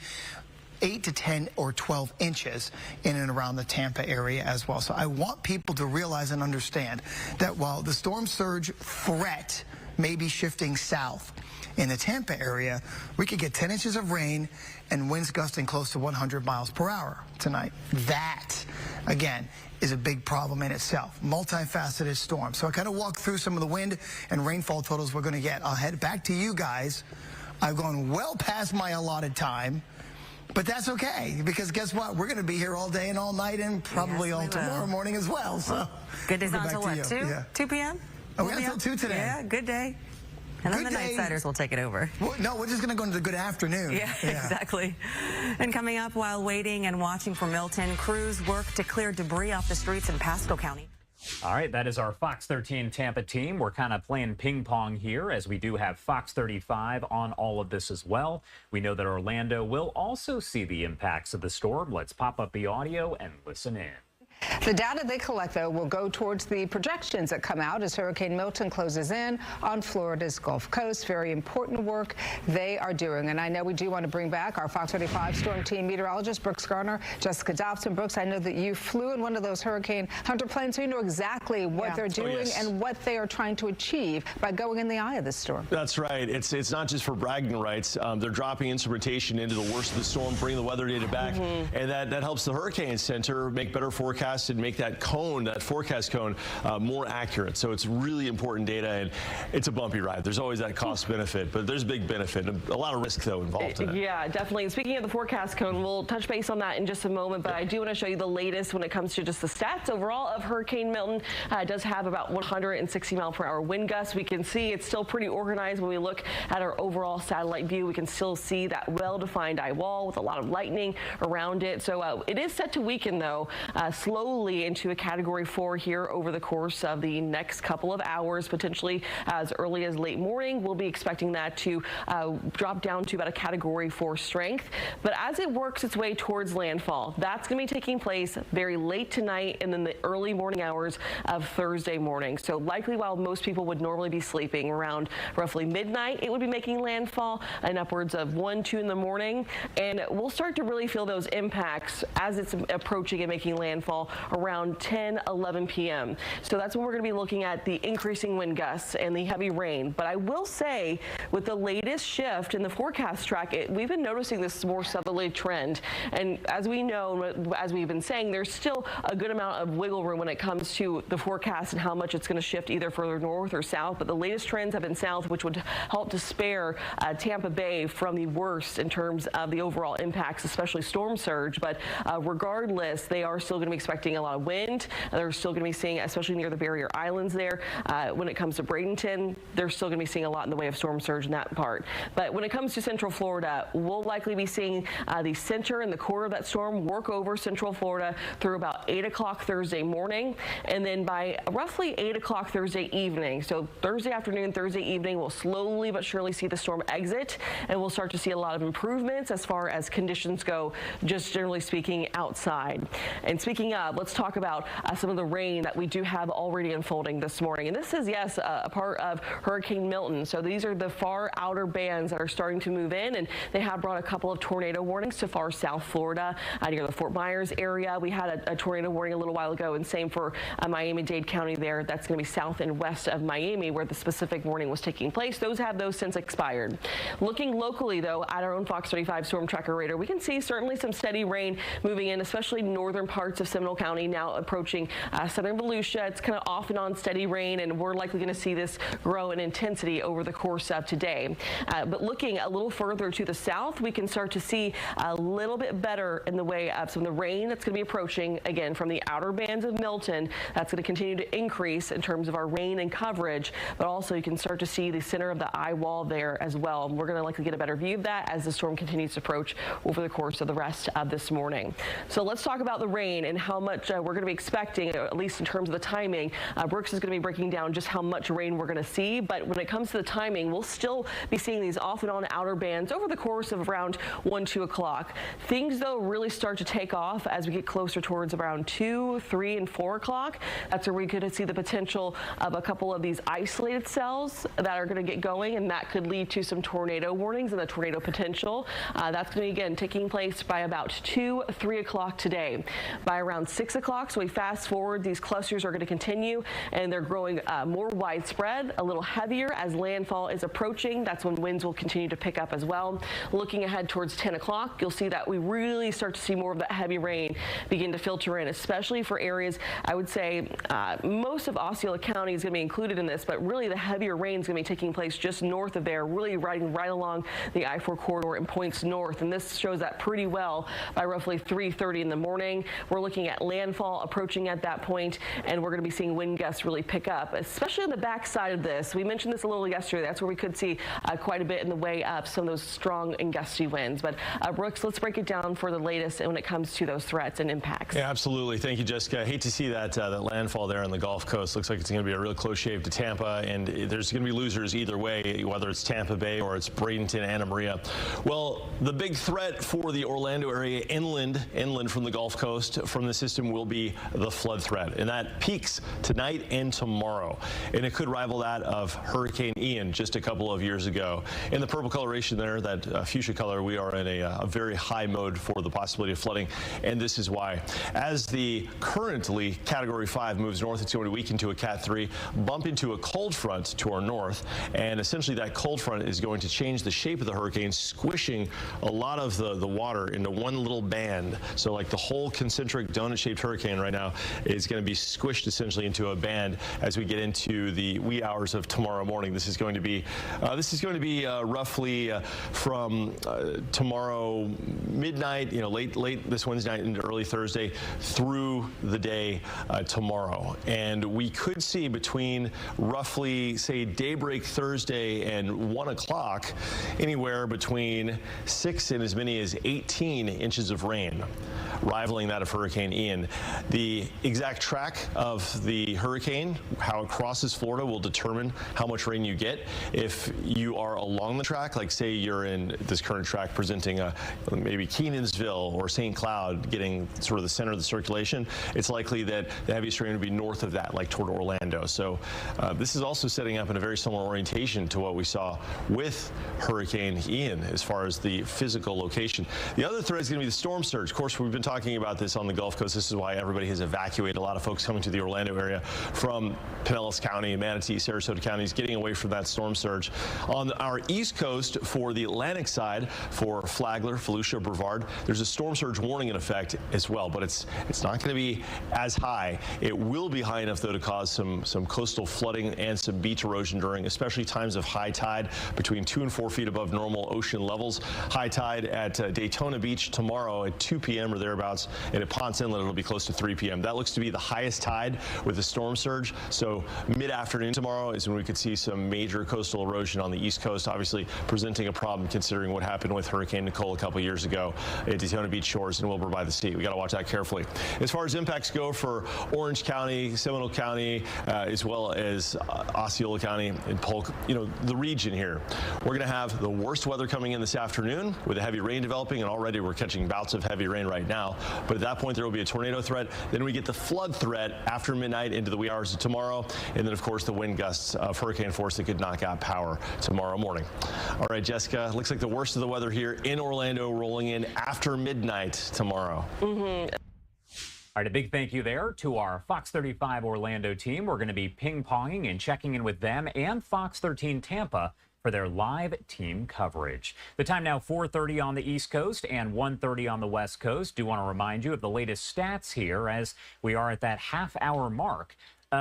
8 to 10 or 12 inches in and around the Tampa area as well. So I want people to realize and understand that while the storm surge threat maybe shifting south. In the Tampa area, we could get 10 inches of rain and winds gusting close to 100 miles per hour tonight. That, again, is a big problem in itself. Multifaceted storm. So I kind of walked through some of the wind and rainfall totals we're going to get. I'll head back to you guys. I've gone well past my allotted time. But that's okay, because guess what? We're going to be here all day and all night and probably all tomorrow morning as well. So good day's on until what, 2 p.m.? Oh, we got until 2 today. Yeah, good day. And then the Nightsiders will take it over. Well, no, we're just going to go into the good afternoon. Yeah, exactly. And coming up, while waiting and watching for Milton, crews work to clear debris off the streets in Pasco County. All right, that is our Fox 13 Tampa team. We're kind of playing ping pong here, as we do have Fox 35 on all of this as well. We know that Orlando will also see the impacts of the storm. Let's pop up the audio and listen in. The data they collect, though, will go towards the projections that come out as Hurricane Milton closes in on Florida's Gulf Coast. Very important work they are doing. And I know we do want to bring back our Fox 35 storm team meteorologist, Brooks Garner, Jessica Dobson. Brooks, I know that you flew in one of those Hurricane Hunter planes, so you know exactly what they're doing and what they are trying to achieve by going in the eye of the storm. That's right. It's not just for bragging rights. They're dropping instrumentation into the worst of the storm, bringing the weather data back, and that helps the Hurricane Center make better forecasts and make that cone, that forecast cone, more accurate. So it's really important data, and it's a bumpy ride. There's always that cost benefit, but there's a big benefit. A lot of risk, though, involved in it. Yeah, definitely. And speaking of the forecast cone, we'll touch base on that in just a moment, but I do want to show you the latest when it comes to just the stats overall of Hurricane Milton. It does have about 160 mile per hour wind gusts. We can see it's still pretty organized. When we look at our overall satellite view, we can still see that well-defined eye wall with a lot of lightning around it. So it is set to weaken, though, slowly into a Category 4 here over the course of the next couple of hours, potentially as early as late morning. We'll be expecting that to drop down to about a Category 4 strength. But as it works its way towards landfall, that's going to be taking place very late tonight and then the early morning hours of Thursday morning. So likely while most people would normally be sleeping around roughly midnight, it would be making landfall in upwards of 1, 2 in the morning. And we'll start to really feel those impacts as it's approaching and making landfall around 10, 11 p.m. So that's when we're going to be looking at the increasing wind gusts and the heavy rain. But I will say, with the latest shift in the forecast track, we've been noticing this more southerly trend. And as we know, as we've been saying, there's still a good amount of wiggle room when it comes to the forecast and how much it's going to shift either further north or south. But the latest trends have been south, which would help to spare Tampa Bay from the worst in terms of the overall impacts, especially storm surge. But regardless, they are still going to be expecting a lot of wind. They're still going to be seeing, especially near the barrier islands there, when it comes to Bradenton, they're still going to be seeing a lot in the way of storm surge in that part. But when it comes to Central Florida, we'll likely be seeing the center and the core of that storm work over Central Florida through about 8 o'clock Thursday morning. And then by roughly 8 o'clock Thursday evening, so Thursday afternoon, Thursday evening, we'll slowly but surely see the storm exit, and we'll start to see a lot of improvements as far as conditions go, just generally speaking, outside. And speaking of, let's talk about some of the rain that we do have already unfolding this morning. And this is, yes, a part of Hurricane Milton. So these are the far outer bands that are starting to move in, and they have brought a couple of tornado warnings to far South Florida near the Fort Myers area. We had a tornado warning a little while ago, and same for Miami-Dade County there. That's going to be south and west of Miami where the specific warning was taking place. Those since expired. Looking locally, though, at our own Fox 35 Storm Tracker radar, we can see certainly some steady rain moving in, especially northern parts of Seminole County, now approaching southern Volusia. It's kind of off and on steady rain, and we're likely going to see this grow in intensity over the course of today. But looking a little further to the south, we can start to see a little bit better in the way of some of the rain that's going to be approaching, again, from the outer bands of Milton. That's going to continue to increase in terms of our rain and coverage, but also you can start to see the center of the eye wall there as well. We're going to likely get a better view of that as the storm continues to approach over the course of the rest of this morning. So let's talk about the rain and how much we're going to be expecting, at least in terms of the timing. Brooks is going to be breaking down just how much rain we're going to see, but when it comes to the timing, we'll still be seeing these off and on outer bands over the course of around 1, 2 o'clock. Things, though, really start to take off as we get closer towards around 2, 3, and 4 o'clock. That's where we could see the potential of a couple of these isolated cells that are going to get going, and that could lead to some tornado warnings and the tornado potential. That's going to be, again, taking place by about 2, 3 o'clock today. By around 6 o'clock. So we fast forward, these clusters are going to continue, and they're growing more widespread, a little heavier as landfall is approaching. That's when winds will continue to pick up as well. Looking ahead towards 10 o'clock, you'll see that we really start to see more of that heavy rain begin to filter in, especially for areas, I would say most of Osceola County is going to be included in this, but really the heavier rain is going to be taking place just north of there, really riding right along the I-4 corridor and points north. And this shows that pretty well by roughly 3:30 in the morning. We're looking at landfall approaching at that point, and we're going to be seeing wind gusts really pick up, especially on the back side of this. We mentioned this a little yesterday. That's where we could see quite a bit in the way up, some of those strong and gusty winds. But Brooks, let's break it down for the latest when it comes to those threats and impacts. Yeah, absolutely. Thank you, Jessica. I hate to see that landfall there on the Gulf Coast. Looks like it's going to be a real close shave to Tampa, and there's going to be losers either way, whether it's Tampa Bay or it's Bradenton, Anna Maria. Well, the big threat for the Orlando area inland from the Gulf Coast from the system will be the flood threat, and that peaks tonight and tomorrow, and it could rival that of Hurricane Ian just a couple of years ago. In the purple coloration there, that fuchsia color, we are in a very high mode for the possibility of flooding, and this is why. As the currently Category 5 moves north, it's going to weaken to a Cat 3, bump into a cold front to our north, and essentially that cold front is going to change the shape of the hurricane, squishing a lot of the water into one little band. So like the whole concentric donut-shaped hurricane right now is going to be squished essentially into a band as we get into the wee hours of tomorrow morning. This is going to be roughly from tomorrow midnight, late this Wednesday night into early Thursday through the day tomorrow. And we could see between roughly, say, daybreak Thursday and 1 o'clock, anywhere between 6 and as many as 18 inches of rain, rivaling that of Hurricane Ian. The exact track of the hurricane, how it crosses Florida, will determine how much rain you get. If you are along the track, like say you're in this current track presenting maybe Kenansville or St. Cloud, getting sort of the center of the circulation, it's likely that the heaviest rain would be north of that, like toward Orlando. So this is also setting up in a very similar orientation to what we saw with Hurricane Ian as far as the physical location. The other threat is going to be the storm surge. Of course, we've been talking about this on the Gulf Coast. This is why everybody has evacuated. A lot of folks coming to the Orlando area from Pinellas County, Manatee, Sarasota counties, getting away from that storm surge. On our east coast, for the Atlantic side, for Flagler, Felucia, Brevard, there's a storm surge warning in effect as well, but it's not going to be as high. It will be high enough, though, to cause some coastal flooding and some beach erosion during especially times of high tide between 2 and 4 feet above normal ocean levels. High tide at Daytona Beach tomorrow at 2 p.m. or thereabouts, and at Ponce Inlet it'll be close to 3 p.m. That looks to be the highest tide with the storm surge. So mid-afternoon tomorrow is when we could see some major coastal erosion on the East Coast, obviously presenting a problem considering what happened with Hurricane Nicole a couple years ago at Daytona Beach shores and Wilbur by the Sea. We got to watch that carefully. As far as impacts go for Orange County, Seminole County, as well as Osceola County and Polk, the region here, we're going to have the worst weather coming in this afternoon with a heavy rain developing, and already we're catching bouts of heavy rain right now. But at that point, there will be a tornado threat. Then we get the flood threat after midnight into the wee hours of tomorrow. And then, of course, the wind gusts of hurricane force that could knock out power tomorrow morning. All right, Jessica, looks like the worst of the weather here in Orlando rolling in after midnight tomorrow. All right, a big thank you there to our Fox 35 Orlando team. We're going to be ping-ponging and checking in with them and Fox 13 Tampa for their live team coverage. The time now 4:30 on the East Coast and 1:30 on the West Coast. Do want to remind you of the latest stats here as we are at that half-hour mark.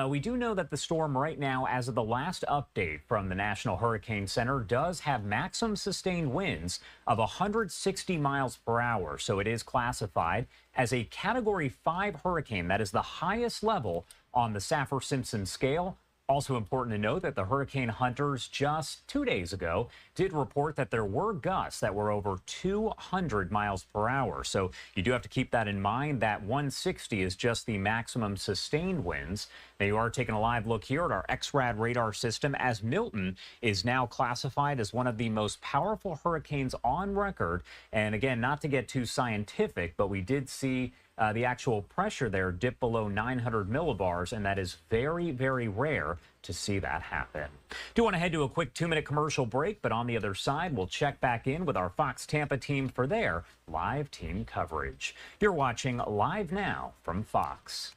We do know that the storm right now, as of the last update from the National Hurricane Center, does have maximum sustained winds of 160 miles per hour. So it is classified as a Category 5 hurricane. That is the highest level on the Saffir-Simpson scale. Also important to note that the hurricane hunters just 2 days ago did report that there were gusts that were over 200 miles per hour. So you do have to keep that in mind. That 160 is just the maximum sustained winds. Now you are taking a live look here at our XRAD radar system as Milton is now classified as one of the most powerful hurricanes on record. And again, not to get too scientific, but we did see the actual pressure there dipped below 900 millibars, and that is very, very rare to see that happen. Do want to head to a quick 2-minute commercial break, but on the other side, we'll check back in with our Fox Tampa team for their live team coverage. You're watching Live Now from Fox.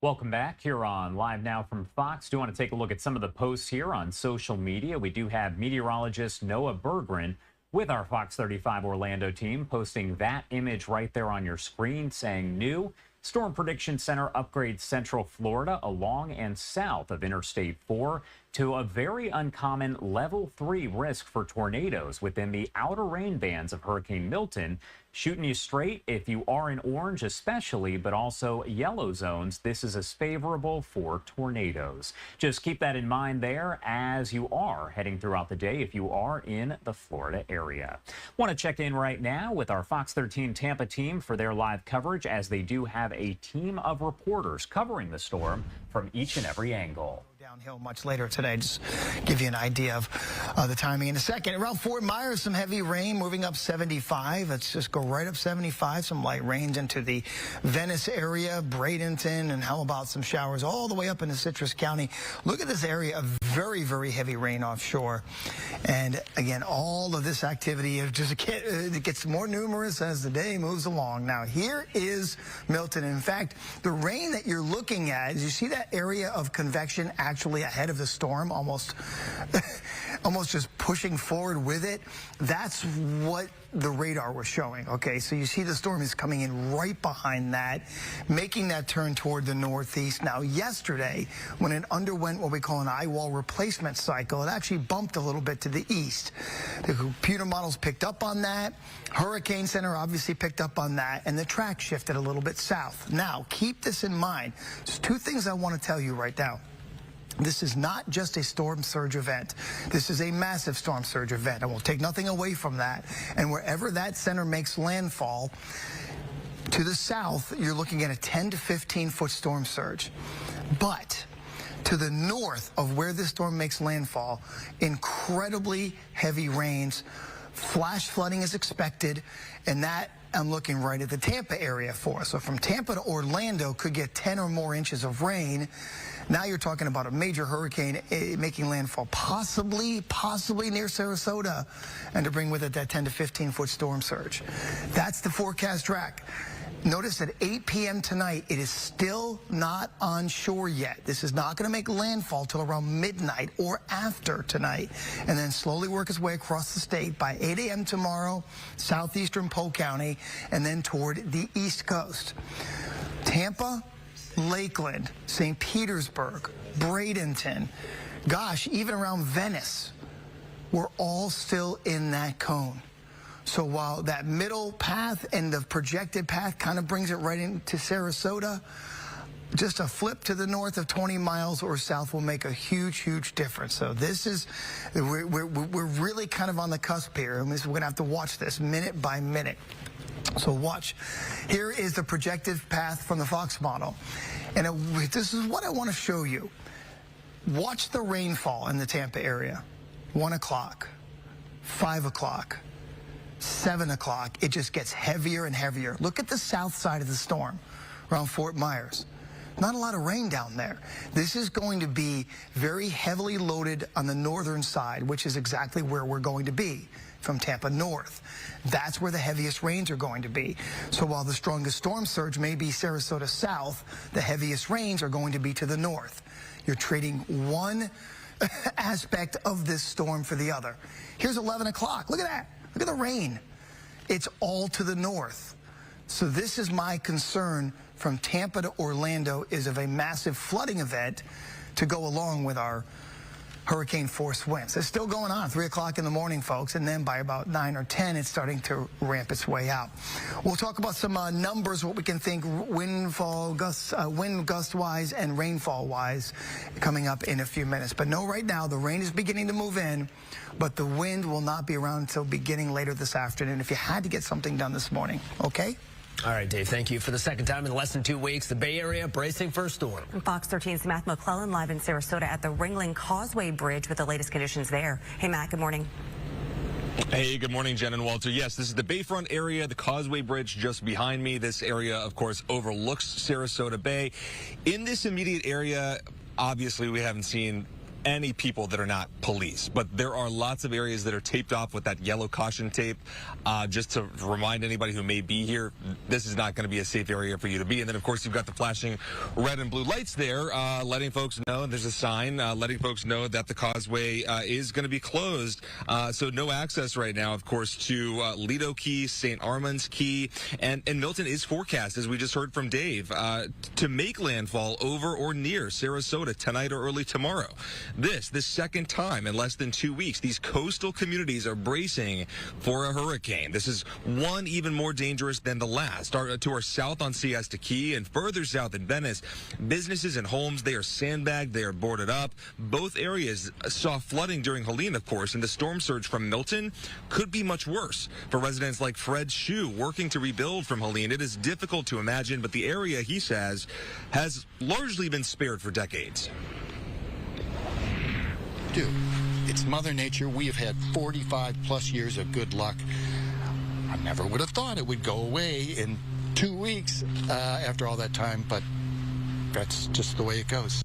Welcome back here on Live Now from Fox. Do want to take a look at some of the posts here on social media. We do have meteorologist Noah Berggren with our Fox 35 Orlando team posting that image right there on your screen saying new. Storm Prediction Center upgrades Central Florida along and south of Interstate 4 to a very uncommon level 3 risk for tornadoes within the outer rain bands of Hurricane Milton. Shooting you straight if you are in orange especially, but also yellow zones. This is as favorable for tornadoes. Just keep that in mind there as you are heading throughout the day if you are in the Florida area. Want to check in right now with our Fox 13 Tampa team for their live coverage as they do have a team of reporters covering the storm from each and every angle. Downhill much later today. Just give you an idea of the timing in a second. Around Fort Myers, some heavy rain moving up 75. Let's just go right up 75. Some light rains into the Venice area, Bradenton, and how about some showers all the way up into Citrus County. Look at this area of very, very heavy rain offshore. And again, all of this activity it gets more numerous as the day moves along. Now, here is Milton. In fact, the rain that you're looking at, you see that area of convection actually ahead of the storm, almost just pushing forward with it. That's what the radar was showing. Okay, so you see the storm is coming in right behind that, making that turn toward the northeast. Now, yesterday, when it underwent what we call an eye wall replacement cycle, it actually bumped a little bit to the east. The computer models picked up on that. Hurricane Center obviously picked up on that, and the track shifted a little bit south. Now, keep this in mind. There's two things I want to tell you right now. This is not just a storm surge event. This is a massive storm surge event. I will take nothing away from that. And wherever that center makes landfall, to the south, you're looking at a 10 to 15-foot storm surge. But to the north of where this storm makes landfall, incredibly heavy rains, flash flooding is expected, and that I'm looking right at the Tampa area for. So from Tampa to Orlando could get 10 or more inches of rain. Now you're talking about a major hurricane making landfall, possibly near Sarasota, and to bring with it that 10 to 15-foot storm surge. That's the forecast track. Notice at 8 p.m. tonight, it is still not on shore yet. This is not going to make landfall till around midnight or after tonight, and then slowly work its way across the state by 8 a.m. tomorrow, southeastern Polk County, and then toward the East Coast. Tampa, Lakeland, St. Petersburg, Bradenton, gosh, even around Venice, we're all still in that cone. So while that middle path and the projected path kind of brings it right into Sarasota, just a flip to the north of 20 miles or south will make a huge, huge difference. So this is, we're really kind of on the cusp here, and we're going to have to watch this minute by minute. So watch. Here is the projected path from the Fox model. And this is what I want to show you. Watch the rainfall in the Tampa area. 1 o'clock, 5 o'clock, 7 o'clock. It just gets heavier and heavier. Look at the south side of the storm around Fort Myers. Not a lot of rain down there. This is going to be very heavily loaded on the northern side, which is exactly where we're going to be from Tampa north. That's where the heaviest rains are going to be. So while the strongest storm surge may be Sarasota south, the heaviest rains are going to be to the north. You're trading one aspect of this storm for the other. Here's 11 o'clock. Look at that. Look at the rain. It's all to the north. So this is my concern from Tampa to Orlando, is of a massive flooding event to go along with our hurricane force winds. It's still going on 3 o'clock in the morning, folks, and then by about 9 or 10, it's starting to ramp its way out. We'll talk about some numbers, what we can think wind gust-wise and rainfall-wise coming up in a few minutes. But know right now, the rain is beginning to move in, but the wind will not be around until beginning later this afternoon if you had to get something done this morning, okay? All right, Dave, thank you. For the second time in less than 2 weeks, the Bay Area bracing for a storm. Fox 13's Matt McClellan live in Sarasota at the Ringling Causeway Bridge with the latest conditions there. Hey, Matt, good morning. Hey, good morning, Jen and Walter. Yes, this is the Bayfront area, the Causeway Bridge just behind me. This area, of course, overlooks Sarasota Bay. In this immediate area, obviously, we haven't seen any people that are not police, but there are lots of areas that are taped off with that yellow caution tape. Just to remind anybody who may be here, this is not going to be a safe area for you to be. And then, of course, you've got the flashing red and blue lights there, letting folks know, and there's a sign letting folks know that the causeway is going to be closed. So no access right now, of course, to Lido Key, St. Armand's Key, and Milton is forecast, as we just heard from Dave, to make landfall over or near Sarasota tonight or early tomorrow. The second time in less than 2 weeks, these coastal communities are bracing for a hurricane. This is one even more dangerous than the last. To our south on Siesta Key and further south in Venice, businesses and homes, they are sandbagged, they are boarded up. Both areas saw flooding during Helene, of course, and the storm surge from Milton could be much worse. For residents like Fred Shue working to rebuild from Helene, it is difficult to imagine, but the area, he says, has largely been spared for decades. Dude, it's Mother Nature. We have had 45 plus years of good luck. I never would have thought it would go away in 2 weeks after all that time, but that's just the way it goes.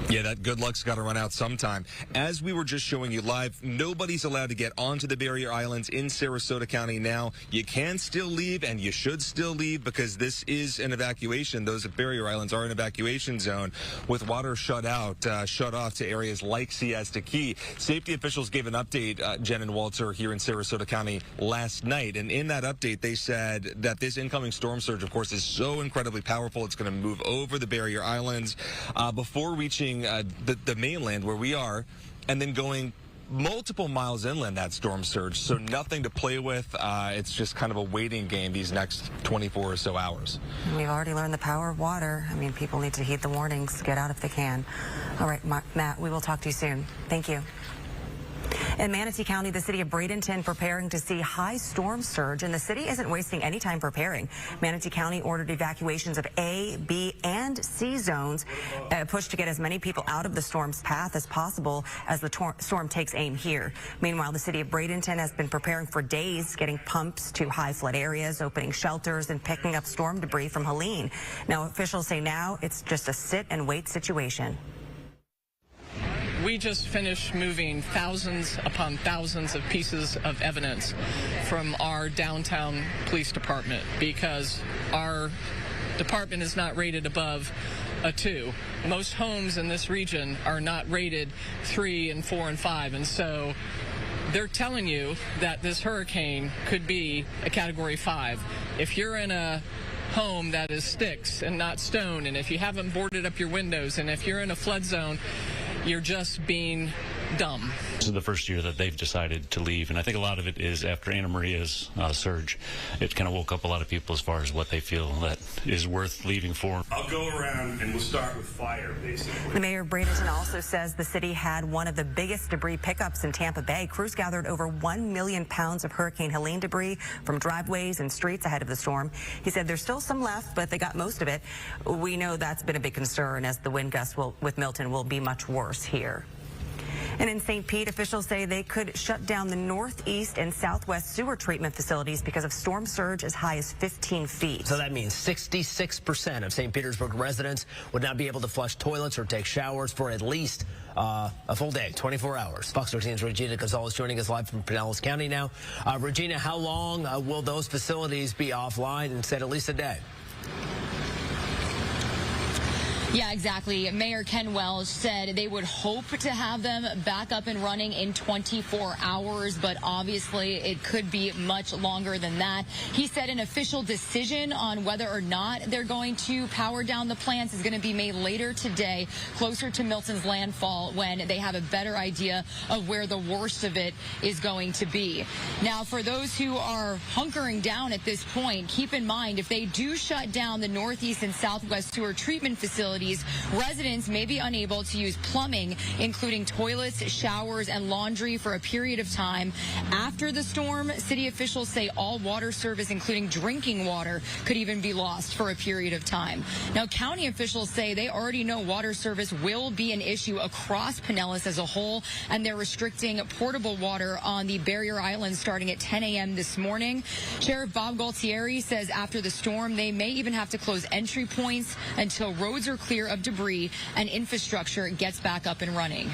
Yeah, that good luck's got to run out sometime. As we were just showing you live, nobody's allowed to get onto the barrier islands in Sarasota County now. You can still leave, and you should still leave, because this is an evacuation. Those barrier islands are an evacuation zone with water shut off to areas like Siesta Key. Safety officials gave an update, Jen and Walter, here in Sarasota County last night. And in that update, they said that this incoming storm surge, of course, is so incredibly powerful. It's going to move over the barrier islands before reaching the mainland where we are, and then going multiple miles inland, that storm surge. So nothing to play with. It's just kind of a waiting game these next 24 or so hours. We've already learned the power of water. I mean, people need to heed the warnings, get out if they can. All right, Matt, we will talk to you soon. Thank you. In Manatee County, the city of Bradenton preparing to see high storm surge, and the city isn't wasting any time preparing. Manatee County ordered evacuations of A, B, and C zones, pushed to get as many people out of the storm's path as possible as the storm takes aim here. Meanwhile, the city of Bradenton has been preparing for days, getting pumps to high flood areas, opening shelters, and picking up storm debris from Helene. Now, officials say now it's just a sit and wait situation. We just finished moving thousands upon thousands of pieces of evidence from our downtown police department because our department is not rated above a 2. Most homes in this region are not rated 3 and 4 and 5, and so they're telling you that this hurricane could be a Category 5. If you're in a home that is sticks and not stone, and if you haven't boarded up your windows, and if you're in a flood zone, you're just being dumb. This is the first year that they've decided to leave, and I think a lot of it is after Anna Maria's surge. It kind of woke up a lot of people as far as what they feel that is worth leaving for. I'll go around and we'll start with fire, basically. The mayor of Bradenton also says the city had one of the biggest debris pickups in Tampa Bay. Crews gathered over 1 million pounds of Hurricane Helene debris from driveways and streets ahead of the storm. He said there's still some left, but they got most of it. We know that's been a big concern as the wind gusts with Milton will be much worse here. And in St. Pete, officials say they could shut down the northeast and southwest sewer treatment facilities because of storm surge as high as 15 feet. So that means 66% of St. Petersburg residents would not be able to flush toilets or take showers for at least a full day, 24 hours. Fox 13's Regina Gonzalez joining us live from Pinellas County now. Regina, how long will those facilities be offline and said at least a day? Yeah, exactly. Mayor Ken Welch said they would hope to have them back up and running in 24 hours, but obviously it could be much longer than that. He said an official decision on whether or not they're going to power down the plants is going to be made later today, closer to Milton's landfall, when they have a better idea of where the worst of it is going to be. Now, for those who are hunkering down at this point, keep in mind, if they do shut down the northeast and southwest sewer treatment facilities, residents may be unable to use plumbing, including toilets, showers, and laundry for a period of time. After the storm, city officials say all water service, including drinking water, could even be lost for a period of time. Now, county officials say they already know water service will be an issue across Pinellas as a whole, and they're restricting portable water on the barrier islands starting at 10 a.m. this morning. Sheriff Bob Galtieri says after the storm, they may even have to close entry points until roads are clear of debris and infrastructure gets back up and running.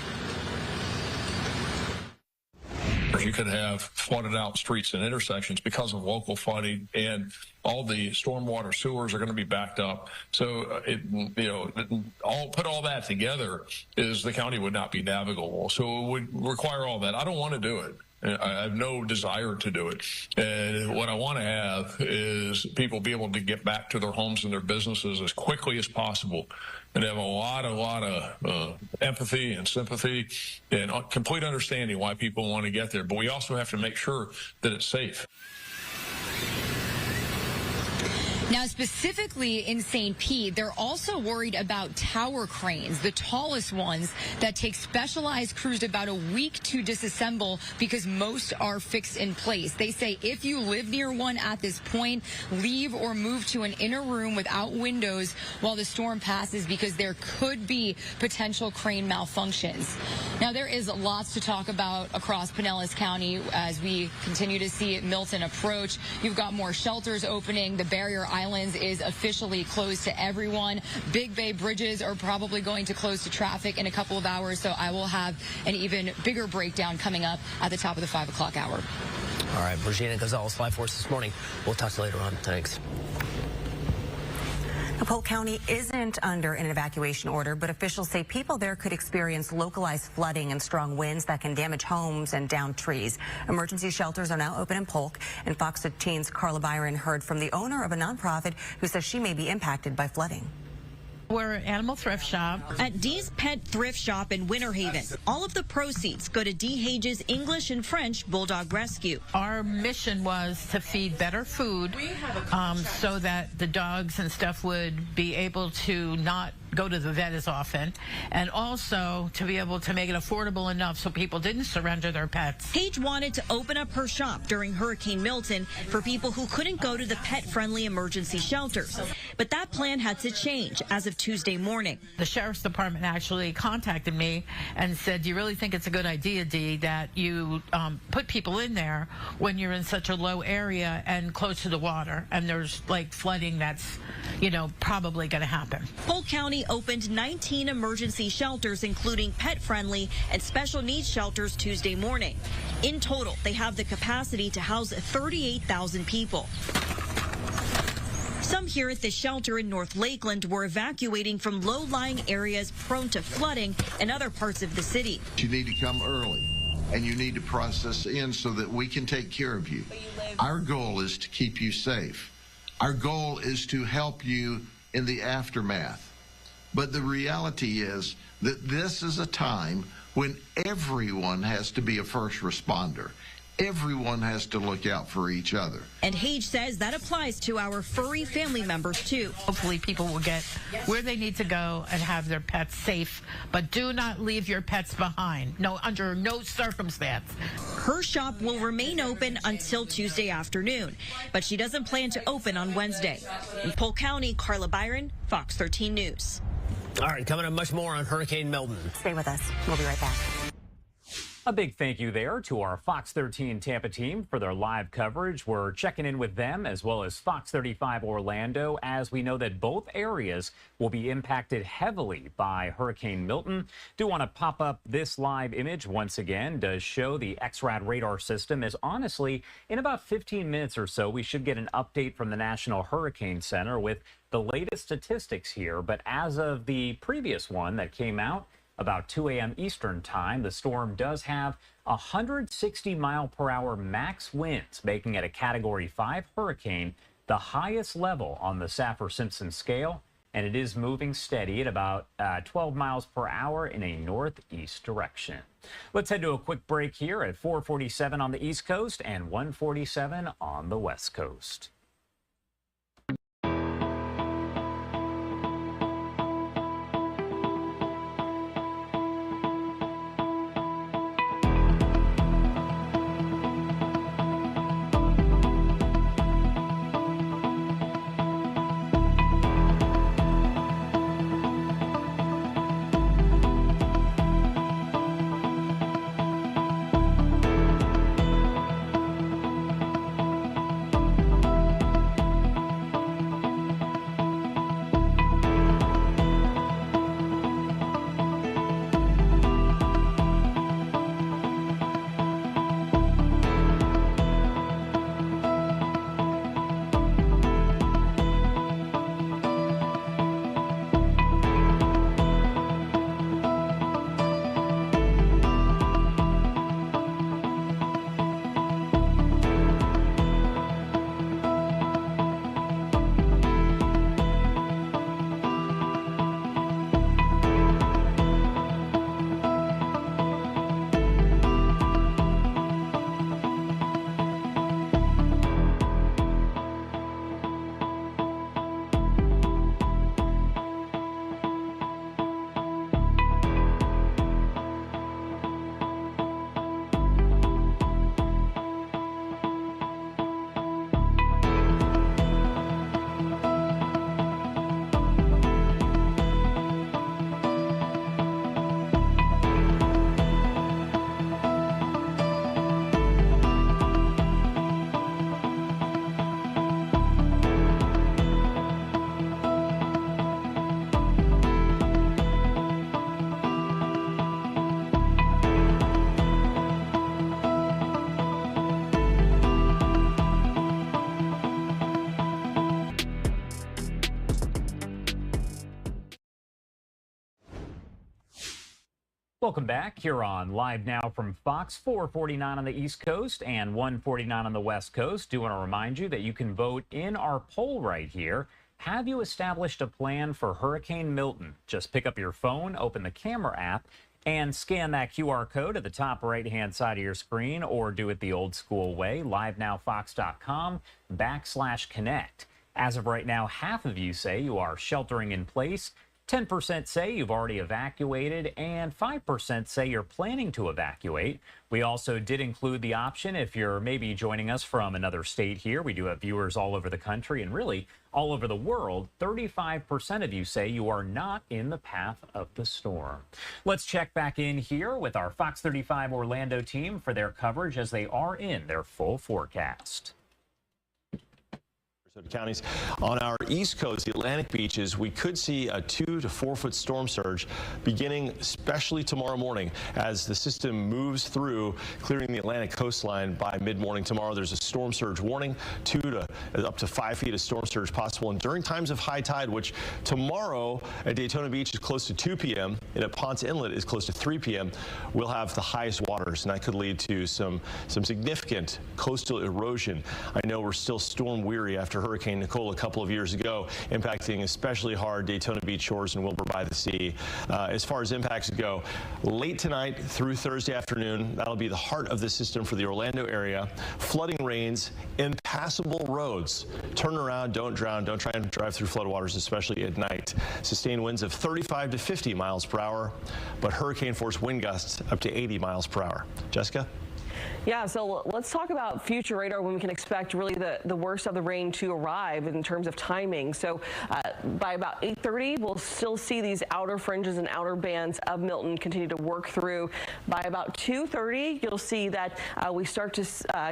You could have flooded out streets and intersections because of local flooding, and all the stormwater sewers are going to be backed up. So, put all that together is the county would not be navigable. So it would require all that. I don't want to do it. I have no desire to do it. And what I want to have is people be able to get back to their homes and their businesses as quickly as possible, and have a lot of empathy and sympathy and complete understanding why people want to get there. But we also have to make sure that it's safe. Now, specifically in St. Pete, they're also worried about tower cranes, the tallest ones that take specialized crews about a week to disassemble because most are fixed in place. They say if you live near one at this point, leave or move to an inner room without windows while the storm passes because there could be potential crane malfunctions. Now, there is lots to talk about across Pinellas County as we continue to see Milton approach. You've got more shelters opening. The barrier Islands is officially closed to everyone. Big Bay bridges are probably going to close to traffic in a couple of hours, so I will have an even bigger breakdown coming up at the top of the 5 o'clock hour. All right, Regina Gonzalez, live for us this morning. We'll talk to you later on. Thanks. Polk County isn't under an evacuation order, but officials say people there could experience localized flooding and strong winds that can damage homes and down trees. Emergency shelters are now open in Polk, and Fox 15's Carla Byron heard from the owner of a nonprofit who says she may be impacted by flooding. We're an animal thrift shop. At Dee's Pet Thrift Shop in Winter Haven, all of the proceeds go to Dee Hage's English and French Bulldog Rescue. Our mission was to feed better food so that the dogs and stuff would be able to not go to the vet as often, and also to be able to make it affordable enough so people didn't surrender their pets. Hage wanted to open up her shop during Hurricane Milton for people who couldn't go to the pet-friendly emergency shelters. But that plan had to change as of Tuesday morning. The Sheriff's Department actually contacted me and said, do you really think it's a good idea, Dee, that you put people in there when you're in such a low area and close to the water, and there's like flooding that's, probably going to happen? Polk County County opened 19 emergency shelters, including pet-friendly and special needs shelters Tuesday morning. In total, they have the capacity to house 38,000 people. Some here at the shelter in North Lakeland were evacuating from low-lying areas prone to flooding in other parts of the city. You need to come early, and you need to process in so that we can take care of you. Our goal is to keep you safe. Our goal is to help you in the aftermath. But the reality is that this is a time when everyone has to be a first responder. Everyone has to look out for each other. And Hage says that applies to our furry family members, too. Hopefully people will get where they need to go and have their pets safe, but do not leave your pets behind. No, under no circumstance. Her shop will remain open until Tuesday afternoon, but she doesn't plan to open on Wednesday. In Polk County, Carla Byron, Fox 13 News. All right, coming up much more on Hurricane Milton. Stay with us. We'll be right back. A big thank you there to our Fox 13 Tampa team for their live coverage. We're checking in with them as well as Fox 35 Orlando, as we know that both areas will be impacted heavily by Hurricane Milton. Do want to pop up this live image once again. Does show the XRAD radar system is honestly in about 15 minutes or so. We should get an update from the National Hurricane Center with the latest statistics here. But as of the previous one that came out, about 2 a.m. Eastern time, the storm does have 160-mile-per-hour max winds, making it a Category 5 hurricane, the highest level on the Saffir-Simpson scale, and it is moving steady at about 12 miles per hour in a northeast direction. Let's head to a quick break here at 4:47 on the East Coast and 1:47 on the West Coast. Welcome back here on Live Now from Fox, 4:49 on the East Coast and 1:49 on the West Coast. Do want to remind you that you can vote in our poll right here. Have you established a plan for Hurricane Milton? Just pick up your phone, open the camera app, and scan that QR code at the top right-hand side of your screen, or do it the old school way, livenowfox.com/connect. As of right now, half of you say you are sheltering in place, 10% say you've already evacuated, and 5% say you're planning to evacuate. We also did include the option if you're maybe joining us from another state here. We do have viewers all over the country and really all over the world. 35% of you say you are not in the path of the storm. Let's check back in here with our Fox 35 Orlando team for their coverage as they are in their full forecast. counties. On our east coast, the Atlantic beaches, we could see a 2 to 4 foot storm surge beginning especially tomorrow morning as the system moves through, clearing the Atlantic coastline by mid-morning tomorrow. There's a storm surge warning, 2 to up to 5 feet of storm surge possible. And during times of high tide, which tomorrow at Daytona Beach is close to 2 p.m. and at Ponce Inlet is close to 3 p.m., we'll have the highest waters, and that could lead to some significant coastal erosion. I know we're still storm weary after Hurricane Nicole a couple of years ago, impacting especially hard Daytona Beach shores and Wilbur by the Sea. As far as impacts go, late tonight through Thursday afternoon, that'll be the heart of the system for the Orlando area. Flooding rains, impassable roads. Turn around, don't drown, don't try and drive through floodwaters, especially at night. Sustained winds of 35 to 50 miles per hour, but hurricane force wind gusts up to 80 miles per hour. Jessica? Yeah, so let's talk about future radar when we can expect really the worst of the rain to arrive in terms of timing. So by about 8:30, we'll still see these outer fringes and outer bands of Milton continue to work through. By about 2:30, you'll see that we start to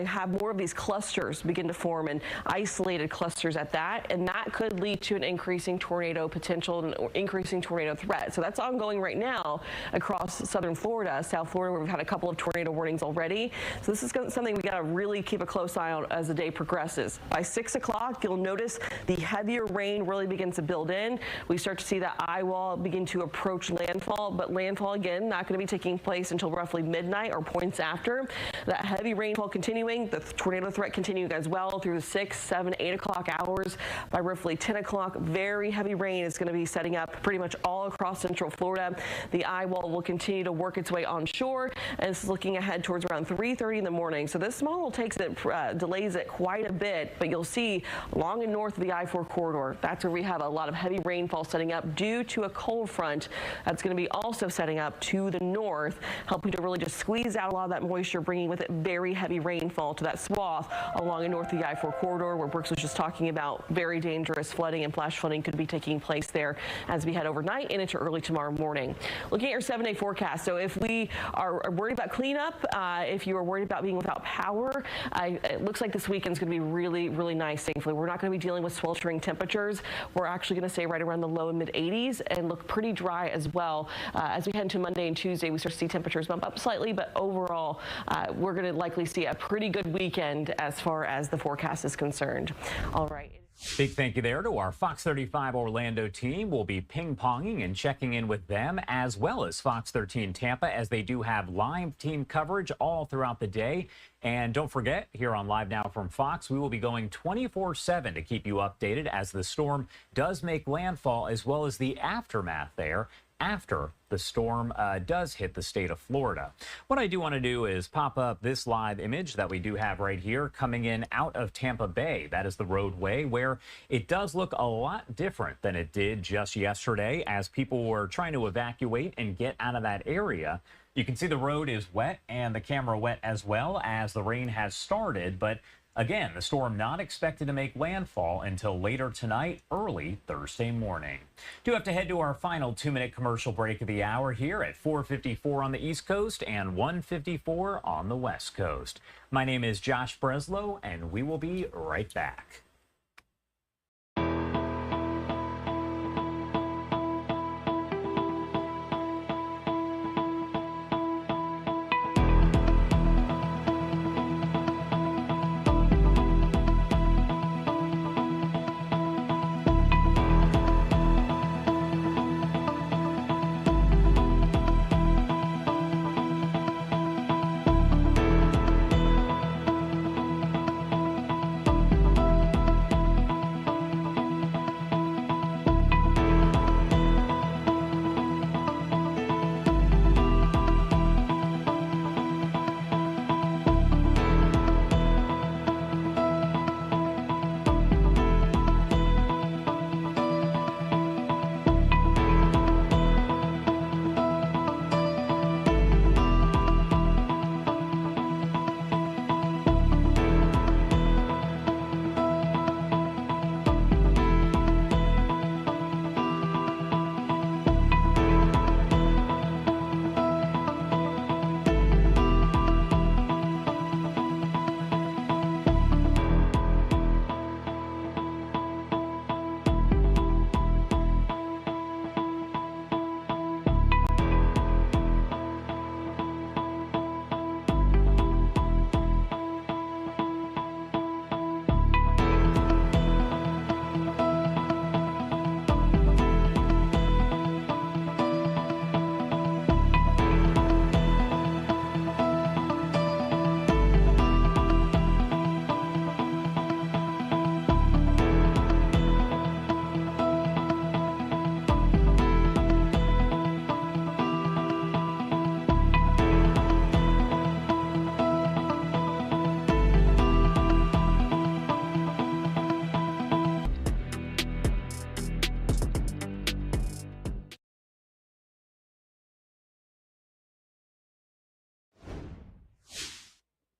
have more of these clusters begin to form, and isolated clusters at that, and that could lead to an increasing tornado potential and increasing tornado threat. So that's ongoing right now across southern Florida, South Florida, where we've had a couple of tornado warnings already. So this is something we got to really keep a close eye on as the day progresses. By 6 o'clock, you'll notice the heavier rain really begins to build in. We start to see that eye wall begin to approach landfall, but landfall again not going to be taking place until roughly midnight or points after. That heavy rainfall continuing, the tornado threat continuing as well through the 6, 7, 8 o'clock hours. By roughly 10 o'clock, very heavy rain is going to be setting up pretty much all across central Florida. The eye wall will continue to work its way onshore, and it's looking ahead towards around 3:30 in the morning. So this model delays it quite a bit, but you'll see along and north of the I-4 corridor, that's where we have a lot of heavy rainfall setting up due to a cold front that's going to be also setting up to the north, helping to really just squeeze out a lot of that moisture, bringing with it very heavy rainfall to that swath along and north of the I-4 corridor, where Brooks was just talking about very dangerous flooding and flash flooding could be taking place there as we head overnight and into early tomorrow morning. Looking at your 7-day forecast, so if we are worried about cleanup, if you are worried about being without power, it looks like this weekend's going to be really, really nice, thankfully. We're not going to be dealing with sweltering temperatures. We're actually going to stay right around the low and mid 80s and look pretty dry as well. As we head into Monday and Tuesday, we start to see temperatures bump up slightly, but overall, we're going to likely see a pretty good weekend as far as the forecast is concerned. All right. Big thank you there to our Fox 35 Orlando team. We'll be ping-ponging and checking in with them, as well as Fox 13 Tampa, as they do have live team coverage all throughout the day. And don't forget, here on Live Now from Fox, we will be going 24/7 to keep you updated as the storm does make landfall, as well as the aftermath there after the storm does hit the state of Florida. What I do want to do is pop up this live image that we do have right here coming in out of Tampa Bay. That is the roadway, where it does look a lot different than it did just yesterday as people were trying to evacuate and get out of that area. You can see the road is wet and the camera wet as well as the rain has started, but again, the storm not expected to make landfall until later tonight, early Thursday morning. Do have to head to our final 2-minute commercial break of the hour here at 4:54 on the East Coast and 1:54 on the West Coast. My name is Josh Breslow, and we will be right back.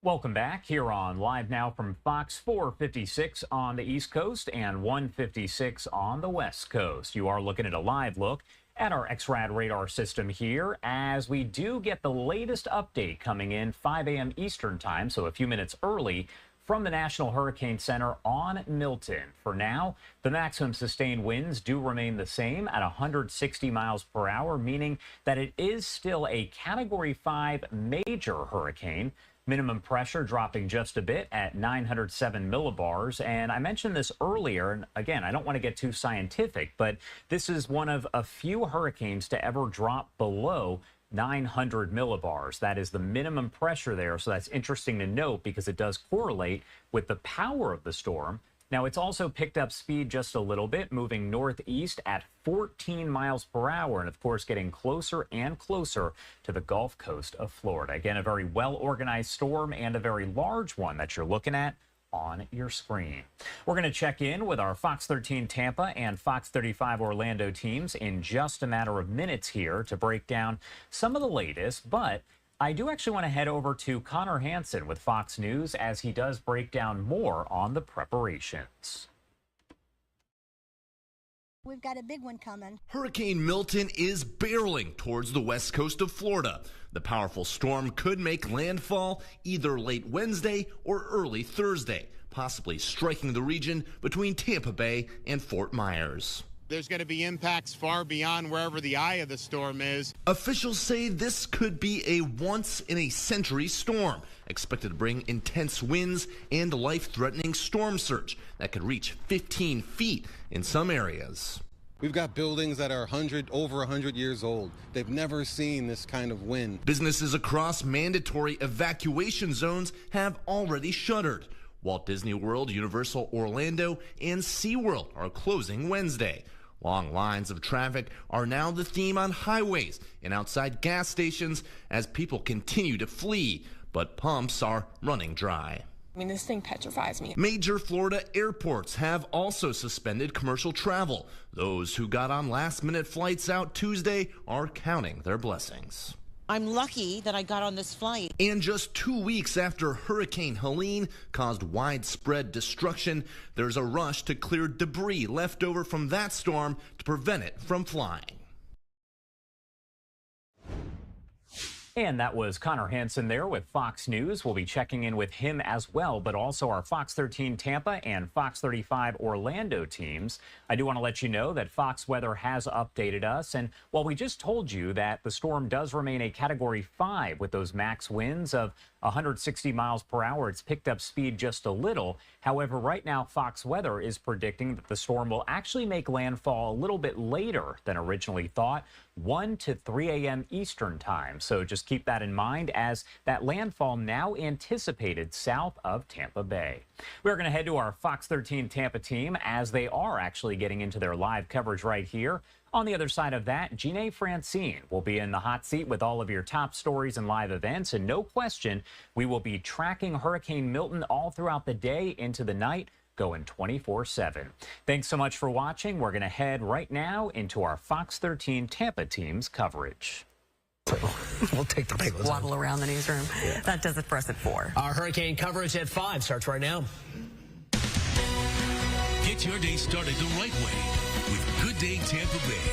Welcome back here on Live Now from Fox 456 on the East Coast and 156 on the West Coast. You are looking at a live look at our XRAD radar system here as we do get the latest update coming in 5 a.m. Eastern time, so a few minutes early from the National Hurricane Center on Milton. For now, the maximum sustained winds do remain the same at 160 miles per hour, meaning that it is still a Category 5 major hurricane. Minimum pressure dropping just a bit at 907 millibars. And I mentioned this earlier, and again, I don't want to get too scientific, but this is one of a few hurricanes to ever drop below 900 millibars. That is the minimum pressure there. So that's interesting to note because it does correlate with the power of the storm. Now, it's also picked up speed just a little bit, moving northeast at 14 miles per hour, and of course, getting closer and closer to the Gulf Coast of Florida. Again, a very well-organized storm and a very large one that you're looking at on your screen. We're going to check in with our Fox 13 Tampa and Fox 35 Orlando teams in just a matter of minutes here to break down some of the latest, but I do actually want to head over to Connor Hansen with Fox News as he does break down more on the preparations. We've got a big one coming. Hurricane Milton is barreling towards the west coast of Florida. The powerful storm could make landfall either late Wednesday or early Thursday, possibly striking the region between Tampa Bay and Fort Myers. There's going to be impacts far beyond wherever the eye of the storm is. Officials say this could be a once-in-a-century storm, expected to bring intense winds and life-threatening storm surge that could reach 15 feet in some areas. We've got buildings that are over 100 years old. They've never seen this kind of wind. Businesses across mandatory evacuation zones have already shuttered. Walt Disney World, Universal Orlando, and SeaWorld are closing Wednesday. Long lines of traffic are now the theme on highways and outside gas stations as people continue to flee, but pumps are running dry. I mean, this thing petrifies me. Major Florida airports have also suspended commercial travel. Those who got on last-minute flights out Tuesday are counting their blessings. I'm lucky that I got on this flight. And just 2 weeks after Hurricane Helene caused widespread destruction, there's a rush to clear debris left over from that storm to prevent it from flying. And that was Connor Hansen there with Fox News. We'll be checking in with him as well, but also our Fox 13 Tampa and Fox 35 Orlando teams. I do want to let you know that Fox Weather has updated us. And while we just told you that the storm does remain a Category 5 with those max winds of 160 miles per hour, it's picked up speed just a little. However, right now, Fox Weather is predicting that the storm will actually make landfall a little bit later than originally thought, 1 to 3 a.m. Eastern time. So just keep that in mind as that landfall now anticipated south of Tampa Bay. We're going to head to our Fox 13 Tampa team as they are actually getting into their live coverage right here. On the other side of that, Jeanne Francine will be in the hot seat with all of your top stories and live events. And no question, we will be tracking Hurricane Milton all throughout the day into the night, going 24/7. Thanks so much for watching. We're going to head right now into our Fox 13 Tampa team's coverage. We'll take the big ones. Waddle around the newsroom. Yeah. That does it for us at 4. Our hurricane coverage at 5 starts right now. Get your day started the right way with Good Day Tampa Bay.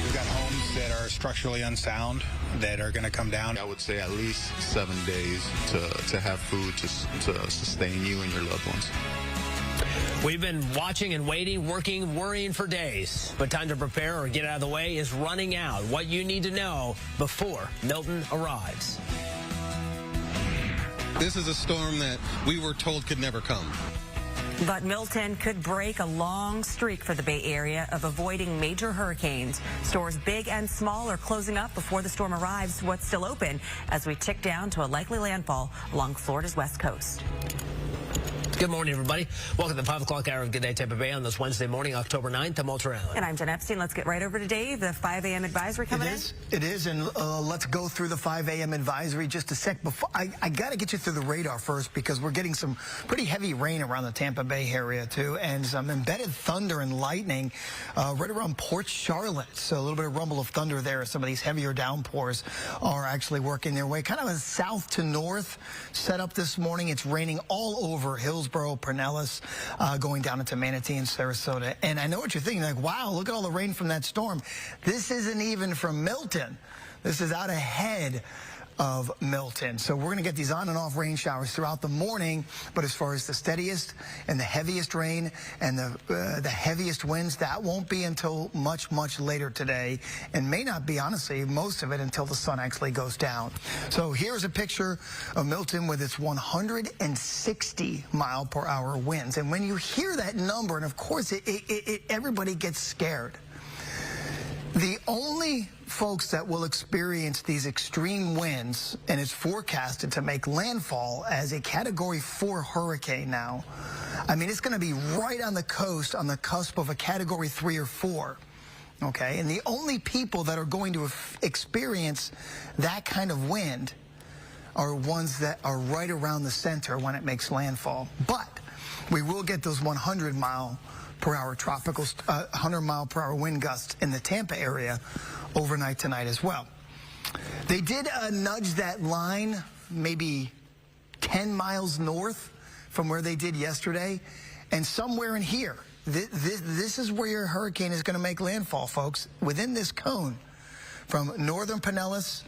We've got homes that are structurally unsound that are going to come down. I would say at least 7 days to have food to sustain you and your loved ones. We've been watching and waiting, working, worrying for days. But time to prepare or get out of the way is running out. What you need to know before Milton arrives. This is a storm that we were told could never come. But Milton could break a long streak for the Bay Area of avoiding major hurricanes. Stores big and small are closing up before the storm arrives. What's still open as we tick down to a likely landfall along Florida's west coast. Good morning, everybody. Welcome to the 5 o'clock hour of Good Day Tampa Bay on this Wednesday morning, October 9th. I'm Walter Allen. And I'm Jen Epstein. Let's get right over to Dave. The 5 a.m. advisory coming in. It is, and let's go through the 5 a.m. advisory just a sec. Before I got to get you through the radar first because we're getting some pretty heavy rain around the Tampa Bay area, too, and some embedded thunder and lightning right around Port Charlotte. So a little bit of rumble of thunder there as some of these heavier downpours are actually working their way. Kind of a south to north setup this morning. It's raining all over Hillsborough, Pinellas, going down into Manatee and Sarasota. And I know what you're thinking, like, wow, look at all the rain from that storm. This isn't even from Milton. This is out ahead of Milton. So we're going to get these on and off rain showers throughout the morning, but as far as the steadiest and the heaviest rain and the heaviest winds, that won't be until much, much later today, and may not be, honestly, most of it until the sun actually goes down. So here's a picture of Milton with its 160-mile-per-hour winds. And when you hear that number, and of course everybody gets scared, the only folks that will experience these extreme winds, and it's forecasted to make landfall as a Category 4 hurricane now. I mean, it's going to be right on the coast, on the cusp of a Category 3 or 4. Okay, and the only people that are going to experience that kind of wind are ones that are right around the center when it makes landfall. But we will get those 100-mile-per-hour tropical, 100-mile-per-hour wind gusts in the Tampa area overnight tonight as well. They did nudge that line maybe 10 miles north from where they did yesterday, and somewhere in here, this is where your hurricane is going to make landfall, folks, within this cone from northern Pinellas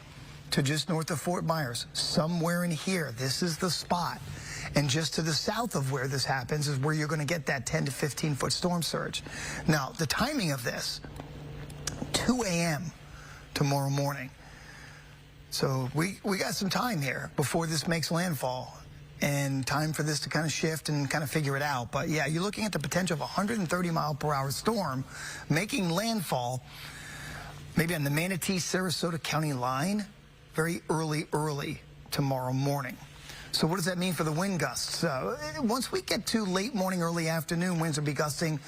to just north of Fort Myers. Somewhere in here, this is the spot. And just to the south of where this happens is where you're going to get that 10 to 15-foot storm surge. Now, the timing of this, 2 a.m. tomorrow morning. So we got some time here before this makes landfall and time for this to kind of shift and kind of figure it out. But, yeah, you're looking at the potential of a 130-mile-per-hour storm making landfall maybe on the Manatee-Sarasota County line very early tomorrow morning. So what does that mean for the wind gusts? Once we get to late morning, early afternoon, winds will be gusting,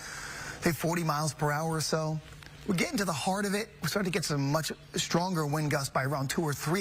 say, 40 miles per hour or so. We're getting to the heart of it. We're starting to get some much stronger wind gusts by around 2 or 3